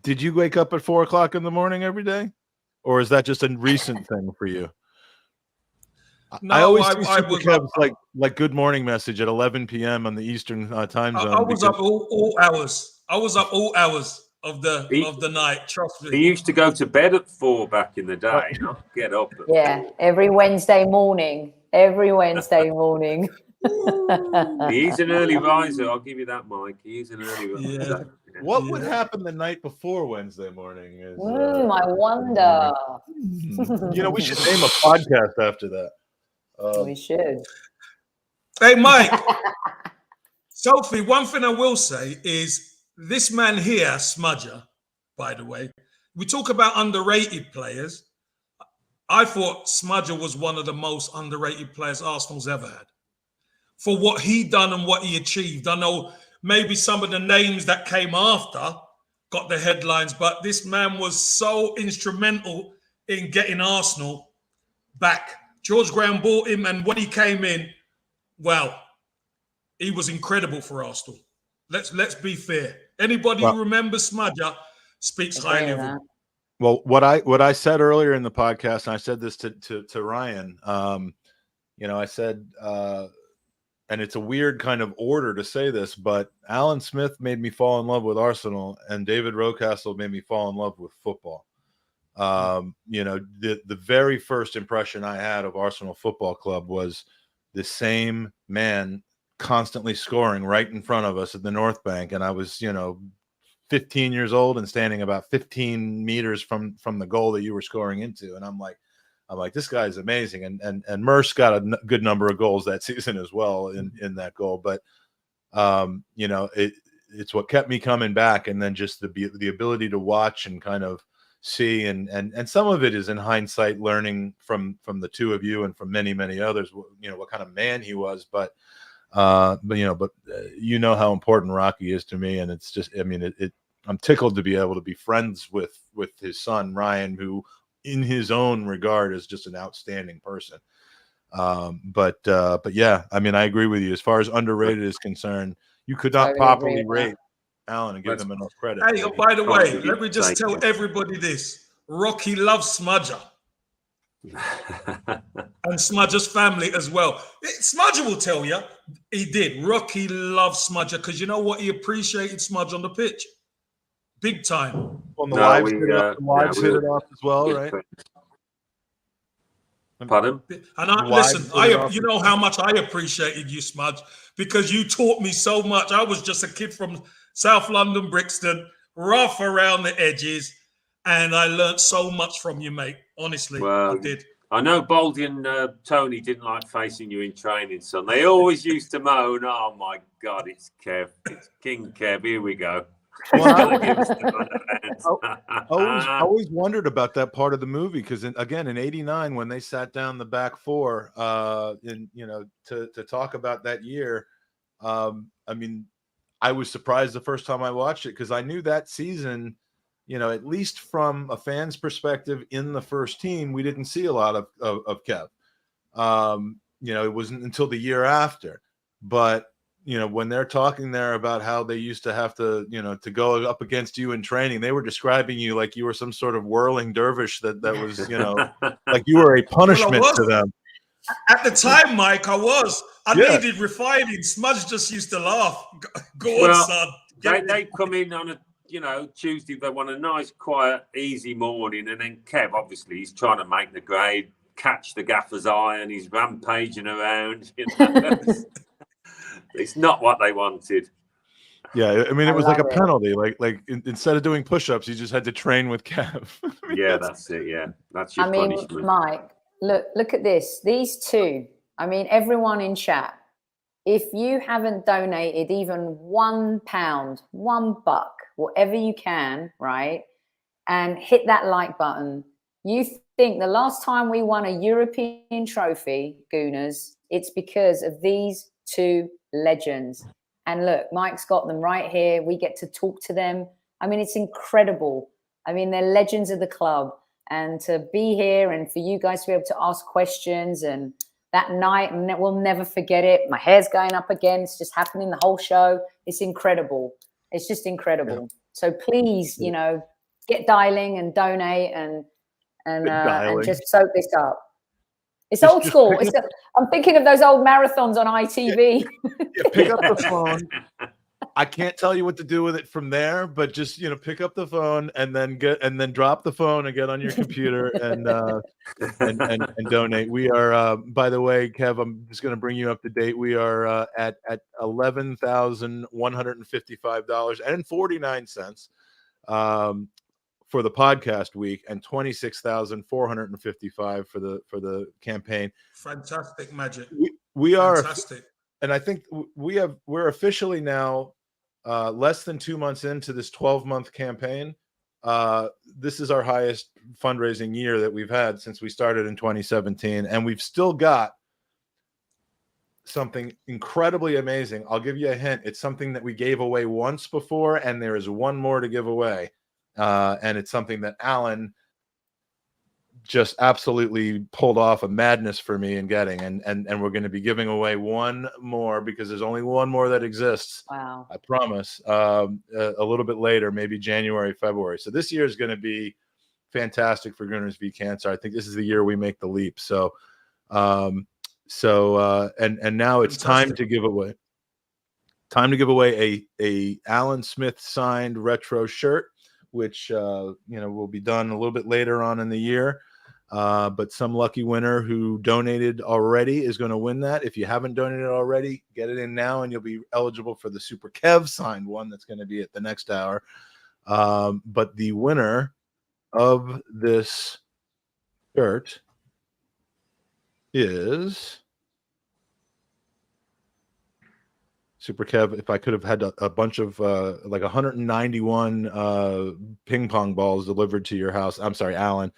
Did you wake up at 4 o'clock in the morning every day, or is that just a recent thing for you? No, I always see I Super was Cubs like Good Morning Message at 11 p.m. on the Eastern time zone. I was up all hours. I was up all hours of the night. Trust me. He used to go to bed at 4 back in the day, not get up. Yeah, every Wednesday morning. Every Wednesday morning. He's an early riser. I'll give you that, Mike. He's an early riser. Yeah. What would happen the night before Wednesday morning? Is, I wonder. You know, we should name a podcast after that. We should. Hey, Mike. Sophie, one thing I will say is this man here, Smudger, by the way, we talk about underrated players. I thought Smudger was one of the most underrated players Arsenal's ever had. For what he done and what he achieved. I know maybe some of the names that came after got the headlines, but this man was so instrumental in getting Arsenal back. George Graham bought him, and when he came in, well, he was incredible for Arsenal. Let's be fair. Anybody who remembers Smudger speaks highly of him. Well, what I said earlier in the podcast, and I said this to Ryan, you know, I said, and it's a weird kind of order to say this, but Alan Smith made me fall in love with Arsenal, and David Rocastle made me fall in love with football. You know, the very first impression I had of Arsenal Football Club was the same man constantly scoring right in front of us at the North Bank. And I was, you know, 15 years old and standing about 15 meters from the goal that you were scoring into. And I'm like, this guy is amazing. And Merce got a good number of goals that season as well in that goal. But, you know, it's what kept me coming back. And then just the ability to watch and kind of see, and some of it is in hindsight, learning from the two of you and from many, many others, you know, what kind of man he was. But you know how important Rocky is to me. And it's just, I mean, I'm tickled to be able to be friends with his son, Ryan, who in his own regard is just an outstanding person. But yeah, I mean, I agree with you. As far as underrated is concerned, you could not properly rate Alan and give them enough credit. Hey, by the way, let me just tell everybody this. Rocky loves Smudger. And Smudger's family as well. Smudger will tell you he did. Rocky loves Smudger because you know what? He appreciated Smudger on the pitch. Big time. On the wives hit it off as well, right? Pardon? And listen, you know how much I appreciated you, Smudge, because you taught me so much. I was just a kid from South London, Brixton, rough around the edges, and I learned so much from you, mate. Honestly, I did. I know Baldy and Tony didn't like facing you in training, son. They always used to moan, "Oh my God, it's Kev, it's King Kev. Here we go." I always wondered about that part of the movie because again in '89 when they sat down the back four to talk about that year, I mean, I was surprised the first time I watched it because I knew that season, you know, at least from a fan's perspective in the first team, we didn't see a lot of Kev. You know, it wasn't until the year after, but you know, when they're talking there about how they used to have to, you know, to go up against you in training, they were describing you like you were some sort of whirling dervish that was, you know, like you were a punishment to them. At the time, Mike, I was. I needed refining. Smudge just used to laugh. Go on, son. They come in on a, you know, Tuesday. They want a nice, quiet, easy morning, and then Kev, obviously, he's trying to make the grade, catch the gaffer's eye, and he's rampaging around. You know? It's not what they wanted. Yeah, I mean, it was like a penalty. Like instead of doing push-ups, you just had to train with Kev. Yeah, that's it. Yeah, that's your punishment. Mike, look at this. These two. I mean, everyone in chat. If you haven't donated even £1, $1, whatever you can, right, and hit that like button, you think the last time we won a European trophy, Gooners, it's because of these two legends. And look, Mike's got them right here. We get to talk to them. I mean, it's incredible. I mean, they're legends of the club. And to be here and for you guys to be able to ask questions and that night, and we'll never forget it. My hair's going up again. It's just happening the whole show. It's incredible. It's just incredible. Yeah. So please, you know, get dialing and donate and just soak this up. It's old school. I'm thinking of those old marathons on ITV. Yeah, pick up the phone. I can't tell you what to do with it from there, but just, you know, pick up the phone and then drop the phone and get on your computer and donate. We are, by the way, Kev, I'm just going to bring you up to date. We are at $11,155.49 for the podcast week and $26,455 for the campaign. Fantastic magic. We are fantastic. And I think we're officially now less than 2 months into this 12-month campaign. This is our highest fundraising year that we've had since we started in 2017. And we've still got something incredibly amazing. I'll give you a hint. It's something that we gave away once before, and there is one more to give away. And it's something that Alan just absolutely pulled off a madness for me in getting, and we're going to be giving away one more because there's only one more that exists. Wow. I promise. A little bit later, maybe January, February. So this year is going to be fantastic for Gooners v Cancer. I think this is the year we make the leap. So now it's time to give away. Time to give away a Alan Smith signed retro shirt which will be done a little bit later on in the year. But some lucky winner who donated already is going to win that. If you haven't donated already, get it in now, and you'll be eligible for the Super Kev signed one that's going to be at the next hour. But the winner of this shirt is Super Kev. If I could have had a bunch of like 191 ping pong balls delivered to your house, I'm sorry, Alan,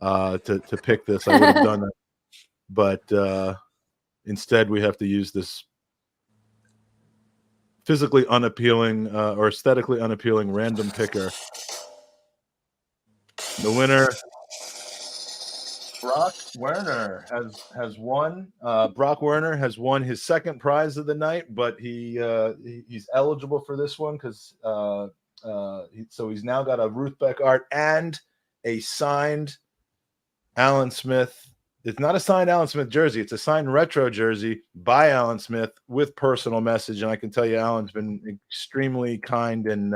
to pick this, I would have done that. But instead, we have to use this physically unappealing or aesthetically unappealing random picker. The winner, Brock Werner, has won. Brock Werner has won his second prize of the night, but he's eligible for this one because so he's now got a Ruth Beck art and a signed Alan Smith. It's not a signed Alan Smith jersey. It's a signed retro jersey by Alan Smith with personal message. And I can tell you, Alan's been extremely kind in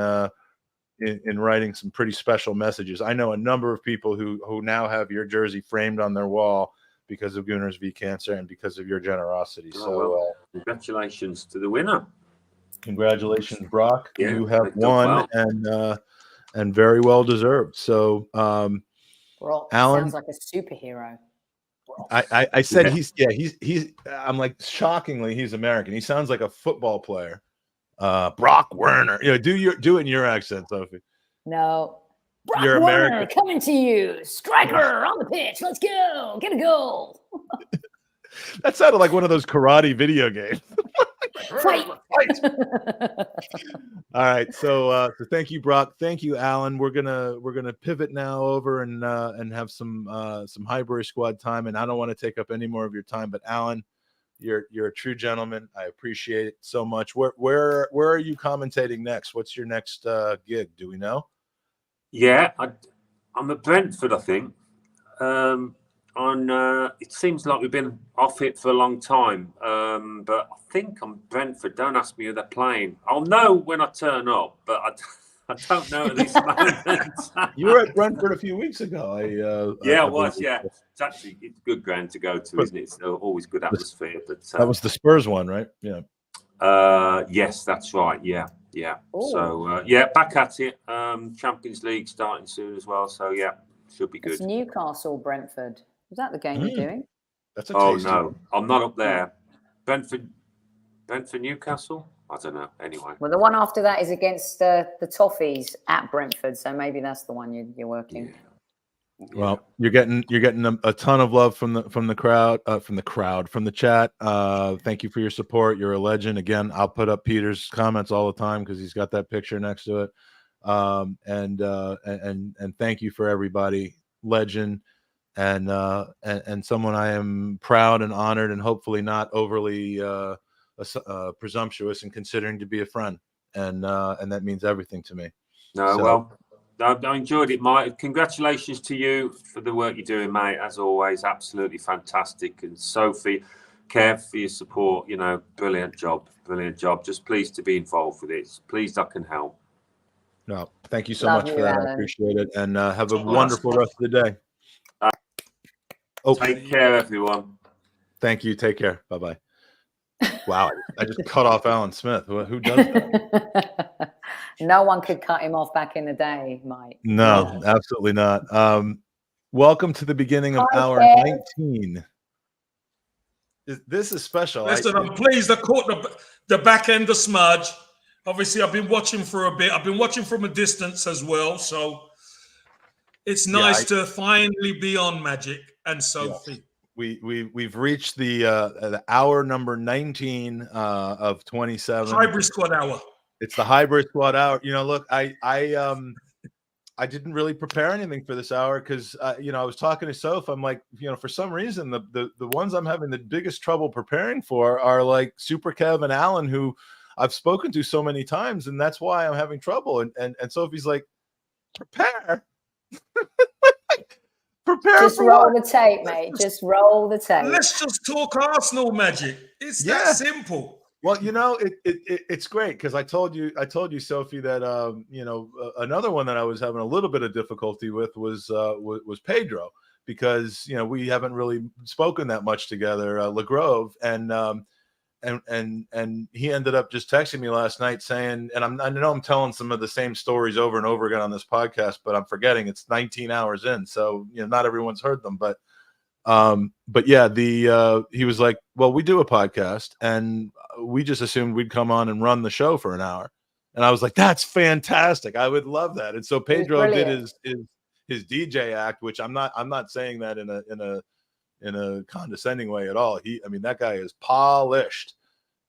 writing some pretty special messages. I know a number of people who now have your jersey framed on their wall because of Gooners v Cancer and because of your generosity. Congratulations to the winner. Congratulations, Brock. Yeah, you have won and very well deserved. So, Brock Alan sounds like a superhero. I said he's I'm like, shockingly, he's American. He sounds like a football player. Brock Werner. Do it in your accent, Sophie. No. Brock You're Werner American. coming to you. Striker on the pitch. Let's go. Get a goal. That sounded like one of those karate video games. Fight. All right, so thank you, Brock. Thank you, Alan. We're gonna pivot now over and have some Highbury squad time. And I don't want to take up any more of your time, but Alan, you're a true gentleman. I appreciate it so much. Where are you commentating next? What's your next gig? Do we know? Yeah, I'm at Brentford, I think. It seems like we've been off it for a long time, but I think I'm Brentford. Don't ask me who they're playing. I'll know when I turn up, but I don't know at this moment. You were at Brentford a few weeks ago. I was. Yeah, it's good ground to go to, isn't it? It's always good atmosphere. But that was the Spurs one, right? Yeah. Yes, that's right. Yeah. Ooh. So back at it. Champions League starting soon as well. So yeah, should be good. It's Newcastle, Brentford. Is that the game you're doing? That's no, I'm not up there. Brentford, Newcastle. I don't know. Anyway. Well, the one after that is against the Toffees at Brentford, so maybe that's the one you're working. Yeah. Well, you're getting a ton of love from the crowd, from the chat. Thank you for your support. You're a legend. Again, I'll put up Peter's comments all the time because he's got that picture next to it. And thank you for everybody. Legend. And someone I am proud and honored and hopefully not overly presumptuous in considering to be a friend, and that means everything to me. Well, I enjoyed it, Mike. Congratulations to you for the work you're doing, mate. As always, absolutely fantastic. And Sophie, Kev, for your support. Brilliant job. Just pleased to be involved with it. Pleased I can help. No, thank you so Love much you, for that. Alan. I appreciate it, and have a wonderful rest of the day. Take care, everyone. Thank you. Take care. Bye-bye. Wow, I just cut off Alan Smith. Who does that? No one could cut him off back in the day, Mike. No, absolutely not. Welcome to the beginning of hour 19. This is special. Listen, I'm pleased I caught the back end of Smudge. Obviously, I've been watching for a bit. I've been watching from a distance as well, so it's nice to finally be on Magic and Sophie. We've reached the hour number 19 of 27. Hybrid Squad hour. It's the Hybrid Squad hour. Look, I didn't really prepare anything for this hour because I was talking to Soph. I'm like, for some reason the ones I'm having the biggest trouble preparing for are like Super Kev and Alan, who I've spoken to so many times, and that's why I'm having trouble. And Sophie's like, prepare. Prepare. Just roll the tape, mate. Just roll the tape. Let's just talk Arsenal, Magic. It's that simple. Well, it's great because I told you, Sophie, that another one that I was having a little bit of difficulty with was Pedro, because we haven't really spoken that much together, Legrove, and he ended up just texting me last night saying, and I know I'm telling some of the same stories over and over again on this podcast, but I'm forgetting it's 19 hours in, so not everyone's heard them, but yeah, he was like, well, we do a podcast and we just assumed we'd come on and run the show for an hour. And I was like, that's fantastic. I would love that. And so Pedro did his DJ act, which I'm not saying that in a condescending way at all. That guy is polished.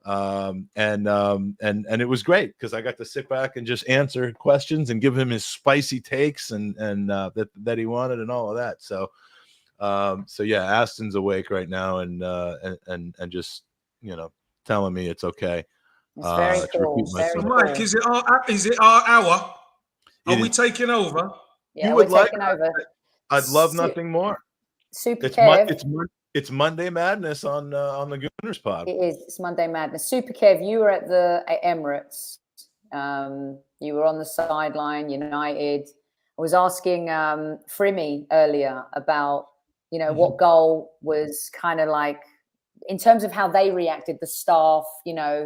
And it was great because I got to sit back and just answer questions and give him his spicy takes and that he wanted and all of that. So yeah, Aston's awake right now and just telling me it's okay. It's very cool. So Mike, is it our hour? Are we taking over? Yeah, we're taking over. I'd love nothing more. Super Kev. It's Monday Madness on the Gooners pod. It is. It's Monday Madness. Super Kev, you were at the Emirates. You were on the sideline, United. I was asking Frimmy earlier about what goal was kind of like, in terms of how they reacted, the staff,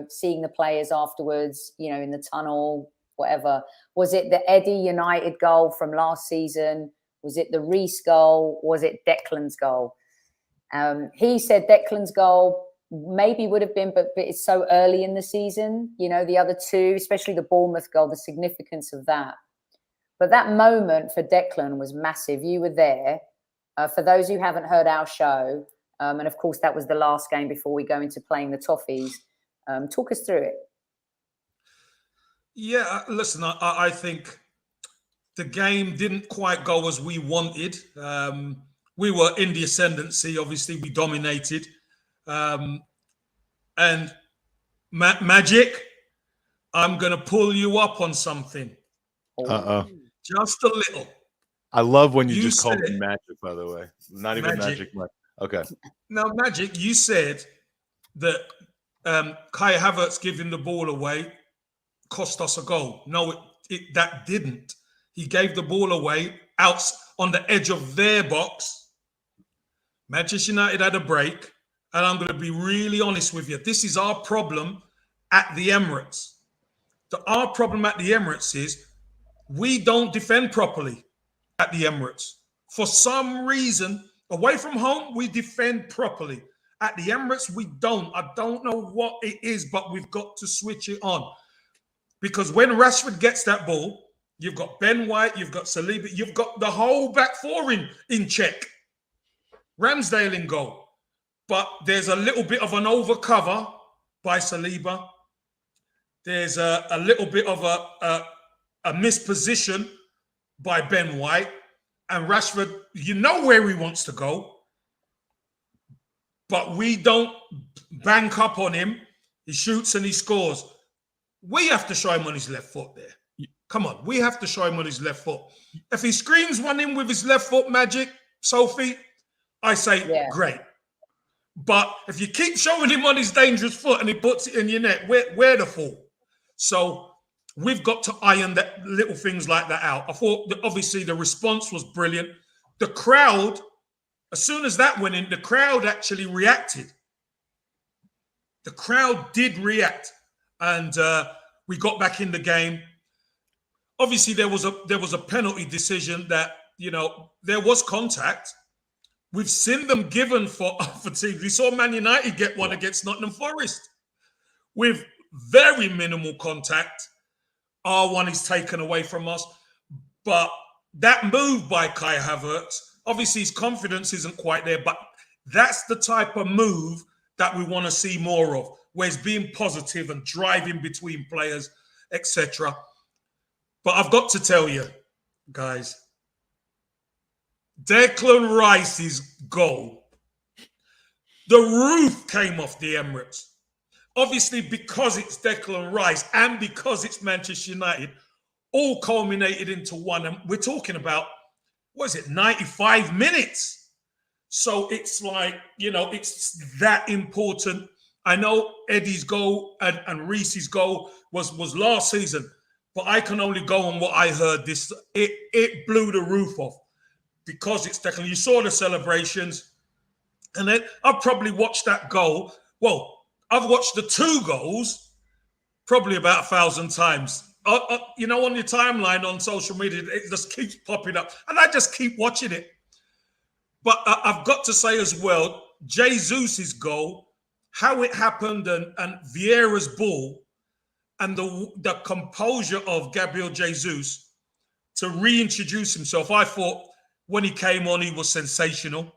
seeing the players afterwards, in the tunnel, whatever. Was it the Eddie United goal from last season? Was it the Reece goal? Was it Declan's goal? He said Declan's goal maybe would have been, but it's so early in the season. The other two, especially the Bournemouth goal, the significance of that. But that moment for Declan was massive. You were there. For those who haven't heard our show, and of course that was the last game before we go into playing the Toffees, talk us through it. Yeah, listen, I think the game didn't quite go as we wanted. We were in the ascendancy, obviously we dominated. And Magic, I'm going to pull you up on something. Uh-oh. Just a little. I love when you just called me Magic, by the way. Not even Magic. Okay. Now, Magic, you said that Kai Havertz giving the ball away cost us a goal. No, that didn't. He gave the ball away out on the edge of their box. Manchester United had a break, and I'm going to be really honest with you. This is our problem at the Emirates. Our problem at the Emirates is we don't defend properly at the Emirates. For some reason, away from home, we defend properly. At the Emirates, we don't. I don't know what it is, but we've got to switch it on. Because when Rashford gets that ball, you've got Ben White, you've got Saliba, you've got the whole back four in check. Ramsdale in goal. But there's a little bit of an overcover by Saliba. There's a little bit of a misposition by Ben White. And Rashford, where he wants to go. But we don't bank up on him. He shoots and he scores. We have to show him on his left foot there. Come on, we have to show him on his left foot. If he screams one in with his left foot, Magic, Sophie, I say, great. But if you keep showing him on his dangerous foot and he puts it in your net, we're the fool. So we've got to iron that little things like that out. I thought that obviously the response was brilliant. The crowd, as soon as that went in, the crowd actually reacted. The crowd did react. And we got back in the game. Obviously, there was a penalty decision that, there was contact. We've seen them given for teams. We saw Man United get one against Nottingham Forest with very minimal contact. Our one is taken away from us. But that move by Kai Havertz, obviously his confidence isn't quite there, but that's the type of move that we want to see more of, where he's being positive and driving between players, etc. But I've got to tell you, guys, Declan Rice's goal, the roof came off the Emirates. Obviously, because it's Declan Rice and because it's Manchester United, all culminated into one. And we're talking about, 95 minutes? So it's like, it's that important I know Eddie's goal and Reese's goal was last season, but I can only go on what I heard. It blew the roof off because it's technically, you saw the celebrations, and then I've probably watched that goal. Well, I've watched the 2 goals probably about 1,000 times. You know, on your timeline on social media, it just keeps popping up, and I just keep watching it. But I've got to say as well, Jesus' goal, how it happened, and Vieira's ball, and the composure of Gabriel Jesus to reintroduce himself. I thought when he came on, he was sensational.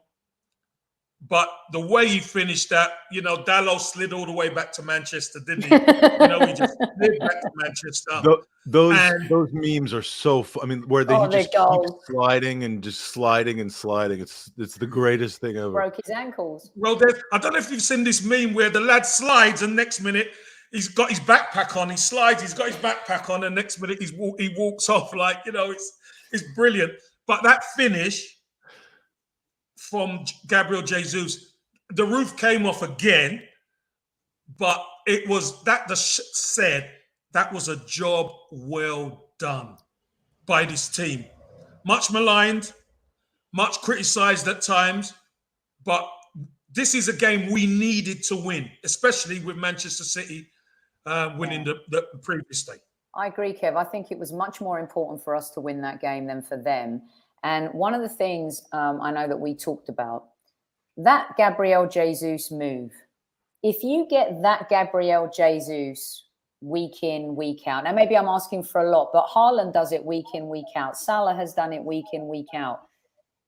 But the way he finished that, you know, Dalot slid all the way back to Manchester, didn't he? You know, he just slid back to Manchester. Those memes are so I mean, where he just keeps sliding and just sliding and sliding. It's the greatest thing ever. Broke his ankles. Well, I don't know if you've seen this meme where the lad slides and next minute he's got his backpack on. He slides, he's got his backpack on, and next minute he walks off. Like, you know, it's brilliant. But that finish from Gabriel Jesus, the roof came off again, but it was that said that was a job well done by this team. Much maligned, much criticized at times, but this is a game we needed to win, especially with Manchester City winning the previous day. I agree, Kev. I think it was much more important for us to win that game than for them. And one of the things I know that we talked about, that Gabriel Jesus move, if you get that Gabriel Jesus week in, week out, now maybe I'm asking for a lot, but Haaland does it week in, week out. Salah has done it week in, week out.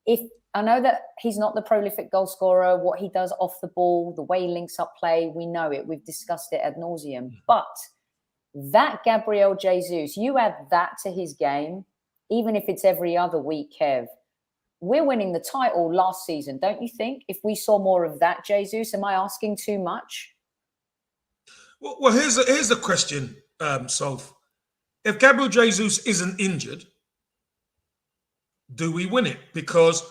If I know that he's not the prolific goal scorer, what he does off the ball, the way he links up play, we know it. We've discussed it ad nauseum. But that Gabriel Jesus, you add that to his game, even if it's every other week, Kev, we're winning the title last season, don't you think? If we saw more of that Jesus, am I asking too much? Well, here's the question, Soph. If Gabriel Jesus isn't injured, do we win it? Because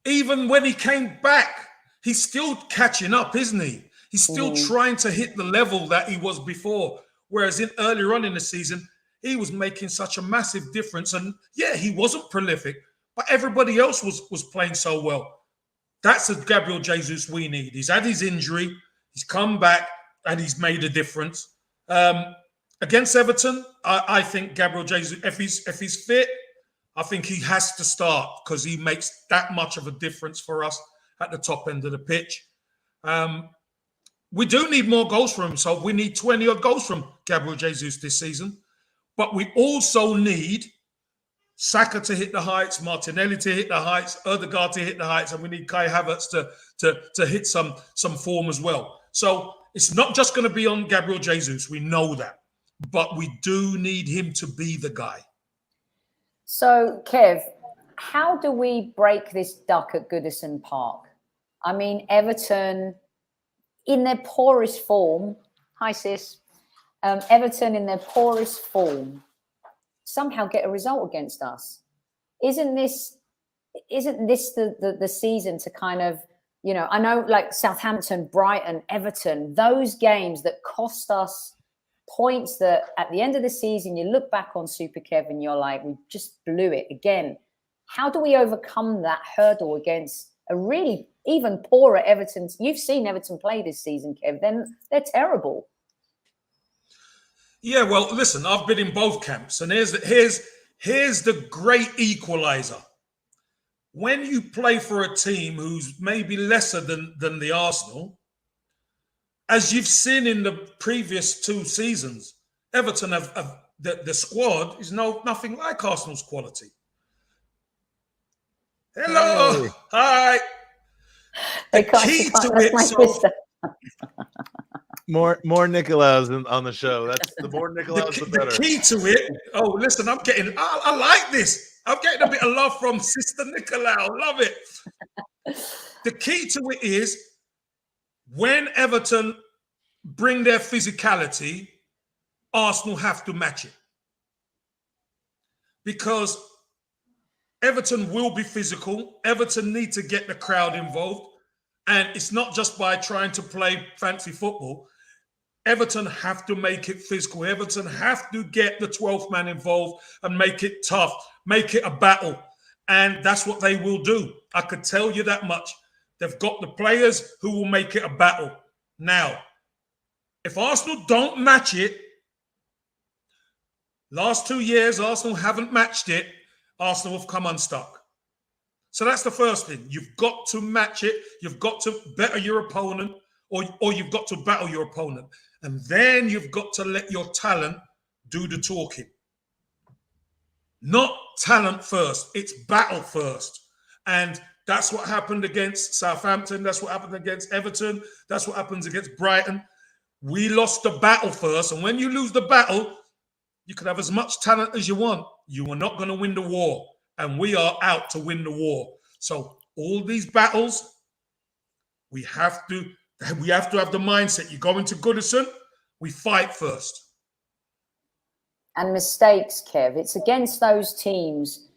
even when he came back, he's still catching up, isn't he? He's still trying to hit the level that he was before. Whereas earlier on in the season, he was making such a massive difference. And yeah, he wasn't prolific, but everybody else was playing so well. That's the Gabriel Jesus we need. He's had his injury, he's come back, and he's made a difference. Against Everton, I think Gabriel Jesus, if he's fit, I think he has to start because he makes that much of a difference for us at the top end of the pitch. We do need more goals from him, so we need 20-odd goals from Gabriel Jesus this season. But we also need Saka to hit the heights, Martinelli to hit the heights, Odegaard to hit the heights, and we need Kai Havertz to hit some form as well. So it's not just going to be on Gabriel Jesus. We know that. But we do need him to be the guy. So, Kev, how do we break this duck at Goodison Park? I mean, Everton, in their poorest form, hi sis, Everton in their poorest form, somehow get a result against us. Isn't this the season to kind of, you know, I know like Southampton, Brighton, Everton, those games that cost us points that at the end of the season, you look back on Super Kev and you're like, we just blew it again. How do we overcome that hurdle against a really even poorer Everton? You've seen Everton play this season, Kev. They're terrible. Yeah, well, listen, I've been in both camps, and here's the great equalizer. When you play for a team who's maybe lesser than the Arsenal, as you've seen in the previous 2 seasons, Everton have the squad is nothing like Arsenal's quality. Hello, hi. The key to it, More Nicolaus on the show. That's the more Nicolaus, the better. The key to it. Oh, listen, I like this. I'm getting a bit of love from Sister Nicolau. Love it. The key to it is when Everton bring their physicality, Arsenal have to match it. Because Everton will be physical. Everton need to get the crowd involved. And it's not just by trying to play fancy football. Everton have to make it physical. Everton have to get the 12th man involved and make it tough, make it a battle. And that's what they will do. I could tell you that much. They've got the players who will make it a battle. Now, if Arsenal don't match it, last 2 years, Arsenal haven't matched it, Arsenal have come unstuck. So that's the first thing. You've got to match it. You've got to better your opponent, or you've got to battle your opponent. And then you've got to let your talent do the talking. Not talent first. It's battle first. And that's what happened against Southampton. That's what happened against Everton. That's what happens against Brighton. We lost the battle first. And when you lose the battle, you can have as much talent as you want. You are not going to win the war. And we are out to win the war. So all these battles, we have to have the mindset. You go into Goodison, we fight first. And mistakes, Kev. It's against those teams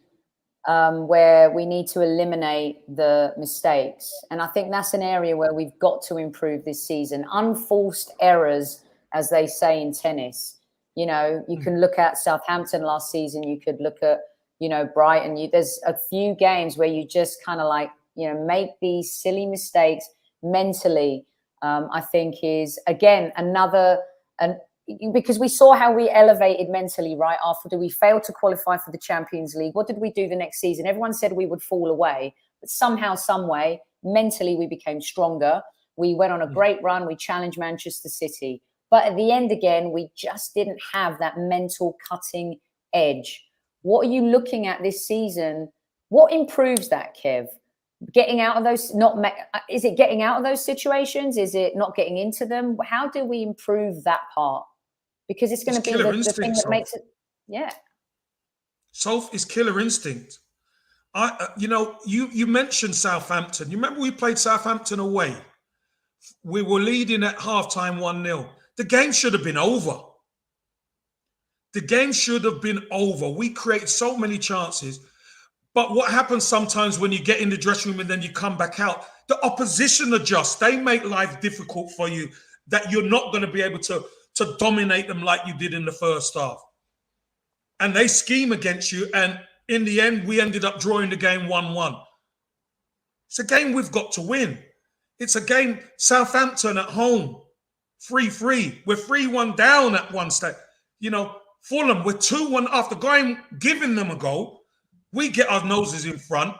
where we need to eliminate the mistakes. And I think that's an area where we've got to improve this season. Unforced errors, as they say in tennis. You know, you can look at Southampton last season. You could look at, you know, Brighton. There's a few games where you just kind of like, you know, make these silly mistakes mentally. I think is, again, because we saw how we elevated mentally, right? After we failed to qualify for the Champions League, what did we do the next season? Everyone said we would fall away, but somehow, some way, mentally we became stronger. We went on a great run. We challenged Manchester City. But at the end, again, we just didn't have that mental cutting edge. What are you looking at this season? What improves that, Kev? Getting out of those, is it getting out of those situations? Is it not getting into them? How do we improve that part? Because it's going to be the thing that makes it, yeah. Sof is killer instinct. You mentioned Southampton. You remember we played Southampton away? We were leading at halftime 1-0. The game should have been over. The game should have been over. We created so many chances. But what happens sometimes when you get in the dressing room and then you come back out, the opposition adjusts. They make life difficult for you, that you're not going to be able to dominate them like you did in the first half. And they scheme against you. And in the end, we ended up drawing the game 1-1. It's a game we've got to win. It's a game, Southampton at home, 3-3. We're 3-1 down at one stage. You know, Fulham, we're 2-1 after giving them a goal. We get our noses in front.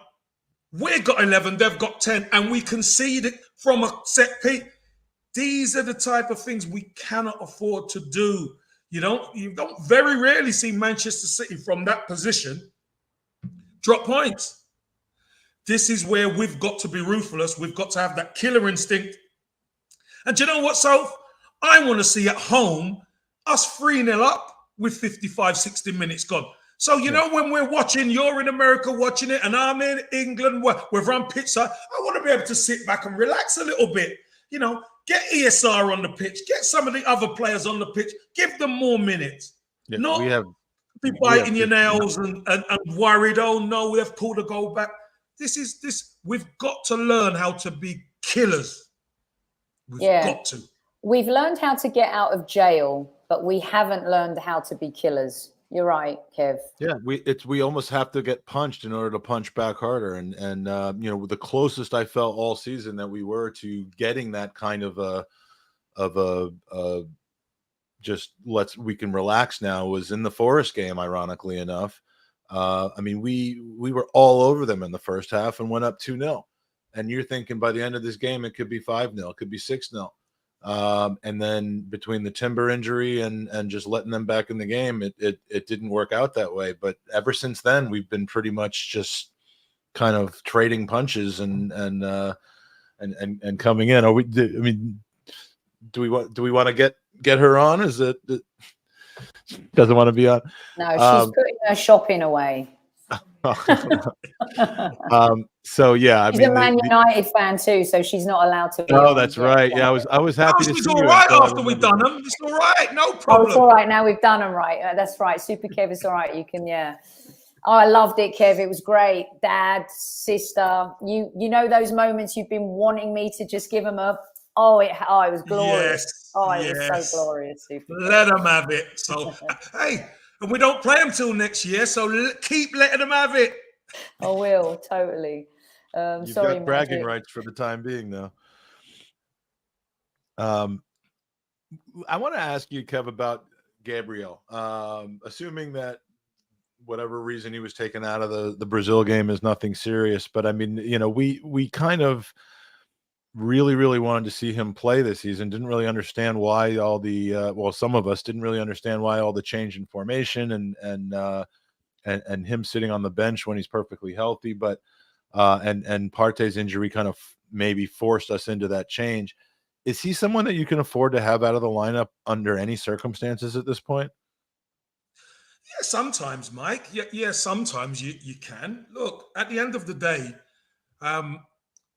We've got 11, they've got 10, and we concede it from a set piece. These are the type of things we cannot afford to do. You don't very rarely see Manchester City from that position drop points. This is where we've got to be ruthless. We've got to have that killer instinct. And do you know what, Soph? I want to see at home us 3-0 up with 55, 60 minutes gone. So, you know, when we're watching, you're in America watching it, and I'm in England, we're on pitch side, I want to be able to sit back and relax a little bit. You know, get ESR on the pitch, get some of the other players on the pitch, give them more minutes. Yeah, Not be biting your nails and worried, oh no, we have pulled a goal back. We've got to learn how to be killers. We've got to. We've learned how to get out of jail, but we haven't learned how to be killers. You're right, Kev. Yeah, we almost have to get punched in order to punch back harder, and you know, the closest I felt all season that we were to getting that kind of a just we can relax now was in the Forest game. Ironically enough, I mean we were all over them in the first half and went up 2-0, and you're thinking by the end of this game it could be 5-0, it could be 6-0. And then between the Timber injury and just letting them back in the game, it didn't work out that way. But ever since then, we've been pretty much just kind of trading punches and coming in. Do we want to get her on? Is it doesn't want to be on? No, she's putting her shopping away. So yeah, she's a Man United fan too, so she's not allowed to. Oh, that's right. Yeah, I was happy to see you. It's all right after we've done them. It's all right, no problem. Oh, it's all right now we've done them, right? That's right. Super Kev, it's all right. You can, yeah. Oh, I loved it, Kev. It was great. Dad, sister, you know those moments you've been wanting me to just give them a. It was glorious. It was so glorious. Let them have it. So, hey, and we don't play them till next year, so keep letting them have it. I will, totally. You've got bragging rights for the time being, though. I want to ask you, Kev, about Gabriel. Assuming that whatever reason he was taken out of the Brazil game is nothing serious, but I mean, we kind of really wanted to see him play this season. Didn't really understand why all the some of us didn't really understand why all the change in formation and him sitting on the bench when he's perfectly healthy, but and Partey's injury kind of maybe forced us into that change. Is he someone that you can afford to have out of the lineup under any circumstances at this point? Yeah, sometimes, Mike. Yeah, sometimes you can. Look, at the end of the day,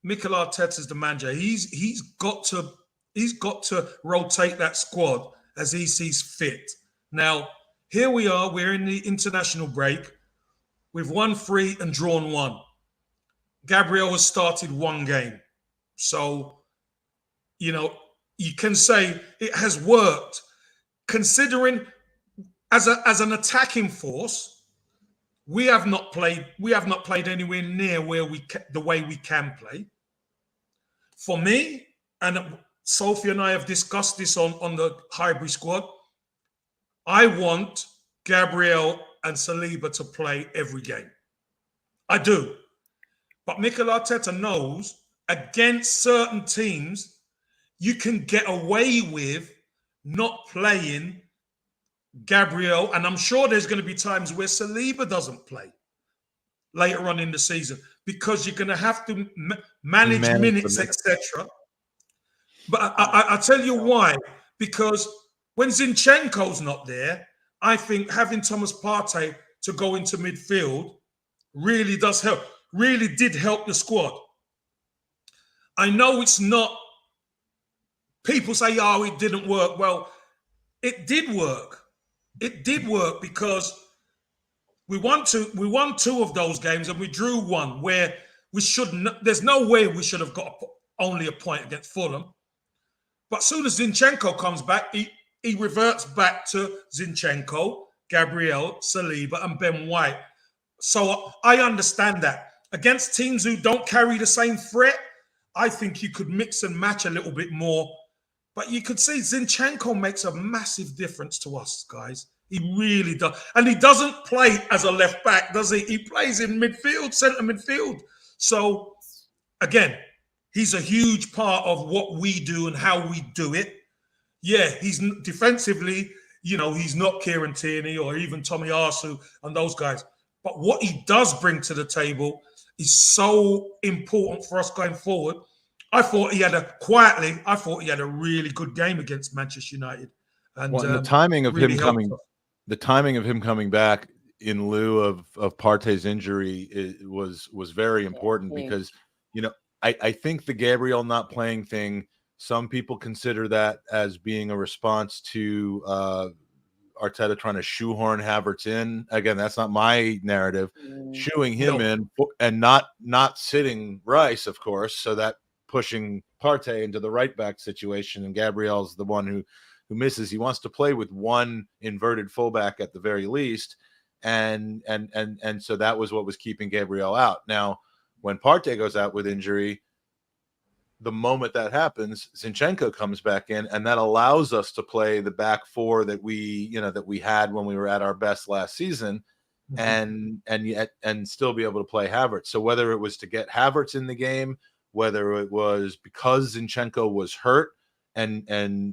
Mikel Arteta's the manager. He's got to rotate that squad as he sees fit. Now, here we are. We're in the international break. We've won 3 and drawn 1. Gabriel has started 1 game, so you can say it has worked, considering as an attacking force, we have not played anywhere near the way we can play. For me, and Sophie and I have discussed this on the Highbury squad, I want Gabriel and Saliba to play every game. I do. But Mikel Arteta knows against certain teams, you can get away with not playing Gabriel, and I'm sure there's going to be times where Saliba doesn't play later on in the season because you're going to have to manage minutes, etc. But I tell you why. Because when Zinchenko's not there, I think having Thomas Partey to go into midfield really does help. Really did help the squad. I know it's not. People say, "Oh, it didn't work." Well, it did work. It did work because we won 2 of those games and we drew 1 where we shouldn't. There's no way we should have got only a point against Fulham. But as soon as Zinchenko comes back, he reverts back to Zinchenko, Gabriel, Saliba, and Ben White. So I understand that. Against teams who don't carry the same threat, I think you could mix and match a little bit more. But you could see Zinchenko makes a massive difference to us, guys. He really does. And he doesn't play as a left back, does he? He plays in midfield, centre midfield. So, again, he's a huge part of what we do and how we do it. Yeah, he's defensively, he's not Kieran Tierney or even Tommy Arsu and those guys. But what he does bring to the table is so important for us going forward. I thought he had a really good game against Manchester United. And the timing of really him coming back in lieu of Partey's injury was very important because I think the Gabriel not playing thing, some people consider that as being a response to Arteta trying to shoehorn Havertz in. Again, that's not my narrative. Shooing him in and not sitting Rice, of course, so that pushing Partey into the right back situation, and Gabriel's the one who misses. He wants to play with 1 inverted fullback at the very least, and so that was what was keeping Gabriel out. Now, when Partey goes out with injury, the moment that happens, Zinchenko comes back in, and that allows us to play the back 4 that we had when we were at our best last season, and still be able to play Havertz. So whether it was to get Havertz in the game, whether it was because Zinchenko was hurt and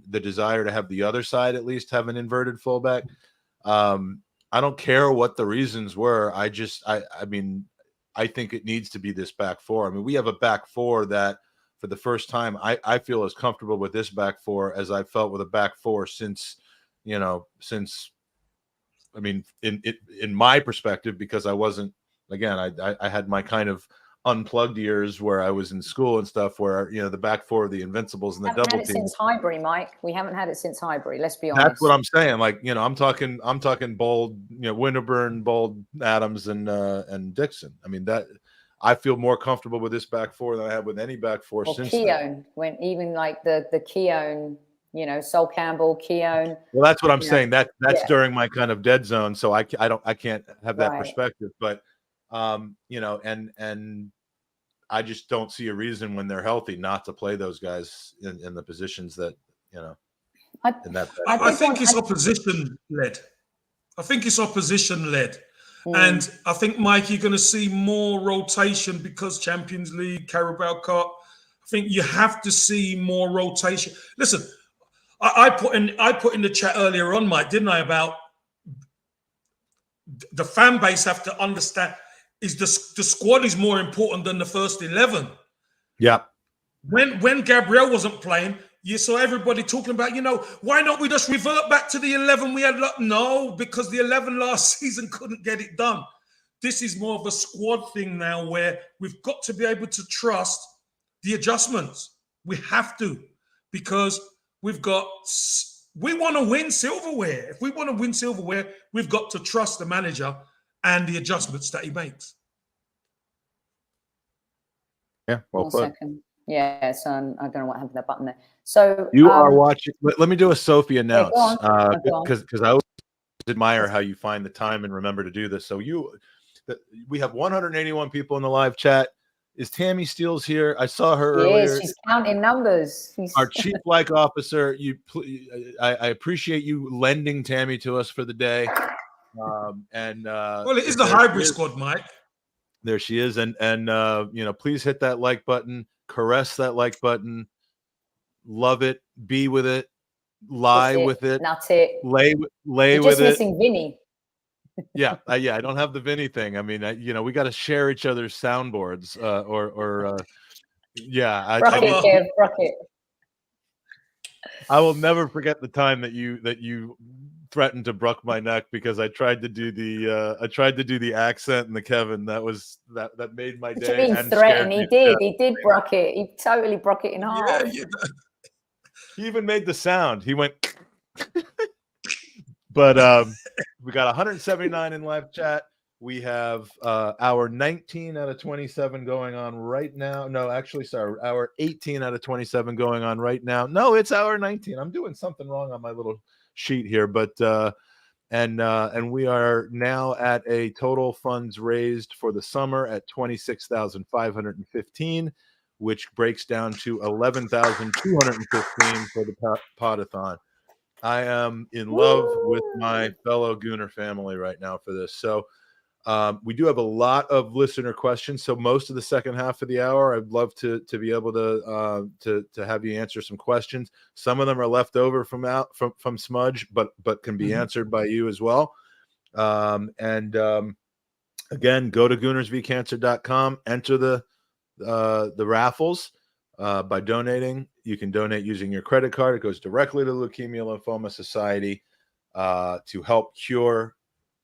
the desire to have the other side at least have an inverted fullback, I don't care what the reasons were. I think it needs to be this back 4. I mean, we have a back 4 that, for the first time, I feel as comfortable with this back 4 as I felt with a back 4 since in my perspective, because I wasn't, again, I had my kind of unplugged years where I was in school and stuff, where the back four of the Invincibles and the haven't double had it team. since Highbury, Mike. We haven't had it since Highbury. Let's be honest. That's what I'm saying. Like, I'm talking Bold, Winterburn, Bold, Adams, and Dixon. I mean, that I feel more comfortable with this back four than I have with any back four since Keown, when even like the Keown, Sol Campbell, Keown. Well, that's what I'm saying. That's yeah. during my kind of dead zone, so I can't have that perspective. But and I just don't see a reason when they're healthy not to play those guys in the positions that I think it's opposition led. And I think, Mike, you're going to see more rotation because Champions League, Carabao Cup. I think you have to see more rotation. Listen, I put in the chat earlier on, Mike, didn't I, about the fan base have to understand is the squad is more important than the first 11. Yeah. When Gabriel wasn't playing, you saw everybody talking about, why not we just revert back to the 11 we had? No, because the 11 last season couldn't get it done. This is more of a squad thing now where we've got to be able to trust the adjustments. We have to, because we want to win silverware. If we want to win silverware, we've got to trust the manager and the adjustments that he makes. Yeah, well One put. second. Yeah, so I don't know what happened to that button there. So You are watching. Let me do a Sophie announce, go on. because I always admire how you find the time and remember to do this. So we have 181 people in the live chat. Is Tammy Steele's here? I saw her earlier. She's counting numbers. Our chief like officer. I appreciate you lending Tammy to us for the day. Well, it is the Highbury squad, Mike. There she is, and please hit that like button, caress that like button, love it, be with it, lie with it, nut it, lay You're with just it. missing Vinny. Yeah, I don't have the Vinny thing. I mean, we got to share each other's soundboards, Rocket. I will never forget the time that you threatened to bruck my neck because I tried to do the accent and the Kevin. That made my day. What do you mean and threaten? scared He did bruck it. He totally bruck it in half. Yeah. He even made the sound. He went. But we got 179 in live chat. We have our 19 out of 27 going on right now. No, actually, sorry, our 18 out of 27 going on right now. No, it's our 19. I'm doing something wrong on my little sheet here, but and we are now at a total funds raised for the summer at 26,515, which breaks down to 11,215 for the Pod-A-Thon. I am in love with my fellow Gooner family right now for this. So we do have a lot of listener questions. So most of the second half of the hour, I'd love to be able to have you answer some questions. Some of them are left over from Smudge, but can be answered by you as well. Again, go to goonersvcancer.com, enter the raffles by donating. You can donate using your credit card. It goes directly to Leukemia Lymphoma Society to help cure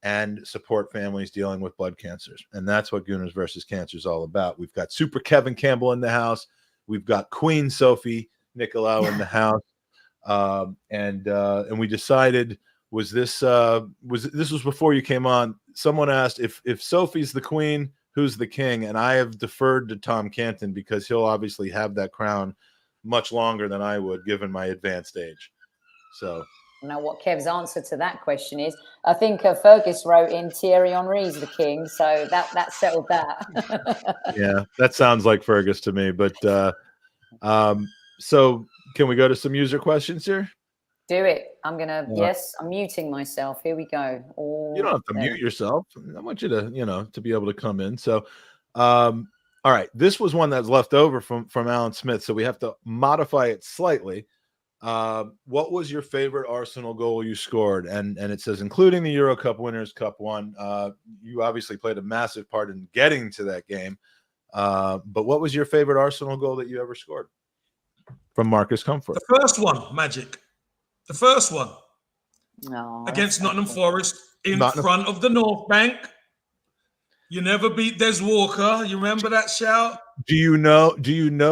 and support families dealing with blood cancers. And that's what Gooners versus Cancer is all about. We've got Super Kevin Campbell in the house. We've got Queen Sophie Nicolau in the house. And we decided this was before you came on. Someone asked if Sophie's the queen, who's the king? And I have deferred to Tom Canton because he'll obviously have that crown much longer than I would, given my advanced age. So now what Kev's answer to that question is, I think Fergus wrote in Thierry Henry's the king, so that settled that. Yeah, that sounds like Fergus to me. But so can we go to some user questions here? Do it. I'm muting myself. Here we go. You don't have to mute yourself. I want you to, to be able to come in. So, all right, this was one that's left over from Alan Smith, so we have to modify it slightly. What was your favorite Arsenal goal you scored? And it says, including the Euro Cup Winners' Cup 1. You obviously played a massive part in getting to that game. But what was your favorite Arsenal goal that you ever scored? From Marcus Comfort. The first one, Magic. The first one. No, against Nottingham Forest in front of the North Bank. You never beat Des Walker. You remember that shout? Do you know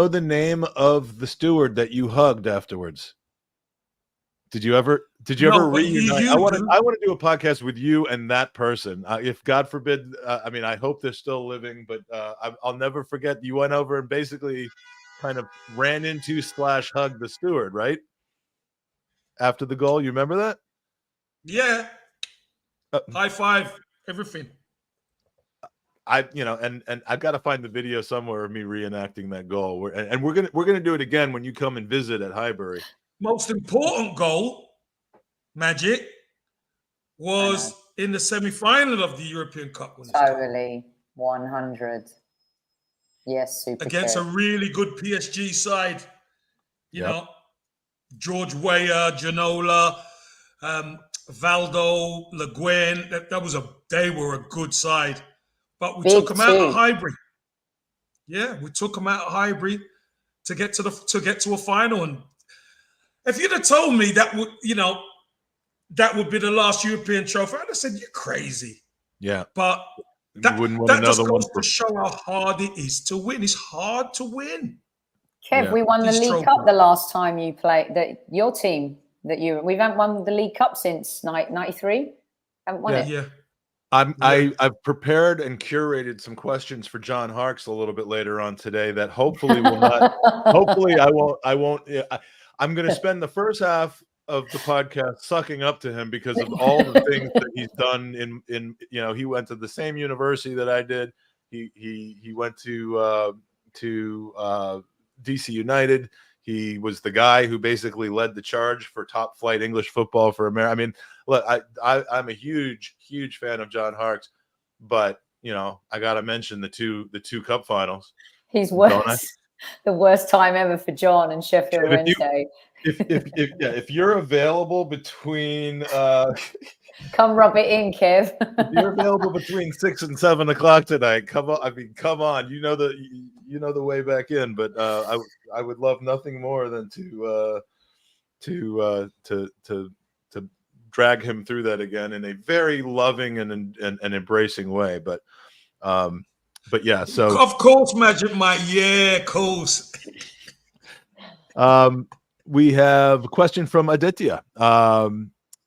the name of the steward that you hugged afterwards? Did you ever No, but reunite? you I want do. to do a podcast with you and that person. If God forbid, I mean, I hope they're still living, but I'll never forget. You went over and basically kind of ran into / hugged the steward, right? After the goal, you remember that? Yeah. High five, everything. And I've got to find the video somewhere of me reenacting that goal. And we're gonna do it again when you come and visit at Highbury. Most important goal, Magic, was in the semi-final of the European Cup. Totally, 100. Yes, super. Against a really good PSG side. You know, George Weah, Ginola, Valdo, Le Guin. They were a good side. But we took them out at Highbury. Yeah, we took them out at Highbury to get to a final. And if you'd have told me that would be the last European trophy, I'd have said you're crazy. Yeah, but that just goes to show how hard it is to win. It's hard to win. Kev, we won the League Cup the last time you played. Your team we haven't won the League Cup since 93. Haven't won it. Yeah. I've prepared and curated some questions for John Harkes a little bit later on today that hopefully will not. Hopefully, I won't. I'm going to spend the first half of the podcast sucking up to him because of all the things that he's done. He went to the same university that I did. He went to DC United. He was the guy who basically led the charge for top flight English football for America. I mean, look, I'm a huge fan of John Harkes, but I got to mention the two cup finals. He's worse. The worst time ever for John and Sheffield Wednesday. If you're available between come rub it in, Kev. If you're available between 6 and 7 o'clock tonight, come on. I mean, come on. You know the way back in, but I would love nothing more than to drag him through that again in a very loving and embracing way. But yeah, so of course, Magic Mike. Yeah, of course. We have a question from Aditya,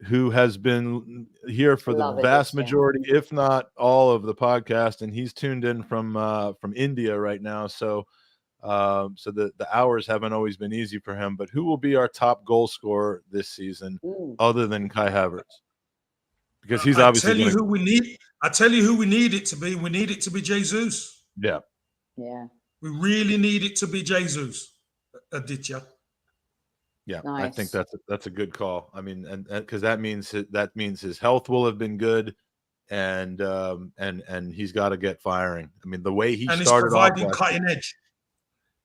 who has been here for the vast majority, if not all, of the podcast, and he's tuned in from India right now. So the hours haven't always been easy for him. But who will be our top goal scorer this season, other than Kai Havertz? Because he's obviously. I tell you who we need it to be. We need it to be Jesus. Yeah. Yeah. We really need it to be Jesus, Aditya. Yeah, nice. I think that's a good call. I mean, and because that means his health will have been good, and he's got to get firing. I mean, the way he started off, he's providing cutting edge,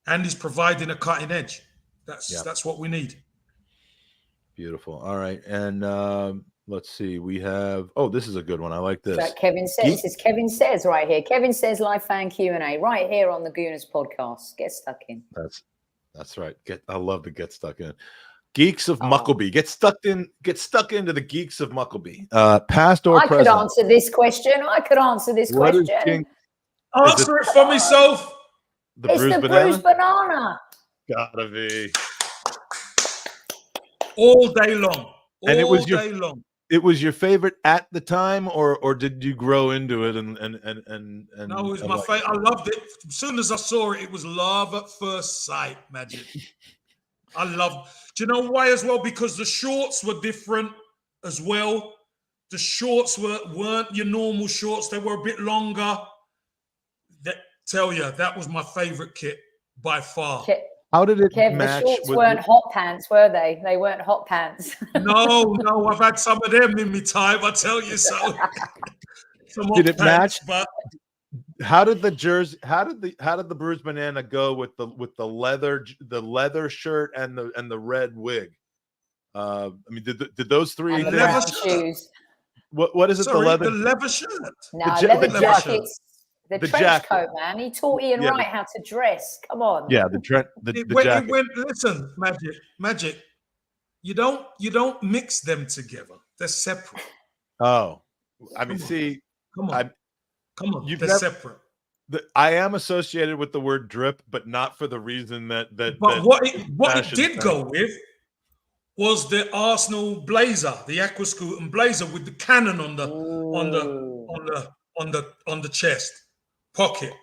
and he's providing a cutting edge. That's what we need. Beautiful. All right, and let's see. We have. Oh, this is a good one. I like this. Like Kevin says. This is Kevin Says right here. Kevin Says live fan Q&A right here on the Gooners podcast. Get stuck in. That's right. I love to get stuck in. Geeks of Muckleby. Get stuck into the Geeks of Muckleby. Past or present. I could answer this question. Answer it for me, Soph. It's the bruised banana. Gotta be. All day long. And it was day long. It was your favorite at the time, or did you grow into it? And no, it was my favorite. I loved it. As soon as I saw it, it was love at first sight, Magic. I loved. Do you know why as well? Because the shorts were different as well. The shorts weren't your normal shorts. They were a bit longer. That was my favorite kit by far. How did it Kev, match? The shorts weren't hot pants, were they? They weren't hot pants. No, I've had some of them in my time. I tell you so. Did it match? But how did the jersey? How did the bruised banana go with the leather shirt and the red wig? I mean, did those three and leather shoes? What is it? Sorry, the leather shirt. No, leather jackets. The trench jacket. coat, man. He taught Ian Wright how to dress. Come on. Yeah, the jacket. Listen, Magic. You don't mix them together. They're separate. Oh, I mean, see, come Come on, You've they're never- separate. I am associated with the word drip, but not for the reason that. But that what it fashion did thing. go with was the Arsenal blazer, the Aquascutum blazer with the cannon on the chest pocket.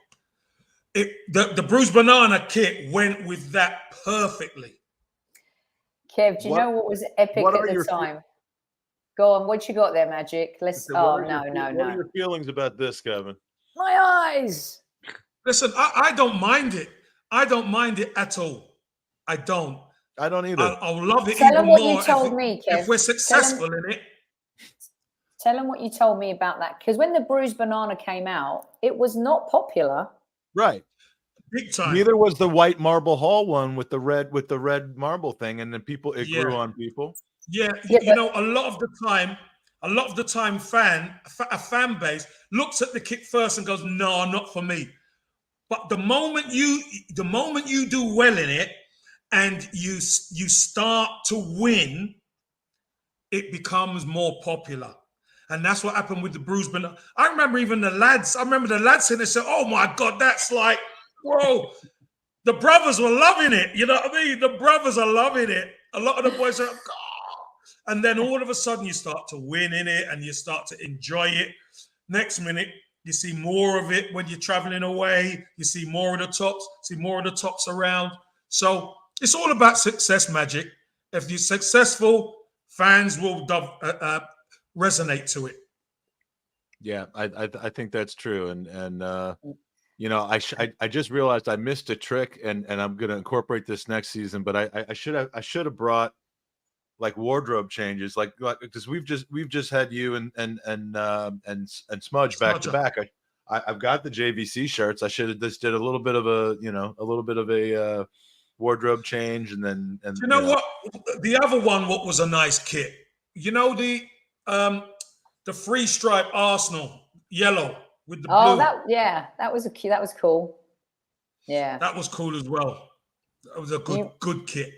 The Bruised Banana kit went with that perfectly. Kev, do you know what was epic at the time? Go on, what you got there, Magic? Let's. What Oh are no, your- no, What no. are your feelings about this, Kevin? My eyes. Listen, I don't mind it. I don't mind it at all. I don't. I don't either. I'll love it Tell even them what you more told me, Kev. if we're successful in it. Tell them what you told me about that. Because when the Bruised Banana came out, it was not popular. Right. Big time. Neither was the white marble hall one with the red marble thing, and then it grew on people. Yeah, you know, a lot of the time, a fan base looks at the kit first and goes, "No, not for me." But the moment you do well in it, and you start to win, it becomes more popular. And that's what happened with the Bruised Banana. I remember the lads in there said, "Oh my God, that's like, whoa." The brothers were loving it. You know what I mean? The brothers are loving it. A lot of the boys are, and then all of a sudden you start to win in it and you start to enjoy it. Next minute, you see more of it when you're traveling away. You see more of the tops around. So it's all about success, Magic. If you're successful, fans will resonate to it. Yeah, I think that's true, and you know, I just realized I missed a trick, and I'm going to incorporate this next season. But I should have brought like wardrobe changes, like because we've just had you and Smudge back to back. I've got the JVC shirts. I should have just did a little bit of a wardrobe change, and you know what? The other one, what was a nice kit? You know the free stripe Arsenal yellow with the blue. That was that was cool. Yeah, that was cool as well. That was a good kit.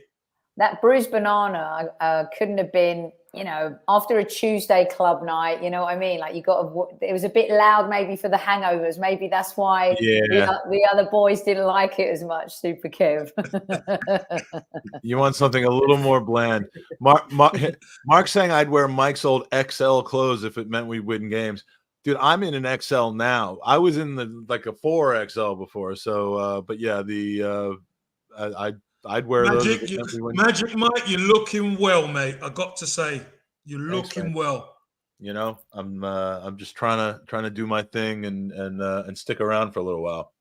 That Bruised Banana couldn't have been, you know, after a Tuesday club night. You know what I mean? Like it was a bit loud, maybe for the hangovers. Maybe that's why the other boys didn't like it as much. Super Kev. You want something a little more bland. Mark saying I'd wear Mike's old XL clothes if it meant we win games. Dude, I'm in an XL now. I was in a 4XL before. So, but yeah, I'd wear Magic Mike, you're looking well, mate. I got to say, you're looking well. You know, I'm just trying to do my thing and stick around for a little while.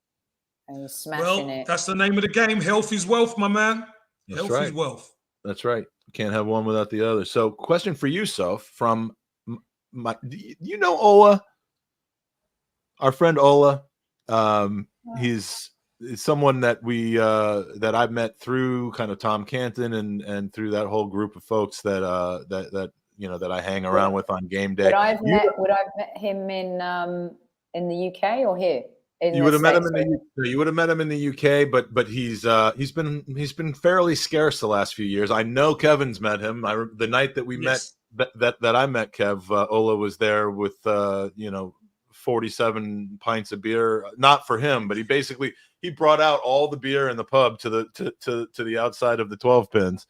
And you're smashing it. That's the name of the game. Health is wealth, my man. That's Health right. is wealth. That's right. You can't have one without the other. So, question for you, Soph, from you know Ola, our friend Ola. He's someone that that I met through kind of Tom Canton and through that whole group of folks that I hang around with on game day. Would I have met him in the UK or here? You would have met him in the UK, but he's been fairly scarce the last few years. I know Kevin's met him. The night that we met that I met Kev, Ola was there with 47 pints of beer. Not for him, but he brought out all the beer in the pub to the outside of the 12 pins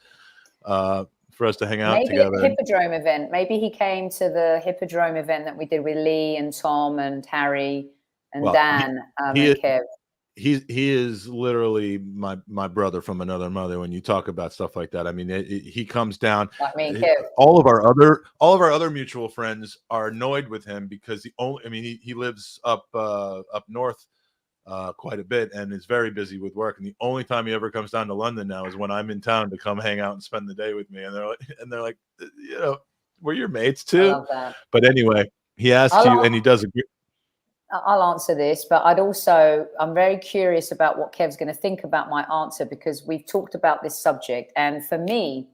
for us to hang out together. Maybe a Hippodrome event. Maybe he came to the Hippodrome event that we did with Lee and Tom and Harry and Dan and Kev. He is literally my brother from another mother. When you talk about stuff like that, I mean, he comes down. Like me and Kev. All of our other mutual friends are annoyed with him because he lives up north quite a bit and is very busy with work. And the only time he ever comes down to London now is when I'm in town to come hang out and spend the day with me. And they're like, we're your mates too. I love that. But anyway, he asks you, and he does agree. I'll answer this, but I'm very curious about what Kev's going to think about my answer because we've talked about this subject. And for me,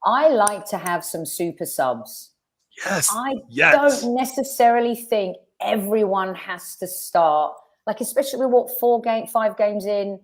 I like to have some super subs. Yes. I don't necessarily think everyone has to start, like, especially with 5 games in,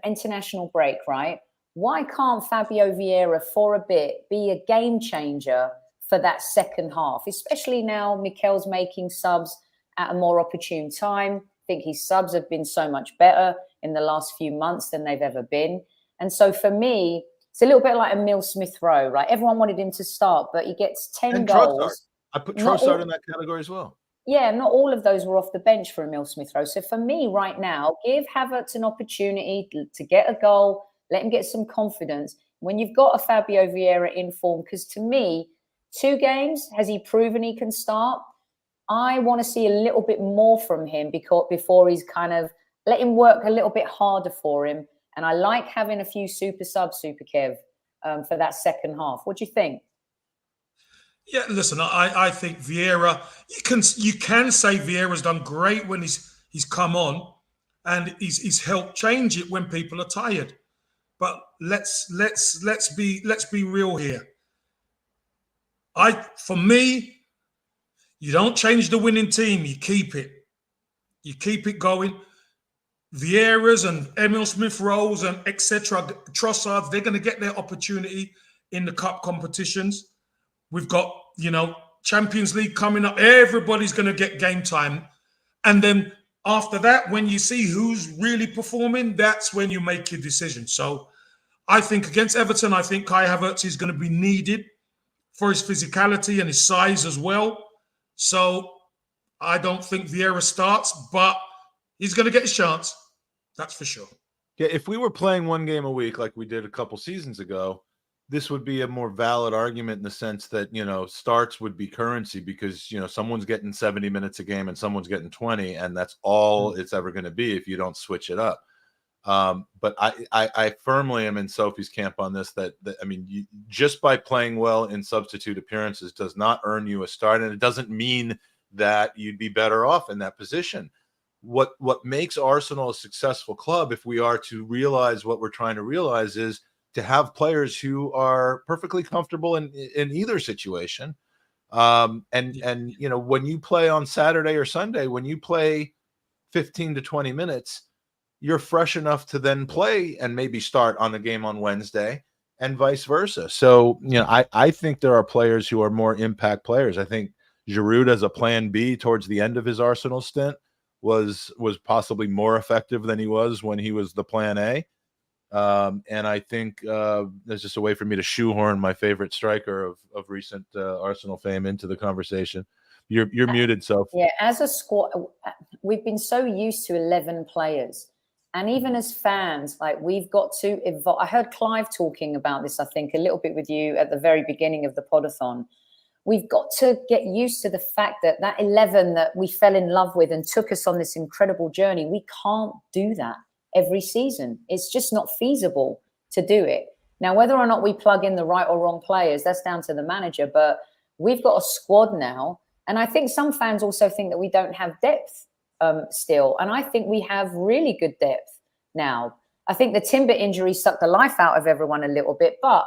international break, right? Why can't Fabio Vieira for a bit be a game changer for that second half, especially now Mikel's making subs at a more opportune time. I think his subs have been so much better in the last few months than they've ever been. And so for me, it's a little bit like Emile Smith-Rowe, right? Everyone wanted him to start, but he gets 10 goals. Trossard. I put Trossard in that category as well. Yeah, not all of those were off the bench for Emile Smith-Rowe. So for me right now, give Havertz an opportunity to get a goal, let him get some confidence. When you've got a Fabio Vieira in form, because to me, 2 games, has he proven he can start? I want to see a little bit more from him before he's kind of let him work a little bit harder for him. And I like having a few super subs, Super Kev, for that second half. What do you think? Yeah, listen, I think Vieira, you can say Vieira's done great when he's come on, and he's helped change it when people are tired. But let's be real here. For me, you don't change the winning team, you keep it. You keep it going. Vieiras and Emile Smith-Rowe's and etc. Trossards, they're going to get their opportunity in the cup competitions. We've got, Champions League coming up. Everybody's going to get game time. And then after that, when you see who's really performing, that's when you make your decision. So I think against Everton, I think Kai Havertz is going to be needed for his physicality and his size as well. So I don't think Vieira starts, but he's going to get his chance. That's for sure. Yeah, if we were playing one game a week like we did a couple seasons ago, this would be a more valid argument in the sense that, starts would be currency because, someone's getting 70 minutes a game and someone's getting 20, and that's all it's ever going to be if you don't switch it up. But I firmly am in Sophie's camp on this, that just by playing well in substitute appearances does not earn you a start, and it doesn't mean that you'd be better off in that position. What makes Arsenal a successful club, if we are to realize what we're trying to realize, is to have players who are perfectly comfortable in either situation. And when you play on Saturday or Sunday, when you play 15 to 20 minutes, you're fresh enough to then play and maybe start on the game on Wednesday and vice versa. So, I think there are players who are more impact players. I think Giroud as a plan B towards the end of his Arsenal stint was possibly more effective than he was when he was the plan A. And I think there's just a way for me to shoehorn my favorite striker of recent Arsenal fame into the conversation. You're muted, Soph. Yeah, as a squad, we've been so used to 11 players. And even as fans, we've got to evolve. I heard Clive talking about this, I think, a little bit with you at the very beginning of the Pod-A-Thon. We've got to get used to the fact that 11 that we fell in love with and took us on this incredible journey, we can't do that every season. It's just not feasible to do it. Now, whether or not we plug in the right or wrong players, that's down to the manager. But we've got a squad now. And I think some fans also think that we don't have depth still. And I think we have really good depth now. I think the Timber injury sucked the life out of everyone a little bit. But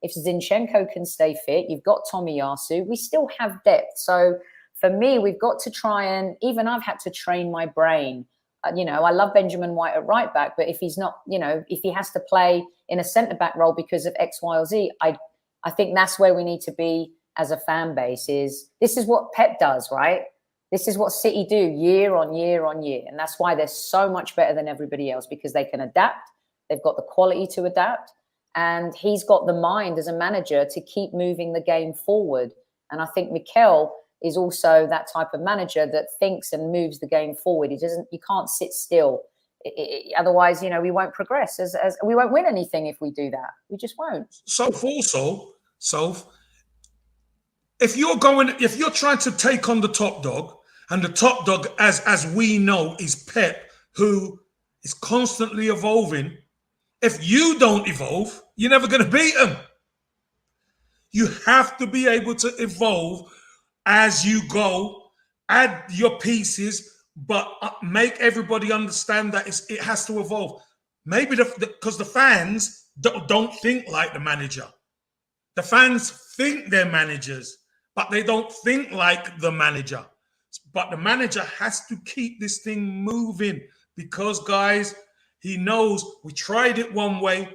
if Zinchenko can stay fit, you've got Tomiyasu, we still have depth. So for me, we've got to try and, even I've had to train my brain. I love Benjamin White at right back, but if he's not, if he has to play in a centre-back role because of X, Y, or Z, I think that's where we need to be as a fan base. This is what Pep does, right? This is what City do year on year on year. And that's why they're so much better than everybody else, because they can adapt. They've got the quality to adapt. And he's got the mind as a manager to keep moving the game forward. And I think Mikel is also that type of manager that thinks and moves the game forward. You can't sit still. Otherwise, we won't progress. As we won't win anything if we do that. We just won't. Soph, if you're trying to take on the top dog, and the top dog, as we know, is Pep, who is constantly evolving. If you don't evolve, you're never going to beat him. You have to be able to evolve as you go, add your pieces, but make everybody understand that it has to evolve. Maybe because the fans don't think like the manager. The fans think they're managers, but they don't think like the manager. But the manager has to keep this thing moving because, guys, he knows we tried it one way.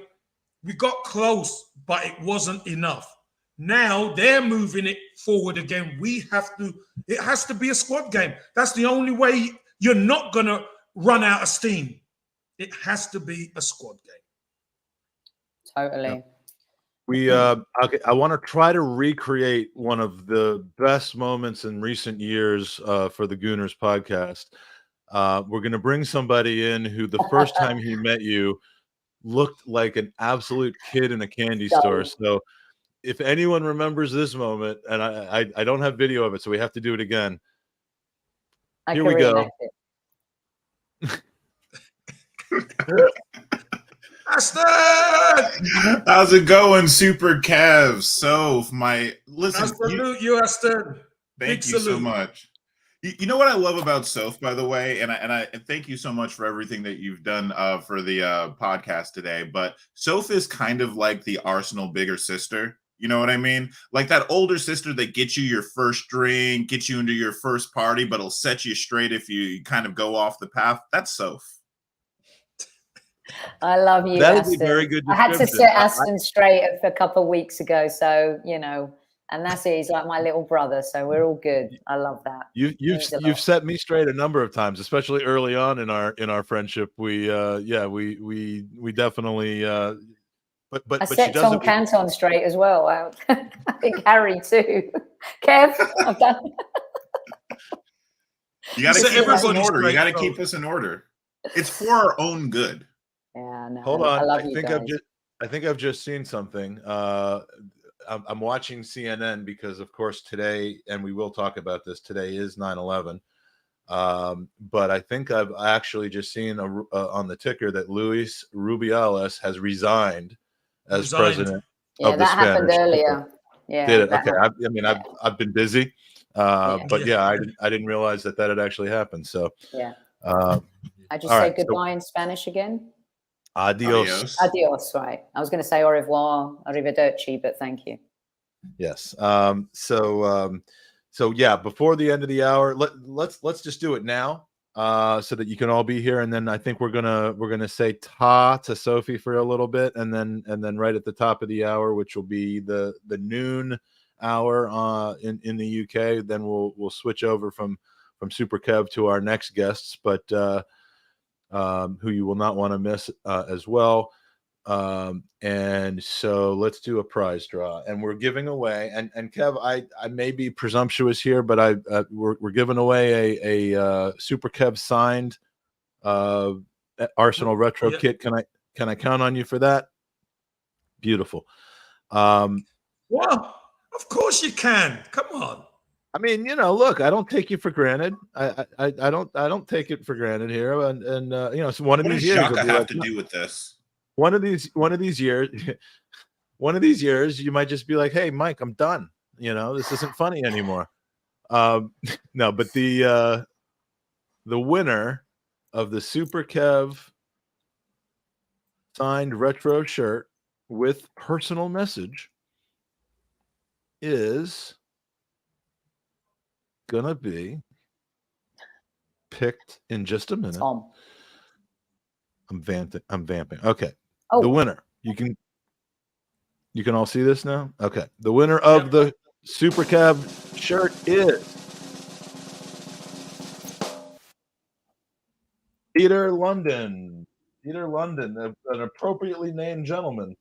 We got close, but it wasn't enough. Now they're moving it forward again. It has to be a squad game. That's the only way. You're not going to run out of steam. It has to be a squad game. Totally. I want to try to recreate one of the best moments in recent years for the Gooners podcast. We're going to bring somebody in who the first time he met you looked like an absolute kid in a candy store. So if anyone remembers this moment, and I don't have video of it, so we have to do it again. Here we go. Aston! How's it going, Super Kev? So, listen. I salute you, Aston. Thank you so much. You know what I love about Soph, by the way, and I thank you so much for everything that you've done for the podcast today. But Soph is kind of like the Arsenal bigger sister. You know what I mean? Like that older sister that gets you your first drink, gets you into your first party, but will set you straight if you kind of go off the path. That's Soph. I love you, That Aston. is a very good I had to description. set Aston straight a couple of weeks ago, so and that's it. He's like my little brother, so we're all good. I love that. You've set me straight a number of times, especially early on in our friendship. We definitely. But I she set does Tom Canton straight as well. I think Harry too. Kev, I've done. You got to Set keep us in everybody order. You straight, got to bro. keep us in order. It's for our own good. Yeah, no. Hold on. I love I you think guys. I've just seen something. I'm watching CNN because, of course, today, and we will talk about this. Today is 9/11. But I think I've actually just seen on the ticker that Luis Rubiales has resigned as president Yeah, of the that happened Spanish. earlier. Yeah. Did it? that Okay. happened. I've been busy, but yeah, I didn't realize that had actually happened. So Yeah. I just all say right, so goodbye in Spanish again. adios. Adios, right. I was going to say au revoir, arrivederci, but thank you. Yes. So yeah, before the end of the hour, let's just do it now, so that you can all be here, and then I think we're gonna say ta to Sophie for a little bit, and then right at the top of the hour, which will be the noon hour in the UK, then we'll switch over from Super Kev to our next guests, but who you will not want to miss as well. And so let's do a prize draw, and we're giving away, and Kev, I may be presumptuous here, but we're giving away a Super Kev signed Arsenal retro kit. Can I count on you for that? Beautiful. Well, of course you can. Come on. I mean, look, I don't take you for granted. I don't take it for granted here, and so one of What these does years Shaka will be have like, to do with this? One of these years, you might just be like, "Hey, Mike, I'm done. This isn't funny anymore." No, but the winner of the Super Kev signed retro shirt with personal message is gonna be picked in just a minute. Tom. I'm vamping. Okay. Oh. The winner. You can all see this now? Okay. The winner of the Super Kev shirt is Peter London. Peter London, an appropriately named gentleman.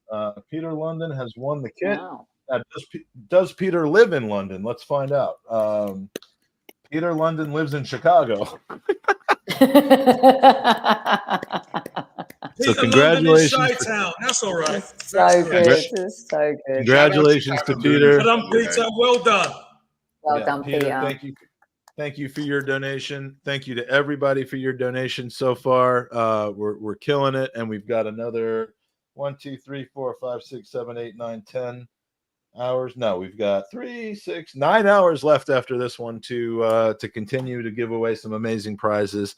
Peter London has won the kit. Wow. Does Peter live in London? Let's find out. Peter London lives in Chicago. So congratulations. Town. That's all right. So good. It's so good. Congratulations to Peter. Well done, Peter. Well done. Well done, Peter. Thank you for your donation. Thank you to everybody for your donation so far. We're killing it, and we've got another 1, 2, 3, 4, 5, 6, 7, 8, 9, 10 hours. No, we've got 3, 6, 9 hours left after this one to continue to give away some amazing prizes.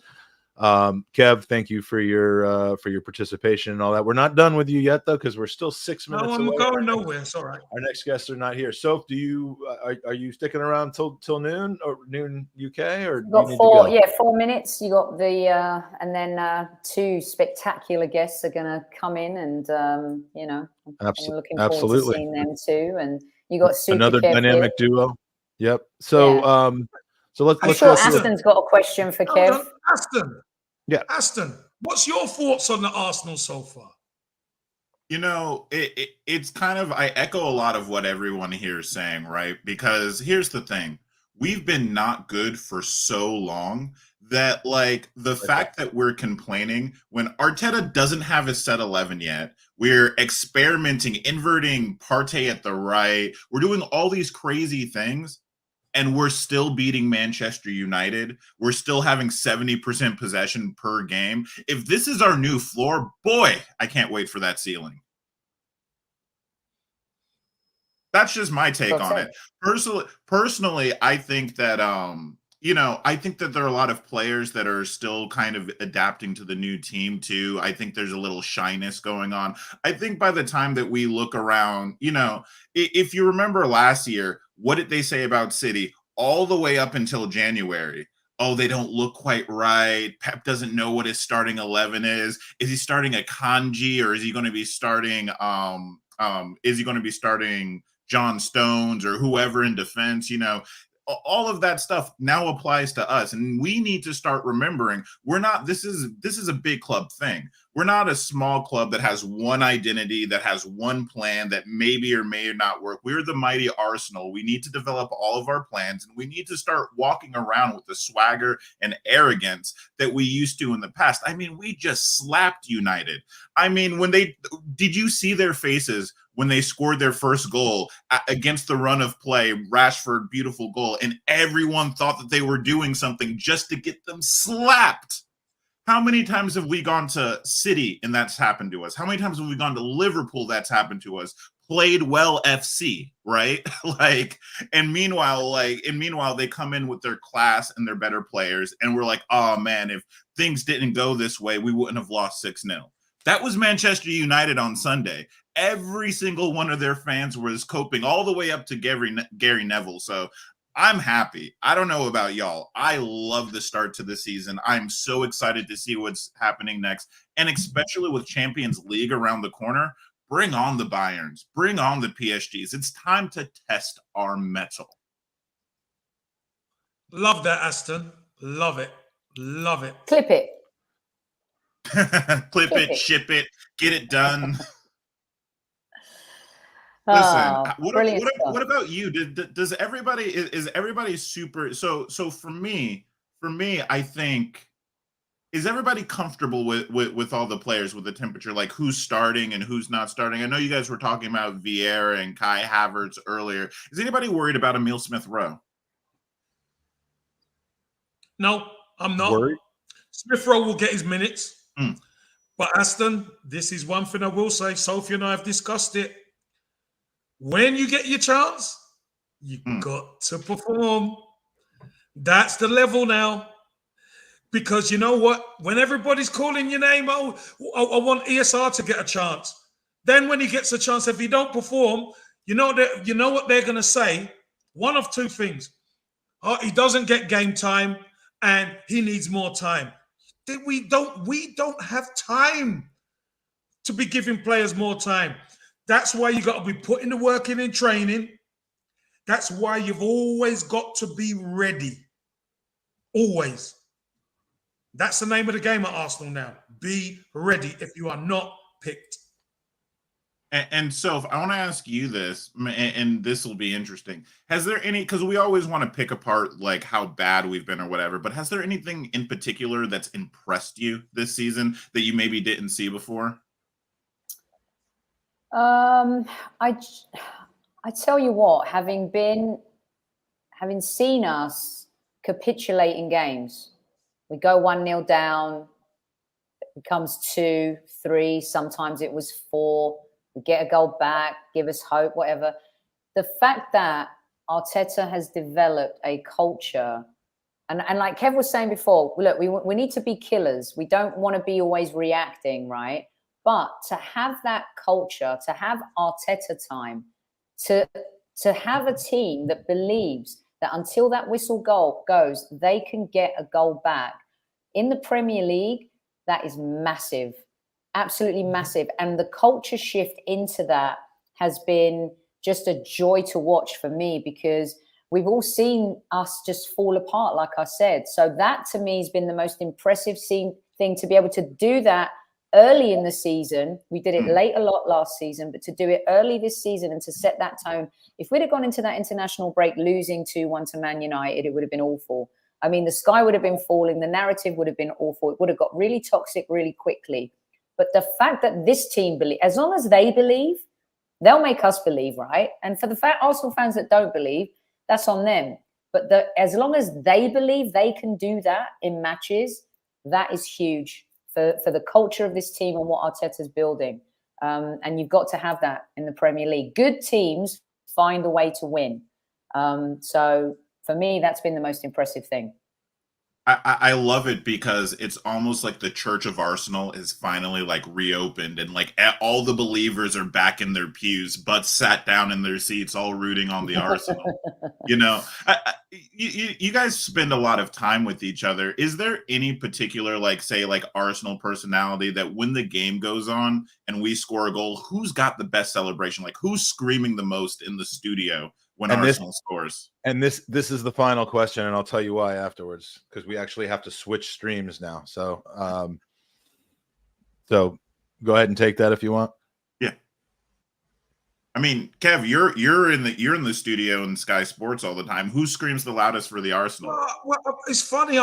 Kev, thank you for your participation and all that. We're not done with you yet, though, because we're still 6 minutes No, I'm away. going nowhere. It's all right. Our next guests are not here. Soph, do you are you sticking around till noon or noon UK, or do you need to go? 4 minutes. You got the and then 2 spectacular guests are going to come in, and I'm looking forward to seeing them too. And you got Super another Kev dynamic here. duo. Yep. So so let's. I'm sure Aston's got a question for Kev. Hold on, Aston. Yeah, Aston, what's your thoughts on the Arsenal so far? You know, it's kind of, I echo a lot of what everyone here is saying, right? Because here's the thing. We've been not good for so long that, like, the fact that we're complaining when Arteta doesn't have his set 11 yet, we're experimenting, inverting Partey at the right, we're doing all these crazy things, and we're still beating Manchester United. We're still having 70% possession per game. If this is our new floor, boy, I can't wait for that ceiling. That's just my take on it. Personally, I think that I think that there are a lot of players that are still kind of adapting to the new team too. I think there's a little shyness going on. I think by the time that we look around, if you remember last year, what did they say about City all the way up until January? Oh, they don't look quite right. Pep doesn't know what his starting 11 is. Is he starting a Kanji, or is he going to be starting John Stones or whoever in defense? All of that stuff now applies to us, and we need to start remembering this is a big club thing. We're not a small club that has one identity, that has one plan that maybe or may not work. We're the mighty Arsenal. We need to develop all of our plans, and we need to start walking around with the swagger and arrogance that we used to in the past. I mean, we just slapped United. I mean, did you see their faces when they scored their first goal against the run of play? Rashford, beautiful goal, and everyone thought that they were doing something just to get them slapped. How many times have we gone to City and that's happened to us? How many times have we gone to Liverpool that's happened to us? Played well FC, right? And meanwhile they come in with their class and their better players, and we're like, oh man, if things didn't go this way, we wouldn't have lost 6-0. That was Manchester United on Sunday. Every single one of their fans was coping all the way up to Gary Neville. So I'm happy. I don't know about y'all. I love the start to the season. I'm so excited to see what's happening next. And especially with Champions League around the corner, bring on the Bayerns, bring on the PSGs. It's time to test our mettle. Love that, Aston. Love it. Love it. Clip it. Clip it, ship it, get it done. Listen, what about you? Does everybody is everybody super? So for me, I think, is everybody comfortable with all the players, with the temperature, like who's starting and who's not starting? I know you guys were talking about Ware and Kai Havertz earlier. Is anybody worried about Emile Smith-Rowe? No, I'm not. Worried? Smith-Rowe will get his minutes. But Aston, this is one thing I will say. Sophie and I have discussed it. When you get your chance, you got to perform. That's the level now. Because you know what? When everybody's calling your name, I want ESR to get a chance. Then when he gets a chance, if he don't perform, you know what they're going to say? One of two things. He doesn't get game time and he needs more time. We don't have time to be giving players more time. That's why you got to be putting the work in training. That's why you've always got to be ready. Always. That's the name of the game at Arsenal now. Be ready if you are not picked. And so I want to ask you this, and this will be interesting. Has there any, because we always want to pick apart like how bad we've been or whatever, but has there anything in particular that's impressed you this season that you maybe didn't see before? I tell you what, having seen us capitulate in games, we go 1-0 down, it becomes 2, 3, sometimes it was 4. We get a goal back, give us hope, whatever. The fact that Arteta has developed a culture And like Kev was saying before, look, we need to be killers. We don't want to be always reacting, right? But to have that culture, to have Arteta time, to have a team that believes that until that whistle goal goes, they can get a goal back. In the Premier League, that is massive, absolutely massive. And the culture shift into that has been just a joy to watch for me, because we've all seen us just fall apart, like I said. So that to me has been the most impressive thing, to be able to do that early in the season. We did it late a lot last season, but to do it early this season and to set that tone. If we'd have gone into that international break losing 2-1 to Man United, it would have been awful. I mean, the sky would have been falling. The narrative would have been awful. It would have got really toxic really quickly. But the fact that this team believe, as long as they believe, they'll make us believe, right? And for the Arsenal fans that don't believe, that's on them. But as long as they believe they can do that in matches, that is huge for the culture of this team and what Arteta's building. And you've got to have that in the Premier League. Good teams find a way to win. So for me, that's been the most impressive thing. I love it because it's almost like the Church of Arsenal is finally like reopened, and like all the believers are back in their pews, but sat down in their seats, all rooting on the Arsenal. You know, you guys spend a lot of time with each other. Is there any particular, like, say, like Arsenal personality that when the game goes on and we score a goal, who's got the best celebration? Like, who's screaming the most in the studio when Arsenal scores? And this is the final question, and I'll tell you why afterwards, because we actually have to switch streams now. So so go ahead and take that if you want. Yeah. I mean, Kev, you're in the studio in Sky Sports all the time. Who screams the loudest for the Arsenal? Well, it's funny.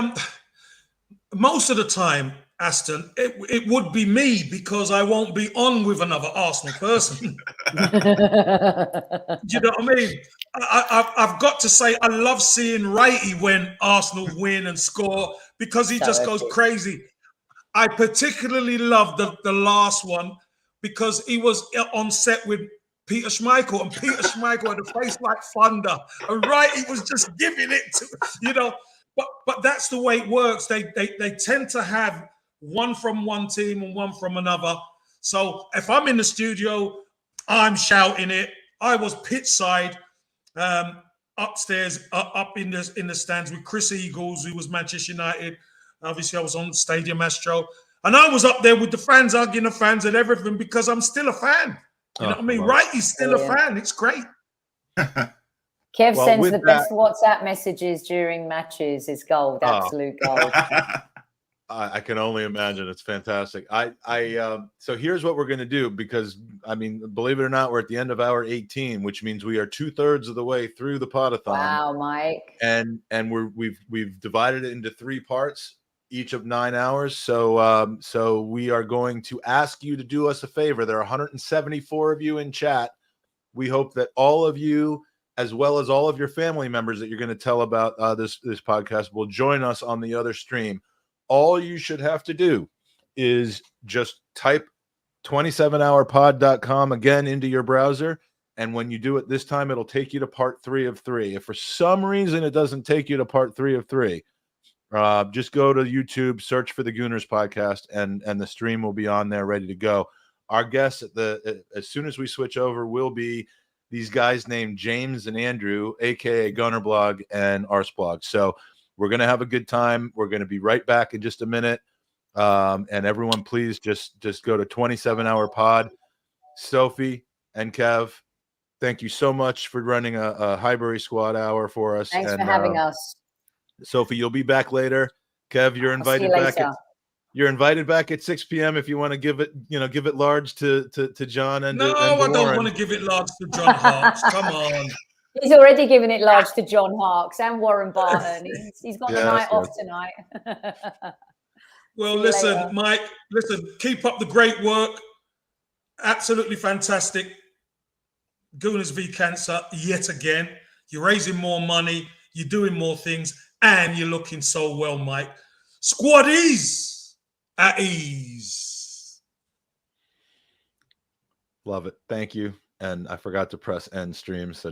Most of the time, Aston, it would be me, because I won't be on with another Arsenal person. You know what I mean? I've got to say, I love seeing Righty when Arsenal win and score, because he just goes crazy. I particularly love the last one, because he was on set with Peter Schmeichel, and Peter Schmeichel had a face like thunder, and Righty was just giving it to, you know. But that's the way it works. They tend to have one from one team and one from another. So if I'm in the studio, I'm shouting it. I was pitch side, upstairs, up in the stands with Chris Eagles, who was Manchester United. Obviously, I was on Stadium Astro, and I was up there with the fans, hugging the fans and everything, because I'm still a fan. You know what I mean? Right? He's still a fan. It's great. Kev sends the best WhatsApp messages during matches. It's gold, absolute gold. I can only imagine. It's fantastic. So here's what we're going to do, because, I mean, believe it or not, we're at the end of hour 18, which means we are 2/3 of the way through the Pod-A-Thon. Wow, Mike. And we've divided it into 3 parts, each of 9 hours. So we are going to ask you to do us a favor. There are 174 of you in chat. We hope that all of you, as well as all of your family members that you're going to tell about this podcast, will join us on the other stream. All you should have to do is just type 27hourpod.com again into your browser. And when you do it this time, it'll take you to part 3 of 3. If for some reason it doesn't take you to part 3 of 3, just go to YouTube, search for the Gooners podcast, and the stream will be on there ready to go. Our guests as soon as we switch over will be these guys named James and Andrew, aka Gunnerblog and Arsblog. So we're going to have a good time. We're going to be right back in just a minute. And everyone, please just go to 27-hour pod. Sophie and Kev, thank you so much for running a Highbury squad hour for us. Thanks for having us. Sophie, you'll be back later. Kev, you're invited back. You're invited back at 6 p.m. if you want to give it large to John and no, to I Warren. don't want to give it large to John Hart. Come on. He's already given it large to John Harkes and Warren Barton. He's got the night off tonight. Well, listen, Mike, keep up the great work. Absolutely fantastic. Gooners v Cancer yet again. You're raising more money. You're doing more things. And you're looking so well, Mike. Squaddies at ease. Love it. Thank you. And I forgot to press end stream. So